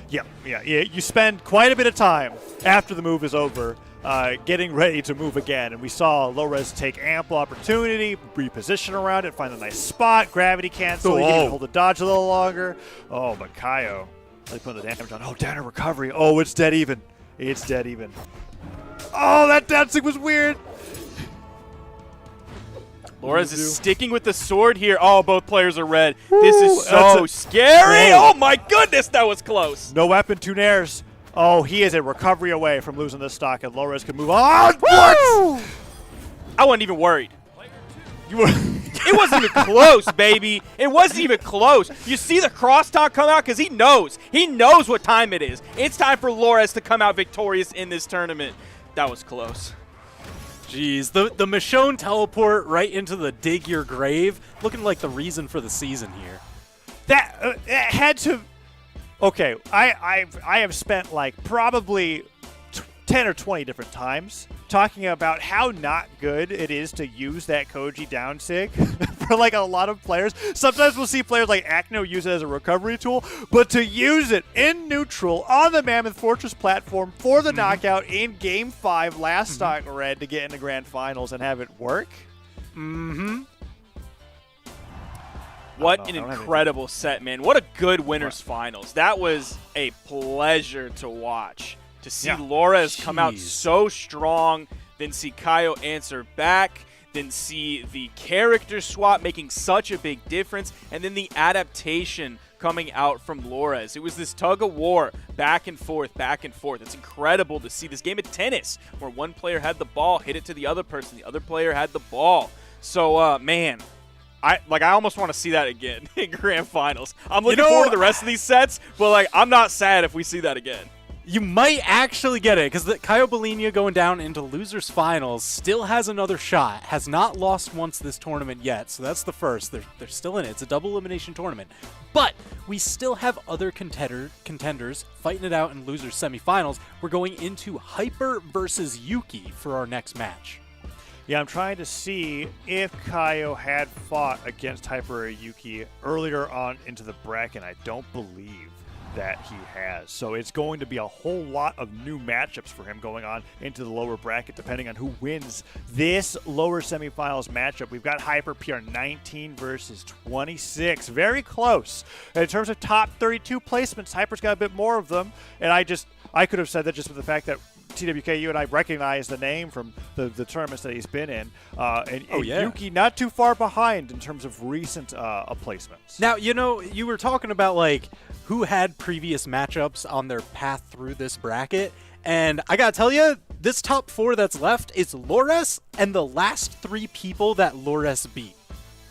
Yeah. You spend quite a bit of time after the move is over getting ready to move again. And we saw low-res take ample opportunity, reposition around it, find a nice spot, gravity cancel, you can hold the dodge a little longer. Oh, but Kaio, like putting the damage on. Oh, down a recovery. Oh, it's dead even. It's dead even. Oh, that dancing was weird. Lores is sticking with the sword here. Oh, both players are red. This is so scary. Oh, my goodness, that was close. No weapon, 2 nairs. Oh, he is a recovery away from losing this stock, and low-res can move on. What? I wasn't even worried. It wasn't even close, baby. It wasn't even close. You see the crosstalk come out because he knows. He knows what time it is. It's time for Lores to come out victorious in this tournament. That was close. Jeez, the Michonne teleport right into the dig your grave, looking like the reason for the season here. That had to. Okay, I have spent like probably 10 or 20 different times talking about how not good it is to use that Koji down sig for like a lot of players. Sometimes we'll see players like Acno use it as a recovery tool, but to use it in neutral on the Mammoth Fortress platform for the knockout in Game 5 last stock red to get into Grand Finals and have it work? What an incredible set, man. What a good winners finals. That was a pleasure to watch. To see Lores come out so strong, then see Kaio answer back, then see the character swap making such a big difference, and then the adaptation coming out from Lores. It was this tug of war, back and forth, back and forth. It's incredible to see this game of tennis where one player had the ball, hit it to the other person, the other player had the ball. So, man, I almost want to see that again in Grand Finals. I'm looking forward to the rest of these sets, but I'm not sad if we see that again. You might actually get it, because Kaio Bolinia going down into losers finals still has another shot. Has not lost once this tournament yet, so that's the first. They're still in it. It's a double elimination tournament. But we still have other contenders fighting it out in losers semifinals. We're going into Hyper versus Yuki for our next match. Yeah, I'm trying to see if Kaio had fought against Hyper or Yuki earlier on into the bracket. I don't believe that he has. So it's going to be a whole lot of new matchups for him going on into the lower bracket, depending on who wins this lower semifinals matchup. We've got Hyper PR 19 versus 26. Very close. And in terms of top 32 placements, Hyper's got a bit more of them. And I could have said that just with the fact that TWK, you and I recognize the name from the tournaments that he's been in. And Yuki not too far behind in terms of recent placements. Now, you were talking about, like, who had previous matchups on their path through this bracket, and I gotta tell you, this top 4 that's left is Lores and the last 3 people that Lores beat.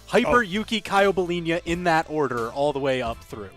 Hyper, Yuki, Kaio Bolinia in that order all the way up through.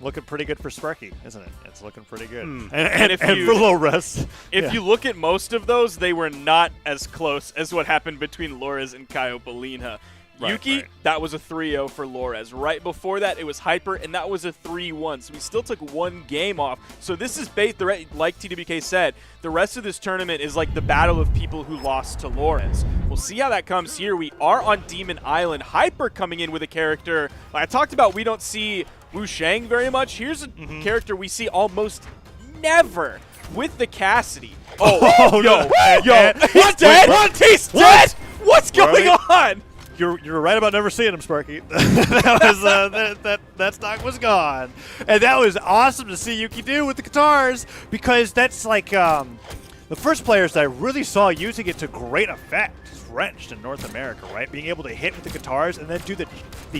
Looking pretty good for Sparky, isn't it? It's looking pretty good. And for Lores. If you look at most of those, they were not as close as what happened between Lores and Kaio Bolinia. Yuki, that was a 3-0 for Lores. Right before that, it was Hyper, and that was a 3-1. So we still took 1 game off. So this is like TWK said, the rest of this tournament is like the battle of people who lost to Lores. We'll see how that comes here. We are on Demon Island. Hyper coming in with a character. I talked about we don't see Wu Shang very much. Here's a character we see almost never with the Cassidy. He's dead? He's dead? What's going on? You're right about never seeing him, Sparky. That stock was gone, and that was awesome to see Yuki do with the guitars, because that's like the first players that I really saw using it to great effect. Wrenched in North America, right? Being able to hit with the guitars and then do the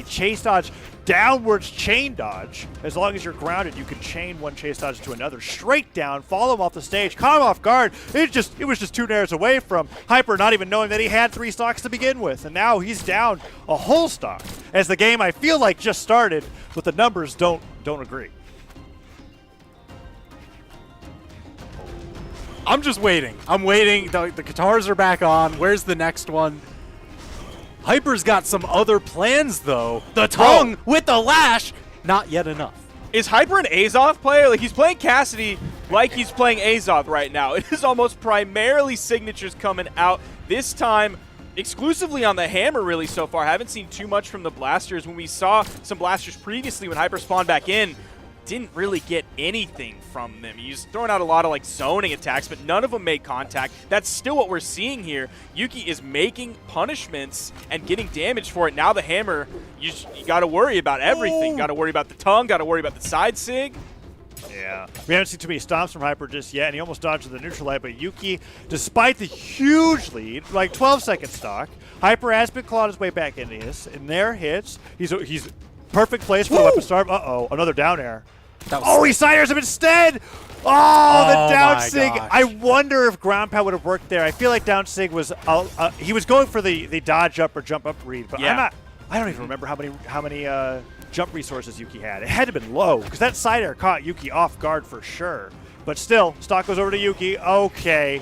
chase dodge, downwards chain dodge. As long as you're grounded, you can chain one chase dodge to another, straight down, follow him off the stage, caught him off guard. It was just 2 nairs away from Hyper not even knowing that he had 3 stocks to begin with, and now he's down a whole stock. As the game, I feel like, just started, but the numbers don't agree. I'm just waiting. I'm waiting. The guitars are back on. Where's the next one? Hyper's got some other plans, though. The tongue with the lash. Not yet enough. Is Hyper an Azoth player? Like, he's playing Cassidy like he's playing Azoth right now. It is almost primarily signatures coming out. This time, exclusively on the hammer, really, so far. Haven't seen too much from the blasters. When we saw some blasters previously when Hyper spawned back in, didn't really get anything from them. He's throwing out a lot of like zoning attacks, but none of them made contact. That's still what we're seeing here. Yuki is making punishments and getting damage for it. Now the hammer, you got to worry about everything. Got to worry about the tongue, got to worry about the side sig. Yeah, we haven't seen too many stomps from Hyper just yet, and he almost dodged the neutral light, but Yuki, despite the huge lead, like 12-second stock, Hyper has been clawed his way back into this, and there hits. He's perfect place for the weapon storm. Another down air. He side airs him instead! The down sig. I wonder if ground pound would have worked there. I feel like down sig was he was going for the dodge up or jump up read, but I don't even remember how many jump resources Yuki had. It had to have been low, because that side air caught Yuki off guard for sure. But still, stock goes over to Yuki. Okay.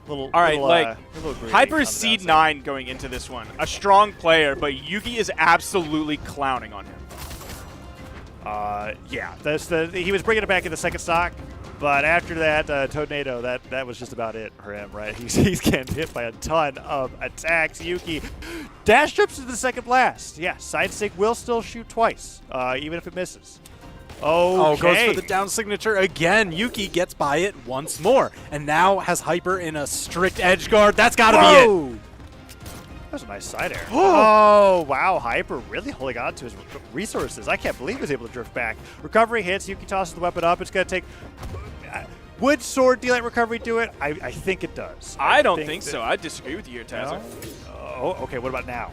Hyper's seed 9 going into this one. A strong player, but Yuki is absolutely clowning on him. He was bringing it back in the second stock, but after that, Tornado, that was just about it for him, right? He's getting hit by a ton of attacks. Yuki dash trips to the second blast. Yeah, side sig will still shoot twice, even if it misses. Goes for the down signature again. Yuki gets by it once more, and now has Hyper in a strict edge guard. That's got to be it. That was a nice side air. Wow. Hyper really holding on to his resources. I can't believe he was able to drift back. Recovery hits. Yuki tosses the weapon up. It's going to take... Would sword delight recovery do it? I think it does. I don't think so. I disagree with you here, Tazza. Okay. What about now?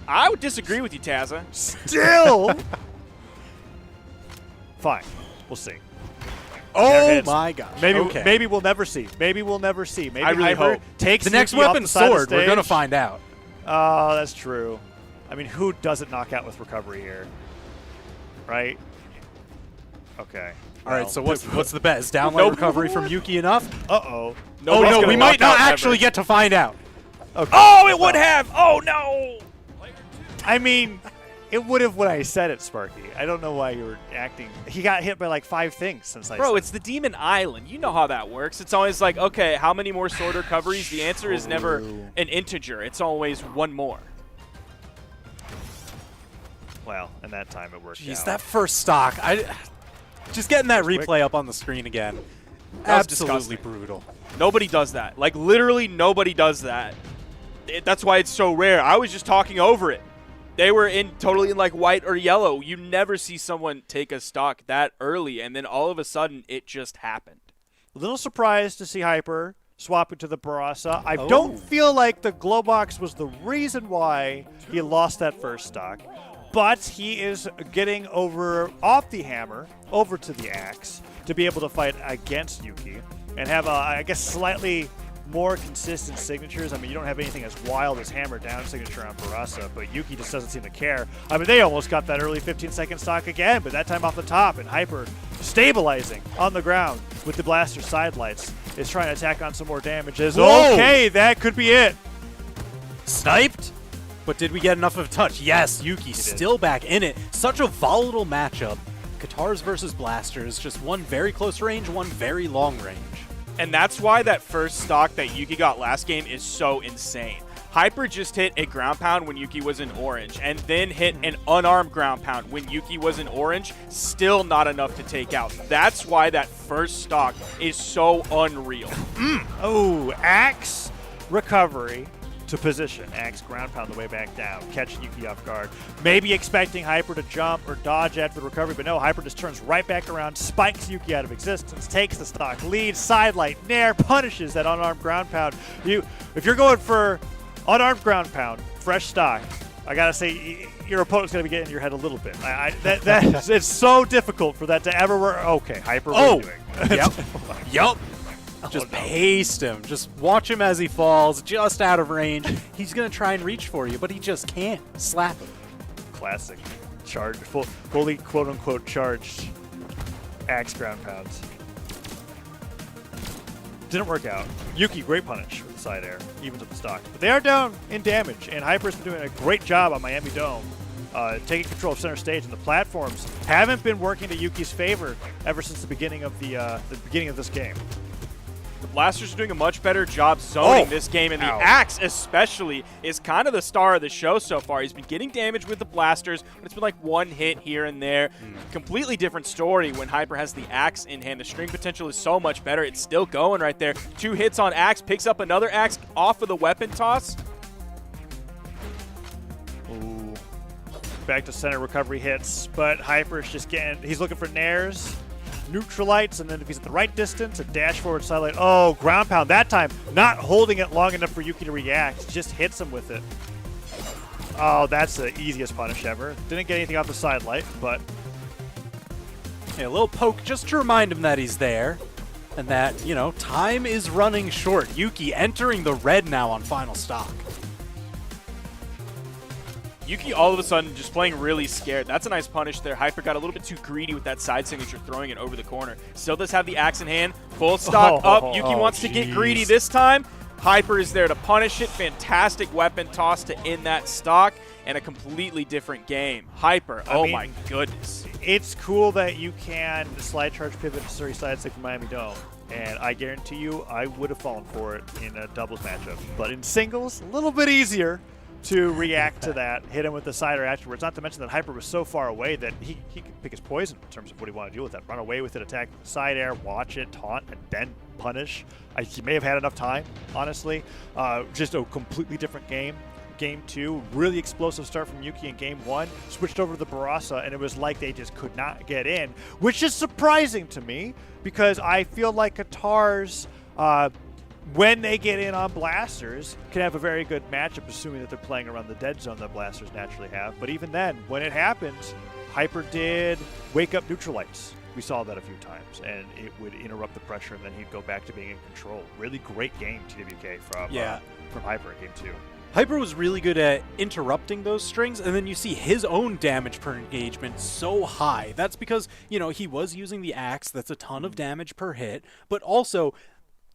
I would disagree with you, Tazza. Still? Fine. We'll see. My gosh. Maybe we'll never see. Maybe I really hope. Takes the next weapon sword. We're going to find out. Oh, that's true. I mean, who doesn't knock out with recovery here? Right? Okay. All right, so what's the bet? Is downlight recovery from Yuki enough? No, we might not actually get to find out. Okay. It would have! Oh, no! I mean, It would have when I said it, Sparky. I don't know why you were acting. He got hit by like 5 things since I Bro, said it's the Demon Island. You know how that works. It's always like, okay, how many more sword recoveries? The answer is never an integer. It's always one more. Well, and that time it worked Jeez, out. that first stock. Just getting that quick. replay up on the screen again. That was Absolutely disgusting. brutal. Nobody does that. Like, literally nobody does that. That's why it's so rare. I was just talking over it. They were totally in like white or yellow. You never see someone take a stock that early, and then all of a sudden it just happened. A little surprised to see Hyper swapping to the Barasa. I don't feel like the Glowbox was the reason why he lost that first stock, but he is getting off the hammer over to the axe to be able to fight against Yuki and have, I guess, slightly more consistent signatures. I mean, you don't have anything as wild as hammer down signature on Barasa, but Yuki just doesn't seem to care. I mean, they almost got that early 15-second stock again, but that time off the top, and Hyper stabilizing on the ground with the blaster sidelights is trying to attack on some more damages. Whoa! Okay, that could be it. Sniped? But did we get enough of a touch? Yes, Yuki still back in it. Such a volatile matchup. Guitars versus blasters, just one very close range, one very long range. And that's why that first stock that Yuki got last game is so insane. Hyper just hit a ground pound when Yuki was in orange, and then hit an unarmed ground pound when Yuki was in orange. Still not enough to take out. That's why that first stock is so unreal. Oh, axe recovery to position. Axe ground pound the way back down, catching Yuki off guard. Maybe expecting Hyper to jump or dodge after the recovery, but no, Hyper just turns right back around, spikes Yuki out of existence, takes the stock lead, sidelight, nair, punishes that unarmed ground pound. If you're going for unarmed ground pound, fresh stock, I gotta say, your opponent's gonna be getting in your head a little bit. It's so difficult for that to ever work. Okay, Hyper, what are you doing? Yep. Yup. Just paste him. Just watch him as he falls, just out of range. He's going to try and reach for you, but he just can't. Slap him. Classic. Fully quote-unquote charged axe ground pounds. Didn't work out. Yuki, great punish with the side air, even to the stock. But they are down in damage, and Hyper's been doing a great job on Miami Dome, taking control of center stage, and the platforms haven't been working to Yuki's favor ever since the beginning of this game. The blasters are doing a much better job zoning this game, and the axe especially is kind of the star of the show so far. He's been getting damage with the blasters, but it's been like one hit here and there. Completely different story when Hyper has the axe in hand. The string potential is so much better. It's still going right there. 2 hits on axe, picks up another axe off of the weapon toss. Ooh. Back to center recovery hits, but Hyper's just he's looking for nairs, neutralites, and then if he's at the right distance, a dash forward sidelight. Oh, ground pound. That time, not holding it long enough for Yuki to react. Just hits him with it. Oh, that's the easiest punish ever. Didn't get anything off the sidelight, but... Yeah, a little poke just to remind him that he's there. And that, time is running short. Yuki entering the red now on final stock. Yuki all of a sudden just playing really scared. That's a nice punish there. Hyper got a little bit too greedy with that side signature, throwing it over the corner. Still does have the axe in hand. Full stock up. Yuki wants to get greedy this time. Hyper is there to punish it. Fantastic weapon toss to end that stock, and a completely different game. Hyper, my goodness. It's cool that you can slide charge pivot to Surrey side stick from Miami Dome. And I guarantee you, I would have fallen for it in a doubles matchup. But in singles, a little bit easier to react to that, hit him with the sider afterwards. Not to mention that Hyper was so far away that he could pick his poison in terms of what he wanted to do with that. Run away with it, attack side air, watch it, taunt, and then punish. He may have had enough time, honestly. Just a completely different game. Game 2, really explosive start from Yuki in Game 1. Switched over to the Barasa, and it was like they just could not get in, which is surprising to me because I feel like Guitars, when they get in on blasters, can have a very good matchup, assuming that they're playing around the dead zone that blasters naturally have. But even then, when it happens, Hyper did wake up neutralites. We saw that a few times, and it would interrupt the pressure, and then he'd go back to being in control. Really great game, TWK, from Hyper in Game 2. Hyper was really good at interrupting those strings, and then you see his own damage per engagement so high. That's because, he was using the axe. That's a ton of damage per hit, but also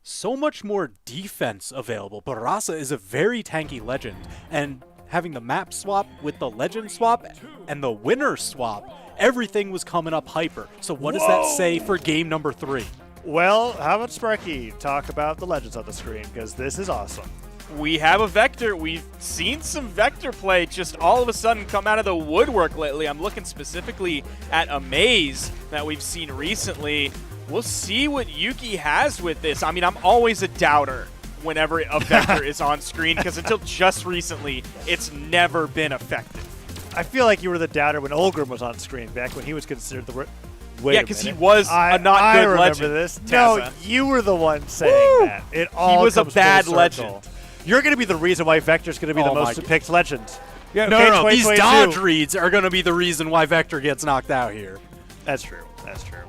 so much more defense available. Barasa is a very tanky legend, and having the map swap with the legend swap and the winner swap, everything was coming up Hyper. So what does that say for game number 3? Well, how about Sparky talk about the legends on the screen, because this is awesome. We have a Vector. We've seen some Vector play just all of a sudden come out of the woodwork lately. I'm looking specifically at Amaze that we've seen recently. We'll see what Yuki has with this. I mean, I'm always a doubter whenever a Vector is on screen, because until just recently, it's never been effective. I feel like you were the doubter when Olgrim was on screen, back when he was considered the... Yeah, because he was a not good remember legend. This. Tessa. No, you were the one saying that. It all He was a comes full bad circle. legend. You're going to be the reason why Vector's going to be the Oh most my picked legend. Yeah, No, okay, no, these 2022. dodge reads are going to be the reason why Vector gets knocked out here. That's true. That's true.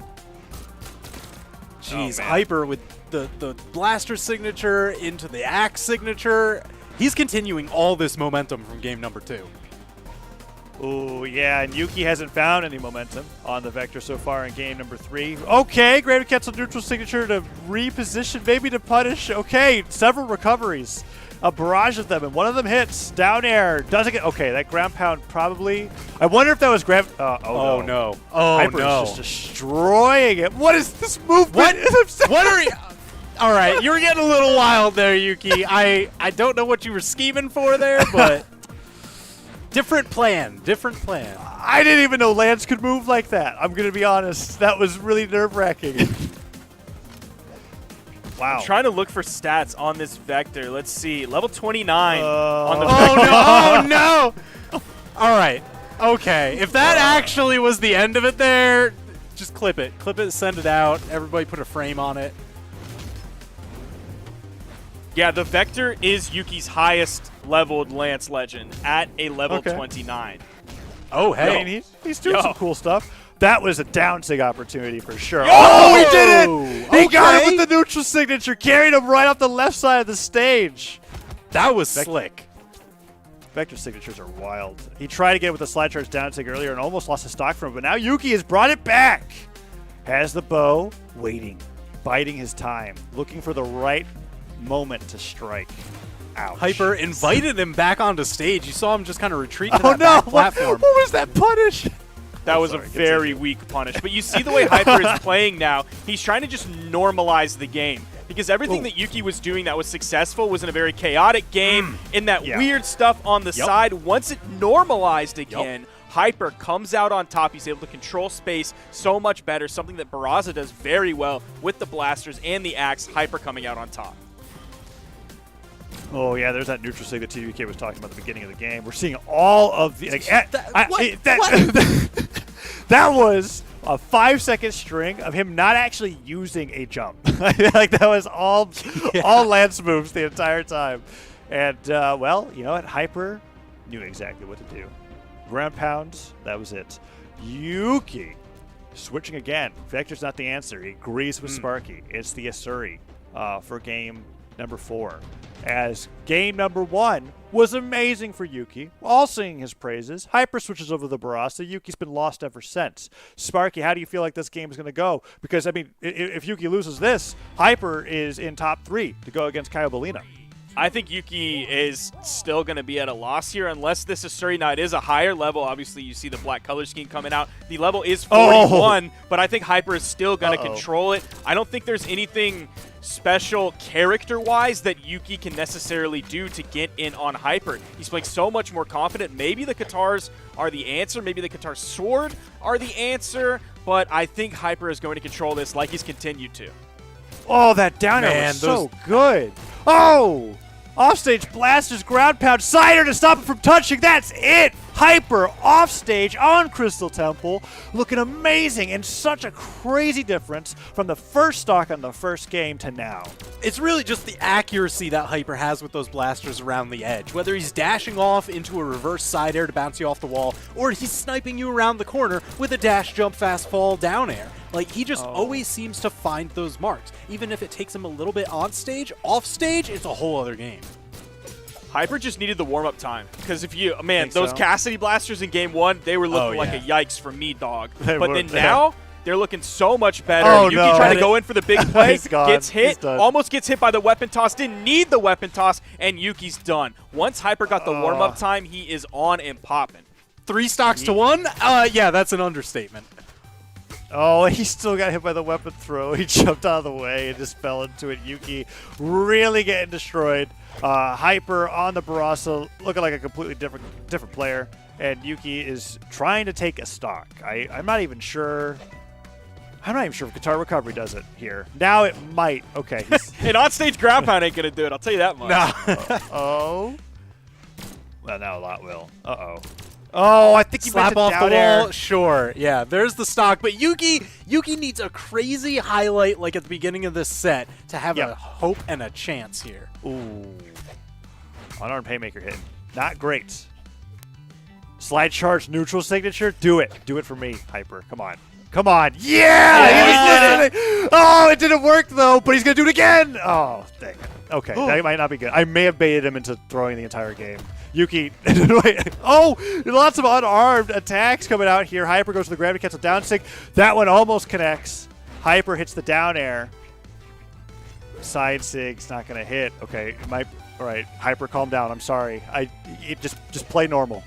Jeez, man. Hyper with the blaster signature into the axe signature. He's continuing all this momentum from game number 2. Ooh, yeah, and Yuki hasn't found any momentum on the Vector so far in game number 3. Okay, great cancel neutral signature to reposition, maybe to punish. Okay, several recoveries. A barrage of them, and one of them hits. Down air. Doesn't get... Okay, that ground pound probably... I wonder if that was ground... Oh no. Oh Hyper no. is just destroying it. What is this movement? What are you... All right, you were getting a little wild there, Yuki. I don't know what you were scheming for there, but... Different plan. I didn't even know Lance could move like that. I'm going to be honest. That was really nerve-wracking. Wow. I'm trying to look for stats on this Vector. Let's see. Level 29 on the Oh Vector. no! Oh no! All right. Okay. If that actually was the end of it there, just clip it. Clip it, send it out. Everybody put a frame on it. Yeah, the Vector is Yuki's highest leveled Lance Legend at a level 29. Oh, hey. I mean, he's doing Yo. some cool stuff. That was a downsig opportunity for sure. Yo! Oh, he did it! He got Okay. it with the neutral signature, carried him right off the left side of the stage. That was slick. Vector signatures are wild. He tried to get with the slide charge downsig earlier and almost lost his stock from it, but now Yuki has brought it back. Has the bow, waiting, biding his time, looking for the right moment to strike. Ouch. Hyper invited him back onto stage. You saw him just kind of retreat to Oh that no! back What platform. was that punish? That was a very weak punish. But you see the way Hyper is playing now. He's trying to just normalize the game. Because everything that Yuki was doing that was successful was in a very chaotic game, in that weird stuff on the side. Once it normalized again, Hyper comes out on top. He's able to control space so much better, something that Barraza does very well with the blasters and the axe. Hyper coming out on top. Oh yeah, there's that neutral sig that TVK was talking about at the beginning of the game. We're seeing all of the that was a 5-second string of him not actually using a jump. Like that was all Lance moves the entire time. And well, you know what? Hyper knew exactly what to do. Ground pounds, that was it. Yuki switching again. Vector's not the answer. He agrees with Sparky. It's the Asuri for game number 4. As game number 1 was amazing for Yuki, all singing his praises. Hyper switches over the Barraza. Yuki's been lost ever since. Sparky, how do you feel like this game is going to go? Because, I mean, if Yuki loses this, Hyper is in top 3 to go against Kyle Bolina. I think Yuki is still going to be at a loss here unless this Asuri. Now, it is a higher level. Obviously, you see the black color scheme coming out. The level is 41, but I think Hyper is still going to control it. I don't think there's anything special character-wise that Yuki can necessarily do to get in on Hyper. He's playing so much more confident. Maybe the Katars are the answer. Maybe the Katar Sword are the answer, but I think Hyper is going to control this like he's continued to. Oh, that down air was so good. Oh! Offstage blasters, ground pound, Cider to stop it from touching. That's it! Hyper offstage on Crystal Temple. Looking amazing and such a crazy difference from the first stock on the first game to now. It's really just the accuracy that Hyper has with those blasters around the edge. Whether he's dashing off into a reverse side air to bounce you off the wall, or he's sniping you around the corner with a dash, jump, fast fall, down air. Like, he just always seems to find those marks. Even if it takes him a little bit on stage, off stage, it's a whole other game. Hyper just needed the warm-up time. Because if you, man, those Cassidy blasters in game 1, they were looking like a yikes for me, dog. But then now, They're looking so much better. Oh, Yuki no. trying to go in for the big play, He's gone. gets He's hit, done. almost gets hit by the weapon toss, didn't need the weapon toss, and Yuki's done. Once Hyper got the warm-up time, he is on and popping. 3 stocks to 1? Yeah, that's an understatement. Oh, he still got hit by the weapon throw. He jumped out of the way and just fell into it. Yuki really getting destroyed. Hyper on the Barasa, looking like a completely different player. And Yuki is trying to take a stock. I'm not even sure. I'm not even sure if Guitar Recovery does it here. Now it might. Okay. An on-stage ground pound ain't going to do it, I'll tell you that much. Oh. Well, now a lot will. Uh-oh. Oh, I think he Slap meant off down the air. wall, sure. Yeah, there's the stock. But Yuki needs a crazy highlight like at the beginning of this set to have a hope and a chance here. Ooh. Unarmed Haymaker hitting. Not great. Slide charge, neutral signature. Do it. Do it for me, Hyper. Come on. Come on. Yeah! He did it! Oh, it didn't work, though, but he's going to do it again. Oh, dang it. Okay, that might not be good. I may have baited him into throwing the entire game. Yuki. Oh, lots of unarmed attacks coming out here. Hyper goes to the gravity cancel down stick. That one almost connects. Hyper hits the down air. Side sig's not going to hit. Okay, all right, Hyper, calm down. I'm sorry. Just play normal.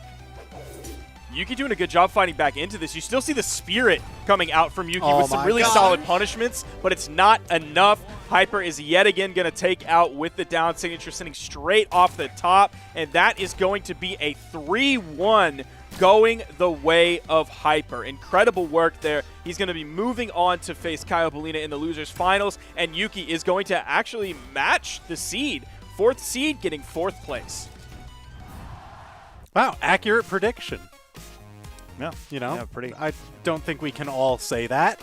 Yuki doing a good job fighting back into this. You still see the spirit coming out from Yuki Oh with some my really God. solid punishments, but it's not enough. Hyper is yet again going to take out with the down signature, sending straight off the top, and that is going to be a 3-1 going the way of Hyper. Incredible work there. He's going to be moving on to face Kaio Bellina in the losers finals, and Yuki is going to actually match the seed. 4th seed getting 4th place. Wow, accurate prediction. Yeah, You know, yeah, pretty. I don't think we can all say that.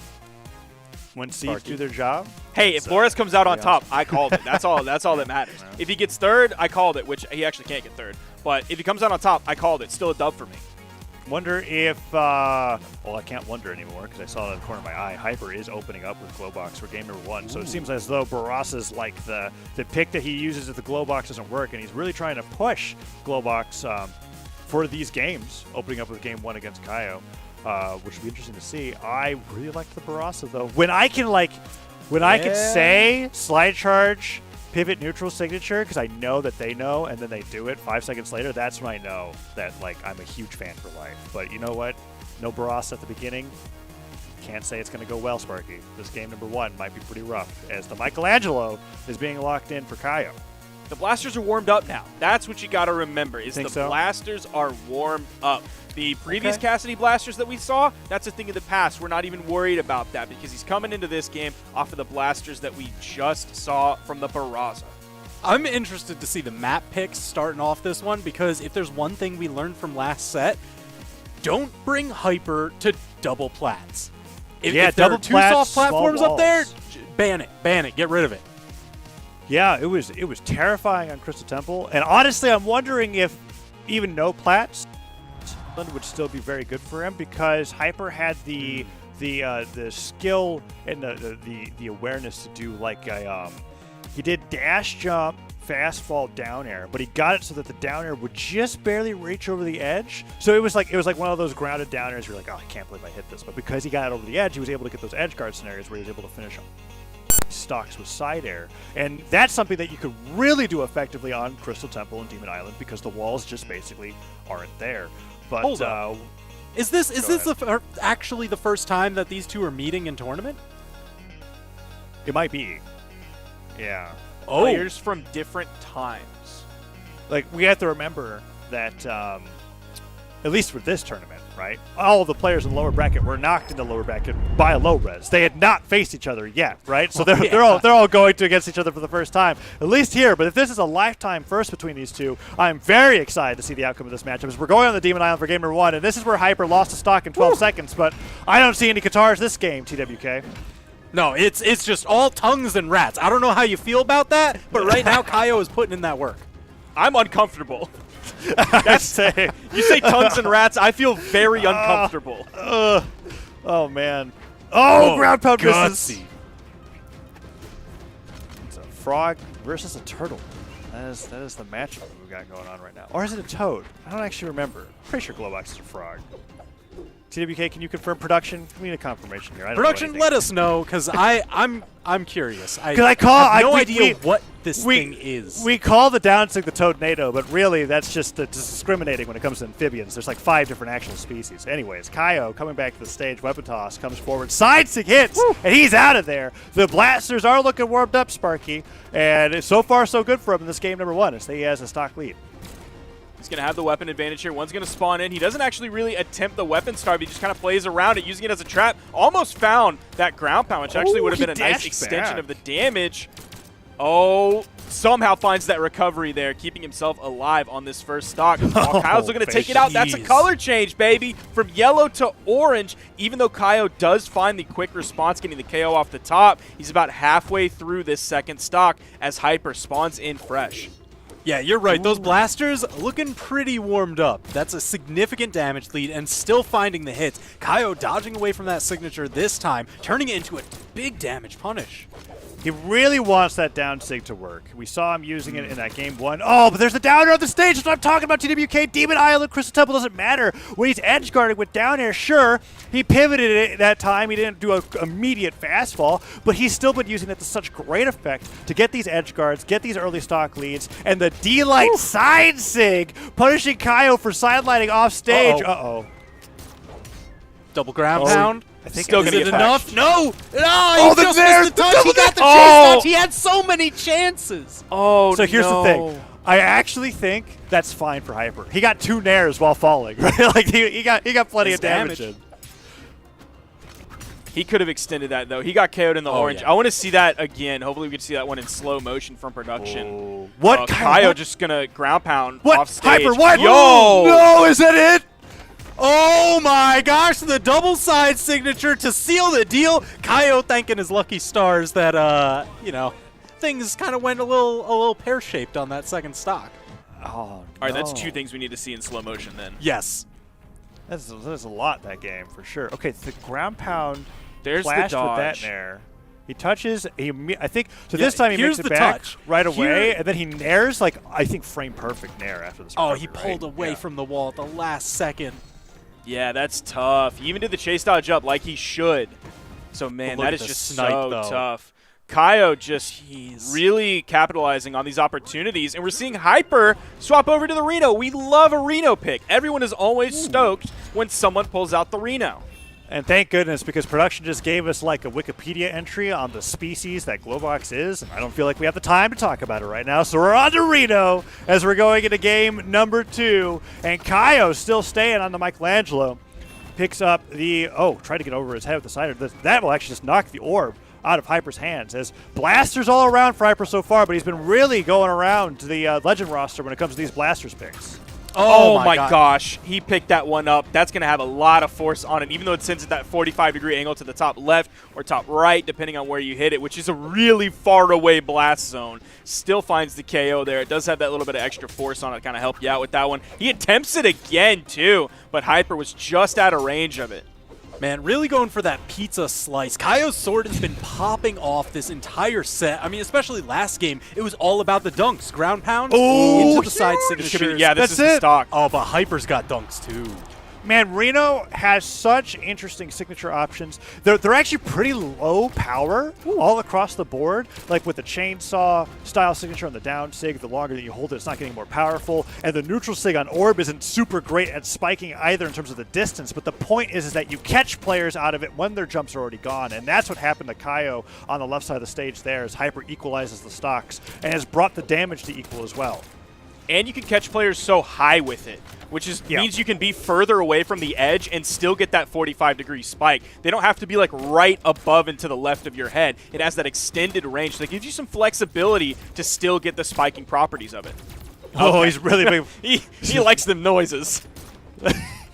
When seeds do their job. Hey, if Boris comes out on top, I called it. That's all that matters. If he gets 3rd, I called it, which he actually can't get 3rd. But if he comes out on top, I called it. Still a dub for me. Wonder if, well, I can't wonder anymore because I saw it in the corner of my eye. Hyper is opening up with Glowbox for game number 1. So it seems as though Barasa's like the pick that he uses if the Glowbox doesn't work, and he's really trying to push Glowbox for these games, opening up with game 1 against Kaio, which would be interesting to see. I really liked the Barasa, though. When I can say slide charge, pivot neutral signature, because I know that they know, and then they do it 5 seconds later, that's when I know that, like, I'm a huge fan for life. But you know what? No Barasa at the beginning. Can't say it's going to go well, Sparky. This game number 1 might be pretty rough, as the Michelangelo is being locked in for Kaio. The blasters are warmed up now. That's what you got to remember, is the blasters are warmed up. The previous Cassidy blasters that we saw, that's a thing of the past. We're not even worried about that because he's coming into this game off of the blasters that we just saw from the Barasa. I'm interested to see the map picks starting off this one because if there's one thing we learned from last set, don't bring Hyper to double plats. If there double are 2 plats, soft platforms small up there, walls. ban it, get rid of it. Yeah, it was terrifying on Crystal Temple, and honestly, I'm wondering if even no plats would still be very good for him because Hyper had the skill and the awareness to do like a he did dash jump, fast fall, down air, but he got it so that the down air would just barely reach over the edge. So it was like one of those grounded down airs. You're like, oh, I can't believe I hit this, but because he got it over the edge, he was able to get those edge guard scenarios where he was able to finish stocks with side air, and that's something that you could really do effectively on Crystal Temple and Demon Island because the walls just basically aren't there. But Hold on. Is this actually the first time that these two are meeting in tournament? It might be. Yeah. Players from different times. Like, we have to remember that, at least for this tournament, right? All of the players in the lower bracket were knocked into lower bracket by a low res. They had not faced each other yet, right? So they're all going to against each other for the first time, at least here. But if this is a lifetime first between these two, I'm very excited to see the outcome of this matchup. As we're going on the Demon Island for game number 1, and this is where Hyper lost a stock in 12 seconds. But I don't see any Katars this game, TWK. No, it's just all tongues and rats. I don't know how you feel about that, but right now Kaio is putting in that work. I'm uncomfortable. That's you say tongues and rats, I feel very uncomfortable. Oh man. Oh, ground pound misses. Gutsy. It's a frog versus a turtle. That is the matchup we've got going on right now. Or is it a toad? I don't actually remember. Pretty sure Glowbox is a frog. TWK, can you confirm production? We need a confirmation here. I don't Production, know let us know, because I'm curious. I I have no idea what this thing is. We call the downsig the Toadnado, but really that's just discriminating when it comes to amphibians. There's like 5 different actual species. Anyways, Kaio coming back to the stage, weapon toss, comes forward, side sig hits, and he's out of there. The blasters are looking warmed up, Sparky, and so far so good for him in this game number 1 as he has a stock lead. He's going to have the weapon advantage here. One's going to spawn in. He doesn't actually really attempt the weapon starve. He just kind of plays around it, using it as a trap. Almost found that ground pound, which actually would have been a nice extension of the damage. Oh, somehow finds that recovery there, keeping himself alive on this first stock. While Kaio's looking to take it out. That's a color change, baby, from yellow to orange. Even though Kaio does find the quick response, getting the KO off the top, he's about halfway through this second stock as Hyper spawns in fresh. Yeah, you're right. Those blasters looking pretty warmed up. That's a significant damage lead and still finding the hits. Kaio dodging away from that signature this time, turning it into a big damage punish. He really wants that down sig to work. We saw him using it in that game 1. Oh, but there's the down air on the stage. That's what I'm talking about, TWK. Demon Island, Crystal Temple doesn't matter. When he's edge guarding with down air, sure, he pivoted it that time. He didn't do an immediate fast fall, but he's still been using it to such great effect to get these edge guards, get these early stock leads, and the D-Light side sig, punishing Kaio for sidelining off stage. Uh-oh. Double ground pound. I think still is gonna it get enough? No! Oh, He just there's missed the touch. He got the chase touch. He had so many chances. Oh, so here's the thing. I actually think that's fine for Hyper. He got 2 nairs while falling, right? Like he got plenty of damage in. He could have extended that, though. He got KO'd in the orange. Yeah. I want to see that again. Hopefully we can see that one in slow motion from production. Oh. What? Kaio just going to ground pound off stage. Hyper, what? Yo! No, is that it? Oh my gosh, the double side signature to seal the deal. Kaio thanking his lucky stars that, you know, things kind of went a little pear-shaped on that second stock. Oh, All right, that's 2 things we need to see in slow motion then. Yes. That's a lot, that game, for sure. Okay, the ground pound There's the flashed with that dodge. nair. He touches, I think, so Yeah, this time he here's makes it the back touch. right away, Here- and then he nairs, like, I think frame-perfect nair after this. Oh, recovery, he pulled right? away Yeah. from the wall at the last second. Yeah, that's tough. He even did the chase dodge up like he should. So, man, But look that at is the just snipe, so though. tough. Kaio just really capitalizing on these opportunities. And we're seeing Hyper swap over to the Reno. We love a Reno pick. Everyone is always stoked when someone pulls out the Reno. And thank goodness, because production just gave us like a Wikipedia entry on the species that Globox is, and I don't feel like we have the time to talk about it right now, so we're on to Reno as we're going into game number 2, and Kaio still staying on the Michelangelo. Picks up the, tried to get over his head with the cider. That will actually just knock the orb out of Hyper's hands, as blasters all around for Hyper so far, but he's been really going around to the Legend roster when it comes to these blasters picks. Oh my gosh, he picked that one up. That's going to have a lot of force on it, even though it sends it that 45-degree angle to the top left or top right, depending on where you hit it, which is a really far away blast zone. Still finds the KO there. It does have that little bit of extra force on it to kind of help you out with that one. He attempts it again, too, but Hyper was just out of range of it. Man, really going for that pizza slice. Kaio's sword has been popping off this entire set. I mean, especially last game, it was all about the dunks. Ground pound into the side signatures. Yeah, this is the it. stock. Oh, but Hyper's got dunks too. Man, Reno has such interesting signature options. They're actually pretty low power all across the board, like with the chainsaw style signature on the down sig. The longer that you hold it, it's not getting more powerful. And the neutral sig on orb isn't super great at spiking either in terms of the distance. But the point is that you catch players out of it when their jumps are already gone. And that's what happened to Kaio on the left side of the stage there, as Hyper equalizes the stocks and has brought the damage to equal as well. And you can catch players so high with it, which means you can be further away from the edge and still get that 45-degree spike. They don't have to be like right above and to the left of your head. It has that extended range that gives you some flexibility to still get the spiking properties of it. Oh, he's really big. he likes them noises.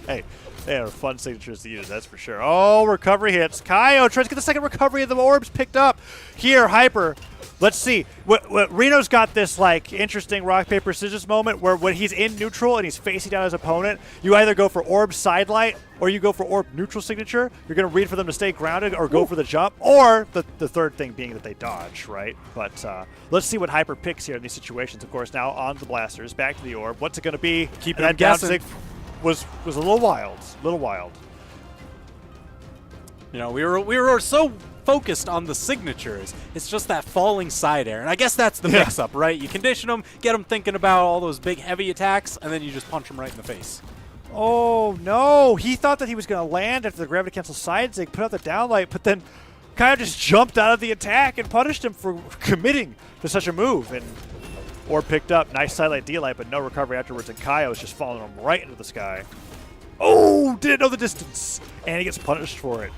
Hey, they are fun signatures to use, that's for sure. Oh, recovery hits. Kaio tries to get the second recovery of the orbs picked up. Here, Hyper. Let's see. Reno's got this like interesting rock, paper, scissors moment where when he's in neutral and he's facing down his opponent, you either go for orb sidelight or you go for orb neutral signature. You're going to read for them to stay grounded or go for the jump, or the third thing being that they dodge, right? But let's see what Hyper picks here in these situations. Of course, now on the blasters, back to the orb. What's it going to be? Keep that them guessing. down sig was a little wild, You know, we were so focused on the signatures. It's just that falling side air. And I guess that's the mix-up, right? You condition them, get them thinking about all those big, heavy attacks, and then you just punch them right in the face. Oh, no. He thought that he was going to land after the gravity cancel side zig, put out the downlight, but then Kaio just jumped out of the attack and punished him for committing to such a move. And Orb picked up. Nice sidelight D-light, but no recovery afterwards, and Kaio is just falling him right into the sky. Oh, didn't know the distance. And he gets punished for it.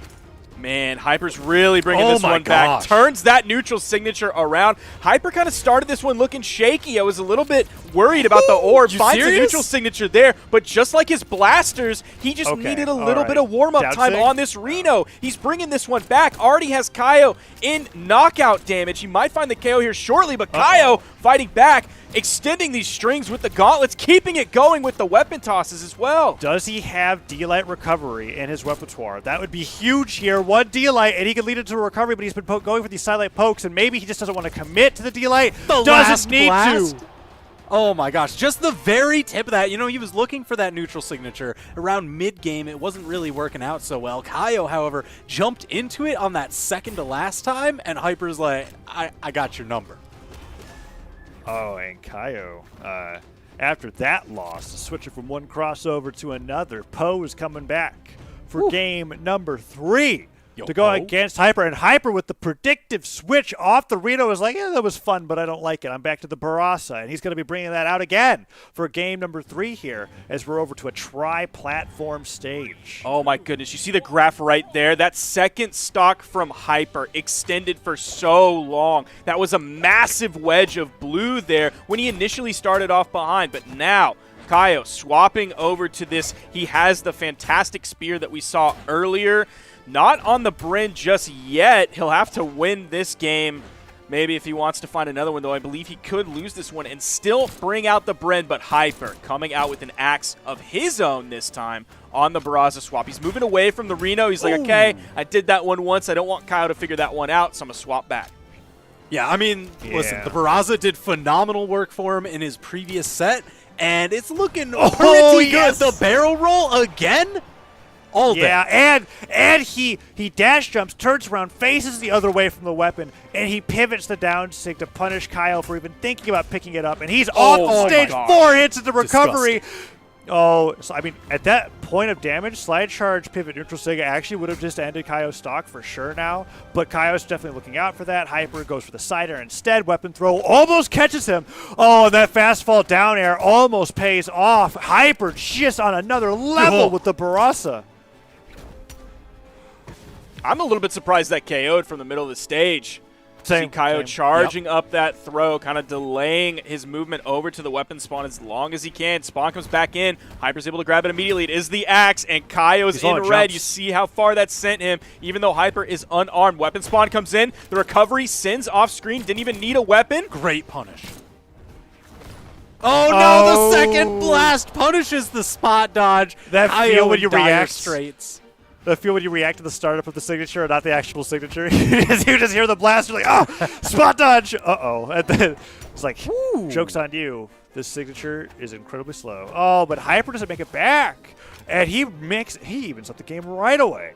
Man, Hyper's really bringing this one back. Turns that neutral signature around. Hyper kind of started this one looking shaky. I was a little bit worried about the orb. Finds a neutral signature there, but just like his blasters, he just needed a little bit of warm-up time on this Reno. He's bringing this one back. Already has Kaio in knockout damage. He might find the KO here shortly, but Kaio fighting back, extending these strings with the gauntlets, keeping it going with the weapon tosses as well. Does he have D-Light recovery in his repertoire? That would be huge here. One D-Light, and he could lead it to a recovery, but he's been going for these sidelight pokes, and maybe he just doesn't want to commit to the D-Light. Doesn't need to. Oh my gosh, just the very tip of that. You know, he was looking for that neutral signature around mid-game. It wasn't really working out so well. Kaio, however, jumped into it on that second to last time, and Hyper's like, I got your number. Oh, and Kaio, after that loss, switching from one crossover to another, Poe is coming back for game number 3 to go against Hyper. And Hyper with the predictive switch off the Reno is like, yeah, that was fun, but I don't like it. I'm back to the Barasa. And he's going to be bringing that out again for game number 3 here as we're over to a tri-platform stage. Oh my goodness, you see the graph right there? That second stock from Hyper extended for so long. That was a massive wedge of blue there when he initially started off behind, but now Kaio swapping over to this. He has the fantastic spear that we saw earlier. Not on the Bryn just yet. He'll have to win this game. Maybe if he wants to find another one, though. I believe he could lose this one and still bring out the Bryn, but Hyper coming out with an axe of his own this time on the Barraza swap. He's moving away from the Reno. He's like, okay, I did that one once. I don't want Kaio to figure that one out, so I'm going to swap back. Yeah, I mean, listen, the Barraza did phenomenal work for him in his previous set, and it's looking pretty good. The barrel roll again? All day. Yeah, and he dash jumps, turns around, faces the other way from the weapon, and he pivots the down sig to punish Kaio for even thinking about picking it up. And he's off stage, 4 hits into recovery. Oh, so I mean, at that point of damage, slide charge, pivot, neutral sig actually would have just ended Kaio's stock for sure now. But Kaio's definitely looking out for that. Hyper goes for the side air instead. Weapon throw almost catches him. Oh, and that fast fall down air almost pays off. Hyper just on another level with the Barasa. I'm a little bit surprised that KO'd from the middle of the stage. See Kaio charging up that throw, kind of delaying his movement over to the weapon spawn as long as he can. Spawn comes back in. Hyper's able to grab it immediately. It is the axe, and Kaio's in red. You see how far that sent him, even though Hyper is unarmed. Weapon spawn comes in. The recovery sends off screen. Didn't even need a weapon. Great punish. Oh no, the second blast punishes the spot dodge. That feel when you react straights. The feel when you react to the startup of the signature and not the actual signature. You just hear the blast, you're like, oh, spot dodge. Uh-oh. And then it's like, joke's on you. This signature is incredibly slow. Oh, but Hyper doesn't make it back. And he evens up the game right away.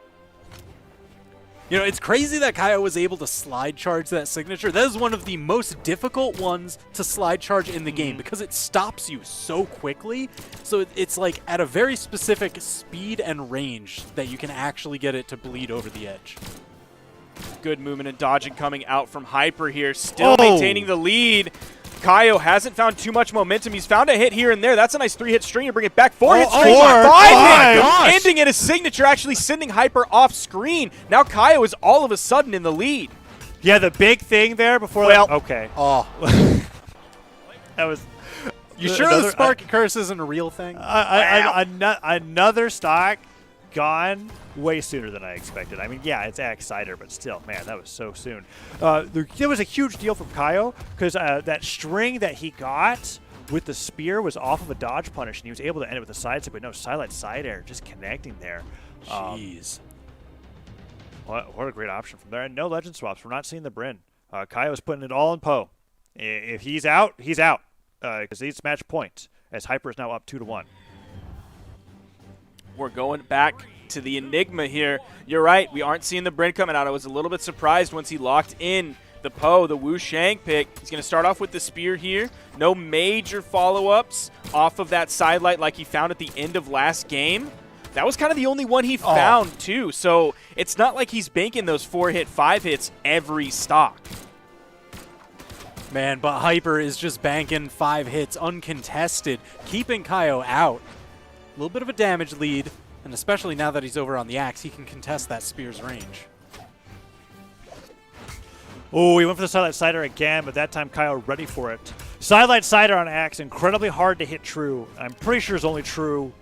You know, it's crazy that Kaio was able to slide charge that signature. That is one of the most difficult ones to slide charge in the game because it stops you so quickly. So it's like at a very specific speed and range that you can actually get it to bleed over the edge. Good movement and dodging coming out from Hyper here. Still maintaining the lead. Kaio hasn't found too much momentum. He's found a hit here and there. That's a nice 3-hit string to bring it back. 4-hit string. 5 hit. Ending in a signature, actually sending Hyper off screen. Now Kaio is all of a sudden in the lead. Yeah, the big thing there before okay. Oh. That was... You sure the Sparky Curse isn't a real thing? Another stock gone way sooner than I expected. I mean, yeah, it's Exciter, but still, man, that was so soon. There was a huge deal from Kaio because that string that he got with the spear was off of a dodge punish, and he was able to end it with a side stick, but no, sidelight side air, just connecting there. Jeez. What a great option from there. And no legend swaps. We're not seeing the Bryn. Kaio's putting it all in Poe. If he's out, he's out because he's match point, as Hyper is now up 2-1. we're going back to the Enigma here. You're right, we aren't seeing the Bryn coming out. I was a little bit surprised once he locked in the Poe, the Wu Shang pick. He's going to start off with the Spear here. No major follow-ups off of that sidelight like he found at the end of last game. That was kind of the only one he found, too. So it's not like he's banking those 4-hit, 5 hits every stock. Man, but Hyper is just banking 5 hits uncontested, keeping Kaio out. A little bit of a damage lead, and especially now that he's over on the axe, he can contest that Spear's range. Oh, he went for the Sidelight Cider again, but that time Kaio ready for it. Sidelight Cider on axe, incredibly hard to hit true. I'm pretty sure it's only true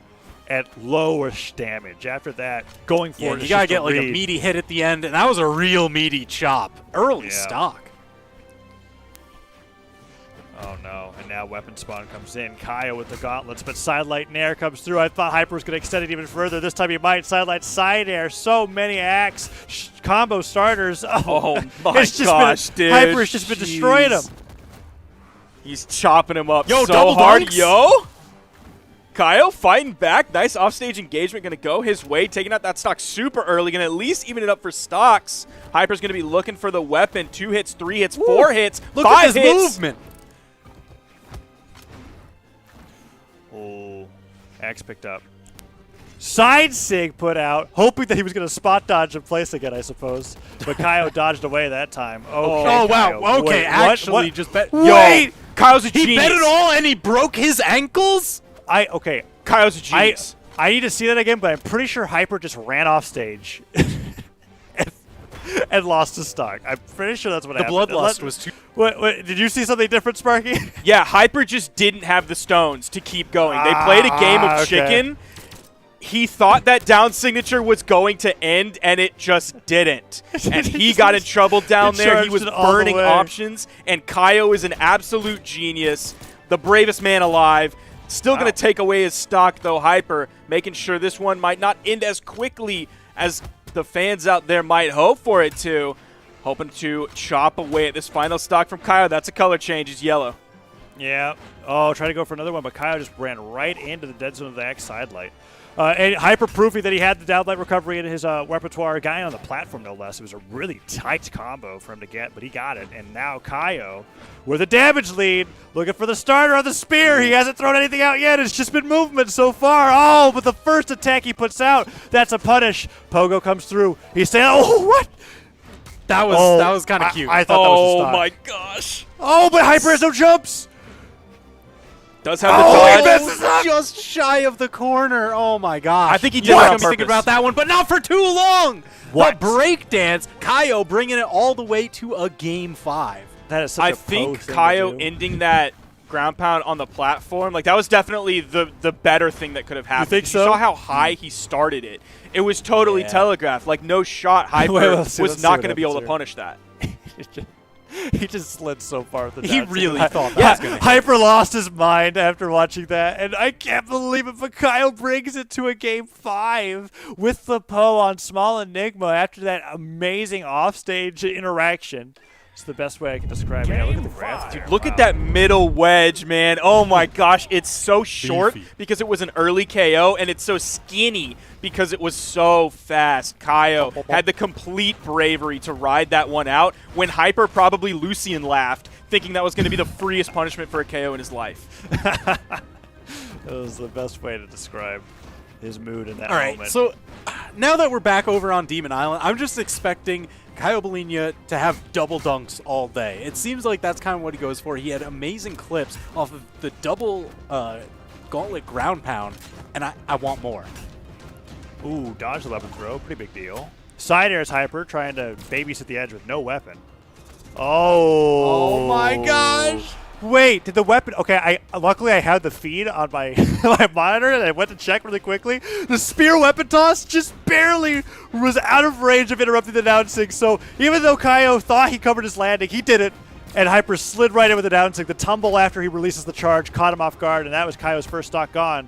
at lowest damage. After that, going for it, you gotta get like a meaty hit at the end, and that was a real meaty chop. Early stock. Oh no, and now Weapon Spawn comes in. Kaio with the gauntlets, but Sidelight Nair comes through. I thought Hyper was going to extend it even further. This time he might. Sidelight Side Air. So many axe combo starters. Oh my gosh, dude. Hyper's just been destroying him. He's chopping him up Yo, so double hard. dunks. Yo! Kaio fighting back. Nice offstage engagement. Going to go his way. Taking out that stock super early. Going to at least even it up for stocks. Hyper's going to be looking for the weapon. 2 hits, 3 hits, 4 hits, Look 5 at this hits. movement. Oh, axe picked up. Side Sig put out, hoping that he was going to spot dodge in place again, I suppose. But Kaio dodged away that time. Okay, Oh, wow. Kaio. Okay, Wait, actually, what? just bet. Yo, Kyle's a He genius. bet it all, and he broke his ankles? Okay. Kyle's a genius. I need to see that again, but I'm pretty sure Hyper just ran off stage and lost his stock. I'm pretty sure that's what The happened. bloodlust was too... What, did you see something different, Sparky? Yeah, Hyper just didn't have the stones to keep going. They played a game of okay. chicken. He thought that down signature was going to end, and it just didn't. And he got in trouble down He there. He charged was it all the burning way. options, and Kaio is an absolute genius, the bravest man alive. Still going to take away his stock, though, Hyper, making sure this one might not end as quickly as the fans out there might hope for it to. Hoping to chop away at this final stock from Kaio. That's a color change. It's yellow. Yeah. Oh, trying to go for another one, but Kaio just ran right into the dead zone of the X sidelight. And Hyper proving that he had the downlight recovery in his repertoire. Guy on the platform, no less. It was a really tight combo for him to get, but he got it. And now Kaio, with a damage lead, looking for the starter on the spear. He hasn't thrown anything out yet. It's just been movement so far. Oh, but the first attack he puts out, that's a punish. Pogo comes through. He's saying, oh, what? That was kind of cute. I thought that was a Oh, stock. my gosh. Oh, but Hyper has no jumps. Does have the Oh, dodge. this is just shy of the corner. Oh my gosh. I think he did You're it not on gonna be thinking purpose. about that one, but not for too long. What? But breakdance, Kaio bringing it all the way to a game 5. That is such I a think thing to Kaio do. ending that ground pound on the platform, like that was definitely the better thing that could have happened. think so? You saw how high he started it. It was totally telegraphed. Like no shot Hyper let's was see not what going to be able to happens punish that. He just slid so far with the He down really tilt. thought that was gonna hit. Hyper lost his mind after watching that, and I can't believe it, but Kaio brings it to a game 5 with the Poe on Small Enigma after that amazing offstage interaction. It's the best way I can describe it. Yeah, look at the graph. Dude, look at that middle wedge, man. Oh my gosh, it's so short Beefy. because it was an early KO, and it's so skinny because it was so fast. Kaio had the complete bravery to ride that one out when Hyper probably Lucian laughed, thinking that was going to be the freest punishment for a KO in his life. That was the best way to describe his mood in that All right, moment. so now that we're back over on Demon Island, I'm just expecting Kaio Bolinia to have double dunks all day. It seems like that's kind of what he goes for. He had amazing clips off of the double gauntlet ground pound, and I want more. Ooh, dodge the weapon throw. Pretty big deal. Side air is Hyper, trying to babysit the edge with no weapon. Oh my gosh. Wait, did the weapon... Okay, luckily I had the feed on my, my monitor, and I went to check really quickly. The spear weapon toss just barely was out of range of interrupting the down sig, so even though Kaio thought he covered his landing, he didn't, and Hyper slid right in with the down sig. The tumble after he releases the charge caught him off guard, and that was Kaio's first stock gone.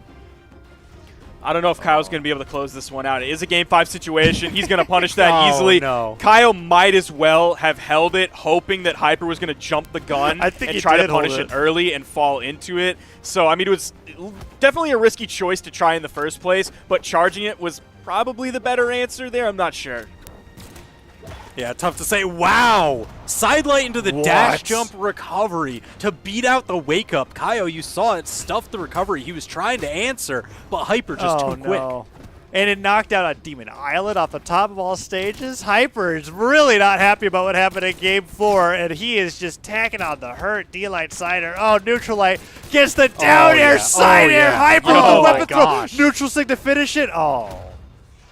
I don't know if Kyle's going to be able to close this one out. It is a Game 5 situation. He's going to punish that Oh, easily. no. Kyle might as well have held it, hoping that Hyper was going to jump the gun I think and he try to did hold punish it it. early and fall into it. So, I mean, it was definitely a risky choice to try in the first place, but charging it was probably the better answer there. I'm not sure. Yeah, tough to say. Wow! Sidelight into the dash What? jump recovery to beat out the wake up. Kaio, you saw it, stuffed the recovery. He was trying to answer, but Hyper just too quick. And it knocked out a Demon Islet off the top of all stages. Hyper is really not happy about what happened in Game 4, and he is just tacking on the hurt D-Light Cider. Oh, Neutralite gets the down air yeah. Cider. Oh, yeah. Hyper Oh, with the my weapon throw. gosh. Neutral Sig to finish it. Oh.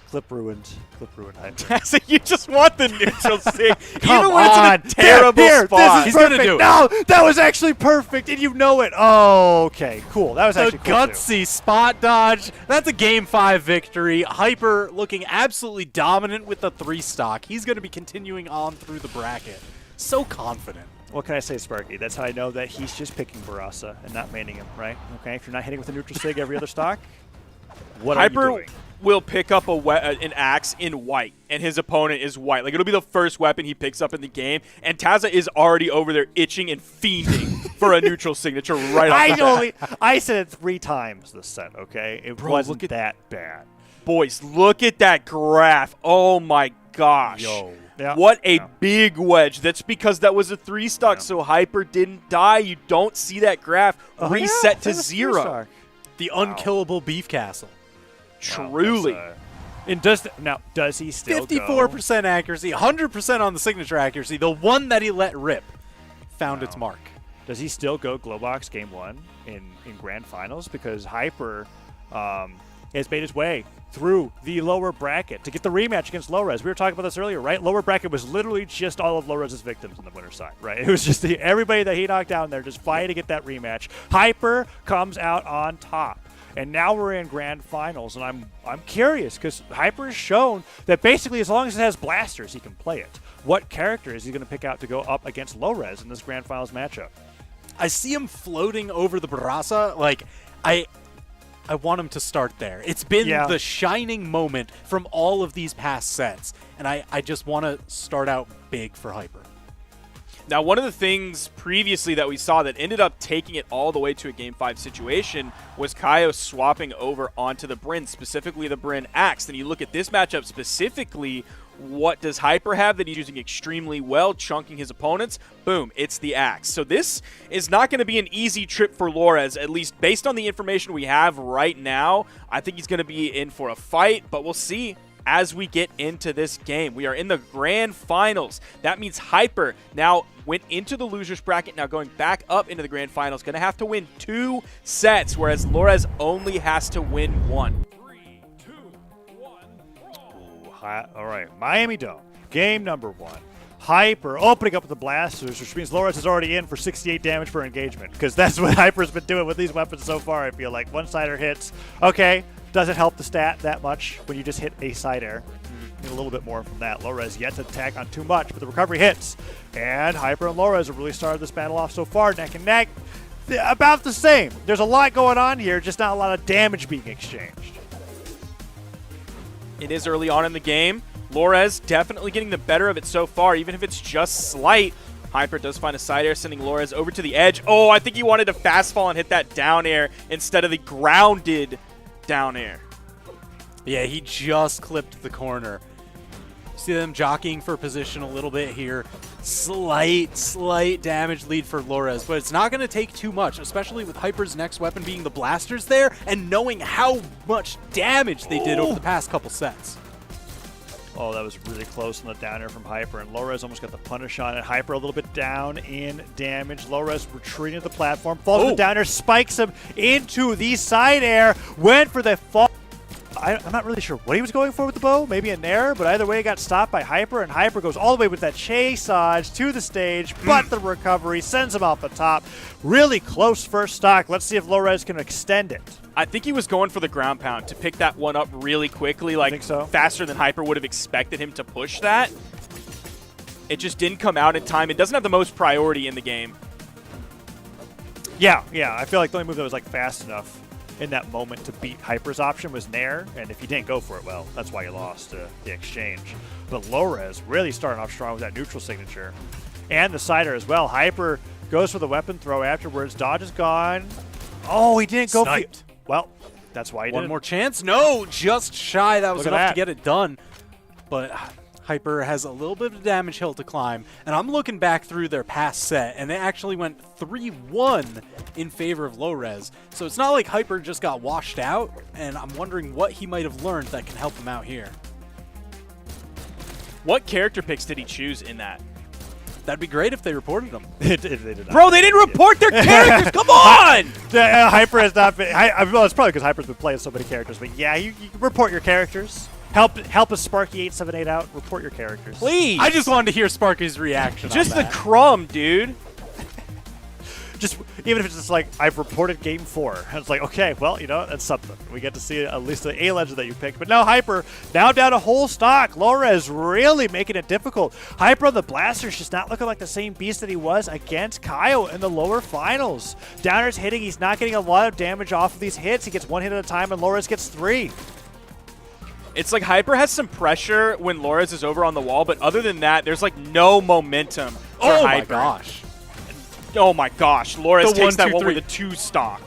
Clip ruined. Clip ruined Hyper. So you just want the neutral sig, Come even when on. it's in a terrible Here, spot. This is He's gonna perfect. do it. No, that was actually perfect, and you know it. Oh, okay, cool. That was The actually cool too. gutsy spot dodge. That's a Game 5 victory. Hyper looking absolutely dominant with the 3 stock. He's going to be continuing on through the bracket. So confident. What can I say, Sparky? That's how I know that he's just picking Barasa and not maining him, right? Okay, if you're not hitting with a neutral sig every other stock, what are you Hyper doing? will pick up an axe in white, and his opponent is white. Like, it'll be the first weapon he picks up in the game, and Taza is already over there itching and fiending for a neutral signature right off the bat. I said it 3 times this set, okay? It Bro, wasn't look at that bad. Boys, look at that graph. Oh, my gosh. Yo. Yeah. What a Yeah. big wedge. That's because that was a 3 stock, so Hyper didn't die. You don't see that graph reset to 0. The unkillable beef castle. Truly. And does he still 54% accuracy, 100% on the signature accuracy. The one that he let rip found its mark. Does he still go Glowbox Game 1 in Grand Finals? Because Hyper has made his way through the lower bracket to get the rematch against Low-Res. We were talking about this earlier, right? Lower bracket was literally just all of Low-Res's victims on the winner's side, right? It was just everybody that he knocked down there just fighting to get that rematch. Hyper comes out on top. And now we're in Grand Finals, and I'm curious because Hyper has shown that basically as long as it has blasters, he can play it. What character is he going to pick out to go up against Low-Res in this Grand Finals matchup? I see him floating over the Barasa. Like, I want him to start there. It's been the shining moment from all of these past sets, and I just want to start out big for Hyper. Now, one of the things previously that we saw that ended up taking it all the way to a Game 5 situation was Kaio swapping over onto the Bryn, specifically the Bryn Axe. And you look at this matchup specifically, what does Hyper have that he's using extremely well, chunking his opponents? Boom, it's the Axe. So this is not going to be an easy trip for Lores, at least based on the information we have right now. I think he's going to be in for a fight, but we'll see as we get into this game. We are in the Grand Finals. That means Hyper now went into the loser's bracket, now going back up into the Grand Finals. Going to have to win 2 sets, whereas Lores only has to win 1. 3, 2, 1. All right, Miami Dome, game number 1. Hyper opening up with the blasters, which means Lores is already in for 68 damage per engagement, because that's what Hyper's been doing with these weapons so far, I feel like. One-sider hits. Okay, doesn't help the stat that much when you just hit a side air. Need a little bit more from that. Lores yet to attack on too much, but the recovery hits. And Hyper and Lores have really started this battle off so far, neck and neck. About the same. There's a lot going on here, just not a lot of damage being exchanged. It is early on in the game. Lores definitely getting the better of it so far, even if it's just slight. Hyper does find a side air, sending Lores over to the edge. Oh, I think he wanted to fast fall and hit that down air instead of the grounded down air. Yeah, he just clipped the corner. See them jockeying for position a little bit here. Slight damage lead for Lores, but it's not going to take too much, especially with Hyper's next weapon being the blasters there and knowing how much damage they did over the past couple sets. Oh, that was really close on the down air from Hyper, and Lores almost got the punish on it. Hyper a little bit down in damage. Lores retreating to the platform, falls to the down air, spikes him into the side air, went for the fall. I'm not really sure what he was going for with the bow, maybe a nair, but either way, it got stopped by Hyper, and Hyper goes all the way with that chasage to the stage, but the recovery sends him off the top. Really close first stock. Let's see if Lores can extend it. I think he was going for the ground pound to pick that one up really quickly, like think so? faster than Hyper would have expected him to push that. It just didn't come out in time. It doesn't have the most priority in the game. Yeah, I feel like the only move that was like fast enough in that moment to beat Hyper's option was Nair, and if you didn't go for it, well, that's why you lost the exchange. But Lorez really starting off strong with that neutral signature. And the side air as well. Hyper goes for the weapon throw afterwards. Dodge is gone. Oh, he didn't go for it. Well, that's why he did. One more chance? No, just shy. That was Look at enough that. to get it done. But Hyper has a little bit of a damage hill to climb. And I'm looking back through their past set, and they actually went 3-1 in favor of low res. So it's not like Hyper just got washed out, and I'm wondering what he might have learned that can help him out here. What character picks did he choose in that? That'd be great if they reported him. They did not. Bro, they didn't report their characters. Come on! Hyper has not been. Well, it's probably because Hyper's been playing so many characters. But yeah, you report your characters. Help us Sparky878 out. Report your characters. Please. I just wanted to hear Sparky's reaction. Just on the that. crumb, dude. Just even if it's just like I've reported game 4, it's like okay, well that's something. We get to see at least the A legend that you picked. But now Hyper now down a whole stock. Lorez really making it difficult. Hyper on the blasters just not looking like the same beast that he was against Kyle in the lower finals. Downer's hitting. He's not getting a lot of damage off of these hits. He gets 1 hit at a time, and Lorez gets 3. It's like Hyper has some pressure when Lorez is over on the wall, but other than that, there's like no momentum for Oh my Hyper. gosh. Oh my gosh, Lorez The takes 1, that 2, one 3. with a 2 stock.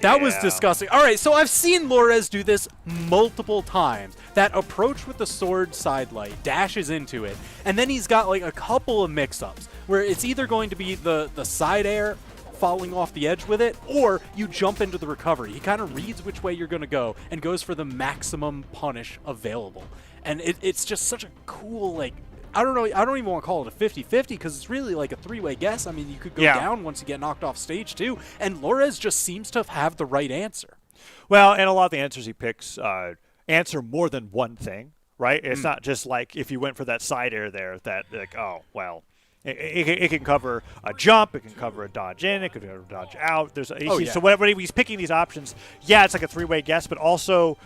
That was Yeah. disgusting. All right, so I've seen Lorez do this multiple times. That approach with the sword side light, dashes into it, and then he's got like a couple of mix-ups where it's either going to be the side air falling off the edge with it, or you jump into the recovery. He kind of reads which way you're going to go and goes for the maximum punish available. And it's just such a cool, like, I don't know, I don't even want to call it a 50-50 because it's really like a 3-way guess. I mean, you could go down once you get knocked off stage too, and Lorez just seems to have the right answer. Well, and a lot of the answers he picks answer more than one thing, right? It's not just like if you went for that side air there that like, oh, well, it can cover a jump, it can cover a dodge in, it could cover a dodge out. So whenever he's picking these options, yeah, it's like a 3-way guess, but also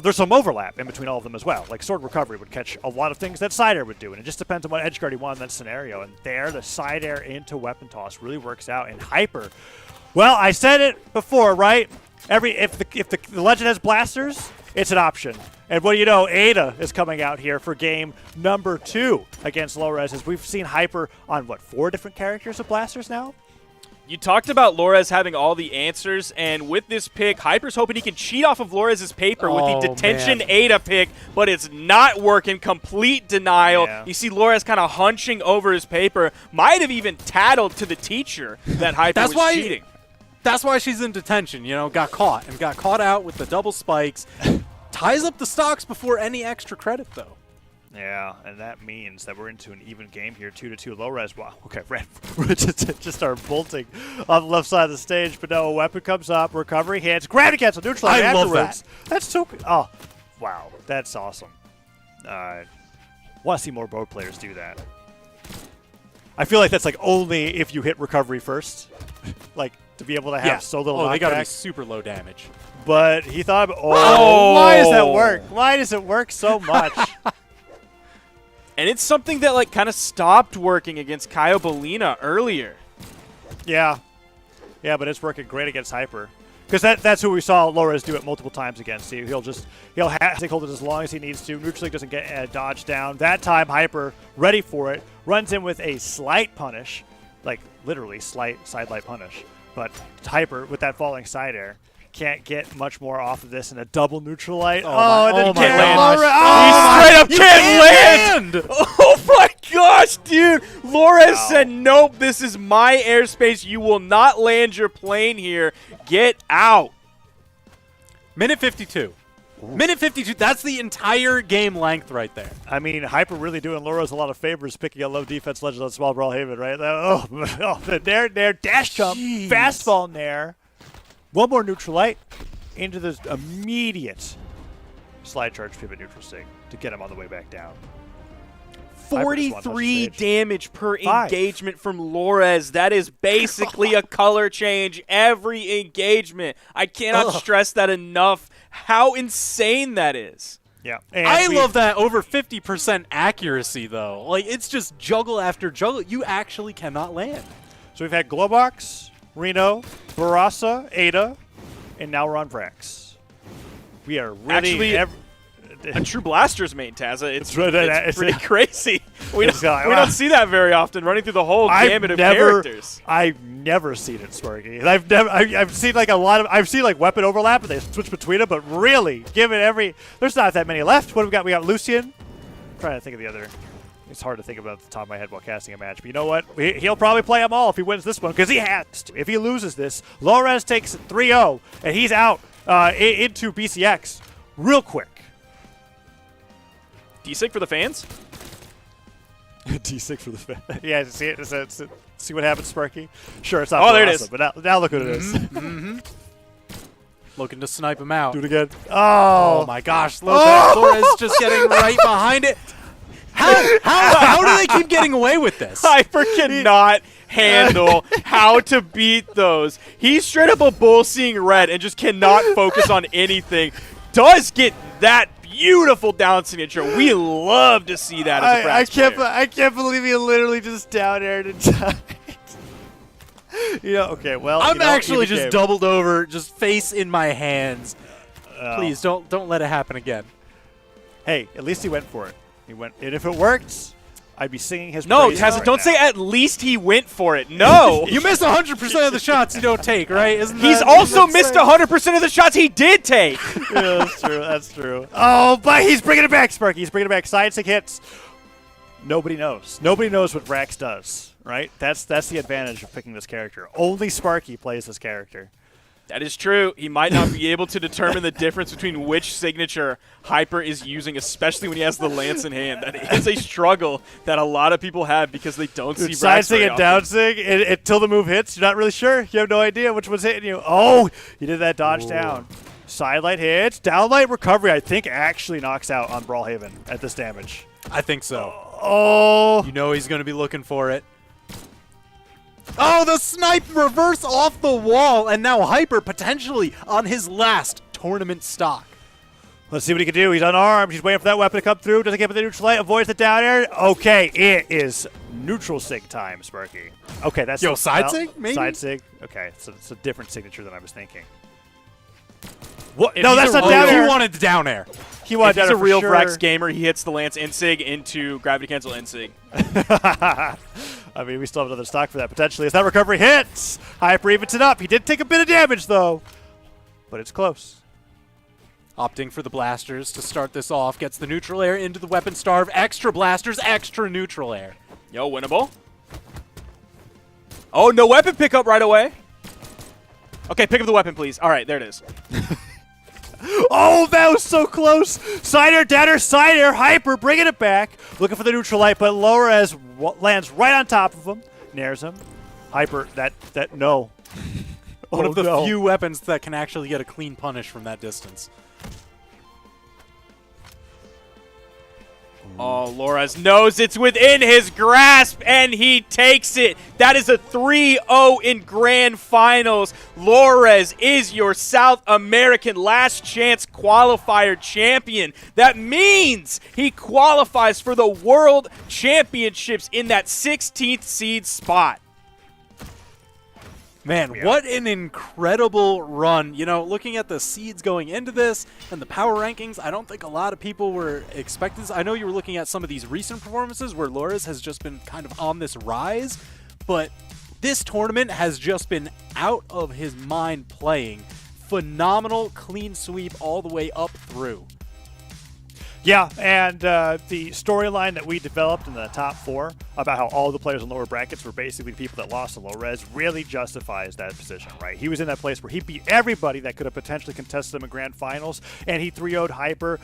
there's some overlap in between all of them as well. Like sword recovery would catch a lot of things that side air would do, and it just depends on what edge guard you want in that scenario. And there, the side air into weapon toss really works out. And Hyper, well, I said it before, right? If the legend has blasters, it's an option. And what do you know, Ada is coming out here for game number 2 against Lorez. As we've seen Hyper on 4 different characters of blasters now. You talked about Lorez having all the answers, and with this pick, Hyper's hoping he can cheat off of Lorez's paper with the detention Ada pick, but it's not working. Complete denial. Yeah. You see Lorez kind of hunching over his paper. Might have even tattled to the teacher that Hyper was cheating. That's why she's in detention, got caught out with the double spikes. Ties up the stocks before any extra credit, though. Yeah, and that means that we're into an even game here, 2-2 low res. Wow, okay, Red just started bolting on the left side of the stage, but no, a weapon comes up, recovery hits, gravity cancel, neutral I afterwards. love that. That's so oh, wow, that's awesome. Want to see more board players do that. I feel like that's like only if you hit recovery first, like to be able to have so little knockback. They gotta be super low damage. But he thought, why does that work? Why does it work so much? And it's something that like kind of stopped working against Caio Bolina earlier. Yeah, but it's working great against Hyper, because that's who we saw Lorez do it multiple times against. He'll hold it as long as he needs to. Neutral doesn't get a dodge down. That time Hyper ready for it, runs in with a slight punish, like literally slight side light punish. But Hyper with that falling side air can't get much more off of this in a double neutral light. He straight up can't land! Oh my gosh, dude! Lorez said, nope, this is my airspace. You will not land your plane here. Get out. Minute 52. Minute 52. That's the entire game length right there. I mean, Hyper really doing Lorez a lot of favors picking a low defense legend on small Brawlhalla, right? The nair, dash jump, fastball nair. One more neutral light into this immediate slide charge pivot neutral sting to get him on the way back down. 43 damage per engagement from Lorez. That is basically a color change every engagement. I cannot stress that enough, how insane that is. Yeah. I love that over 50% accuracy, though. Like, it's just juggle after juggle. You actually cannot land. So we've had Glowbox, Reno, Barasa, Ada, and now we're on Vrax. We are really Actually, a true Blaster's main, Tazza. It's It's- pretty crazy. We It's don't, like, we wow. don't see that very often, running through the whole gamut of characters. I've never seen it, Sparky. And I've seen like a lot of I've seen like weapon overlap and they switch between them, but really, given there's not that many left. What have we got? We got Lucian. I'm trying to think of the other. It's hard to think about at the top of my head while casting a match. But you know what? He'll probably play them all if he wins this one, because he has to. If he loses this, Lores takes 3-0, and he's out into BCX real quick. D-Sig for the fans? D6 for the fan. Yeah, see it? See what happens, Sparky? Sure, it's not Oh, there it awesome, is. but now look what it is. Looking to snipe him out. Do it again. Oh my gosh, Lores just getting right behind it. How do they keep getting away with this? Hyper cannot handle how to beat those. He's straight up a bull seeing red and just cannot focus on anything. Does get that beautiful down signature. We love to see that as a Vrax player. I can't believe he literally just down aired and died. Okay, well, I'm actually even just game. doubled over, just face in my hands. Please don't let it happen again. Hey, at least he went for it. He went, and if it worked, I'd be singing his No, praises Tazza, right don't now. say at least he went for it. No. You miss 100% of the shots you don't take, right? He's also missed 100% of the shots he did take. Yeah, that's true. That's true. Oh, but he's bringing it back, Sparky. He's bringing it back. Side stick hits. Nobody knows. Nobody knows what Vrax does, right? That's the advantage of picking this character. Only Sparky plays this character. That is true. He might not be able to determine the difference between which signature Hyper is using, especially when he has the lance in hand. That is a struggle that a lot of people have because they don't see Side Vrax sig very and down sig until the move hits. You're not really sure. You have no idea which one's hitting you. Oh, he did that dodge down. Side light hits. Down light recovery, I think, actually knocks out on Brawlhaven at this damage. I think so. Oh. You know he's going to be looking for it. Oh, the snipe reverse off the wall, and now Hyper potentially on his last tournament stock. Let's see what he can do. He's unarmed. He's waiting for that weapon to come through. Doesn't get the neutral light. Avoids the down air. Okay, it is neutral sig time, Sparky. Okay, that's side sig, maybe? Side sig. Okay, so it's a different signature than I was thinking. What? If No, he's that's a not down He air. wanted the down air. He wanted If he's down a air for real sure. Vrax gamer, he hits the lance insig into gravity cancel insig. I mean, we still have another stock for that potentially. As that recovery hits, Hyper evens it up. He did take a bit of damage though, but it's close. Opting for the blasters to start this off. Gets the neutral air into the weapon starve. Extra blasters, extra neutral air. Yo, winnable. Oh, no weapon pickup right away. Okay, pick up the weapon, please. All right, there it is. Oh, that was so close. Side air, down air, side air, Hyper bringing it back. Looking for the neutral light, but Lores lands right on top of him. Nares him. Hyper, no. One Oh, of the no. few weapons that can actually get a clean punish from that distance. Oh, Lores knows it's within his grasp, and he takes it. That is a 3-0 in Grand Finals. Lores is your South American Last Chance Qualifier champion. That means he qualifies for the World Championships in that 16th seed spot. Man, what an incredible run. You know, looking at the seeds going into this and the power rankings, I don't think a lot of people were expecting this. I know you were looking at some of these recent performances where Lores has just been kind of on this rise, but this tournament has just been out of his mind playing. Phenomenal clean sweep all the way up through. Yeah, and the storyline that we developed in the top 4 about how all the players in lower brackets were basically people that lost to low res really justifies that position, right? He was in that place where he beat everybody that could have potentially contested him in grand finals, and he 3-0'd Hyper,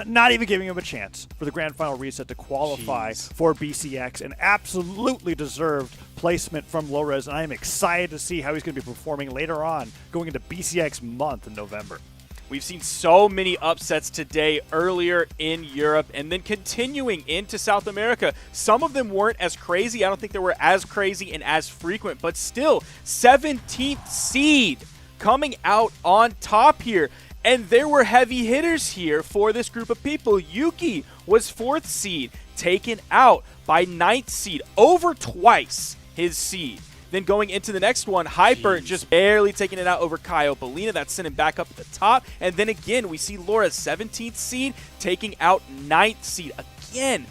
not even giving him a chance for the grand final reset to qualify for BCX, an absolutely deserved placement from low res, and I am excited to see how he's going to be performing later on going into BCX month in November. We've seen so many upsets today earlier in Europe and then continuing into South America. Some of them weren't as crazy. I don't think they were as crazy and as frequent, but still 17th seed coming out on top here. And there were heavy hitters here for this group of people. Yuki was 4th seed, taken out by 9th seed, over twice his seed. Then going into the next one, Hyper just barely taking it out over Kyopolina. That's sending back up at the top. And then again, we see Laura 17th seed taking out 9th seed. Again,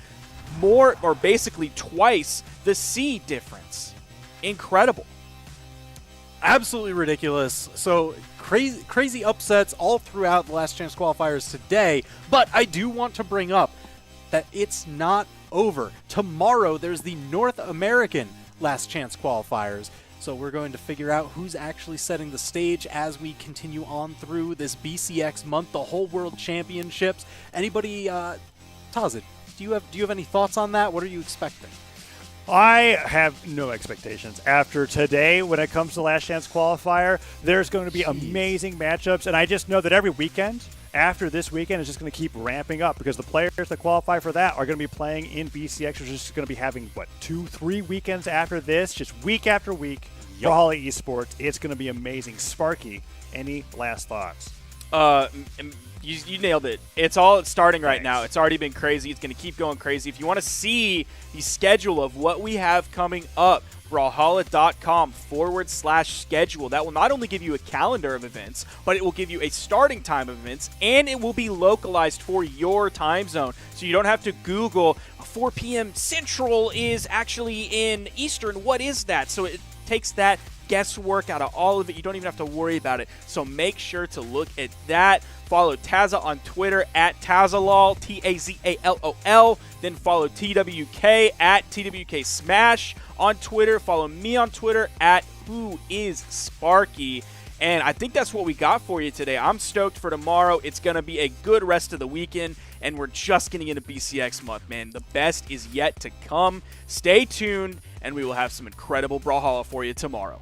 more or basically twice the seed difference. Incredible. Absolutely ridiculous. So crazy upsets all throughout the Last Chance qualifiers today. But I do want to bring up that it's not over. Tomorrow, there's the North American Last Chance qualifiers. So we're going to figure out who's actually setting the stage as we continue on through this BCX month, the whole World Championships. Anybody, Tazid, do you have any thoughts on that? What are you expecting? I have no expectations. After today, when it comes to Last Chance qualifier, there's going to be amazing matchups, and I just know that every weekend after this weekend is just going to keep ramping up because the players that qualify for that are going to be playing in BCX, which is just going to be having, 2-3 weekends after this, just week after week. Brawlhalla Esports, it's going to be amazing. Sparky, any last thoughts? You nailed it. It's all starting right now. It's already been crazy. It's going to keep going crazy. If you want to see the schedule of what we have coming up, brawlhalla.com/schedule. That will not only give you a calendar of events, but it will give you a starting time of events, and it will be localized for your time zone. So you don't have to Google 4 p.m. Central is actually in Eastern. What is that? So it takes that guesswork out of all of it. You don't even have to worry about it. So make sure to look at that. Follow Tazza on Twitter at Tazzalol, Tazalol. Then follow TWK at TWK Smash on Twitter. Follow me on Twitter at WhoIsSparky. And I think that's what we got for you today. I'm stoked for tomorrow. It's going to be a good rest of the weekend, and we're just getting into BCX month, man. The best is yet to come. Stay tuned, and we will have some incredible Brawlhalla for you tomorrow.